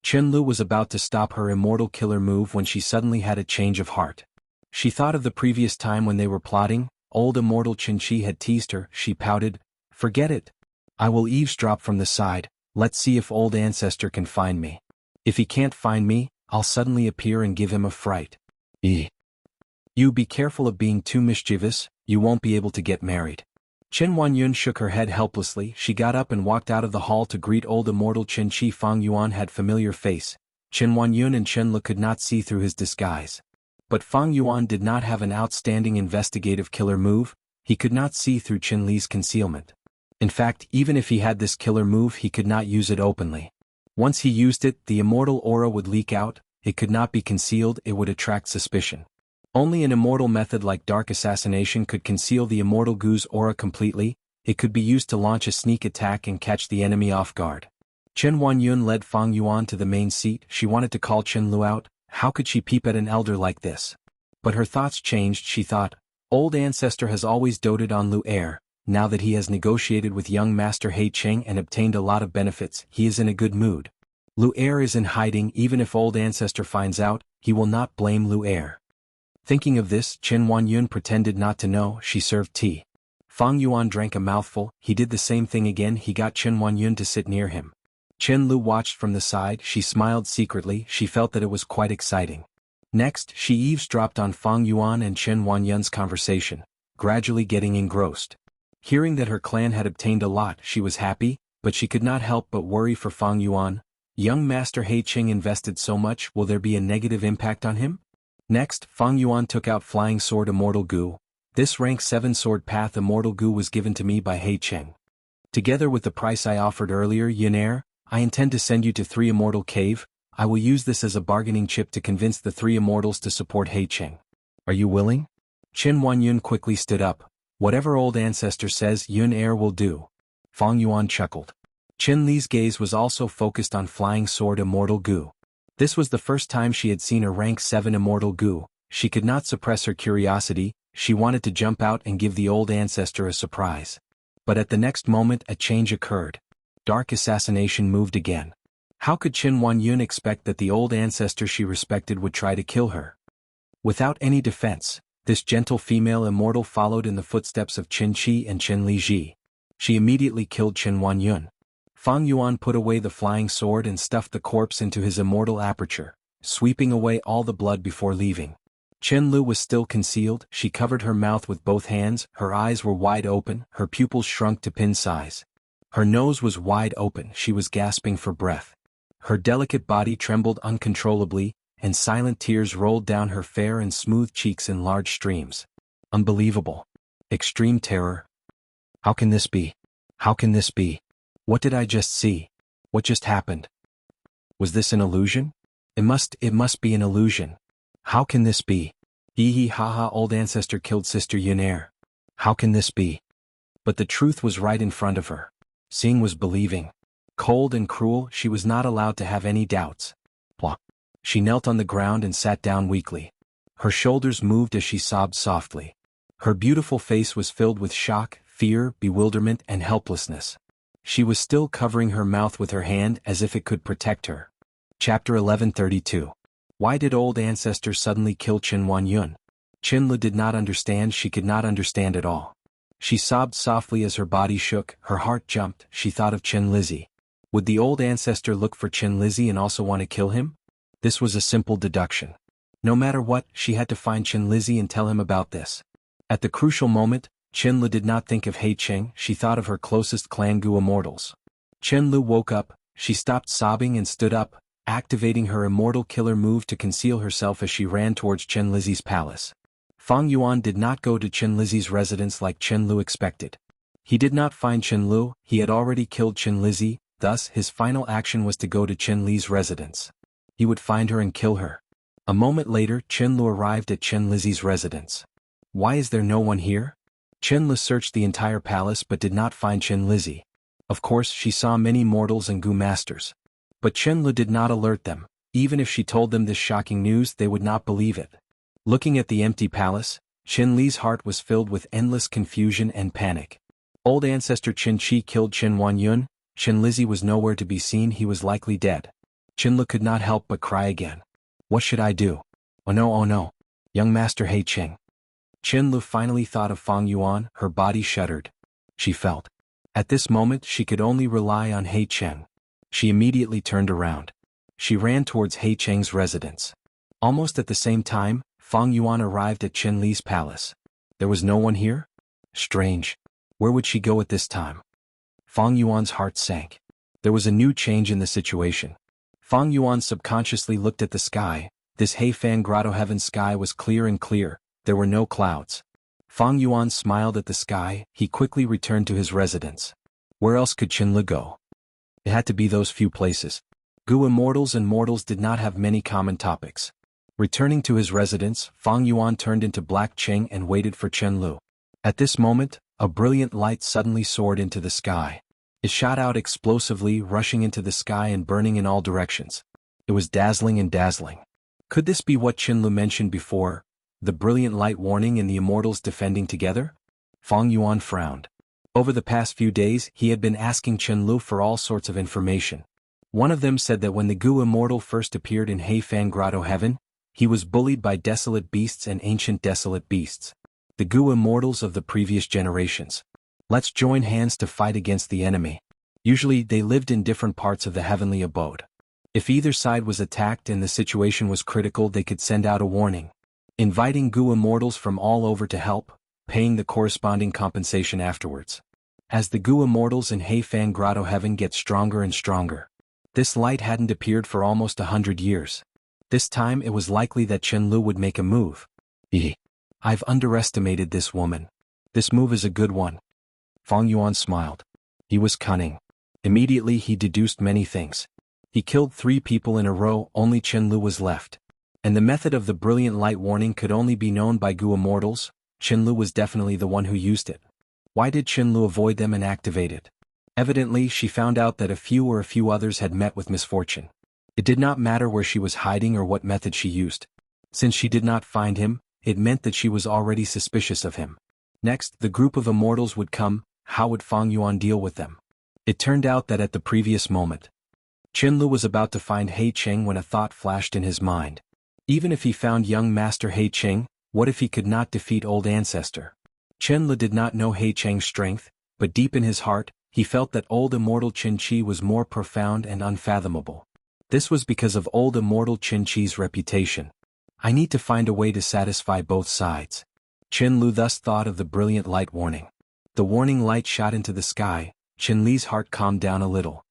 Chen Lu was about to stop her immortal killer move when she suddenly had a change of heart. She thought of the previous time when they were plotting. Old immortal Chen Qi had teased her. She pouted, forget it. I will eavesdrop from the side. Let's see if old ancestor can find me. If he can't find me, I'll suddenly appear and give him a fright. You be careful of being too mischievous, you won't be able to get married. Chen Huanyun shook her head helplessly. She got up and walked out of the hall to greet old immortal Chen Qi. Fang Yuan had familiar face. Chen Huanyun and Chen Lu could not see through his disguise. But Fang Yuan did not have an outstanding investigative killer move. He could not see through Chen Li's concealment. In fact, even if he had this killer move, he could not use it openly. Once he used it, the immortal aura would leak out. It could not be concealed, it would attract suspicion. Only an immortal method like dark assassination could conceal the immortal Gu's aura completely. It could be used to launch a sneak attack and catch the enemy off guard. Chen Huanyun led Fang Yuan to the main seat. She wanted to call Chen Lu out. How could she peep at an elder like this? But her thoughts changed. She thought, old ancestor has always doted on Lu Er. Now that he has negotiated with young master He Cheng and obtained a lot of benefits, he is in a good mood. Lu Er is in hiding. Even if old ancestor finds out, he will not blame Lu Er. Thinking of this, Chen Huanyun pretended not to know. She served tea. Fang Yuan drank a mouthful. He did the same thing again. He got Chen Huanyun to sit near him. Chen Lu watched from the side. She smiled secretly. She felt that it was quite exciting. Next, she eavesdropped on Fang Yuan and Chen Huanyun's conversation, gradually getting engrossed. Hearing that her clan had obtained a lot, she was happy, but she could not help but worry for Fang Yuan. Young master He Cheng invested so much, will there be a negative impact on him? Next, Fang Yuan took out Flying Sword Immortal Gu. This rank 7 sword path Immortal Gu was given to me by He Cheng. Together with the price I offered earlier, Yunair, I intend to send you to 3 Immortal Cave. I will use this as a bargaining chip to convince the 3 immortals to support He Cheng. Are you willing? Chen Huanyun quickly stood up. Whatever old ancestor says, Yunair will do. Fang Yuan chuckled. Chen Li's gaze was also focused on Flying Sword Immortal Gu. This was the first time she had seen a rank 7 Immortal Gu. She could not suppress her curiosity. She wanted to jump out and give the old ancestor a surprise. But at the next moment a change occurred. Dark assassination moved again. How could Chen Huanyun expect that the old ancestor she respected would try to kill her? Without any defense, this gentle female immortal followed in the footsteps of Chen Qi and Chen Liji. She immediately killed Chen Huanyun. Fang Yuan put away the flying sword and stuffed the corpse into his immortal aperture, sweeping away all the blood before leaving. Chen Lu was still concealed. She covered her mouth with both hands. Her eyes were wide open. Her pupils shrunk to pin size. Her nose was wide open. She was gasping for breath. Her delicate body trembled uncontrollably, and silent tears rolled down her fair and smooth cheeks in large streams. Unbelievable. Extreme terror. How can this be? How can this be? What did I just see? What just happened? Was this an illusion? It must be an illusion. How can this be? Hee hee ha ha, old ancestor killed sister Yunair. How can this be? But the truth was right in front of her. Seeing was believing. Cold and cruel, she was not allowed to have any doubts. Blah. She knelt on the ground and sat down weakly. Her shoulders moved as she sobbed softly. Her beautiful face was filled with shock, fear, bewilderment, and helplessness. She was still covering her mouth with her hand as if it could protect her. Chapter 1132. Why did old ancestor suddenly kill Chen Huanyun? Chen Lu did not understand. She could not understand at all. She sobbed softly as her body shook. Her heart jumped. She thought of Chen Lizzie. Would the old ancestor look for Chen Lizzie and also want to kill him? This was a simple deduction. No matter what, she had to find Chen Lizzie and tell him about this. At the crucial moment, Qianlu did not think of He Qing, she thought of her closest clan Gu Immortals. Qianlu woke up, she stopped sobbing and stood up, activating her immortal killer move to conceal herself as she ran towards Chen Lizi's palace. Feng Yuan did not go to Chen Lizi's residence like Chen Lu expected. He did not find Chen Lu, he had already killed Chen Lizi, thus his final action was to go to Chen Li's residence. He would find her and kill her. A moment later Chen Lu arrived at Chen Lizi's residence. Why is there no one here? Chen Lu searched the entire palace but did not find Chen Lizi. Of course she saw many mortals and Gu masters. But Chen Lu did not alert them. Even if she told them this shocking news they would not believe it. Looking at the empty palace, Chen Li's heart was filled with endless confusion and panic. Old ancestor Qin Shi killed Chen Wanyun, Chen Lizi was nowhere to be seen, he was likely dead. Chen Lu could not help but cry again. What should I do? Oh no, young master He Qing. Chen Lu finally thought of Feng Yuan, her body shuddered. She felt. At this moment she could only rely on He Qing. She immediately turned around. She ran towards He Qing's residence. Almost at the same time, Feng Yuan arrived at Chen Li's palace. There was no one here? Strange. Where would she go at this time? Feng Yuan's heart sank. There was a new change in the situation. Feng Yuan subconsciously looked at the sky. This Heifan Grotto heaven sky was clear and clear, there were no clouds. Feng Yuan smiled at the sky, he quickly returned to his residence. Where else could Chen Lu go? It had to be those few places. Gu Immortals and mortals did not have many common topics. Returning to his residence, Feng Yuan turned into Black Qing and waited for Chen Lu. At this moment, a brilliant light suddenly soared into the sky. It shot out explosively, rushing into the sky and burning in all directions. It was dazzling and dazzling. Could this be what Chen Lu mentioned before, the brilliant light warning and the immortals defending together? Feng Yuan frowned. Over the past few days he had been asking Chen Lu for all sorts of information. One of them said that when the Gu Immortal first appeared in Heifan Grotto Heaven, he was bullied by desolate beasts and ancient desolate beasts. The Gu Immortals of the previous generations. Let's join hands to fight against the enemy. Usually they lived in different parts of the heavenly abode. If either side was attacked and the situation was critical they could send out a warning. Inviting Gu Immortals from all over to help, paying the corresponding compensation afterwards. As the Gu Immortals in Heifan Grotto Heaven get stronger and stronger. This light hadn't appeared for almost 100 years. This time it was likely that Chen Lu would make a move. I've underestimated this woman. This move is a good one. Feng Yuan smiled. He was cunning. Immediately he deduced many things. He killed 3 people in a row, only Chen Lu was left. And the method of the brilliant light warning could only be known by Gu Immortals. Chen Lu was definitely the one who used it. Why did Chen Lu avoid them and activate it? Evidently she found out that a few others had met with misfortune. It did not matter where she was hiding or what method she used. Since she did not find him, it meant that she was already suspicious of him. Next, the group of immortals would come. How would Feng Yuan deal with them? It turned out that at the previous moment, Chen Lu was about to find He Qing when a thought flashed in his mind. Even if he found young master He Qing, what if he could not defeat old ancestor? Chen Lu did not know He Qing's strength, but deep in his heart, he felt that old immortal Qin Chi was more profound and unfathomable. This was because of old immortal Qin Chi's reputation. I need to find a way to satisfy both sides. Chen Lu thus thought of the brilliant light warning. The warning light shot into the sky. Chen Li's heart calmed down a little.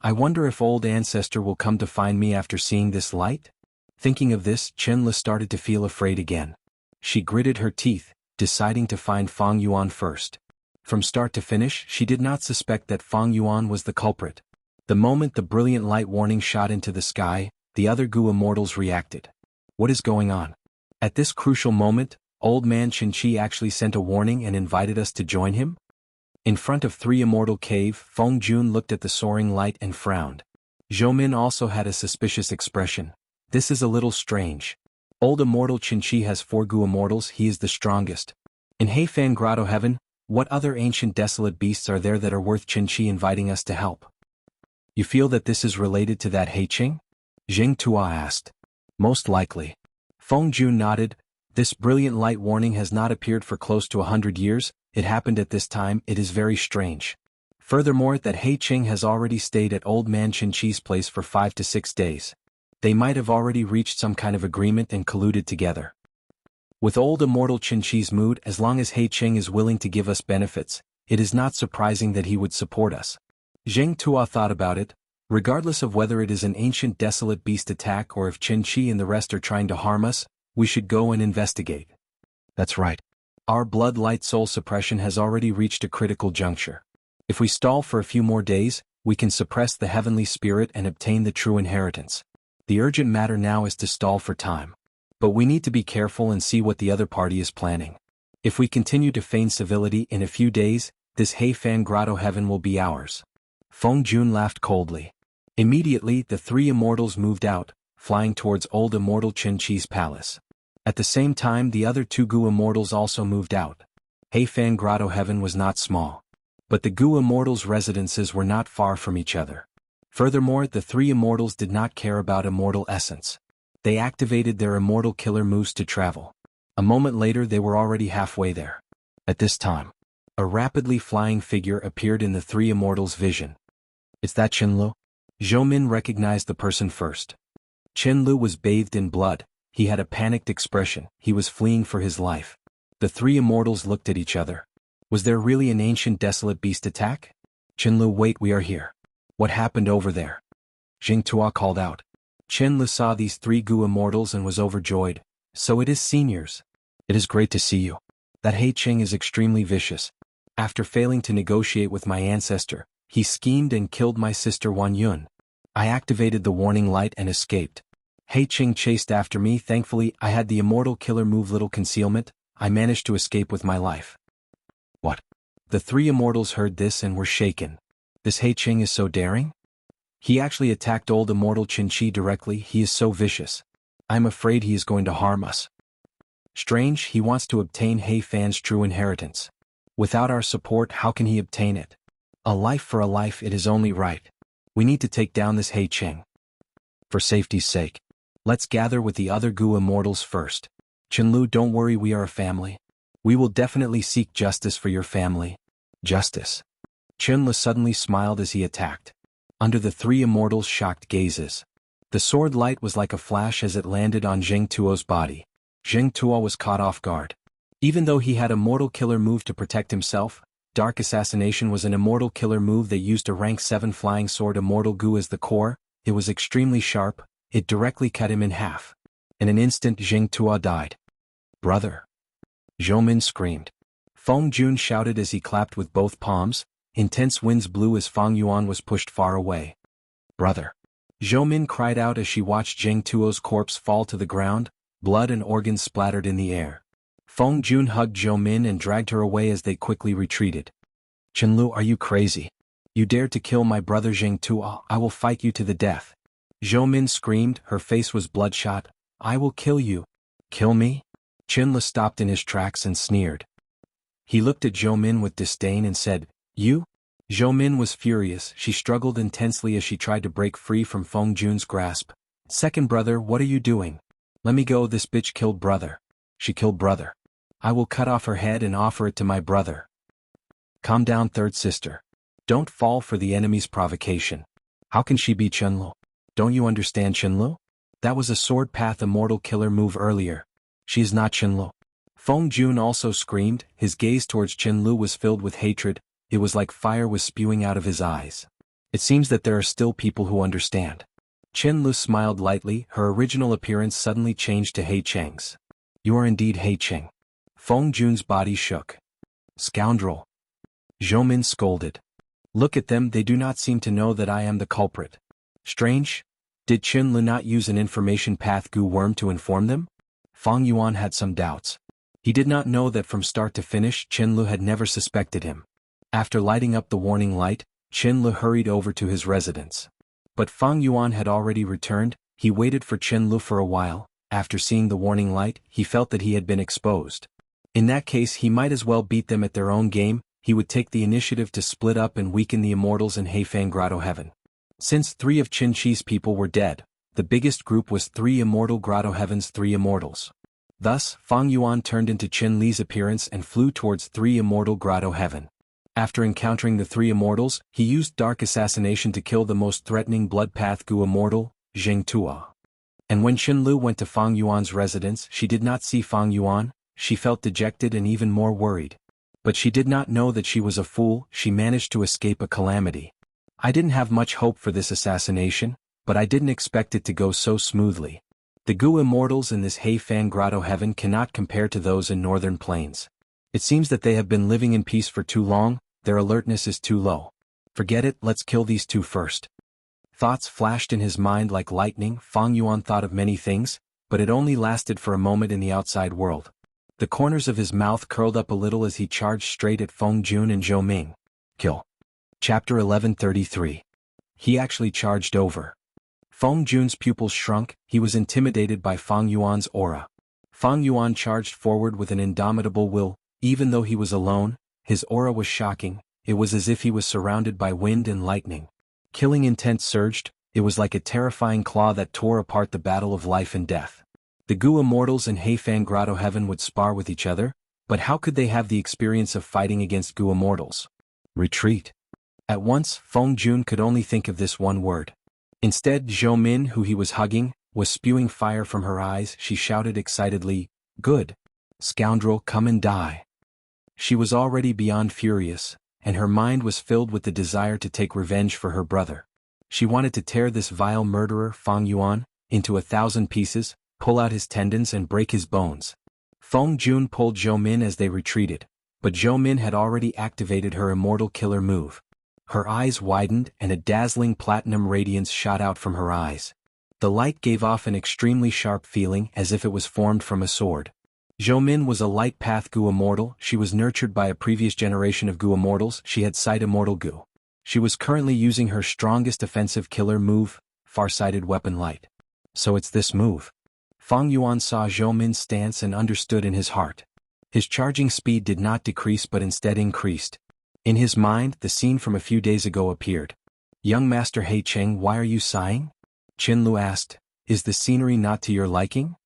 I wonder if old ancestor will come to find me after seeing this light? Thinking of this, Chen Li started to feel afraid again. She gritted her teeth, deciding to find Feng Yuan first. From start to finish, she did not suspect that Feng Yuan was the culprit. The moment the brilliant light warning shot into the sky, the other Gu Immortals reacted. What is going on? At this crucial moment, old man Qin Chi actually sent a warning and invited us to join him? In front of 3 immortal cave, Feng Jun looked at the soaring light and frowned. Zhou Min also had a suspicious expression. This is a little strange. Old immortal Qin Chi has 4 Gu Immortals, he is the strongest. In Heifan Grotto Heaven, what other ancient desolate beasts are there that are worth Qin Chi inviting us to help? You feel that this is related to that He Qing? Jing Tua asked. Most likely. Feng Jun nodded. This brilliant light warning has not appeared for close to 100 years, it happened at this time, it is very strange. Furthermore, that He Qing has already stayed at old man Qin Chi's place for 5 to 6 days. They might have already reached some kind of agreement and colluded together. With old immortal Qianxi's mood, as long as He Qing is willing to give us benefits, it is not surprising that he would support us. Zheng Tuo thought about it. Regardless of whether it is an ancient desolate beast attack or if Qianxi and the rest are trying to harm us, we should go and investigate. That's right. Our blood light soul suppression has already reached a critical juncture. If we stall for a few more days, we can suppress the heavenly spirit and obtain the true inheritance. The urgent matter now is to stall for time. But we need to be careful and see what the other party is planning. If we continue to feign civility in a few days, this Heifan Grotto heaven will be ours. Feng Jun laughed coldly. Immediately, the three immortals moved out, flying towards old immortal Qianxi's palace. At the same time, the other two Gu immortals also moved out. Heifan Grotto heaven was not small. But the Gu immortals' residences were not far from each other. Furthermore, the three immortals did not care about immortal essence. They activated their immortal killer moves to travel. A moment later they were already halfway there. At this time, a rapidly flying figure appeared in the three immortals' vision. Is that Qianlu? Zhou Min recognized the person first. Qianlu was bathed in blood, he had a panicked expression, he was fleeing for his life. The three immortals looked at each other. Was there really an ancient desolate beast attack? Qianlu, wait, we are here. What happened over there? Zheng Tuo called out. Qianlu saw these three Gu immortals and was overjoyed. So it is seniors. It is great to see you. That He Qing is extremely vicious. After failing to negotiate with my ancestor, he schemed and killed my sister Wan Yun. I activated the warning light and escaped. He Qing chased after me. Thankfully, I had the immortal killer move Little Concealment. I managed to escape with my life. What? The three immortals heard this and were shaken. This He Qing is so daring? He actually attacked old immortal Qianxi directly. He is so vicious. I'm afraid he is going to harm us. Strange, he wants to obtain He Fan's true inheritance. Without our support, how can he obtain it? A life for a life, it is only right. We need to take down this He Qing. For safety's sake, let's gather with the other Gu immortals first. Qianlu, don't worry, we are a family. We will definitely seek justice for your family. Justice. Qianlu suddenly smiled as he attacked. Under the three immortals' shocked gazes, the sword light was like a flash as it landed on Zheng Tuo's body. Zheng Tuo was caught off guard. Even though he had a mortal killer move to protect himself, Dark Assassination was an immortal killer move that used a rank 7 flying sword immortal Gu as the core. It was extremely sharp, it directly cut him in half. In an instant Zheng Tuo died. Brother! Zhou Min screamed. Feng Jun shouted as he clapped with both palms. Intense winds blew as Fang Yuan was pushed far away. Brother! Zhou Min cried out as she watched Zheng Tuo's corpse fall to the ground, blood and organs splattered in the air. Feng Jun hugged Zhou Min and dragged her away as they quickly retreated. Qianlu, are you crazy? You dared to kill my brother Zheng Tuo, I will fight you to the death. Zhou Min screamed, her face was bloodshot. I will kill you. Kill me? Qianlu stopped in his tracks and sneered. He looked at Zhou Min with disdain and said, You? Zhou Min was furious, she struggled intensely as she tried to break free from Feng Jun's grasp. Second brother, what are you doing? Let me go, this bitch killed brother. She killed brother. I will cut off her head and offer it to my brother. Calm down, third sister. Don't fall for the enemy's provocation. How can she be Qianlu? Don't you understand Qianlu? That was a sword path immortal killer move earlier. She is not Qianlu. Feng Jun also screamed, his gaze towards Qianlu was filled with hatred, it was like fire was spewing out of his eyes. It seems that there are still people who understand. Qianlu smiled lightly, her original appearance suddenly changed to He Qing's. You are indeed He Qing. Feng Jun's body shook. Scoundrel! Zhou Min scolded. Look at them, they do not seem to know that I am the culprit. Strange? Did Qianlu not use an information path Gu worm to inform them? Fang Yuan had some doubts. He did not know that from start to finish Qianlu had never suspected him. After lighting up the warning light, Qianlu hurried over to his residence. But Fang Yuan had already returned, he waited for Qianlu for a while. After seeing the warning light, he felt that he had been exposed. In that case he might as well beat them at their own game, he would take the initiative to split up and weaken the immortals in Heifan Grotto Heaven. Since 3 of Qianxi's people were dead, the biggest group was 3 Immortal Grotto Heaven's 3 immortals. Thus, Fang Yuan turned into Qian Li's appearance and flew towards 3 Immortal Grotto Heaven. After encountering the 3 immortals, he used Dark Assassination to kill the most threatening Blood Path Gu immortal, Zheng Tuo. And when Qinlu went to Fang Yuan's residence, she did not see Fang Yuan. She felt dejected and even more worried. But she did not know that she was a fool. She managed to escape a calamity. I didn't have much hope for this assassination, but I didn't expect it to go so smoothly. The Gu immortals in this Heifan grotto heaven cannot compare to those in northern plains. It seems that they have been living in peace for too long. Their alertness is too low. Forget it, let's kill these two first. Thoughts flashed in his mind like lightning. Fang Yuan thought of many things, but it only lasted for a moment in the outside world. The corners of his mouth curled up a little as he charged straight at Feng Jun and Zhou Ming. Kill. Chapter 1133. He actually charged over. Feng Jun's pupils shrunk. He was intimidated by Fang Yuan's aura. Fang Yuan charged forward with an indomitable will. Even though he was alone, his aura was shocking. It was as if he was surrounded by wind and lightning. Killing intent surged. It was like a terrifying claw that tore apart the battle of life and death. The Gu immortals in Heifan Grotto Heaven would spar with each other, but how could they have the experience of fighting against Gu immortals? Retreat. At once, Feng Jun could only think of this one word. Instead, Zhou Min, who he was hugging, was spewing fire from her eyes. She shouted excitedly, "Good! Scoundrel, come and die!" She was already beyond furious, and her mind was filled with the desire to take revenge for her brother. She wanted to tear this vile murderer, Fang Yuan, into 1,000 pieces, pull out his tendons and break his bones. Feng Jun pulled Zhou Min as they retreated, but Zhou Min had already activated her immortal killer move. Her eyes widened and a dazzling platinum radiance shot out from her eyes. The light gave off an extremely sharp feeling as if it was formed from a sword. Zhou Min was a light path Gu immortal. She was nurtured by a previous generation of Gu immortals. She had sight immortal Gu. She was currently using her strongest offensive killer move, far-sighted weapon light. So it's this move. Fang Yuan saw Zhou Min's stance and understood in his heart. His charging speed did not decrease but instead increased. In his mind, the scene from a few days ago appeared. "Young Master He Cheng, why are you sighing?" Qin Lu asked. "Is the scenery not to your liking?"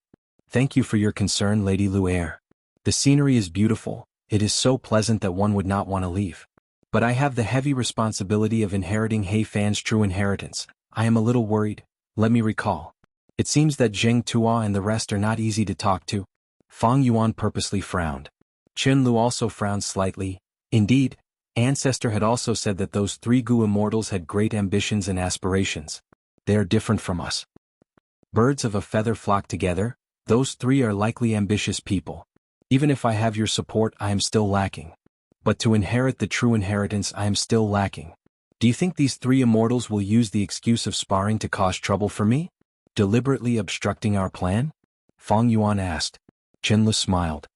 "Thank you for your concern, Lady Lu'er. The scenery is beautiful. It is so pleasant that one would not want to leave. But I have the heavy responsibility of inheriting Heifan's true inheritance. I am a little worried. Let me recall. It seems that Zheng Tuo and the rest are not easy to talk to." Fang Yuan purposely frowned. Qin Lu also frowned slightly. Indeed, Ancestor had also said that those 3 Gu immortals had great ambitions and aspirations. They are different from us. Birds of a feather flock together. Those 3 are likely ambitious people. Even if I have your support, I am still lacking. But to inherit the true inheritance, I am still lacking. Do you think these 3 immortals will use the excuse of sparring to cause trouble for me? Deliberately obstructing our plan? Fang Yuan asked. Qin Lu smiled.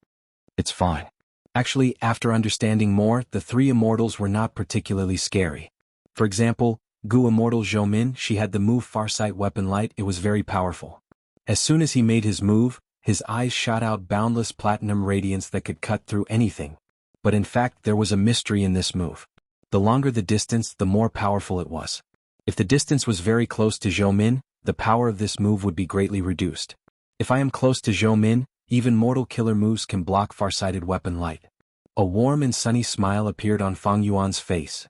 It's fine. Actually, after understanding more, the 3 immortals were not particularly scary. For example, Gu immortal Zhou Min, she had the move Farsight Weapon Light. It was very powerful. As soon as he made his move, his eyes shot out boundless platinum radiance that could cut through anything. But in fact, there was a mystery in this move. The longer the distance, the more powerful it was. If the distance was very close to Zhou Min, the power of this move would be greatly reduced. If I am close to Zhou Min, even mortal killer moves can block Farsighted Weapon Light. A warm and sunny smile appeared on Fang Yuan's face.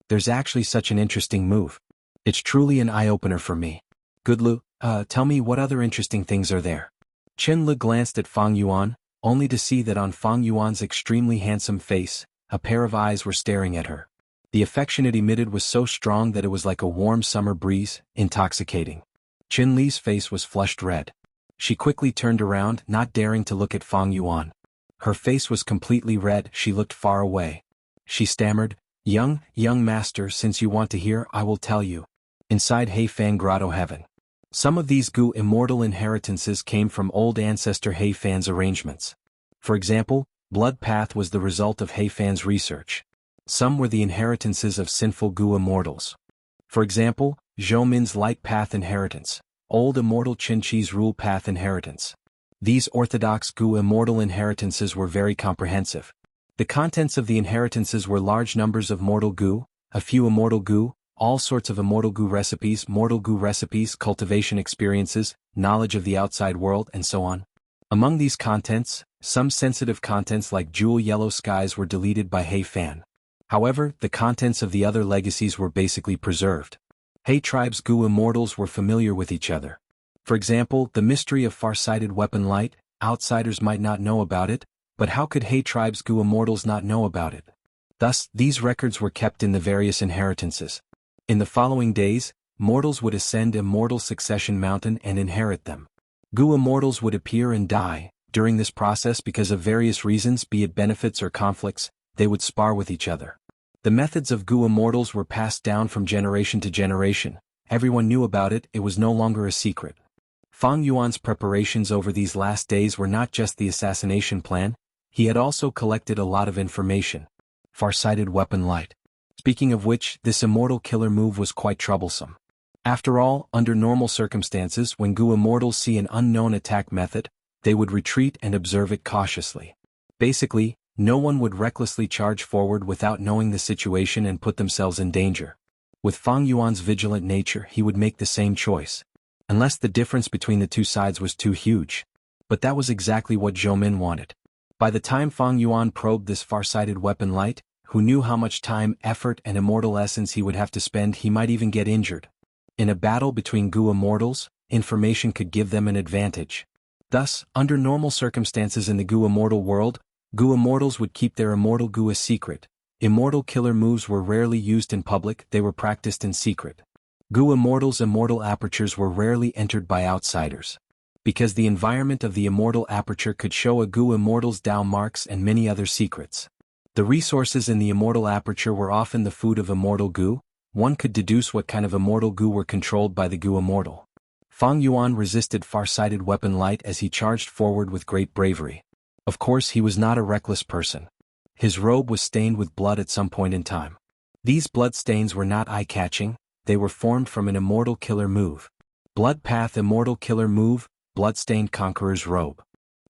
There's actually such an interesting move. It's truly an eye-opener for me. Good Lu, tell me what other interesting things are there. Qin Lu glanced at Fang Yuan, only to see that on Fang Yuan's extremely handsome face, a pair of eyes were staring at her. The affection it emitted was so strong that it was like a warm summer breeze, intoxicating. Qin Li's face was flushed red. She quickly turned around, not daring to look at Fang Yuan. Her face was completely red. She looked far away. She stammered, young master, since you want to hear, I will tell you. Inside Heifan Grotto Heaven. Some of these Gu immortal inheritances came from old ancestor Heifan's arrangements. For example, Blood Path was the result of Heifan's research. Some were the inheritances of sinful Gu immortals. For example, Zhou Min's Light Path inheritance, old immortal Qin Chi's Rule Path inheritance. These orthodox Gu immortal inheritances were very comprehensive. The contents of the inheritances were large numbers of mortal Gu, a few immortal Gu, all sorts of immortal Gu recipes, cultivation experiences, knowledge of the outside world, and so on. Among these contents, some sensitive contents like jewel yellow skies were deleted by Heifan. However, the contents of the other legacies were basically preserved. He tribe's Gu immortals were familiar with each other. For example, the mystery of far-sighted weapon light, outsiders might not know about it, but how could He tribe's Gu immortals not know about it? Thus, these records were kept in the various inheritances. In the following days, mortals would ascend Immortal Succession Mountain and inherit them. Gu immortals would appear and die. During this process, because of various reasons, be it benefits or conflicts, they would spar with each other. The methods of Gu immortals were passed down from generation to generation. Everyone knew about it, it was no longer a secret. Fang Yuan's preparations over these last days were not just the assassination plan, he had also collected a lot of information. Far-sighted weapon light. Speaking of which, this immortal killer move was quite troublesome. After all, under normal circumstances, when Gu immortals see an unknown attack method, they would retreat and observe it cautiously. Basically, no one would recklessly charge forward without knowing the situation and put themselves in danger. With Fang Yuan's vigilant nature, he would make the same choice. Unless the difference between the two sides was too huge. But that was exactly what Zhou Min wanted. By the time Fang Yuan probed this far-sighted weapon light, who knew how much time, effort, and immortal essence he would have to spend, he might even get injured. In a battle between Gu immortals, information could give them an advantage. Thus, under normal circumstances in the Gu immortal world, Gu immortals would keep their immortal Gu a secret. Immortal killer moves were rarely used in public, they were practiced in secret. Gu immortals' immortal apertures were rarely entered by outsiders. Because the environment of the immortal aperture could show a Gu immortal's Dao marks and many other secrets. The resources in the immortal aperture were often the food of immortal Gu. One could deduce what kind of immortal Gu were controlled by the Gu immortal. Fang Yuan resisted far-sighted weapon light as he charged forward with great bravery. Of course, he was not a reckless person. His robe was stained with blood at some point in time. These blood stains were not eye-catching, they were formed from an immortal killer move. Blood Path Immortal Killer Move, Bloodstained Conqueror's Robe.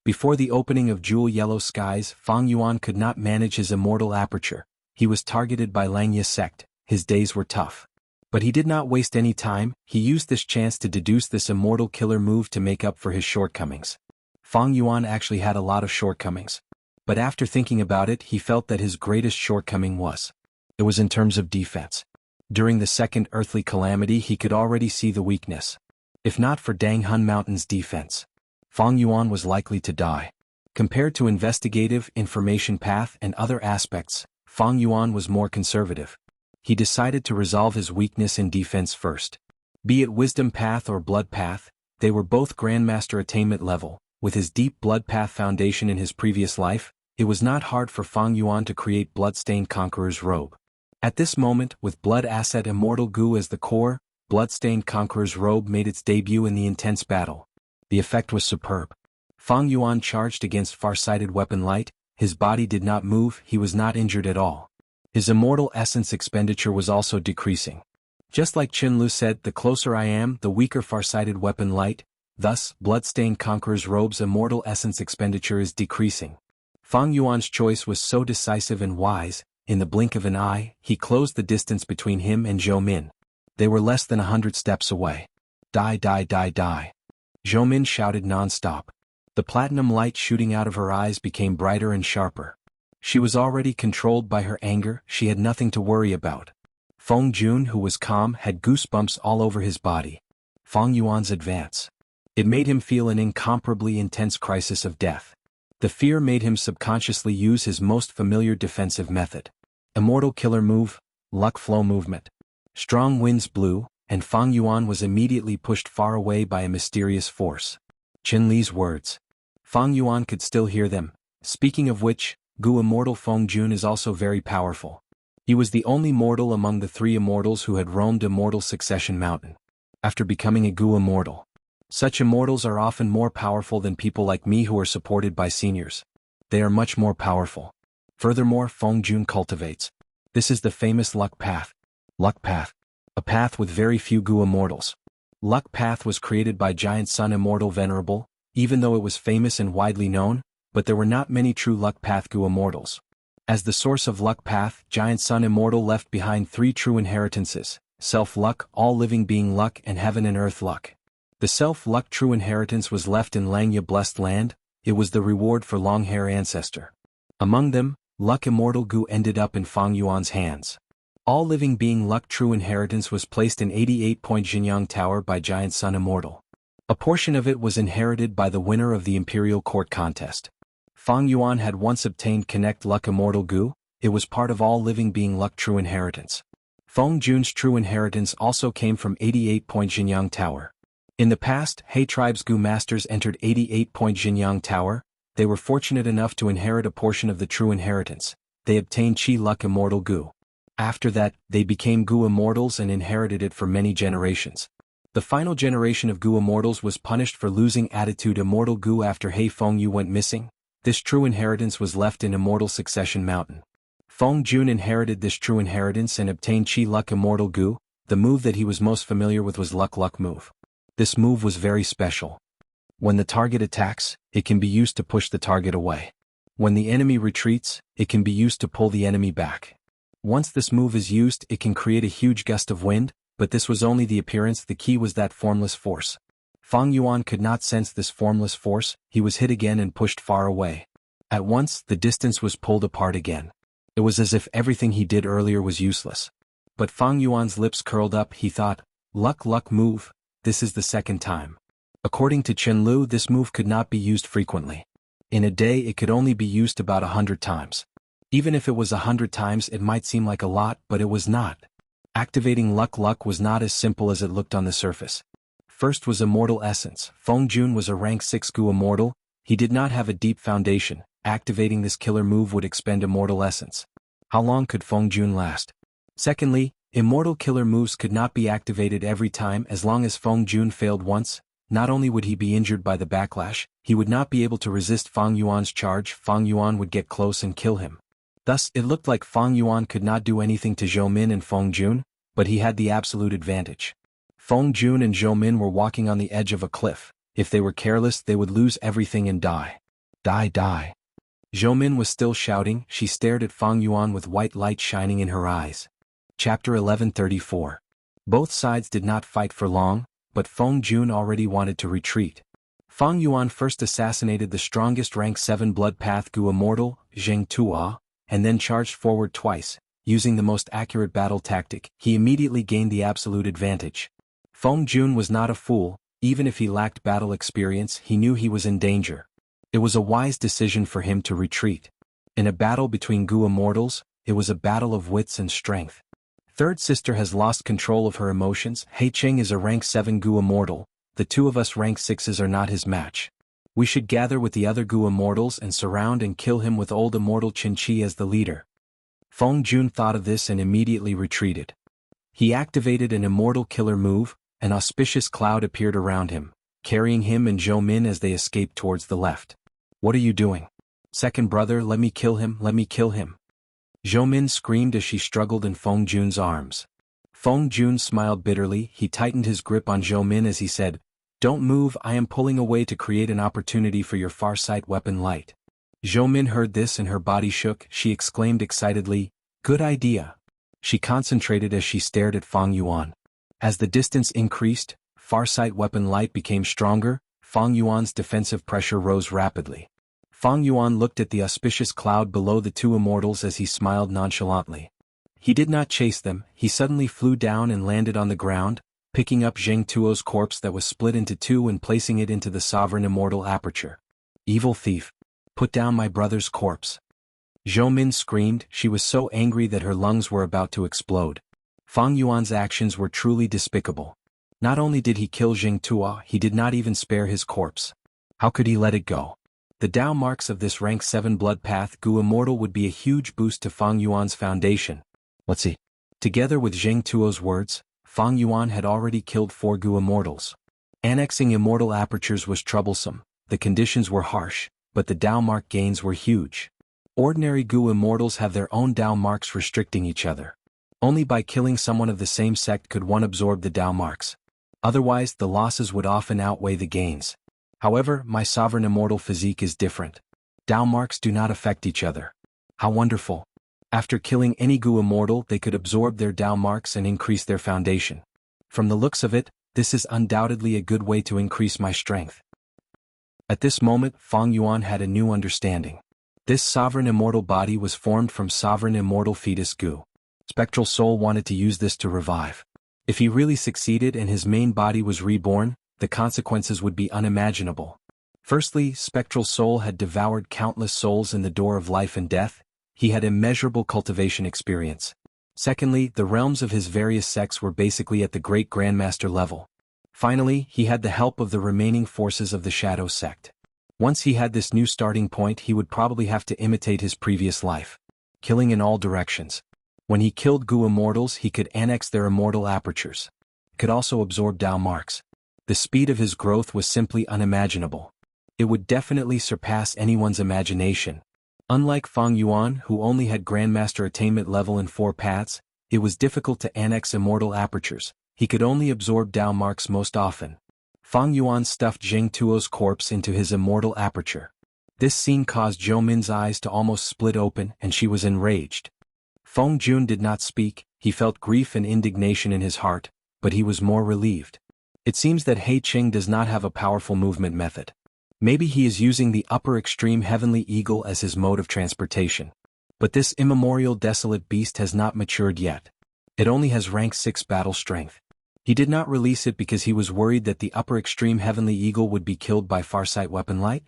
Before the opening of Jewel Yellow Skies, Fang Yuan could not manage his immortal aperture. He was targeted by Langya sect, his days were tough. But he did not waste any time, he used this chance to deduce this immortal killer move to make up for his shortcomings. Fang Yuan actually had a lot of shortcomings. But after thinking about it, he felt that his greatest shortcoming was. It was in terms of defense. During the second earthly calamity, he could already see the weakness. If not for Danghun Mountain's defense, Fang Yuan was likely to die. Compared to investigative, information path, and other aspects, Fang Yuan was more conservative. He decided to resolve his weakness in defense first. Be it Wisdom Path or Blood Path, they were both Grandmaster attainment level. With his deep Blood Path foundation in his previous life, it was not hard for Fang Yuan to create Bloodstained Conqueror's Robe. At this moment, with Blood Asset Immortal Gu as the core, Bloodstained Conqueror's Robe made its debut in the intense battle. The effect was superb. Fang Yuan charged against far-sighted weapon light, his body did not move, he was not injured at all. His immortal essence expenditure was also decreasing. Just like Qin Lu said, the closer I am, the weaker far-sighted weapon light, thus, Bloodstained Conqueror's Robe's immortal essence expenditure is decreasing. Fang Yuan's choice was so decisive and wise, in the blink of an eye, he closed the distance between him and Zhou Min. They were less than 100 steps away. Die, die, die, die. Zhou Min shouted non-stop. The platinum light shooting out of her eyes became brighter and sharper. She was already controlled by her anger, she had nothing to worry about. Feng Jun, who was calm, had goosebumps all over his body. Fang Yuan's advance. It made him feel an incomparably intense crisis of death. The fear made him subconsciously use his most familiar defensive method. Immortal Killer Move, Luck Flow Movement. Strong winds blew, and Fang Yuan was immediately pushed far away by a mysterious force. Qin Li's words. Fang Yuan could still hear them. Speaking of which, Gu Immortal Feng Jun is also very powerful. He was the only mortal among the three immortals who had roamed Immortal Succession Mountain. After becoming a Gu Immortal. Such immortals are often more powerful than people like me who are supported by seniors. They are much more powerful. Furthermore, Feng Jun cultivates. This is the famous Luck Path. Luck Path. A path with very few Gu immortals. Luck Path was created by Giant Sun Immortal Venerable, even though it was famous and widely known, but there were not many true Luck Path Gu immortals. As the source of Luck Path, Giant Sun Immortal left behind three true inheritances, Self-Luck, All Living Being Luck, and Heaven and Earth Luck. The Self-Luck true inheritance was left in Langya Blessed Land, it was the reward for Longhair Ancestor. Among them, Luck Immortal Gu ended up in Fang Yuan's hands. All Living Being Luck true inheritance was placed in 88 Point Jinyang Tower by Giant Sun Immortal. A portion of it was inherited by the winner of the Imperial Court contest. Fang Yuan had once obtained Connect Luck Immortal Gu. It was part of all living being luck true inheritance. Feng Jun's true inheritance also came from 88-point Jinyang Tower. In the past, He tribe's Gu masters entered 88-point Jinyang Tower. They were fortunate enough to inherit a portion of the true inheritance. They obtained Qi Luck Immortal Gu. After that, they became Gu Immortals and inherited it for many generations. The final generation of Gu Immortals was punished for losing Attitude Immortal Gu after He Fengyu went missing. This true inheritance was left in Immortal Succession Mountain. Feng Jun inherited this true inheritance and obtained Qi Luck Immortal Gu. The move that he was most familiar with was Luck move. This move was very special. When the target attacks, it can be used to push the target away. When the enemy retreats, it can be used to pull the enemy back. Once this move is used, it can create a huge gust of wind, but this was only the appearance. The key was that formless force. Fang Yuan could not sense this formless force. He was hit again and pushed far away. At once, the distance was pulled apart again. It was as if everything he did earlier was useless. But Fang Yuan's lips curled up. He thought, Luck move, this is the second time. According to Chen Lu, this move could not be used frequently. In a day it could only be used about 100 times. Even if it was 100 times it might seem like a lot, but it was not. Activating Luck was not as simple as it looked on the surface. First was Immortal Essence. Feng Jun was a rank 6 Gu Immortal. He did not have a deep foundation. Activating this killer move would expend Immortal Essence. How long could Feng Jun last? Secondly, Immortal killer moves could not be activated every time. As long as Feng Jun failed once, not only would he be injured by the backlash, he would not be able to resist Fang Yuan's charge. Fang Yuan would get close and kill him. Thus, it looked like Fang Yuan could not do anything to Zhou Min and Feng Jun, but he had the absolute advantage. Feng Jun and Zhou Min were walking on the edge of a cliff. If they were careless, they would lose everything and die. Die. Zhou Min was still shouting. She stared at Fang Yuan with white light shining in her eyes. Chapter 1134. Both sides did not fight for long, but Feng Jun already wanted to retreat. Fang Yuan first assassinated the strongest rank 7 Blood Path Gu Immortal, Zheng Tuo, and then charged forward twice. Using the most accurate battle tactic, he immediately gained the absolute advantage. Feng Jun was not a fool. Even if he lacked battle experience, he knew he was in danger. It was a wise decision for him to retreat. In a battle between Gu Immortals, it was a battle of wits and strength. Third sister has lost control of her emotions. He Cheng is a rank 7 Gu Immortal. The two of us rank 6s are not his match. We should gather with the other Gu Immortals and surround and kill him with old Immortal Qin Chi as the leader. Feng Jun thought of this and immediately retreated. He activated an Immortal killer move. An auspicious cloud appeared around him, carrying him and Zhou Min as they escaped towards the left. What are you doing? Second brother, let me kill him. Zhou Min screamed as she struggled in Feng Jun's arms. Feng Jun smiled bitterly. He tightened his grip on Zhou Min as he said, Don't move, I am pulling away to create an opportunity for your farsight weapon light. Zhou Min heard this and her body shook. She exclaimed excitedly, Good idea. She concentrated as she stared at Fang Yuan. As the distance increased, farsight weapon light became stronger. Fang Yuan's defensive pressure rose rapidly. Fang Yuan looked at the auspicious cloud below the two immortals as he smiled nonchalantly. He did not chase them. He suddenly flew down and landed on the ground, picking up Zheng Tuo's corpse that was split into two and placing it into the sovereign immortal aperture. Evil thief! Put down my brother's corpse! Zhou Min screamed. She was so angry that her lungs were about to explode. Fang Yuan's actions were truly despicable. Not only did he kill Zheng Tuo, he did not even spare his corpse. How could he let it go? The Dao marks of this rank 7 blood path Gu Immortal would be a huge boost to Fang Yuan's foundation. Let's see. Together with Zheng Tuo's words, Fang Yuan had already killed 4 Gu Immortals. Annexing immortal apertures was troublesome. The conditions were harsh, but the Dao mark gains were huge. Ordinary Gu Immortals have their own Dao marks restricting each other. Only by killing someone of the same sect could one absorb the Dao marks. Otherwise, the losses would often outweigh the gains. However, my sovereign immortal physique is different. Dao marks do not affect each other. How wonderful! After killing any Gu Immortal, they could absorb their Dao marks and increase their foundation. From the looks of it, this is undoubtedly a good way to increase my strength. At this moment, Fang Yuan had a new understanding. This sovereign immortal body was formed from sovereign immortal fetus Gu. Spectral Soul wanted to use this to revive. If he really succeeded and his main body was reborn, the consequences would be unimaginable. Firstly, Spectral Soul had devoured countless souls in the door of life and death. He had immeasurable cultivation experience. Secondly, the realms of his various sects were basically at the Great Grandmaster level. Finally, he had the help of the remaining forces of the Shadow Sect. Once he had this new starting point, he would probably have to imitate his previous life, killing in all directions. When he killed Gu Immortals, he could annex their immortal apertures. Could also absorb Dao marks. The speed of his growth was simply unimaginable. It would definitely surpass anyone's imagination. Unlike Fang Yuan, who only had Grandmaster attainment level in 4 paths, it was difficult to annex immortal apertures. He could only absorb Dao marks most often. Fang Yuan stuffed Zheng Tuo's corpse into his immortal aperture. This scene caused Zhou Min's eyes to almost split open, and she was enraged. Feng Jun did not speak. He felt grief and indignation in his heart, but he was more relieved. It seems that He Qing does not have a powerful movement method. Maybe he is using the upper extreme heavenly eagle as his mode of transportation. But this immemorial desolate beast has not matured yet. It only has rank 6 battle strength. He did not release it because he was worried that the upper extreme heavenly eagle would be killed by Farsight Weapon Light?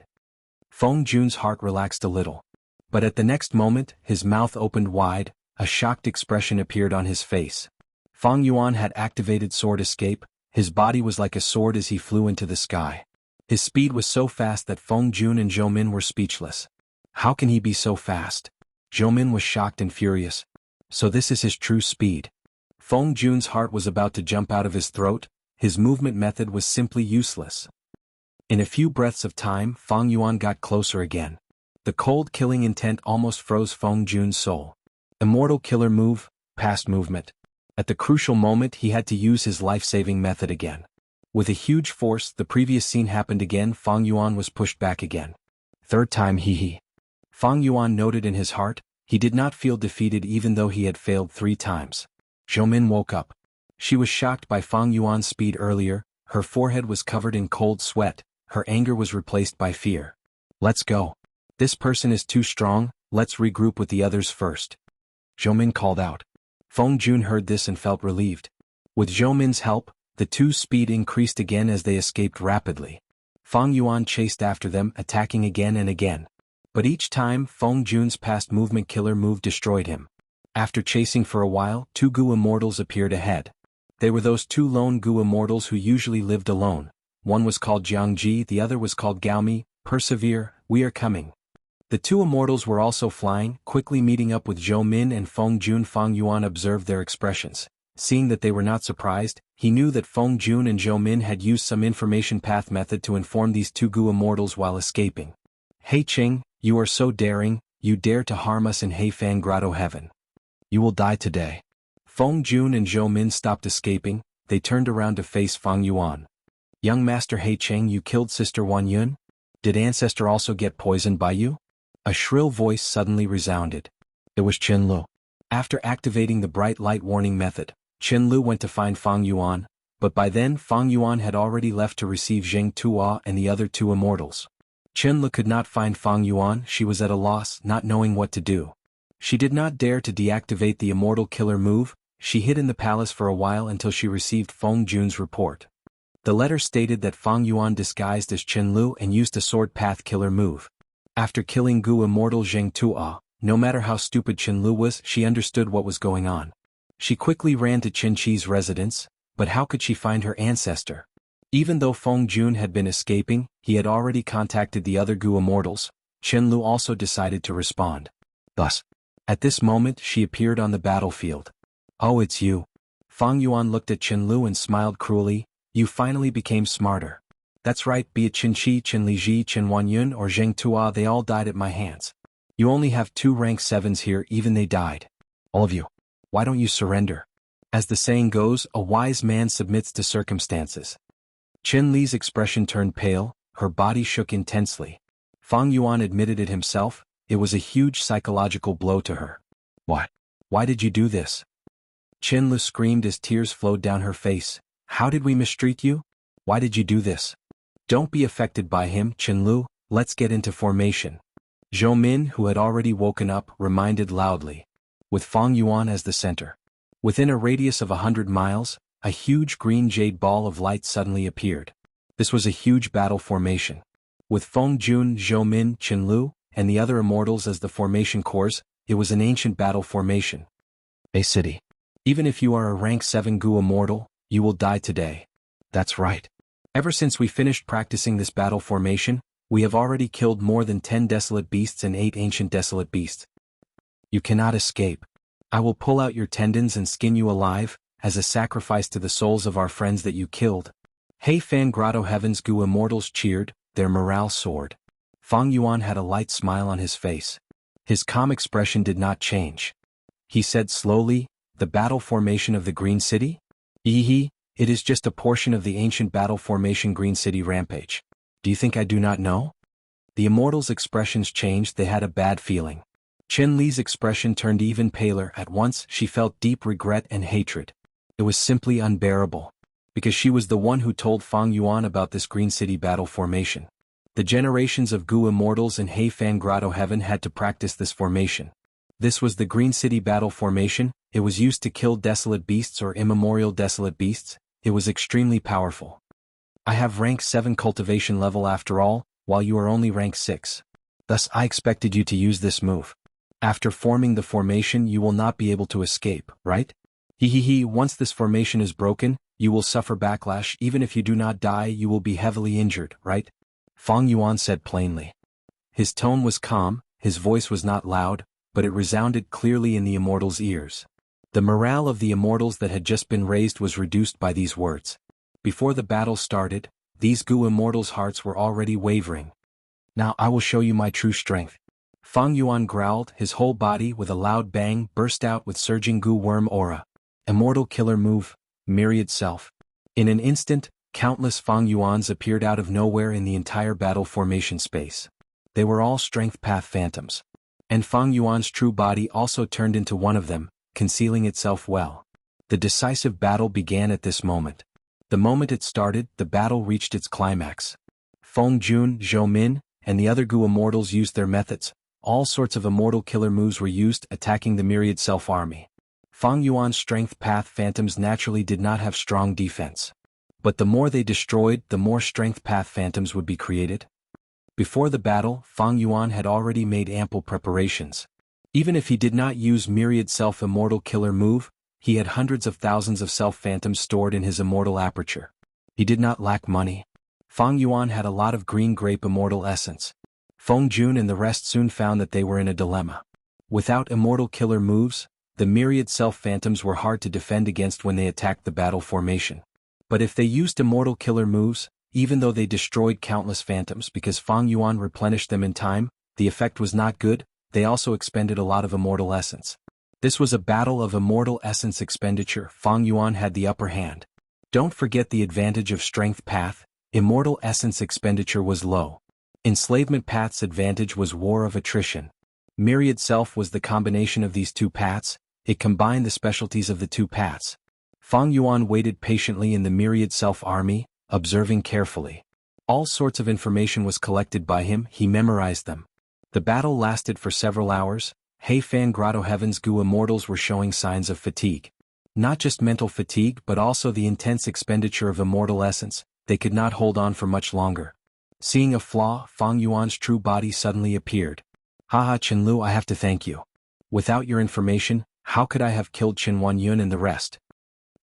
Feng Jun's heart relaxed a little. But at the next moment, his mouth opened wide, a shocked expression appeared on his face. Fang Yuan had activated Sword Escape. His body was like a sword as he flew into the sky. His speed was so fast that Feng Jun and Zhou Min were speechless. How can he be so fast? Zhou Min was shocked and furious. So this is his true speed. Feng Jun's heart was about to jump out of his throat. His movement method was simply useless. In a few breaths of time, Fang Yuan got closer again. The cold killing intent almost froze Feng Jun's soul. Immortal killer move, past movement. At the crucial moment he had to use his life-saving method again. With a huge force, the previous scene happened again. Fang Yuan was pushed back again. Third time he. Fang Yuan noted in his heart, he did not feel defeated even though he had failed 3 times. Zhou Min woke up. She was shocked by Fang Yuan's speed earlier. Her forehead was covered in cold sweat. Her anger was replaced by fear. Let's go. This person is too strong. Let's regroup with the others first. Zhou Min called out. Feng Jun heard this and felt relieved. With Zhou Min's help, the 2's speed increased again as they escaped rapidly. Fang Yuan chased after them, attacking again and again. But each time, Feng Jun's past movement killer move destroyed him. After chasing for a while, 2 Gu Immortals appeared ahead. They were those 2 lone Gu Immortals who usually lived alone. One was called Jianghu, the other was called Gaomi. Persevere, we are coming. The 2 Immortals were also flying, quickly meeting up with Zhou Min and Feng Jun. Fang Yuan observed their expressions. Seeing that they were not surprised, he knew that Feng Jun and Zhou Min had used some information path method to inform these 2 Gu Immortals while escaping. He Qing, you are so daring, you dare to harm us in Heifang Grotto Heaven. You will die today. Feng Jun and Zhou Min stopped escaping. They turned around to face Fang Yuan. Young Master He Qing, you killed Sister Wan Yun? Did Ancestor also get poisoned by you? A shrill voice suddenly resounded. It was Qin Lu. After activating the bright light warning method, Qin Lu went to find Fang Yuan, but by then Fang Yuan had already left to receive Zheng Tuo and the other 2 Immortals. Qin Lu could not find Fang Yuan. She was at a loss, not knowing what to do. She did not dare to deactivate the immortal killer move. She hid in the palace for a while until she received Feng Jun's report. The letter stated that Fang Yuan disguised as Qin Lu and used a sword path killer move. After killing Gu Immortal Zheng Tuo, no matter how stupid Qin Lu was, she understood what was going on. She quickly ran to Qin Chi's residence, but how could she find her ancestor? Even though Feng Jun had been escaping, he had already contacted the other Gu Immortals. Qin Lu also decided to respond. Thus, at this moment she appeared on the battlefield. Oh, it's you. Fang Yuan looked at Qin Lu and smiled cruelly. You finally became smarter. That's right, be it Qin Chi, Qin Liji, Qin Wan Yun or Zheng Tuo, they all died at my hands. You only have 2 rank 7s here, even they died. All of you. Why don't you surrender? As the saying goes, a wise man submits to circumstances. Qin Li's expression turned pale, her body shook intensely. Fang Yuan admitted it himself, it was a huge psychological blow to her. Why? Why did you do this? Qin Li screamed as tears flowed down her face. How did we mistreat you? Why did you do this? Don't be affected by him, Qin Lu, let's get into formation. Zhou Min, who had already woken up, reminded loudly. With Fang Yuan as the center. Within a radius of 100 miles, a huge green jade ball of light suddenly appeared. This was a huge battle formation. With Feng Jun, Zhou Min, Qin Lu, and the other immortals as the formation cores, it was an ancient battle formation. A city. Even if you are a rank 7 Gu immortal, you will die today. That's right. Ever since we finished practicing this battle formation, we have already killed more than 10 desolate beasts and 8 ancient desolate beasts. You cannot escape. I will pull out your tendons and skin you alive, as a sacrifice to the souls of our friends that you killed. Hey Fan Grotto Heavens Gu immortals cheered, their morale soared. Feng Yuan had a light smile on his face. His calm expression did not change. He said slowly, the battle formation of the Green City? It is just a portion of the ancient battle formation Green City Rampage. Do you think I do not know? The immortals' expressions changed, they had a bad feeling. Chen Li's expression turned even paler. At once she felt deep regret and hatred. It was simply unbearable. Because she was the one who told Feng Yuan about this Green City battle formation. The generations of Gu immortals in Heifan Grotto Heaven had to practice this formation. This was the Green City battle formation. It was used to kill desolate beasts or immemorial desolate beasts. It was extremely powerful. I have rank 7 cultivation level after all, while you are only rank 6. Thus I expected you to use this move. After forming the formation you will not be able to escape, right? Once this formation is broken, you will suffer backlash. Even if you do not die you will be heavily injured, right? Feng Yuan said plainly. His tone was calm, his voice was not loud, but it resounded clearly in the immortals' ears. The morale of the immortals that had just been raised was reduced by these words. Before the battle started, these Gu immortals' hearts were already wavering. Now I will show you my true strength. Feng Yuan growled, his whole body with a loud bang burst out with surging Gu worm aura. Immortal killer move, Myriad Self. In an instant, countless Feng Yuans appeared out of nowhere in the entire battle formation space. They were all strength path phantoms. And Feng Yuan's true body also turned into one of them, concealing itself well. The decisive battle began at this moment. The moment it started, the battle reached its climax. Feng Jun, Zhou Min, and the other Gu immortals used their methods. All sorts of immortal killer moves were used, attacking the Myriad Self army. Feng Yuan's strength path phantoms naturally did not have strong defense. But the more they destroyed, the more strength path phantoms would be created. Before the battle, Feng Yuan had already made ample preparations. Even if he did not use Myriad Self immortal killer move, he had hundreds of thousands of self phantoms stored in his immortal aperture. He did not lack money. Feng Yuan had a lot of green grape immortal essence. Feng Jun and the rest soon found that they were in a dilemma. Without immortal killer moves, the Myriad Self phantoms were hard to defend against when they attacked the battle formation. But if they used immortal killer moves, even though they destroyed countless phantoms because Feng Yuan replenished them in time, the effect was not good. They also expended a lot of immortal essence. This was a battle of immortal essence expenditure. Feng Yuan had the upper hand. Don't forget the advantage of strength path. Immortal essence expenditure was low. Enslavement path's advantage was war of attrition. Myriad Self was the combination of these two paths. It combined the specialties of the two paths. Feng Yuan waited patiently in the Myriad Self army, observing carefully. All sorts of information was collected by him, he memorized them. The battle lasted for several hours. Heifan Grotto Heaven's Gu immortals were showing signs of fatigue. Not just mental fatigue but also the intense expenditure of immortal essence. They could not hold on for much longer. Seeing a flaw, Feng Yuan's true body suddenly appeared. Haha Chen Lu, I have to thank you. Without your information, how could I have killed Chen Wanyun and the rest?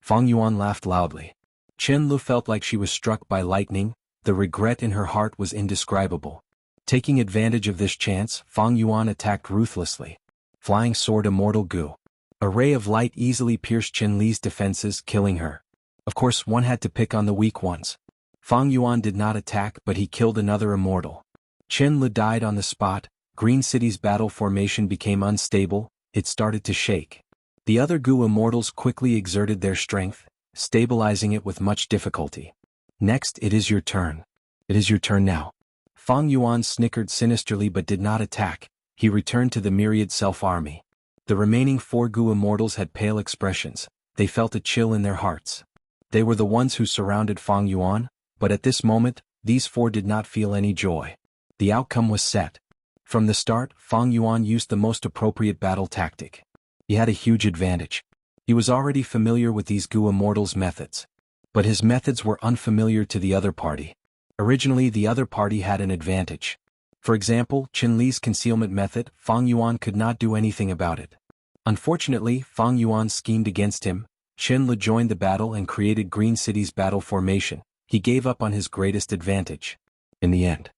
Feng Yuan laughed loudly. Chen Lu felt like she was struck by lightning. The regret in her heart was indescribable. Taking advantage of this chance, Feng Yuan attacked ruthlessly. Flying Sword Immortal Gu. A ray of light easily pierced Chen Li's defenses, killing her. Of course, one had to pick on the weak ones. Feng Yuan did not attack but he killed another immortal. Chen Li died on the spot. Green City's battle formation became unstable, it started to shake. The other Gu immortals quickly exerted their strength, stabilizing it with much difficulty. Next, it is your turn. It is your turn now. Feng Yuan snickered sinisterly but did not attack. He returned to the Myriad Self army. The remaining 4 Gu immortals had pale expressions. They felt a chill in their hearts. They were the ones who surrounded Feng Yuan, but at this moment, these 4 did not feel any joy. The outcome was set. From the start, Feng Yuan used the most appropriate battle tactic. He had a huge advantage. He was already familiar with these Gu immortals' methods. But his methods were unfamiliar to the other party. Originally the other party had an advantage. For example, Qin Li's concealment method, Fang Yuan could not do anything about it. Unfortunately, Fang Yuan schemed against him. Qin Li joined the battle and created Green City's battle formation. He gave up on his greatest advantage. In the end,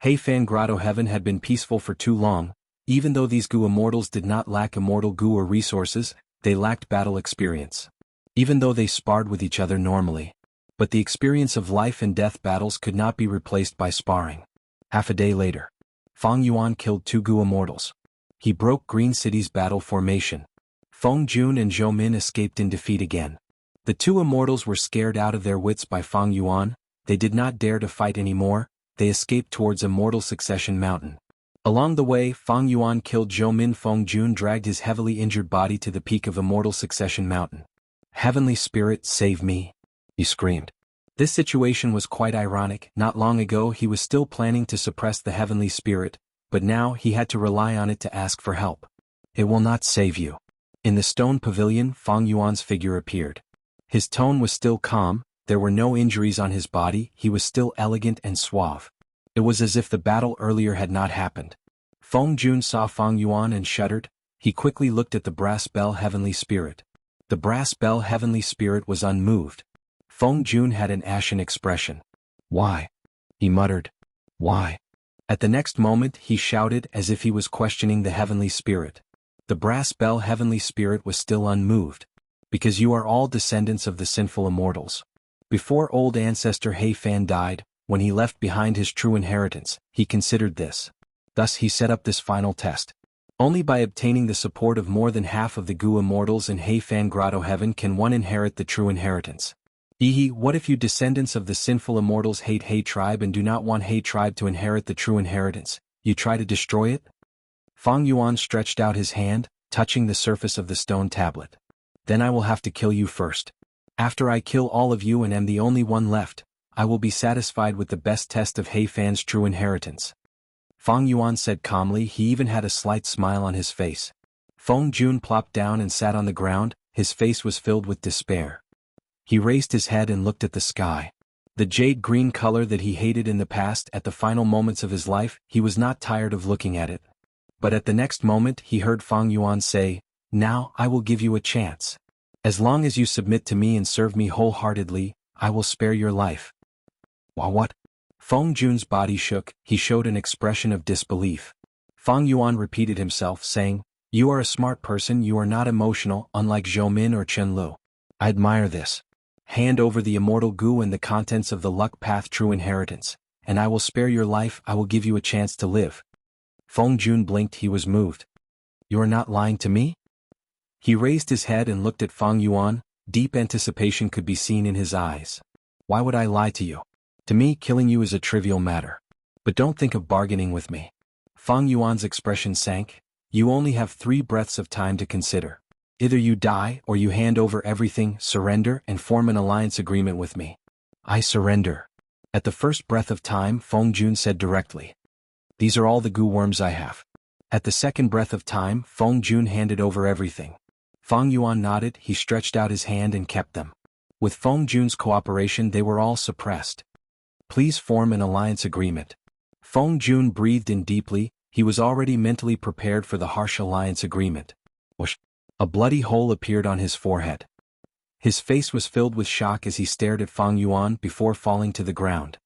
Heifan Grotto Heaven had been peaceful for too long. Even though these Gu immortals did not lack immortal Gu or resources, they lacked battle experience. Even though they sparred with each other normally. But the experience of life and death battles could not be replaced by sparring. Half a day later, Fang Yuan killed 2 Gu immortals. He broke Green City's battle formation. Feng Jun and Zhou Min escaped in defeat again. The 2 immortals were scared out of their wits by Fang Yuan. They did not dare to fight anymore. They escaped towards Immortal Succession Mountain. Along the way, Fang Yuan killed Zhou Min. Feng Jun dragged his heavily injured body to the peak of Immortal Succession Mountain. "Heavenly Spirit, save me!" he screamed. This situation was quite ironic. Not long ago he was still planning to suppress the Heavenly Spirit, but now he had to rely on it to ask for help. "It will not save you." In the stone pavilion, Fang Yuan's figure appeared. His tone was still calm, there were no injuries on his body, he was still elegant and suave. It was as if the battle earlier had not happened. Feng Jun saw Fang Yuan and shuddered. He quickly looked at the brass bell Heavenly Spirit. The brass bell Heavenly Spirit was unmoved. Feng Jun had an ashen expression. "Why?" he muttered. "Why?" At the next moment he shouted as if he was questioning the Heavenly Spirit. The brass bell Heavenly Spirit was still unmoved. "Because you are all descendants of the sinful immortals. Before old ancestor Heifan died, when he left behind his true inheritance, he considered this. Thus he set up this final test. Only by obtaining the support of more than half of the Gu immortals in Heifan Grotto Heaven can one inherit the true inheritance. What if you descendants of the sinful immortals hate He tribe and do not want He tribe to inherit the true inheritance? You try to destroy it?" Fang Yuan stretched out his hand, touching the surface of the stone tablet. "Then I will have to kill you first. After I kill all of you and am the only one left, I will be satisfied with the best test of Heifan's true inheritance." Fang Yuan said calmly. He even had a slight smile on his face. Feng Jun plopped down and sat on the ground, his face was filled with despair. He raised his head and looked at the sky. The jade-green color that he hated in the past. At the final moments of his life, he was not tired of looking at it. But at the next moment he heard Fang Yuan say, "Now I will give you a chance. As long as you submit to me and serve me wholeheartedly, I will spare your life." What? Feng Jun's body shook, he showed an expression of disbelief. Fang Yuan repeated himself, saying, "You are a smart person, you are not emotional, unlike Zhou Min or Chen Lu. I admire this. Hand over the immortal Gu and the contents of the luck path true inheritance, and I will spare your life, I will give you a chance to live." Feng Jun blinked, he was moved. "You are not lying to me?" He raised his head and looked at Fang Yuan, deep anticipation could be seen in his eyes. "Why would I lie to you? To me, killing you is a trivial matter. But don't think of bargaining with me." Fang Yuan's expression sank. "You only have 3 breaths of time to consider. Either you die or you hand over everything, surrender, and form an alliance agreement with me." "I surrender." At the first breath of time, Feng Jun said directly. "These are all the Gu worms I have." At the second breath of time, Feng Jun handed over everything. Fang Yuan nodded, he stretched out his hand and kept them. With Feng Jun's cooperation they were all suppressed. "Please form an alliance agreement." Feng Jun breathed in deeply, he was already mentally prepared for the harsh alliance agreement. Whoosh! A bloody hole appeared on his forehead. His face was filled with shock as he stared at Fang Yuan before falling to the ground.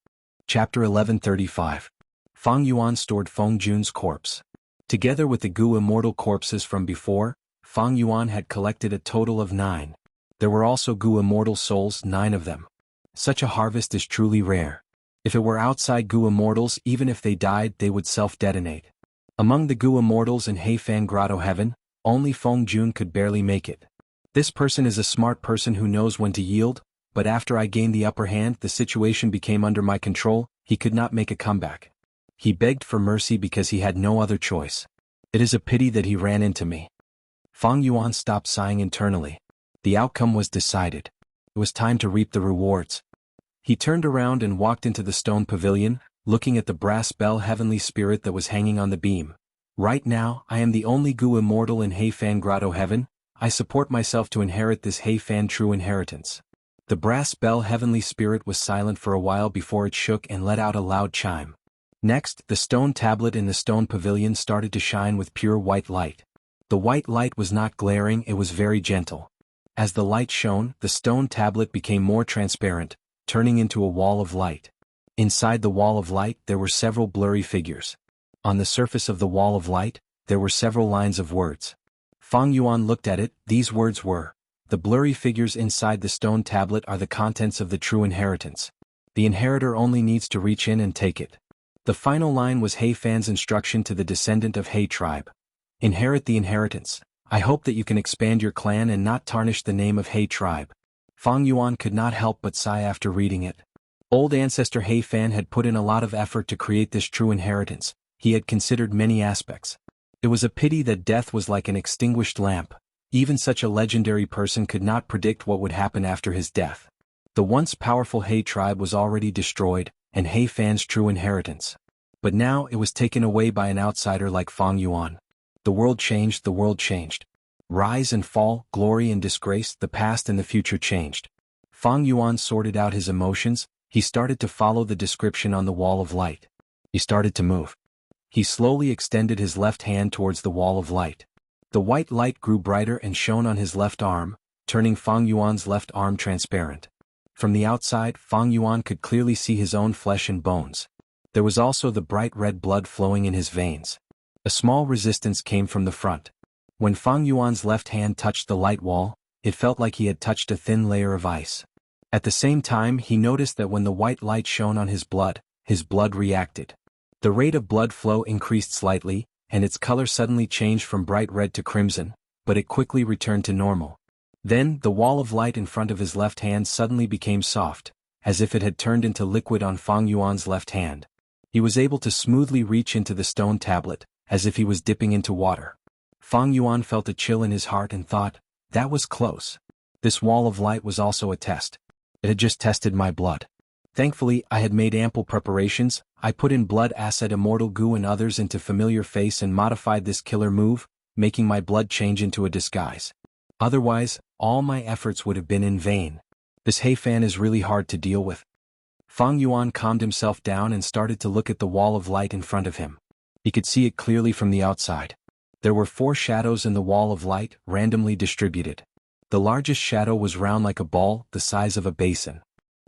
Chapter 1135. Fang Yuan stored Feng Jun's corpse. Together with the Gu immortal corpses from before, Fang Yuan had collected a total of 9. There were also Gu immortal souls, 9 of them. Such a harvest is truly rare. If it were outside Gu immortals, even if they died, they would self-detonate. Among the Gu immortals in Heifan Grotto Heaven, only Feng Jun could barely make it. This person is a smart person who knows when to yield, but after I gained the upper hand, the situation became under my control, he could not make a comeback. He begged for mercy because he had no other choice. It is a pity that he ran into me. Fang Yuan stopped sighing internally. The outcome was decided. It was time to reap the rewards. He turned around and walked into the stone pavilion, looking at the brass bell Heavenly Spirit that was hanging on the beam. "Right now, I am the only Gu immortal in Heifan Grotto Heaven. I support myself to inherit this Heifan true inheritance." The brass bell heavenly spirit was silent for a while before it shook and let out a loud chime. Next, the stone tablet in the stone pavilion started to shine with pure white light. The white light was not glaring, it was very gentle. As the light shone, the stone tablet became more transparent, turning into a wall of light. Inside the wall of light there were several blurry figures. On the surface of the wall of light, there were several lines of words. Fang Yuan looked at it. These words were, "The blurry figures inside the stone tablet are the contents of the true inheritance. The inheritor only needs to reach in and take it." The final line was He Fan's instruction to the descendant of He tribe. "Inherit the inheritance. I hope that you can expand your clan and not tarnish the name of He tribe." Fang Yuan could not help but sigh after reading it. Old ancestor He Fan had put in a lot of effort to create this true inheritance. He had considered many aspects. It was a pity that death was like an extinguished lamp. Even such a legendary person could not predict what would happen after his death. The once powerful He tribe was already destroyed, and He Fan's true inheritance. But now it was taken away by an outsider like Fang Yuan. The world changed, the world changed. Rise and fall, glory and disgrace, the past and the future changed. Fang Yuan sorted out his emotions. He started to follow the description on the wall of light. He started to move. He slowly extended his left hand towards the wall of light. The white light grew brighter and shone on his left arm, turning Fang Yuan's left arm transparent. From the outside, Fang Yuan could clearly see his own flesh and bones. There was also the bright red blood flowing in his veins. A small resistance came from the front. When Fang Yuan's left hand touched the light wall, it felt like he had touched a thin layer of ice. At the same time, he noticed that when the white light shone on his blood reacted. The rate of blood flow increased slightly, and its color suddenly changed from bright red to crimson, but it quickly returned to normal. Then, the wall of light in front of his left hand suddenly became soft, as if it had turned into liquid on Fang Yuan's left hand. He was able to smoothly reach into the stone tablet, as if he was dipping into water. Fang Yuan felt a chill in his heart and thought, that was close. This wall of light was also a test. It had just tested my blood. Thankfully, I had made ample preparations. I put in blood acid, immortal goo and others into familiar face and modified this killer move, making my blood change into a disguise. Otherwise, all my efforts would have been in vain. This He Fan is really hard to deal with. Fang Yuan calmed himself down and started to look at the wall of light in front of him. He could see it clearly from the outside. There were 4 shadows in the wall of light, randomly distributed. The largest shadow was round like a ball, the size of a basin.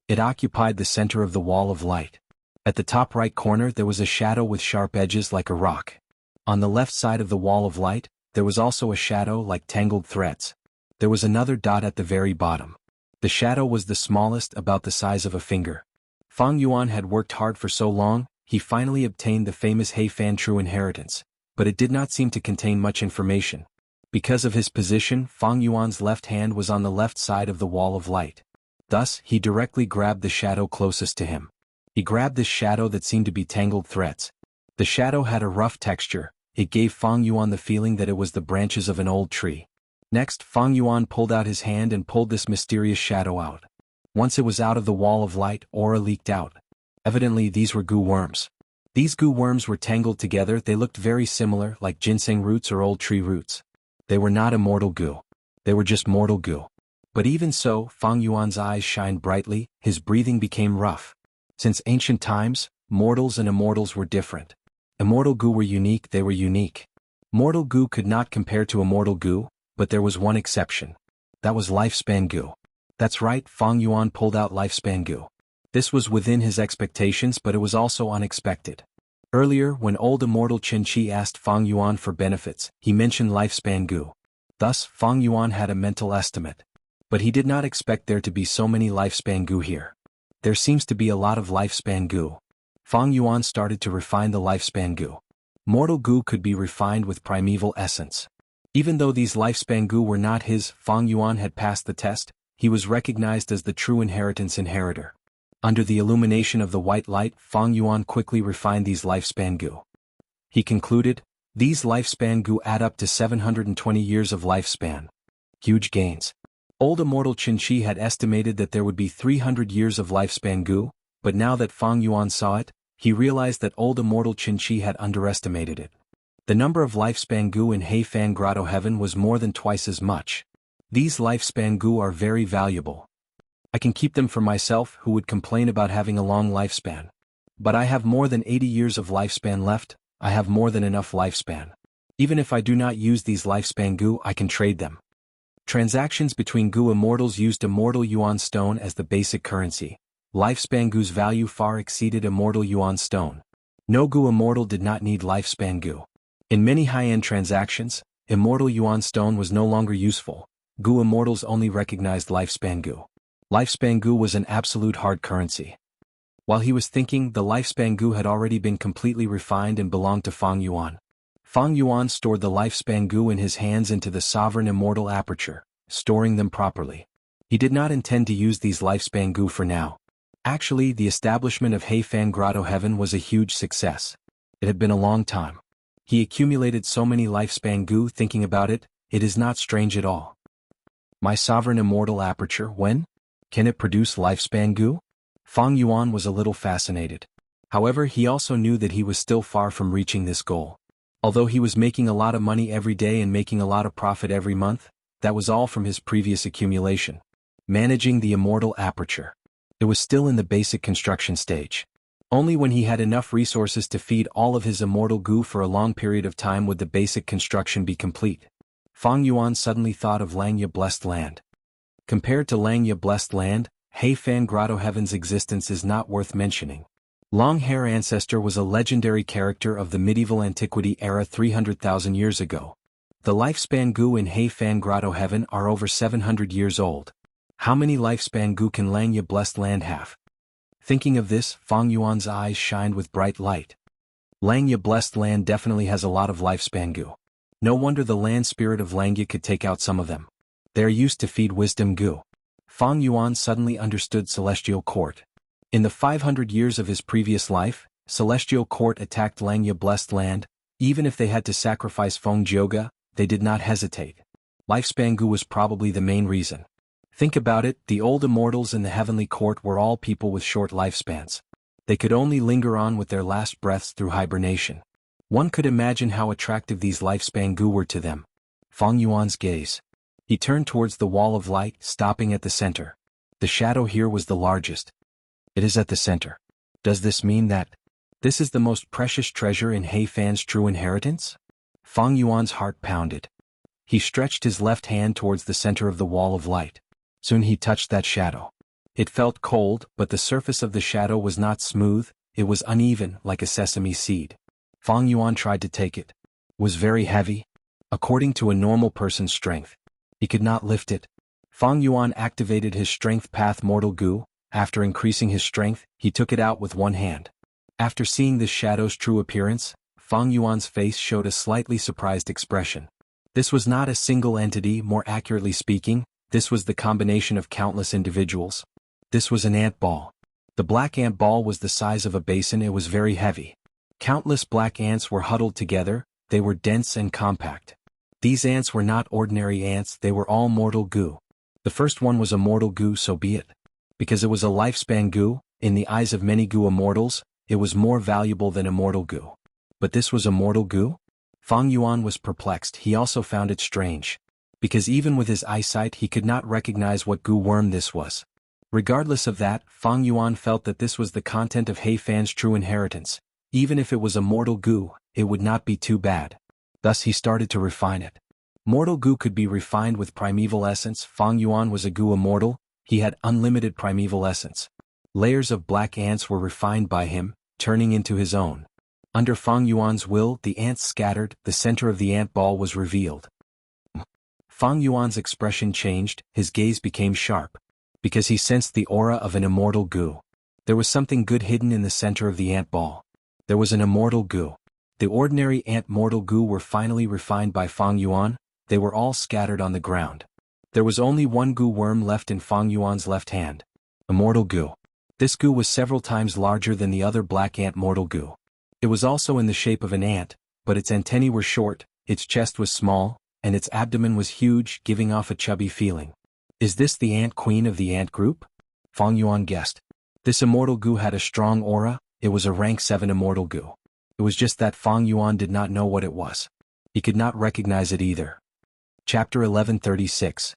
It occupied the center of the wall of light. At the top right corner there was a shadow with sharp edges like a rock. On the left side of the wall of light, there was also a shadow like tangled threads. There was another dot at the very bottom. The shadow was the smallest, about the size of a finger. Fang Yuan had worked hard for so long, he finally obtained the famous He Fan true inheritance, but it did not seem to contain much information. Because of his position, Fang Yuan's left hand was on the left side of the wall of light. Thus, he directly grabbed the shadow closest to him. He grabbed this shadow that seemed to be tangled threads. The shadow had a rough texture. It gave Fang Yuan the feeling that it was the branches of an old tree. Next, Fang Yuan pulled out his hand and pulled this mysterious shadow out. Once it was out of the wall of light, aura leaked out. Evidently, these were goo worms. These goo worms were tangled together. They looked very similar, like ginseng roots or old tree roots. They were not immortal goo. They were just mortal goo. But even so, Fang Yuan's eyes shined brightly, his breathing became rough. Since ancient times, mortals and immortals were different. Immortal goo were unique, they were unique. Mortal goo could not compare to immortal goo, but there was one exception. That was lifespan goo. That's right, Fang Yuan pulled out lifespan goo. This was within his expectations, but it was also unexpected. Earlier, when old immortal Xianxia asked Fang Yuan for benefits, he mentioned lifespan goo. Thus, Fang Yuan had a mental estimate. But he did not expect there to be so many lifespan goo here. There seems to be a lot of lifespan goo. Fang Yuan started to refine the lifespan goo. Mortal goo could be refined with primeval essence. Even though these lifespan goo were not his, Fang Yuan had passed the test. He was recognized as the true inheritance inheritor. Under the illumination of the white light, Fang Yuan quickly refined these lifespan goo. He concluded, these lifespan goo add up to 720 years of lifespan. Huge gains. Old immortal Xianxia had estimated that there would be 300 years of lifespan goo, but now that Fang Yuan saw it, he realized that old immortal Xianxia had underestimated it. The number of lifespan goo in He Fan Grotto Heaven was more than twice as much. These lifespan goo are very valuable. I can keep them for myself who would complain about having a long lifespan. But I have more than 80 years of lifespan left, I have more than enough lifespan. Even if I do not use these lifespan gu, I can trade them. Transactions between gu immortals used immortal yuan stone as the basic currency. Lifespan gu's value far exceeded immortal yuan stone. No gu immortal did not need lifespan gu. In many high-end transactions, immortal yuan stone was no longer useful. Gu immortals only recognized lifespan gu. Lifespan gu was an absolute hard currency. While he was thinking, the lifespan gu had already been completely refined and belonged to Fang Yuan. Fang Yuan stored the lifespan gu in his hands into the sovereign immortal aperture, storing them properly. He did not intend to use these lifespan gu for now. Actually, the establishment of Heifan Grotto Heaven was a huge success. It had been a long time. He accumulated so many lifespan gu. Thinking about it, it is not strange at all. My sovereign immortal aperture, when? Can it produce lifespan gu? Fang Yuan was a little fascinated. However, he also knew that he was still far from reaching this goal. Although he was making a lot of money every day and making a lot of profit every month, that was all from his previous accumulation. Managing the immortal aperture. It was still in the basic construction stage. Only when he had enough resources to feed all of his immortal gu for a long period of time would the basic construction be complete. Fang Yuan suddenly thought of Langya Blessed Land. Compared to Langya Blessed Land, Heifan Grotto Heaven's existence is not worth mentioning. Long Hair Ancestor was a legendary character of the medieval antiquity era 300,000 years ago. The lifespan gu in Heifan Grotto Heaven are over 700 years old. How many lifespan gu can Langya Blessed Land have? Thinking of this, Fang Yuan's eyes shined with bright light. Langya Blessed Land definitely has a lot of lifespan gu. No wonder the land spirit of Langya could take out some of them. They are used to feed wisdom gu. Fang Yuan suddenly understood Celestial Court. In the 500 years of his previous life, Celestial Court attacked Langya Blessed Land. Even if they had to sacrifice Feng Jioga, they did not hesitate. Lifespan gu was probably the main reason. Think about it, the old immortals in the heavenly court were all people with short lifespans. They could only linger on with their last breaths through hibernation. One could imagine how attractive these lifespan gu were to them. Fang Yuan's gaze. He turned towards the wall of light, stopping at the center. The shadow here was the largest. It is at the center. Does this mean that this is the most precious treasure in Heifan's true inheritance? Fang Yuan's heart pounded. He stretched his left hand towards the center of the wall of light. Soon he touched that shadow. It felt cold, but the surface of the shadow was not smooth, it was uneven, like a sesame seed. Fang Yuan tried to take it. It was very heavy. According to a normal person's strength, he could not lift it. Fang Yuan activated his strength path mortal gu. After increasing his strength, he took it out with one hand. After seeing this shadow's true appearance, Fang Yuan's face showed a slightly surprised expression. This was not a single entity, more accurately speaking, this was the combination of countless individuals. This was an ant ball. The black ant ball was the size of a basin, it was very heavy. Countless black ants were huddled together, they were dense and compact. These ants were not ordinary ants, they were all mortal gu. The first one was a mortal gu, so be it. Because it was a lifespan gu, in the eyes of many gu immortals, it was more valuable than immortal gu. But this was immortal gu? Fang Yuan was perplexed, he also found it strange. Because even with his eyesight he could not recognize what gu worm this was. Regardless of that, Fang Yuan felt that this was the content of Heifan's true inheritance. Even if it was a mortal gu, it would not be too bad. Thus he started to refine it. Mortal gu could be refined with primeval essence. Fang Yuan was a gu immortal, he had unlimited primeval essence. Layers of black ants were refined by him, turning into his own. Under Fang Yuan's will, the ants scattered, the center of the ant ball was revealed. Fang Yuan's expression changed, his gaze became sharp. Because he sensed the aura of an immortal gu. There was something good hidden in the center of the ant ball. There was an immortal gu. The ordinary ant mortal gu were finally refined by Fang Yuan, they were all scattered on the ground. There was only one gu worm left in Fang Yuan's left hand. Immortal gu. This gu was several times larger than the other black ant mortal gu. It was also in the shape of an ant, but its antennae were short, its chest was small, and its abdomen was huge, giving off a chubby feeling. Is this the ant queen of the ant group? Fang Yuan guessed. This immortal gu had a strong aura, it was a rank 7 immortal gu. It was just that Fang Yuan did not know what it was. He could not recognize it either. Chapter 1136.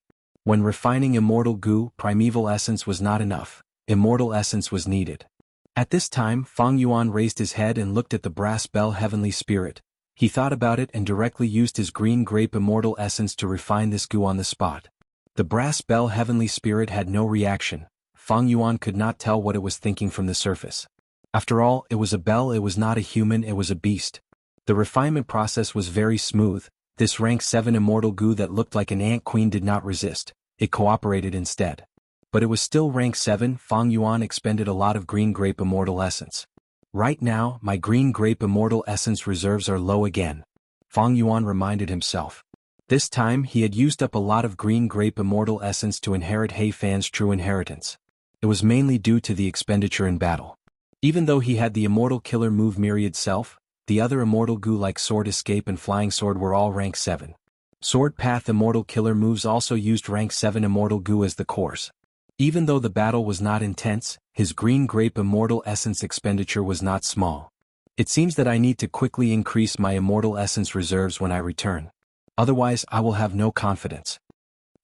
When refining immortal goo, primeval essence was not enough. Immortal essence was needed. At this time, Fang Yuan raised his head and looked at the brass bell heavenly spirit. He thought about it and directly used his green grape immortal essence to refine this goo on the spot. The brass bell heavenly spirit had no reaction. Fang Yuan could not tell what it was thinking from the surface. After all, it was a bell, it was not a human, it was a beast. The refinement process was very smooth. This rank 7 immortal goo that looked like an ant queen did not resist. It cooperated instead. But it was still rank 7. Fang Yuan expended a lot of green grape immortal essence. Right now, my green grape immortal essence reserves are low again. Fang Yuan reminded himself. This time he had used up a lot of green grape immortal essence to inherit He Fan's true inheritance. It was mainly due to the expenditure in battle. Even though he had the immortal killer move Myriad Self, the other immortal goo like Sword Escape and Flying Sword were all rank 7. Sword Path immortal killer moves also used rank 7 immortal goo as the cores. Even though the battle was not intense, his green grape immortal essence expenditure was not small. It seems that I need to quickly increase my immortal essence reserves when I return. Otherwise I will have no confidence.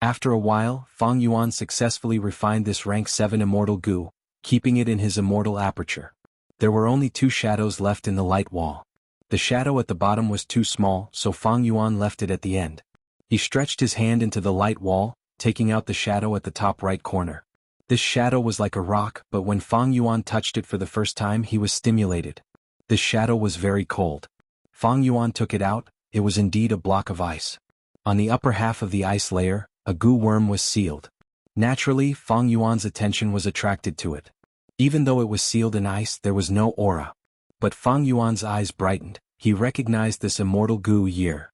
After a while, Fang Yuan successfully refined this rank 7 immortal goo, keeping it in his immortal aperture. There were only 2 shadows left in the light wall. The shadow at the bottom was too small, so Fang Yuan left it at the end. He stretched his hand into the light wall, taking out the shadow at the top right corner. This shadow was like a rock, but when Fang Yuan touched it for the first time he was stimulated. This shadow was very cold. Fang Yuan took it out, it was indeed a block of ice. On the upper half of the ice layer, a goo worm was sealed. Naturally, Fang Yuan's attention was attracted to it. Even though it was sealed in ice, there was no aura. But Fang Yuan's eyes brightened. He recognized this immortal goo Year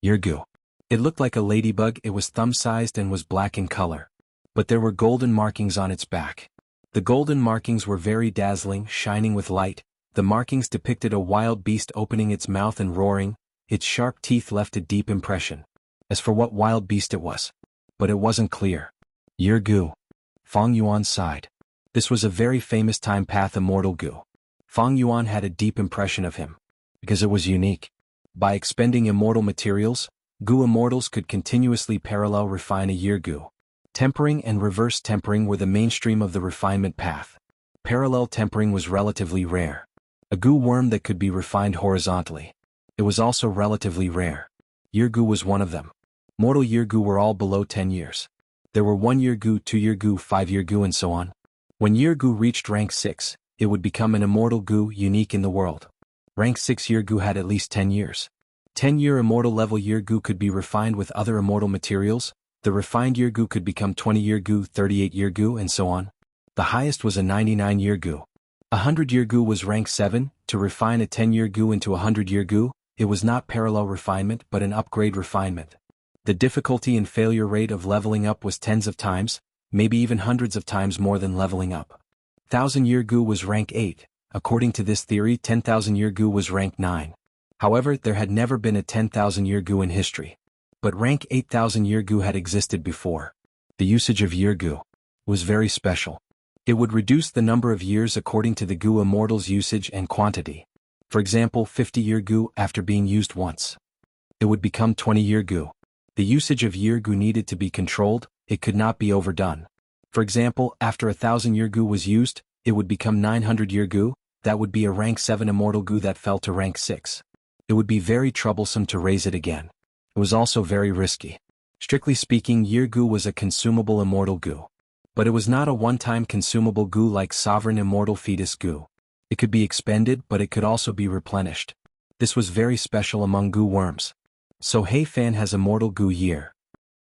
goo. It looked like a ladybug, it was thumb-sized and was black in color. But there were golden markings on its back. The golden markings were very dazzling, shining with light. The markings depicted a wild beast opening its mouth and roaring. Its sharp teeth left a deep impression. As for what wild beast it was. But it wasn't clear. Year goo. Fang Yuan sighed. This was a very famous time path immortal goo. Fang Yuan had a deep impression of him. Because it was unique. By expending immortal materials, goo immortals could continuously parallel refine a year goo. Tempering and reverse tempering were the mainstream of the refinement path. Parallel tempering was relatively rare. A goo worm that could be refined horizontally. It was also relatively rare. Year goo was one of them. Mortal year goo were all below 10 years. There were 1 year goo, 2 year goo, 5 year goo and so on. When year goo reached rank 6, it would become an immortal goo unique in the world. Rank 6 year goo had at least 10 years. 10-year immortal level year goo could be refined with other immortal materials. The refined year goo could become 20-year goo, 38-year goo and so on. The highest was a 99-year goo. A 100-year goo was rank 7. To refine a 10-year goo into a 100-year goo, it was not parallel refinement but an upgrade refinement. The difficulty and failure rate of leveling up was tens of times, maybe even hundreds of times more than leveling up. 1000-year goo was rank 8. According to this theory, 10,000-year goo was rank 9. However, there had never been a 10,000-year goo in history. But rank 8,000-year goo had existed before. The usage of year goo was very special. It would reduce the number of years according to the goo immortal's usage and quantity. For example, 50-year goo after being used once. It would become 20-year goo. The usage of year goo needed to be controlled, it could not be overdone. For example, after 1,000-year goo was used, it would become 900-year goo, that would be a rank 7 immortal goo that fell to rank 6. It would be very troublesome to raise it again. It was also very risky. Strictly speaking, year goo was a consumable immortal goo. But it was not a one-time consumable goo like sovereign immortal fetus goo. It could be expended but it could also be replenished. This was very special among goo worms. So He Fan has immortal goo year.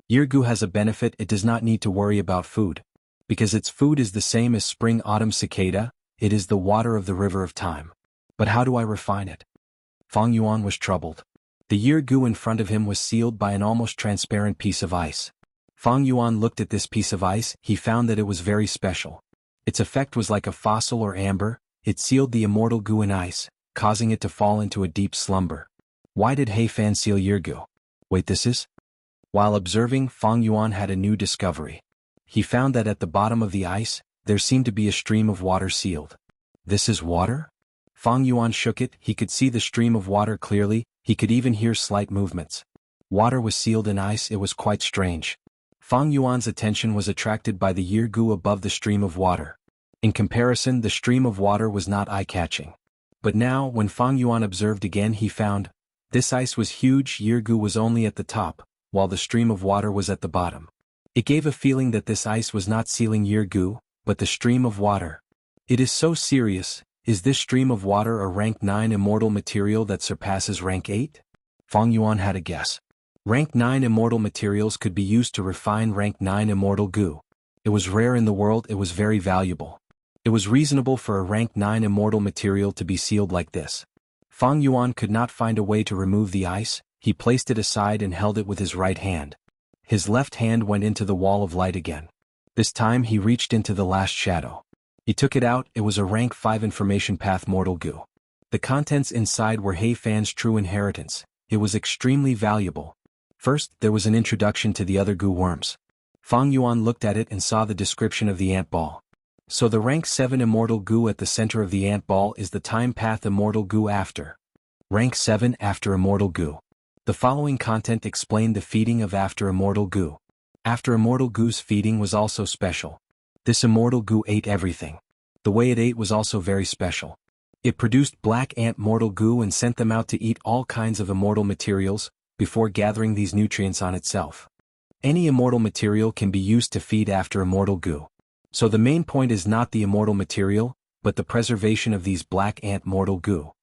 Year goo has a benefit, it does not need to worry about food. Because its food is the same as spring-autumn cicada, it is the water of the river of time. But how do I refine it? Fang Yuan was troubled. The year goo in front of him was sealed by an almost transparent piece of ice. Fang Yuan looked at this piece of ice, he found that it was very special. Its effect was like a fossil or amber, it sealed the immortal goo in ice, causing it to fall into a deep slumber. Why did He Fan seal year goo? Wait, this is? While observing, Fang Yuan had a new discovery. He found that at the bottom of the ice, there seemed to be a stream of water sealed. This is water? Fang Yuan shook it, he could see the stream of water clearly, he could even hear slight movements. Water was sealed in ice, it was quite strange. Fang Yuan's attention was attracted by the year goo above the stream of water. In comparison, the stream of water was not eye-catching. But now, when Fang Yuan observed again, he found this ice was huge. Year goo was only at the top, while the stream of water was at the bottom. It gave a feeling that this ice was not sealing year goo, but the stream of water. It is so serious. Is this stream of water a rank 9 immortal material that surpasses rank 8? Fang Yuan had a guess. Rank 9 immortal materials could be used to refine rank 9 immortal goo. It was rare in the world, it was very valuable. It was reasonable for a rank 9 immortal material to be sealed like this. Fang Yuan could not find a way to remove the ice. He placed it aside and held it with his right hand. His left hand went into the wall of light again. This time he reached into the last shadow. He took it out. It was a rank 5 information path mortal goo. The contents inside were He Fan's true inheritance. It was extremely valuable. First, there was an introduction to the other goo worms. Fang Yuan looked at it and saw the description of the ant ball. So the rank 7 immortal goo at the center of the ant ball is the time path immortal goo after. Rank 7 after immortal goo. The following content explained the feeding of after immortal goo. After immortal goo's feeding was also special. This immortal goo ate everything. The way it ate was also very special. It produced black ant mortal goo and sent them out to eat all kinds of immortal materials, before gathering these nutrients on itself. Any immortal material can be used to feed after immortal goo. So the main point is not the immortal material, but the preservation of these black ant mortal goo.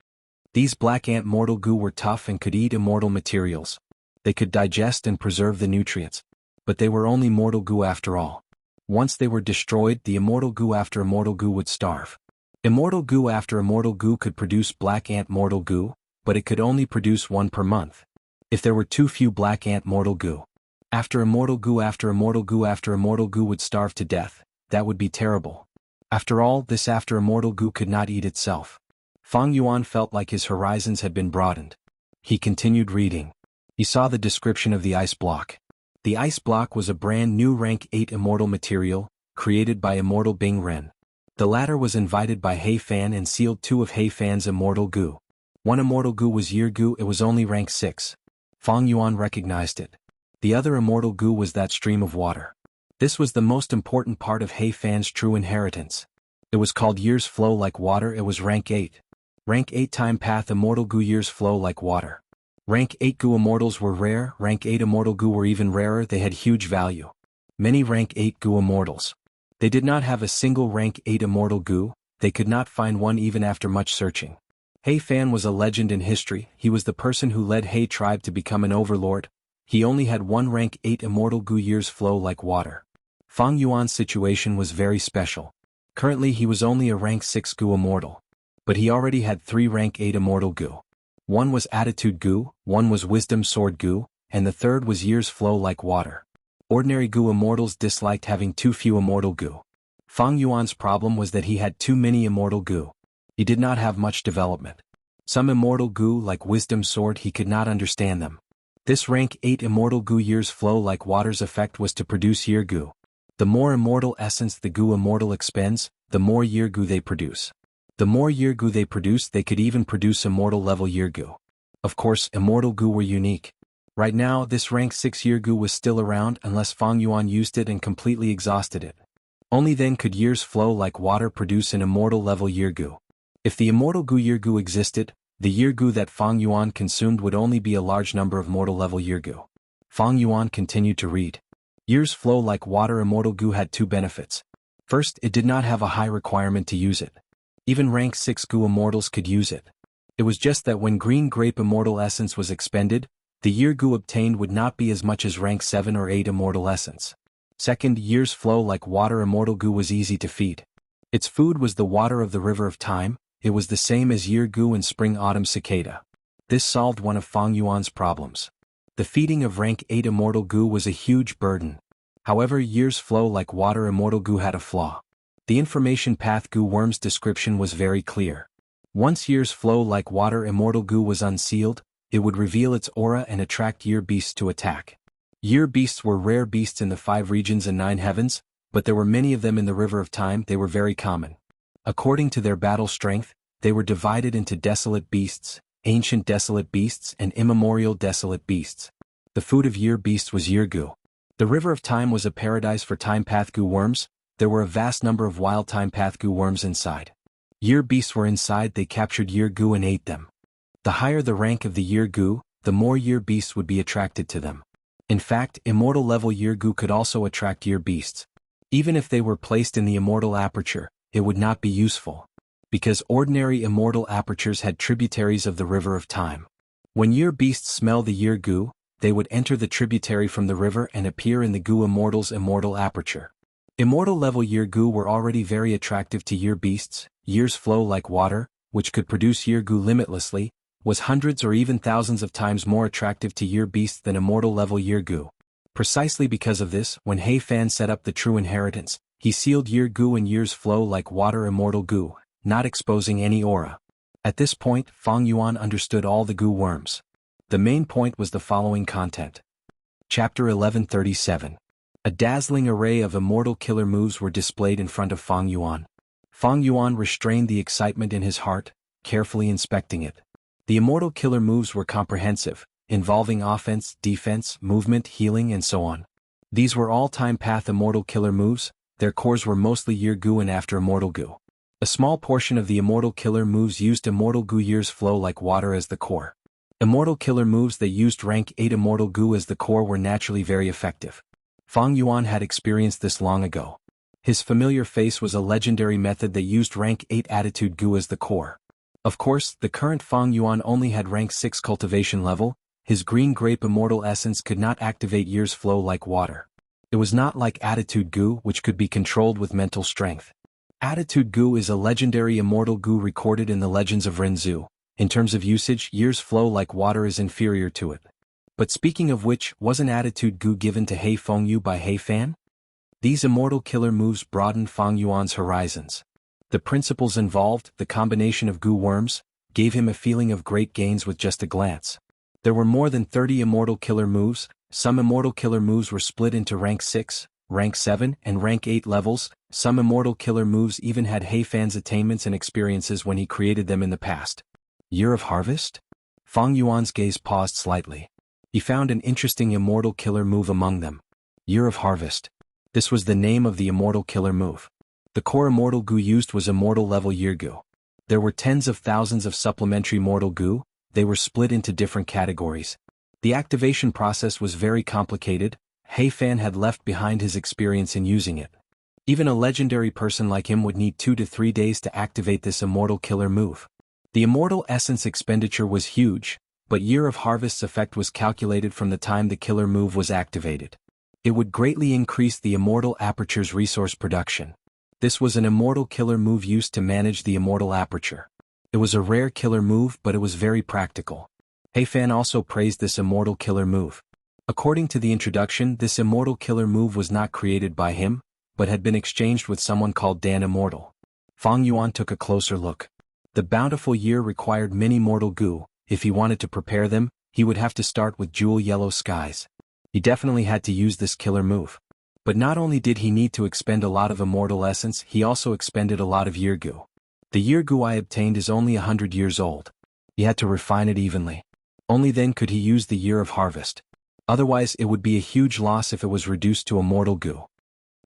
These black ant mortal goo were tough and could eat immortal materials. They could digest and preserve the nutrients. But they were only mortal goo after all. Once they were destroyed, the immortal goo after immortal goo would starve. Immortal goo after immortal goo could produce black ant mortal goo, but it could only produce one per month. If there were too few black ant mortal goo, after immortal goo after immortal goo after immortal goo would starve to death. That would be terrible. After all, this after immortal goo could not eat itself. Fang Yuan felt like his horizons had been broadened. He continued reading. He saw the description of the ice block. The ice block was a brand new rank 8 immortal material, created by Immortal Bing Ren. The latter was invited by He Fan and sealed 2 of He Fan's immortal goo. One immortal goo was year goo. It was only rank 6. Fang Yuan recognized it. The other immortal goo was that stream of water. This was the most important part of He Fan's true inheritance. It was called years flow like water. It was rank 8. Rank 8 time path immortal goo years flow like water. Rank 8 goo immortals were rare. Rank 8 immortal goo were even rarer. They had huge value. Many rank 8 goo immortals. They did not have a single rank 8 immortal goo. They could not find one even after much searching. He Fan was a legend in history. He was the person who led He tribe to become an overlord. He only had one rank 8 immortal goo years flow like water. Fang Yuan's situation was very special. Currently he was only a rank 6 goo immortal. But he already had 3 rank 8 immortal goo. One was attitude goo, one was wisdom sword goo, and the third was years flow like water. Ordinary goo immortals disliked having too few immortal goo. Fang Yuan's problem was that he had too many immortal goo. He did not have much development. Some immortal goo like wisdom sword he could not understand them. This rank 8 immortal goo years flow like water's effect was to produce year goo. The more immortal essence the goo immortal expends, the more year goo they produce. The more year goo they produce, they could even produce immortal level year goo. Of course, immortal goo were unique. Right now, this rank 6 year goo was still around unless Fang Yuan used it and completely exhausted it. Only then could years flow like water produce an immortal level year goo. If the immortal goo year goo existed, the year goo that Fang Yuan consumed would only be a large number of mortal level year goo. Fang Yuan continued to read. Years flow like water immortal goo had 2 benefits. First, it did not have a high requirement to use it. Even rank 6 goo immortals could use it. It was just that when green grape immortal essence was expended, the year goo obtained would not be as much as rank 7 or 8 immortal essence. Second, years flow like water immortal goo was easy to feed. Its food was the water of the river of time. It was the same as year goo and spring autumn cicada. This solved one of Fang Yuan's problems. The feeding of rank 8 immortal goo was a huge burden. However, years flow like water immortal goo had a flaw. The information path goo worm's description was very clear. Once years flow like water immortal goo was unsealed, it would reveal its aura and attract year beasts to attack. Year beasts were rare beasts in the 5 regions and 9 heavens, but there were many of them in the river of time. They were very common. According to their battle strength, they were divided into desolate beasts, ancient desolate beasts and immemorial desolate beasts. The food of year beasts was year goo. The River of Time was a paradise for time path goo worms. There were a vast number of wild time path goo worms inside. Year beasts were inside. They captured year goo and ate them. The higher the rank of the year goo, the more year beasts would be attracted to them. In fact, immortal level year goo could also attract year beasts. Even if they were placed in the immortal aperture, it would not be useful, because ordinary immortal apertures had tributaries of the River of Time. When year beasts smell the year goo, they would enter the tributary from the river and appear in the goo immortal's immortal aperture. Immortal level year goo were already very attractive to year beasts. Year's flow like water, which could produce year goo limitlessly, was hundreds or even thousands of times more attractive to year beasts than immortal level year goo. Precisely because of this, when He Fan set up the true inheritance, he sealed year goo and year's flow like water immortal goo, not exposing any aura. At this point, Fang Yuan understood all the goo worms. The main point was the following content. Chapter 1137. A dazzling array of immortal killer moves were displayed in front of Fang Yuan. Fang Yuan restrained the excitement in his heart, carefully inspecting it. The immortal killer moves were comprehensive, involving offense, defense, movement, healing and so on. These were all time path immortal killer moves. Their cores were mostly year goo and after immortal goo. A small portion of the immortal killer moves used immortal goo year's flow like water as the core. Immortal killer moves that used rank 8 immortal goo as the core were naturally very effective. Fang Yuan had experienced this long ago. His familiar face was a legendary method that used rank 8 attitude goo as the core. Of course, the current Fang Yuan only had rank 6 cultivation level. His green grape immortal essence could not activate year's flow like water. It was not like attitude goo, which could be controlled with mental strength. Attitude goo is a legendary immortal goo recorded in the legends of Renzu. In terms of usage, year's flow like water is inferior to it. But speaking of which, wasn't attitude goo given to He Fengyu by He Fan? These immortal killer moves broadened Fang Yuan's horizons. The principles involved, the combination of goo worms, gave him a feeling of great gains with just a glance. There were more than 30 immortal killer moves. Some immortal killer moves were split into rank 6, rank 7, and rank 8 levels. Some immortal killer moves even had He Fan's attainments and experiences when he created them in the past. Year of Harvest? Fang Yuan's gaze paused slightly. He found an interesting immortal killer move among them. Year of Harvest. This was the name of the immortal killer move. The core immortal goo used was immortal level year goo. There were tens of thousands of supplementary mortal goo. They were split into different categories. The activation process was very complicated. He Fan had left behind his experience in using it. Even a legendary person like him would need 2 to 3 days to activate this immortal killer move. The immortal essence expenditure was huge, but Year of Harvest's effect was calculated from the time the killer move was activated. It would greatly increase the immortal aperture's resource production. This was an immortal killer move used to manage the immortal aperture. It was a rare killer move, but it was very practical. He Fan also praised this immortal killer move. According to the introduction, this immortal killer move was not created by him, but had been exchanged with someone called Dan Immortal. Fang Yuan took a closer look. The bountiful year required many mortal goo. If he wanted to prepare them, he would have to start with jewel yellow skies. He definitely had to use this killer move. But not only did he need to expend a lot of immortal essence, he also expended a lot of year goo. The year goo I obtained is only 100 years old. He had to refine it evenly. Only then could he use the Year of Harvest. Otherwise it would be a huge loss if it was reduced to immortal goo.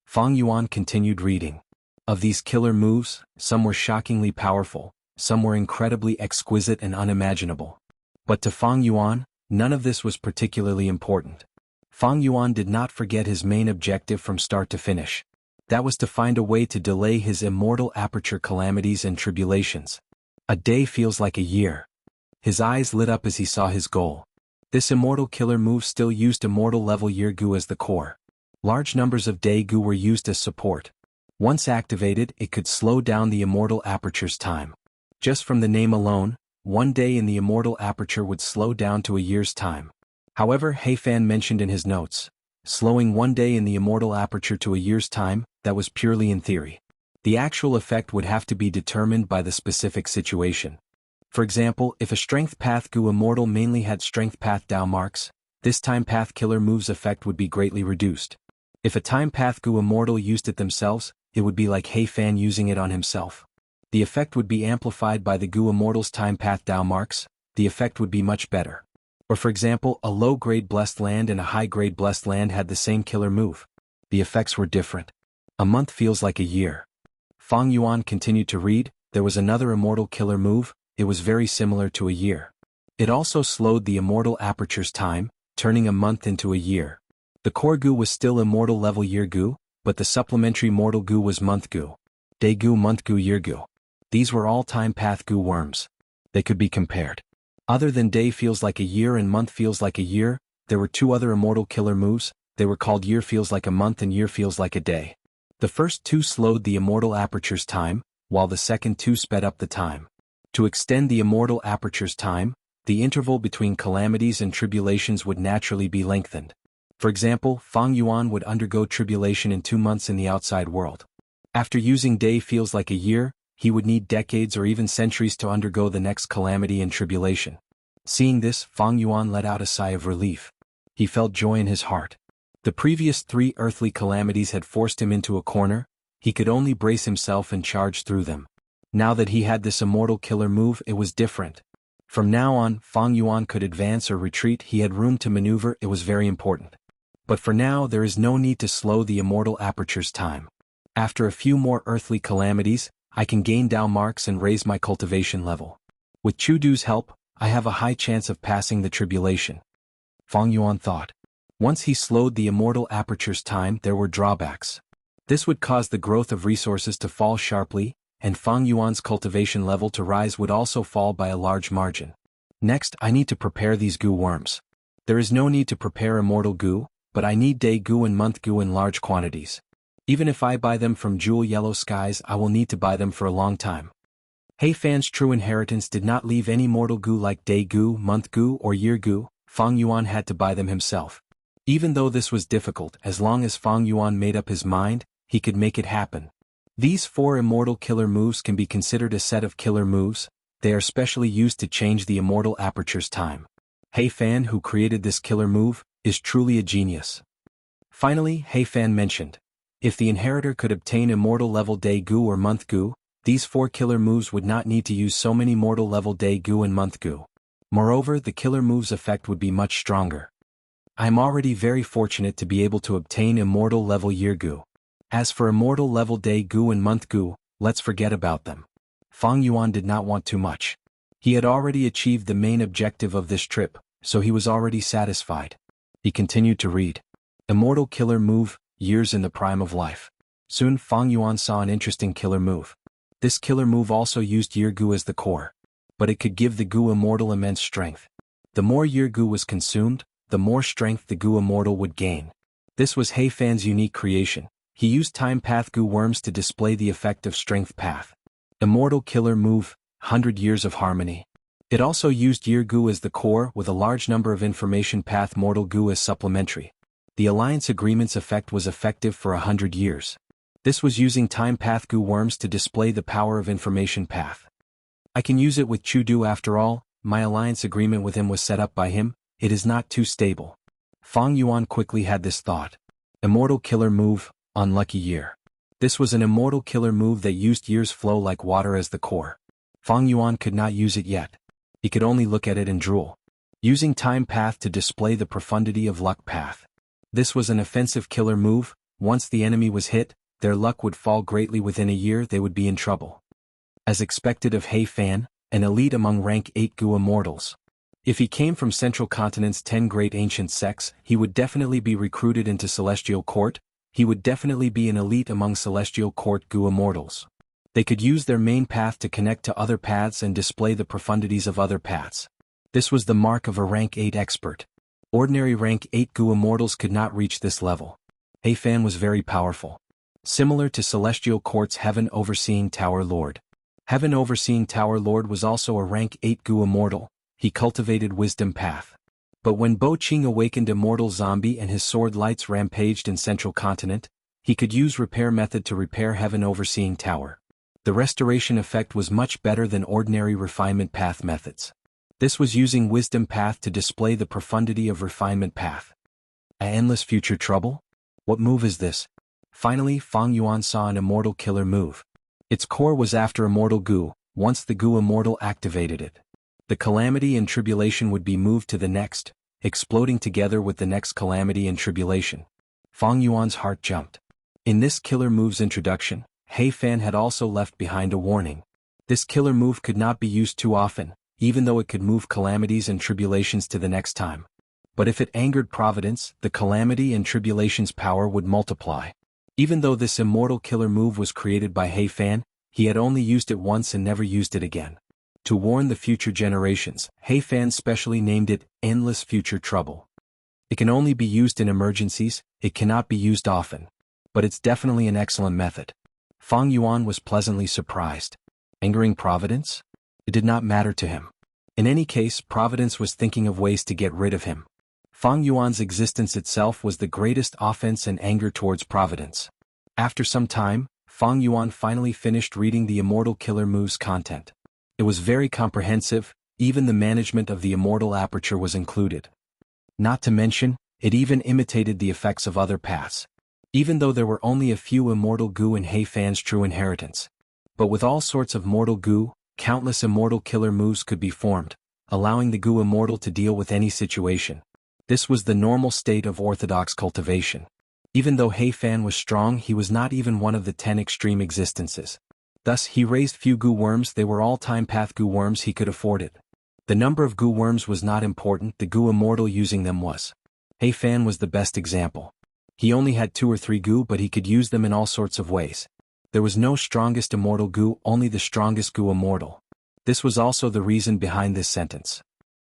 Fang Yuan continued reading. Of these killer moves, some were shockingly powerful, some were incredibly exquisite and unimaginable. But to Fang Yuan, none of this was particularly important. Fang Yuan did not forget his main objective from start to finish. That was to find a way to delay his immortal aperture calamities and tribulations. A day feels like a year. His eyes lit up as he saw his goal. This immortal killer move still used immortal level year goo as the core. Large numbers of day goo were used as support. Once activated, it could slow down the immortal aperture's time. Just from the name alone, one day in the immortal aperture would slow down to a year's time. However, He Fan mentioned in his notes, slowing one day in the immortal aperture to a year's time, that was purely in theory. The actual effect would have to be determined by the specific situation. For example, if a strength path goo immortal mainly had strength path Dao marks, this time path killer move's effect would be greatly reduced. If a time path goo immortal used it themselves, it would be like He Fan using it on himself. The effect would be amplified by the goo immortal's time path Dao marks. The effect would be much better. Or for example, a low-grade blessed land and a high-grade blessed land had the same killer move. The effects were different. A month feels like a year. Fang Yuan continued to read. There was another immortal killer move. It was very similar to a year. It also slowed the immortal aperture's time, turning a month into a year. The core Gu was still immortal level year Gu, but the supplementary mortal Gu was month Gu. Day Gu, month Gu, year Gu. These were all time path Gu worms. They could be compared. Other than day feels like a year and month feels like a year, there were two other immortal killer moves. They were called year feels like a month and year feels like a day. The first two slowed the immortal aperture's time, while the second two sped up the time. To extend the immortal aperture's time, the interval between calamities and tribulations would naturally be lengthened. For example, Fang Yuan would undergo tribulation in 2 months in the outside world. After using day feels like a year, he would need decades or even centuries to undergo the next calamity and tribulation. Seeing this, Fang Yuan let out a sigh of relief. He felt joy in his heart. The previous 3 earthly calamities had forced him into a corner. He could only brace himself and charge through them. Now that he had this immortal killer move, it was different. From now on, Fang Yuan could advance or retreat. He had room to maneuver. It was very important. But for now, there is no need to slow the immortal aperture's time. After a few more earthly calamities, I can gain Dao marks and raise my cultivation level. With Chudu's help, I have a high chance of passing the tribulation. Fang Yuan thought. Once he slowed the immortal aperture's time, there were drawbacks. This would cause the growth of resources to fall sharply, and Fang Yuan's cultivation level to rise would also fall by a large margin. Next, I need to prepare these Gu worms. There is no need to prepare immortal Gu, but I need day Gu and month Gu in large quantities. Even if I buy them from Jewel Yellow Skies, I will need to buy them for a long time. He Fan's true inheritance did not leave any mortal Gu like day Gu, month Gu, or year Gu. Fang Yuan had to buy them himself. Even though this was difficult, as long as Fang Yuan made up his mind, he could make it happen. These 4 immortal killer moves can be considered a set of killer moves. They are specially used to change the immortal aperture's time. He Fan, who created this killer move, is truly a genius. Finally, He Fan mentioned, if the inheritor could obtain immortal level day Gu or month Gu, these 4 killer moves would not need to use so many mortal level day Gu and month Gu. Moreover, the killer move's effect would be much stronger. I am already very fortunate to be able to obtain immortal level year Gu. As for immortal level day Gu and month Gu, let's forget about them. Fang Yuan did not want too much. He had already achieved the main objective of this trip, so he was already satisfied. He continued to read. Immortal killer move, years in the prime of life. Soon Fang Yuan saw an interesting killer move. This killer move also used year Gu as the core. But it could give the Gu immortal immense strength. The more year Gu was consumed, the more strength the Gu immortal would gain. This was He Fan's unique creation. He used time path Gu worms to display the effect of strength path. Immortal killer move, 100 years of harmony. It also used year Gu as the core with a large number of information path mortal Gu as supplementary. The alliance agreement's effect was effective for 100 years. This was using time path Gu worms to display the power of information path. I can use it with Chudu after all. My alliance agreement with him was set up by him. It is not too stable. Fang Yuan quickly had this thought. Immortal killer move, unlucky year. This was an immortal killer move that used year's flow like water as the core. Fang Yuan could not use it yet. He could only look at it and drool. Using time path to display the profundity of luck path. This was an offensive killer move. Once the enemy was hit, their luck would fall greatly. Within a year they would be in trouble. As expected of He Fan, an elite among rank 8 Gu immortals. If he came from Central Continent's 10 great ancient sects, he would definitely be recruited into Celestial Court. He would definitely be an elite among Celestial Court Gu immortals. They could use their main path to connect to other paths and display the profundities of other paths. This was the mark of a rank 8 expert. Ordinary rank 8 Gu immortals could not reach this level. He Fan was very powerful. Similar to Celestial Court's Heaven Overseeing Tower Lord. Heaven Overseeing Tower Lord was also a rank 8 Gu immortal. He cultivated wisdom path. But when Bo Qing awakened Immortal Zombie and his sword lights rampaged in Central Continent, he could use repair method to repair Heaven Overseeing Tower. The restoration effect was much better than ordinary refinement path methods. This was using wisdom path to display the profundity of refinement path. A endless future trouble? What move is this? Finally, Fang Yuan saw an immortal killer move. Its core was after Immortal Gu. Once the Gu immortal activated it, The calamity and tribulation would be moved to the next, exploding together with the next calamity and tribulation. Fang Yuan's heart jumped. In this killer move's introduction, He Fan had also left behind a warning. This killer move could not be used too often, even though it could move calamities and tribulations to the next time. But if it angered Providence, the calamity and tribulation's power would multiply. Even though this immortal killer move was created by He Fan, he had only used it once and never used it again. To warn the future generations, He Fan specially named it Endless Future Trouble. It can only be used in emergencies, it cannot be used often. But it's definitely an excellent method. Fang Yuan was pleasantly surprised. Angering Providence? It did not matter to him. In any case, Providence was thinking of ways to get rid of him. Fang Yuan's existence itself was the greatest offense and anger towards Providence. After some time, Fang Yuan finally finished reading the Immortal Killer Move's content. It was very comprehensive, even the management of the Immortal Aperture was included. Not to mention, it even imitated the effects of other paths. Even though there were only a few Immortal Gu in He Fan's true inheritance. But with all sorts of Mortal Gu, countless Immortal Killer Moves could be formed, allowing the Gu Immortal to deal with any situation. This was the normal state of orthodox cultivation. Even though He Fan was strong, he was not even one of the 10 extreme existences. Thus he raised few Gu worms, they were all time path Gu worms he could afford it. The number of Gu worms was not important, the Gu Immortal using them was. He Fan was the best example. He only had 2 or 3 Gu, but he could use them in all sorts of ways. There was no strongest Immortal Gu, only the strongest Gu Immortal. This was also the reason behind this sentence.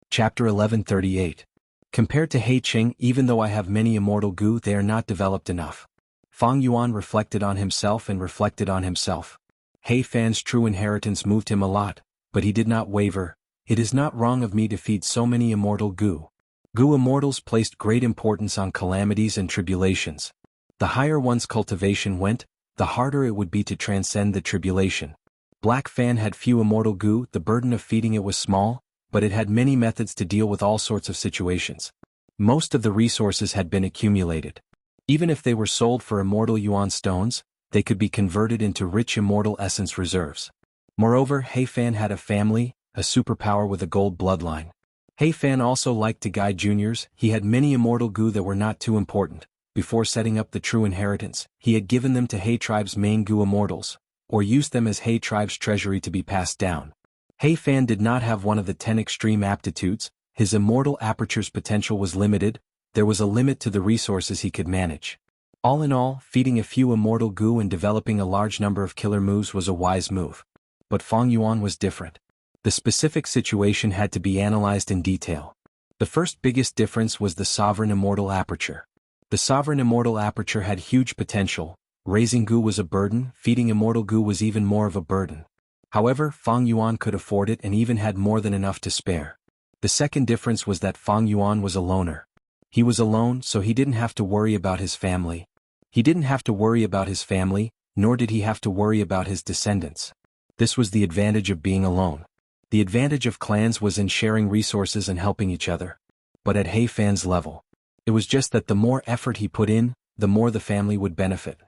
Chapter 1138. Compared to He Qing, even though I have many Immortal Gu, they are not developed enough. Fang Yuan reflected on himself and reflected on himself. He Fan's true inheritance moved him a lot, but he did not waver. It is not wrong of me to feed so many Immortal Gu. Gu Immortals placed great importance on calamities and tribulations. The higher one's cultivation went, the harder it would be to transcend the tribulation. Black Fan had few Immortal Gu, the burden of feeding it was small, but it had many methods to deal with all sorts of situations. Most of the resources had been accumulated. Even if they were sold for Immortal Yuan stones, they could be converted into rich Immortal Essence reserves. Moreover, He Fan had a family, a superpower with a gold bloodline. He Fan also liked to guide juniors, he had many Immortal Gu that were not too important. Before setting up the true inheritance, he had given them to He Tribe's main Gu Immortals, or used them as He Tribe's treasury to be passed down. He Fan did not have one of the 10 extreme aptitudes, his Immortal Aperture's potential was limited, there was a limit to the resources he could manage. All in all, feeding a few Immortal Gu and developing a large number of killer moves was a wise move. But Fang Yuan was different. The specific situation had to be analyzed in detail. The first biggest difference was the Sovereign Immortal Aperture. The Sovereign Immortal Aperture had huge potential, raising Gu was a burden, feeding Immortal Gu was even more of a burden. However, Fang Yuan could afford it and even had more than enough to spare. The second difference was that Fang Yuan was a loner. He was alone, so he didn't have to worry about his family. Nor did he have to worry about his descendants. This was the advantage of being alone. The advantage of clans was in sharing resources and helping each other. But at He Fan's level, it was just that the more effort he put in, the more the family would benefit.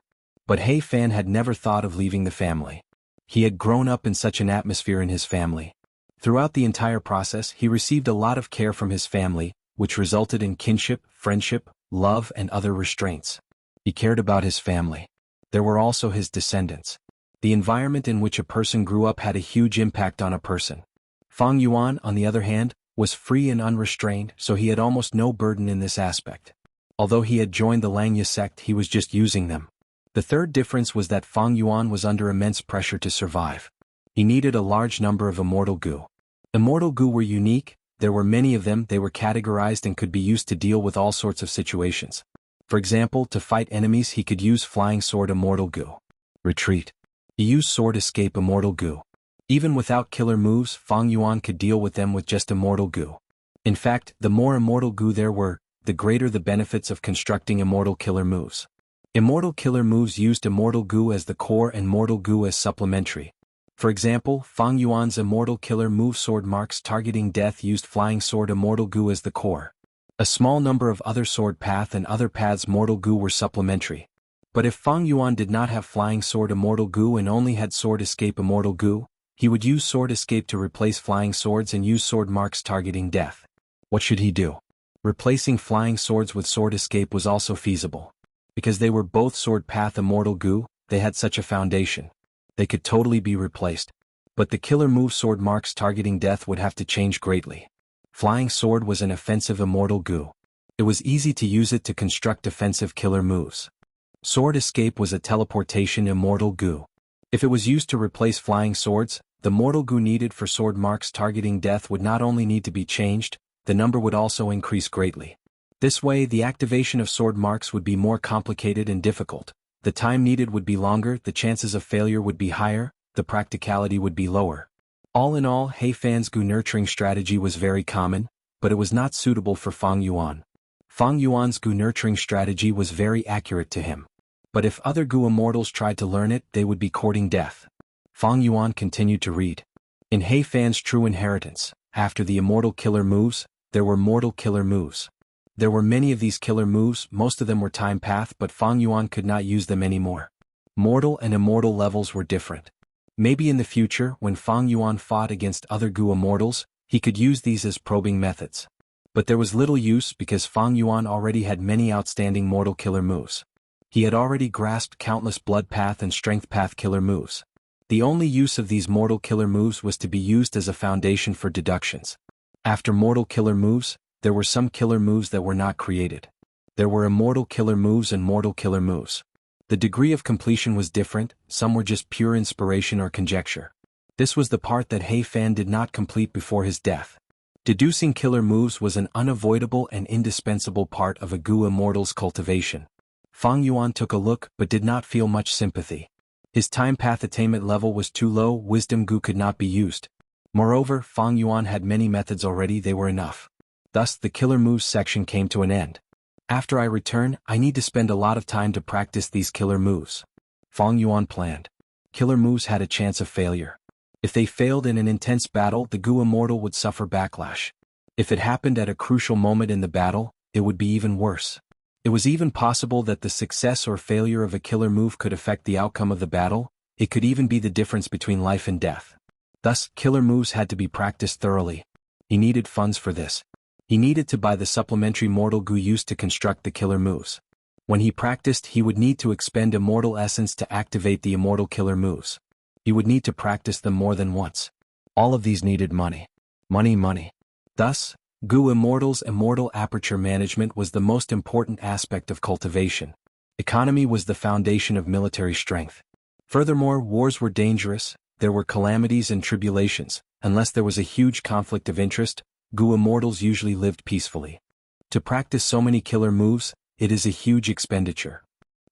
But He Fan had never thought of leaving the family. He had grown up in such an atmosphere in his family. Throughout the entire process, he received a lot of care from his family, which resulted in kinship, friendship, love, and other restraints. He cared about his family. There were also his descendants. The environment in which a person grew up had a huge impact on a person. Fang Yuan, on the other hand, was free and unrestrained, so he had almost no burden in this aspect. Although he had joined the Langya sect, he was just using them. The third difference was that Fang Yuan was under immense pressure to survive. He needed a large number of Immortal Gu. Immortal Gu were unique, there were many of them, they were categorized and could be used to deal with all sorts of situations. For example, to fight enemies he could use Flying Sword Immortal Gu. Retreat. He used Sword Escape Immortal Gu. Even without killer moves, Fang Yuan could deal with them with just Immortal Gu. In fact, the more Immortal Gu there were, the greater the benefits of constructing Immortal Killer moves. Immortal Killer moves used Immortal Gu as the core and Mortal Gu as supplementary. For example, Fang Yuan's Immortal Killer move Sword Marks targeting death used Flying Sword Immortal Gu as the core. A small number of other Sword Path and other paths Mortal Gu were supplementary. But if Fang Yuan did not have Flying Sword Immortal Gu and only had Sword Escape Immortal Gu, He would use sword escape to replace flying swords and use sword marks targeting death. What should he do? Replacing flying swords with sword escape was also feasible. Because they were both sword path immortal goo, they had such a foundation. They could totally be replaced. But the killer move sword marks targeting death would have to change greatly. Flying sword was an offensive immortal goo. It was easy to use it to construct defensive killer moves. Sword escape was a teleportation immortal goo. If it was used to replace flying swords, the mortal goo needed for sword marks targeting death would not only need to be changed, the number would also increase greatly. This way, the activation of sword marks would be more complicated and difficult. The time needed would be longer, the chances of failure would be higher, the practicality would be lower. All in all, He Fan's goo nurturing strategy was very common, but it was not suitable for Fang Yuan. Fang Yuan's goo nurturing strategy was very accurate to him. But if other goo immortals tried to learn it, they would be courting death. Fang Yuan continued to read. In He Fan's true inheritance, after the immortal killer moves, there were mortal killer moves. There were many of these killer moves, most of them were time path, but Fang Yuan could not use them anymore. Mortal and immortal levels were different. Maybe in the future, when Fang Yuan fought against other goo immortals, he could use these as probing methods. But there was little use because Fang Yuan already had many outstanding mortal killer moves. He had already grasped countless blood path and strength path killer moves. The only use of these mortal killer moves was to be used as a foundation for deductions. After mortal killer moves, there were some killer moves that were not created. There were immortal killer moves and mortal killer moves. The degree of completion was different, some were just pure inspiration or conjecture. This was the part that He Fan did not complete before his death. Deducing killer moves was an unavoidable and indispensable part of a goo immortal's cultivation. Fang Yuan took a look but did not feel much sympathy. His time path attainment level was too low, wisdom goo could not be used. Moreover, Fang Yuan had many methods already, they were enough. Thus, the killer moves section came to an end. After I return, I need to spend a lot of time to practice these killer moves. Fang Yuan planned. Killer moves had a chance of failure. If they failed in an intense battle, the goo immortal would suffer backlash. If it happened at a crucial moment in the battle, it would be even worse. It was even possible that the success or failure of a killer move could affect the outcome of the battle, it could even be the difference between life and death. Thus, killer moves had to be practiced thoroughly. He needed funds for this. He needed to buy the supplementary mortal goo used to construct the killer moves. When he practiced, he would need to expend immortal essence to activate the immortal killer moves. He would need to practice them more than once. All of these needed money. Money. Thus, goo immortal's immortal aperture management was the most important aspect of cultivation. Economy was the foundation of military strength. Furthermore, wars were dangerous, there were calamities and tribulations. Unless there was a huge conflict of interest, goo immortals usually lived peacefully. To practice so many killer moves, it is a huge expenditure.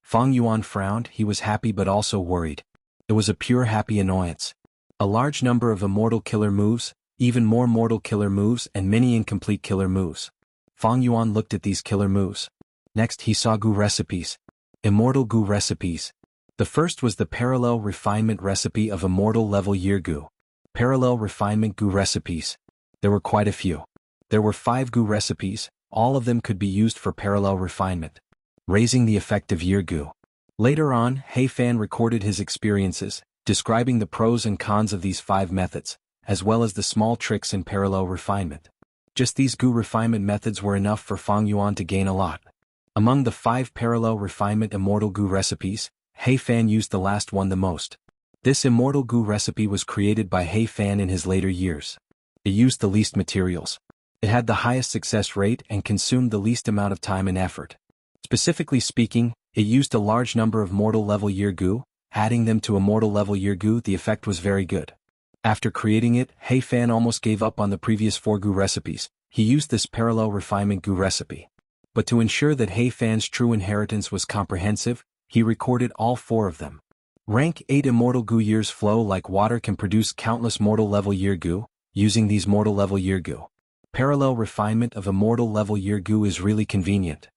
Fang Yuan frowned, he was happy but also worried. It was a pure happy annoyance. A large number of immortal killer moves, even more mortal killer moves and many incomplete killer moves. Fang Yuan looked at these killer moves. Next he saw goo recipes. Immortal goo recipes. The first was the parallel refinement recipe of immortal level year goo. Parallel refinement goo recipes. There were quite a few. There were 5 goo recipes, all of them could be used for parallel refinement. Raising the effective year goo. Later on, He Fan recorded his experiences, describing the pros and cons of these 5 methods, as well as the small tricks in parallel refinement. Just these goo refinement methods were enough for Fang Yuan to gain a lot. Among the 5 parallel refinement immortal goo recipes, He Fan used the last one the most. This immortal goo recipe was created by He Fan in his later years. It used the least materials. It had the highest success rate and consumed the least amount of time and effort. Specifically speaking, it used a large number of mortal level year goo. Adding them to immortal level year goo, the effect was very good. After creating it, He Fan almost gave up on the previous 4 goo recipes. He used this parallel refinement goo recipe. But to ensure that He Fan's true inheritance was comprehensive, he recorded all 4 of them. Rank 8 immortal goo years flow like water can produce countless mortal level year goo, using these mortal level year goo. Parallel refinement of immortal level year goo is really convenient.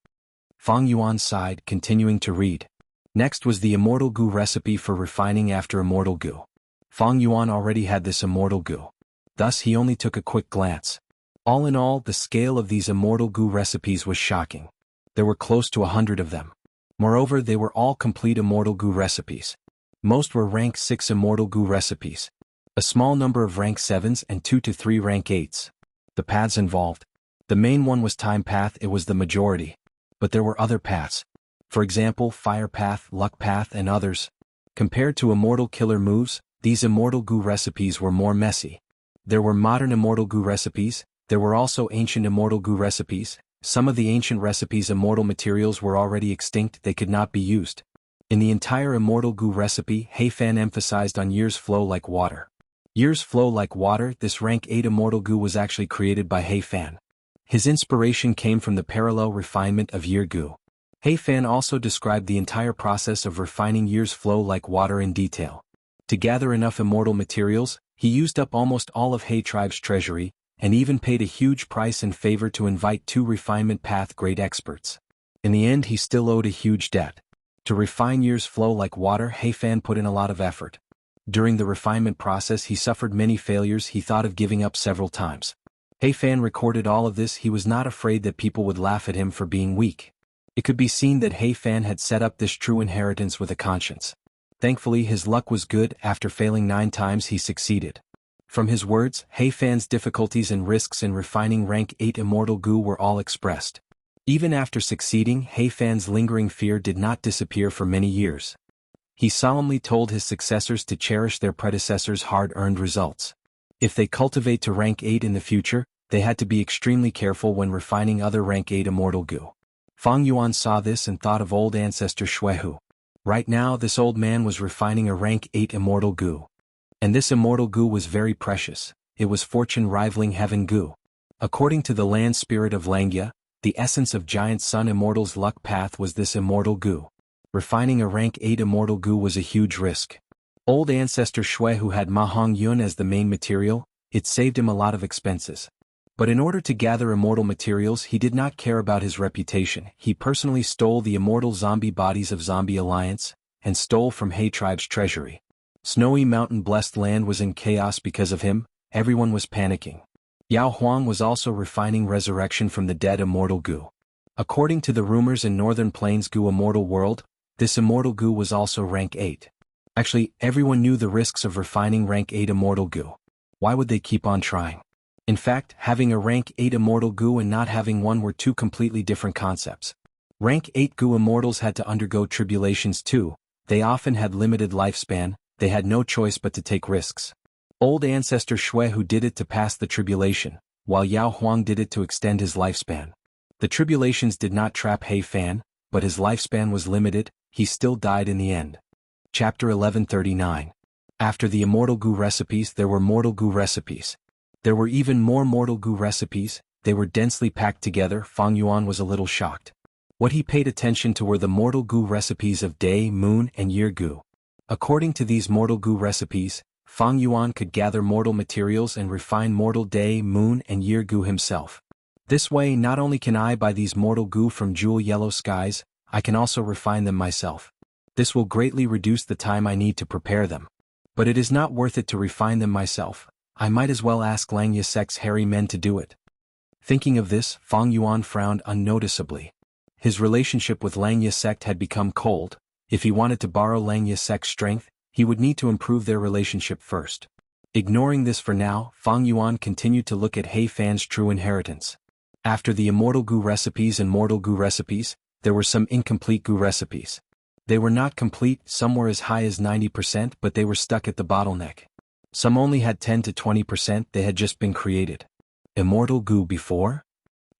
Fang Yuan sighed, continuing to read. Next was the immortal goo recipe for refining after immortal goo. Fang Yuan already had this immortal goo. Thus he only took a quick glance. All in all, the scale of these immortal goo recipes was shocking. There were close to 100 of them. Moreover, they were all complete immortal goo recipes. Most were rank 6 immortal goo recipes. A small number of rank 7s and 2 to 3 rank 8s. The paths involved. The main one was time path, it was the majority. But there were other paths. For example, fire path, luck path, and others. Compared to immortal killer moves, these immortal goo recipes were more messy. There were modern immortal goo recipes, there were also ancient immortal goo recipes. Some of the ancient recipes' immortal materials were already extinct, they could not be used. In the entire immortal goo recipe, Heifan emphasized on years flow like water. Years flow like water, this rank 8 immortal goo was actually created by Heifan. His inspiration came from the parallel refinement of year goo. Heifan also described the entire process of refining years flow like water in detail. To gather enough immortal materials, he used up almost all of He tribe's treasury, and even paid a huge price in favor to invite 2 refinement path grade experts. In the end, he still owed a huge debt. To refine years flow like water, Heifan put in a lot of effort. During the refinement process he suffered many failures, he thought of giving up several times. Heifan recorded all of this, he was not afraid that people would laugh at him for being weak. It could be seen that Heifan had set up this true inheritance with a conscience. Thankfully his luck was good, after failing 9 times he succeeded. From his words, Heifan's difficulties and risks in refining rank 8 immortal goo were all expressed. Even after succeeding, Heifan's lingering fear did not disappear for many years. He solemnly told his successors to cherish their predecessors' hard-earned results. If they cultivate to rank 8 in the future, they had to be extremely careful when refining other rank 8 immortal goo. Fang Yuan saw this and thought of old ancestor Xuehu. Right now this old man was refining a rank 8 immortal goo. And this immortal goo was very precious, it was fortune rivaling heaven goo. According to the land spirit of Xianxia, the essence of giant sun immortal's luck path was this immortal goo. Refining a rank 8 immortal goo was a huge risk. Old ancestor Xuehu had Ma Hong Yun as the main material, it saved him a lot of expenses. But in order to gather immortal materials he did not care about his reputation, he personally stole the immortal zombie bodies of Zombie Alliance, and stole from He tribe's treasury. Snowy mountain blessed land was in chaos because of him, everyone was panicking. Yao Huang was also refining resurrection from the dead immortal goo. According to the rumors in Northern Plains goo immortal world, this immortal goo was also rank 8. Actually, everyone knew the risks of refining rank 8 immortal goo. Why would they keep on trying? In fact, having a rank 8 immortal goo and not having one were 2 completely different concepts. Rank 8 goo immortals had to undergo tribulations too, they often had limited lifespan, they had no choice but to take risks. Old ancestor Xuehu did it to pass the tribulation, while Yao Huang did it to extend his lifespan. The tribulations did not trap Heifan, but his lifespan was limited, he still died in the end. Chapter 1139. After the immortal goo recipes there were mortal goo recipes. There were even more mortal goo recipes, they were densely packed together. Fang Yuan was a little shocked. What he paid attention to were the mortal goo recipes of day, moon, and year goo. According to these mortal goo recipes, Fang Yuan could gather mortal materials and refine mortal day, moon, and year goo himself. This way not only can I buy these mortal goo from jewel yellow skies, I can also refine them myself. This will greatly reduce the time I need to prepare them. But it is not worth it to refine them myself, I might as well ask Xianxia sect's hairy men to do it. Thinking of this, Fang Yuan frowned unnoticeably. His relationship with Xianxia sect had become cold. If he wanted to borrow Xianxia sect's strength, he would need to improve their relationship first. Ignoring this for now, Fang Yuan continued to look at Heifan's true inheritance. After the immortal goo recipes and mortal goo recipes, there were some incomplete goo recipes. They were not complete, some were as high as 90%, but they were stuck at the bottleneck. Some only had 10 to 20%, they had just been created. Immortal goo before?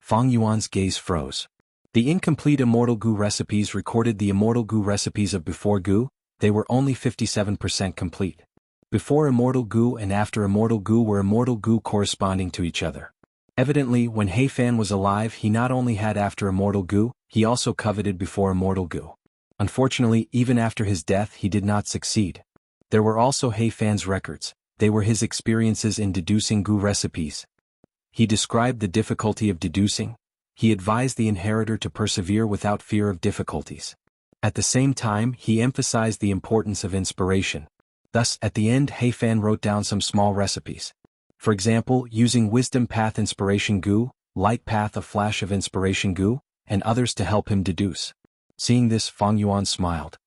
Fang Yuan's gaze froze. The incomplete immortal goo recipes recorded the immortal goo recipes of before goo, they were only 57% complete. Before immortal goo and after immortal goo were immortal goo corresponding to each other. Evidently, when Heifan was alive he not only had after immortal goo, he also coveted before immortal goo. Unfortunately, even after his death he did not succeed. There were also Heifan's records, they were his experiences in deducing goo recipes. He described the difficulty of deducing. He advised the inheritor to persevere without fear of difficulties. At the same time, he emphasized the importance of inspiration. Thus, at the end, Heifan wrote down some small recipes. For example, using wisdom path inspiration goo, light path a flash of inspiration goo, and others to help him deduce. Seeing this, Fang Yuan smiled.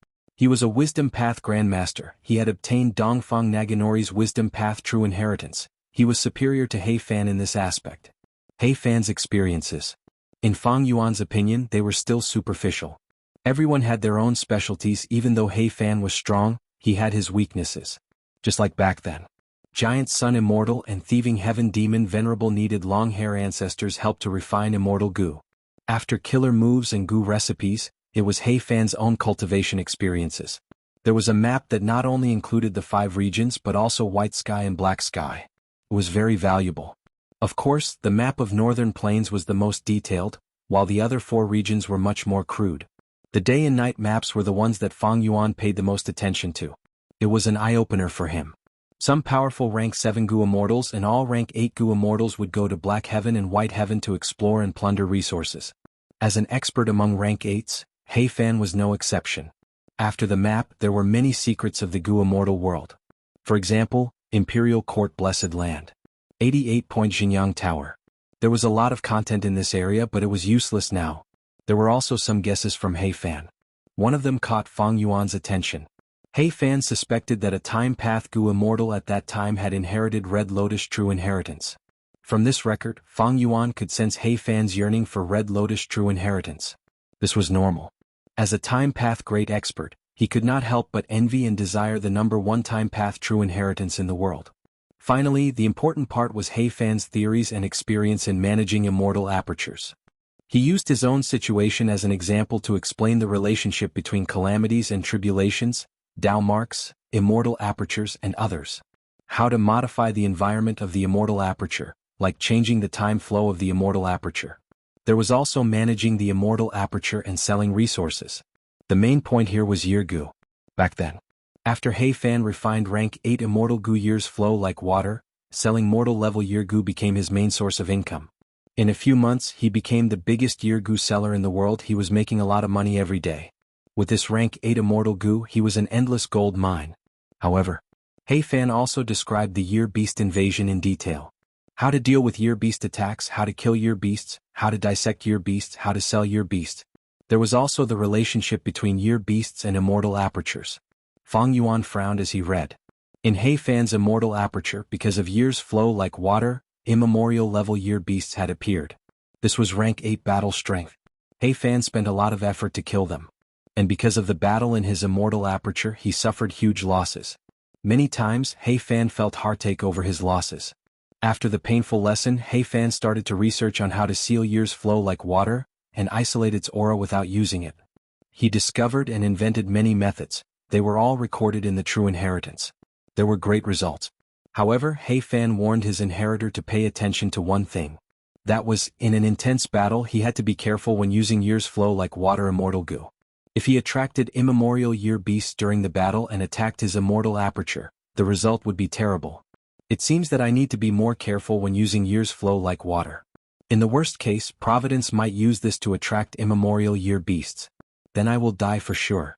He was a Wisdom Path Grandmaster. He had obtained Dongfang Naginori's Wisdom Path True Inheritance. He was superior to He Fan in this aspect. He Fan's experiences. In Fang Yuan's opinion, they were still superficial. Everyone had their own specialties. Even though He Fan was strong, he had his weaknesses. Just like back then. Giant Sun Immortal and Thieving Heaven Demon Venerable needed long hair ancestors helped to refine Immortal Goo. After killer moves and Goo recipes, it was He Fan's own cultivation experiences. There was a map that not only included the 5 regions but also White Sky and Black Sky. It was very valuable. Of course, the map of Northern Plains was the most detailed, while the other 4 regions were much more crude. The day and night maps were the ones that Fang Yuan paid the most attention to. It was an eye-opener for him. Some powerful rank 7 Goo Immortals and all rank 8 Goo Immortals would go to Black Heaven and White Heaven to explore and plunder resources. As an expert among rank 8s, He Fan was no exception. After the map, there were many secrets of the Goo Immortal world. For example, Imperial Court Blessed Land. 88-point Xinyang Tower. There was a lot of content in this area, but it was useless now. There were also some guesses from He Fan. One of them caught Fang Yuan's attention. He Fan suspected that a Time Path Goo Immortal at that time had inherited Red Lotus True Inheritance. From this record, Fang Yuan could sense He Fan's yearning for Red Lotus True Inheritance. This was normal. As a Time Path great expert, he could not help but envy and desire the number 1 Time Path True Inheritance in the world. Finally, the important part was He Fan's theories and experience in managing immortal apertures. He used his own situation as an example to explain the relationship between calamities and tribulations, Dao marks, immortal apertures and others. How to modify the environment of the immortal aperture, like changing the time flow of the immortal aperture. There was also managing the immortal aperture and selling resources. The main point here was year Goo. Back then. After He Fan refined rank 8 immortal Goo years flow like water, selling mortal level year Goo became his main source of income. In a few months he became the biggest year Goo seller in the world. He was making a lot of money every day. With this rank 8 immortal Goo he was an endless gold mine. However, He Fan also described the year beast invasion in detail. How to deal with year beast attacks, how to kill year beasts, how to dissect year beasts, how to sell year beast. There was also the relationship between year beasts and immortal apertures. Fang Yuan frowned as he read. In He Fan's immortal aperture, because of years flow like water, immemorial level year beasts had appeared. This was rank 8 battle strength. He Fan spent a lot of effort to kill them. And because of the battle in his immortal aperture he suffered huge losses. Many times He Fan felt heartache over his losses. After the painful lesson, He Fan started to research on how to seal years flow like water, and isolate its aura without using it. He discovered and invented many methods. They were all recorded in the True Inheritance. There were great results. However, He Fan warned his inheritor to pay attention to one thing. That was, in an intense battle he had to be careful when using years flow like water immortal Goo. If he attracted immemorial year beasts during the battle and attacked his immortal aperture, the result would be terrible. It seems that I need to be more careful when using years flow like water. In the worst case, Providence might use this to attract immemorial year beasts. Then I will die for sure.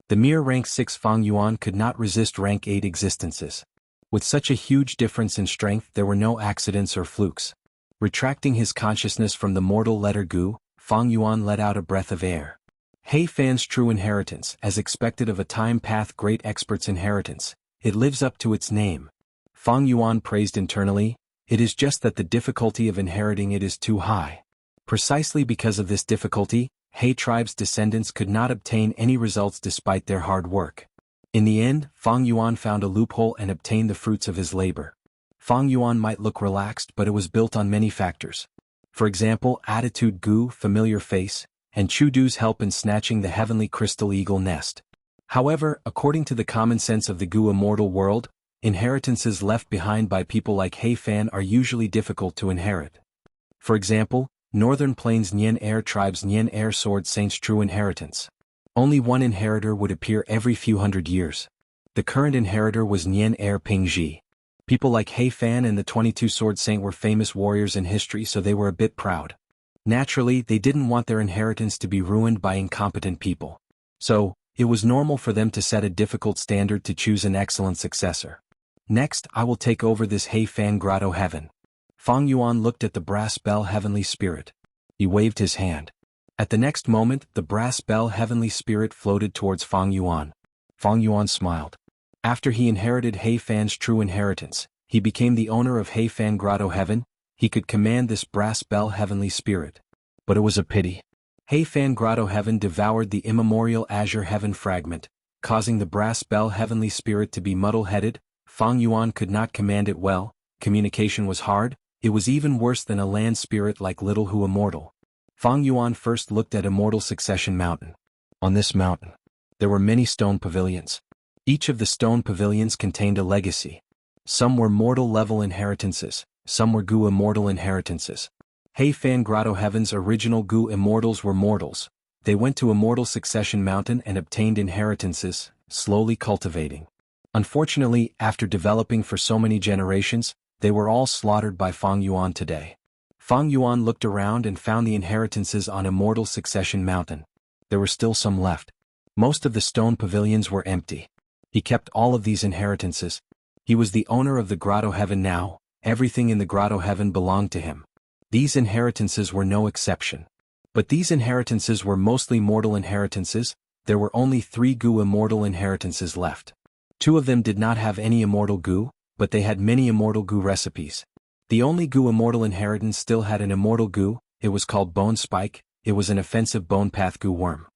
The mere rank 6 Fang Yuan could not resist rank 8 existences. With such a huge difference in strength there were no accidents or flukes. Retracting his consciousness from the mortal letter Goo, Fang Yuan let out a breath of air. He Fan's True Inheritance, as expected of a Time Path great expert's inheritance, it lives up to its name. Fang Yuan praised internally, it is just that the difficulty of inheriting it is too high. Precisely because of this difficulty, He tribe's descendants could not obtain any results despite their hard work. In the end, Fang Yuan found a loophole and obtained the fruits of his labor. Fang Yuan might look relaxed, but it was built on many factors. For example, attitude Goo, familiar face, and Chudu's help in snatching the heavenly crystal eagle nest. However, according to the common sense of the Goo immortal world, inheritances left behind by people like He Fan are usually difficult to inherit. For example, Northern Plains Nian Air Tribe's Nian Air Sword Saint's True Inheritance. Only one inheritor would appear every few hundred years. The current inheritor was Nian Air Pingji. People like He Fan and the 22 Sword Saint were famous warriors in history, so they were a bit proud. Naturally, they didn't want their inheritance to be ruined by incompetent people. So, it was normal for them to set a difficult standard to choose an excellent successor. Next, I will take over this He Fan Grotto Heaven. Fang Yuan looked at the brass bell heavenly spirit. He waved his hand. At the next moment, the brass bell heavenly spirit floated towards Fang Yuan. Fang Yuan smiled. After he inherited He Fan's true inheritance, he became the owner of He Fan Grotto Heaven. He could command this brass bell heavenly spirit. But it was a pity. He Fan Grotto Heaven devoured the immemorial azure heaven fragment, causing the brass bell heavenly spirit to be muddle-headed. Fang Yuan could not command it well, communication was hard, it was even worse than a land spirit like Little Hu Immortal. Fang Yuan first looked at Immortal Succession Mountain. On this mountain, there were many stone pavilions. Each of the stone pavilions contained a legacy. Some were mortal-level inheritances, some were Gu Immortal inheritances. He Fan Grotto Heaven's original Gu Immortals were mortals. They went to Immortal Succession Mountain and obtained inheritances, slowly cultivating. Unfortunately, after developing for so many generations, they were all slaughtered by Fang Yuan today. Fang Yuan looked around and found the inheritances on Immortal Succession Mountain. There were still some left. Most of the stone pavilions were empty. He kept all of these inheritances. He was the owner of the Grotto Heaven now, everything in the Grotto Heaven belonged to him. These inheritances were no exception. But these inheritances were mostly mortal inheritances. There were only 3 Gu Immortal inheritances left. 2 of them did not have any Immortal Gu, but they had many Immortal Gu recipes. The only Gu Immortal inheritance still had an Immortal Gu. It was called Bone Spike. It was an offensive bone path Gu worm.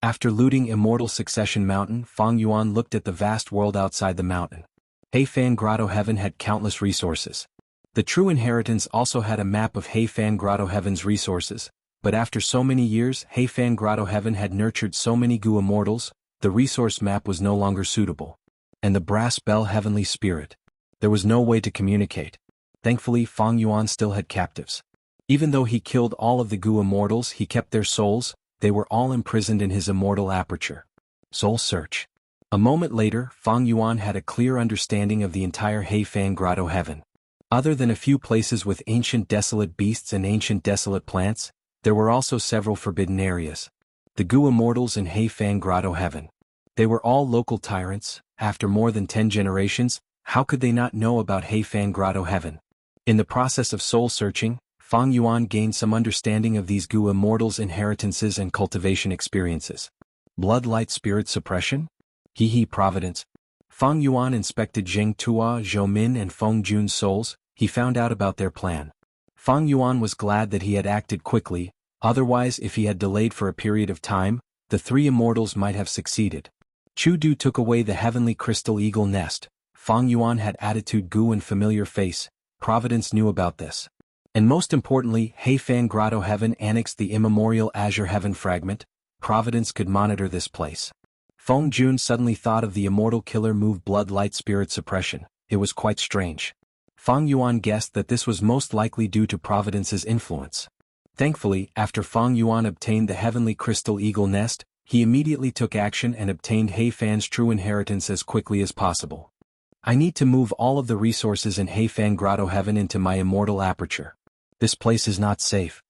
After looting Immortal Succession Mountain, Fang Yuan looked at the vast world outside the mountain. He Fan Grotto Heaven had countless resources. The true inheritance also had a map of He Fan Grotto Heaven's resources, but after so many years He Fan Grotto Heaven had nurtured so many Gu Immortals, the resource map was no longer suitable. And the brass bell heavenly spirit. There was no way to communicate. Thankfully Fang Yuan still had captives. Even though he killed all of the Gu Immortals, he kept their souls. They were all imprisoned in his immortal aperture. Soul search. A moment later, Fang Yuan had a clear understanding of the entire He Fan Grotto Heaven. Other than a few places with ancient desolate beasts and ancient desolate plants, there were also several forbidden areas. The Gu Immortals in He Fan Grotto Heaven. They were all local tyrants. After more than 10 generations, how could they not know about He Fan Grotto Heaven? In the process of soul searching, Fang Yuan gained some understanding of these Gu Immortals' inheritances and cultivation experiences. Blood light spirit suppression? Providence. Fang Yuan inspected Zheng Tua, Zhou Min and Feng Jun's souls. He found out about their plan. Fang Yuan was glad that he had acted quickly, otherwise if he had delayed for a period of time, the 3 immortals might have succeeded. Chu Du took away the heavenly crystal eagle nest. Fang Yuan had attitude Gu and familiar face. Providence knew about this. And most importantly, He Fan Grotto Heaven annexed the immemorial azure heaven fragment. Providence could monitor this place. Feng Jun suddenly thought of the immortal killer move blood light spirit suppression. It was quite strange. Fang Yuan guessed that this was most likely due to Providence's influence. Thankfully, after Fang Yuan obtained the heavenly crystal eagle nest, he immediately took action and obtained He Fan's true inheritance as quickly as possible. I need to move all of the resources in He Fan Grotto Heaven into my immortal aperture. This place is not safe.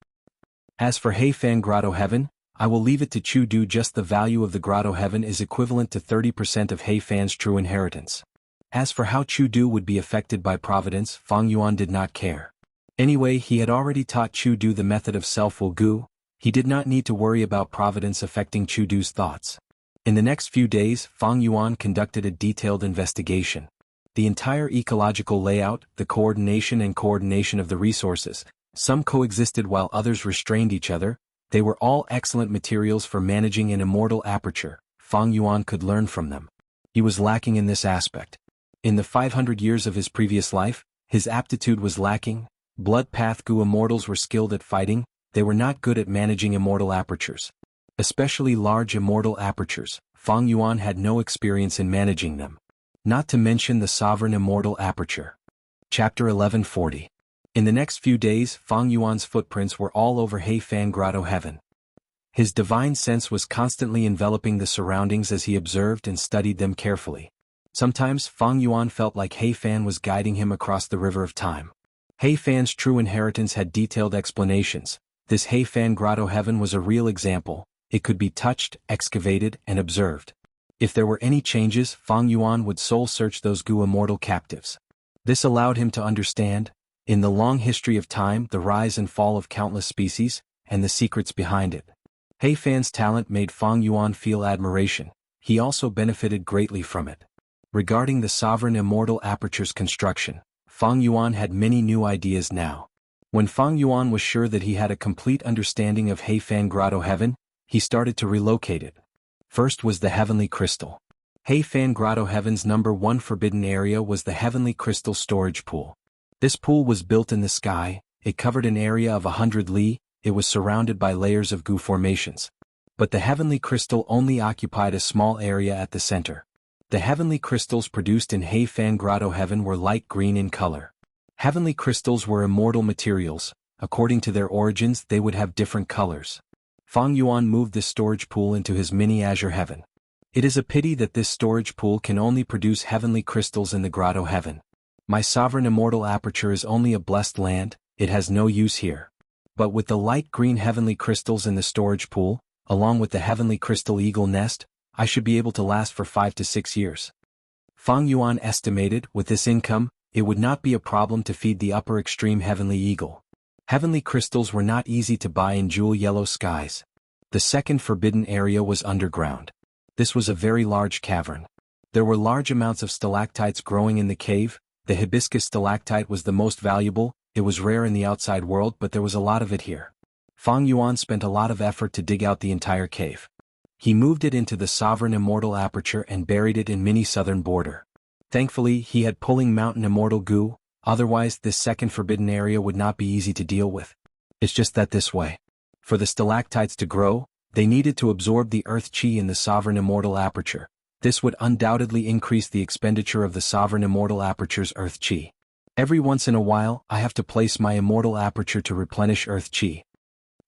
As for He Fan Grotto Heaven, I will leave it to Chu Du. Just the value of the Grotto Heaven is equivalent to 30% of He Fan's true inheritance. As for how Chu Du would be affected by Providence, Fang Yuan did not care. Anyway, he had already taught Chu Du the method of self-will Gu. He did not need to worry about Providence affecting Chu Du's thoughts. In the next few days, Fang Yuan conducted a detailed investigation. The entire ecological layout, the coordination of the resources, some coexisted while others restrained each other. They were all excellent materials for managing an immortal aperture. Fang Yuan could learn from them. He was lacking in this aspect. In the 500 years of his previous life, his aptitude was lacking. Blood Path Gu Immortals were skilled at fighting. They were not good at managing immortal apertures. Especially large immortal apertures. Fang Yuan had no experience in managing them. Not to mention the sovereign immortal aperture. Chapter 1140. In the next few days, Fang Yuan's footprints were all over He Fan Grotto Heaven. His divine sense was constantly enveloping the surroundings as he observed and studied them carefully. Sometimes Fang Yuan felt like He Fan was guiding him across the river of time. He Fan's true inheritance had detailed explanations. This He Fan Grotto Heaven was a real example. It could be touched, excavated, and observed. If there were any changes, Fang Yuan would soul search those Gu immortal captives. This allowed him to understand, in the long history of time, the rise and fall of countless species, and the secrets behind it. He Fan's talent made Fang Yuan feel admiration. he also benefited greatly from it. Regarding the sovereign immortal aperture's construction, Fang Yuan had many new ideas now. When Fang Yuan was sure that he had a complete understanding of Heifan Grotto Heaven, he started to relocate it. First was the Heavenly Crystal. Heifan Grotto Heaven's #1 forbidden area was the Heavenly Crystal Storage Pool. This pool was built in the sky, it covered an area of 100 li, it was surrounded by layers of goo formations. But the Heavenly Crystal only occupied a small area at the center. The Heavenly Crystals produced in Heifan Grotto Heaven were light green in color. Heavenly Crystals were immortal materials, according to their origins they would have different colors. Fang Yuan moved this storage pool into his mini azure heaven. It is a pity that this storage pool can only produce heavenly crystals in the Grotto Heaven. My sovereign immortal aperture is only a blessed land, it has no use here. But with the light green heavenly crystals in the storage pool, along with the heavenly crystal eagle nest, I should be able to last for 5 to 6 years. Fang Yuan estimated, with this income, it would not be a problem to feed the upper extreme heavenly eagle. Heavenly crystals were not easy to buy in jewel yellow skies. The second forbidden area was underground. This was a very large cavern. There were large amounts of stalactites growing in the cave. The hibiscus stalactite was the most valuable, it was rare in the outside world but there was a lot of it here. Fang Yuan spent a lot of effort to dig out the entire cave. He moved it into the sovereign immortal aperture and buried it in mini southern border. Thankfully he had pulling mountain immortal goo, otherwise this second forbidden area would not be easy to deal with. It's just that this way. For the stalactites to grow, they needed to absorb the earth chi in the sovereign immortal aperture. This would undoubtedly increase the expenditure of the sovereign immortal aperture's earth chi. Every once in a while I have to place my immortal aperture to replenish earth chi.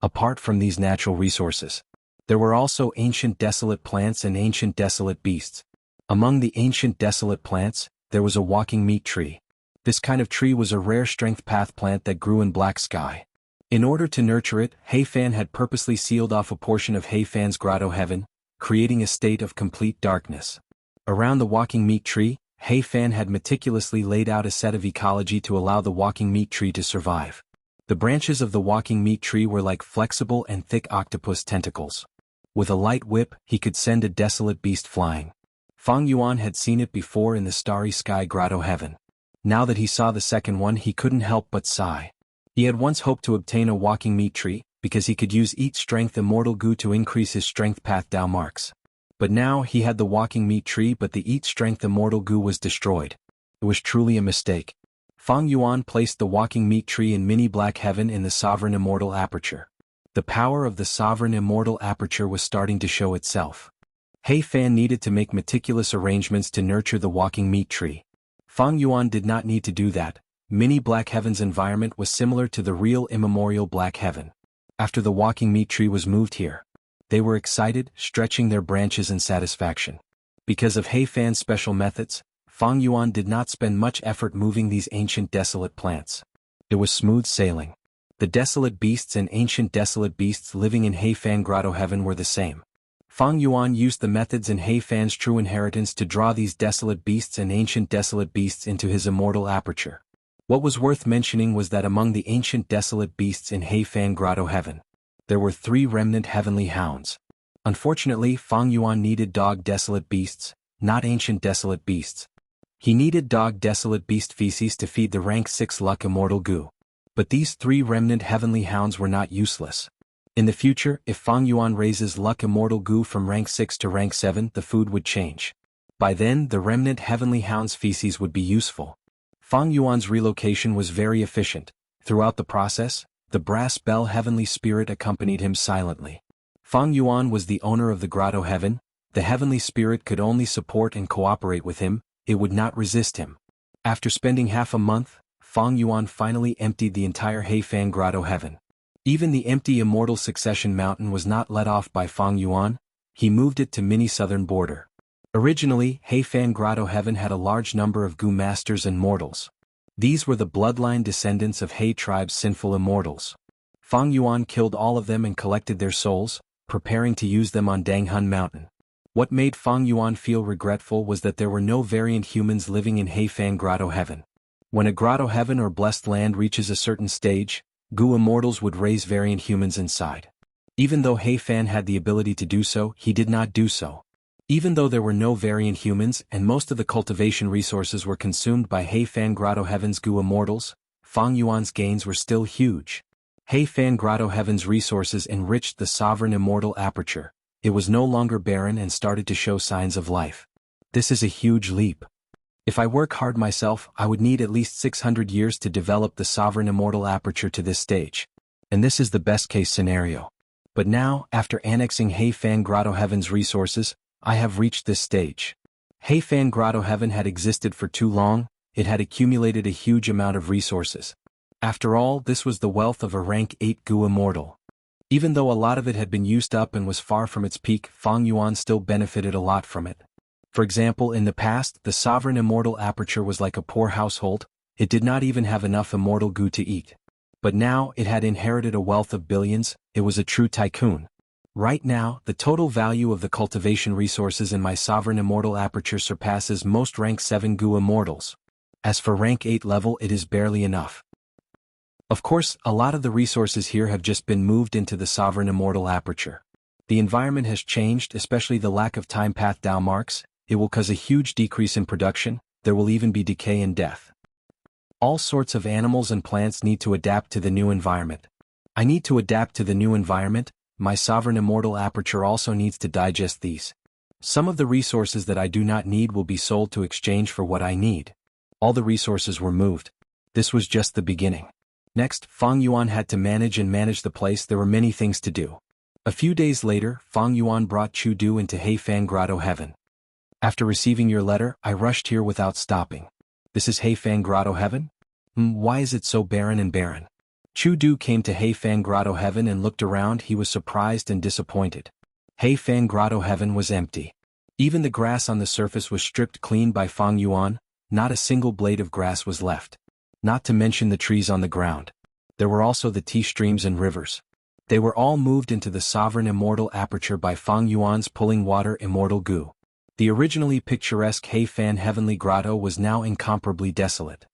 Apart from these natural resources, there were also ancient desolate plants and ancient desolate beasts. Among the ancient desolate plants, there was a walking meat tree. This kind of tree was a rare strength path plant that grew in black sky. In order to nurture it, Heifan had purposely sealed off a portion of Heifan's Grotto Heaven, creating a state of complete darkness. Around the walking meat tree, Heifan had meticulously laid out a set of ecology to allow the walking meat tree to survive. The branches of the walking meat tree were like flexible and thick octopus tentacles. With a light whip, he could send a desolate beast flying. Fang Yuan had seen it before in the starry sky Grotto Heaven. Now that he saw the second one he couldn't help but sigh. He had once hoped to obtain a walking meat tree, because he could use Eat Strength Immortal Goo to increase his strength path Dao marks. But now he had the walking meat tree but the Eat Strength Immortal Goo was destroyed. It was truly a mistake. Fang Yuan placed the walking meat tree in mini black heaven in the sovereign immortal aperture. The power of the sovereign immortal aperture was starting to show itself. Heifan needed to make meticulous arrangements to nurture the walking meat tree. Fang Yuan did not need to do that. Mini Black Heaven's environment was similar to the real immemorial Black Heaven. After the walking meat tree was moved here, they were excited, stretching their branches in satisfaction. Because of Heifan's special methods, Fang Yuan did not spend much effort moving these ancient desolate plants. It was smooth sailing. The desolate beasts and ancient desolate beasts living in Heifan Grotto Heaven were the same. Fang Yuan used the methods in Heifan's true inheritance to draw these desolate beasts and ancient desolate beasts into his immortal aperture. What was worth mentioning was that among the ancient desolate beasts in Heifan Grotto Heaven, there were 3 remnant heavenly hounds. Unfortunately, Fang Yuan needed dog desolate beasts, not ancient desolate beasts. He needed dog desolate beast feces to feed the rank 6 luck immortal goo. But these 3 remnant heavenly hounds were not useless. In the future, if Fang Yuan raises luck immortal goo from rank 6 to rank 7, the food would change. By then, the remnant heavenly hound's feces would be useful. Fang Yuan's relocation was very efficient. Throughout the process, the brass bell heavenly spirit accompanied him silently. Fang Yuan was the owner of the Grotto Heaven. The heavenly spirit could only support and cooperate with him, it would not resist him. After spending half a month, Fang Yuan finally emptied the entire Heifan Grotto Heaven. Even the empty immortal succession mountain was not let off by Fang Yuan, he moved it to mini southern border. Originally, Heifan Grotto Heaven had a large number of Gu masters and mortals. These were the bloodline descendants of He tribe's sinful immortals. Fang Yuan killed all of them and collected their souls, preparing to use them on Danghun Mountain. What made Fang Yuan feel regretful was that there were no variant humans living in Heifan Grotto Heaven. When a Grotto Heaven or blessed land reaches a certain stage, Gu immortals would raise variant humans inside. Even though Heifan had the ability to do so, he did not do so. Even though there were no variant humans and most of the cultivation resources were consumed by Heifan Grotto Heaven's Gu Immortals, Fang Yuan's gains were still huge. Heifan Grotto Heaven's resources enriched the sovereign immortal aperture. It was no longer barren and started to show signs of life. This is a huge leap. If I work hard myself, I would need at least 600 years to develop the sovereign immortal aperture to this stage. And this is the best case scenario. But now, after annexing Heifan Grotto Heaven's resources, I have reached this stage. Heifan Grotto Heaven had existed for too long, it had accumulated a huge amount of resources. After all, this was the wealth of a rank 8 Gu Immortal. Even though a lot of it had been used up and was far from its peak, Fang Yuan still benefited a lot from it. For example, in the past, the sovereign immortal aperture was like a poor household, it did not even have enough immortal Gu to eat. But now, it had inherited a wealth of billions, it was a true tycoon. Right now, the total value of the cultivation resources in my sovereign immortal aperture surpasses most rank 7 Gu Immortals. As for rank 8 level, it is barely enough. Of course, a lot of the resources here have just been moved into the sovereign immortal aperture. The environment has changed, especially the lack of time path Dao marks, it will cause a huge decrease in production, there will even be decay and death. All sorts of animals and plants need to adapt to the new environment. I need to adapt to the new environment, my sovereign immortal aperture also needs to digest these. Some of the resources that I do not need will be sold to exchange for what I need. All the resources were moved. This was just the beginning. Next, Fang Yuan had to manage the place. There were many things to do. A few days later, Fang Yuan brought Chu Du into Heifan Grotto Heaven. After receiving your letter, I rushed here without stopping. This is Heifan Grotto Heaven? Why is it so barren and barren? Chu Du came to Heifan Grotto Heaven and looked around. He was surprised and disappointed. Heifan Grotto Heaven was empty. Even the grass on the surface was stripped clean by Fang Yuan, not a single blade of grass was left. Not to mention the trees on the ground. There were also the tea streams and rivers. They were all moved into the sovereign immortal aperture by Fang Yuan's pulling water immortal Gu. The originally picturesque Heifan Heavenly Grotto was now incomparably desolate.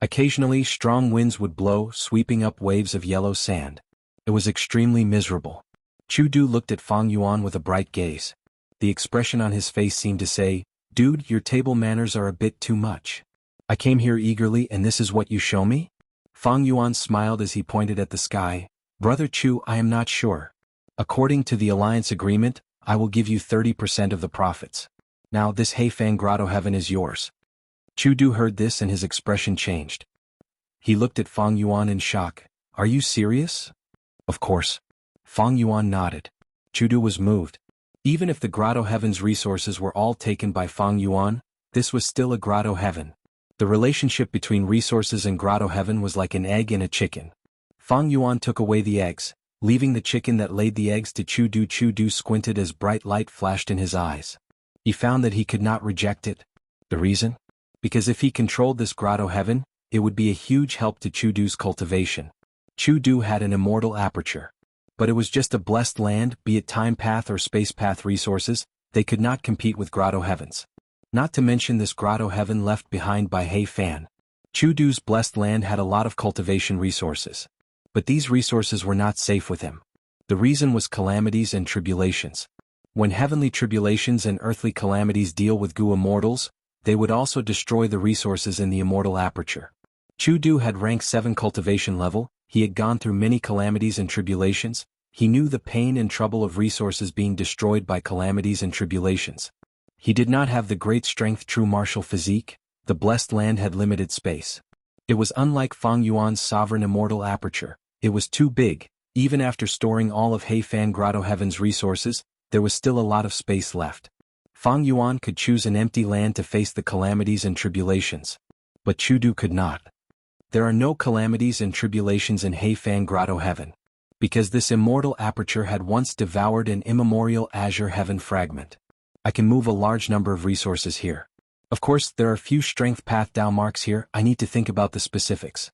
Occasionally, strong winds would blow, sweeping up waves of yellow sand. It was extremely miserable. Chu Du looked at Fang Yuan with a bright gaze. The expression on his face seemed to say, "Dude, your table manners are a bit too much. I came here eagerly and this is what you show me?" Fang Yuan smiled as he pointed at the sky. "Brother Chu, I am not sure. According to the alliance agreement, I will give you 30% of the profits. Now this Heifan Grotto Heaven is yours." Chu Du heard this and his expression changed. He looked at Fang Yuan in shock. "Are you serious?" "Of course." Fang Yuan nodded. Chu Du was moved. Even if the Grotto Heaven's resources were all taken by Fang Yuan, this was still a Grotto Heaven. The relationship between resources and Grotto Heaven was like an egg and a chicken. Fang Yuan took away the eggs, leaving the chicken that laid the eggs to Chu Du. Chu Du squinted as bright light flashed in his eyes. He found that he could not reject it. The reason? Because if he controlled this Grotto Heaven, it would be a huge help to Chu Du's cultivation. Chu Du had an immortal aperture. But it was just a blessed land, be it time path or space path resources, they could not compete with Grotto Heavens. Not to mention this Grotto Heaven left behind by Heifan. Chu Du's blessed land had a lot of cultivation resources. But these resources were not safe with him. The reason was calamities and tribulations. When heavenly tribulations and earthly calamities deal with Gu Immortals, they would also destroy the resources in the immortal aperture. Chu Du had rank 7 cultivation level, he had gone through many calamities and tribulations, he knew the pain and trouble of resources being destroyed by calamities and tribulations. He did not have the great strength true martial physique, the blessed land had limited space. It was unlike Fang Yuan's sovereign immortal aperture, it was too big, even after storing all of Heifan Grotto Heaven's resources, there was still a lot of space left. Fang Yuan could choose an empty land to face the calamities and tribulations. But Chu Du could not. There are no calamities and tribulations in Heifan Grotto Heaven. Because this immortal aperture had once devoured an immemorial azure heaven fragment. I can move a large number of resources here. Of course, there are few strength path Dao marks here, I need to think about the specifics.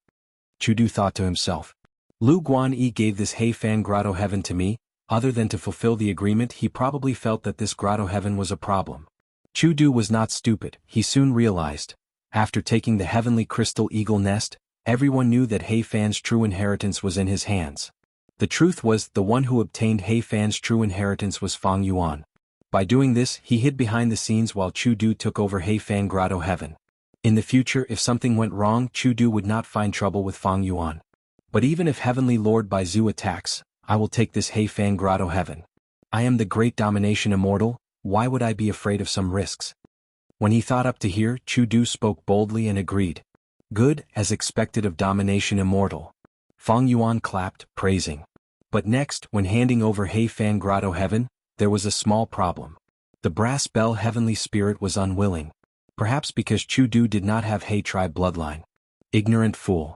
Chu Du thought to himself. Lu Guanyi gave this Heifan Grotto Heaven to me, other than to fulfill the agreement he probably felt that this Grotto Heaven was a problem. Chu Du was not stupid, he soon realized. After taking the heavenly crystal eagle nest, everyone knew that Heifan's true inheritance was in his hands. The truth was, the one who obtained Heifan's true inheritance was Fang Yuan. By doing this, he hid behind the scenes while Chu Du took over Heifan Grotto Heaven. In the future, if something went wrong, Chu Du would not find trouble with Fang Yuan. But even if Heavenly Lord Baizu attacks, I will take this Heifan Grotto Heaven. I am the great domination immortal, why would I be afraid of some risks? When he thought up to here, Chu Du spoke boldly and agreed. Good, as expected of domination immortal. Fang Yuan clapped, praising. But next, when handing over Heifan Grotto Heaven, there was a small problem. The brass bell heavenly spirit was unwilling. Perhaps because Chu Du did not have He tribe bloodline. Ignorant fool.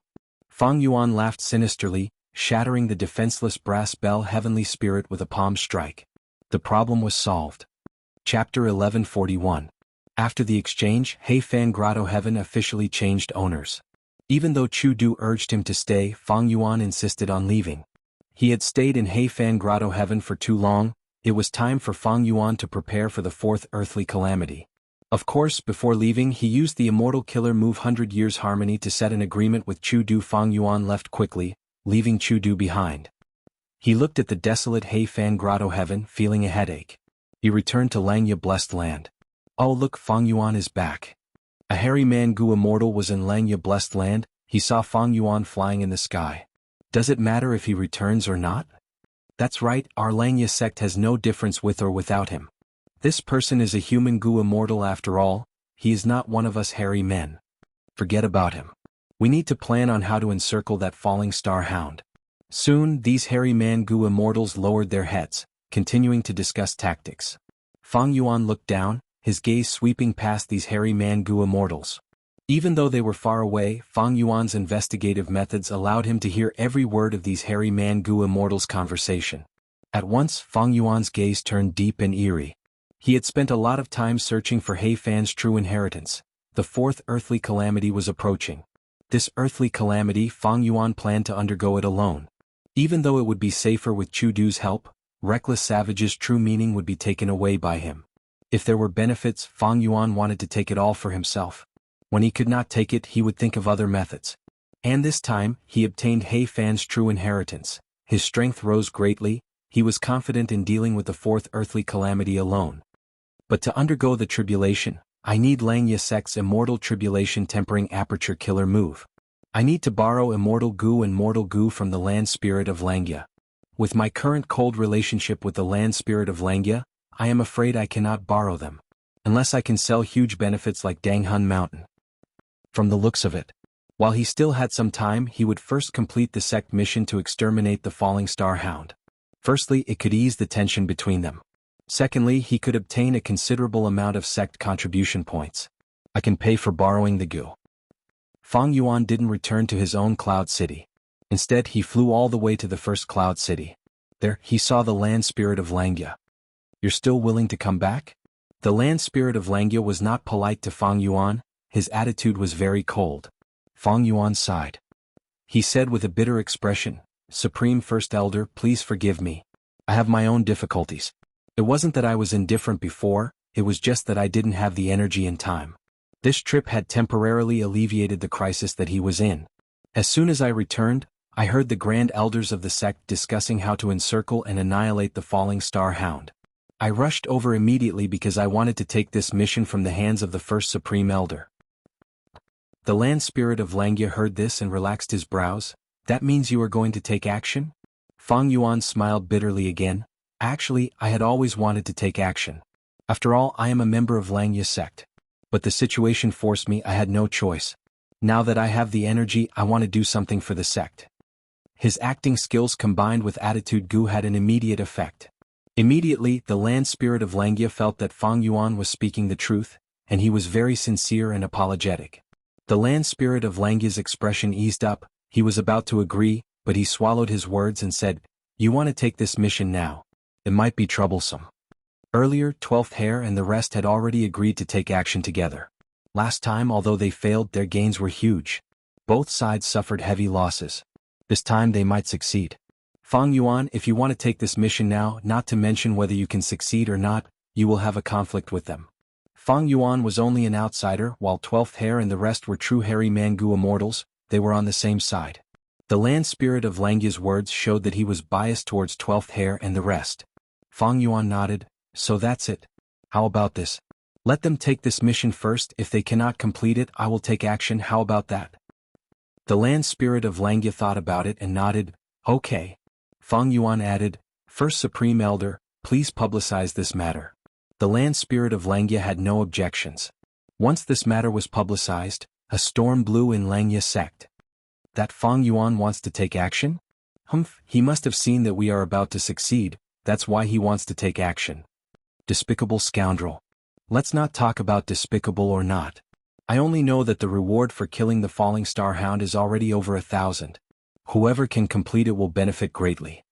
Fang Yuan laughed sinisterly, shattering the defenseless brass bell heavenly spirit with a palm strike. The problem was solved. Chapter 1141. After the exchange, Heifan Grotto Heaven officially changed owners. Even though Chu Du urged him to stay, Fang Yuan insisted on leaving. He had stayed in Heifan Grotto Heaven for too long. It was time for Fang Yuan to prepare for the fourth earthly calamity. Of course, before leaving, he used the immortal killer move 100 Years Harmony to set an agreement with Chu Du. Fang Yuan left quickly, leaving Chu Du behind. He looked at the desolate Heifan Grotto Heaven, feeling a headache. He returned to Langya Blessed Land. Oh look, Fang Yuan is back. A hairy man Gu Immortal was in Langya Blessed Land. He saw Fang Yuan flying in the sky. Does it matter if he returns or not? That's right, our Langya sect has no difference with or without him. This person is a human Gu Immortal after all, he is not one of us hairy men. Forget about him. We need to plan on how to encircle that falling star hound. Soon, these hairy man Gu Immortals lowered their heads, continuing to discuss tactics. Fang Yuan looked down, his gaze sweeping past these hairy man Gu Immortals. Even though they were far away, Fang Yuan's investigative methods allowed him to hear every word of these hairy man Gu Immortals' conversation. At once, Fang Yuan's gaze turned deep and eerie. He had spent a lot of time searching for Heifan's true inheritance. The fourth earthly calamity was approaching. This earthly calamity, Fang Yuan planned to undergo it alone. Even though it would be safer with Chu Du's help, reckless savage's true meaning would be taken away by him. If there were benefits, Fang Yuan wanted to take it all for himself. When he could not take it, he would think of other methods. And this time, he obtained Heifan's true inheritance. His strength rose greatly, he was confident in dealing with the fourth earthly calamity alone. But to undergo the tribulation, I need Langya sect's immortal tribulation tempering aperture killer move. I need to borrow immortal Gu and mortal Gu from the land spirit of Langya. With my current cold relationship with the land spirit of Langya, I am afraid I cannot borrow them. Unless I can sell huge benefits like Danghun Mountain. From the looks of it. While he still had some time, he would first complete the sect mission to exterminate the falling star hound. Firstly, it could ease the tension between them. Secondly, he could obtain a considerable amount of sect contribution points. I can pay for borrowing the Gu. Fang Yuan didn't return to his own cloud city. Instead, he flew all the way to the first cloud city. There, he saw the land spirit of Langya. You're still willing to come back? The land spirit of Langya was not polite to Fang Yuan, his attitude was very cold. Fang Yuan sighed. He said with a bitter expression, Supreme First Elder, please forgive me. I have my own difficulties. It wasn't that I was indifferent before, it was just that I didn't have the energy and time. This trip had temporarily alleviated the crisis that he was in. As soon as I returned, I heard the Grand Elders of the sect discussing how to encircle and annihilate the falling star hound. I rushed over immediately because I wanted to take this mission from the hands of the first Supreme Elder. The land spirit of Langya heard this and relaxed his brows. That means you are going to take action? Fang Yuan smiled bitterly again. Actually, I had always wanted to take action. After all, I am a member of Langya sect. But the situation forced me, I had no choice. Now that I have the energy, I want to do something for the sect. His acting skills combined with attitude Gu had an immediate effect. Immediately, the land spirit of Langya felt that Fang Yuan was speaking the truth, and he was very sincere and apologetic. The land spirit of Langya's expression eased up, he was about to agree, but he swallowed his words and said, You want to take this mission now? It might be troublesome. Earlier, 12th Hair and the rest had already agreed to take action together. Last time, although they failed, their gains were huge. Both sides suffered heavy losses. This time they might succeed. Fang Yuan, if you want to take this mission now, not to mention whether you can succeed or not, you will have a conflict with them. Fang Yuan was only an outsider, while 12th Hair and the rest were true hairy Mangu immortals, they were on the same side. The land spirit of Langya's words showed that he was biased towards 12th Hair and the rest. Fang Yuan nodded, So that's it. How about this? Let them take this mission first. If they cannot complete it, I will take action. How about that? The land spirit of Xianxia thought about it and nodded. Okay. Feng Yuan added, First Supreme Elder, please publicize this matter. The land spirit of Xianxia had no objections. Once this matter was publicized, a storm blew in Xianxia sect. That Feng Yuan wants to take action? Humph, he must have seen that we are about to succeed, that's why he wants to take action. Despicable scoundrel. Let's not talk about despicable or not. I only know that the reward for killing the falling star hound is already over 1,000. Whoever can complete it will benefit greatly.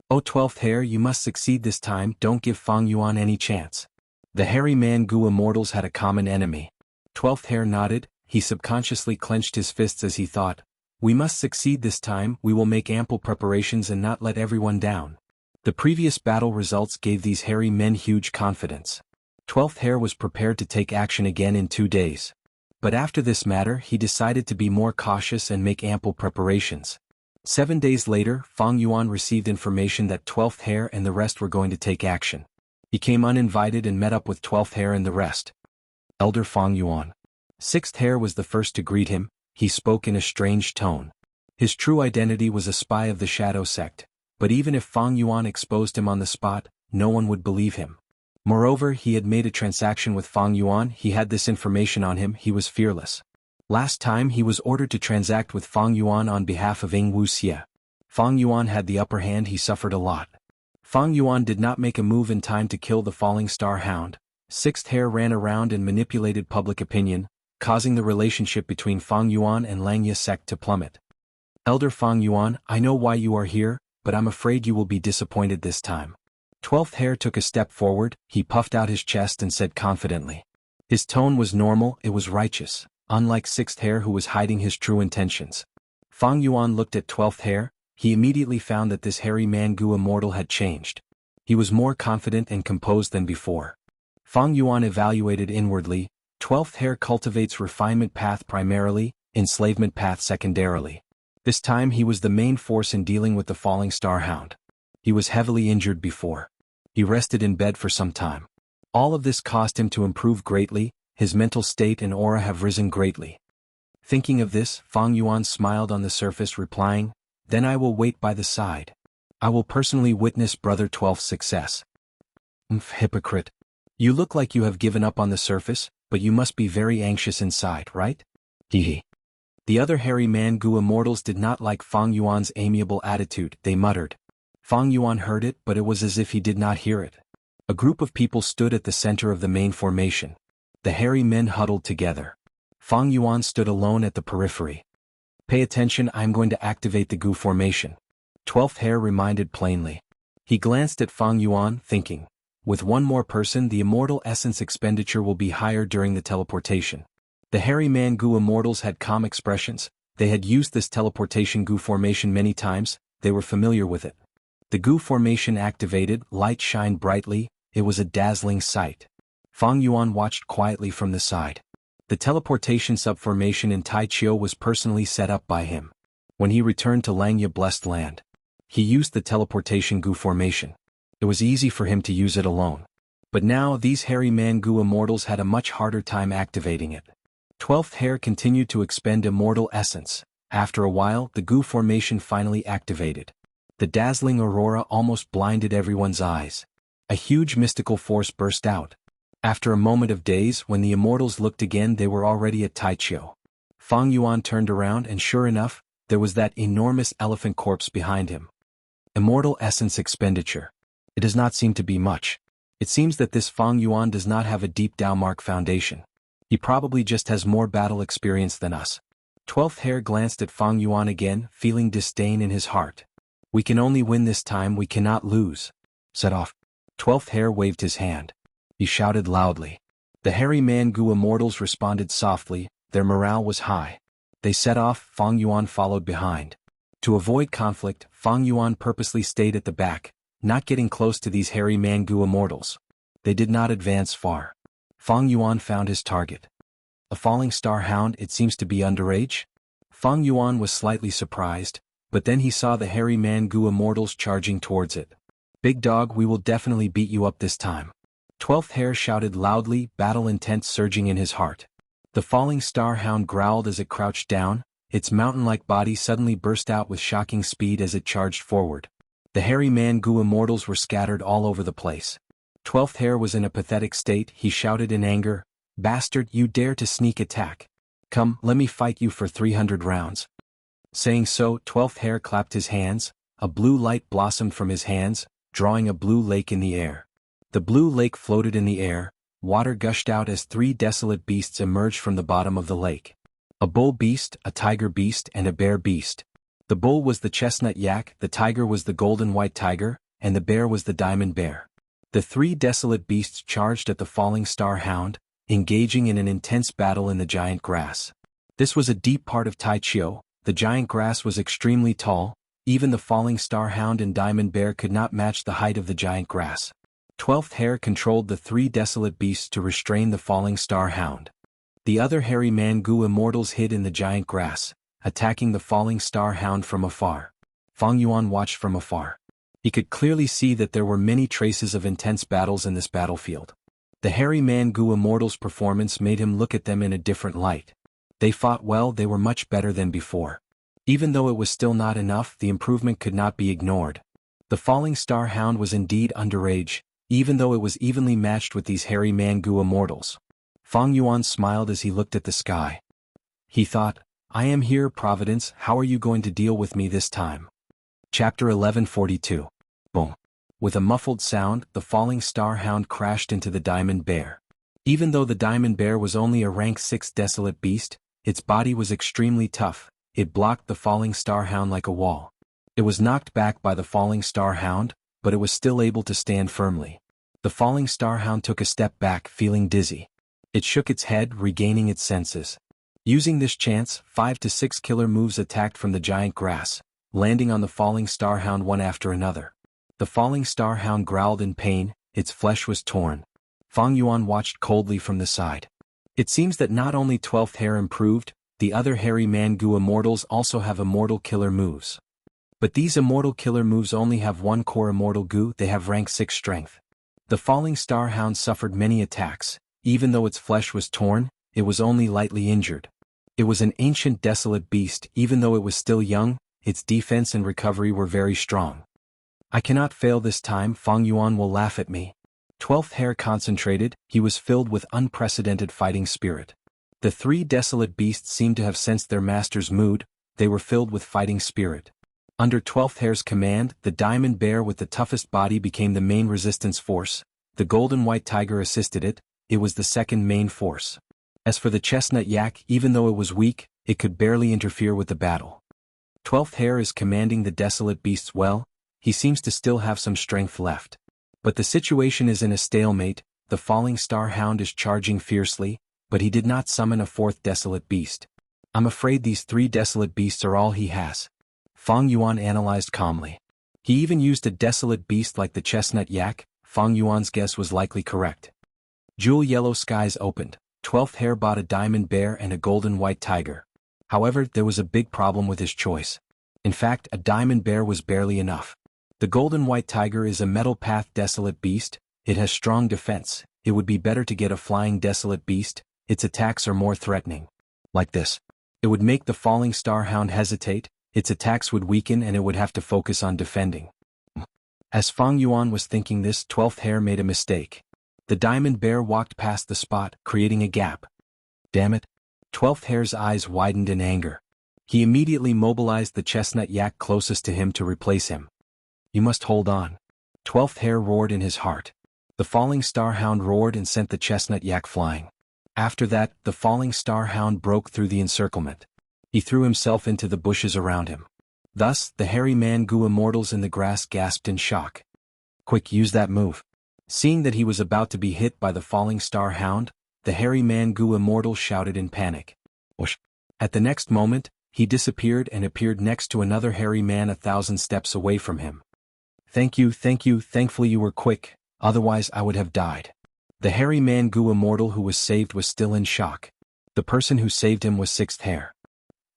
O 12th Heir, you must succeed this time, don't give Feng Yuan any chance. The hairy man Gu Immortals had a common enemy. 12th Heir nodded, he subconsciously clenched his fists as he thought, we must succeed this time, we will make ample preparations and not let everyone down. The previous battle results gave these hairy men huge confidence. 12th Heir was prepared to take action again in 2 days. But after this matter he decided to be more cautious and make ample preparations. 7 days later, Feng Yuan received information that 12th Heir and the rest were going to take action. He came uninvited and met up with 12th Heir and the rest. Elder Feng Yuan. 6th Heir was the first to greet him, he spoke in a strange tone. His true identity was a spy of the Shadow Sect, but even if Feng Yuan exposed him on the spot, no one would believe him. Moreover, he had made a transaction with Feng Yuan, he had this information on him, he was fearless. Last time he was ordered to transact with Feng Yuan on behalf of Wuxia. Feng Yuan had the upper hand, he suffered a lot. Feng Yuan did not make a move in time to kill the falling star hound. 6th Heir ran around and manipulated public opinion, causing the relationship between Feng Yuan and Xianxia sect to plummet. Elder Feng Yuan, I know why you are here, but I'm afraid you will be disappointed this time. 12th Heir took a step forward, he puffed out his chest and said confidently. His tone was normal, it was righteous, unlike 6th Heir who was hiding his true intentions. Feng Yuan looked at 12th Heir, he immediately found that this hairy man Gu Immortal had changed. He was more confident and composed than before. Feng Yuan evaluated inwardly, 12th Heir cultivates refinement path primarily, enslavement path secondarily. This time he was the main force in dealing with the falling star hound. He was heavily injured before. He rested in bed for some time. All of this caused him to improve greatly, his mental state and aura have risen greatly. Thinking of this, Feng Yuan smiled on the surface replying, then I will wait by the side. I will personally witness Brother 12's success. Hypocrite. You look like you have given up on the surface, but you must be very anxious inside, right? Hehe. The other hairy man Gu Immortals did not like Feng Yuan's amiable attitude, they muttered. Feng Yuan heard it, but it was as if he did not hear it. A group of people stood at the center of the main formation. The hairy men huddled together. Feng Yuan stood alone at the periphery. Pay attention, I'm going to activate the Gu formation. 12th Heir reminded plainly. He glanced at Feng Yuan, thinking, with one more person the immortal essence expenditure will be higher during the teleportation. The hairy man Gu Immortals had calm expressions, they had used this teleportation Gu formation many times, they were familiar with it. The Gu formation activated, light shined brightly, it was a dazzling sight. Feng Yuan watched quietly from the side. The teleportation subformation in Taichio was personally set up by him. When he returned to Xianxia Blessed Land, he used the teleportation Gu formation. It was easy for him to use it alone. But now these hairy man Gu Immortals had a much harder time activating it. 12th Heir continued to expend immortal essence. After a while the Gu formation finally activated. The dazzling aurora almost blinded everyone's eyes. A huge mystical force burst out. After a moment of daze when the immortals looked again they were already at Taichio. Feng Yuan turned around and sure enough, there was that enormous elephant corpse behind him. Immortal essence expenditure. It does not seem to be much. It seems that this Feng Yuan does not have a deep Daomark foundation. He probably just has more battle experience than us. 12th Heir glanced at Feng Yuan again, feeling disdain in his heart. We can only win this time, we cannot lose. Set off. 12th Heir waved his hand. He shouted loudly. The hairy man Gu Immortals responded softly, their morale was high. They set off, Feng Yuan followed behind. To avoid conflict, Feng Yuan purposely stayed at the back, not getting close to these hairy man Gu Immortals. They did not advance far. Feng Yuan found his target. A falling star hound, it seems to be underage? Feng Yuan was slightly surprised, but then he saw the hairy man Gu Immortals charging towards it. Big dog, we will definitely beat you up this time. 12th Hare shouted loudly, battle intent surging in his heart. The falling star hound growled as it crouched down, its mountain-like body suddenly burst out with shocking speed as it charged forward. The hairy man-goo immortals were scattered all over the place. 12th Hare was in a pathetic state. He shouted in anger, "Bastard, you dare to sneak attack! Come, let me fight you for 300 rounds." Saying so, 12th Hare clapped his hands, a blue light blossomed from his hands, drawing a blue lake in the air. The blue lake floated in the air, water gushed out as 3 desolate beasts emerged from the bottom of the lake. A bull beast, a tiger beast, and a bear beast. The bull was the chestnut yak, the tiger was the golden white tiger, and the bear was the diamond bear. The 3 desolate beasts charged at the falling star hound, engaging in an intense battle in the giant grass. This was a deep part of Taichio. The giant grass was extremely tall, even the falling star hound and diamond bear could not match the height of the giant grass. 12th Hare controlled the 3 desolate beasts to restrain the falling star hound. The other hairy man-goo immortals hid in the giant grass, attacking the falling star hound from afar. Fang Yuan watched from afar. He could clearly see that there were many traces of intense battles in this battlefield. The hairy man-goo immortals' performance made him look at them in a different light. They fought well, they were much better than before. Even though it was still not enough, the improvement could not be ignored. The falling star hound was indeed underage, even though it was evenly matched with these hairy man-goo immortals. Fang Yuan smiled as he looked at the sky. He thought, "I am here, Providence, how are you going to deal with me this time?" Chapter 1142. Boom. With a muffled sound, the falling star hound crashed into the diamond bear. Even though the diamond bear was only a rank 6 desolate beast, its body was extremely tough. It blocked the falling star hound like a wall. It was knocked back by the falling star hound, but it was still able to stand firmly. The falling star hound took a step back, feeling dizzy. It shook its head, regaining its senses. Using this chance, 5 to 6 killer moves attacked from the giant grass, landing on the falling star hound one after another. The falling star hound growled in pain, its flesh was torn. Fang Yuan watched coldly from the side. It seems that not only 12th Hare improved, the other hairy man-goo immortals also have immortal killer moves. But these immortal killer moves only have one core immortal goo, they have rank 6 strength. The falling star hound suffered many attacks. Even though its flesh was torn, it was only lightly injured. It was an ancient desolate beast. Even though it was still young, its defense and recovery were very strong. "I cannot fail this time, Fang Yuan will laugh at me." 12th Hare concentrated, he was filled with unprecedented fighting spirit. The 3 desolate beasts seemed to have sensed their master's mood, they were filled with fighting spirit. Under 12th Hare's command, the diamond bear with the toughest body became the main resistance force. The golden white tiger assisted it. It was the second main force. As for the chestnut yak, even though it was weak, it could barely interfere with the battle. 12th Hare is commanding the desolate beasts well, he seems to still have some strength left. But the situation is in a stalemate, the falling star hound is charging fiercely, but he did not summon a 4th desolate beast. "I'm afraid these 3 desolate beasts are all he has." Fang Yuan analyzed calmly. He even used a desolate beast like the chestnut yak. Fang Yuan's guess was likely correct. Jewel yellow skies opened. 12th Hare bought a diamond bear and a golden white tiger. However, there was a big problem with his choice. In fact, a diamond bear was barely enough. The golden white tiger is a metal path desolate beast, it has strong defense, it would be better to get a flying desolate beast, its attacks are more threatening. Like this. It would make the falling star hound hesitate, its attacks would weaken and it would have to focus on defending. As Fang Yuan was thinking this, 12th Hare made a mistake. The diamond bear walked past the spot, creating a gap. Damn it. 12th Hare's eyes widened in anger. He immediately mobilized the chestnut yak closest to him to replace him. "You must hold on." 12th Hare roared in his heart. The falling star hound roared and sent the chestnut yak flying. After that, the falling star hound broke through the encirclement. He threw himself into the bushes around him. Thus, the hairy man-goo immortals in the grass gasped in shock. "Quick, use that move." Seeing that he was about to be hit by the falling star hound, the hairy man-goo immortal shouted in panic. Whoosh. At the next moment, he disappeared and appeared next to another hairy man 1,000 steps away from him. Thank you, thankfully you were quick, otherwise I would have died." The hairy man-goo immortal who was saved was still in shock. The person who saved him was 6th Hare.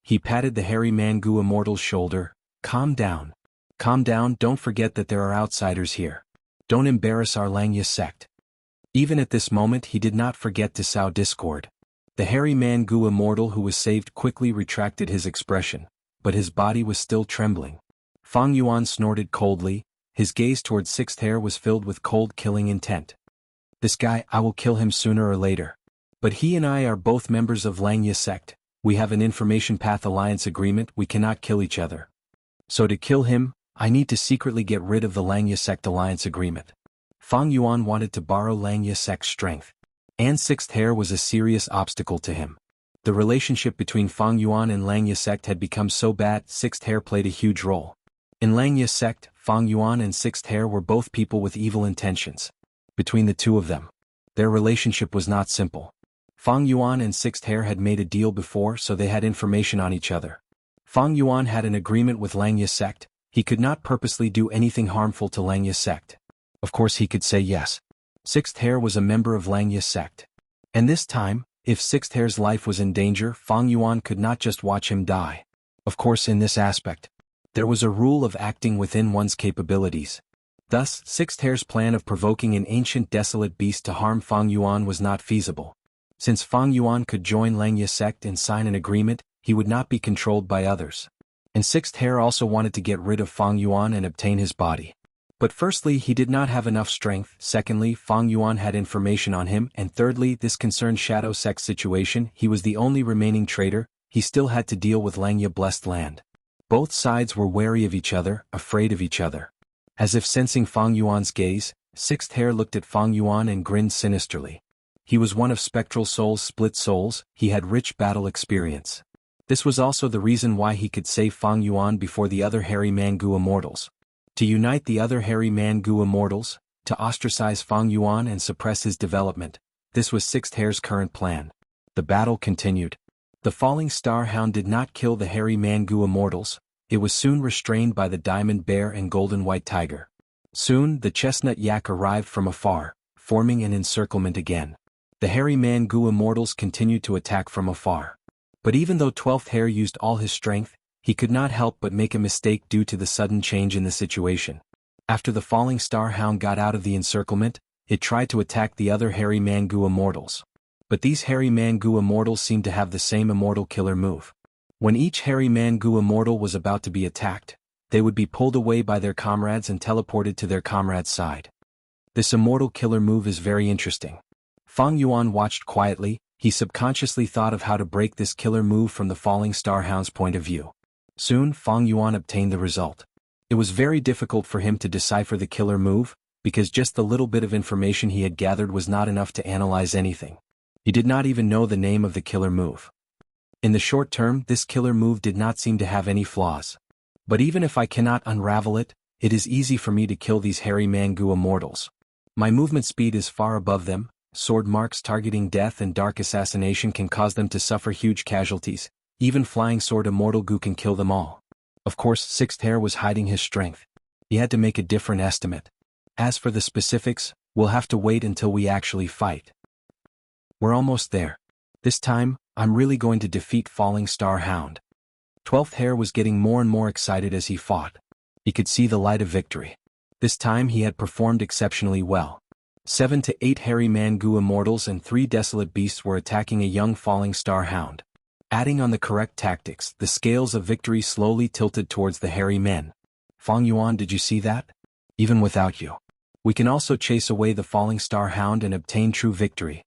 He patted the hairy man-goo immortal's shoulder. "Calm down. Calm down, don't forget that there are outsiders here. Don't embarrass our Langya sect. Even at this moment he did not forget to sow discord. The hairy man Gu Immortal who was saved quickly retracted his expression, but his body was still trembling. Fang Yuan snorted coldly, his gaze toward Sixth Hair was filled with cold killing intent. This guy, I will kill him sooner or later. But he and I are both members of Langya sect, we have an information path alliance agreement, we cannot kill each other. So to kill him, I need to secretly get rid of the Langya sect alliance agreement. Fang Yuan wanted to borrow Langya sect's strength. And Sixth Hair was a serious obstacle to him. The relationship between Fang Yuan and Langya sect had become so bad, Sixth Hair played a huge role. In Langya sect, Fang Yuan and Sixth Hair were both people with evil intentions. Between the two of them, their relationship was not simple. Fang Yuan and Sixth Hair had made a deal before, so they had information on each other. Fang Yuan had an agreement with Langya sect, he could not purposely do anything harmful to Langya sect. Of course he could say yes. Sixth Hair was a member of Langya sect. And this time, if Sixth Hair's life was in danger, Fang Yuan could not just watch him die. Of course in this aspect, there was a rule of acting within one's capabilities. Thus, Sixth Hair's plan of provoking an ancient desolate beast to harm Fang Yuan was not feasible. Since Fang Yuan could join Langya sect and sign an agreement, he would not be controlled by others. And Sixth Hair also wanted to get rid of Fang Yuan and obtain his body. But firstly, he did not have enough strength, secondly, Fang Yuan had information on him, and thirdly, this concerned Shadow Sect's situation, he was the only remaining traitor, he still had to deal with Langya blessed land. Both sides were wary of each other, afraid of each other. As if sensing Fang Yuan's gaze, Sixth Hair looked at Fang Yuan and grinned sinisterly. He was one of Spectral Soul's split souls, he had rich battle experience. This was also the reason why he could save Fang Yuan before the other hairy Mangu immortals. To unite the other hairy Mangu immortals, to ostracize Fang Yuan and suppress his development, this was Sixth Hair's current plan. The battle continued. The falling star hound did not kill the hairy Mangu immortals, it was soon restrained by the diamond bear and golden white tiger. Soon the chestnut yak arrived from afar, forming an encirclement again. The hairy Mangu immortals continued to attack from afar. But even though 12th Hair used all his strength, he could not help but make a mistake due to the sudden change in the situation. After the falling star hound got out of the encirclement, it tried to attack the other hairy Mangu immortals. But these hairy Mangu immortals seemed to have the same immortal killer move. When each hairy Mangu immortal was about to be attacked, they would be pulled away by their comrades and teleported to their comrade's side. This immortal killer move is very interesting. Fang Yuan watched quietly, he subconsciously thought of how to break this killer move from the falling star hound's point of view. Soon Fang Yuan obtained the result. It was very difficult for him to decipher the killer move, because just the little bit of information he had gathered was not enough to analyze anything. He did not even know the name of the killer move. In the short term, this killer move did not seem to have any flaws. But even if I cannot unravel it, it is easy for me to kill these hairy Mangu immortals. My movement speed is far above them, sword marks targeting death and dark assassination can cause them to suffer huge casualties, even flying sword Immortal Gu can kill them all. Of course, Sixth Hair was hiding his strength. He had to make a different estimate. As for the specifics, we'll have to wait until we actually fight. We're almost there. This time, I'm really going to defeat Falling Star Hound. 12th Hair was getting more and more excited as he fought. He could see the light of victory. This time he had performed exceptionally well. 7 to 8 hairy Mangu immortals and 3 desolate beasts were attacking a young Falling Star Hound. Adding on the correct tactics, the scales of victory slowly tilted towards the hairy men. Fang Yuan, did you see that? Even without you, we can also chase away the Falling Star Hound and obtain true victory.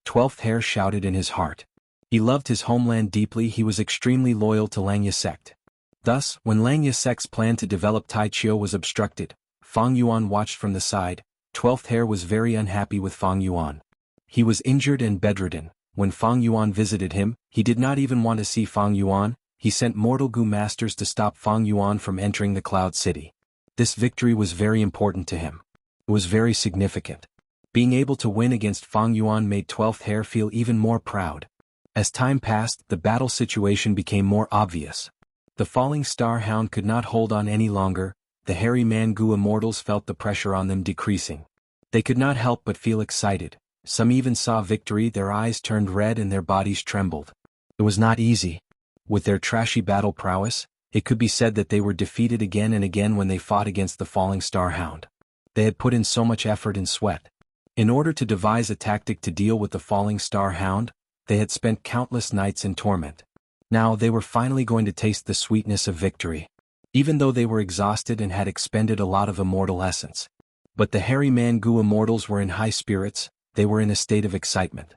12th Hair shouted in his heart. He loved his homeland deeply, he was extremely loyal to Langya sect. Thus, when Langya sect's plan to develop Tai Chio was obstructed, Fang Yuan watched from the side. 12th Hair was very unhappy with Fang Yuan. He was injured and bedridden. When Fang Yuan visited him, he did not even want to see Fang Yuan, he sent Mortal Gu masters to stop Fang Yuan from entering the Cloud City. This victory was very important to him. It was very significant. Being able to win against Fang Yuan made 12th Hair feel even more proud. As time passed, the battle situation became more obvious. The Falling Star Hound could not hold on any longer, the hairy Mangu immortals felt the pressure on them decreasing. They could not help but feel excited. Some even saw victory, their eyes turned red and their bodies trembled. It was not easy. With their trashy battle prowess, It could be said that they were defeated again and again when they fought against the falling star hound. They had put in so much effort and sweat. In order to devise a tactic to deal with the falling star hound, they had spent countless nights in torment. Now they were finally going to taste the sweetness of victory. Even though they were exhausted and had expended a lot of immortal essence. But the hairy Mangu immortals were in high spirits, they were in a state of excitement.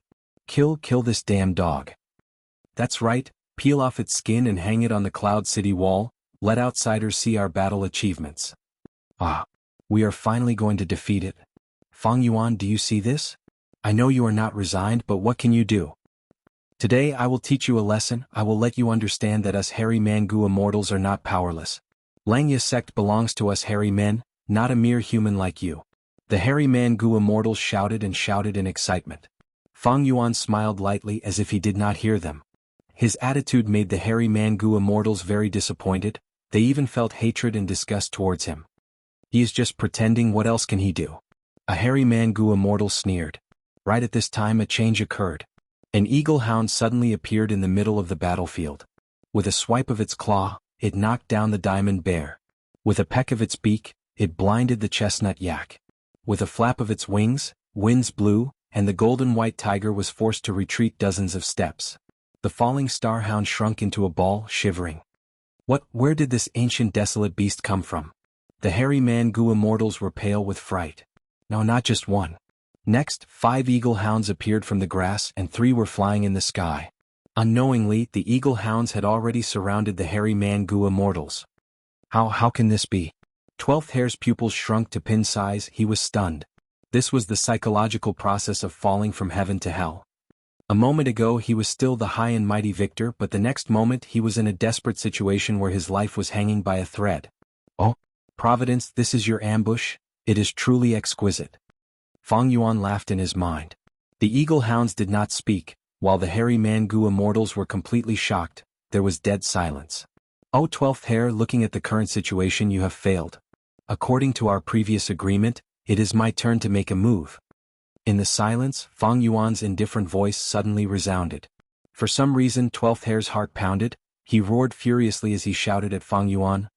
Kill this damn dog. That's right, peel off its skin and hang it on the Cloud City wall, let outsiders see our battle achievements. Ah, we are finally going to defeat it. Fang Yuan, do you see this? I know you are not resigned, but what can you do? Today I will teach you a lesson. I will let you understand that us hairy Mangu immortals are not powerless. Langya sect belongs to us hairy men, not a mere human like you. The hairy Mangu immortals shouted and shouted in excitement. Fang Yuan smiled lightly as if he did not hear them. His attitude made the hairy Mangu immortals very disappointed, they even felt hatred and disgust towards him. He is just pretending, what else can he do? A hairy Mangu immortal sneered. Right at this time a change occurred. An eagle hound suddenly appeared in the middle of the battlefield. With a swipe of its claw, it knocked down the diamond bear. With a peck of its beak, it blinded the chestnut yak. With a flap of its wings, winds blew, and the golden white tiger was forced to retreat dozens of steps. The falling star hound shrunk into a ball, shivering. Where did this ancient desolate beast come from? The hairy Mangu immortals were pale with fright. No, not just one. Next, 5 eagle hounds appeared from the grass and 3 were flying in the sky. Unknowingly, the eagle hounds had already surrounded the hairy Mangu immortals. How can this be? 12th Hair's pupils shrunk to pin size, he was stunned. This was the psychological process of falling from heaven to hell. A moment ago he was still the high and mighty victor, but the next moment he was in a desperate situation where his life was hanging by a thread. Oh, Providence, this is your ambush? It is truly exquisite. Fang Yuan laughed in his mind. The eagle hounds did not speak, while the hairy Mangu immortals were completely shocked. There was dead silence. Oh, 12th Hair, looking at the current situation, you have failed. According to our previous agreement, it is my turn to make a move. In the silence, Fang Yuan's indifferent voice suddenly resounded. For some reason 12th Hair's heart pounded. He roared furiously as he shouted at Fang Yuan.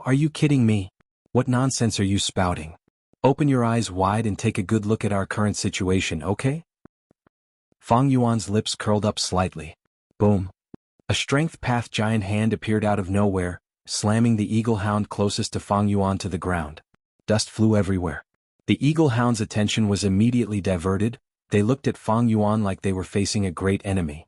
Are you kidding me? What nonsense are you spouting? Open your eyes wide and take a good look at our current situation, okay? Fang Yuan's lips curled up slightly. Boom. A strength path giant hand appeared out of nowhere, slamming the eagle hound closest to Fang Yuan to the ground. Dust flew everywhere. The eagle hound's attention was immediately diverted. They looked at Fang Yuan like they were facing a great enemy.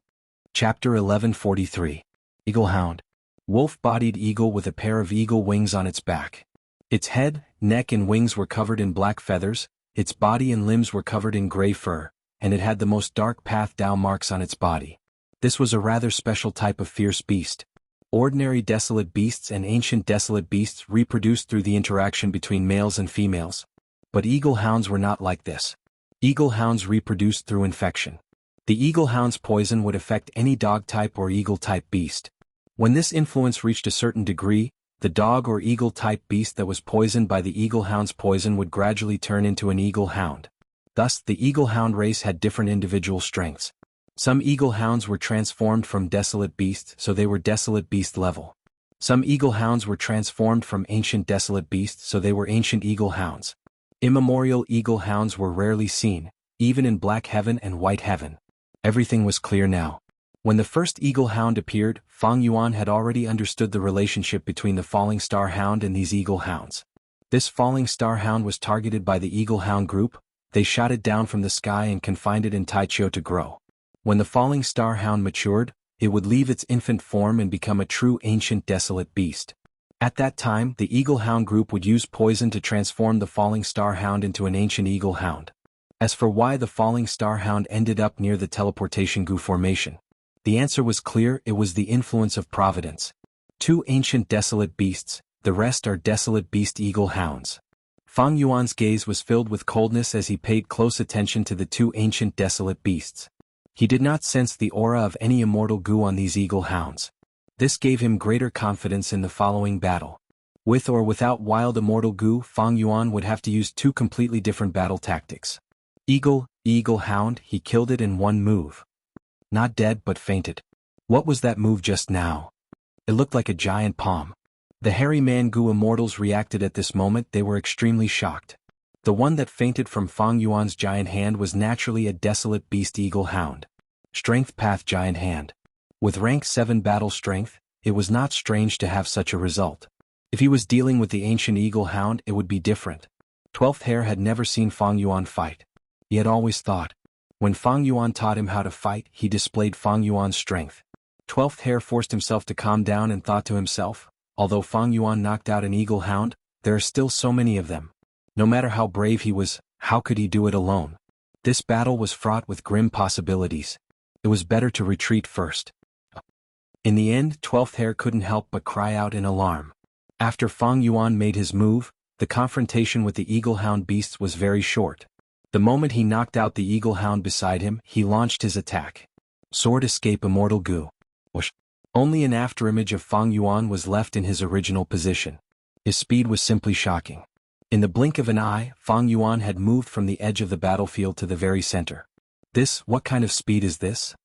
Chapter 1143. Eagle Hound. Wolf-bodied eagle with a pair of eagle wings on its back. Its head, neck and wings were covered in black feathers, its body and limbs were covered in gray fur, and it had the most dark path down marks on its body. This was a rather special type of fierce beast. Ordinary desolate beasts and ancient desolate beasts reproduced through the interaction between males and females. But eagle hounds were not like this. Eagle hounds reproduced through infection. The eagle hound's poison would affect any dog type or eagle type beast. When this influence reached a certain degree, the dog or eagle type beast that was poisoned by the eagle hound's poison would gradually turn into an eagle hound. Thus, the eagle hound race had different individual strengths. Some eagle hounds were transformed from desolate beasts, so they were desolate beast level. Some eagle hounds were transformed from ancient desolate beasts, so they were ancient eagle hounds. Immemorial eagle hounds were rarely seen, even in Black Heaven and White Heaven. Everything was clear now. When the first eagle hound appeared, Fang Yuan had already understood the relationship between the falling star hound and these eagle hounds. This falling star hound was targeted by the eagle hound group. They shot it down from the sky and confined it in Taichou to grow. When the falling star hound matured, it would leave its infant form and become a true ancient desolate beast. At that time, the eagle hound group would use poison to transform the falling star hound into an ancient eagle hound. As for why the falling star hound ended up near the teleportation goo formation, the answer was clear: it was the influence of Providence. 2 ancient desolate beasts, the rest are desolate beast eagle hounds. Fang Yuan's gaze was filled with coldness as he paid close attention to the 2 ancient desolate beasts. He did not sense the aura of any immortal goo on these eagle hounds. This gave him greater confidence in the following battle. With or without wild immortal goo, Fang Yuan would have to use 2 completely different battle tactics. Eagle hound, he killed it in one move. Not dead but fainted. What was that move just now? It looked like a giant palm. The hairy Mangu immortals reacted at this moment. They were extremely shocked. The one that fainted from Fang Yuan's giant hand was naturally a desolate beast eagle hound. Strength Path Giant Hand. With rank 7 battle strength, it was not strange to have such a result. If he was dealing with the ancient eagle hound, it would be different. 12th Hair had never seen Fang Yuan fight. He had always thought, when Fang Yuan taught him how to fight, he displayed Fang Yuan's strength. 12th Hair forced himself to calm down and thought to himself, although Fang Yuan knocked out an eagle hound, there are still so many of them. No matter how brave he was, how could he do it alone? This battle was fraught with grim possibilities. It was better to retreat first. In the end, 12th Hair couldn't help but cry out in alarm. After Fang Yuan made his move, the confrontation with the eagle hound beasts was very short. The moment he knocked out the eagle hound beside him, he launched his attack. Sword Escape Immortal Gu. Whoosh. Only an afterimage of Fang Yuan was left in his original position. His speed was simply shocking. In the blink of an eye, Fang Yuan had moved from the edge of the battlefield to the very center. What kind of speed is this?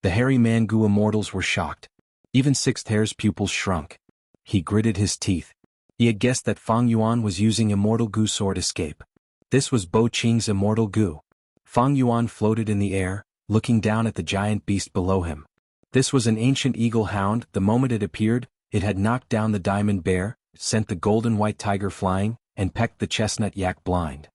The hairy Mangu immortals were shocked. Even 6th Hair's pupils shrunk. He gritted his teeth. He had guessed that Fang Yuan was using Immortal Gu Sword Escape. This was Bo Qing's Immortal Gu. Fang Yuan floated in the air, looking down at the giant beast below him. This was an ancient eagle hound. The moment it appeared, it had knocked down the diamond bear, sent the golden white tiger flying, and pecked the chestnut yak blind.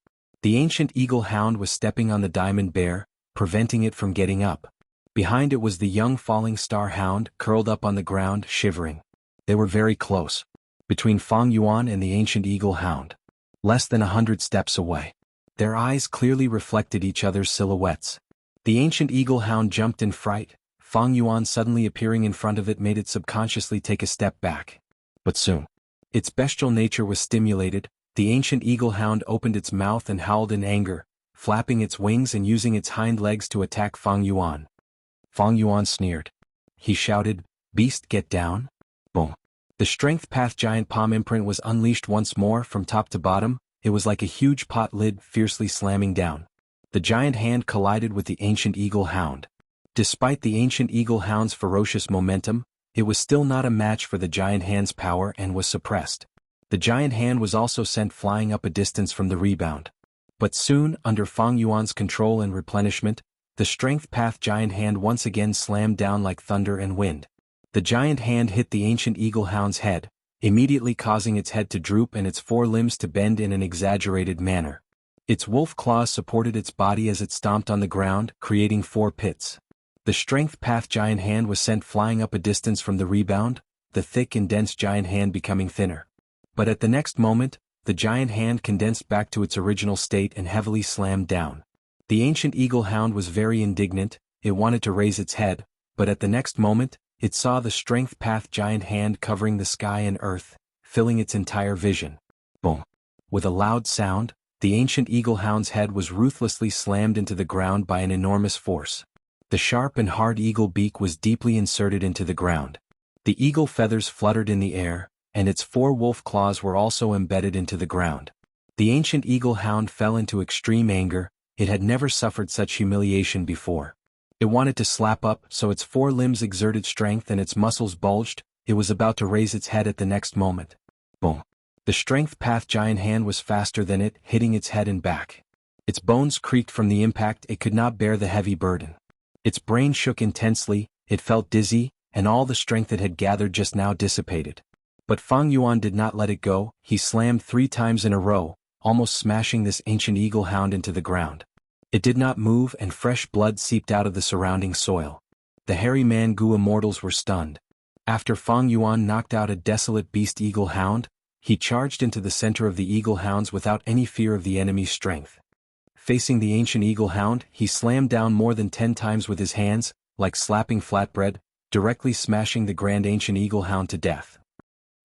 The ancient eagle hound was stepping on the diamond bear, preventing it from getting up. Behind it was the young falling star hound, curled up on the ground, shivering. They were very close. Between Fang Yuan and the ancient eagle hound. Less than 100 steps away. Their eyes clearly reflected each other's silhouettes. The ancient eagle hound jumped in fright. Fang Yuan suddenly appearing in front of it made it subconsciously take a step back. But soon, its bestial nature was stimulated. The ancient eagle hound opened its mouth and howled in anger, flapping its wings and using its hind legs to attack Fang Yuan. Fang Yuan sneered. He shouted, "Beast, get down!" Boom. The Strength Path giant palm imprint was unleashed once more from top to bottom. It was like a huge pot lid fiercely slamming down. The giant hand collided with the ancient eagle hound. Despite the ancient eagle hound's ferocious momentum, it was still not a match for the giant hand's power and was suppressed. The giant hand was also sent flying up a distance from the rebound. But soon, under Fang Yuan's control and replenishment, the Strength Path giant hand once again slammed down like thunder and wind. The giant hand hit the ancient eagle hound's head, immediately causing its head to droop and its forelimbs to bend in an exaggerated manner. Its wolf claws supported its body as it stomped on the ground, creating 4 pits. The Strength Path giant hand was sent flying up a distance from the rebound, the thick and dense giant hand becoming thinner. But at the next moment, the giant hand condensed back to its original state and heavily slammed down. The ancient eagle hound was very indignant. It wanted to raise its head, but at the next moment, it saw the Strength Path giant hand covering the sky and earth, filling its entire vision. Boom. With a loud sound, the ancient eagle hound's head was ruthlessly slammed into the ground by an enormous force. The sharp and hard eagle beak was deeply inserted into the ground. The eagle feathers fluttered in the air, and its 4 wolf claws were also embedded into the ground. The ancient eagle hound fell into extreme anger. It had never suffered such humiliation before. It wanted to slap up, so its 4 limbs exerted strength and its muscles bulged. It was about to raise its head at the next moment. Boom. The Strength Path giant hand was faster than it, hitting its head and back. Its bones creaked from the impact. It could not bear the heavy burden. Its brain shook intensely, it felt dizzy, and all the strength it had gathered just now dissipated. But Fang Yuan did not let it go. He slammed 3 times in a row, almost smashing this ancient eagle hound into the ground. It did not move and fresh blood seeped out of the surrounding soil. The hairy Mangu immortals were stunned. After Fang Yuan knocked out a desolate beast eagle hound, he charged into the center of the eagle hounds without any fear of the enemy's strength. Facing the ancient eagle hound, he slammed down more than 10 times with his hands, like slapping flatbread, directly smashing the grand ancient eagle hound to death.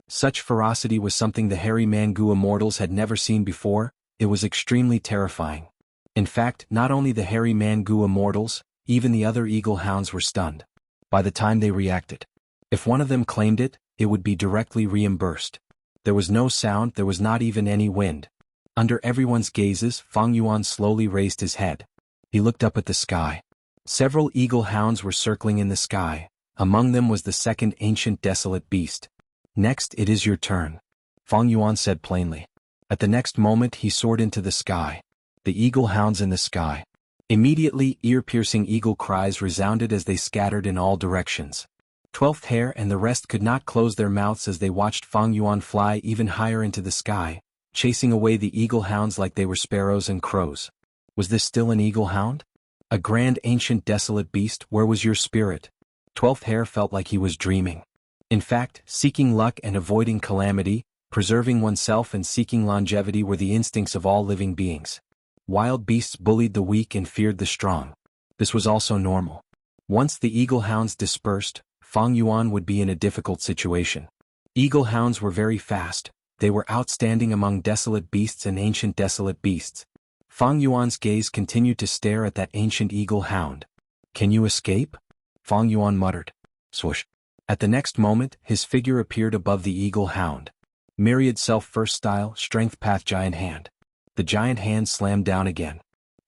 Such ferocity was something the hairy Mangu immortals had never seen before. It was extremely terrifying. In fact, not only the hairy Mangu immortals, even the other eagle hounds were stunned. By the time they reacted, if one of them claimed it, it would be directly reimbursed. There was no sound, there was not even any wind. Under everyone's gazes, Fang Yuan slowly raised his head. He looked up at the sky. Several eagle hounds were circling in the sky, Among them was the second ancient desolate beast. Next, it is your turn, Fang Yuan said plainly. At the next moment he soared into the sky. The eagle hounds in the sky. Immediately, ear-piercing eagle cries resounded as they scattered in all directions. 12th Hare and the rest could not close their mouths as they watched Fang Yuan fly even higher into the sky, chasing away the eagle hounds like they were sparrows and crows. Was this still an eagle hound? A grand ancient desolate beast, where was your spirit? 12th Hare felt like he was dreaming. In fact, seeking luck and avoiding calamity, preserving oneself and seeking longevity were the instincts of all living beings. Wild beasts bullied the weak and feared the strong. This was also normal. Once the eagle hounds dispersed, Fang Yuan would be in a difficult situation. Eagle hounds were very fast. They were outstanding among desolate beasts and ancient desolate beasts. Fang Yuan's gaze continued to stare at that ancient eagle hound. Can you escape? Fang Yuan muttered. Swoosh. At the next moment, his figure appeared above the eagle hound. Myriad self-first style, strength path giant hand. The giant hand slammed down again.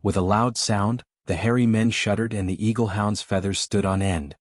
With a loud sound, the hairy men shuddered and the eagle hound's feathers stood on end.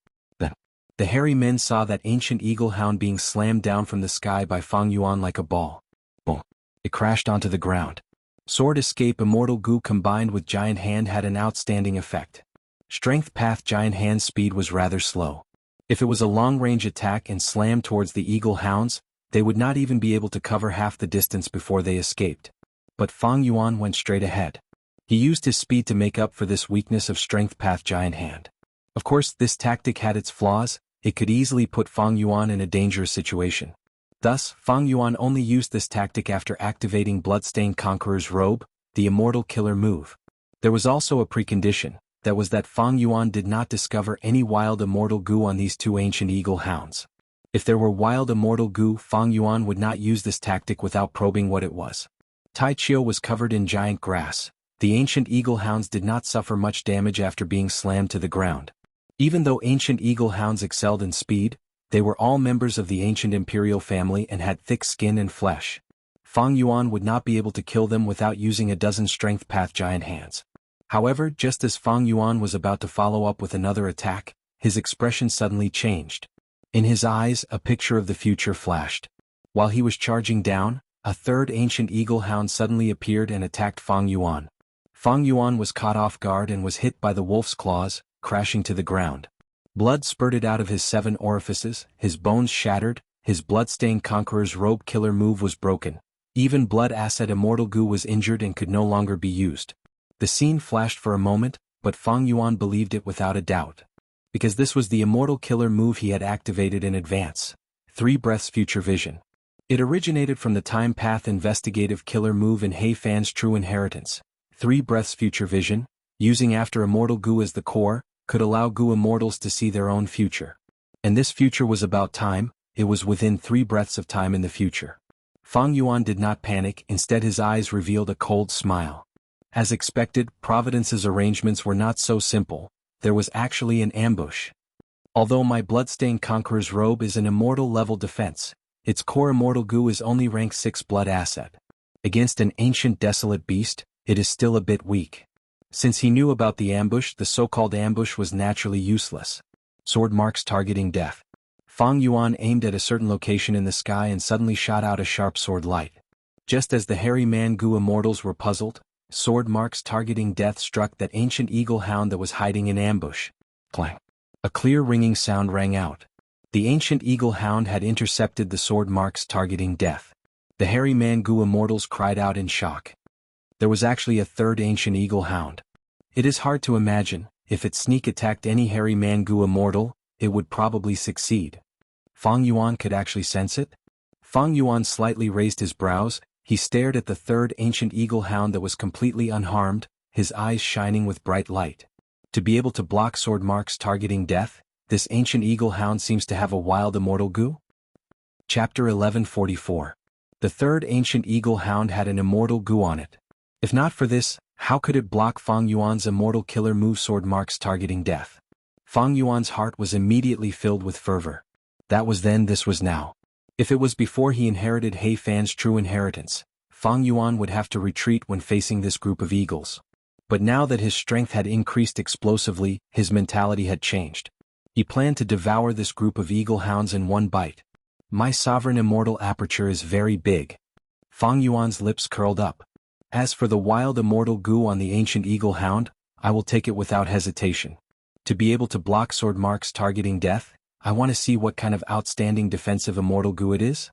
The hairy men saw that ancient eagle hound being slammed down from the sky by Fang Yuan like a ball. Boom. It crashed onto the ground. Sword escape immortal goo combined with giant hand had an outstanding effect. Strength path giant hand's speed was rather slow. If it was a long-range attack and slammed towards the eagle hounds, they would not even be able to cover half the distance before they escaped. But Fang Yuan went straight ahead. He used his speed to make up for this weakness of strength path giant hand. Of course, this tactic had its flaws. It could easily put Fang Yuan in a dangerous situation. Thus, Fang Yuan only used this tactic after activating Bloodstained Conqueror's robe, the immortal killer move. There was also a precondition, that was that Fang Yuan did not discover any wild immortal goo on these two ancient eagle hounds. If there were wild immortal goo, Fang Yuan would not use this tactic without probing what it was. Tai Chio was covered in giant grass. The ancient eagle hounds did not suffer much damage after being slammed to the ground. Even though ancient eagle hounds excelled in speed, they were all members of the ancient imperial family and had thick skin and flesh. Fang Yuan would not be able to kill them without using a dozen strength path giant hands. However, just as Fang Yuan was about to follow up with another attack, his expression suddenly changed. In his eyes, a picture of the future flashed. While he was charging down, a third ancient eagle hound suddenly appeared and attacked Fang Yuan. Fang Yuan was caught off guard and was hit by the wolf's claws, crashing to the ground. Blood spurted out of his 7 orifices, his bones shattered, his bloodstained conqueror's robe killer move was broken. Even blood asset immortal goo was injured and could no longer be used. The scene flashed for a moment, but Fang Yuan believed it without a doubt. Because this was the immortal killer move he had activated in advance. 3 breaths future vision. It originated from the time path investigative killer move in Hei Fan's true inheritance. 3 breaths future vision, using after immortal goo as the core, could allow goo immortals to see their own future. And this future was about time, it was within 3 breaths of time in the future. Fang Yuan did not panic, instead his eyes revealed a cold smile. As expected, Providence's arrangements were not so simple, there was actually an ambush. Although my bloodstained conqueror's robe is an immortal level defense, its core immortal goo is only rank 6 blood asset. Against an ancient desolate beast, it is still a bit weak. Since he knew about the ambush, the so-called ambush was naturally useless. Sword marks targeting death. Fang Yuan aimed at a certain location in the sky and suddenly shot out a sharp sword light. Just as the hairy man goo immortals were puzzled, sword marks targeting death struck that ancient eagle hound that was hiding in ambush. Clang. A clear ringing sound rang out. The ancient eagle hound had intercepted the sword marks targeting death. The hairy man goo immortals cried out in shock. There was actually a third ancient eagle hound. It is hard to imagine, if it sneak attacked any hairy man goo immortal, it would probably succeed. Fang Yuan could actually sense it? Fang Yuan slightly raised his brows, he stared at the third ancient eagle hound that was completely unharmed, his eyes shining with bright light. To be able to block sword marks targeting death, this ancient eagle hound seems to have a wild immortal goo? Chapter 1144. The third ancient eagle hound had an immortal goo on it. If not for this, how could it block Fang Yuan's immortal killer move sword marks targeting death? Fang Yuan's heart was immediately filled with fervor. That was then, this was now. If it was before he inherited Hei Fan's true inheritance, Fang Yuan would have to retreat when facing this group of eagles. But now that his strength had increased explosively, his mentality had changed. He planned to devour this group of eagle hounds in one bite. My sovereign immortal aperture is very big. Fang Yuan's lips curled up. As for the wild immortal goo on the ancient eagle hound, I will take it without hesitation. To be able to block sword marks targeting death, I want to see what kind of outstanding defensive immortal goo it is.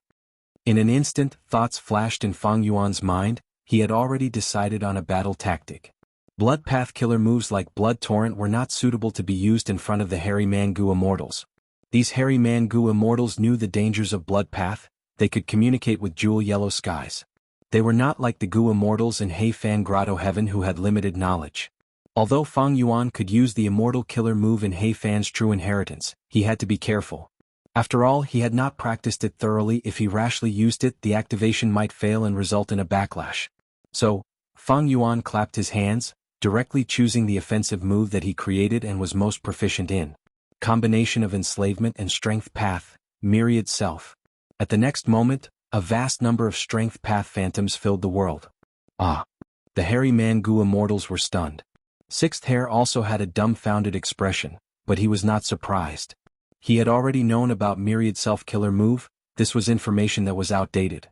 In an instant, thoughts flashed in Fang Yuan's mind. He had already decided on a battle tactic. Blood path killer moves like Blood Torrent were not suitable to be used in front of the Hairy Man Goo immortals. These Hairy Man Goo immortals knew the dangers of blood path. They could communicate with jewel yellow skies. They were not like the Goo immortals in Hei Fan Grotto Heaven who had limited knowledge. Although Fang Yuan could use the immortal killer move in Hei Fan's true inheritance, he had to be careful. After all, he had not practiced it thoroughly. If he rashly used it, the activation might fail and result in a backlash. So, Fang Yuan clapped his hands, directly choosing the offensive move that he created and was most proficient in. Combination of enslavement and strength path, myriad self. At the next moment, a vast number of strength path phantoms filled the world. Ah! The Hairy Man Goo immortals were stunned. Sixth Hair also had a dumbfounded expression, but he was not surprised. He had already known about myriad self-killer move. This was information that was outdated.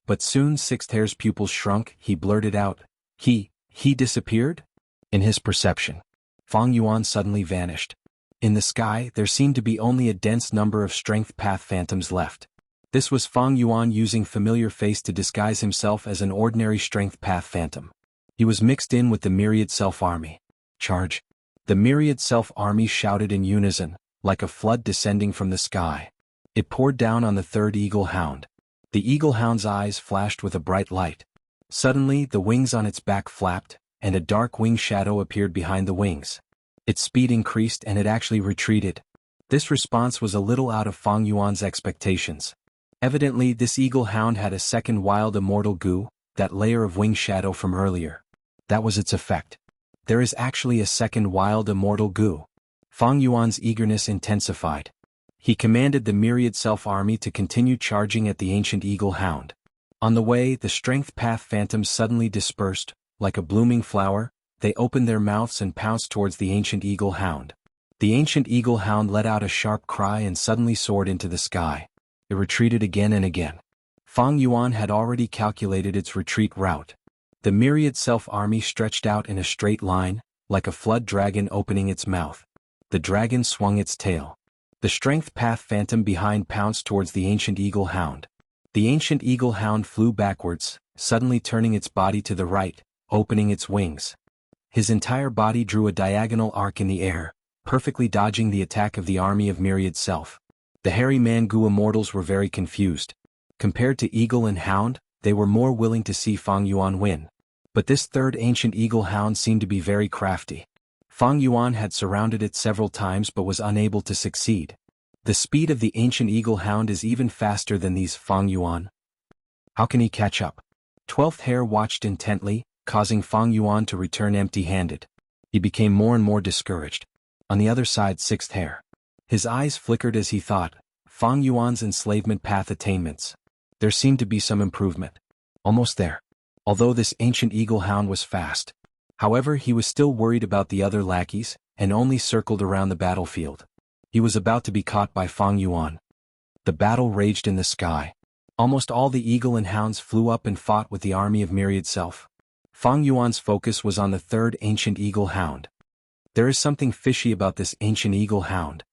But soon Sixth Hair's pupils shrunk. He blurted out, He disappeared? In his perception, Fang Yuan suddenly vanished. In the sky, there seemed to be only a dense number of strength path phantoms left. This was Fang Yuan using familiar face to disguise himself as an ordinary strength path phantom. He was mixed in with the myriad self army. Charge! The myriad self army shouted in unison, like a flood descending from the sky. It poured down on the third eagle hound. The eagle hound's eyes flashed with a bright light. Suddenly, the wings on its back flapped, and a dark wing shadow appeared behind the wings. Its speed increased and it actually retreated. This response was a little out of Fang Yuan's expectations. Evidently, this eagle hound had a second wild immortal goo, that layer of wing shadow from earlier. That was its effect. There is actually a second wild immortal goo. Fang Yuan's eagerness intensified. He commanded the myriad self-army to continue charging at the ancient eagle hound. On the way, the strength path phantoms suddenly dispersed. Like a blooming flower, they opened their mouths and pounced towards the ancient eagle hound. The ancient eagle hound let out a sharp cry and suddenly soared into the sky. It retreated again and again. Fang Yuan had already calculated its retreat route. The myriad self-army stretched out in a straight line, like a flood dragon opening its mouth. The dragon swung its tail. The strength path phantom behind pounced towards the ancient eagle hound. The ancient eagle hound flew backwards, suddenly turning its body to the right, opening its wings. His entire body drew a diagonal arc in the air, perfectly dodging the attack of the army of myriad self. The Hairy Man Goo immortals were very confused. Compared to eagle and hound, they were more willing to see Fang Yuan win. But this third ancient eagle hound seemed to be very crafty. Fang Yuan had surrounded it several times but was unable to succeed. The speed of the ancient eagle hound is even faster than these Fang Yuan. How can he catch up? 12th Hair watched intently, causing Fang Yuan to return empty-handed. He became more and more discouraged. On the other side, 6th Hair. His eyes flickered as he thought, Fang Yuan's enslavement path attainments. There seemed to be some improvement. Almost there. Although this ancient eagle hound was fast. However, he was still worried about the other lackeys, and only circled around the battlefield. He was about to be caught by Fang Yuan. The battle raged in the sky. Almost all the eagle and hounds flew up and fought with the army of myriad self. Fang Yuan's focus was on the third ancient eagle hound. There is something fishy about this ancient eagle hound.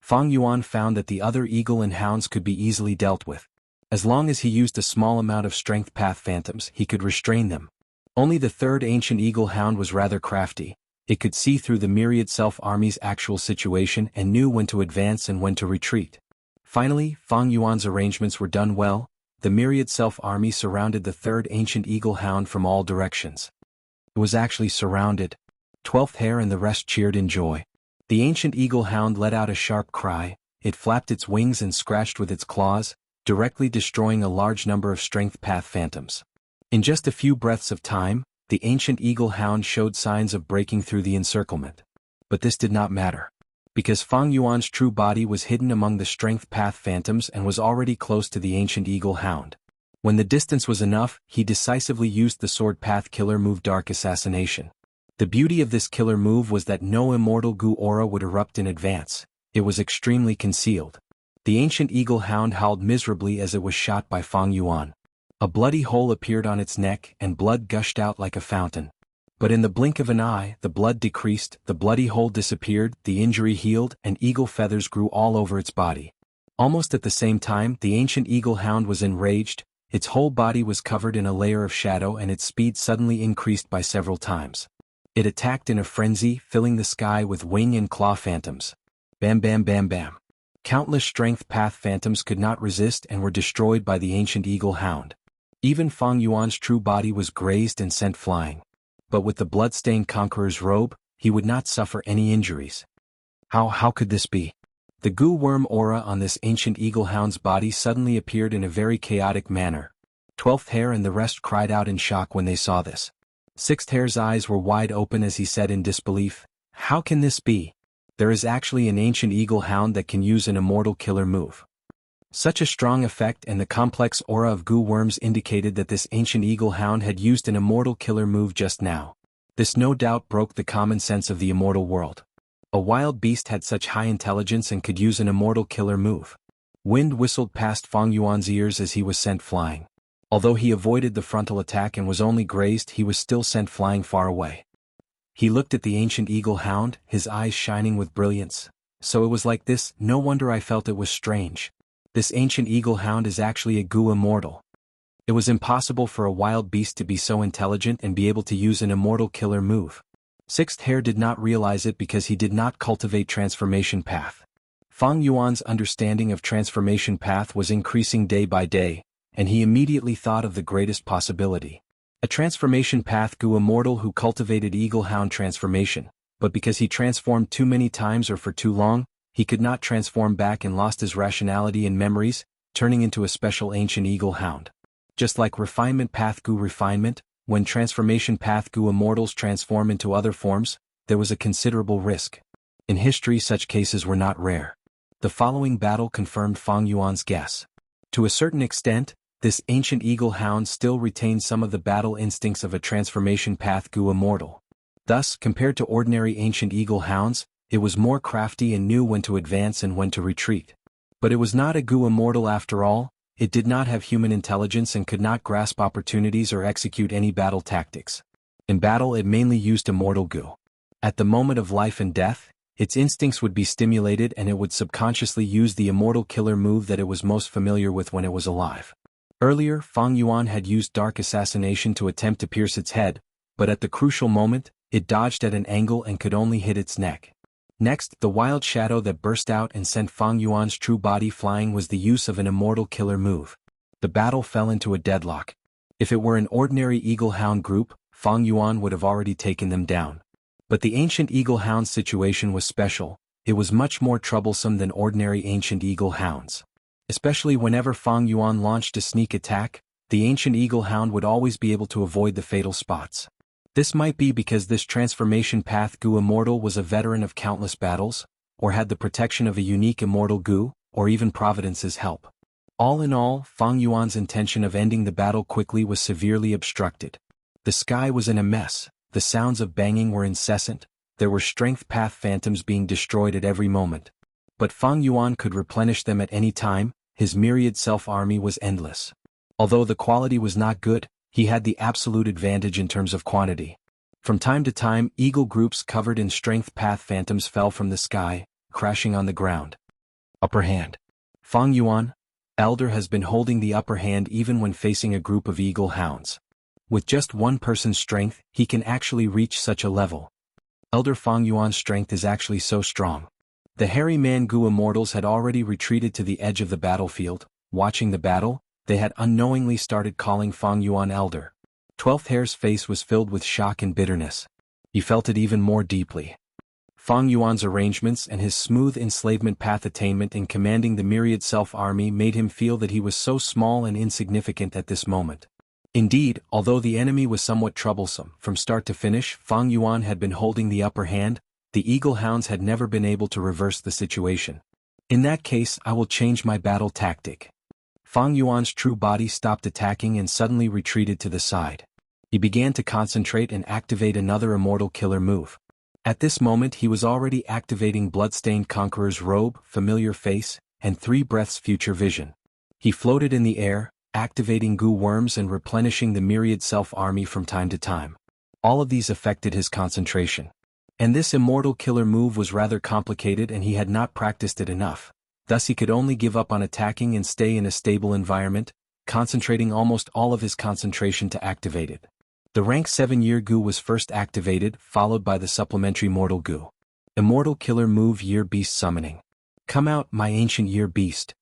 Fang Yuan found that the other eagle and hounds could be easily dealt with. As long as he used a small amount of strength path phantoms, he could restrain them. Only the third ancient eagle hound was rather crafty. It could see through the myriad self-army's actual situation and knew when to advance and when to retreat. Finally, Fang Yuan's arrangements were done well. The myriad self-army surrounded the third ancient eagle hound from all directions. It was actually surrounded. 12th Hair and the rest cheered in joy. The ancient eagle hound let out a sharp cry. It flapped its wings and scratched with its claws, directly destroying a large number of strength path phantoms. In just a few breaths of time, the ancient eagle hound showed signs of breaking through the encirclement. But this did not matter. Because Fang Yuan's true body was hidden among the strength path phantoms and was already close to the ancient eagle hound. When the distance was enough, he decisively used the sword path killer move Dark Assassination. The beauty of this killer move was that no immortal goo aura would erupt in advance. It was extremely concealed. The ancient eagle hound howled miserably as it was shot by Fang Yuan. A bloody hole appeared on its neck and blood gushed out like a fountain. But in the blink of an eye, the blood decreased, the bloody hole disappeared, the injury healed, and eagle feathers grew all over its body. Almost at the same time, the ancient eagle hound was enraged. Its whole body was covered in a layer of shadow and its speed suddenly increased by several times. It attacked in a frenzy, filling the sky with wing and claw phantoms. Bam bam bam bam. Countless strength path phantoms could not resist and were destroyed by the ancient eagle hound. Even Fang Yuan's true body was grazed and sent flying. But with the blood-stained conqueror's robe, he would not suffer any injuries. How could this be? The goo worm aura on this ancient eagle hound's body suddenly appeared in a very chaotic manner. 12th Hair and the rest cried out in shock when they saw this. 6th Hair's eyes were wide open as he said in disbelief, "How can this be? There is actually an ancient eagle hound that can use an immortal killer move." Such a strong effect and the complex aura of goo worms indicated that this ancient eagle hound had used an immortal killer move just now. This no doubt broke the common sense of the immortal world. A wild beast had such high intelligence and could use an immortal killer move. Wind whistled past Fang Yuan's ears as he was sent flying. Although he avoided the frontal attack and was only grazed, he was still sent flying far away. He looked at the ancient eagle hound, his eyes shining with brilliance. "So it was like this, no wonder I felt it was strange. This ancient eagle hound is actually a goo immortal." It was impossible for a wild beast to be so intelligent and be able to use an immortal killer move. 6th Hair did not realize it because he did not cultivate transformation path. Fang Yuan's understanding of transformation path was increasing day by day, and he immediately thought of the greatest possibility. A transformation path goo immortal who cultivated eagle hound transformation, but because he transformed too many times or for too long, he could not transform back and lost his rationality and memories, turning into a special ancient eagle hound. Just like refinement path goo refinement, when transformation path goo immortals transform into other forms, there was a considerable risk. In history such cases were not rare. The following battle confirmed Fang Yuan's guess. To a certain extent, this ancient eagle hound still retained some of the battle instincts of a transformation path goo immortal. Thus, compared to ordinary ancient eagle hounds, it was more crafty and knew when to advance and when to retreat. But it was not a goo immortal after all. It did not have human intelligence and could not grasp opportunities or execute any battle tactics. In battle it mainly used immortal goo. At the moment of life and death, its instincts would be stimulated and it would subconsciously use the immortal killer move that it was most familiar with when it was alive. Earlier, Fang Yuan had used dark assassination to attempt to pierce its head, but at the crucial moment, it dodged at an angle and could only hit its neck. Next, the wild shadow that burst out and sent Fang Yuan's true body flying was the use of an immortal killer move. The battle fell into a deadlock. If it were an ordinary eagle hound group, Fang Yuan would have already taken them down. But the ancient eagle hound situation was special. It was much more troublesome than ordinary ancient eagle hounds. Especially whenever Fang Yuan launched a sneak attack, the ancient eagle hound would always be able to avoid the fatal spots. This might be because this transformation path goo immortal was a veteran of countless battles, or had the protection of a unique immortal goo, or even Providence's help. All in all, Fang Yuan's intention of ending the battle quickly was severely obstructed. The sky was in a mess, the sounds of banging were incessant, there were strength path phantoms being destroyed at every moment. But Fang Yuan could replenish them at any time, his myriad self-army was endless. Although the quality was not good, he had the absolute advantage in terms of quantity. From time to time, eagle groups covered in strength path phantoms fell from the sky, crashing on the ground. Upper hand. Fang Yuan, Elder, has been holding the upper hand even when facing a group of eagle hounds. With just one person's strength, he can actually reach such a level. Elder Fang Yuan's strength is actually so strong. The hairy man goo immortals had already retreated to the edge of the battlefield. Watching the battle, they had unknowingly started calling Fang Yuan Elder. 12th Hair's face was filled with shock and bitterness. He felt it even more deeply. Fang Yuan's arrangements and his smooth enslavement path attainment in commanding the myriad self-army made him feel that he was so small and insignificant at this moment. Indeed, although the enemy was somewhat troublesome, from start to finish, Fang Yuan had been holding the upper hand. The eagle hounds had never been able to reverse the situation. In that case, I will change my battle tactic. Fang Yuan's true body stopped attacking and suddenly retreated to the side. He began to concentrate and activate another immortal killer move. At this moment he was already activating Bloodstained Conqueror's robe, familiar face, and 3 breaths future vision. He floated in the air, activating goo worms and replenishing the myriad self-army from time to time. All of these affected his concentration. And this immortal killer move was rather complicated and he had not practiced it enough. Thus he could only give up on attacking and stay in a stable environment, concentrating almost all of his concentration to activate it. The rank 7 Year Goo was first activated, followed by the supplementary Mortal Goo. Immortal Killer Move Year Beast Summoning. Come out, my ancient Year Beast.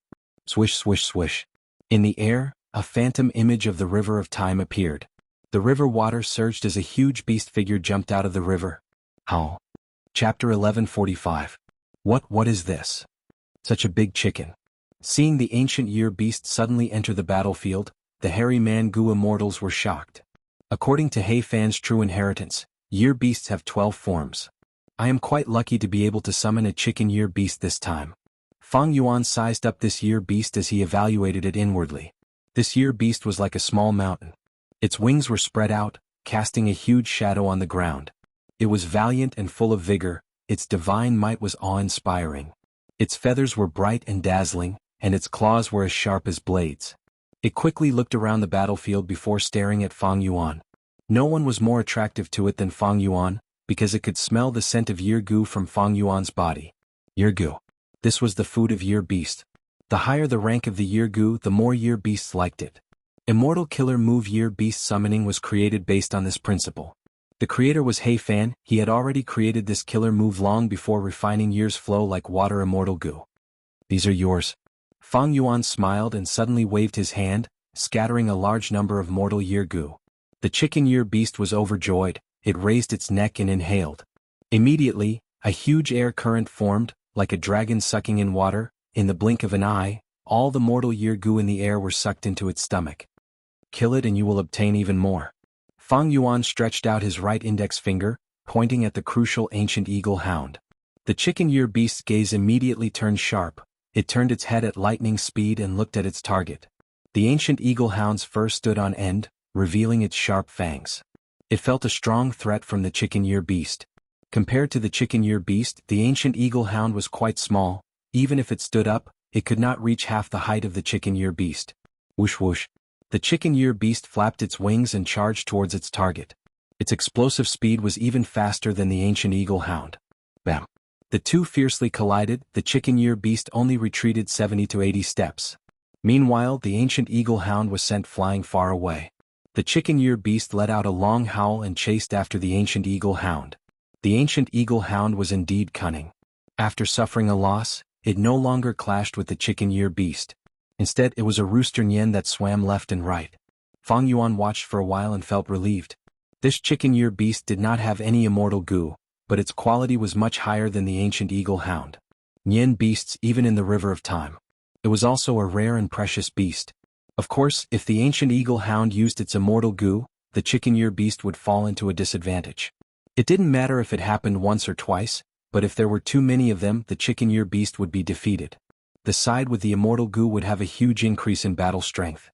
Swish swish swish. In the air, a phantom image of the river of time appeared. The river water surged as a huge beast figure jumped out of the river. How? Chapter 1145. What is this? Such a big chicken. Seeing the ancient Year Beast suddenly enter the battlefield, the hairy man Goo immortals were shocked. According to He Fan's true inheritance, Year Beasts have 12 forms. I am quite lucky to be able to summon a chicken Year Beast this time. Fang Yuan sized up this Year Beast as he evaluated it inwardly. This Year Beast was like a small mountain. Its wings were spread out, casting a huge shadow on the ground. It was valiant and full of vigor, its divine might was awe-inspiring. Its feathers were bright and dazzling, and its claws were as sharp as blades. It quickly looked around the battlefield before staring at Fang Yuan. No one was more attractive to it than Fang Yuan, because it could smell the scent of Year Goo from Fang Yuan's body. Year Goo. This was the food of Year Beast. The higher the rank of the Year Goo, the more Year Beasts liked it. Immortal Killer Move Year Beast Summoning was created based on this principle. The creator was He Fan. He had already created this killer move long before refining Year's flow like water Immortal Goo. These are yours. Fang Yuan smiled and suddenly waved his hand, scattering a large number of mortal Year Goo. The chicken Year Beast was overjoyed. It raised its neck and inhaled. Immediately, a huge air current formed, like a dragon sucking in water. In the blink of an eye, all the mortal Year Goo in the air were sucked into its stomach. Kill it and you will obtain even more. Fang Yuan stretched out his right index finger, pointing at the crucial ancient eagle hound. The chicken Year Beast's gaze immediately turned sharp. It turned its head at lightning speed and looked at its target. The ancient eagle hound's fur stood on end, revealing its sharp fangs. It felt a strong threat from the chicken Year Beast. Compared to the chicken Year Beast, the ancient eagle hound was quite small. Even if it stood up, it could not reach half the height of the chicken Year Beast. Whoosh whoosh. The chicken Year Beast flapped its wings and charged towards its target. Its explosive speed was even faster than the ancient eagle hound. Bam. The two fiercely collided. The chicken Year Beast only retreated 70 to 80 steps. Meanwhile, the ancient eagle hound was sent flying far away. The chicken Year Beast let out a long howl and chased after the ancient eagle hound. The ancient eagle hound was indeed cunning. After suffering a loss, it no longer clashed with the chicken Year Beast. Instead, it was a rooster Nian that swam left and right. Fang Yuan watched for a while and felt relieved. This chicken Year Beast did not have any immortal goo, but its quality was much higher than the ancient eagle hound. Nian beasts even in the river of time. It was also a rare and precious beast. Of course, if the ancient eagle hound used its immortal goo, the chicken Year Beast would fall into a disadvantage. It didn't matter if it happened once or twice, but if there were too many of them, the chicken Year Beast would be defeated. The side with the immortal goo would have a huge increase in battle strength.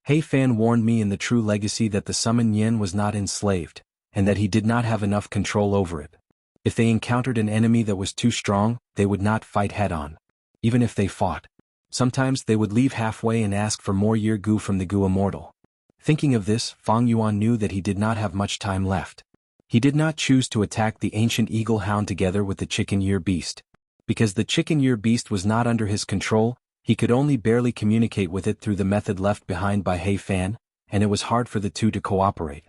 He Fan warned me in the true legacy that the summoned Yen was not enslaved, and that he did not have enough control over it. If they encountered an enemy that was too strong, they would not fight head-on. Even if they fought. Sometimes they would leave halfway and ask for more Year Goo from the Goo Immortal. Thinking of this, Fang Yuan knew that he did not have much time left. He did not choose to attack the ancient eagle hound together with the chicken Year Beast. Because the chicken Year Beast was not under his control, he could only barely communicate with it through the method left behind by He Fan, and it was hard for the two to cooperate.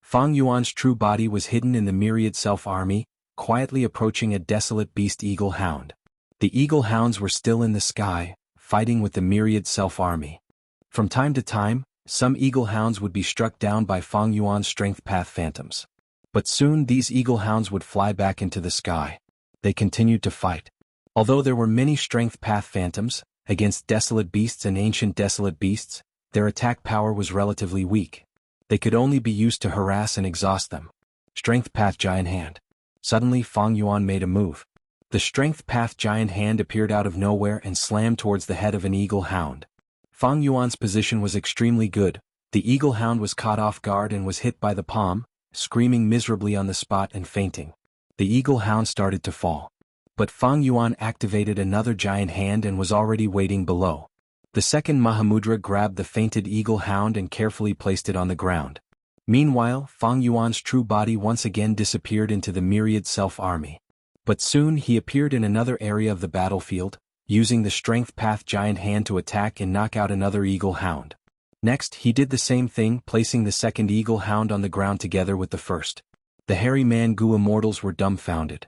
Fang Yuan's true body was hidden in the myriad self-army, quietly approaching a desolate beast eagle hound. The eagle hounds were still in the sky, fighting with the myriad self-army. From time to time, some eagle hounds would be struck down by Fang Yuan's strength path phantoms. But soon these eagle hounds would fly back into the sky. They continued to fight. Although there were many strength path phantoms, against desolate beasts and ancient desolate beasts, their attack power was relatively weak. They could only be used to harass and exhaust them. Strength path giant hand. Suddenly Fang Yuan made a move. The strength path giant hand appeared out of nowhere and slammed towards the head of an eagle hound. Fang Yuan's position was extremely good. The eagle hound was caught off guard and was hit by the palm, screaming miserably on the spot and fainting. The eagle hound started to fall. But Fang Yuan activated another giant hand and was already waiting below. The second Mahamudra grabbed the fainted eagle hound and carefully placed it on the ground. Meanwhile, Fang Yuan's true body once again disappeared into the myriad self-army. But soon he appeared in another area of the battlefield, using the strength path giant hand to attack and knock out another eagle hound. Next, he did the same thing, placing the second eagle hound on the ground together with the first. The hairy man-gu immortals were dumbfounded.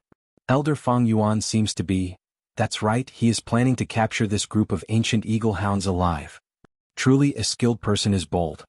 Elder Fang Yuan seems to be, that's right, he is planning to capture this group of ancient eagle hounds alive. Truly a skilled person is bold.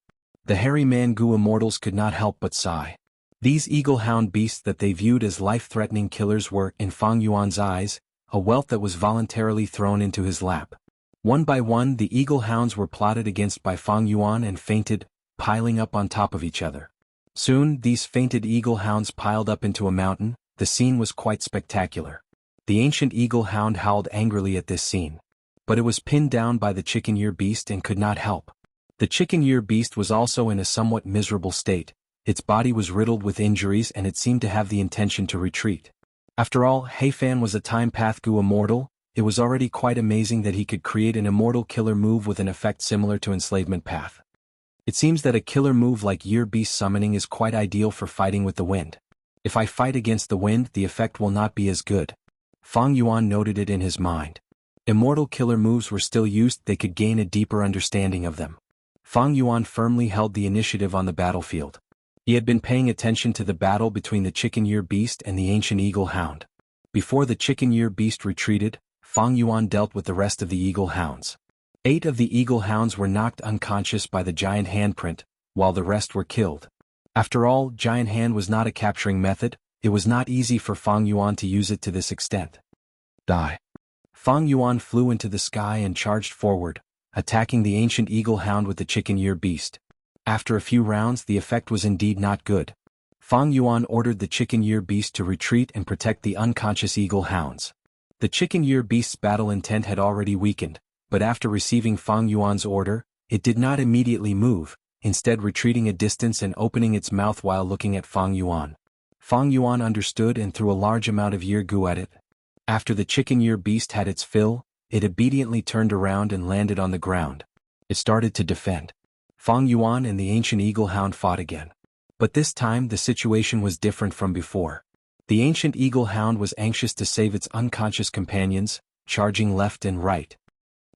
The hairy man-gu immortals could not help but sigh. These eagle hound beasts that they viewed as life-threatening killers were, in Fang Yuan's eyes, a wealth that was voluntarily thrown into his lap. One by one the eagle hounds were plotted against by Fang Yuan and fainted, piling up on top of each other. Soon these fainted eagle hounds piled up into a mountain. The scene was quite spectacular. The ancient eagle hound howled angrily at this scene. But it was pinned down by the chicken ear beast and could not help. The chicken ear beast was also in a somewhat miserable state. Its body was riddled with injuries and it seemed to have the intention to retreat. After all, Heifan was a time path gu immortal. It was already quite amazing that he could create an immortal killer move with an effect similar to enslavement path. It seems that a killer move like ear beast summoning is quite ideal for fighting with the wind. If I fight against the wind, the effect will not be as good. Fang Yuan noted it in his mind. Immortal killer moves were still used, they could gain a deeper understanding of them. Fang Yuan firmly held the initiative on the battlefield. He had been paying attention to the battle between the chicken ear beast and the ancient eagle hound. Before the chicken ear beast retreated, Fang Yuan dealt with the rest of the eagle hounds. 8 of the eagle hounds were knocked unconscious by the giant handprint, while the rest were killed. After all, giant hand was not a capturing method. It was not easy for Fang Yuan to use it to this extent. Die. Fang Yuan flew into the sky and charged forward, attacking the ancient eagle hound with the chicken ear beast. After a few rounds, the effect was indeed not good. Fang Yuan ordered the chicken ear beast to retreat and protect the unconscious eagle hounds. The chicken ear beast's battle intent had already weakened, but after receiving Fang Yuan's order, it did not immediately move, instead retreating a distance and opening its mouth while looking at Fang Yuan. Fang Yuan understood and threw a large amount of ear goo at it. After the chicken ear beast had its fill, it obediently turned around and landed on the ground. It started to defend. Fang Yuan and the ancient eagle hound fought again. But this time the situation was different from before. The ancient eagle hound was anxious to save its unconscious companions, charging left and right.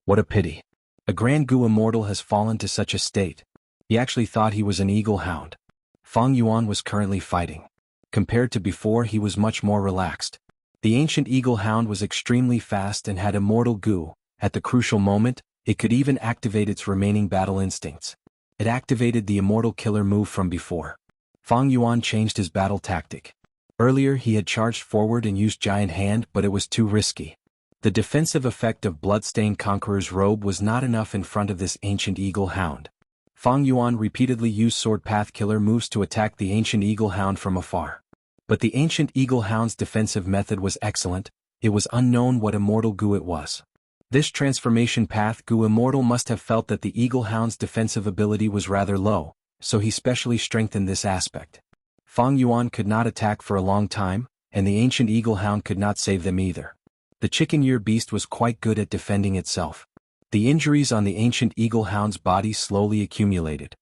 What a pity. A grand gu immortal has fallen to such a state. He actually thought he was an eagle hound. Fang Yuan was currently fighting. Compared to before, he was much more relaxed. The ancient eagle hound was extremely fast and had immortal gu. At the crucial moment, it could even activate its remaining battle instincts. It activated the immortal killer move from before. Fang Yuan changed his battle tactic. Earlier he had charged forward and used giant hand, but it was too risky. The defensive effect of bloodstained conqueror's robe was not enough in front of this ancient eagle hound. Fang Yuan repeatedly used sword path killer moves to attack the ancient eagle hound from afar. But the ancient eagle hound's defensive method was excellent. It was unknown what immortal gu it was. This transformation path gu immortal must have felt that the eagle hound's defensive ability was rather low, so he specially strengthened this aspect. Fang Yuan could not attack for a long time, and the ancient eagle hound could not save them either. The chicken ear beast was quite good at defending itself. The injuries on the ancient eagle hound's body slowly accumulated.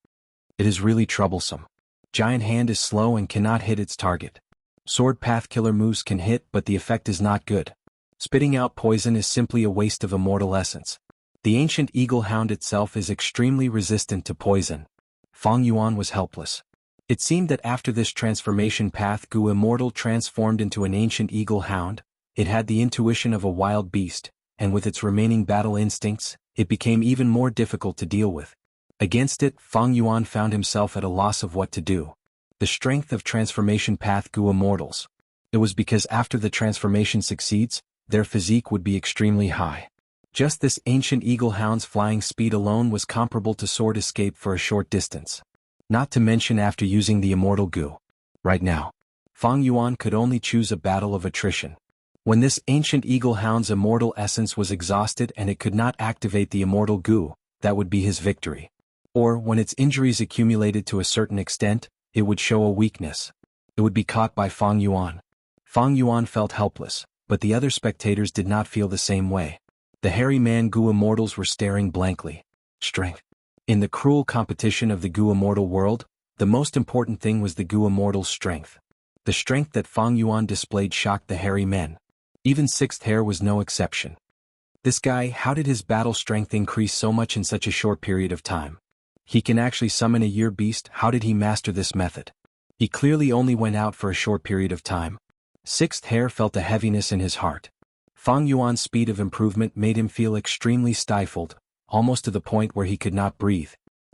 It is really troublesome. Giant hand is slow and cannot hit its target. Sword path killer moves can hit, but the effect is not good. Spitting out poison is simply a waste of immortal essence. The ancient eagle hound itself is extremely resistant to poison. Fang Yuan was helpless. It seemed that after this transformation path gu immortal transformed into an ancient eagle hound, it had the intuition of a wild beast, and with its remaining battle instincts, it became even more difficult to deal with. Against it, Fang Yuan found himself at a loss of what to do. The strength of transformation path gu immortals. It was because after the transformation succeeds, their physique would be extremely high. Just this ancient eagle hound's flying speed alone was comparable to sword escape for a short distance. Not to mention after using the immortal gu. Right now, Fang Yuan could only choose a battle of attrition. When this ancient eagle hound's immortal essence was exhausted and it could not activate the immortal gu, that would be his victory. Or when its injuries accumulated to a certain extent, it would show a weakness. It would be caught by Fang Yuan. Fang Yuan felt helpless, but the other spectators did not feel the same way. The hairy man Gu Immortals were staring blankly. Strength. In the cruel competition of the Gu Immortal world, the most important thing was the Gu Immortal's strength. The strength that Fang Yuan displayed shocked the hairy men. Even sixth hair was no exception. This guy, how did his battle strength increase so much in such a short period of time? He can actually summon a year beast. How did he master this method? He clearly only went out for a short period of time. Sixth hair felt a heaviness in his heart. Fang Yuan's speed of improvement made him feel extremely stifled, almost to the point where he could not breathe.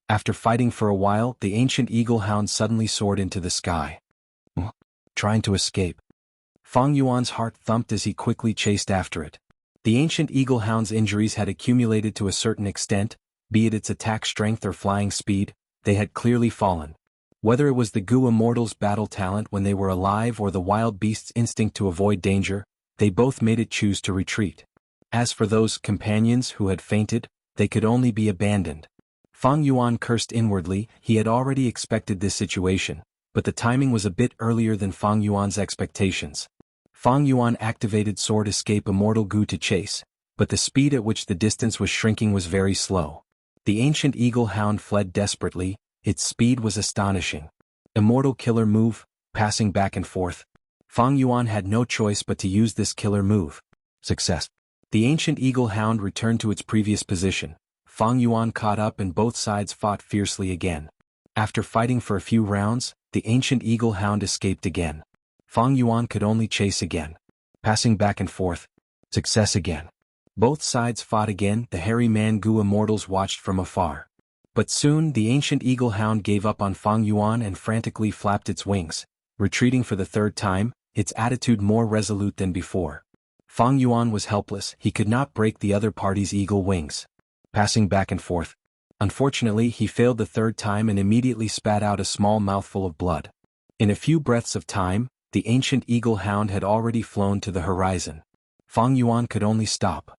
After fighting for a while, the ancient eagle hound suddenly soared into the sky. Trying to escape. Fang Yuan's heart thumped as he quickly chased after it. The ancient eagle hound's injuries had accumulated to a certain extent, be it its attack strength or flying speed, they had clearly fallen. Whether it was the Gu Immortals' battle talent when they were alive or the wild beast's instinct to avoid danger, they both made it choose to retreat. As for those companions who had fainted, they could only be abandoned. Fang Yuan cursed inwardly. He had already expected this situation, but the timing was a bit earlier than Fang Yuan's expectations. Fang Yuan activated Sword Escape Immortal Gu to chase, but the speed at which the distance was shrinking was very slow. The ancient eagle hound fled desperately. Its speed was astonishing. Immortal Killer Move, passing back and forth. Fang Yuan had no choice but to use this killer move. Success. The ancient eagle hound returned to its previous position. Fang Yuan caught up and both sides fought fiercely again. After fighting for a few rounds, the ancient eagle hound escaped again. Fang Yuan could only chase again. Passing back and forth. Success again. Both sides fought again. The hairy man Gu Immortals watched from afar. But soon the ancient eagle hound gave up on Fang Yuan and frantically flapped its wings, retreating for the third time, its attitude more resolute than before. Fang Yuan was helpless. He could not break the other party's eagle wings. Passing back and forth. Unfortunately, he failed the third time and immediately spat out a small mouthful of blood. In a few breaths of time, the ancient eagle hound had already flown to the horizon. Fang Yuan could only stop.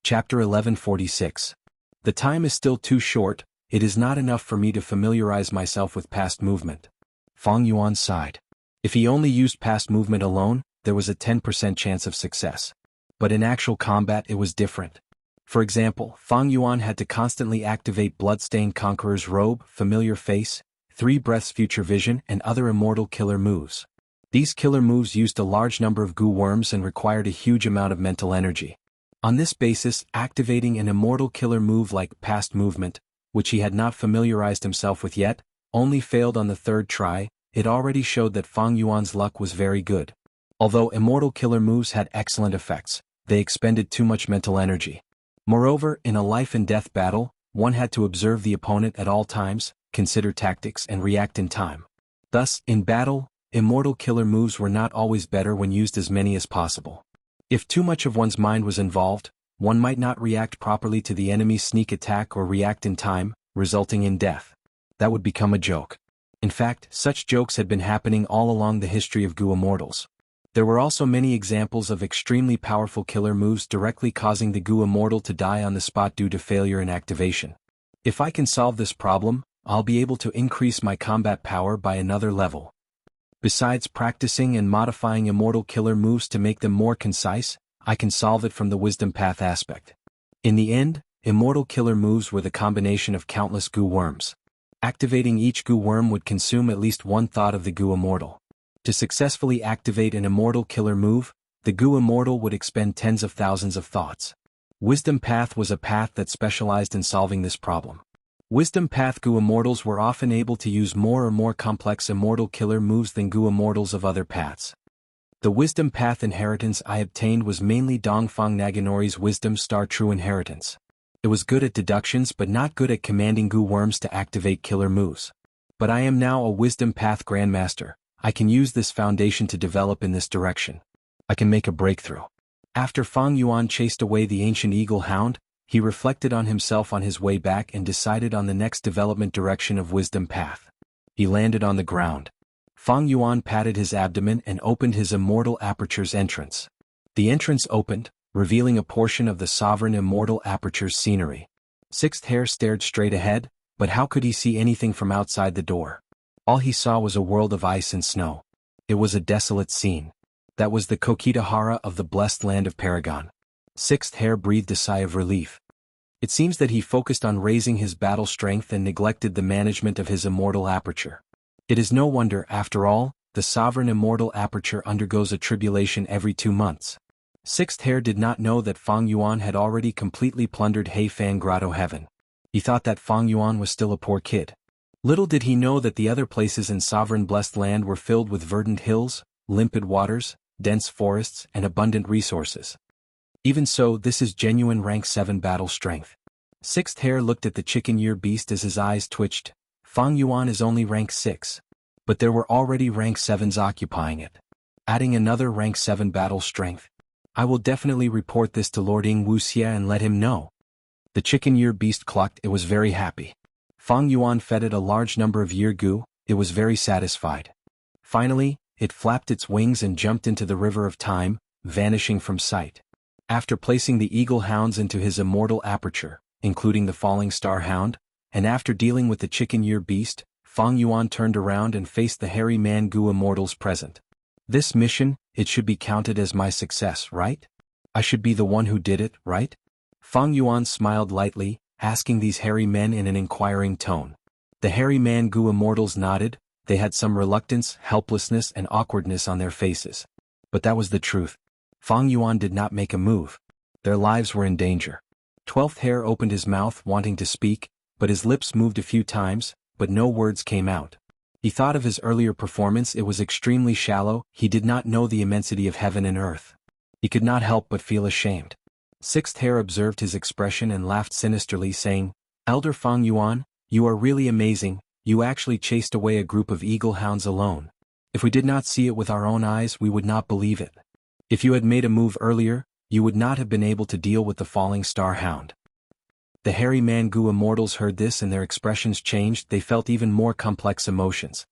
Chapter 1146. The time is still too short. It is not enough for me to familiarize myself with past movement. Fang Yuan sighed. If he only used past movement alone, there was a 10% chance of success. But in actual combat it was different. For example, Fang Yuan had to constantly activate Bloodstained Conqueror's Robe, Familiar Face, 3 Breaths Future Vision and other immortal killer moves. These killer moves used a large number of Gu worms and required a huge amount of mental energy. On this basis, activating an immortal killer move like past movement, which he had not familiarized himself with yet, only failed on the third try. It already showed that Fang Yuan's luck was very good. Although immortal killer moves had excellent effects, they expended too much mental energy. Moreover, in a life-and-death battle, one had to observe the opponent at all times, consider tactics and react in time. Thus, in battle, immortal killer moves were not always better when used as many as possible. If too much of one's mind was involved, one might not react properly to the enemy's sneak attack or react in time, resulting in death. That would become a joke. In fact, such jokes had been happening all along the history of Gu Immortals. There were also many examples of extremely powerful killer moves directly causing the Gu Immortal to die on the spot due to failure in activation. If I can solve this problem, I'll be able to increase my combat power by another level. Besides practicing and modifying immortal killer moves to make them more concise, I can solve it from the wisdom path aspect. In the end, immortal killer moves were the combination of countless Gu worms. Activating each Gu worm would consume at least one thought of the Gu Immortal. To successfully activate an immortal killer move, the Gu Immortal would expend tens of thousands of thoughts. Wisdom Path was a path that specialized in solving this problem. Wisdom Path Gu Immortals were often able to use more or more complex immortal killer moves than Gu Immortals of other paths. The Wisdom Path inheritance I obtained was mainly Dongfang Naginori's Wisdom Star True Inheritance. It was good at deductions but not good at commanding Gu worms to activate killer moves. But I am now a Wisdom Path Grandmaster. I can use this foundation to develop in this direction. I can make a breakthrough. After Fang Yuan chased away the ancient eagle hound, he reflected on himself on his way back and decided on the next development direction of Wisdom Path. He landed on the ground. Fang Yuan patted his abdomen and opened his immortal aperture's entrance. The entrance opened, revealing a portion of the sovereign immortal aperture's scenery. Sixth Hair stared straight ahead, but how could he see anything from outside the door? All he saw was a world of ice and snow. It was a desolate scene. That was the Kokitahara of the blessed land of Paragon. Sixth Heir breathed a sigh of relief. It seems that he focused on raising his battle strength and neglected the management of his immortal aperture. It is no wonder, after all, the sovereign immortal aperture undergoes a tribulation every 2 months. Sixth Heir did not know that Fang Yuan had already completely plundered Heifan Grotto Heaven. He thought that Fang Yuan was still a poor kid. Little did he know that the other places in sovereign blessed land were filled with verdant hills, limpid waters, dense forests, and abundant resources. Even so, this is genuine rank 7 battle strength. Sixth Heir looked at the chicken-ear beast as his eyes twitched. Fang Yuan is only rank 6. But there were already rank 7s occupying it. Adding another rank 7 battle strength. I will definitely report this to Lord Wuxia and let him know. The chicken-ear beast clucked. It was very happy. Fang Yuan fed it a large number of year gu. It was very satisfied. Finally, it flapped its wings and jumped into the river of time, vanishing from sight. After placing the eagle hounds into his immortal aperture, including the falling star hound, and after dealing with the chicken-ear beast, Fang Yuan turned around and faced the hairy man gu immortals present. This mission, it should be counted as my success, right? I should be the one who did it, right? Fang Yuan smiled lightly, asking these hairy men in an inquiring tone. The hairy man gu immortals nodded. They had some reluctance, helplessness, and awkwardness on their faces. But that was the truth. Fang Yuan did not make a move. Their lives were in danger. 12th Heir opened his mouth wanting to speak, but his lips moved a few times, but no words came out. He thought of his earlier performance. It was extremely shallow. He did not know the immensity of heaven and earth. He could not help but feel ashamed. 6th Heir observed his expression and laughed sinisterly, saying, Elder Fang Yuan, you are really amazing. You actually chased away a group of eagle hounds alone. If we did not see it with our own eyes, we would not believe it. If you had made a move earlier, you would not have been able to deal with the falling star hound. The hairy man gu immortals heard this and their expressions changed. They felt even more complex emotions.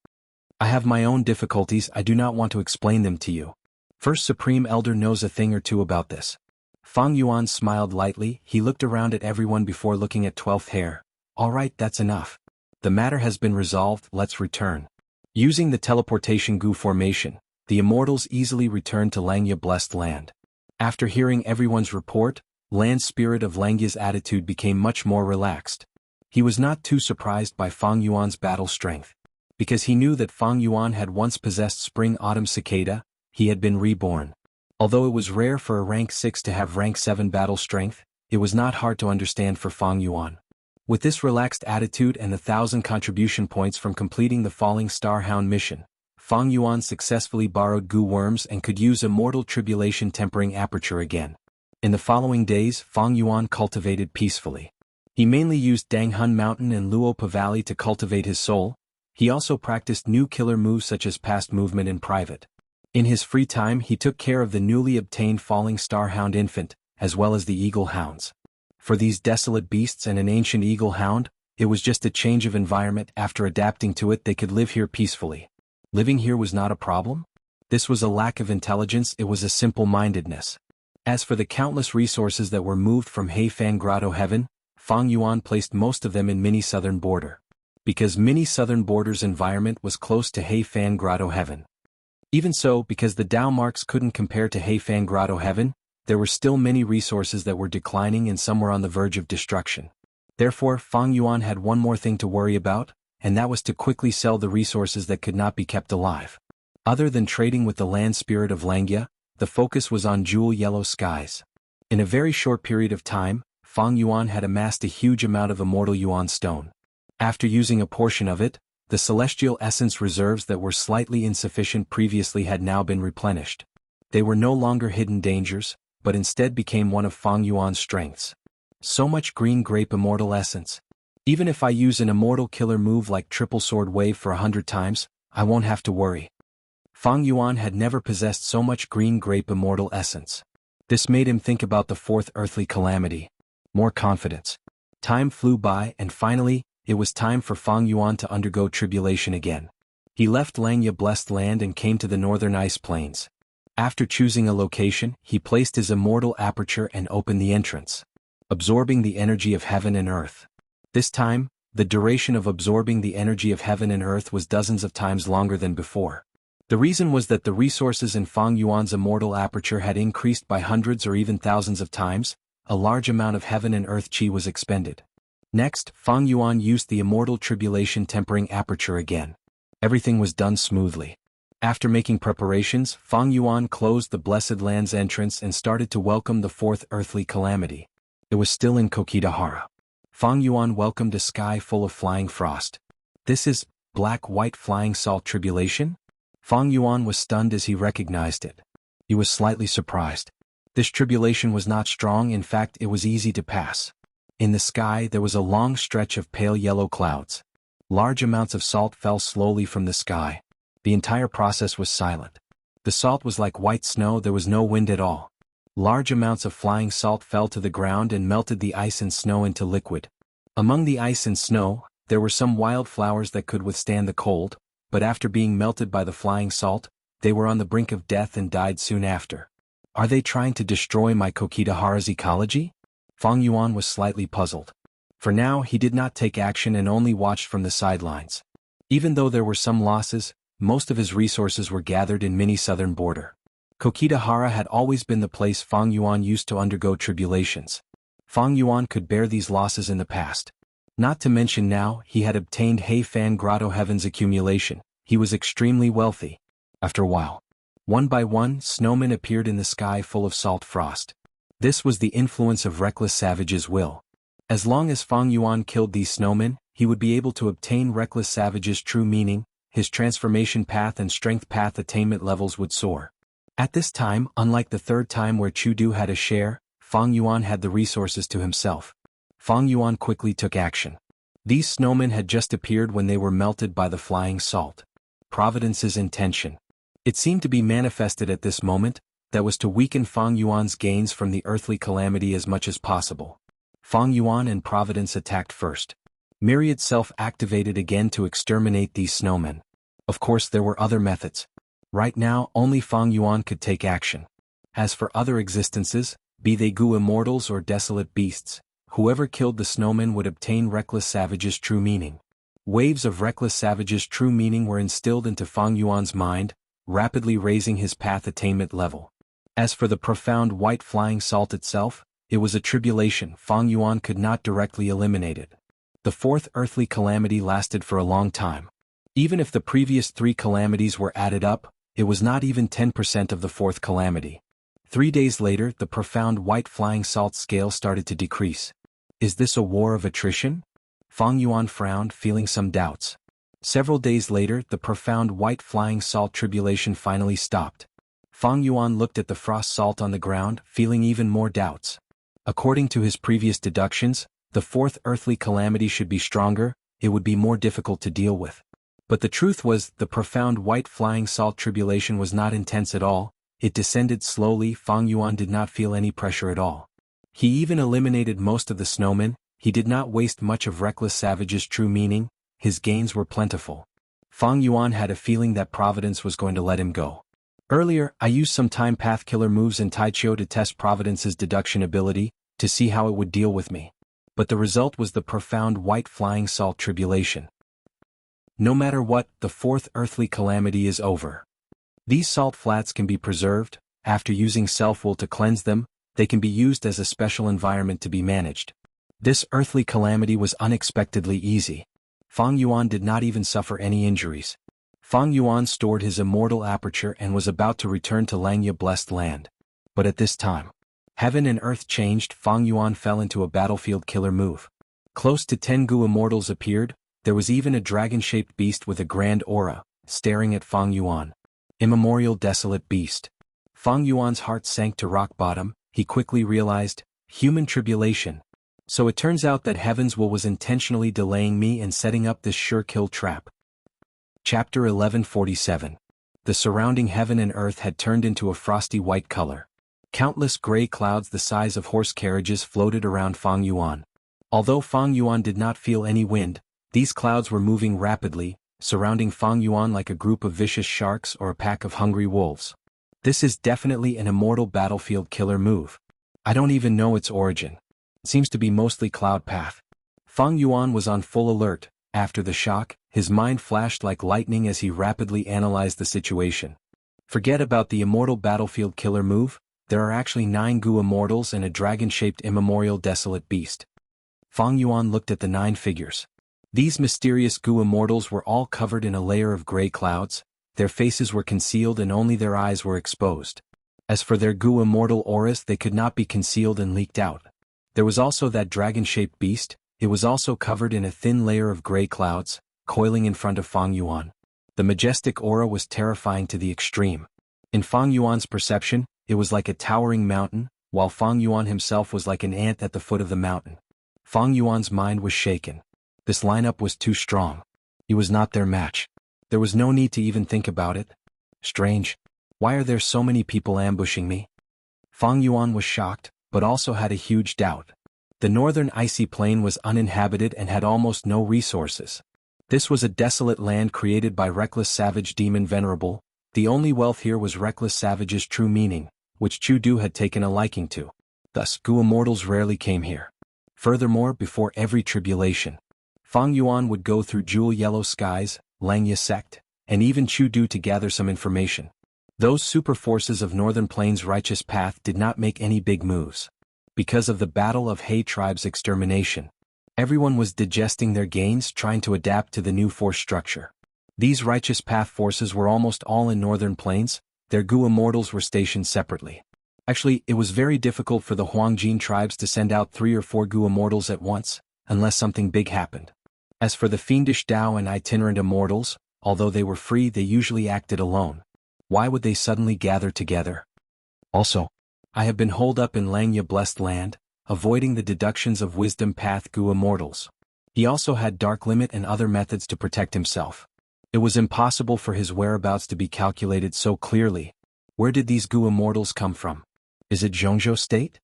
I have my own difficulties. I do not want to explain them to you. First Supreme Elder knows a thing or two about this. Fang Yuan smiled lightly. He looked around at everyone before looking at 12th Heir. All right, that's enough. The matter has been resolved. Let's return. Using the teleportation gu formation, the immortals easily returned to Xianxia blessed land. After hearing everyone's report, land spirit of Xianxia's attitude became much more relaxed. He was not too surprised by Fang Yuan's battle strength. Because he knew that Fang Yuan had once possessed spring-autumn cicada, he had been reborn. Although it was rare for a rank 6 to have rank 7 battle strength, it was not hard to understand for Fang Yuan. With this relaxed attitude and the 1,000 contribution points from completing the Falling Star Hound mission, Fang Yuan successfully borrowed gu worms and could use Immortal Tribulation tempering aperture again. In the following days, Fang Yuan cultivated peacefully. He mainly used Danghun Mountain and Luopa Valley to cultivate his soul. He also practiced new killer moves such as past movement in private. In his free time he took care of the newly obtained Falling Star Hound infant, as well as the eagle hounds. For these desolate beasts and an ancient eagle hound, it was just a change of environment. After adapting to it, they could live here peacefully. Living here was not a problem. This was a lack of intelligence. It was a simple-mindedness. As for the countless resources that were moved from Heifan Grotto Heaven, Fang Yuan placed most of them in Mini Southern Border. Because Mini Southern Border's environment was close to Heifan Grotto Heaven. Even so, because the Dao marks couldn't compare to Heifan Grotto Heaven, there were still many resources that were declining and some were on the verge of destruction. Therefore, Fang Yuan had one more thing to worry about, and that was to quickly sell the resources that could not be kept alive. Other than trading with the land spirit of Xianxia, the focus was on jewel yellow skies. In a very short period of time, Fang Yuan had amassed a huge amount of immortal yuan stone. After using a portion of it, the celestial essence reserves that were slightly insufficient previously had now been replenished. They were no longer hidden dangers, but instead became one of Fang Yuan's strengths. So much green grape immortal essence. Even if I use an immortal killer move like triple sword wave for 100 times, I won't have to worry. Fang Yuan had never possessed so much green grape immortal essence. This made him think about the fourth earthly calamity. More confidence. Time flew by and finally, it was time for Fang Yuan to undergo tribulation again. He left Xianxia blessed land and came to the northern ice plains. After choosing a location, he placed his immortal aperture and opened the entrance, absorbing the energy of heaven and earth. This time, the duration of absorbing the energy of heaven and earth was dozens of times longer than before. The reason was that the resources in Fang Yuan's immortal aperture had increased by hundreds or even thousands of times. A large amount of heaven and earth qi was expended. Next, Fang Yuan used the immortal tribulation tempering aperture again. Everything was done smoothly. After making preparations, Fang Yuan closed the Blessed Land's entrance and started to welcome the fourth earthly calamity. It was still in Kokidahara. Fang Yuan welcomed a sky full of flying frost. This is black-white flying salt tribulation? Fang Yuan was stunned as he recognized it. He was slightly surprised. This tribulation was not strong, in fact it was easy to pass. In the sky there was a long stretch of pale yellow clouds. Large amounts of salt fell slowly from the sky. The entire process was silent. The salt was like white snow, there was no wind at all. Large amounts of flying salt fell to the ground and melted the ice and snow into liquid. Among the ice and snow, there were some wild flowers that could withstand the cold, but after being melted by the flying salt, they were on the brink of death and died soon after. Are they trying to destroy my Kokidahara's ecology? Fang Yuan was slightly puzzled. For now he did not take action and only watched from the sidelines. Even though there were some losses, most of his resources were gathered in mini-southern border. Kokidahara had always been the place Fang Yuan used to undergo tribulations. Fang Yuan could bear these losses in the past. Not to mention now he had obtained Heifan Grotto Heaven's accumulation. He was extremely wealthy. After a while, one by one, snowmen appeared in the sky full of salt frost. This was the influence of reckless savage's will. As long as Fang Yuan killed these snowmen, he would be able to obtain reckless savage's true meaning. His transformation path and strength path attainment levels would soar. At this time, unlike the third time where Chudu had a share, Fang Yuan had the resources to himself. Fang Yuan quickly took action. These snowmen had just appeared when they were melted by the flying salt. Providence's intention. It seemed to be manifested at this moment, that was to weaken Fang Yuan's gains from the earthly calamity as much as possible. Fang Yuan and Providence attacked first. Myriad self-activated again to exterminate these snowmen. Of course there were other methods. Right now only Fang Yuan could take action. As for other existences, be they Gu immortals or desolate beasts, whoever killed the snowmen would obtain reckless savage's true meaning. Waves of reckless savage's true meaning were instilled into Fang Yuan's mind, rapidly raising his path attainment level. As for the profound white flying salt itself, it was a tribulation Fang Yuan could not directly eliminate it. The fourth earthly calamity lasted for a long time. Even if the previous 3 calamities were added up, it was not even 10% of the fourth calamity. 3 days later, the profound white flying salt scale started to decrease. Is this a war of attrition? Fang Yuan frowned, feeling some doubts. Several days later, the profound white flying salt tribulation finally stopped. Fang Yuan looked at the frost salt on the ground, feeling even more doubts. According to his previous deductions, the fourth earthly calamity should be stronger, it would be more difficult to deal with. But the truth was, the profound white flying salt tribulation was not intense at all. It descended slowly. Fang Yuan did not feel any pressure at all. He even eliminated most of the snowmen. He did not waste much of reckless savage's true meaning. His gains were plentiful. Fang Yuan had a feeling that Providence was going to let him go. Earlier, I used some time path killer moves in Taichio to test Providence's deduction ability, to see how it would deal with me. But the result was the profound white flying salt tribulation. No matter what, the fourth earthly calamity is over. These salt flats can be preserved. After using self-will to cleanse them, they can be used as a special environment to be managed. This earthly calamity was unexpectedly easy. Fang Yuan did not even suffer any injuries. Fang Yuan stored his immortal aperture and was about to return to Langya Blessed Land. But at this time, heaven and earth changed. Fang Yuan fell into a battlefield killer move. Close to 10 Gu immortals appeared. There was even a dragon-shaped beast with a grand aura, staring at Fang Yuan. Immemorial desolate beast. Fang Yuan's heart sank to rock bottom. He quickly realized, human tribulation. So it turns out that Heaven's will was intentionally delaying me and setting up this sure kill trap. Chapter 1147. The surrounding heaven and earth had turned into a frosty white color. Countless gray clouds the size of horse carriages floated around Fang Yuan. Although Fang Yuan did not feel any wind, these clouds were moving rapidly, surrounding Fang Yuan like a group of vicious sharks or a pack of hungry wolves. This is definitely an immortal battlefield killer move. I don't even know its origin. It seems to be mostly cloud path. Fang Yuan was on full alert. After the shock, his mind flashed like lightning as he rapidly analyzed the situation. Forget about the Immortal battlefield killer move, there are actually 9 Gu Immortals and a dragon-shaped immemorial desolate beast. Fang Yuan looked at the 9 figures. These mysterious Gu Immortals were all covered in a layer of gray clouds, their faces were concealed and only their eyes were exposed. As for their Gu Immortal auras, they could not be concealed and leaked out. There was also that dragon-shaped beast, it was also covered in a thin layer of gray clouds, coiling in front of Fang Yuan. The majestic aura was terrifying to the extreme. In Fang Yuan's perception, it was like a towering mountain, while Fang Yuan himself was like an ant at the foot of the mountain. Fang Yuan's mind was shaken. This lineup was too strong. He was not their match. There was no need to even think about it. Strange. Why are there so many people ambushing me? Fang Yuan was shocked, but also had a huge doubt. The northern icy plain was uninhabited and had almost no resources. This was a desolate land created by reckless savage demon Venerable. The only wealth here was reckless savage's true meaning, which Chu Du had taken a liking to. Thus, Gu Immortals rarely came here. Furthermore, before every tribulation, Fang Yuan would go through jewel yellow skies, Langya sect, and even Chu Du to gather some information. Those super forces of Northern Plains' righteous path did not make any big moves. Because of the Battle of He tribe's extermination, everyone was digesting their gains, trying to adapt to the new force structure. These righteous path forces were almost all in Northern Plains, their Gu Immortals were stationed separately. Actually, it was very difficult for the Huangjin tribes to send out 3 or 4 Gu Immortals at once, unless something big happened. As for the fiendish Dao and itinerant Immortals, although they were free, they usually acted alone. Why would they suddenly gather together? Also, I have been holed up in Langya blessed land, avoiding the deductions of wisdom path Gu Immortals. He also had dark limit and other methods to protect himself. It was impossible for his whereabouts to be calculated so clearly. Where did these Gu Immortals come from? Is it Jianghu State?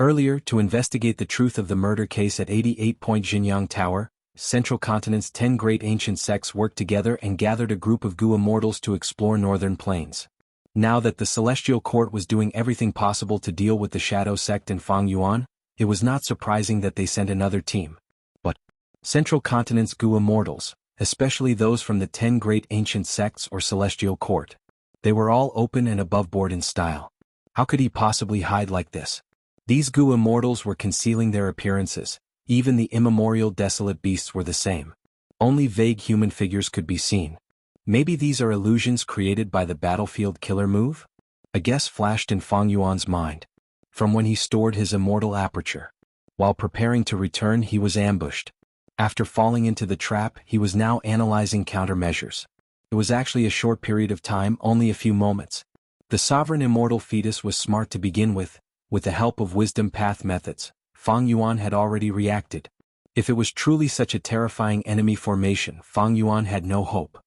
Earlier, to investigate the truth of the murder case at 88 Point Jinyang Tower, Central Continent's 10 great ancient sects worked together and gathered a group of Gu Immortals to explore Northern Plains. Now that the Celestial Court was doing everything possible to deal with the Shadow Sect and Fang Yuan, it was not surprising that they sent another team. But Central Continent's Gu Immortals, especially those from the 10 great ancient sects or Celestial Court, they were all open and aboveboard in style. How could he possibly hide like this? These Gu Immortals were concealing their appearances, even the immemorial desolate beasts were the same. Only vague human figures could be seen. Maybe these are illusions created by the battlefield killer move? A guess flashed in Fang Yuan's mind. From when he stored his immortal aperture. While preparing to return, he was ambushed. After falling into the trap, he was now analyzing countermeasures. It was actually a short period of time, only a few moments. The sovereign immortal fetus was smart to begin with the help of wisdom path methods. Fang Yuan had already reacted. If it was truly such a terrifying enemy formation, Fang Yuan had no hope.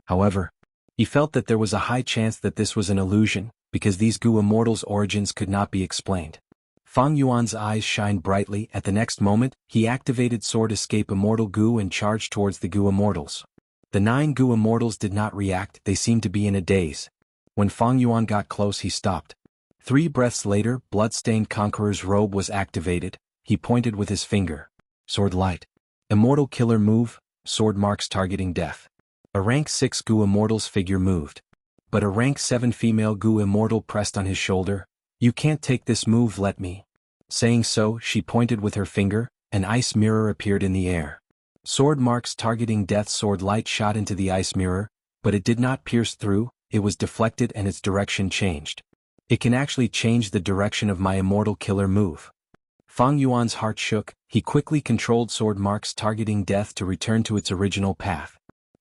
However, he felt that there was a high chance that this was an illusion, because these Gu Immortals' origins could not be explained. Fang Yuan's eyes shined brightly. At the next moment, he activated Sword Escape Immortal Gu and charged towards the Gu Immortals. The 9 Gu Immortals did not react, they seemed to be in a daze. When Fang Yuan got close, he stopped. 3 breaths later, Bloodstained Conqueror's robe was activated. He pointed with his finger. Sword Light. Immortal Killer Move, Sword Marks targeting death. A rank 6 Gu Immortal's figure moved. But a rank 7 female Gu Immortal pressed on his shoulder. You can't take this move, let me. Saying so, she pointed with her finger, an ice mirror appeared in the air. Sword Marks targeting death sword light shot into the ice mirror, but it did not pierce through, it was deflected and its direction changed. It can actually change the direction of my immortal killer move. Fang Yuan's heart shook, he quickly controlled Sword Marks targeting death to return to its original path.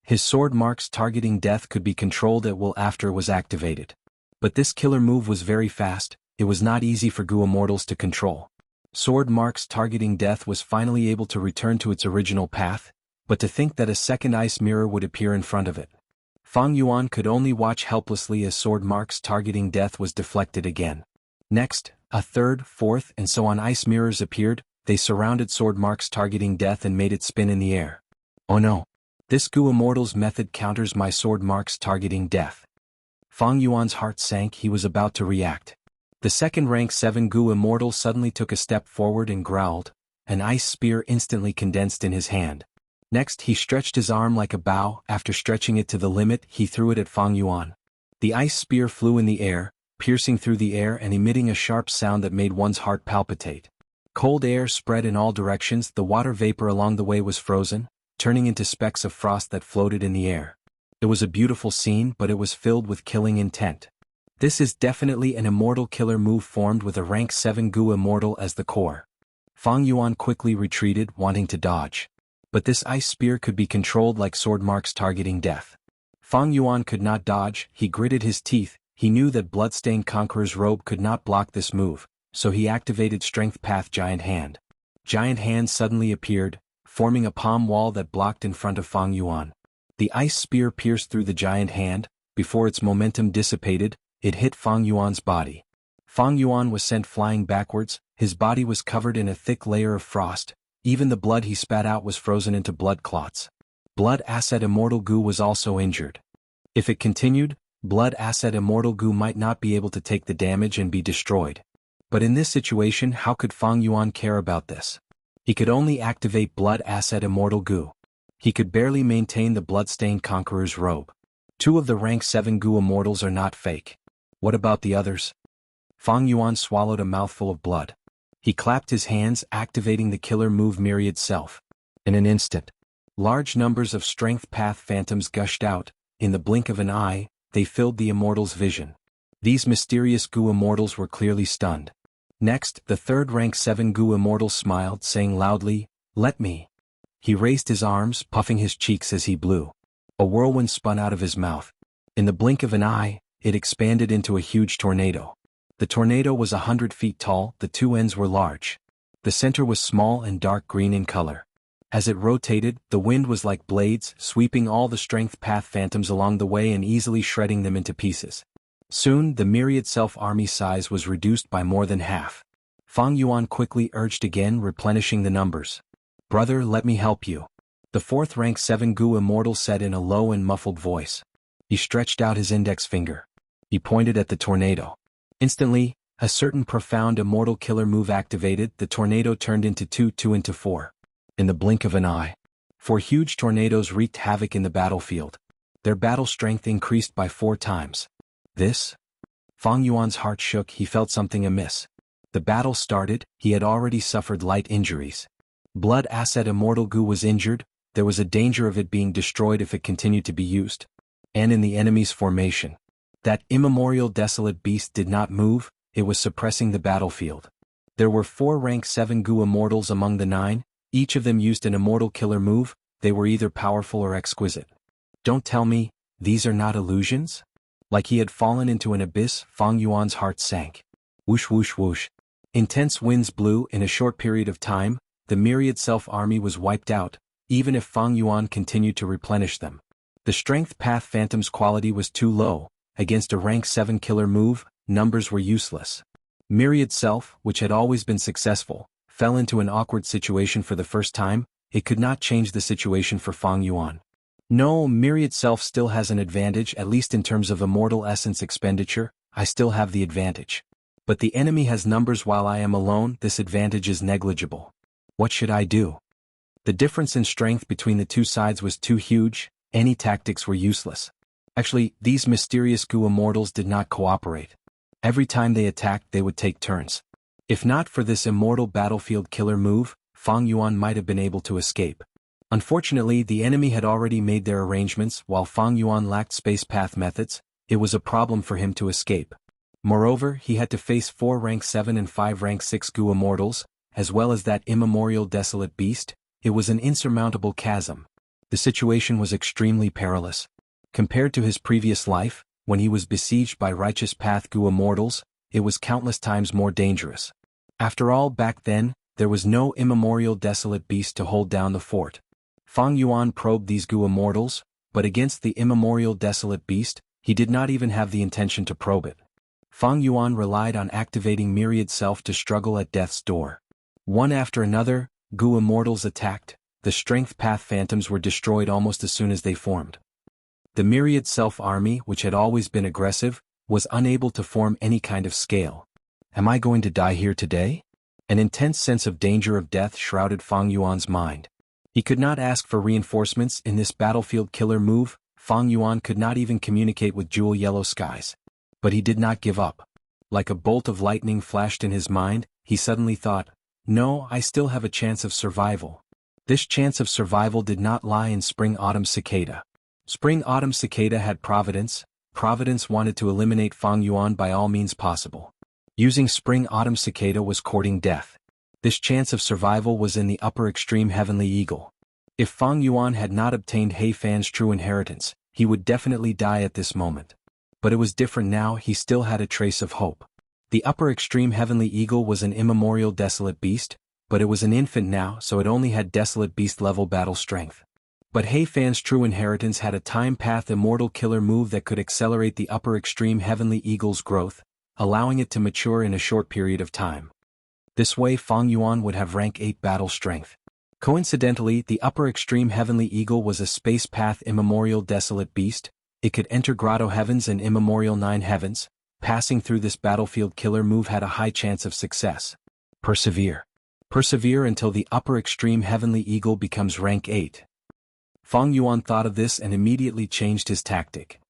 His Sword Marks targeting death could be controlled at will after it was activated. But this killer move was very fast, it was not easy for Gu Immortals to control. Sword Marks targeting death was finally able to return to its original path, but to think that a second ice mirror would appear in front of it. Fang Yuan could only watch helplessly as Sword Marks targeting death was deflected again. Next, a third, fourth, and so on ice mirrors appeared, they surrounded Sword Marks targeting death and made it spin in the air. Oh no! This Gu Immortal's method counters my Sword Marks targeting death. Fang Yuan's heart sank, he was about to react. The second rank 7 Gu Immortal suddenly took a step forward and growled. An ice spear instantly condensed in his hand. Next he stretched his arm like a bow. After stretching it to the limit, he threw it at Fang Yuan. The ice spear flew in the air, piercing through the air and emitting a sharp sound that made one's heart palpitate. Cold air spread in all directions. The water vapor along the way was frozen, turning into specks of frost that floated in the air. It was a beautiful scene, but it was filled with killing intent. This is definitely an immortal killer move formed with a rank 7 Gu Immortal as the core. Fang Yuan quickly retreated, wanting to dodge. But this ice spear could be controlled like sword marks targeting death. Fang Yuan could not dodge. He gritted his teeth. He knew that Bloodstained Conqueror's robe could not block this move, so he activated Strength Path Giant Hand. Giant Hand suddenly appeared, forming a palm wall that blocked in front of Fang Yuan. The ice spear pierced through the giant hand. Before its momentum dissipated, it hit Fang Yuan's body. Fang Yuan was sent flying backwards. His body was covered in a thick layer of frost. Even the blood he spat out was frozen into blood clots. Blood Asset Immortal Gu was also injured. If it continued, Blood Asset Immortal Gu might not be able to take the damage and be destroyed. But in this situation, how could Fang Yuan care about this? He could only activate Blood Asset Immortal Gu. He could barely maintain the Bloodstained Conqueror's robe. 2 of the rank 7 Gu Immortals are not fake. What about the others? Fang Yuan swallowed a mouthful of blood. He clapped his hands, activating the killer move Myriad Self. In an instant, large numbers of Strength Path Phantoms gushed out. In the blink of an eye, they filled the Immortal's vision. These mysterious Gu Immortals were clearly stunned. Next, the 3rd rank 7 Gu Immortal smiled, saying loudly, "Let me." He raised his arms, puffing his cheeks as he blew. A whirlwind spun out of his mouth. In the blink of an eye, it expanded into a huge tornado. The tornado was 100 feet tall. The 2 ends were large. The center was small and dark green in color. As it rotated, the wind was like blades, sweeping all the Strength Path Phantoms along the way and easily shredding them into pieces. Soon, the Myriad Self army size was reduced by more than half. Fang Yuan quickly urged again, replenishing the numbers. "Brother, let me help you," the 4th rank 7 Gu Immortal said in a low and muffled voice. He stretched out his index finger. He pointed at the tornado. Instantly, a certain profound immortal killer move activated. The tornado turned into 2 into 4. In the blink of an eye, 4 huge tornadoes wreaked havoc in the battlefield. Their battle strength increased by 4 times. This? Fang Yuan's heart shook. He felt something amiss. The battle started. He had already suffered light injuries. Blood Asset Immortal Gu was injured. There was a danger of it being destroyed if it continued to be used. And in the enemy's formation, that immemorial desolate beast did not move. It was suppressing the battlefield. There were 4 rank 7 Gu Immortals among the 9. Each of them used an immortal killer move. They were either powerful or exquisite. Don't tell me, these are not illusions? Like he had fallen into an abyss, Fang Yuan's heart sank. Whoosh whoosh whoosh. Intense winds blew. In a short period of time, the Myriad Self army was wiped out, even if Fang Yuan continued to replenish them. The Strength Path Phantom's quality was too low. Against a rank 7 killer move, numbers were useless. Myriad Self, which had always been successful, fell into an awkward situation for the first time. It could not change the situation for Fang Yuan. No, Myriad Self still has an advantage, at least in terms of immortal essence expenditure. I still have the advantage. But the enemy has numbers while I am alone. This advantage is negligible. What should I do? The difference in strength between the 2 sides was too huge. Any tactics were useless. Actually, these mysterious Gu Immortals did not cooperate. Every time they attacked, they would take turns. If not for this immortal battlefield killer move, Fang Yuan might have been able to escape. Unfortunately, the enemy had already made their arrangements. While Fang Yuan lacked space path methods, it was a problem for him to escape. Moreover, he had to face 4 rank 7 and 5 rank 6 Gu Immortals, as well as that immemorial desolate beast. It was an insurmountable chasm. The situation was extremely perilous. Compared to his previous life, when he was besieged by righteous path Gu Immortals, it was countless times more dangerous. After all, back then, there was no immemorial desolate beast to hold down the fort. Fang Yuan probed these Gu Immortals, but against the immemorial desolate beast, he did not even have the intention to probe it. Fang Yuan relied on activating Myriad Self to struggle at death's door. One after another, Gu Immortals attacked. The Strength Path Phantoms were destroyed almost as soon as they formed. The Myriad Self army, which had always been aggressive, was unable to form any kind of scale. Am I going to die here today? An intense sense of danger of death shrouded Fang Yuan's mind. He could not ask for reinforcements in this battlefield killer move. Fang Yuan could not even communicate with jewel yellow skies. But he did not give up. Like a bolt of lightning flashed in his mind, he suddenly thought, no, I still have a chance of survival. This chance of survival did not lie in Spring-Autumn Cicada. Spring-Autumn Cicada had Providence. Providence wanted to eliminate Fang Yuan by all means possible. Using Spring-Autumn Cicada was courting death. This chance of survival was in the upper extreme Heavenly Eagle. If Fang Yuan had not obtained He Fan's true inheritance, he would definitely die at this moment. But it was different now. He still had a trace of hope. The upper extreme Heavenly Eagle was an immemorial desolate beast, but it was an infant now, so it only had desolate beast level battle strength. But He Fan's true inheritance had a time path immortal killer move that could accelerate the upper extreme Heavenly Eagle's growth, allowing it to mature in a short period of time. This way Fang Yuan would have rank 8 battle strength. Coincidentally, the upper extreme Heavenly Eagle was a space path immemorial desolate beast. It could enter Grotto Heavens and immemorial 9 heavens. Passing through this battlefield killer move had a high chance of success. Persevere. Persevere until the upper extreme Heavenly Eagle becomes rank 8. Fang Yuan thought of this and immediately changed his tactic.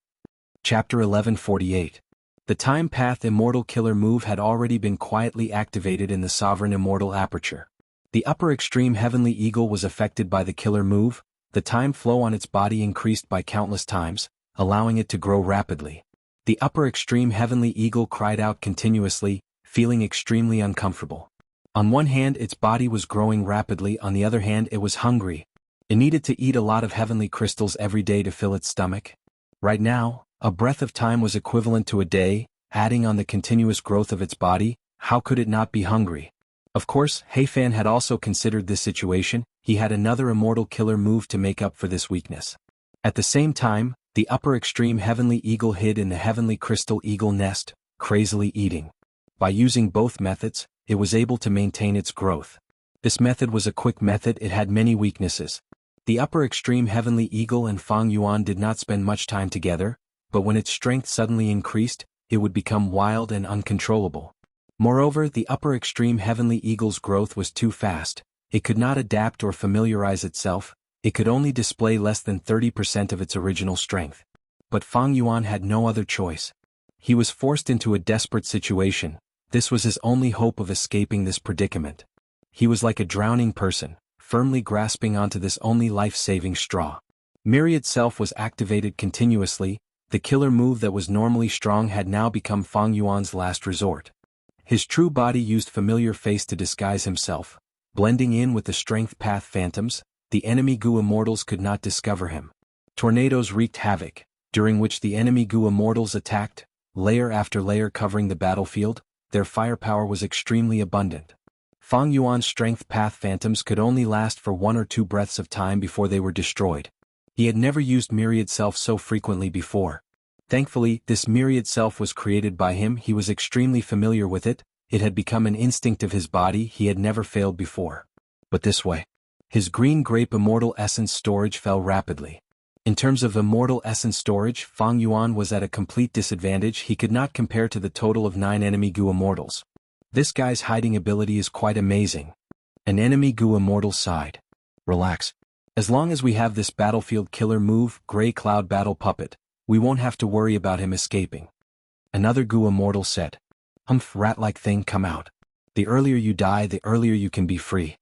Chapter 1148. The Time Path Immortal Killer move had already been quietly activated in the Sovereign Immortal Aperture. The upper extreme Heavenly Eagle was affected by the killer move. The time flow on its body increased by countless times, allowing it to grow rapidly. The upper extreme Heavenly Eagle cried out continuously, feeling extremely uncomfortable. On one hand its body was growing rapidly, on the other hand it was hungry. It needed to eat a lot of heavenly crystals every day to fill its stomach. Right now, a breath of time was equivalent to a day. Adding on the continuous growth of its body, how could it not be hungry? Of course, He Fan had also considered this situation. He had another immortal killer move to make up for this weakness. At the same time, the upper extreme Heavenly Eagle hid in the Heavenly Crystal Eagle nest, crazily eating. By using both methods, it was able to maintain its growth. This method was a quick method. It had many weaknesses. The upper extreme Heavenly Eagle and Fang Yuan did not spend much time together, but when its strength suddenly increased, it would become wild and uncontrollable. Moreover, the upper extreme Heavenly Eagle's growth was too fast. It could not adapt or familiarize itself. It could only display less than 30% of its original strength. But Fang Yuan had no other choice. He was forced into a desperate situation. This was his only hope of escaping this predicament. He was like a drowning person, firmly grasping onto this only life-saving straw. Myriad Self was activated continuously. The killer move that was normally strong had now become Fang Yuan's last resort. His true body used familiar face to disguise himself. Blending in with the strength path phantoms, the enemy Gu Immortals could not discover him. Tornadoes wreaked havoc, during which the enemy Gu Immortals attacked, layer after layer covering the battlefield. Their firepower was extremely abundant. Fang Yuan's strength path phantoms could only last for 1 or 2 breaths of time before they were destroyed. He had never used Myriad Self so frequently before. Thankfully, this Myriad Self was created by him. He was extremely familiar with it. It had become an instinct of his body. He had never failed before. But this way. His green grape immortal essence storage fell rapidly. In terms of immortal essence storage, Fang Yuan was at a complete disadvantage. He could not compare to the total of 9 enemy Gu Immortals. This guy's hiding ability is quite amazing. An enemy Gu Immortal sighed. Relax. As long as we have this battlefield killer move, Grey Cloud Battle Puppet, we won't have to worry about him escaping. Another Gu Immortal said. Rat-like thing, come out. The earlier you die, the earlier you can be free.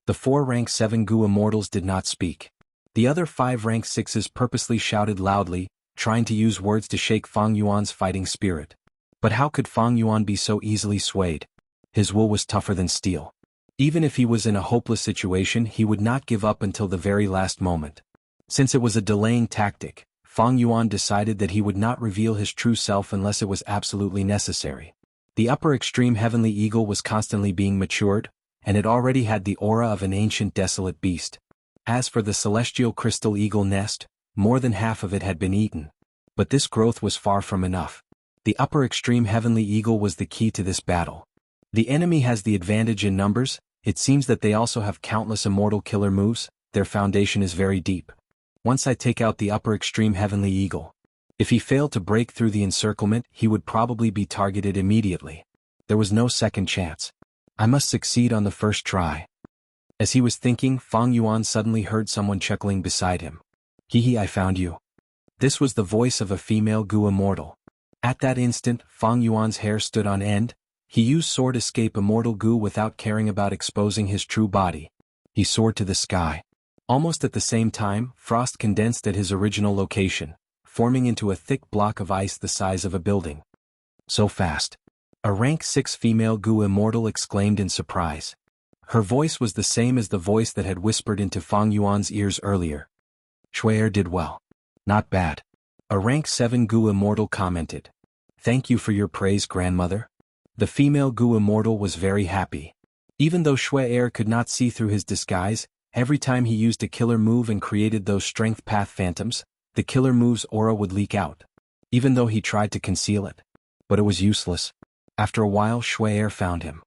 The 4 rank 7 Gu Immortals did not speak. The other 5 rank 6s purposely shouted loudly, trying to use words to shake Fang Yuan's fighting spirit. But how could Fang Yuan be so easily swayed? His will was tougher than steel. Even if he was in a hopeless situation, he would not give up until the very last moment. Since it was a delaying tactic, Fang Yuan decided that he would not reveal his true self unless it was absolutely necessary. The upper extreme Heavenly Eagle was constantly being matured, and it already had the aura of an ancient desolate beast. As for the celestial crystal eagle nest, more than half of it had been eaten. But this growth was far from enough. The upper extreme Heavenly Eagle was the key to this battle. The enemy has the advantage in numbers. It seems that they also have countless immortal killer moves. Their foundation is very deep. Once I take out the upper extreme Heavenly Eagle. If he failed to break through the encirclement, he would probably be targeted immediately. There was no second chance. I must succeed on the first try. As he was thinking, Fang Yuan suddenly heard someone chuckling beside him. Hee, I found you. This was the voice of a female Gu Immortal. At that instant, Fang Yuan's hair stood on end. He used sword escape Immortal Gu without caring about exposing his true body. He soared to the sky. Almost at the same time, frost condensed at his original location, forming into a thick block of ice the size of a building. So fast. A rank 6 female Gu Immortal exclaimed in surprise. Her voice was the same as the voice that had whispered into Fang Yuan's ears earlier. Shui'er did well. Not bad. A rank 7 Gu Immortal commented. Thank you for your praise, grandmother. The female Gu Immortal was very happy. Even though Shui'er could not see through his disguise, every time he used a killer move and created those strength path phantoms, the killer move's aura would leak out. Even though he tried to conceal it. But it was useless. After a while, Shui'er found him.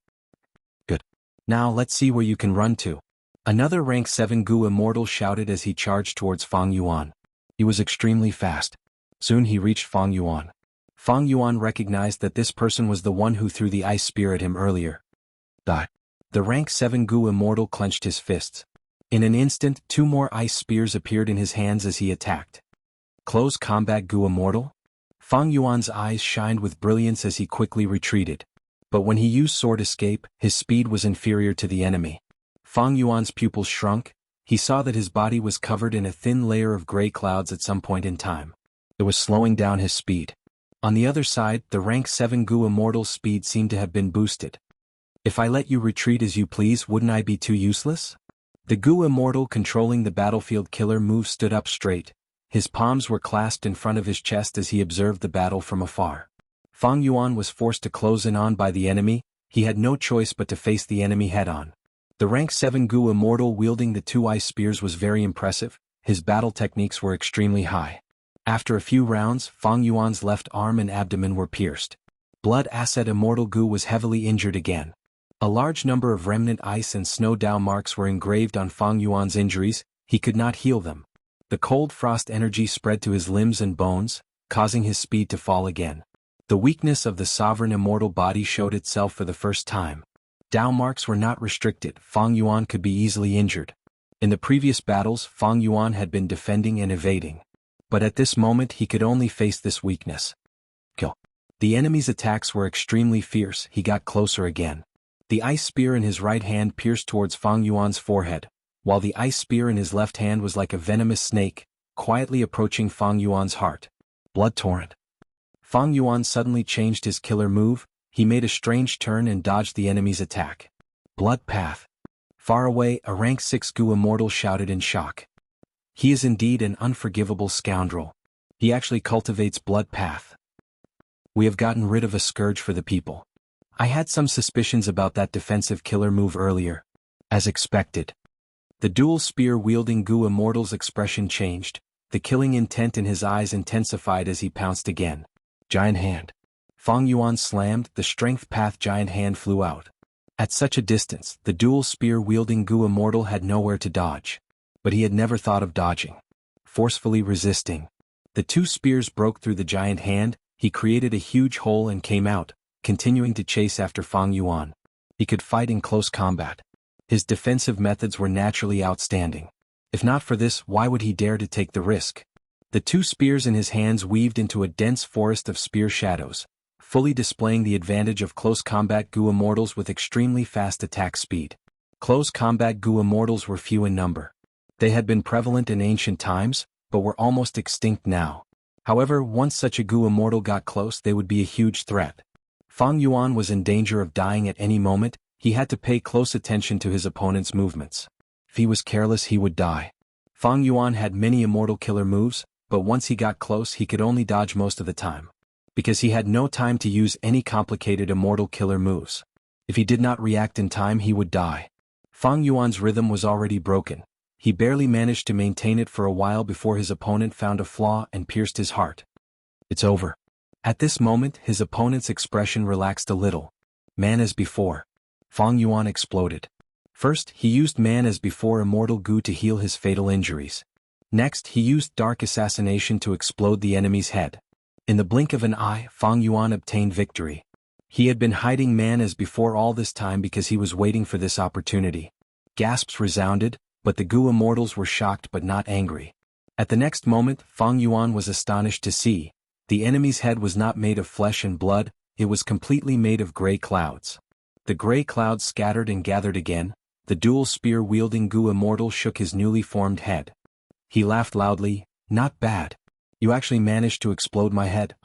Good. Now let's see where you can run to. Another rank 7 Gu Immortal shouted as he charged towards Fang Yuan. He was extremely fast. Soon he reached Fang Yuan. Fang Yuan recognized that this person was the one who threw the ice spear at him earlier. Die. The rank 7 Gu Immortal clenched his fists. In an instant, 2 more ice spears appeared in his hands as he attacked. Close combat Gu Immortal? Fang Yuan's eyes shined with brilliance as he quickly retreated. But when he used sword escape, his speed was inferior to the enemy. Fang Yuan's pupils shrunk. He saw that his body was covered in a thin layer of gray clouds at some point in time. It was slowing down his speed. On the other side, the rank 7 Gu Immortal's speed seemed to have been boosted. If I let you retreat as you please, wouldn't I be too useless? The Gu Immortal controlling the battlefield killer move stood up straight. His palms were clasped in front of his chest as he observed the battle from afar. Fang Yuan was forced to close in on by the enemy. He had no choice but to face the enemy head-on. The rank 7 Gu Immortal wielding the 2 ice spears was very impressive. His battle techniques were extremely high. After a few rounds, Fang Yuan's left arm and abdomen were pierced. Blood Asset Immortal Gu was heavily injured again. A large number of remnant ice and snow Dao marks were engraved on Fang Yuan's injuries. He could not heal them. The cold frost energy spread to his limbs and bones, causing his speed to fall again. The weakness of the sovereign immortal body showed itself for the first time. Dao marks were not restricted. Fang Yuan could be easily injured. In the previous battles, Fang Yuan had been defending and evading. But at this moment he could only face this weakness. Kill. The enemy's attacks were extremely fierce. He got closer again. The ice spear in his right hand pierced towards Fang Yuan's forehead, while the ice spear in his left hand was like a venomous snake, quietly approaching Fang Yuan's heart. Blood torrent. Fang Yuan suddenly changed his killer move. He made a strange turn and dodged the enemy's attack. Blood path. Far away, a rank 6 Gu Immortal shouted in shock. He is indeed an unforgivable scoundrel. He actually cultivates blood path. We have gotten rid of a scourge for the people. I had some suspicions about that defensive killer move earlier. As expected. The dual spear-wielding Gu Immortal's expression changed. The killing intent in his eyes intensified as he pounced again. Giant hand. Fang Yuan slammed. The strength path giant hand flew out. At such a distance, the dual spear-wielding Gu Immortal had nowhere to dodge. But he had never thought of dodging. Forcefully resisting. The 2 spears broke through the giant hand. He created a huge hole and came out, continuing to chase after Fang Yuan. He could fight in close combat. His defensive methods were naturally outstanding. If not for this, why would he dare to take the risk? The 2 spears in his hands weaved into a dense forest of spear shadows, fully displaying the advantage of close combat Gu Immortals with extremely fast attack speed. Close combat Gu Immortals were few in number. They had been prevalent in ancient times, but were almost extinct now. However, once such a Gu Immortal got close, they would be a huge threat. Fang Yuan was in danger of dying at any moment. He had to pay close attention to his opponent's movements. If he was careless, he would die. Fang Yuan had many immortal killer moves, but once he got close, he could only dodge most of the time. Because he had no time to use any complicated immortal killer moves. If he did not react in time, he would die. Fang Yuan's rhythm was already broken. He barely managed to maintain it for a while before his opponent found a flaw and pierced his heart. It's over. At this moment, his opponent's expression relaxed a little. Man as before. Fang Yuan exploded. First, he used Man as before Immortal Gu to heal his fatal injuries. Next, he used Dark Assassination to explode the enemy's head. In the blink of an eye, Fang Yuan obtained victory. He had been hiding Man as before all this time because he was waiting for this opportunity. Gasps resounded, but the Gu immortals were shocked but not angry. At the next moment, Fang Yuan was astonished to see. The enemy's head was not made of flesh and blood, it was completely made of gray clouds. The gray clouds scattered and gathered again. The dual spear-wielding Gu immortal shook his newly formed head. He laughed loudly. Not bad. You actually managed to explode my head,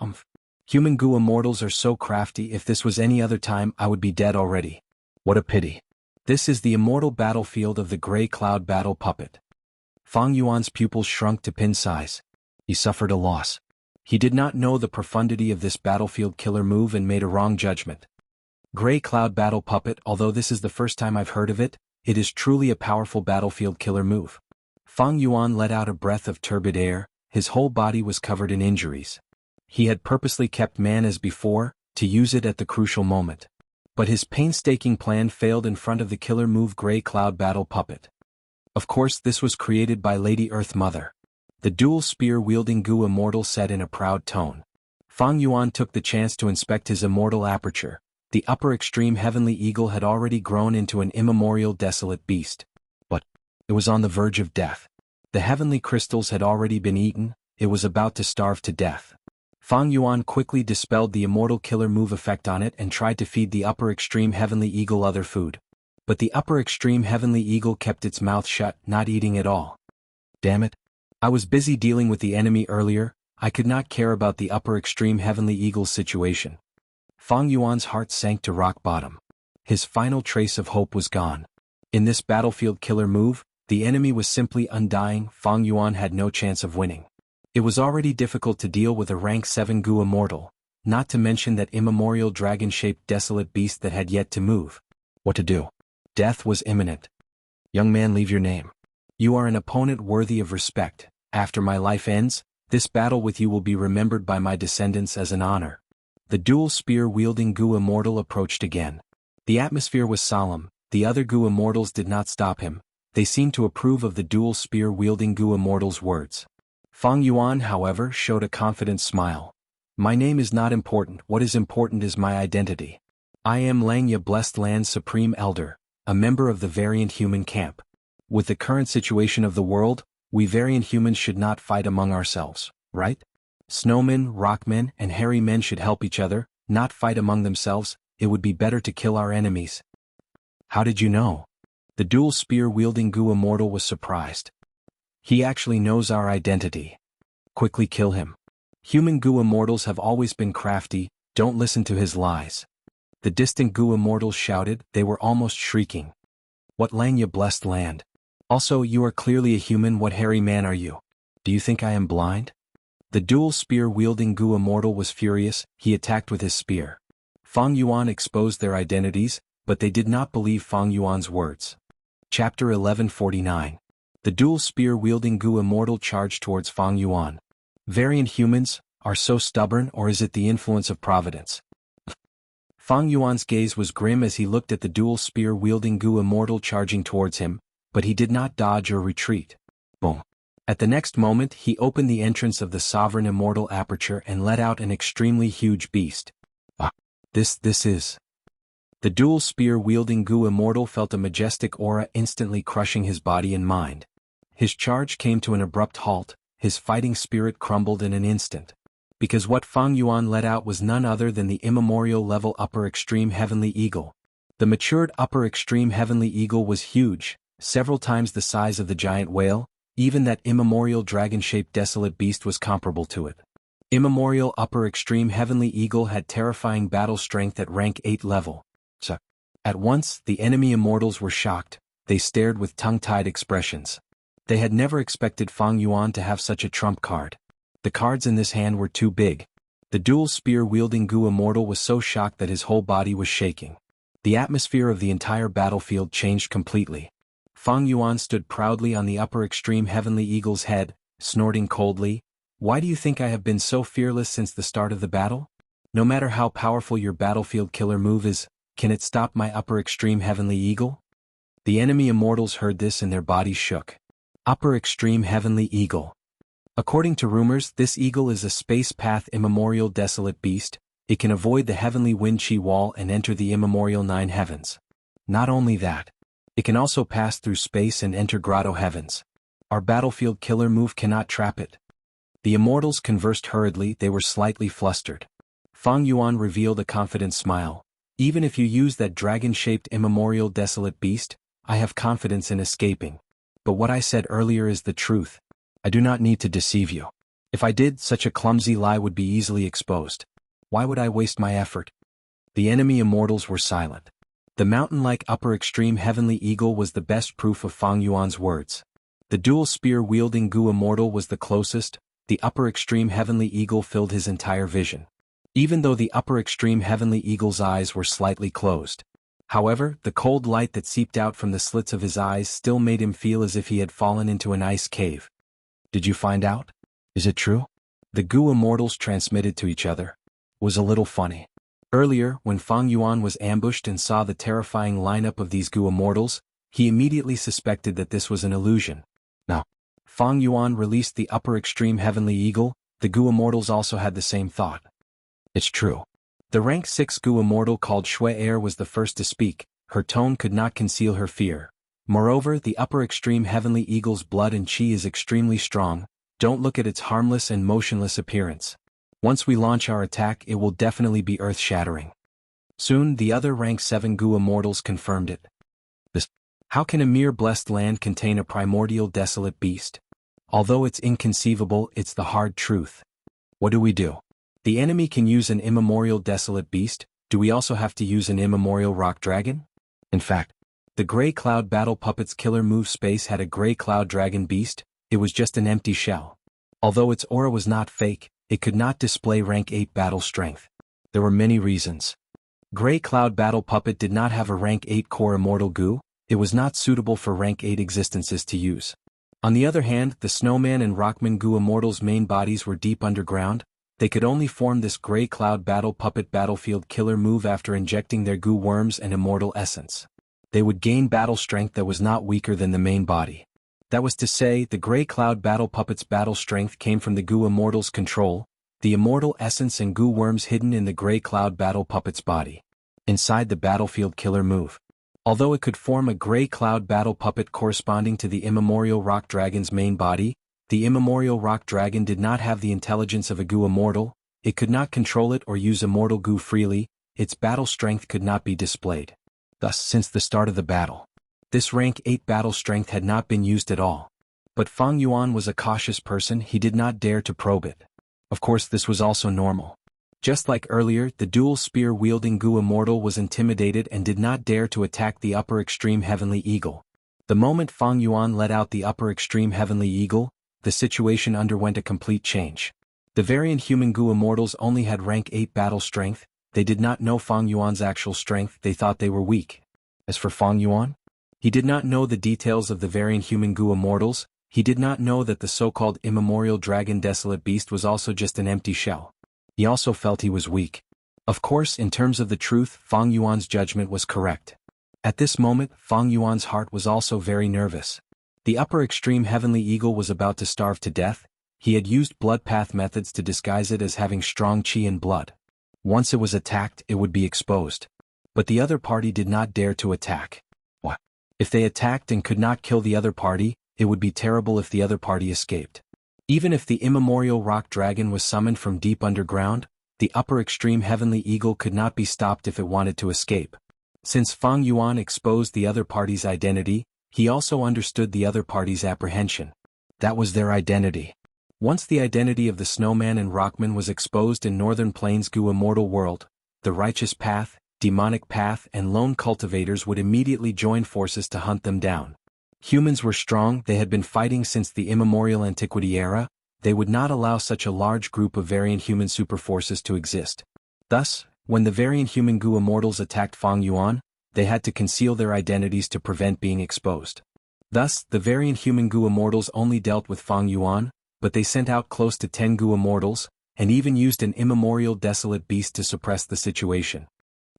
Human Gu immortals are so crafty. If this was any other time I would be dead already. What a pity. This is the immortal battlefield of the gray cloud battle puppet. Fang Yuan's pupils shrunk to pin size. He suffered a loss. He did not know the profundity of this battlefield killer move and made a wrong judgment. Gray cloud battle puppet. Although this is the first time I've heard of it, it is truly a powerful battlefield killer move. Fang Yuan let out a breath of turbid air. His whole body was covered in injuries. He had purposely kept man as before, to use it at the crucial moment. But his painstaking plan failed in front of the killer move Gray Cloud Battle Puppet. Of course this was created by Lady Earth Mother. The dual spear-wielding Gu immortal said in a proud tone. Fang Yuan took the chance to inspect his immortal aperture. The upper extreme heavenly eagle had already grown into an immemorial desolate beast. But it was on the verge of death. The heavenly crystals had already been eaten, it was about to starve to death. Fang Yuan quickly dispelled the immortal killer move effect on it and tried to feed the upper extreme heavenly eagle other food. But the upper extreme heavenly eagle kept its mouth shut, not eating at all. Damn it. I was busy dealing with the enemy earlier, I could not care about the upper extreme heavenly eagle's situation. Fang Yuan's heart sank to rock bottom. His final trace of hope was gone. In this battlefield killer move, the enemy was simply undying. Fang Yuan had no chance of winning. It was already difficult to deal with a rank 7 Gu immortal, not to mention that immemorial dragon-shaped desolate beast that had yet to move. What to do? Death was imminent. Young man, leave your name. You are an opponent worthy of respect. After my life ends, this battle with you will be remembered by my descendants as an honor. The dual spear-wielding Gu immortal approached again. The atmosphere was solemn. The other Gu immortals did not stop him. They seemed to approve of the dual spear-wielding Gu immortal's words. Fang Yuan, however, showed a confident smile. My name is not important. What is important is my identity. I am Xianxia, Blessed Land's Supreme Elder, a member of the variant human camp. With the current situation of the world, we variant humans should not fight among ourselves, right? Snowmen, rockmen, and hairy men should help each other, not fight among themselves. It would be better to kill our enemies. How did you know? The dual spear-wielding Gu immortal was surprised. He actually knows our identity. Quickly kill him. Human Gu immortals have always been crafty, don't listen to his lies. The distant Gu immortals shouted, they were almost shrieking. What Xianxia, Blessed Land? Also, you are clearly a human. What hairy man are you? Do you think I am blind? The dual spear-wielding Gu immortal was furious, he attacked with his spear. Fang Yuan exposed their identities, but they did not believe Fang Yuan's words. Chapter 1149. The dual spear-wielding Gu immortal charged towards Fang Yuan. Variant humans are so stubborn, or is it the influence of providence? Fang Yuan's gaze was grim as he looked at the dual spear-wielding Gu immortal charging towards him, but he did not dodge or retreat. Boom. At the next moment he opened the entrance of the sovereign immortal aperture and let out an extremely huge beast. This is... The dual spear-wielding Gu immortal felt a majestic aura instantly crushing his body and mind. His charge came to an abrupt halt, his fighting spirit crumbled in an instant. Because what Fang Yuan let out was none other than the immemorial level upper extreme heavenly eagle. The matured upper extreme heavenly eagle was huge, several times the size of the giant whale. Even that immemorial dragon-shaped desolate beast was comparable to it. Immemorial upper extreme heavenly eagle had terrifying battle strength at rank 8 level. At once, the enemy immortals were shocked, they stared with tongue-tied expressions. They had never expected Fang Yuan to have such a trump card. The cards in this hand were too big. The dual spear-wielding Gu immortal was so shocked that his whole body was shaking. The atmosphere of the entire battlefield changed completely. Fang Yuan stood proudly on the upper extreme heavenly eagle's head, snorting coldly. Why do you think I have been so fearless since the start of the battle? No matter how powerful your battlefield killer move is, can it stop my upper extreme heavenly eagle? The enemy immortals heard this and their bodies shook. Upper extreme heavenly eagle. According to rumors, this eagle is a space path immemorial desolate beast. It can avoid the heavenly wind chi wall and enter the immemorial 9 heavens. Not only that, It can also pass through space and enter grotto heavens. Our battlefield killer move cannot trap it. The immortals conversed hurriedly. They were slightly flustered. Fang Yuan revealed a confident smile. Even if you use that dragon-shaped immemorial desolate beast, I have confidence in escaping. But what I said earlier is the truth. I do not need to deceive you. If I did, such a clumsy lie would be easily exposed. Why would I waste my effort? The enemy immortals were silent. The mountain-like upper extreme heavenly eagle was the best proof of Fang Yuan's words. The dual spear-wielding Gu immortal was the closest. The upper extreme heavenly eagle filled his entire vision. Even though the upper extreme heavenly eagle's eyes were slightly closed. However, the cold light that seeped out from the slits of his eyes still made him feel as if he had fallen into an ice cave. Did you find out? Is it true? The Gu immortals transmitted to each other. Was a little funny. Earlier, when Fang Yuan was ambushed and saw the terrifying lineup of these Gu immortals, he immediately suspected that this was an illusion. Now, Fang Yuan released the upper extreme heavenly eagle. The Gu immortals also had the same thought. It's true. The rank 6 Gu immortal called Shui Air was the first to speak. Her tone could not conceal her fear. Moreover, the upper extreme heavenly eagle's blood and chi is extremely strong. Don't look at its harmless and motionless appearance. Once we launch our attack, it will definitely be earth-shattering. Soon, the other rank 7 Gu immortals confirmed it. How can a mere blessed land contain a primordial desolate beast? Although it's inconceivable, it's the hard truth. What do? The enemy can use an immemorial desolate beast. Do we also have to use an immemorial rock dragon? In fact, the Grey Cloud Battle Puppet's killer move space had a Grey Cloud Dragon beast. It was just an empty shell. Although its aura was not fake, it could not display rank 8 battle strength. There were many reasons. Grey Cloud Battle Puppet did not have a rank 8 core immortal Gu. It was not suitable for rank 8 existences to use. On the other hand, the Snowman and Rockman Gu immortals' main bodies were deep underground. They could only form this Grey Cloud Battle Puppet battlefield killer move after injecting their Gu worms and immortal essence. They would gain battle strength that was not weaker than the main body. That was to say, the Grey Cloud Battle Puppet's battle strength came from the Gu immortal's control, the immortal essence and Gu worms hidden in the Grey Cloud Battle Puppet's body. Inside the battlefield killer move. Although it could form a Grey Cloud Battle Puppet corresponding to the immemorial rock dragon's main body, the immemorial rock dragon did not have the intelligence of a Gu immortal. It could not control it or use immortal Gu freely. Its battle strength could not be displayed. Thus, since the start of the battle, this rank 8 battle strength had not been used at all. But Fang Yuan was a cautious person. He did not dare to probe it. Of course, this was also normal. Just like earlier, the dual spear-wielding Gu immortal was intimidated and did not dare to attack the upper extreme heavenly eagle. The moment Fang Yuan let out the upper extreme heavenly eagle, the situation underwent a complete change. The variant human Gu immortals only had rank 8 battle strength. They did not know Fang Yuan's actual strength. They thought they were weak. As for Fang Yuan, he did not know the details of the variant human Gu immortals. He did not know that the so-called immemorial dragon desolate beast was also just an empty shell. He also felt he was weak. Of course, in terms of the truth, Fang Yuan's judgment was correct. At this moment, Fang Yuan's heart was also very nervous. The upper extreme heavenly eagle was about to starve to death. He had used blood path methods to disguise it as having strong chi and blood. Once it was attacked, it would be exposed. But the other party did not dare to attack. What? If they attacked and could not kill the other party, it would be terrible if the other party escaped. Even if the immemorial rock dragon was summoned from deep underground, the upper extreme heavenly eagle could not be stopped if it wanted to escape. Since Fang Yuan exposed the other party's identity, he also understood the other party's apprehension. That was their identity. Once the identity of the Snowman and Rockman was exposed in Northern Plains Gu immortal world, the Righteous Path, Demonic Path and Lone Cultivators would immediately join forces to hunt them down. Humans were strong. They had been fighting since the immemorial antiquity era. They would not allow such a large group of variant human superforces to exist. Thus, when the variant human Gu immortals attacked Fang Yuan, they had to conceal their identities to prevent being exposed. Thus, the variant human Gu immortals only dealt with Fang Yuan, but they sent out close to 10 Gu immortals, and even used an immemorial desolate beast to suppress the situation.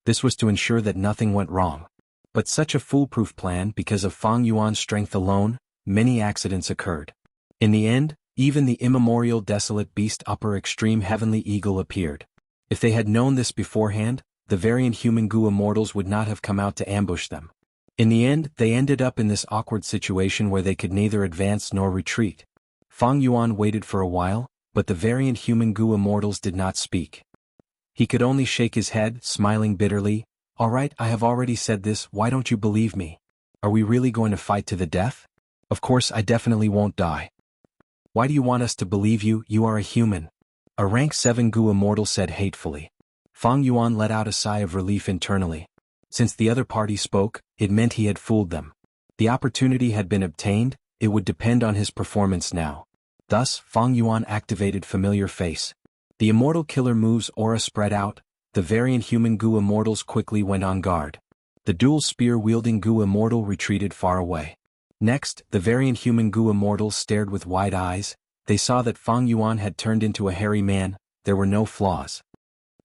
This was to ensure that nothing went wrong. But such a foolproof plan, because of Fang Yuan's strength alone, many accidents occurred. In the end, even the immemorial desolate beast upper extreme heavenly eagle appeared. If they had known this beforehand, the variant human Gu immortals would not have come out to ambush them. In the end, they ended up in this awkward situation where they could neither advance nor retreat. Fang Yuan waited for a while, but the variant human goo immortals did not speak. He could only shake his head, smiling bitterly. "All right, I have already said this, why don't you believe me? Are we really going to fight to the death? Of course I definitely won't die. Why do you want us to believe you? You are a human." A rank 7 goo immortal said hatefully. Fang Yuan let out a sigh of relief internally. Since the other party spoke, it meant he had fooled them. The opportunity had been obtained, it would depend on his performance now. Thus, Fang Yuan activated Familiar Face. The Immortal Killer move's aura spread out, the variant human goo immortals quickly went on guard. The dual spear-wielding goo immortal retreated far away. Next, the variant human goo immortals stared with wide eyes. They saw that Fang Yuan had turned into a hairy man. There were no flaws.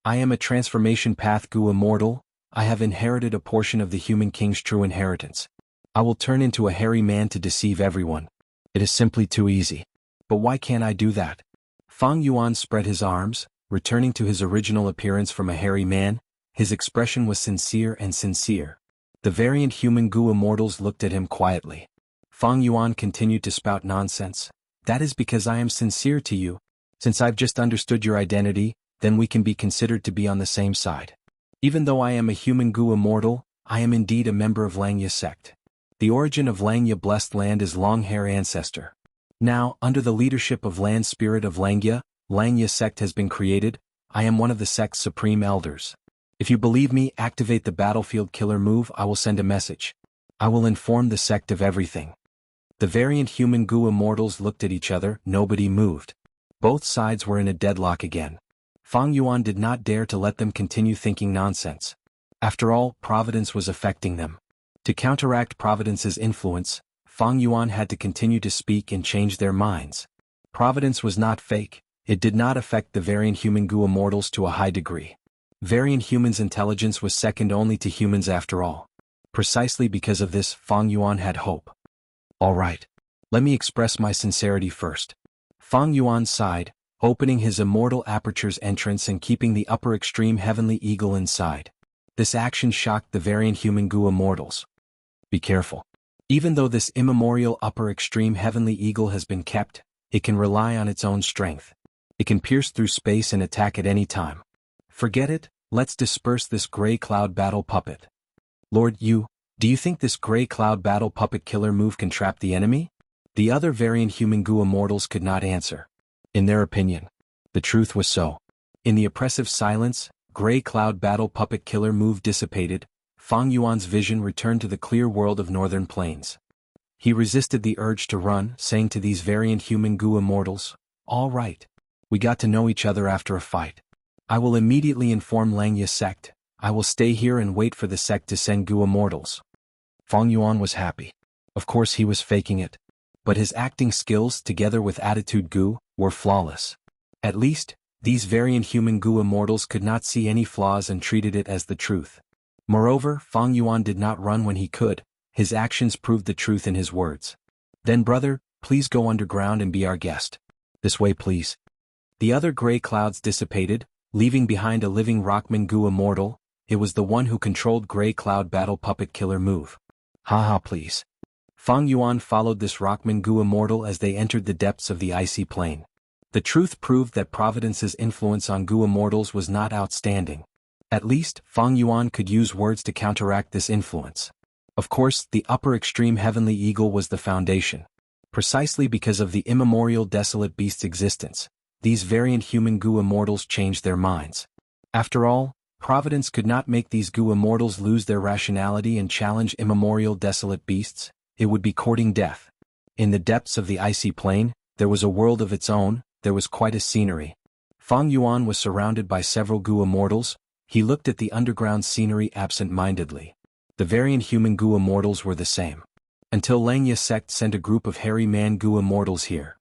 "I am a transformation path goo immortal. I have inherited a portion of the human king's true inheritance. I will turn into a hairy man to deceive everyone. It is simply too easy. But why can't I do that?" Fang Yuan spread his arms, returning to his original appearance from a hairy man. His expression was sincere and sincere. The variant human goo immortals looked at him quietly. Fang Yuan continued to spout nonsense. "That is because I am sincere to you. Since I've just understood your identity, then we can be considered to be on the same side. Even though I am a human goo immortal, I am indeed a member of Xianxia sect. The origin of Xianxia blessed land is long-hair ancestor. Now, under the leadership of land spirit of Xianxia sect has been created. I am one of the sect's supreme elders. If you believe me, activate the battlefield killer move. I will send a message. I will inform the sect of everything." The variant human goo immortals looked at each other, nobody moved. Both sides were in a deadlock again. Fang Yuan did not dare to let them continue thinking nonsense. After all, Providence was affecting them. To counteract Providence's influence, Fang Yuan had to continue to speak and change their minds. Providence was not fake, it did not affect the variant human goo immortals to a high degree. Variant humans' intelligence was second only to humans after all. Precisely because of this, Fang Yuan had hope. "All right. Let me express my sincerity first." Fang Yuan sighed, opening his immortal aperture's entrance and keeping the upper extreme heavenly eagle inside. This action shocked the variant human goo immortals. "Be careful. Even though this immemorial upper extreme heavenly eagle has been kept, it can rely on its own strength. It can pierce through space and attack at any time. Forget it, let's disperse this gray cloud battle puppet." "Lord, do you think this gray cloud battle puppet killer move can trap the enemy?" The other variant human goo immortals could not answer. In their opinion, the truth was so. In the oppressive silence, gray cloud battle puppet killer move dissipated. Fang Yuan's vision returned to the clear world of northern plains. He resisted the urge to run, saying to these variant human goo immortals, "All right. We got to know each other after a fight. I will immediately inform Xianxia sect. I will stay here and wait for the sect to send goo immortals." Fang Yuan was happy. Of course he was faking it. But his acting skills, together with attitude goo, were flawless. At least, these variant human goo immortals could not see any flaws and treated it as the truth. Moreover, Fang Yuan did not run when he could. His actions proved the truth in his words. "Then brother, please go underground and be our guest. This way please." The other gray clouds dissipated, leaving behind a living Rockman goo immortal. It was the one who controlled gray cloud battle puppet killer move. "Haha please." Fang Yuan followed this Rockman goo immortal as they entered the depths of the icy plain. The truth proved that Providence's influence on goo immortals was not outstanding. At least, Fang Yuan could use words to counteract this influence. Of course, the upper extreme heavenly eagle was the foundation. Precisely because of the immemorial desolate beast's existence, these variant human goo immortals changed their minds. After all, Providence could not make these goo immortals lose their rationality and challenge immemorial desolate beasts. It would be courting death. In the depths of the icy plain, there was a world of its own. There was quite a scenery. Fang Yuan was surrounded by several goo immortals. He looked at the underground scenery absent-mindedly. The variant human goo immortals were the same. Until Xianxia sect sent a group of hairy man goo immortals here.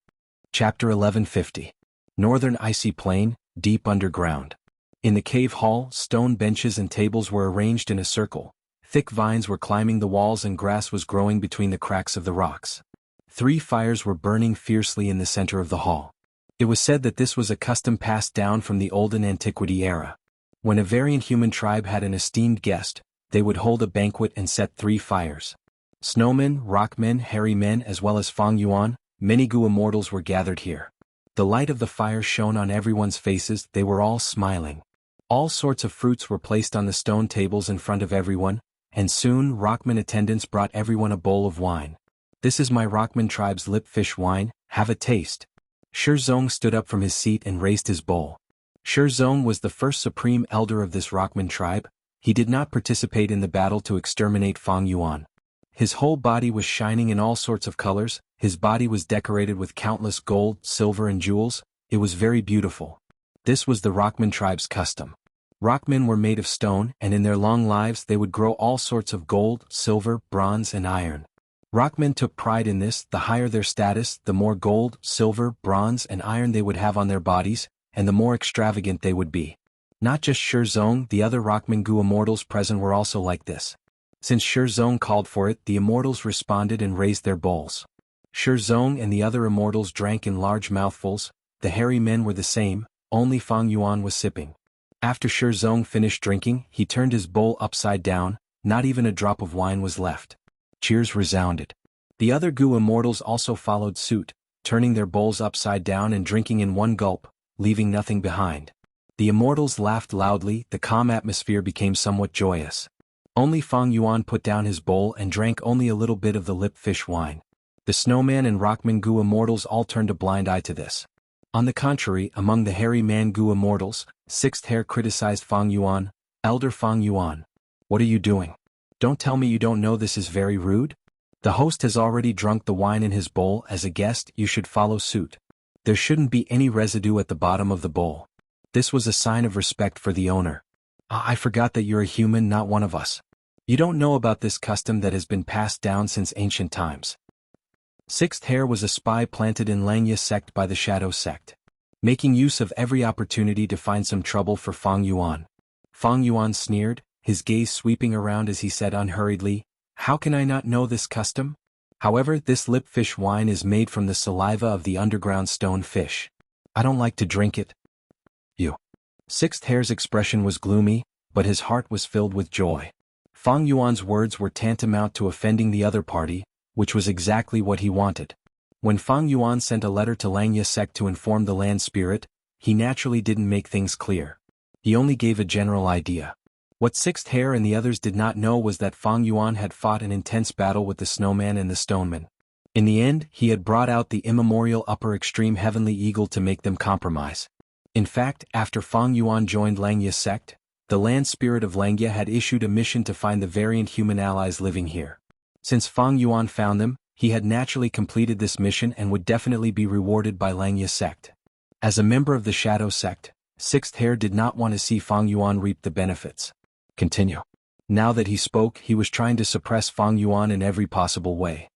Chapter 1150. Northern Icy Plain, Deep Underground. In the cave hall, stone benches and tables were arranged in a circle. Thick vines were climbing the walls and grass was growing between the cracks of the rocks. 3 fires were burning fiercely in the center of the hall. It was said that this was a custom passed down from the olden antiquity era. When a variant human tribe had an esteemed guest, They would hold a banquet and set 3 fires. Snowmen, rockmen, hairy men as well as Fang Yuan, many Gu immortals were gathered here. The light of the fire shone on everyone's faces, they were all smiling. All sorts of fruits were placed on the stone tables in front of everyone, and soon rockman attendants brought everyone a bowl of wine. This is my rockman tribe's lip fish wine, have a taste. Shizong stood up from his seat and raised his bowl. Shizong was the first supreme elder of this rockman tribe. He did not participate in the battle to exterminate Fang Yuan. His whole body was shining in all sorts of colors, his body was decorated with countless gold, silver and jewels, it was very beautiful. This was the rockman tribe's custom. Rockmen were made of stone and in their long lives they would grow all sorts of gold, silver, bronze and iron. Rockmen took pride in this, the higher their status, the more gold, silver, bronze and iron they would have on their bodies, and the more extravagant they would be. Not just Shizong, the other rockman Gu immortals present were also like this. Since Shizong called for it, the immortals responded and raised their bowls. Shizong and the other immortals drank in large mouthfuls, the hairy men were the same, only Fang Yuan was sipping. After Shizong finished drinking, he turned his bowl upside down, not even a drop of wine was left. Cheers resounded. The other Gu immortals also followed suit, turning their bowls upside down and drinking in one gulp, leaving nothing behind. The immortals laughed loudly, the calm atmosphere became somewhat joyous. Only Fang Yuan put down his bowl and drank only a little bit of the lip fish wine. The snowman and rockman Gu immortals all turned a blind eye to this. On the contrary, among the hairy man Gu immortals, Sixth Hair criticized Fang Yuan. Elder Fang Yuan, what are you doing? Don't tell me you don't know this is very rude? The host has already drunk the wine in his bowl, as a guest you should follow suit. There shouldn't be any residue at the bottom of the bowl. This was a sign of respect for the owner. I forgot that you're a human, not one of us. You don't know about this custom that has been passed down since ancient times. Sixth Hair was a spy planted in Xianxia sect by the Shadow sect, making use of every opportunity to find some trouble for Fang Yuan. Fang Yuan sneered, his gaze sweeping around as he said unhurriedly, "How can I not know this custom? However, this lip fish wine is made from the saliva of the underground stone fish. I don't like to drink it." You. Sixth Hair's expression was gloomy, but his heart was filled with joy. Fang Yuan's words were tantamount to offending the other party, which was exactly what he wanted. When Fang Yuan sent a letter to Xianxia sect to inform the land spirit, he naturally didn't make things clear. He only gave a general idea. What Sixth Hair and the others did not know was that Fang Yuan had fought an intense battle with the snowman and the stoneman. In the end, he had brought out the immemorial upper extreme heavenly eagle to make them compromise. In fact, after Fang Yuan joined Xianxia sect, the land spirit of Xianxia had issued a mission to find the variant human allies living here. Since Fang Yuan found them, he had naturally completed this mission and would definitely be rewarded by Xianxia sect. As a member of the Shadow sect, Sixth Hair did not want to see Fang Yuan reap the benefits. Continue. Now that he spoke, he was trying to suppress Fang Yuan in every possible way.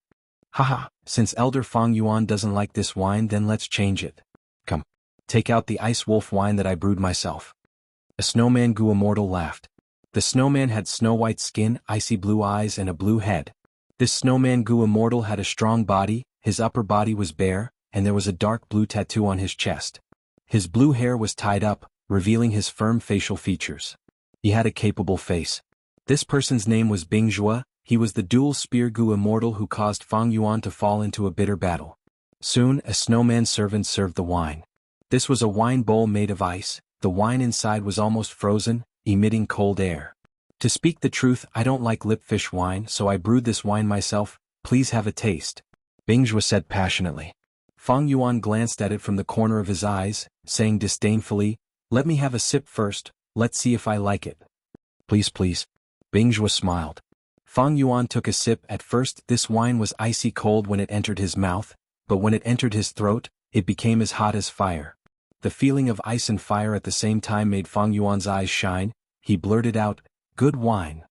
Haha, since Elder Fang Yuan doesn't like this wine, then let's change it. Come. Take out the ice wolf wine that I brewed myself. A snowman Gu immortal laughed. The snowman had snow-white skin, icy blue eyes and a blue head. This snowman Gu immortal had a strong body, his upper body was bare, and there was a dark blue tattoo on his chest. His blue hair was tied up, revealing his firm facial features. He had a capable face. This person's name was Bingjue, he was the dual spear Gu immortal who caused Fang Yuan to fall into a bitter battle. Soon, a snowman servant served the wine. This was a wine bowl made of ice, the wine inside was almost frozen, emitting cold air. To speak the truth, I don't like lip fish wine, so I brewed this wine myself, please have a taste. Bingjue said passionately. Fang Yuan glanced at it from the corner of his eyes, saying disdainfully, "Let me have a sip first, let's see if I like it." Please please. Bingjue smiled. Fang Yuan took a sip. At first this wine was icy cold when it entered his mouth, but when it entered his throat, it became as hot as fire. The feeling of ice and fire at the same time made Fang Yuan's eyes shine. He blurted out, "Good wine."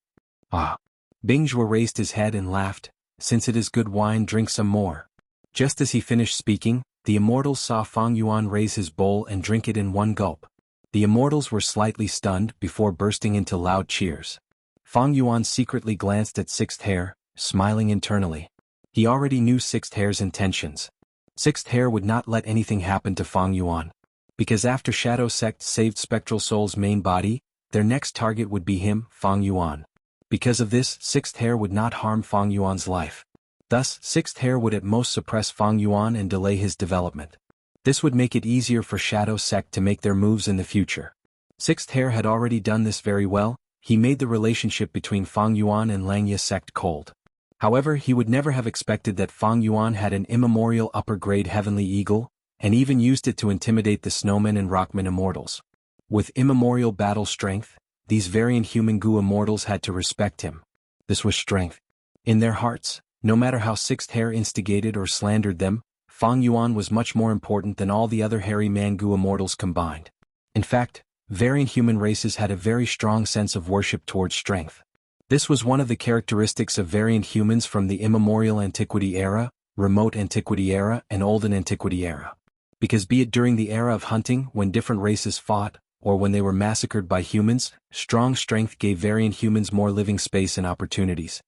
Ah. Bingjue raised his head and laughed, "Since it is good wine, drink some more." Just as he finished speaking, the immortals saw Fang Yuan raise his bowl and drink it in one gulp. The immortals were slightly stunned before bursting into loud cheers. Fang Yuan secretly glanced at Sixth Hair, smiling internally. He already knew Sixth Hair's intentions. Sixth Hair would not let anything happen to Fang Yuan. Because after Shadow Sect saved Spectral Soul's main body, their next target would be him, Fang Yuan. Because of this, sixth hair would not harm Fang Yuan's life. Thus, sixth hair would at most suppress Fang Yuan and delay his development. This would make it easier for Shadow Sect to make their moves in the future. Sixth hair had already done this very well. He made the relationship between Fang Yuan and Langya sect cold. However, he would never have expected that Fang Yuan had an immemorial upper-grade heavenly eagle, and even used it to intimidate the snowmen and rockmen immortals. With immemorial battle strength, these variant human Gu immortals had to respect him. This was strength. In their hearts, no matter how sixth hair instigated or slandered them, Fang Yuan was much more important than all the other hairy man Gu immortals combined. In fact, variant human races had a very strong sense of worship towards strength. This was one of the characteristics of variant humans from the immemorial antiquity era, remote antiquity era, and olden antiquity era. Because be it during the era of hunting when different races fought, or when they were massacred by humans, strong strength gave variant humans more living space and opportunities.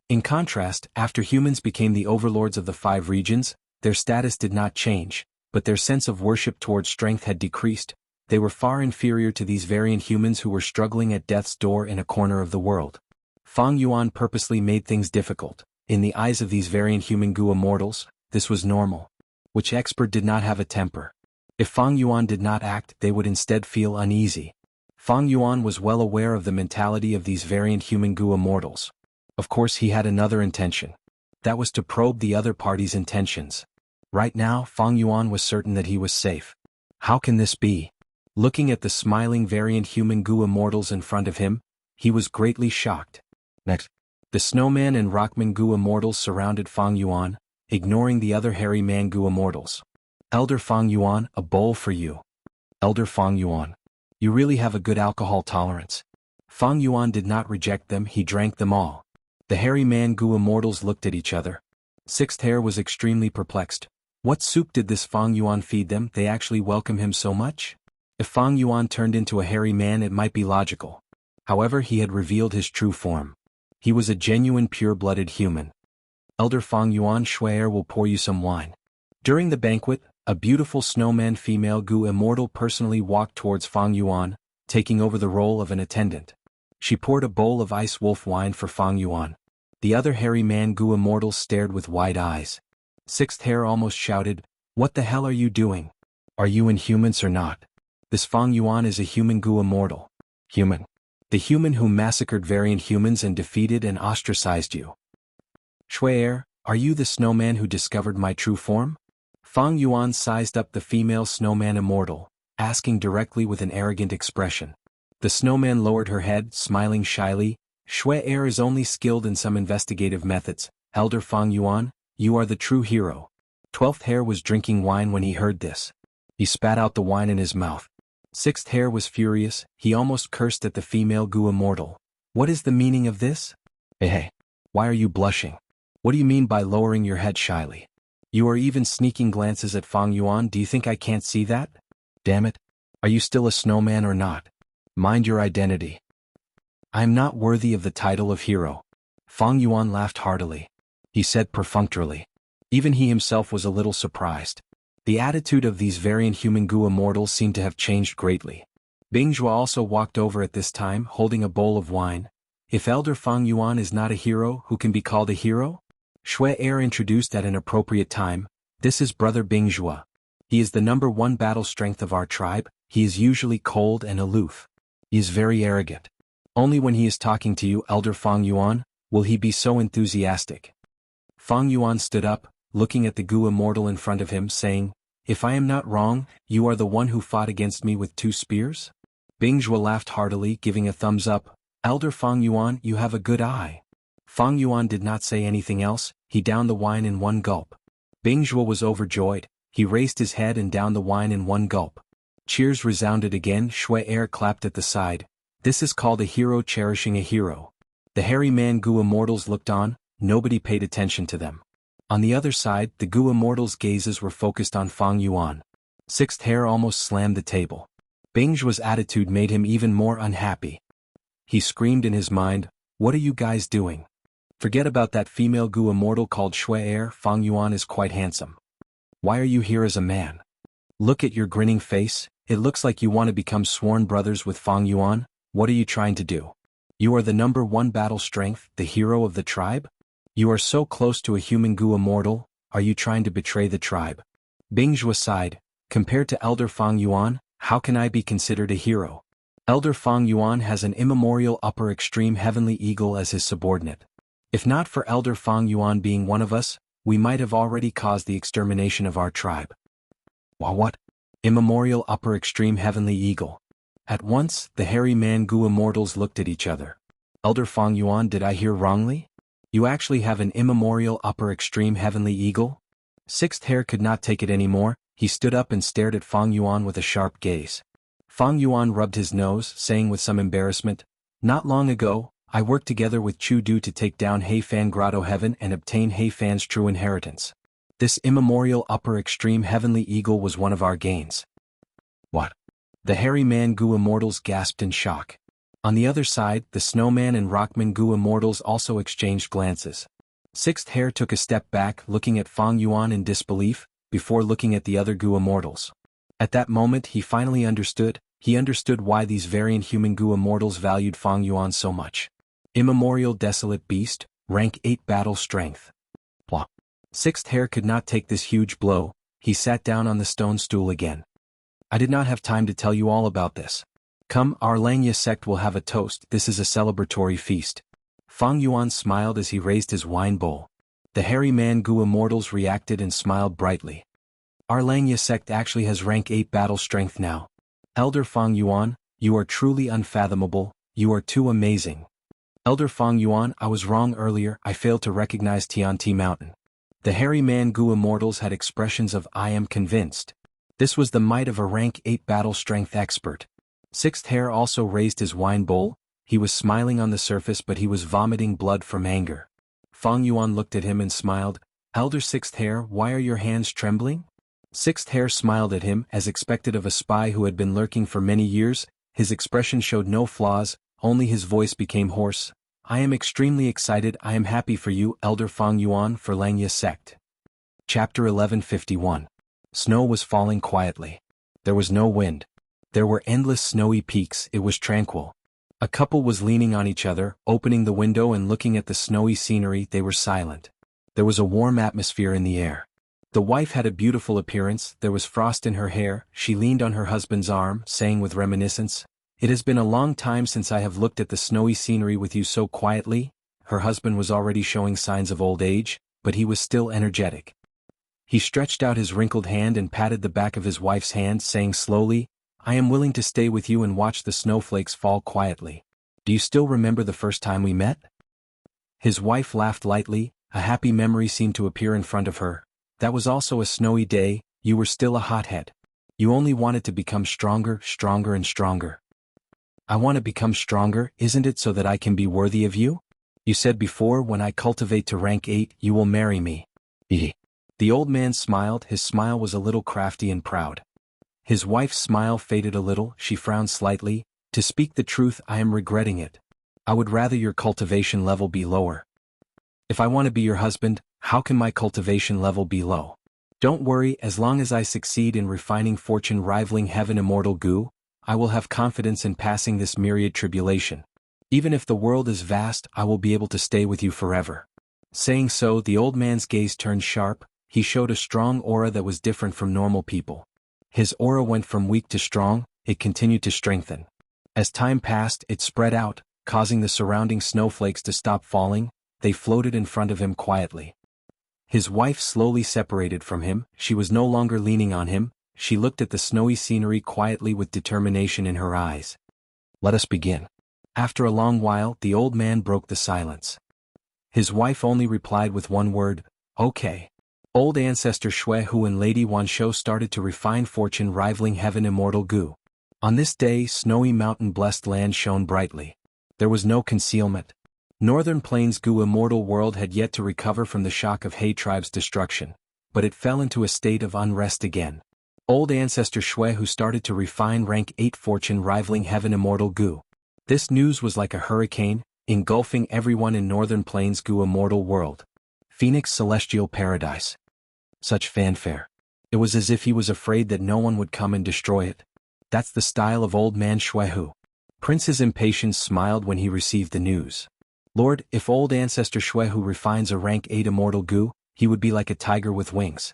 In contrast, after humans became the overlords of the 5 regions, their status did not change, but their sense of worship towards strength had decreased. They were far inferior to these variant humans who were struggling at death's door in a corner of the world. Fang Yuan purposely made things difficult. In the eyes of these variant human Gu immortals, this was normal. Which expert did not have a temper? If Fang Yuan did not act, they would instead feel uneasy. Fang Yuan was well aware of the mentality of these variant human Gu immortals. Of course, he had another intention. That was to probe the other party's intentions. Right now, Fang Yuan was certain that he was safe. How can this be? Looking at the smiling variant human Gu immortals in front of him, he was greatly shocked. Next, the snowman and rockman Gu immortals surrounded Fang Yuan, ignoring the other hairy man Gu immortals. Elder Fang Yuan, a bowl for you. Elder Fang Yuan, you really have a good alcohol tolerance. Fang Yuan did not reject them, he drank them all. The hairy man Gu immortals looked at each other. Sixth hair was extremely perplexed. What soup did this Fang Yuan feed them? They actually welcome him so much? If Fang Yuan turned into a hairy man, it might be logical. However, he had revealed his true form. He was a genuine pure-blooded human. Elder Fang Yuan, Shui'er will pour you some wine. During the banquet, a beautiful snowman female Gu immortal personally walked towards Fang Yuan, taking over the role of an attendant. She poured a bowl of ice wolf wine for Fang Yuan. The other hairy man Gu immortals stared with wide eyes. Sixth hair almost shouted, "What the hell are you doing? Are you inhumans or not? This Fang Yuan is a human Gu immortal." Human. The human who massacred variant humans and defeated and ostracized you. Shui'er, are you the snowman who discovered my true form? Fang Yuan sized up the female snowman immortal, asking directly with an arrogant expression. The snowman lowered her head, smiling shyly. Shui'er is only skilled in some investigative methods. Elder Fang Yuan, you are the true hero. 12th hair was drinking wine when he heard this. He spat out the wine in his mouth. 6th hair was furious, he almost cursed at the female Gu immortal. What is the meaning of this? Hey, why are you blushing? What do you mean by lowering your head shyly? You are even sneaking glances at Fang Yuan, do you think I can't see that? Damn it. Are you still a snowman or not? Mind your identity. I am not worthy of the title of hero. Fang Yuan laughed heartily. He said perfunctorily. Even he himself was a little surprised. The attitude of these variant human Gu immortals seemed to have changed greatly. Bingjue also walked over at this time, holding a bowl of wine. If Elder Fang Yuan is not a hero, who can be called a hero? Shui'er introduced at an appropriate time. This is Brother Bingjue. He is the #1 battle strength of our tribe. He is usually cold and aloof. He is very arrogant. Only when he is talking to you, Elder Fang Yuan, will he be so enthusiastic. Fang Yuan stood up, looking at the Gu immortal in front of him, saying, "If I am not wrong, you are the one who fought against me with 2 spears?" Bingjue laughed heartily, giving a thumbs up. Elder Fang Yuan, you have a good eye. Fang Yuan did not say anything else, he downed the wine in 1 gulp. Bingjue was overjoyed, he raised his head and downed the wine in 1 gulp. Cheers resounded again, Shui'er clapped at the side. This is called a hero cherishing a hero. The hairy man Gu immortals looked on, nobody paid attention to them. On the other side, the Gu immortals' gazes were focused on Fang Yuan. 6th hair almost slammed the table. Bingjue's attitude made him even more unhappy. He screamed in his mind, "What are you guys doing? Forget about that female Gu immortal called Shui'er, Fang Yuan is quite handsome. Why are you here as a man? Look at your grinning face, it looks like you want to become sworn brothers with Fang Yuan, what are you trying to do? You are the #1 battle strength, the hero of the tribe? You are so close to a human Gu immortal, are you trying to betray the tribe? Bingzhou sighed, compared to Elder Fang Yuan, how can I be considered a hero? Elder Fang Yuan has an immemorial upper extreme heavenly eagle as his subordinate. If not for Elder Fang Yuan being one of us, we might have already caused the extermination of our tribe. What? Immemorial upper extreme heavenly eagle. At once, the hairy man Gu immortals looked at each other. Elder Fang Yuan, did I hear wrongly? You actually have an immemorial upper extreme heavenly eagle? Sixth Hair could not take it anymore. He stood up and stared at Fang Yuan with a sharp gaze. Fang Yuan rubbed his nose, saying with some embarrassment, not long ago, I worked together with Chu Du to take down Heifan Grotto Heaven and obtain Heifan's true inheritance. This immemorial upper extreme heavenly eagle was one of our gains. What? The hairy man Gu immortals gasped in shock. On the other side, the snowman and rockman Gu immortals also exchanged glances. Sixth Hair took a step back, looking at Fang Yuan in disbelief, before looking at the other Gu immortals. At that moment he finally understood. He understood why these variant human Gu immortals valued Fang Yuan so much. Immemorial desolate beast, rank 8 battle strength. Blah. Sixth Hair could not take this huge blow. He sat down on the stone stool again. I did not have time to tell you all about this. Come, our Langya sect will have a toast. This is a celebratory feast. Fang Yuan smiled as he raised his wine bowl. The hairy man Gu immortals reacted and smiled brightly. Our Langya sect actually has rank 8 battle strength now. Elder Fang Yuan, you are truly unfathomable, you are too amazing. Elder Fang Yuan, I was wrong earlier, I failed to recognize Tianti Mountain. The hairy man Gu immortals had expressions of I am convinced. This was the might of a rank 8 battle strength expert. Sixth Hair also raised his wine bowl. He was smiling on the surface but he was vomiting blood from anger. Fang Yuan looked at him and smiled. Elder Sixth Hair, why are your hands trembling? Sixth Hair smiled at him as expected of a spy who had been lurking for many years. His expression showed no flaws, only his voice became hoarse. I am extremely excited. I am happy for you, Elder Fang Yuan, for Langya sect. Chapter 1151. Snow was falling quietly. There was no wind. There were endless snowy peaks. It was tranquil. A couple was leaning on each other, opening the window and looking at the snowy scenery. They were silent. There was a warm atmosphere in the air. The wife had a beautiful appearance. There was frost in her hair. She leaned on her husband's arm, saying with reminiscence, "It has been a long time since I have looked at the snowy scenery with you so quietly." Her husband was already showing signs of old age, but he was still energetic. He stretched out his wrinkled hand and patted the back of his wife's hand, saying slowly, I am willing to stay with you and watch the snowflakes fall quietly. Do you still remember the first time we met? His wife laughed lightly. A happy memory seemed to appear in front of her. That was also a snowy day. You were still a hothead. You only wanted to become stronger, stronger and stronger. I want to become stronger, isn't it, so that I can be worthy of you? You said before, when I cultivate to rank 8, you will marry me. The old man smiled. His smile was a little crafty and proud. His wife's smile faded a little. She frowned slightly. To speak the truth, I am regretting it. I would rather your cultivation level be lower. If I want to be your husband, how can my cultivation level be low? Don't worry, as long as I succeed in refining fortune rivaling heaven immortal Gu, I will have confidence in passing this myriad tribulation. Even if the world is vast, I will be able to stay with you forever. Saying so, the old man's gaze turned sharp. He showed a strong aura that was different from normal people. His aura went from weak to strong. It continued to strengthen. As time passed, it spread out, causing the surrounding snowflakes to stop falling. They floated in front of him quietly. His wife slowly separated from him. She was no longer leaning on him. She looked at the snowy scenery quietly with determination in her eyes. Let us begin. After a long while, the old man broke the silence. His wife only replied with one word, okay. Old ancestor Xuehu and Lady Wanshou started to refine fortune rivaling heaven immortal Gu. On this day, snowy mountain-blessed land shone brightly. There was no concealment. Northern Plains Gu immortal world had yet to recover from the shock of He tribe's destruction, but it fell into a state of unrest again. Old ancestor Xuehu started to refine rank 8 fortune rivaling heaven immortal Gu. This news was like a hurricane, engulfing everyone in Northern Plains Gu immortal world. Phoenix celestial paradise. Such fanfare. It was as if he was afraid that no one would come and destroy it. That's the style of old man Xuehu. Prince's impatience smiled when he received the news. Lord, if old ancestor Xuehu refines a rank 8 immortal Gu, he would be like a tiger with wings.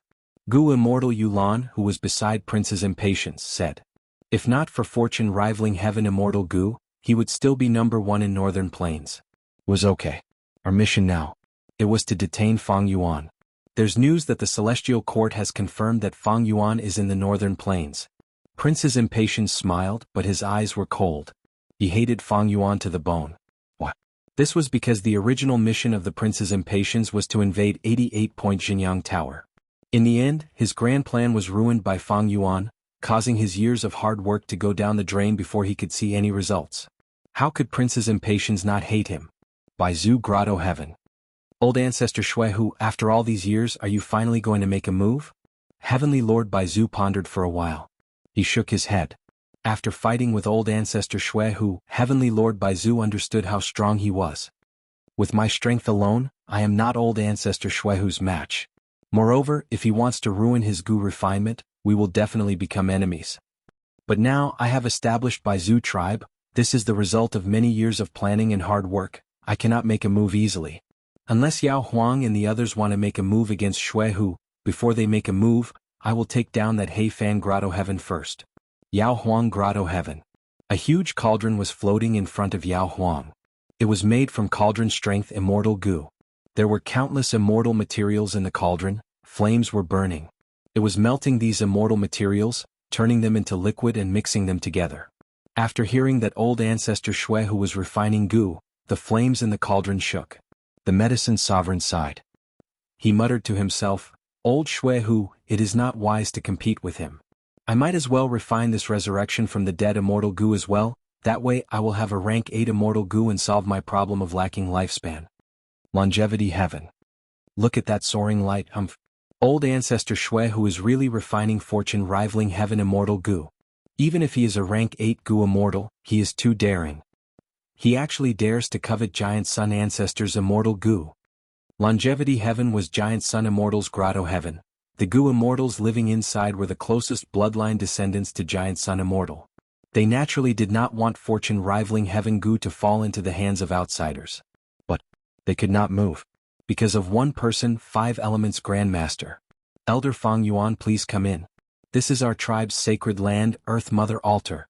Gu Immortal Yulan, who was beside Prince's impatience, said. If not for fortune rivaling heaven immortal Gu, he would still be number 1 in northern plains. Was okay. Our mission now. It was to detain Fang Yuan. There's news that the Celestial Court has confirmed that Fang Yuan is in the northern plains. Prince's impatience smiled, but his eyes were cold. He hated Fang Yuan to the bone. What? This was because the original mission of the prince's impatience was to invade 88-point Jinyang Tower. In the end, his grand plan was ruined by Fang Yuan, causing his years of hard work to go down the drain before he could see any results. How could Prince's impatience not hate him? By Zhu Grotto Heaven. Old ancestor Xuehu, after all these years, are you finally going to make a move? Heavenly Lord Baizu pondered for a while. He shook his head. After fighting with old ancestor Xuehu, Heavenly Lord Baizu understood how strong he was. With my strength alone, I am not old ancestor Xuehu's match. Moreover, if he wants to ruin his Gu refinement, we will definitely become enemies. But now I have established Baizu tribe. This is the result of many years of planning and hard work. I cannot make a move easily. Unless Yao Huang and the others want to make a move against Xuehu, before they make a move, I will take down that Heifan Grotto Heaven first. Yao Huang Grotto Heaven. A huge cauldron was floating in front of Yao Huang. It was made from cauldron strength immortal Gu. There were countless immortal materials in the cauldron. Flames were burning. It was melting these immortal materials, turning them into liquid and mixing them together. After hearing that old ancestor Xuehu was refining Gu, the flames in the cauldron shook. The medicine sovereign sighed. He muttered to himself, Old Xuehu, it is not wise to compete with him. I might as well refine this resurrection from the dead immortal Gu as well, that way I will have a rank 8 immortal Gu and solve my problem of lacking lifespan. Longevity Heaven. Look at that soaring light, Old ancestor Xuehu is really refining fortune rivaling heaven immortal Gu. Even if he is a rank 8 Gu immortal, he is too daring. He actually dares to covet Giant Sun ancestors immortal Gu. Longevity Heaven was Giant Sun Immortal's Grotto Heaven. The Gu Immortals living inside were the closest bloodline descendants to Giant Sun Immortal. They naturally did not want fortune rivaling Heaven Gu to fall into the hands of outsiders. But they could not move. Because of one person, 5 elements Grandmaster. Elder Fang Yuan, please come in. This is our tribe's sacred land, Earth Mother Altar.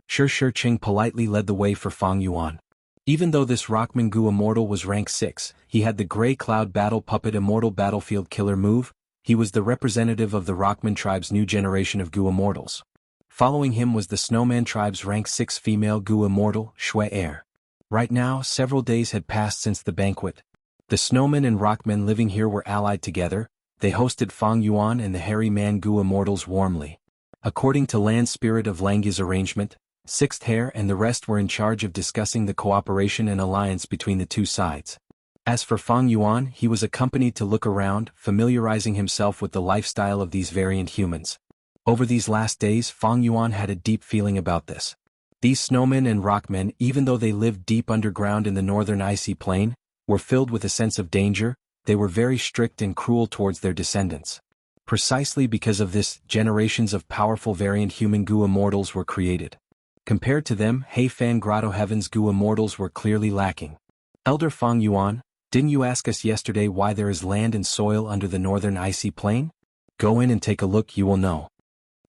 Shi Ching politely led the way for Fang Yuan. Even though this Rockman Gu Immortal was rank 6, he had the Grey Cloud Battle Puppet Immortal Battlefield Killer move. He was the representative of the Rockman tribe's new generation of Gu Immortals. Following him was the Snowman tribe's rank 6 female Gu Immortal, Shui Air. Right now, several days had passed since the banquet. The Snowmen and Rockmen living here were allied together. They hosted Fang Yuan and the Hairy Man Gu Immortals warmly. According to Land Spirit of Langya's arrangement, Sixth Hair and the rest were in charge of discussing the cooperation and alliance between the two sides. As for Fang Yuan, he was accompanied to look around, familiarizing himself with the lifestyle of these variant humans. Over these last days, Fang Yuan had a deep feeling about this. These snowmen and rockmen, even though they lived deep underground in the northern icy plain, were filled with a sense of danger. They were very strict and cruel towards their descendants. Precisely because of this, generations of powerful variant human Gu Immortals were created. Compared to them, Heifan Grotto Heaven's Gu Immortals were clearly lacking. Elder Fang Yuan, didn't you ask us yesterday why there is land and soil under the northern icy plain? Go in and take a look, you will know.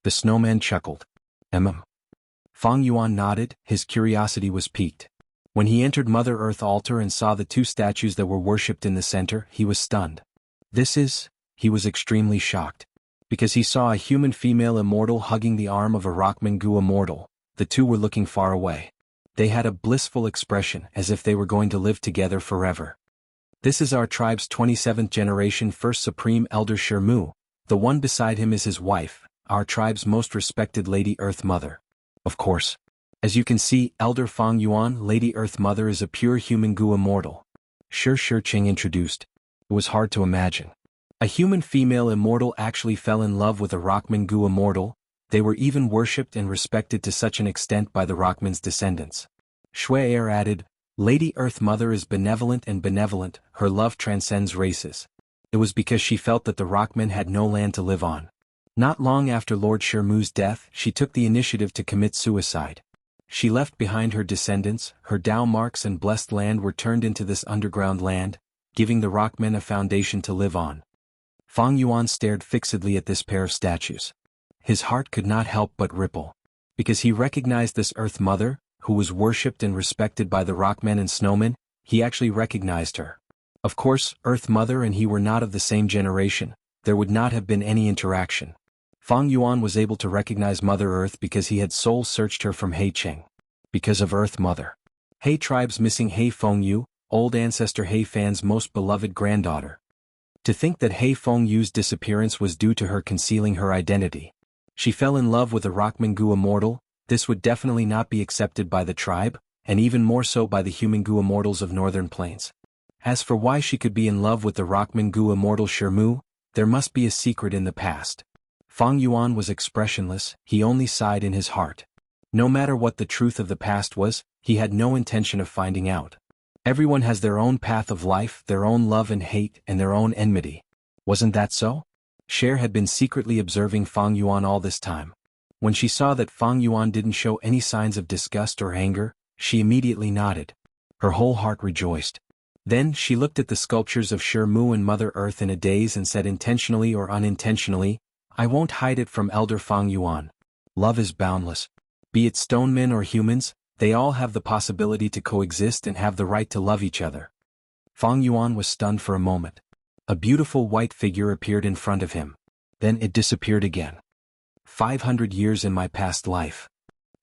The snowman chuckled. Fang Yuan nodded, his curiosity was piqued. When he entered Mother Earth altar and saw the 2 statues that were worshipped in the center, he was stunned. He was extremely shocked. Because he saw a human female immortal hugging the arm of a Rockman Gu Immortal. The 2 were looking far away. They had a blissful expression, as if they were going to live together forever. This is our tribe's 27th generation First Supreme Elder Shermu. The one beside him is his wife, our tribe's most respected Lady Earth Mother. Of course. As you can see, Elder Fang Yuan, Lady Earth Mother is a pure human Gu Immortal. Shi Ching introduced. It was hard to imagine. A human female immortal actually fell in love with a Rockman Gu Immortal. They were even worshipped and respected to such an extent by the Rockman's descendants. Shui Air added, Lady Earth Mother is benevolent and benevolent, her love transcends races. It was because she felt that the Rockmen had no land to live on. Not long after Lord Shermu's death, she took the initiative to commit suicide. She left behind her descendants, her Tao marks and blessed land were turned into this underground land, giving the rockmen a foundation to live on. Fang Yuan stared fixedly at this pair of statues. His heart could not help but ripple. Because he recognized this Earth Mother, who was worshipped and respected by the rockmen and snowmen, he actually recognized her. Of course, Earth Mother and he were not of the same generation, there would not have been any interaction. Fang Yuan was able to recognize Mother Earth because he had soul-searched her from Heicheng. Because of Earth Mother. He tribe's missing He Fengyu, old ancestor He Fan's most beloved granddaughter. To think that He Fengyu's disappearance was due to her concealing her identity. She fell in love with a Rockman Gu Immortal, this would definitely not be accepted by the tribe, and even more so by the human Gu Immortals of Northern Plains. As for why she could be in love with the Rockman Gu Immortal Shermu, there must be a secret in the past. Fang Yuan was expressionless, he only sighed in his heart. No matter what the truth of the past was, he had no intention of finding out. Everyone has their own path of life, their own love and hate, and their own enmity. Wasn't that so? Cher had been secretly observing Fang Yuan all this time. When she saw that Fang Yuan didn't show any signs of disgust or anger, she immediately nodded. Her whole heart rejoiced. Then she looked at the sculptures of Shermu and Mother Earth in a daze and said intentionally or unintentionally, I won't hide it from Elder Fang Yuan. Love is boundless. Be it stonemen or humans, they all have the possibility to coexist and have the right to love each other. Fang Yuan was stunned for a moment. A beautiful white figure appeared in front of him. Then it disappeared again. 500 years in my past life.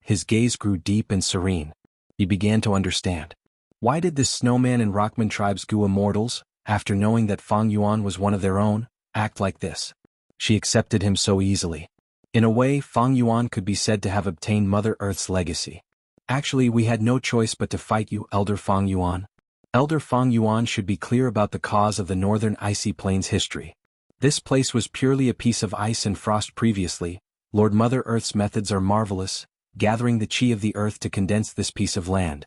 His gaze grew deep and serene. He began to understand. Why did this snowman and rockman tribe's Gu Immortals, after knowing that Fang Yuan was one of their own, act like this? She accepted him so easily. In a way, Fang Yuan could be said to have obtained Mother Earth's legacy. Actually, we had no choice but to fight you, Elder Fang Yuan. Elder Fang Yuan should be clear about the cause of the Northern Icy Plains history. This place was purely a piece of ice and frost previously. Lord Mother Earth's methods are marvelous, gathering the chi of the earth to condense this piece of land.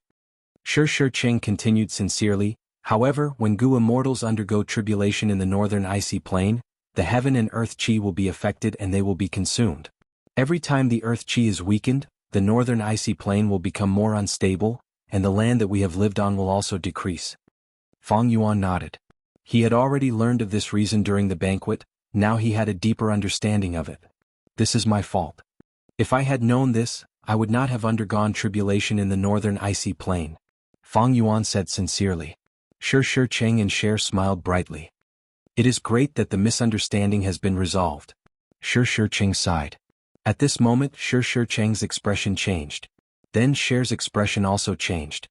Shi Cheng continued sincerely, however, when Gu Immortals undergo tribulation in the Northern Icy Plain, the heaven and earth chi will be affected and they will be consumed. Every time the earth chi is weakened, the Northern Icy Plain will become more unstable, and the land that we have lived on will also decrease. Fang Yuan nodded. He had already learned of this reason during the banquet, now he had a deeper understanding of it. This is my fault. If I had known this, I would not have undergone tribulation in the Northern Icy Plain. Fang Yuan said sincerely. Shi Cheng and Cher smiled brightly. It is great that the misunderstanding has been resolved. Shi Cheng sighed. At this moment, Shi Cheng's expression changed. Then Cher's expression also changed.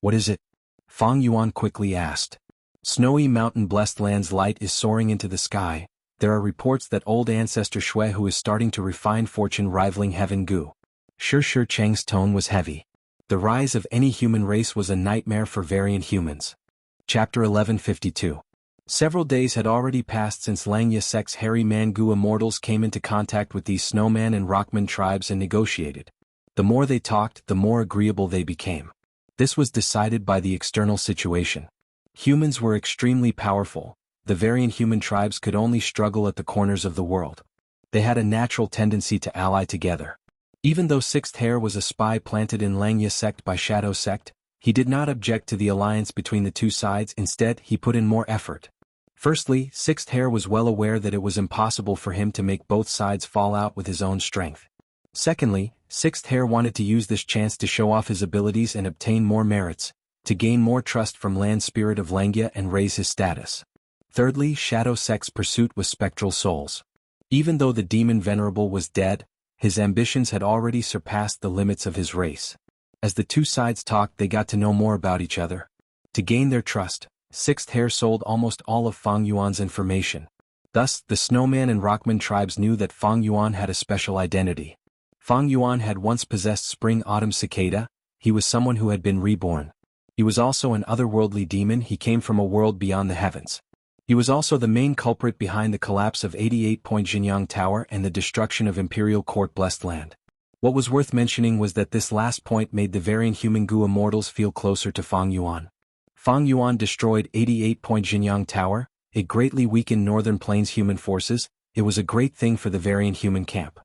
What is it? Fang Yuan quickly asked. Snowy mountain blessed land's light is soaring into the sky. There are reports that old ancestor Shui who is starting to refine fortune rivaling heaven Gu. Shi Cheng's tone was heavy. The rise of any human race was a nightmare for variant humans. Chapter 1152. Several days had already passed since Xianxia sect's hairy man Gu Immortals came into contact with these snowman and rockman tribes and negotiated. The more they talked, the more agreeable they became. This was decided by the external situation. Humans were extremely powerful. The variant human tribes could only struggle at the corners of the world. They had a natural tendency to ally together. Even though Sixth Hair was a spy planted in Xianxia sect by Shadow sect, he did not object to the alliance between the two sides, instead he put in more effort. Firstly, Sixth Hair was well aware that it was impossible for him to make both sides fall out with his own strength. Secondly, Sixth Hair wanted to use this chance to show off his abilities and obtain more merits, to gain more trust from land spirit of Xianxia and raise his status. Thirdly, Shadow sect's pursuit was spectral souls. Even though the demon Venerable was dead, his ambitions had already surpassed the limits of his race. As the two sides talked, they got to know more about each other. To gain their trust, Sixth Hair sold almost all of Fang Yuan's information. Thus, the Snowman and Rockman tribes knew that Fang Yuan had a special identity. Fang Yuan had once possessed Spring-Autumn Cicada, he was someone who had been reborn. He was also an otherworldly demon, he came from a world beyond the heavens. He was also the main culprit behind the collapse of 88-point Jianghu Tower and the destruction of Imperial Court Blessed Land. What was worth mentioning was that this last point made the variant human Gu Immortals feel closer to Fang Yuan. Fang Yuan destroyed 88-point Jianghu Tower, it greatly weakened Northern Plains human forces, it was a great thing for the variant human camp.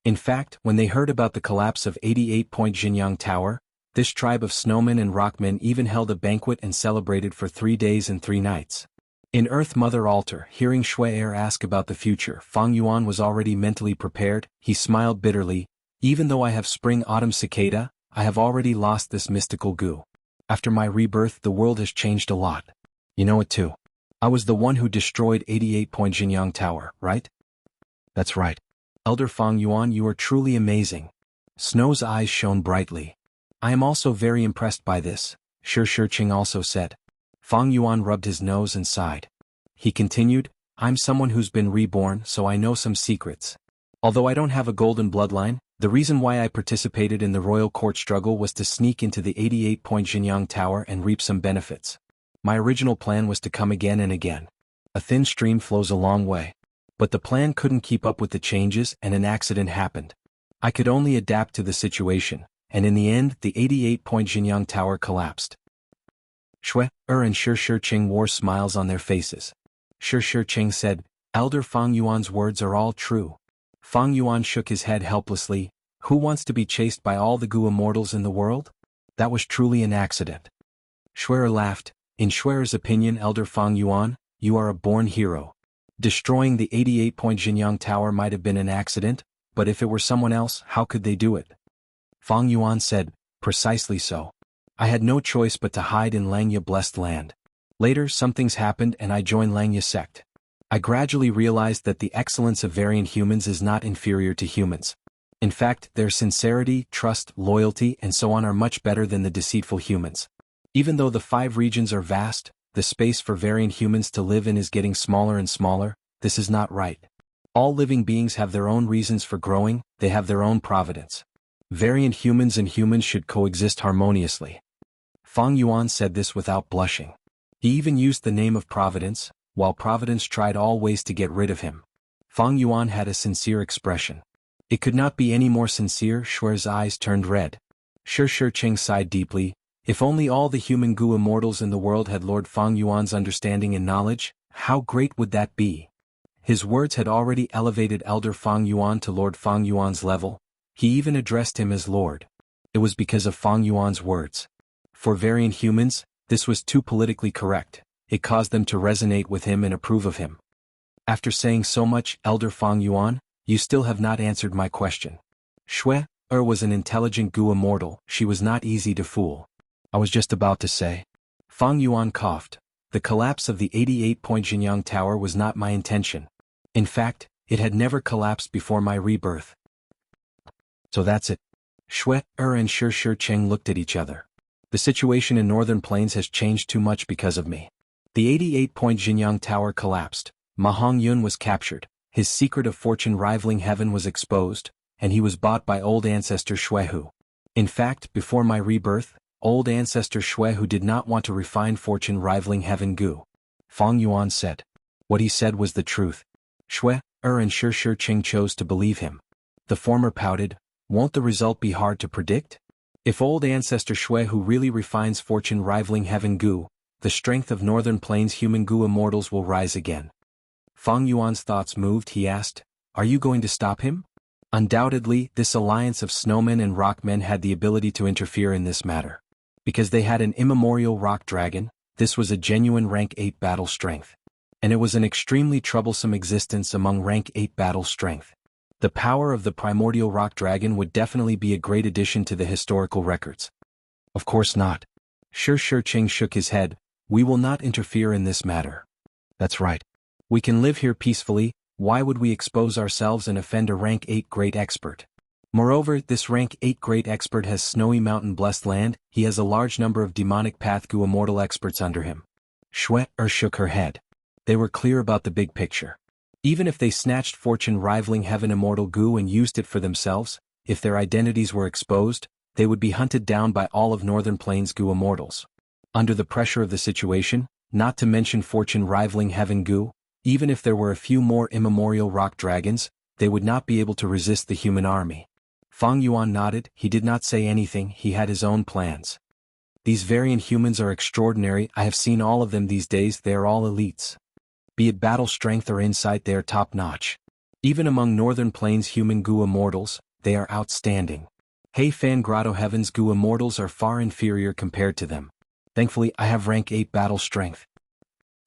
In fact, when they heard about the collapse of 88-point Jinyang Tower, this tribe of snowmen and rockmen even held a banquet and celebrated for 3 days and 3 nights. In Earth Mother Altar, hearing Shui ask about the future, Fang Yuan was already mentally prepared. He smiled bitterly. Even though I have spring-autumn cicada, I have already lost this mystical goo. After my rebirth, the world has changed a lot. You know it too. I was the one who destroyed 88-point Jinyang Tower, right? That's right. Elder Fang Yuan, you are truly amazing. Snow's eyes shone brightly. I am also very impressed by this, Shi Qing also said. Fang Yuan rubbed his nose and sighed. He continued, I'm someone who's been reborn, so I know some secrets. Although I don't have a golden bloodline, the reason why I participated in the royal court struggle was to sneak into the 88-point Jinyang Tower and reap some benefits. My original plan was to come again and again. A thin stream flows a long way. But the plan couldn't keep up with the changes and an accident happened. I could only adapt to the situation, and in the end the 88-point Jinyang Tower collapsed. Shui and Shi Qing wore smiles on their faces. Shi Qing said, Elder Fang Yuan's words are all true. Fang Yuan shook his head helplessly. Who wants to be chased by all the Gu immortals in the world? That was truly an accident. Shui laughed. In Shui's opinion, Elder Fang Yuan, you are a born hero. Destroying the 88-point Jinyang Tower might have been an accident, but if it were someone else, how could they do it? Fang Yuan said, precisely so. I had no choice but to hide in Langya blessed land. Later, some things happened and I joined Langya sect. I gradually realized that the excellence of variant humans is not inferior to humans. In fact, their sincerity, trust, loyalty, and so on are much better than the deceitful humans. Even though the 5 regions are vast, the space for variant humans to live in is getting smaller and smaller. This is not right. All living beings have their own reasons for growing, they have their own providence. Variant humans and humans should coexist harmoniously. Fang Yuan said this without blushing. He even used the name of Providence, while Providence tried all ways to get rid of him. Fang Yuan had a sincere expression. It could not be any more sincere. Shui's eyes turned red. Shi Qing sighed deeply. If only all the human Gu immortals in the world had Lord Fang Yuan's understanding and knowledge, how great would that be? His words had already elevated Elder Fang Yuan to Lord Fang Yuan's level. He even addressed him as Lord. It was because of Fang Yuan's words. For variant humans, this was too politically correct. It caused them to resonate with him and approve of him. After saying so much, Elder Fang Yuan, you still have not answered my question. Shui was an intelligent Gu immortal. She was not easy to fool. I was just about to say. Fang Yuan coughed. The collapse of the 88-point Jinyang Tower was not my intention. In fact, it had never collapsed before my rebirth. So that's it. Shui and Shi Qing looked at each other. The situation in Northern Plains has changed too much because of me. The 88-point Jinyang Tower collapsed. Ma Hongyun was captured. His secret of fortune rivaling heaven was exposed, and he was bought by old ancestor Shuihu. In fact, before my rebirth, old ancestor Shuihu did not want to refine fortune rivaling heaven Gu. Fang Yuan said. What he said was the truth. Shui and Shi Qing chose to believe him. The former pouted, won't the result be hard to predict? If old ancestor Shuihu really refines fortune rivaling heaven Gu, the strength of Northern Plains human Gu immortals will rise again. Fang Yuan's thoughts moved. He asked, are you going to stop him? Undoubtedly, this alliance of snowmen and rockmen had the ability to interfere in this matter. Because they had an immemorial rock dragon, this was a genuine rank 8 battle strength. And it was an extremely troublesome existence among rank 8 battle strength. The power of the primordial rock dragon would definitely be a great addition to the historical records. Of course not. Shi Qing shook his head. We will not interfere in this matter. That's right. We can live here peacefully. Why would we expose ourselves and offend a rank 8 great expert? Moreover, this rank 8 great expert has snowy mountain blessed land. He has a large number of demonic path Gu immortal experts under him. Shui shook her head. They were clear about the big picture. Even if they snatched fortune rivaling heaven immortal Gu and used it for themselves, if their identities were exposed, they would be hunted down by all of Northern Plains Gu immortals. Under the pressure of the situation, not to mention fortune rivaling heaven Gu, even if there were a few more immemorial rock dragons, they would not be able to resist the human army. Fang Yuan nodded. He did not say anything. He had his own plans. These variant humans are extraordinary. I have seen all of them these days. They are all elites. Be it battle strength or insight, they are top-notch. Even among Northern Plains human Gu Immortals, they are outstanding. Hey Fan Grotto Heaven's Gu Immortals are far inferior compared to them. Thankfully I have rank 8 battle strength.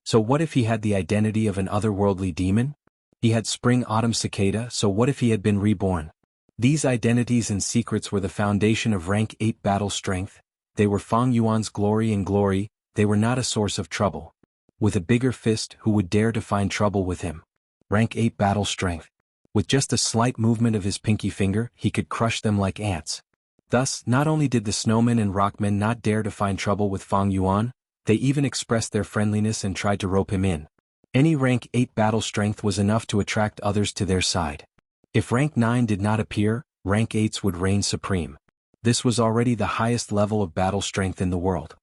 So what if he had the identity of an otherworldly demon? He had Spring Autumn Cicada, so what if he had been reborn? These identities and secrets were the foundation of rank 8 battle strength. They were Fang Yuan's glory and glory, they were not a source of trouble. With a bigger fist, who would dare to find trouble with him? Rank 8 battle strength. With just a slight movement of his pinky finger, he could crush them like ants. Thus, not only did the snowmen and rockmen not dare to find trouble with Fang Yuan, they even expressed their friendliness and tried to rope him in. Any rank 8 battle strength was enough to attract others to their side. If rank 9 did not appear, rank 8s would reign supreme. This was already the highest level of battle strength in the world.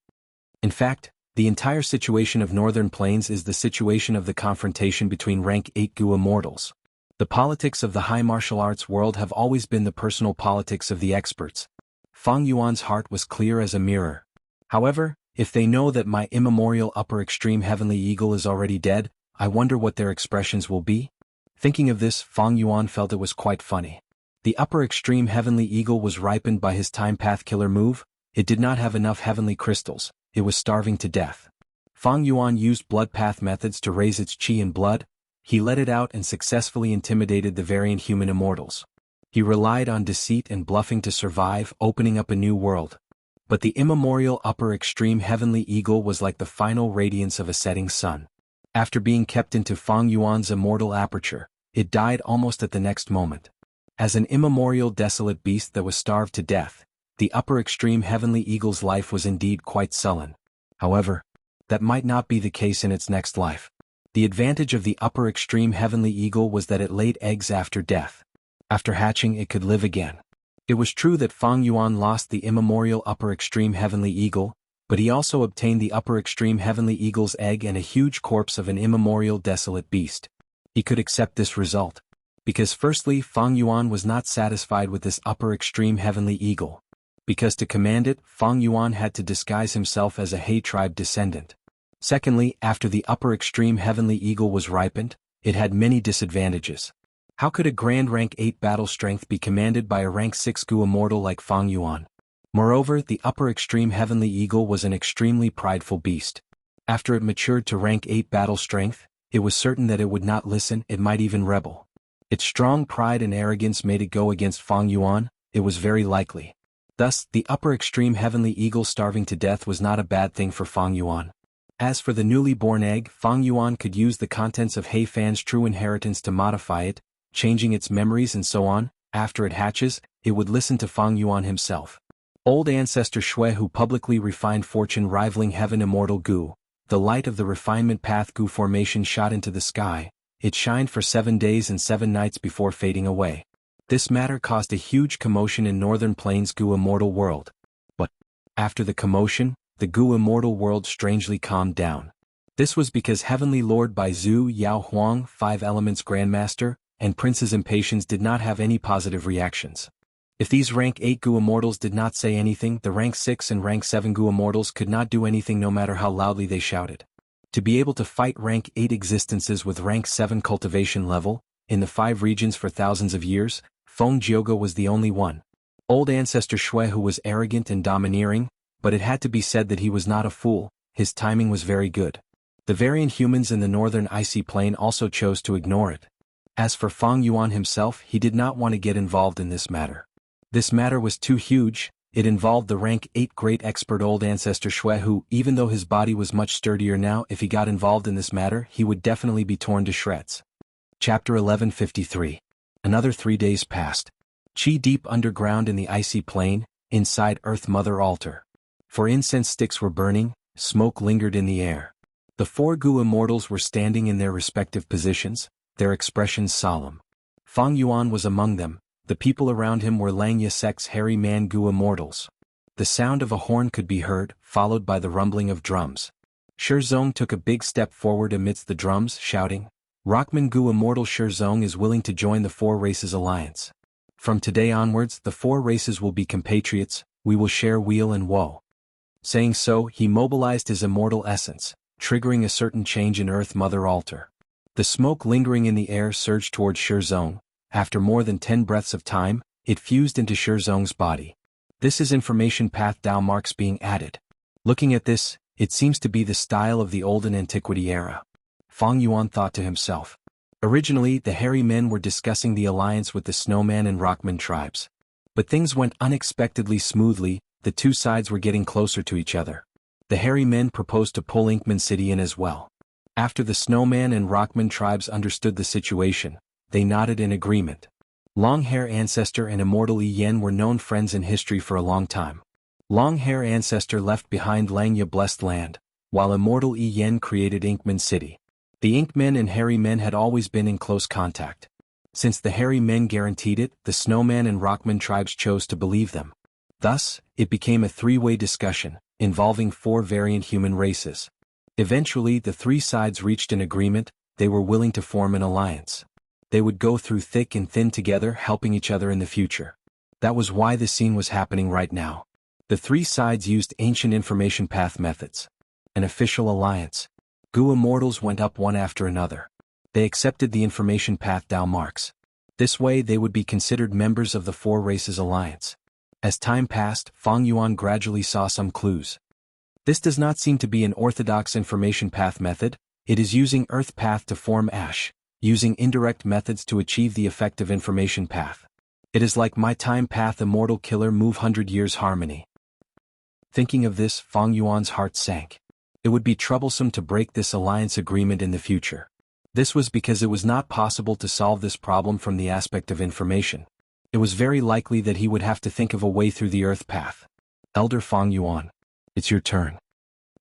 In fact, the entire situation of Northern Plains is the situation of the confrontation between rank 8 Gu Immortals. The politics of the high martial arts world have always been the personal politics of the experts. Fang Yuan's heart was clear as a mirror. However, if they know that my immemorial upper extreme heavenly eagle is already dead, I wonder what their expressions will be? Thinking of this, Fang Yuan felt it was quite funny. The upper extreme heavenly eagle was ripened by his time path killer move. It did not have enough heavenly crystals, it was starving to death. Fang Yuan used blood path methods to raise its qi and blood. He let it out and successfully intimidated the variant human immortals. He relied on deceit and bluffing to survive, opening up a new world. But the immemorial upper extreme heavenly eagle was like the final radiance of a setting sun. After being kept into Fang Yuan's immortal aperture, it died almost at the next moment. As an immemorial desolate beast that was starved to death, the upper extreme heavenly eagle's life was indeed quite sullen. However, that might not be the case in its next life. The advantage of the upper extreme heavenly eagle was that it laid eggs after death. After hatching it could live again. It was true that Fang Yuan lost the immemorial upper extreme heavenly eagle, but he also obtained the upper extreme heavenly eagle's egg and a huge corpse of an immemorial desolate beast. He could accept this result. Because firstly, Fang Yuan was not satisfied with this upper extreme heavenly eagle. Because to command it, Fang Yuan had to disguise himself as a He tribe descendant. Secondly, after the upper extreme heavenly eagle was ripened, it had many disadvantages. How could a grand rank 8 battle strength be commanded by a rank 6 Gu immortal like Fang Yuan? Moreover, the upper extreme heavenly eagle was an extremely prideful beast. After it matured to rank 8 battle strength, it was certain that it would not listen, it might even rebel. Its strong pride and arrogance made it go against Fang Yuan, it was very likely. Thus, the upper extreme heavenly eagle starving to death was not a bad thing for Fang Yuan. As for the newly born egg, Fang Yuan could use the contents of He Fan's true inheritance to modify it, changing its memories and so on. After it hatches, it would listen to Fang Yuan himself. Old ancestor Shui who publicly refined fortune rivaling heaven immortal Gu, the light of the refinement path Gu formation shot into the sky, it shined for 7 days and 7 nights before fading away. This matter caused a huge commotion in Northern Plains Gu immortal world. But, after the commotion, the Gu immortal world strangely calmed down. This was because Heavenly Lord Bai Zhu Yao Huang, 5 Elements Grandmaster, and Prince's Impatience did not have any positive reactions. If these rank 8 Gu immortals did not say anything, the rank 6 and rank 7 Gu immortals could not do anything no matter how loudly they shouted. To be able to fight rank 8 existences with rank 7 cultivation level, in the 5 regions for thousands of years, Feng Jioge was the only one. Old ancestor Shui who was arrogant and domineering, but it had to be said that he was not a fool, his timing was very good. The variant humans in the northern icy plain also chose to ignore it. As for Fang Yuan himself, he did not want to get involved in this matter. This matter was too huge, it involved the rank 8 great expert old ancestor Shui who, even though his body was much sturdier now, if he got involved in this matter, he would definitely be torn to shreds. Chapter 1153. Another 3 days passed. Qi deep underground in the icy plain, inside Earth Mother altar. For incense sticks were burning, smoke lingered in the air. The 4 Gu immortals were standing in their respective positions, their expressions solemn. Fang Yuan was among them, the people around him were Langya Sect's hairy man Gu immortals. The sound of a horn could be heard, followed by the rumbling of drums. Shizong took a big step forward amidst the drums, shouting, Rockman Gu immortal Shizong is willing to join the 4 races alliance. From today onwards, the 4 races will be compatriots, we will share weal and woe. Saying so, he mobilized his immortal essence, triggering a certain change in Earth Mother altar. The smoke lingering in the air surged toward Shizong. After more than 10 breaths of time, it fused into Shizong's body. This is information path Dao marks being added. Looking at this, it seems to be the style of the olden antiquity era. Fang Yuan thought to himself. Originally, the hairy men were discussing the alliance with the Snowman and Rockman tribes. But things went unexpectedly smoothly, the two sides were getting closer to each other. The hairy men proposed to pull Inkman City in as well. After the Snowman and Rockman tribes understood the situation, they nodded in agreement. Long-Hair Ancestor and Immortal Yen were known friends in history for a long time. Long-Hair Ancestor left behind Langya Blessed Land, while Immortal Yen created Inkman City. The Inkmen and Hairy Men had always been in close contact. Since the Hairy Men guaranteed it, the Snowman and Rockman tribes chose to believe them. Thus, it became a three-way discussion, involving 4 variant human races. Eventually, the 3 sides reached an agreement. They were willing to form an alliance. They would go through thick and thin together, helping each other in the future. That was why the scene was happening right now. The 3 sides used ancient information path methods. An official alliance. Gu Immortals went up one after another. They accepted the information path Dao marks. This way they would be considered members of the 4 races alliance. As time passed, Fang Yuan gradually saw some clues. This does not seem to be an orthodox information path method. It is using earth path to form ash, using indirect methods to achieve the effect of information path. It is like my time path Immortal Killer move 100 years harmony. Thinking of this, Fang Yuan's heart sank. It would be troublesome to break this alliance agreement in the future. This was because it was not possible to solve this problem from the aspect of information. It was very likely that he would have to think of a way through the earth path. Elder Fang Yuan, it's your turn.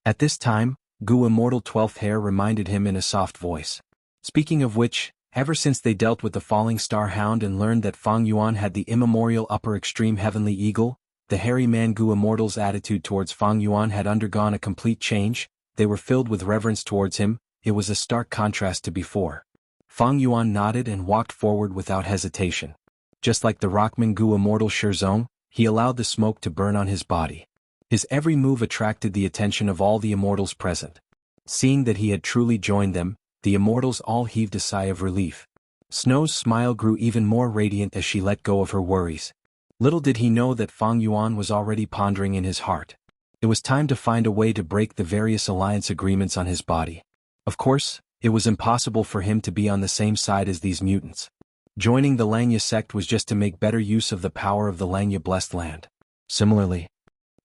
At this time, Gu Immortal 12th Hair reminded him in a soft voice. Speaking of which, ever since they dealt with the Falling Star Hound and learned that Fang Yuan had the immemorial upper extreme heavenly eagle, the hairy man Gu Immortal's attitude towards Fang Yuan had undergone a complete change. They were filled with reverence towards him. It was a stark contrast to before. Fang Yuan nodded and walked forward without hesitation. Just like the Rockman Gu Immortal Shizong, he allowed the smoke to burn on his body. His every move attracted the attention of all the immortals present. Seeing that he had truly joined them, the immortals all heaved a sigh of relief. Snow's smile grew even more radiant as she let go of her worries. Little did he know that Fang Yuan was already pondering in his heart. It was time to find a way to break the various alliance agreements on his body. Of course, it was impossible for him to be on the same side as these mutants. Joining the Langya sect was just to make better use of the power of the Langya Blessed Land. Similarly,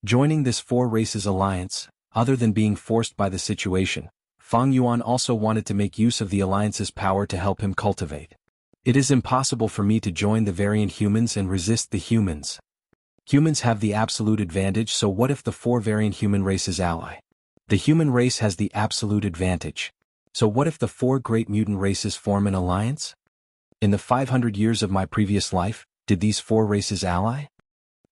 joining this 4 races alliance, other than being forced by the situation, Fang Yuan also wanted to make use of the alliance's power to help him cultivate. It is impossible for me to join the variant humans and resist the humans. Humans have the absolute advantage, so what if the 4 variant human races ally? The human race has the absolute advantage. So what if the 4 great mutant races form an alliance? In the 500 years of my previous life, did these 4 races ally?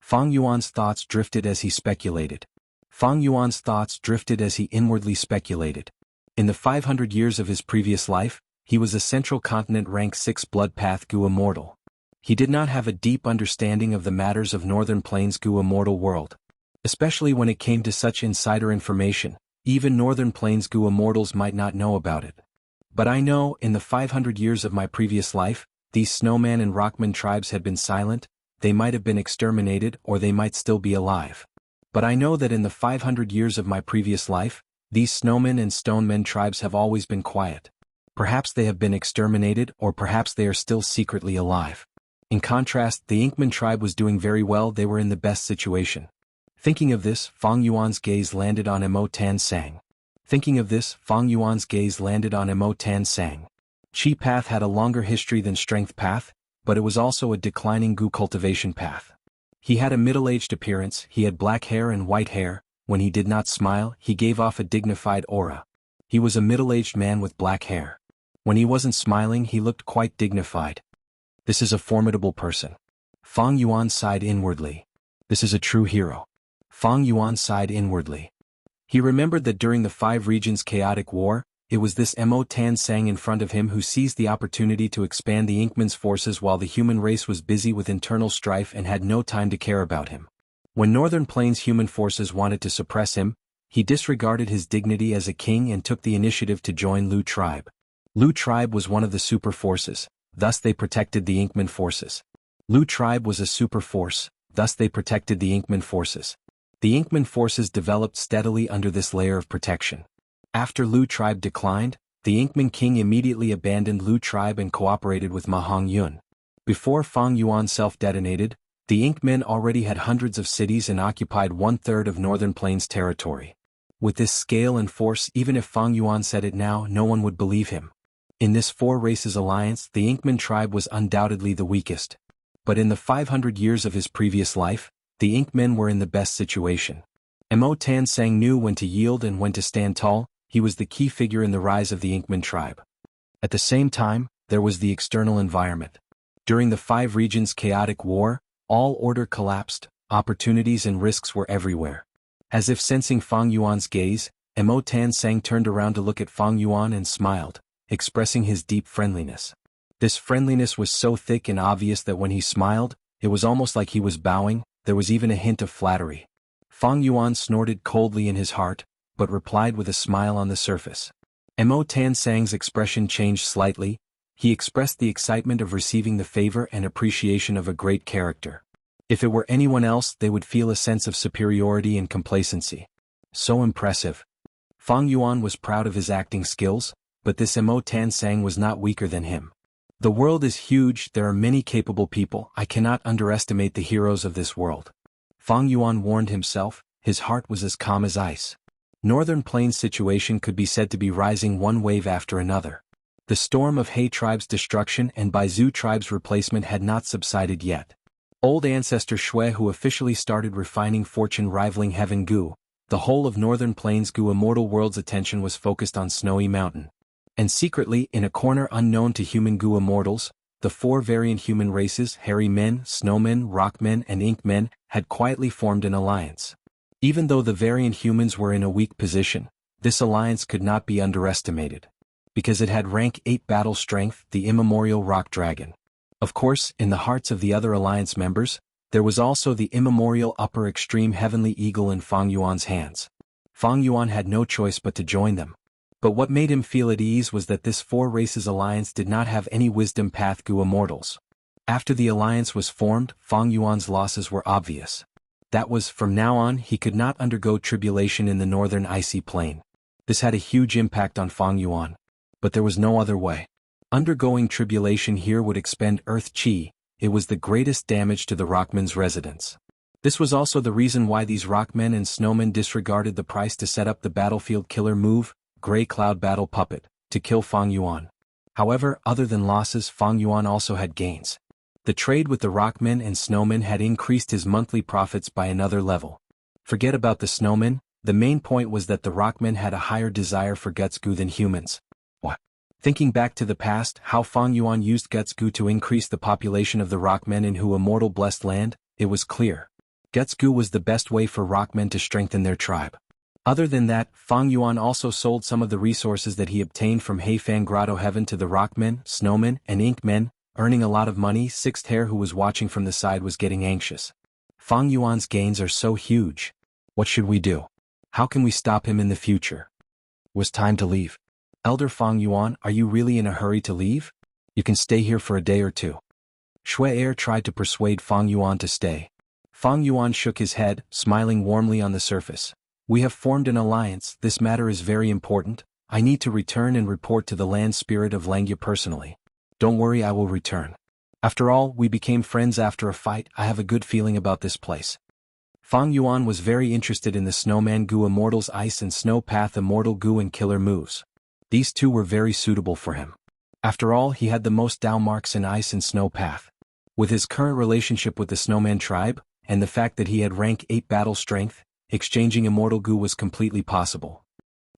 Fang Yuan's thoughts drifted as he speculated. Fang Yuan's thoughts drifted as he inwardly speculated. In the 500 years of his previous life, he was a Central Continent rank 6 blood path Gu Immortal. He did not have a deep understanding of the matters of Northern Plains Gu Immortal world. Especially when it came to such insider information, even Northern Plains Gu Immortals might not know about it. But I know, in the 500 years of my previous life, these Snowman and Rockman tribes had been silent. They might have been exterminated or they might still be alive. But I know that in the 500 years of my previous life, these Snowmen and Stonemen tribes have always been quiet. Perhaps they have been exterminated or perhaps they are still secretly alive. In contrast, the Inkman tribe was doing very well. They were in the best situation. Thinking of this, Fang Yuan's gaze landed on Mo Tan Sang. Thinking of this, Fang Yuan's gaze landed on Mo Tan Sang. Chi path had a longer history than strength path, but it was also a declining Gu cultivation path. He had a middle-aged appearance. He had black hair and white hair. When he did not smile, he gave off a dignified aura. He was a middle-aged man with black hair. When he wasn't smiling, he looked quite dignified. This is a formidable person. Fang Yuan sighed inwardly. This is a true hero. Fang Yuan sighed inwardly. He remembered that during the 5 regions chaotic war, it was this Mo Tan Sang in front of him who seized the opportunity to expand the Inkman's forces while the human race was busy with internal strife and had no time to care about him. When Northern Plains human forces wanted to suppress him, he disregarded his dignity as a king and took the initiative to join Lu tribe. Lu tribe was one of the super forces, thus they protected the Inkman forces. Lu tribe was a super force, thus they protected the Inkman forces. The Inkman forces developed steadily under this layer of protection. After Lu tribe declined, the Inkman king immediately abandoned Lu tribe and cooperated with Ma Hongyun. Before Fang Yuan self-detonated, the Inkmen already had hundreds of cities and occupied one-third of Northern Plains territory. With this scale and force, even if Fang Yuan said it now, no one would believe him. In this four races alliance, the Inkman tribe was undoubtedly the weakest. But in the 500 years of his previous life, the Inkmen were in the best situation. Mo Tansang knew when to yield and when to stand tall. He was the key figure in the rise of the Inkman tribe. At the same time, there was the external environment. During the Five Regions' chaotic war, all order collapsed, opportunities and risks were everywhere. As if sensing Fang Yuan's gaze, Mo Tansang turned around to look at Fang Yuan and smiled, expressing his deep friendliness. This friendliness was so thick and obvious that when he smiled, it was almost like he was bowing. There was even a hint of flattery. Fang Yuan snorted coldly in his heart, but replied with a smile on the surface. Mo Tansang's expression changed slightly. He expressed the excitement of receiving the favor and appreciation of a great character. If it were anyone else, they would feel a sense of superiority and complacency. So impressive. Fang Yuan was proud of his acting skills, but this Mo Tansang was not weaker than him. The world is huge, there are many capable people, I cannot underestimate the heroes of this world. Fang Yuan warned himself, his heart was as calm as ice. Northern Plains' situation could be said to be rising one wave after another. The storm of He tribe's destruction and Baizu tribe's replacement had not subsided yet. Old ancestor Shui, who officially started refining fortune rivaling Heaven Gu, the whole of Northern Plains Gu Immortal world's attention was focused on Snowy Mountain. And secretly, in a corner unknown to human Gu Immortals, the four variant human races, Hairy Men, Snowmen, Rockmen and Inkmen, had quietly formed an alliance. Even though the variant humans were in a weak position, this alliance could not be underestimated. Because it had rank 8 battle strength, the immemorial Rock Dragon. Of course, in the hearts of the other alliance members, there was also the immemorial upper extreme Heavenly Eagle in Fang Yuan's hands. Fang Yuan had no choice but to join them. But what made him feel at ease was that this four races alliance did not have any wisdom path Gu Immortals. After the alliance was formed, Fang Yuan's losses were obvious. That was, from now on, he could not undergo tribulation in the northern icy plain. This had a huge impact on Fang Yuan. But there was no other way. Undergoing tribulation here would expend earth chi. It was the greatest damage to the Rockmen's residence. This was also the reason why these Rockmen and Snowmen disregarded the price to set up the battlefield killer move, Grey Cloud Battle Puppet, to kill Fang Yuan. However, other than losses, Fang Yuan also had gains. The trade with the Rockmen and Snowmen had increased his monthly profits by another level. Forget about the Snowmen, the main point was that the Rockmen had a higher desire for Gutsgu than humans. Thinking back to the past, how Fang Yuan used Gutsgu to increase the population of the Rockmen in Hu Immortal Blessed Land, it was clear. Gutsgu was the best way for Rockmen to strengthen their tribe. Other than that, Fang Yuan also sold some of the resources that he obtained from Heifan Grotto Heaven to the Rockmen, Snowmen, and Inkmen, earning a lot of money. Sixth Hair, who was watching from the side, was getting anxious. Fang Yuan's gains are so huge. What should we do? How can we stop him in the future? It was time to leave. Elder Fang Yuan, are you really in a hurry to leave? You can stay here for a day or two. Shui Er tried to persuade Fang Yuan to stay. Fang Yuan shook his head, smiling warmly on the surface. We have formed an alliance, this matter is very important, I need to return and report to the land spirit of Langya personally. Don't worry, I will return. After all, we became friends after a fight, I have a good feeling about this place. Fang Yuan was very interested in the Snowman Gu Immortal's Ice and Snow Path Immortal Gu and Killer moves. These two were very suitable for him. After all, he had the most Dao marks in Ice and Snow Path. With his current relationship with the Snowman tribe, and the fact that he had rank 8 battle strength, exchanging Immortal Gu was completely possible.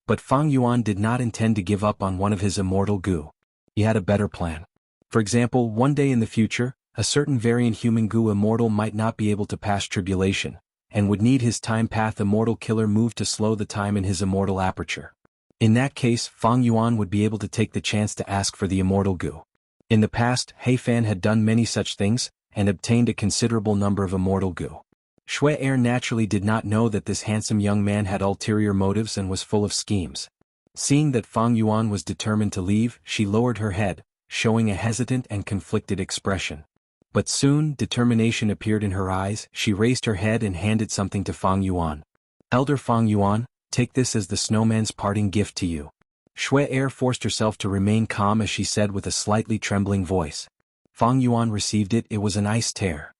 But Fang Yuan did not intend to give up on one of his Immortal Gu. He had a better plan. For example, one day in the future, a certain variant human Gu Immortal might not be able to pass tribulation, and would need his Time Path Immortal Killer move to slow the time in his Immortal Aperture. In that case, Fang Yuan would be able to take the chance to ask for the Immortal Gu. In the past, Heifan had done many such things, and obtained a considerable number of Immortal Gu. Shui Er naturally did not know that this handsome young man had ulterior motives and was full of schemes. Seeing that Fang Yuan was determined to leave, she lowered her head, showing a hesitant and conflicted expression. But soon, determination appeared in her eyes. She raised her head and handed something to Fang Yuan. "Elder Fang Yuan, take this as the snowman's parting gift to you." Shui Er forced herself to remain calm as she said with a slightly trembling voice. Fang Yuan received it. It was an ice tear.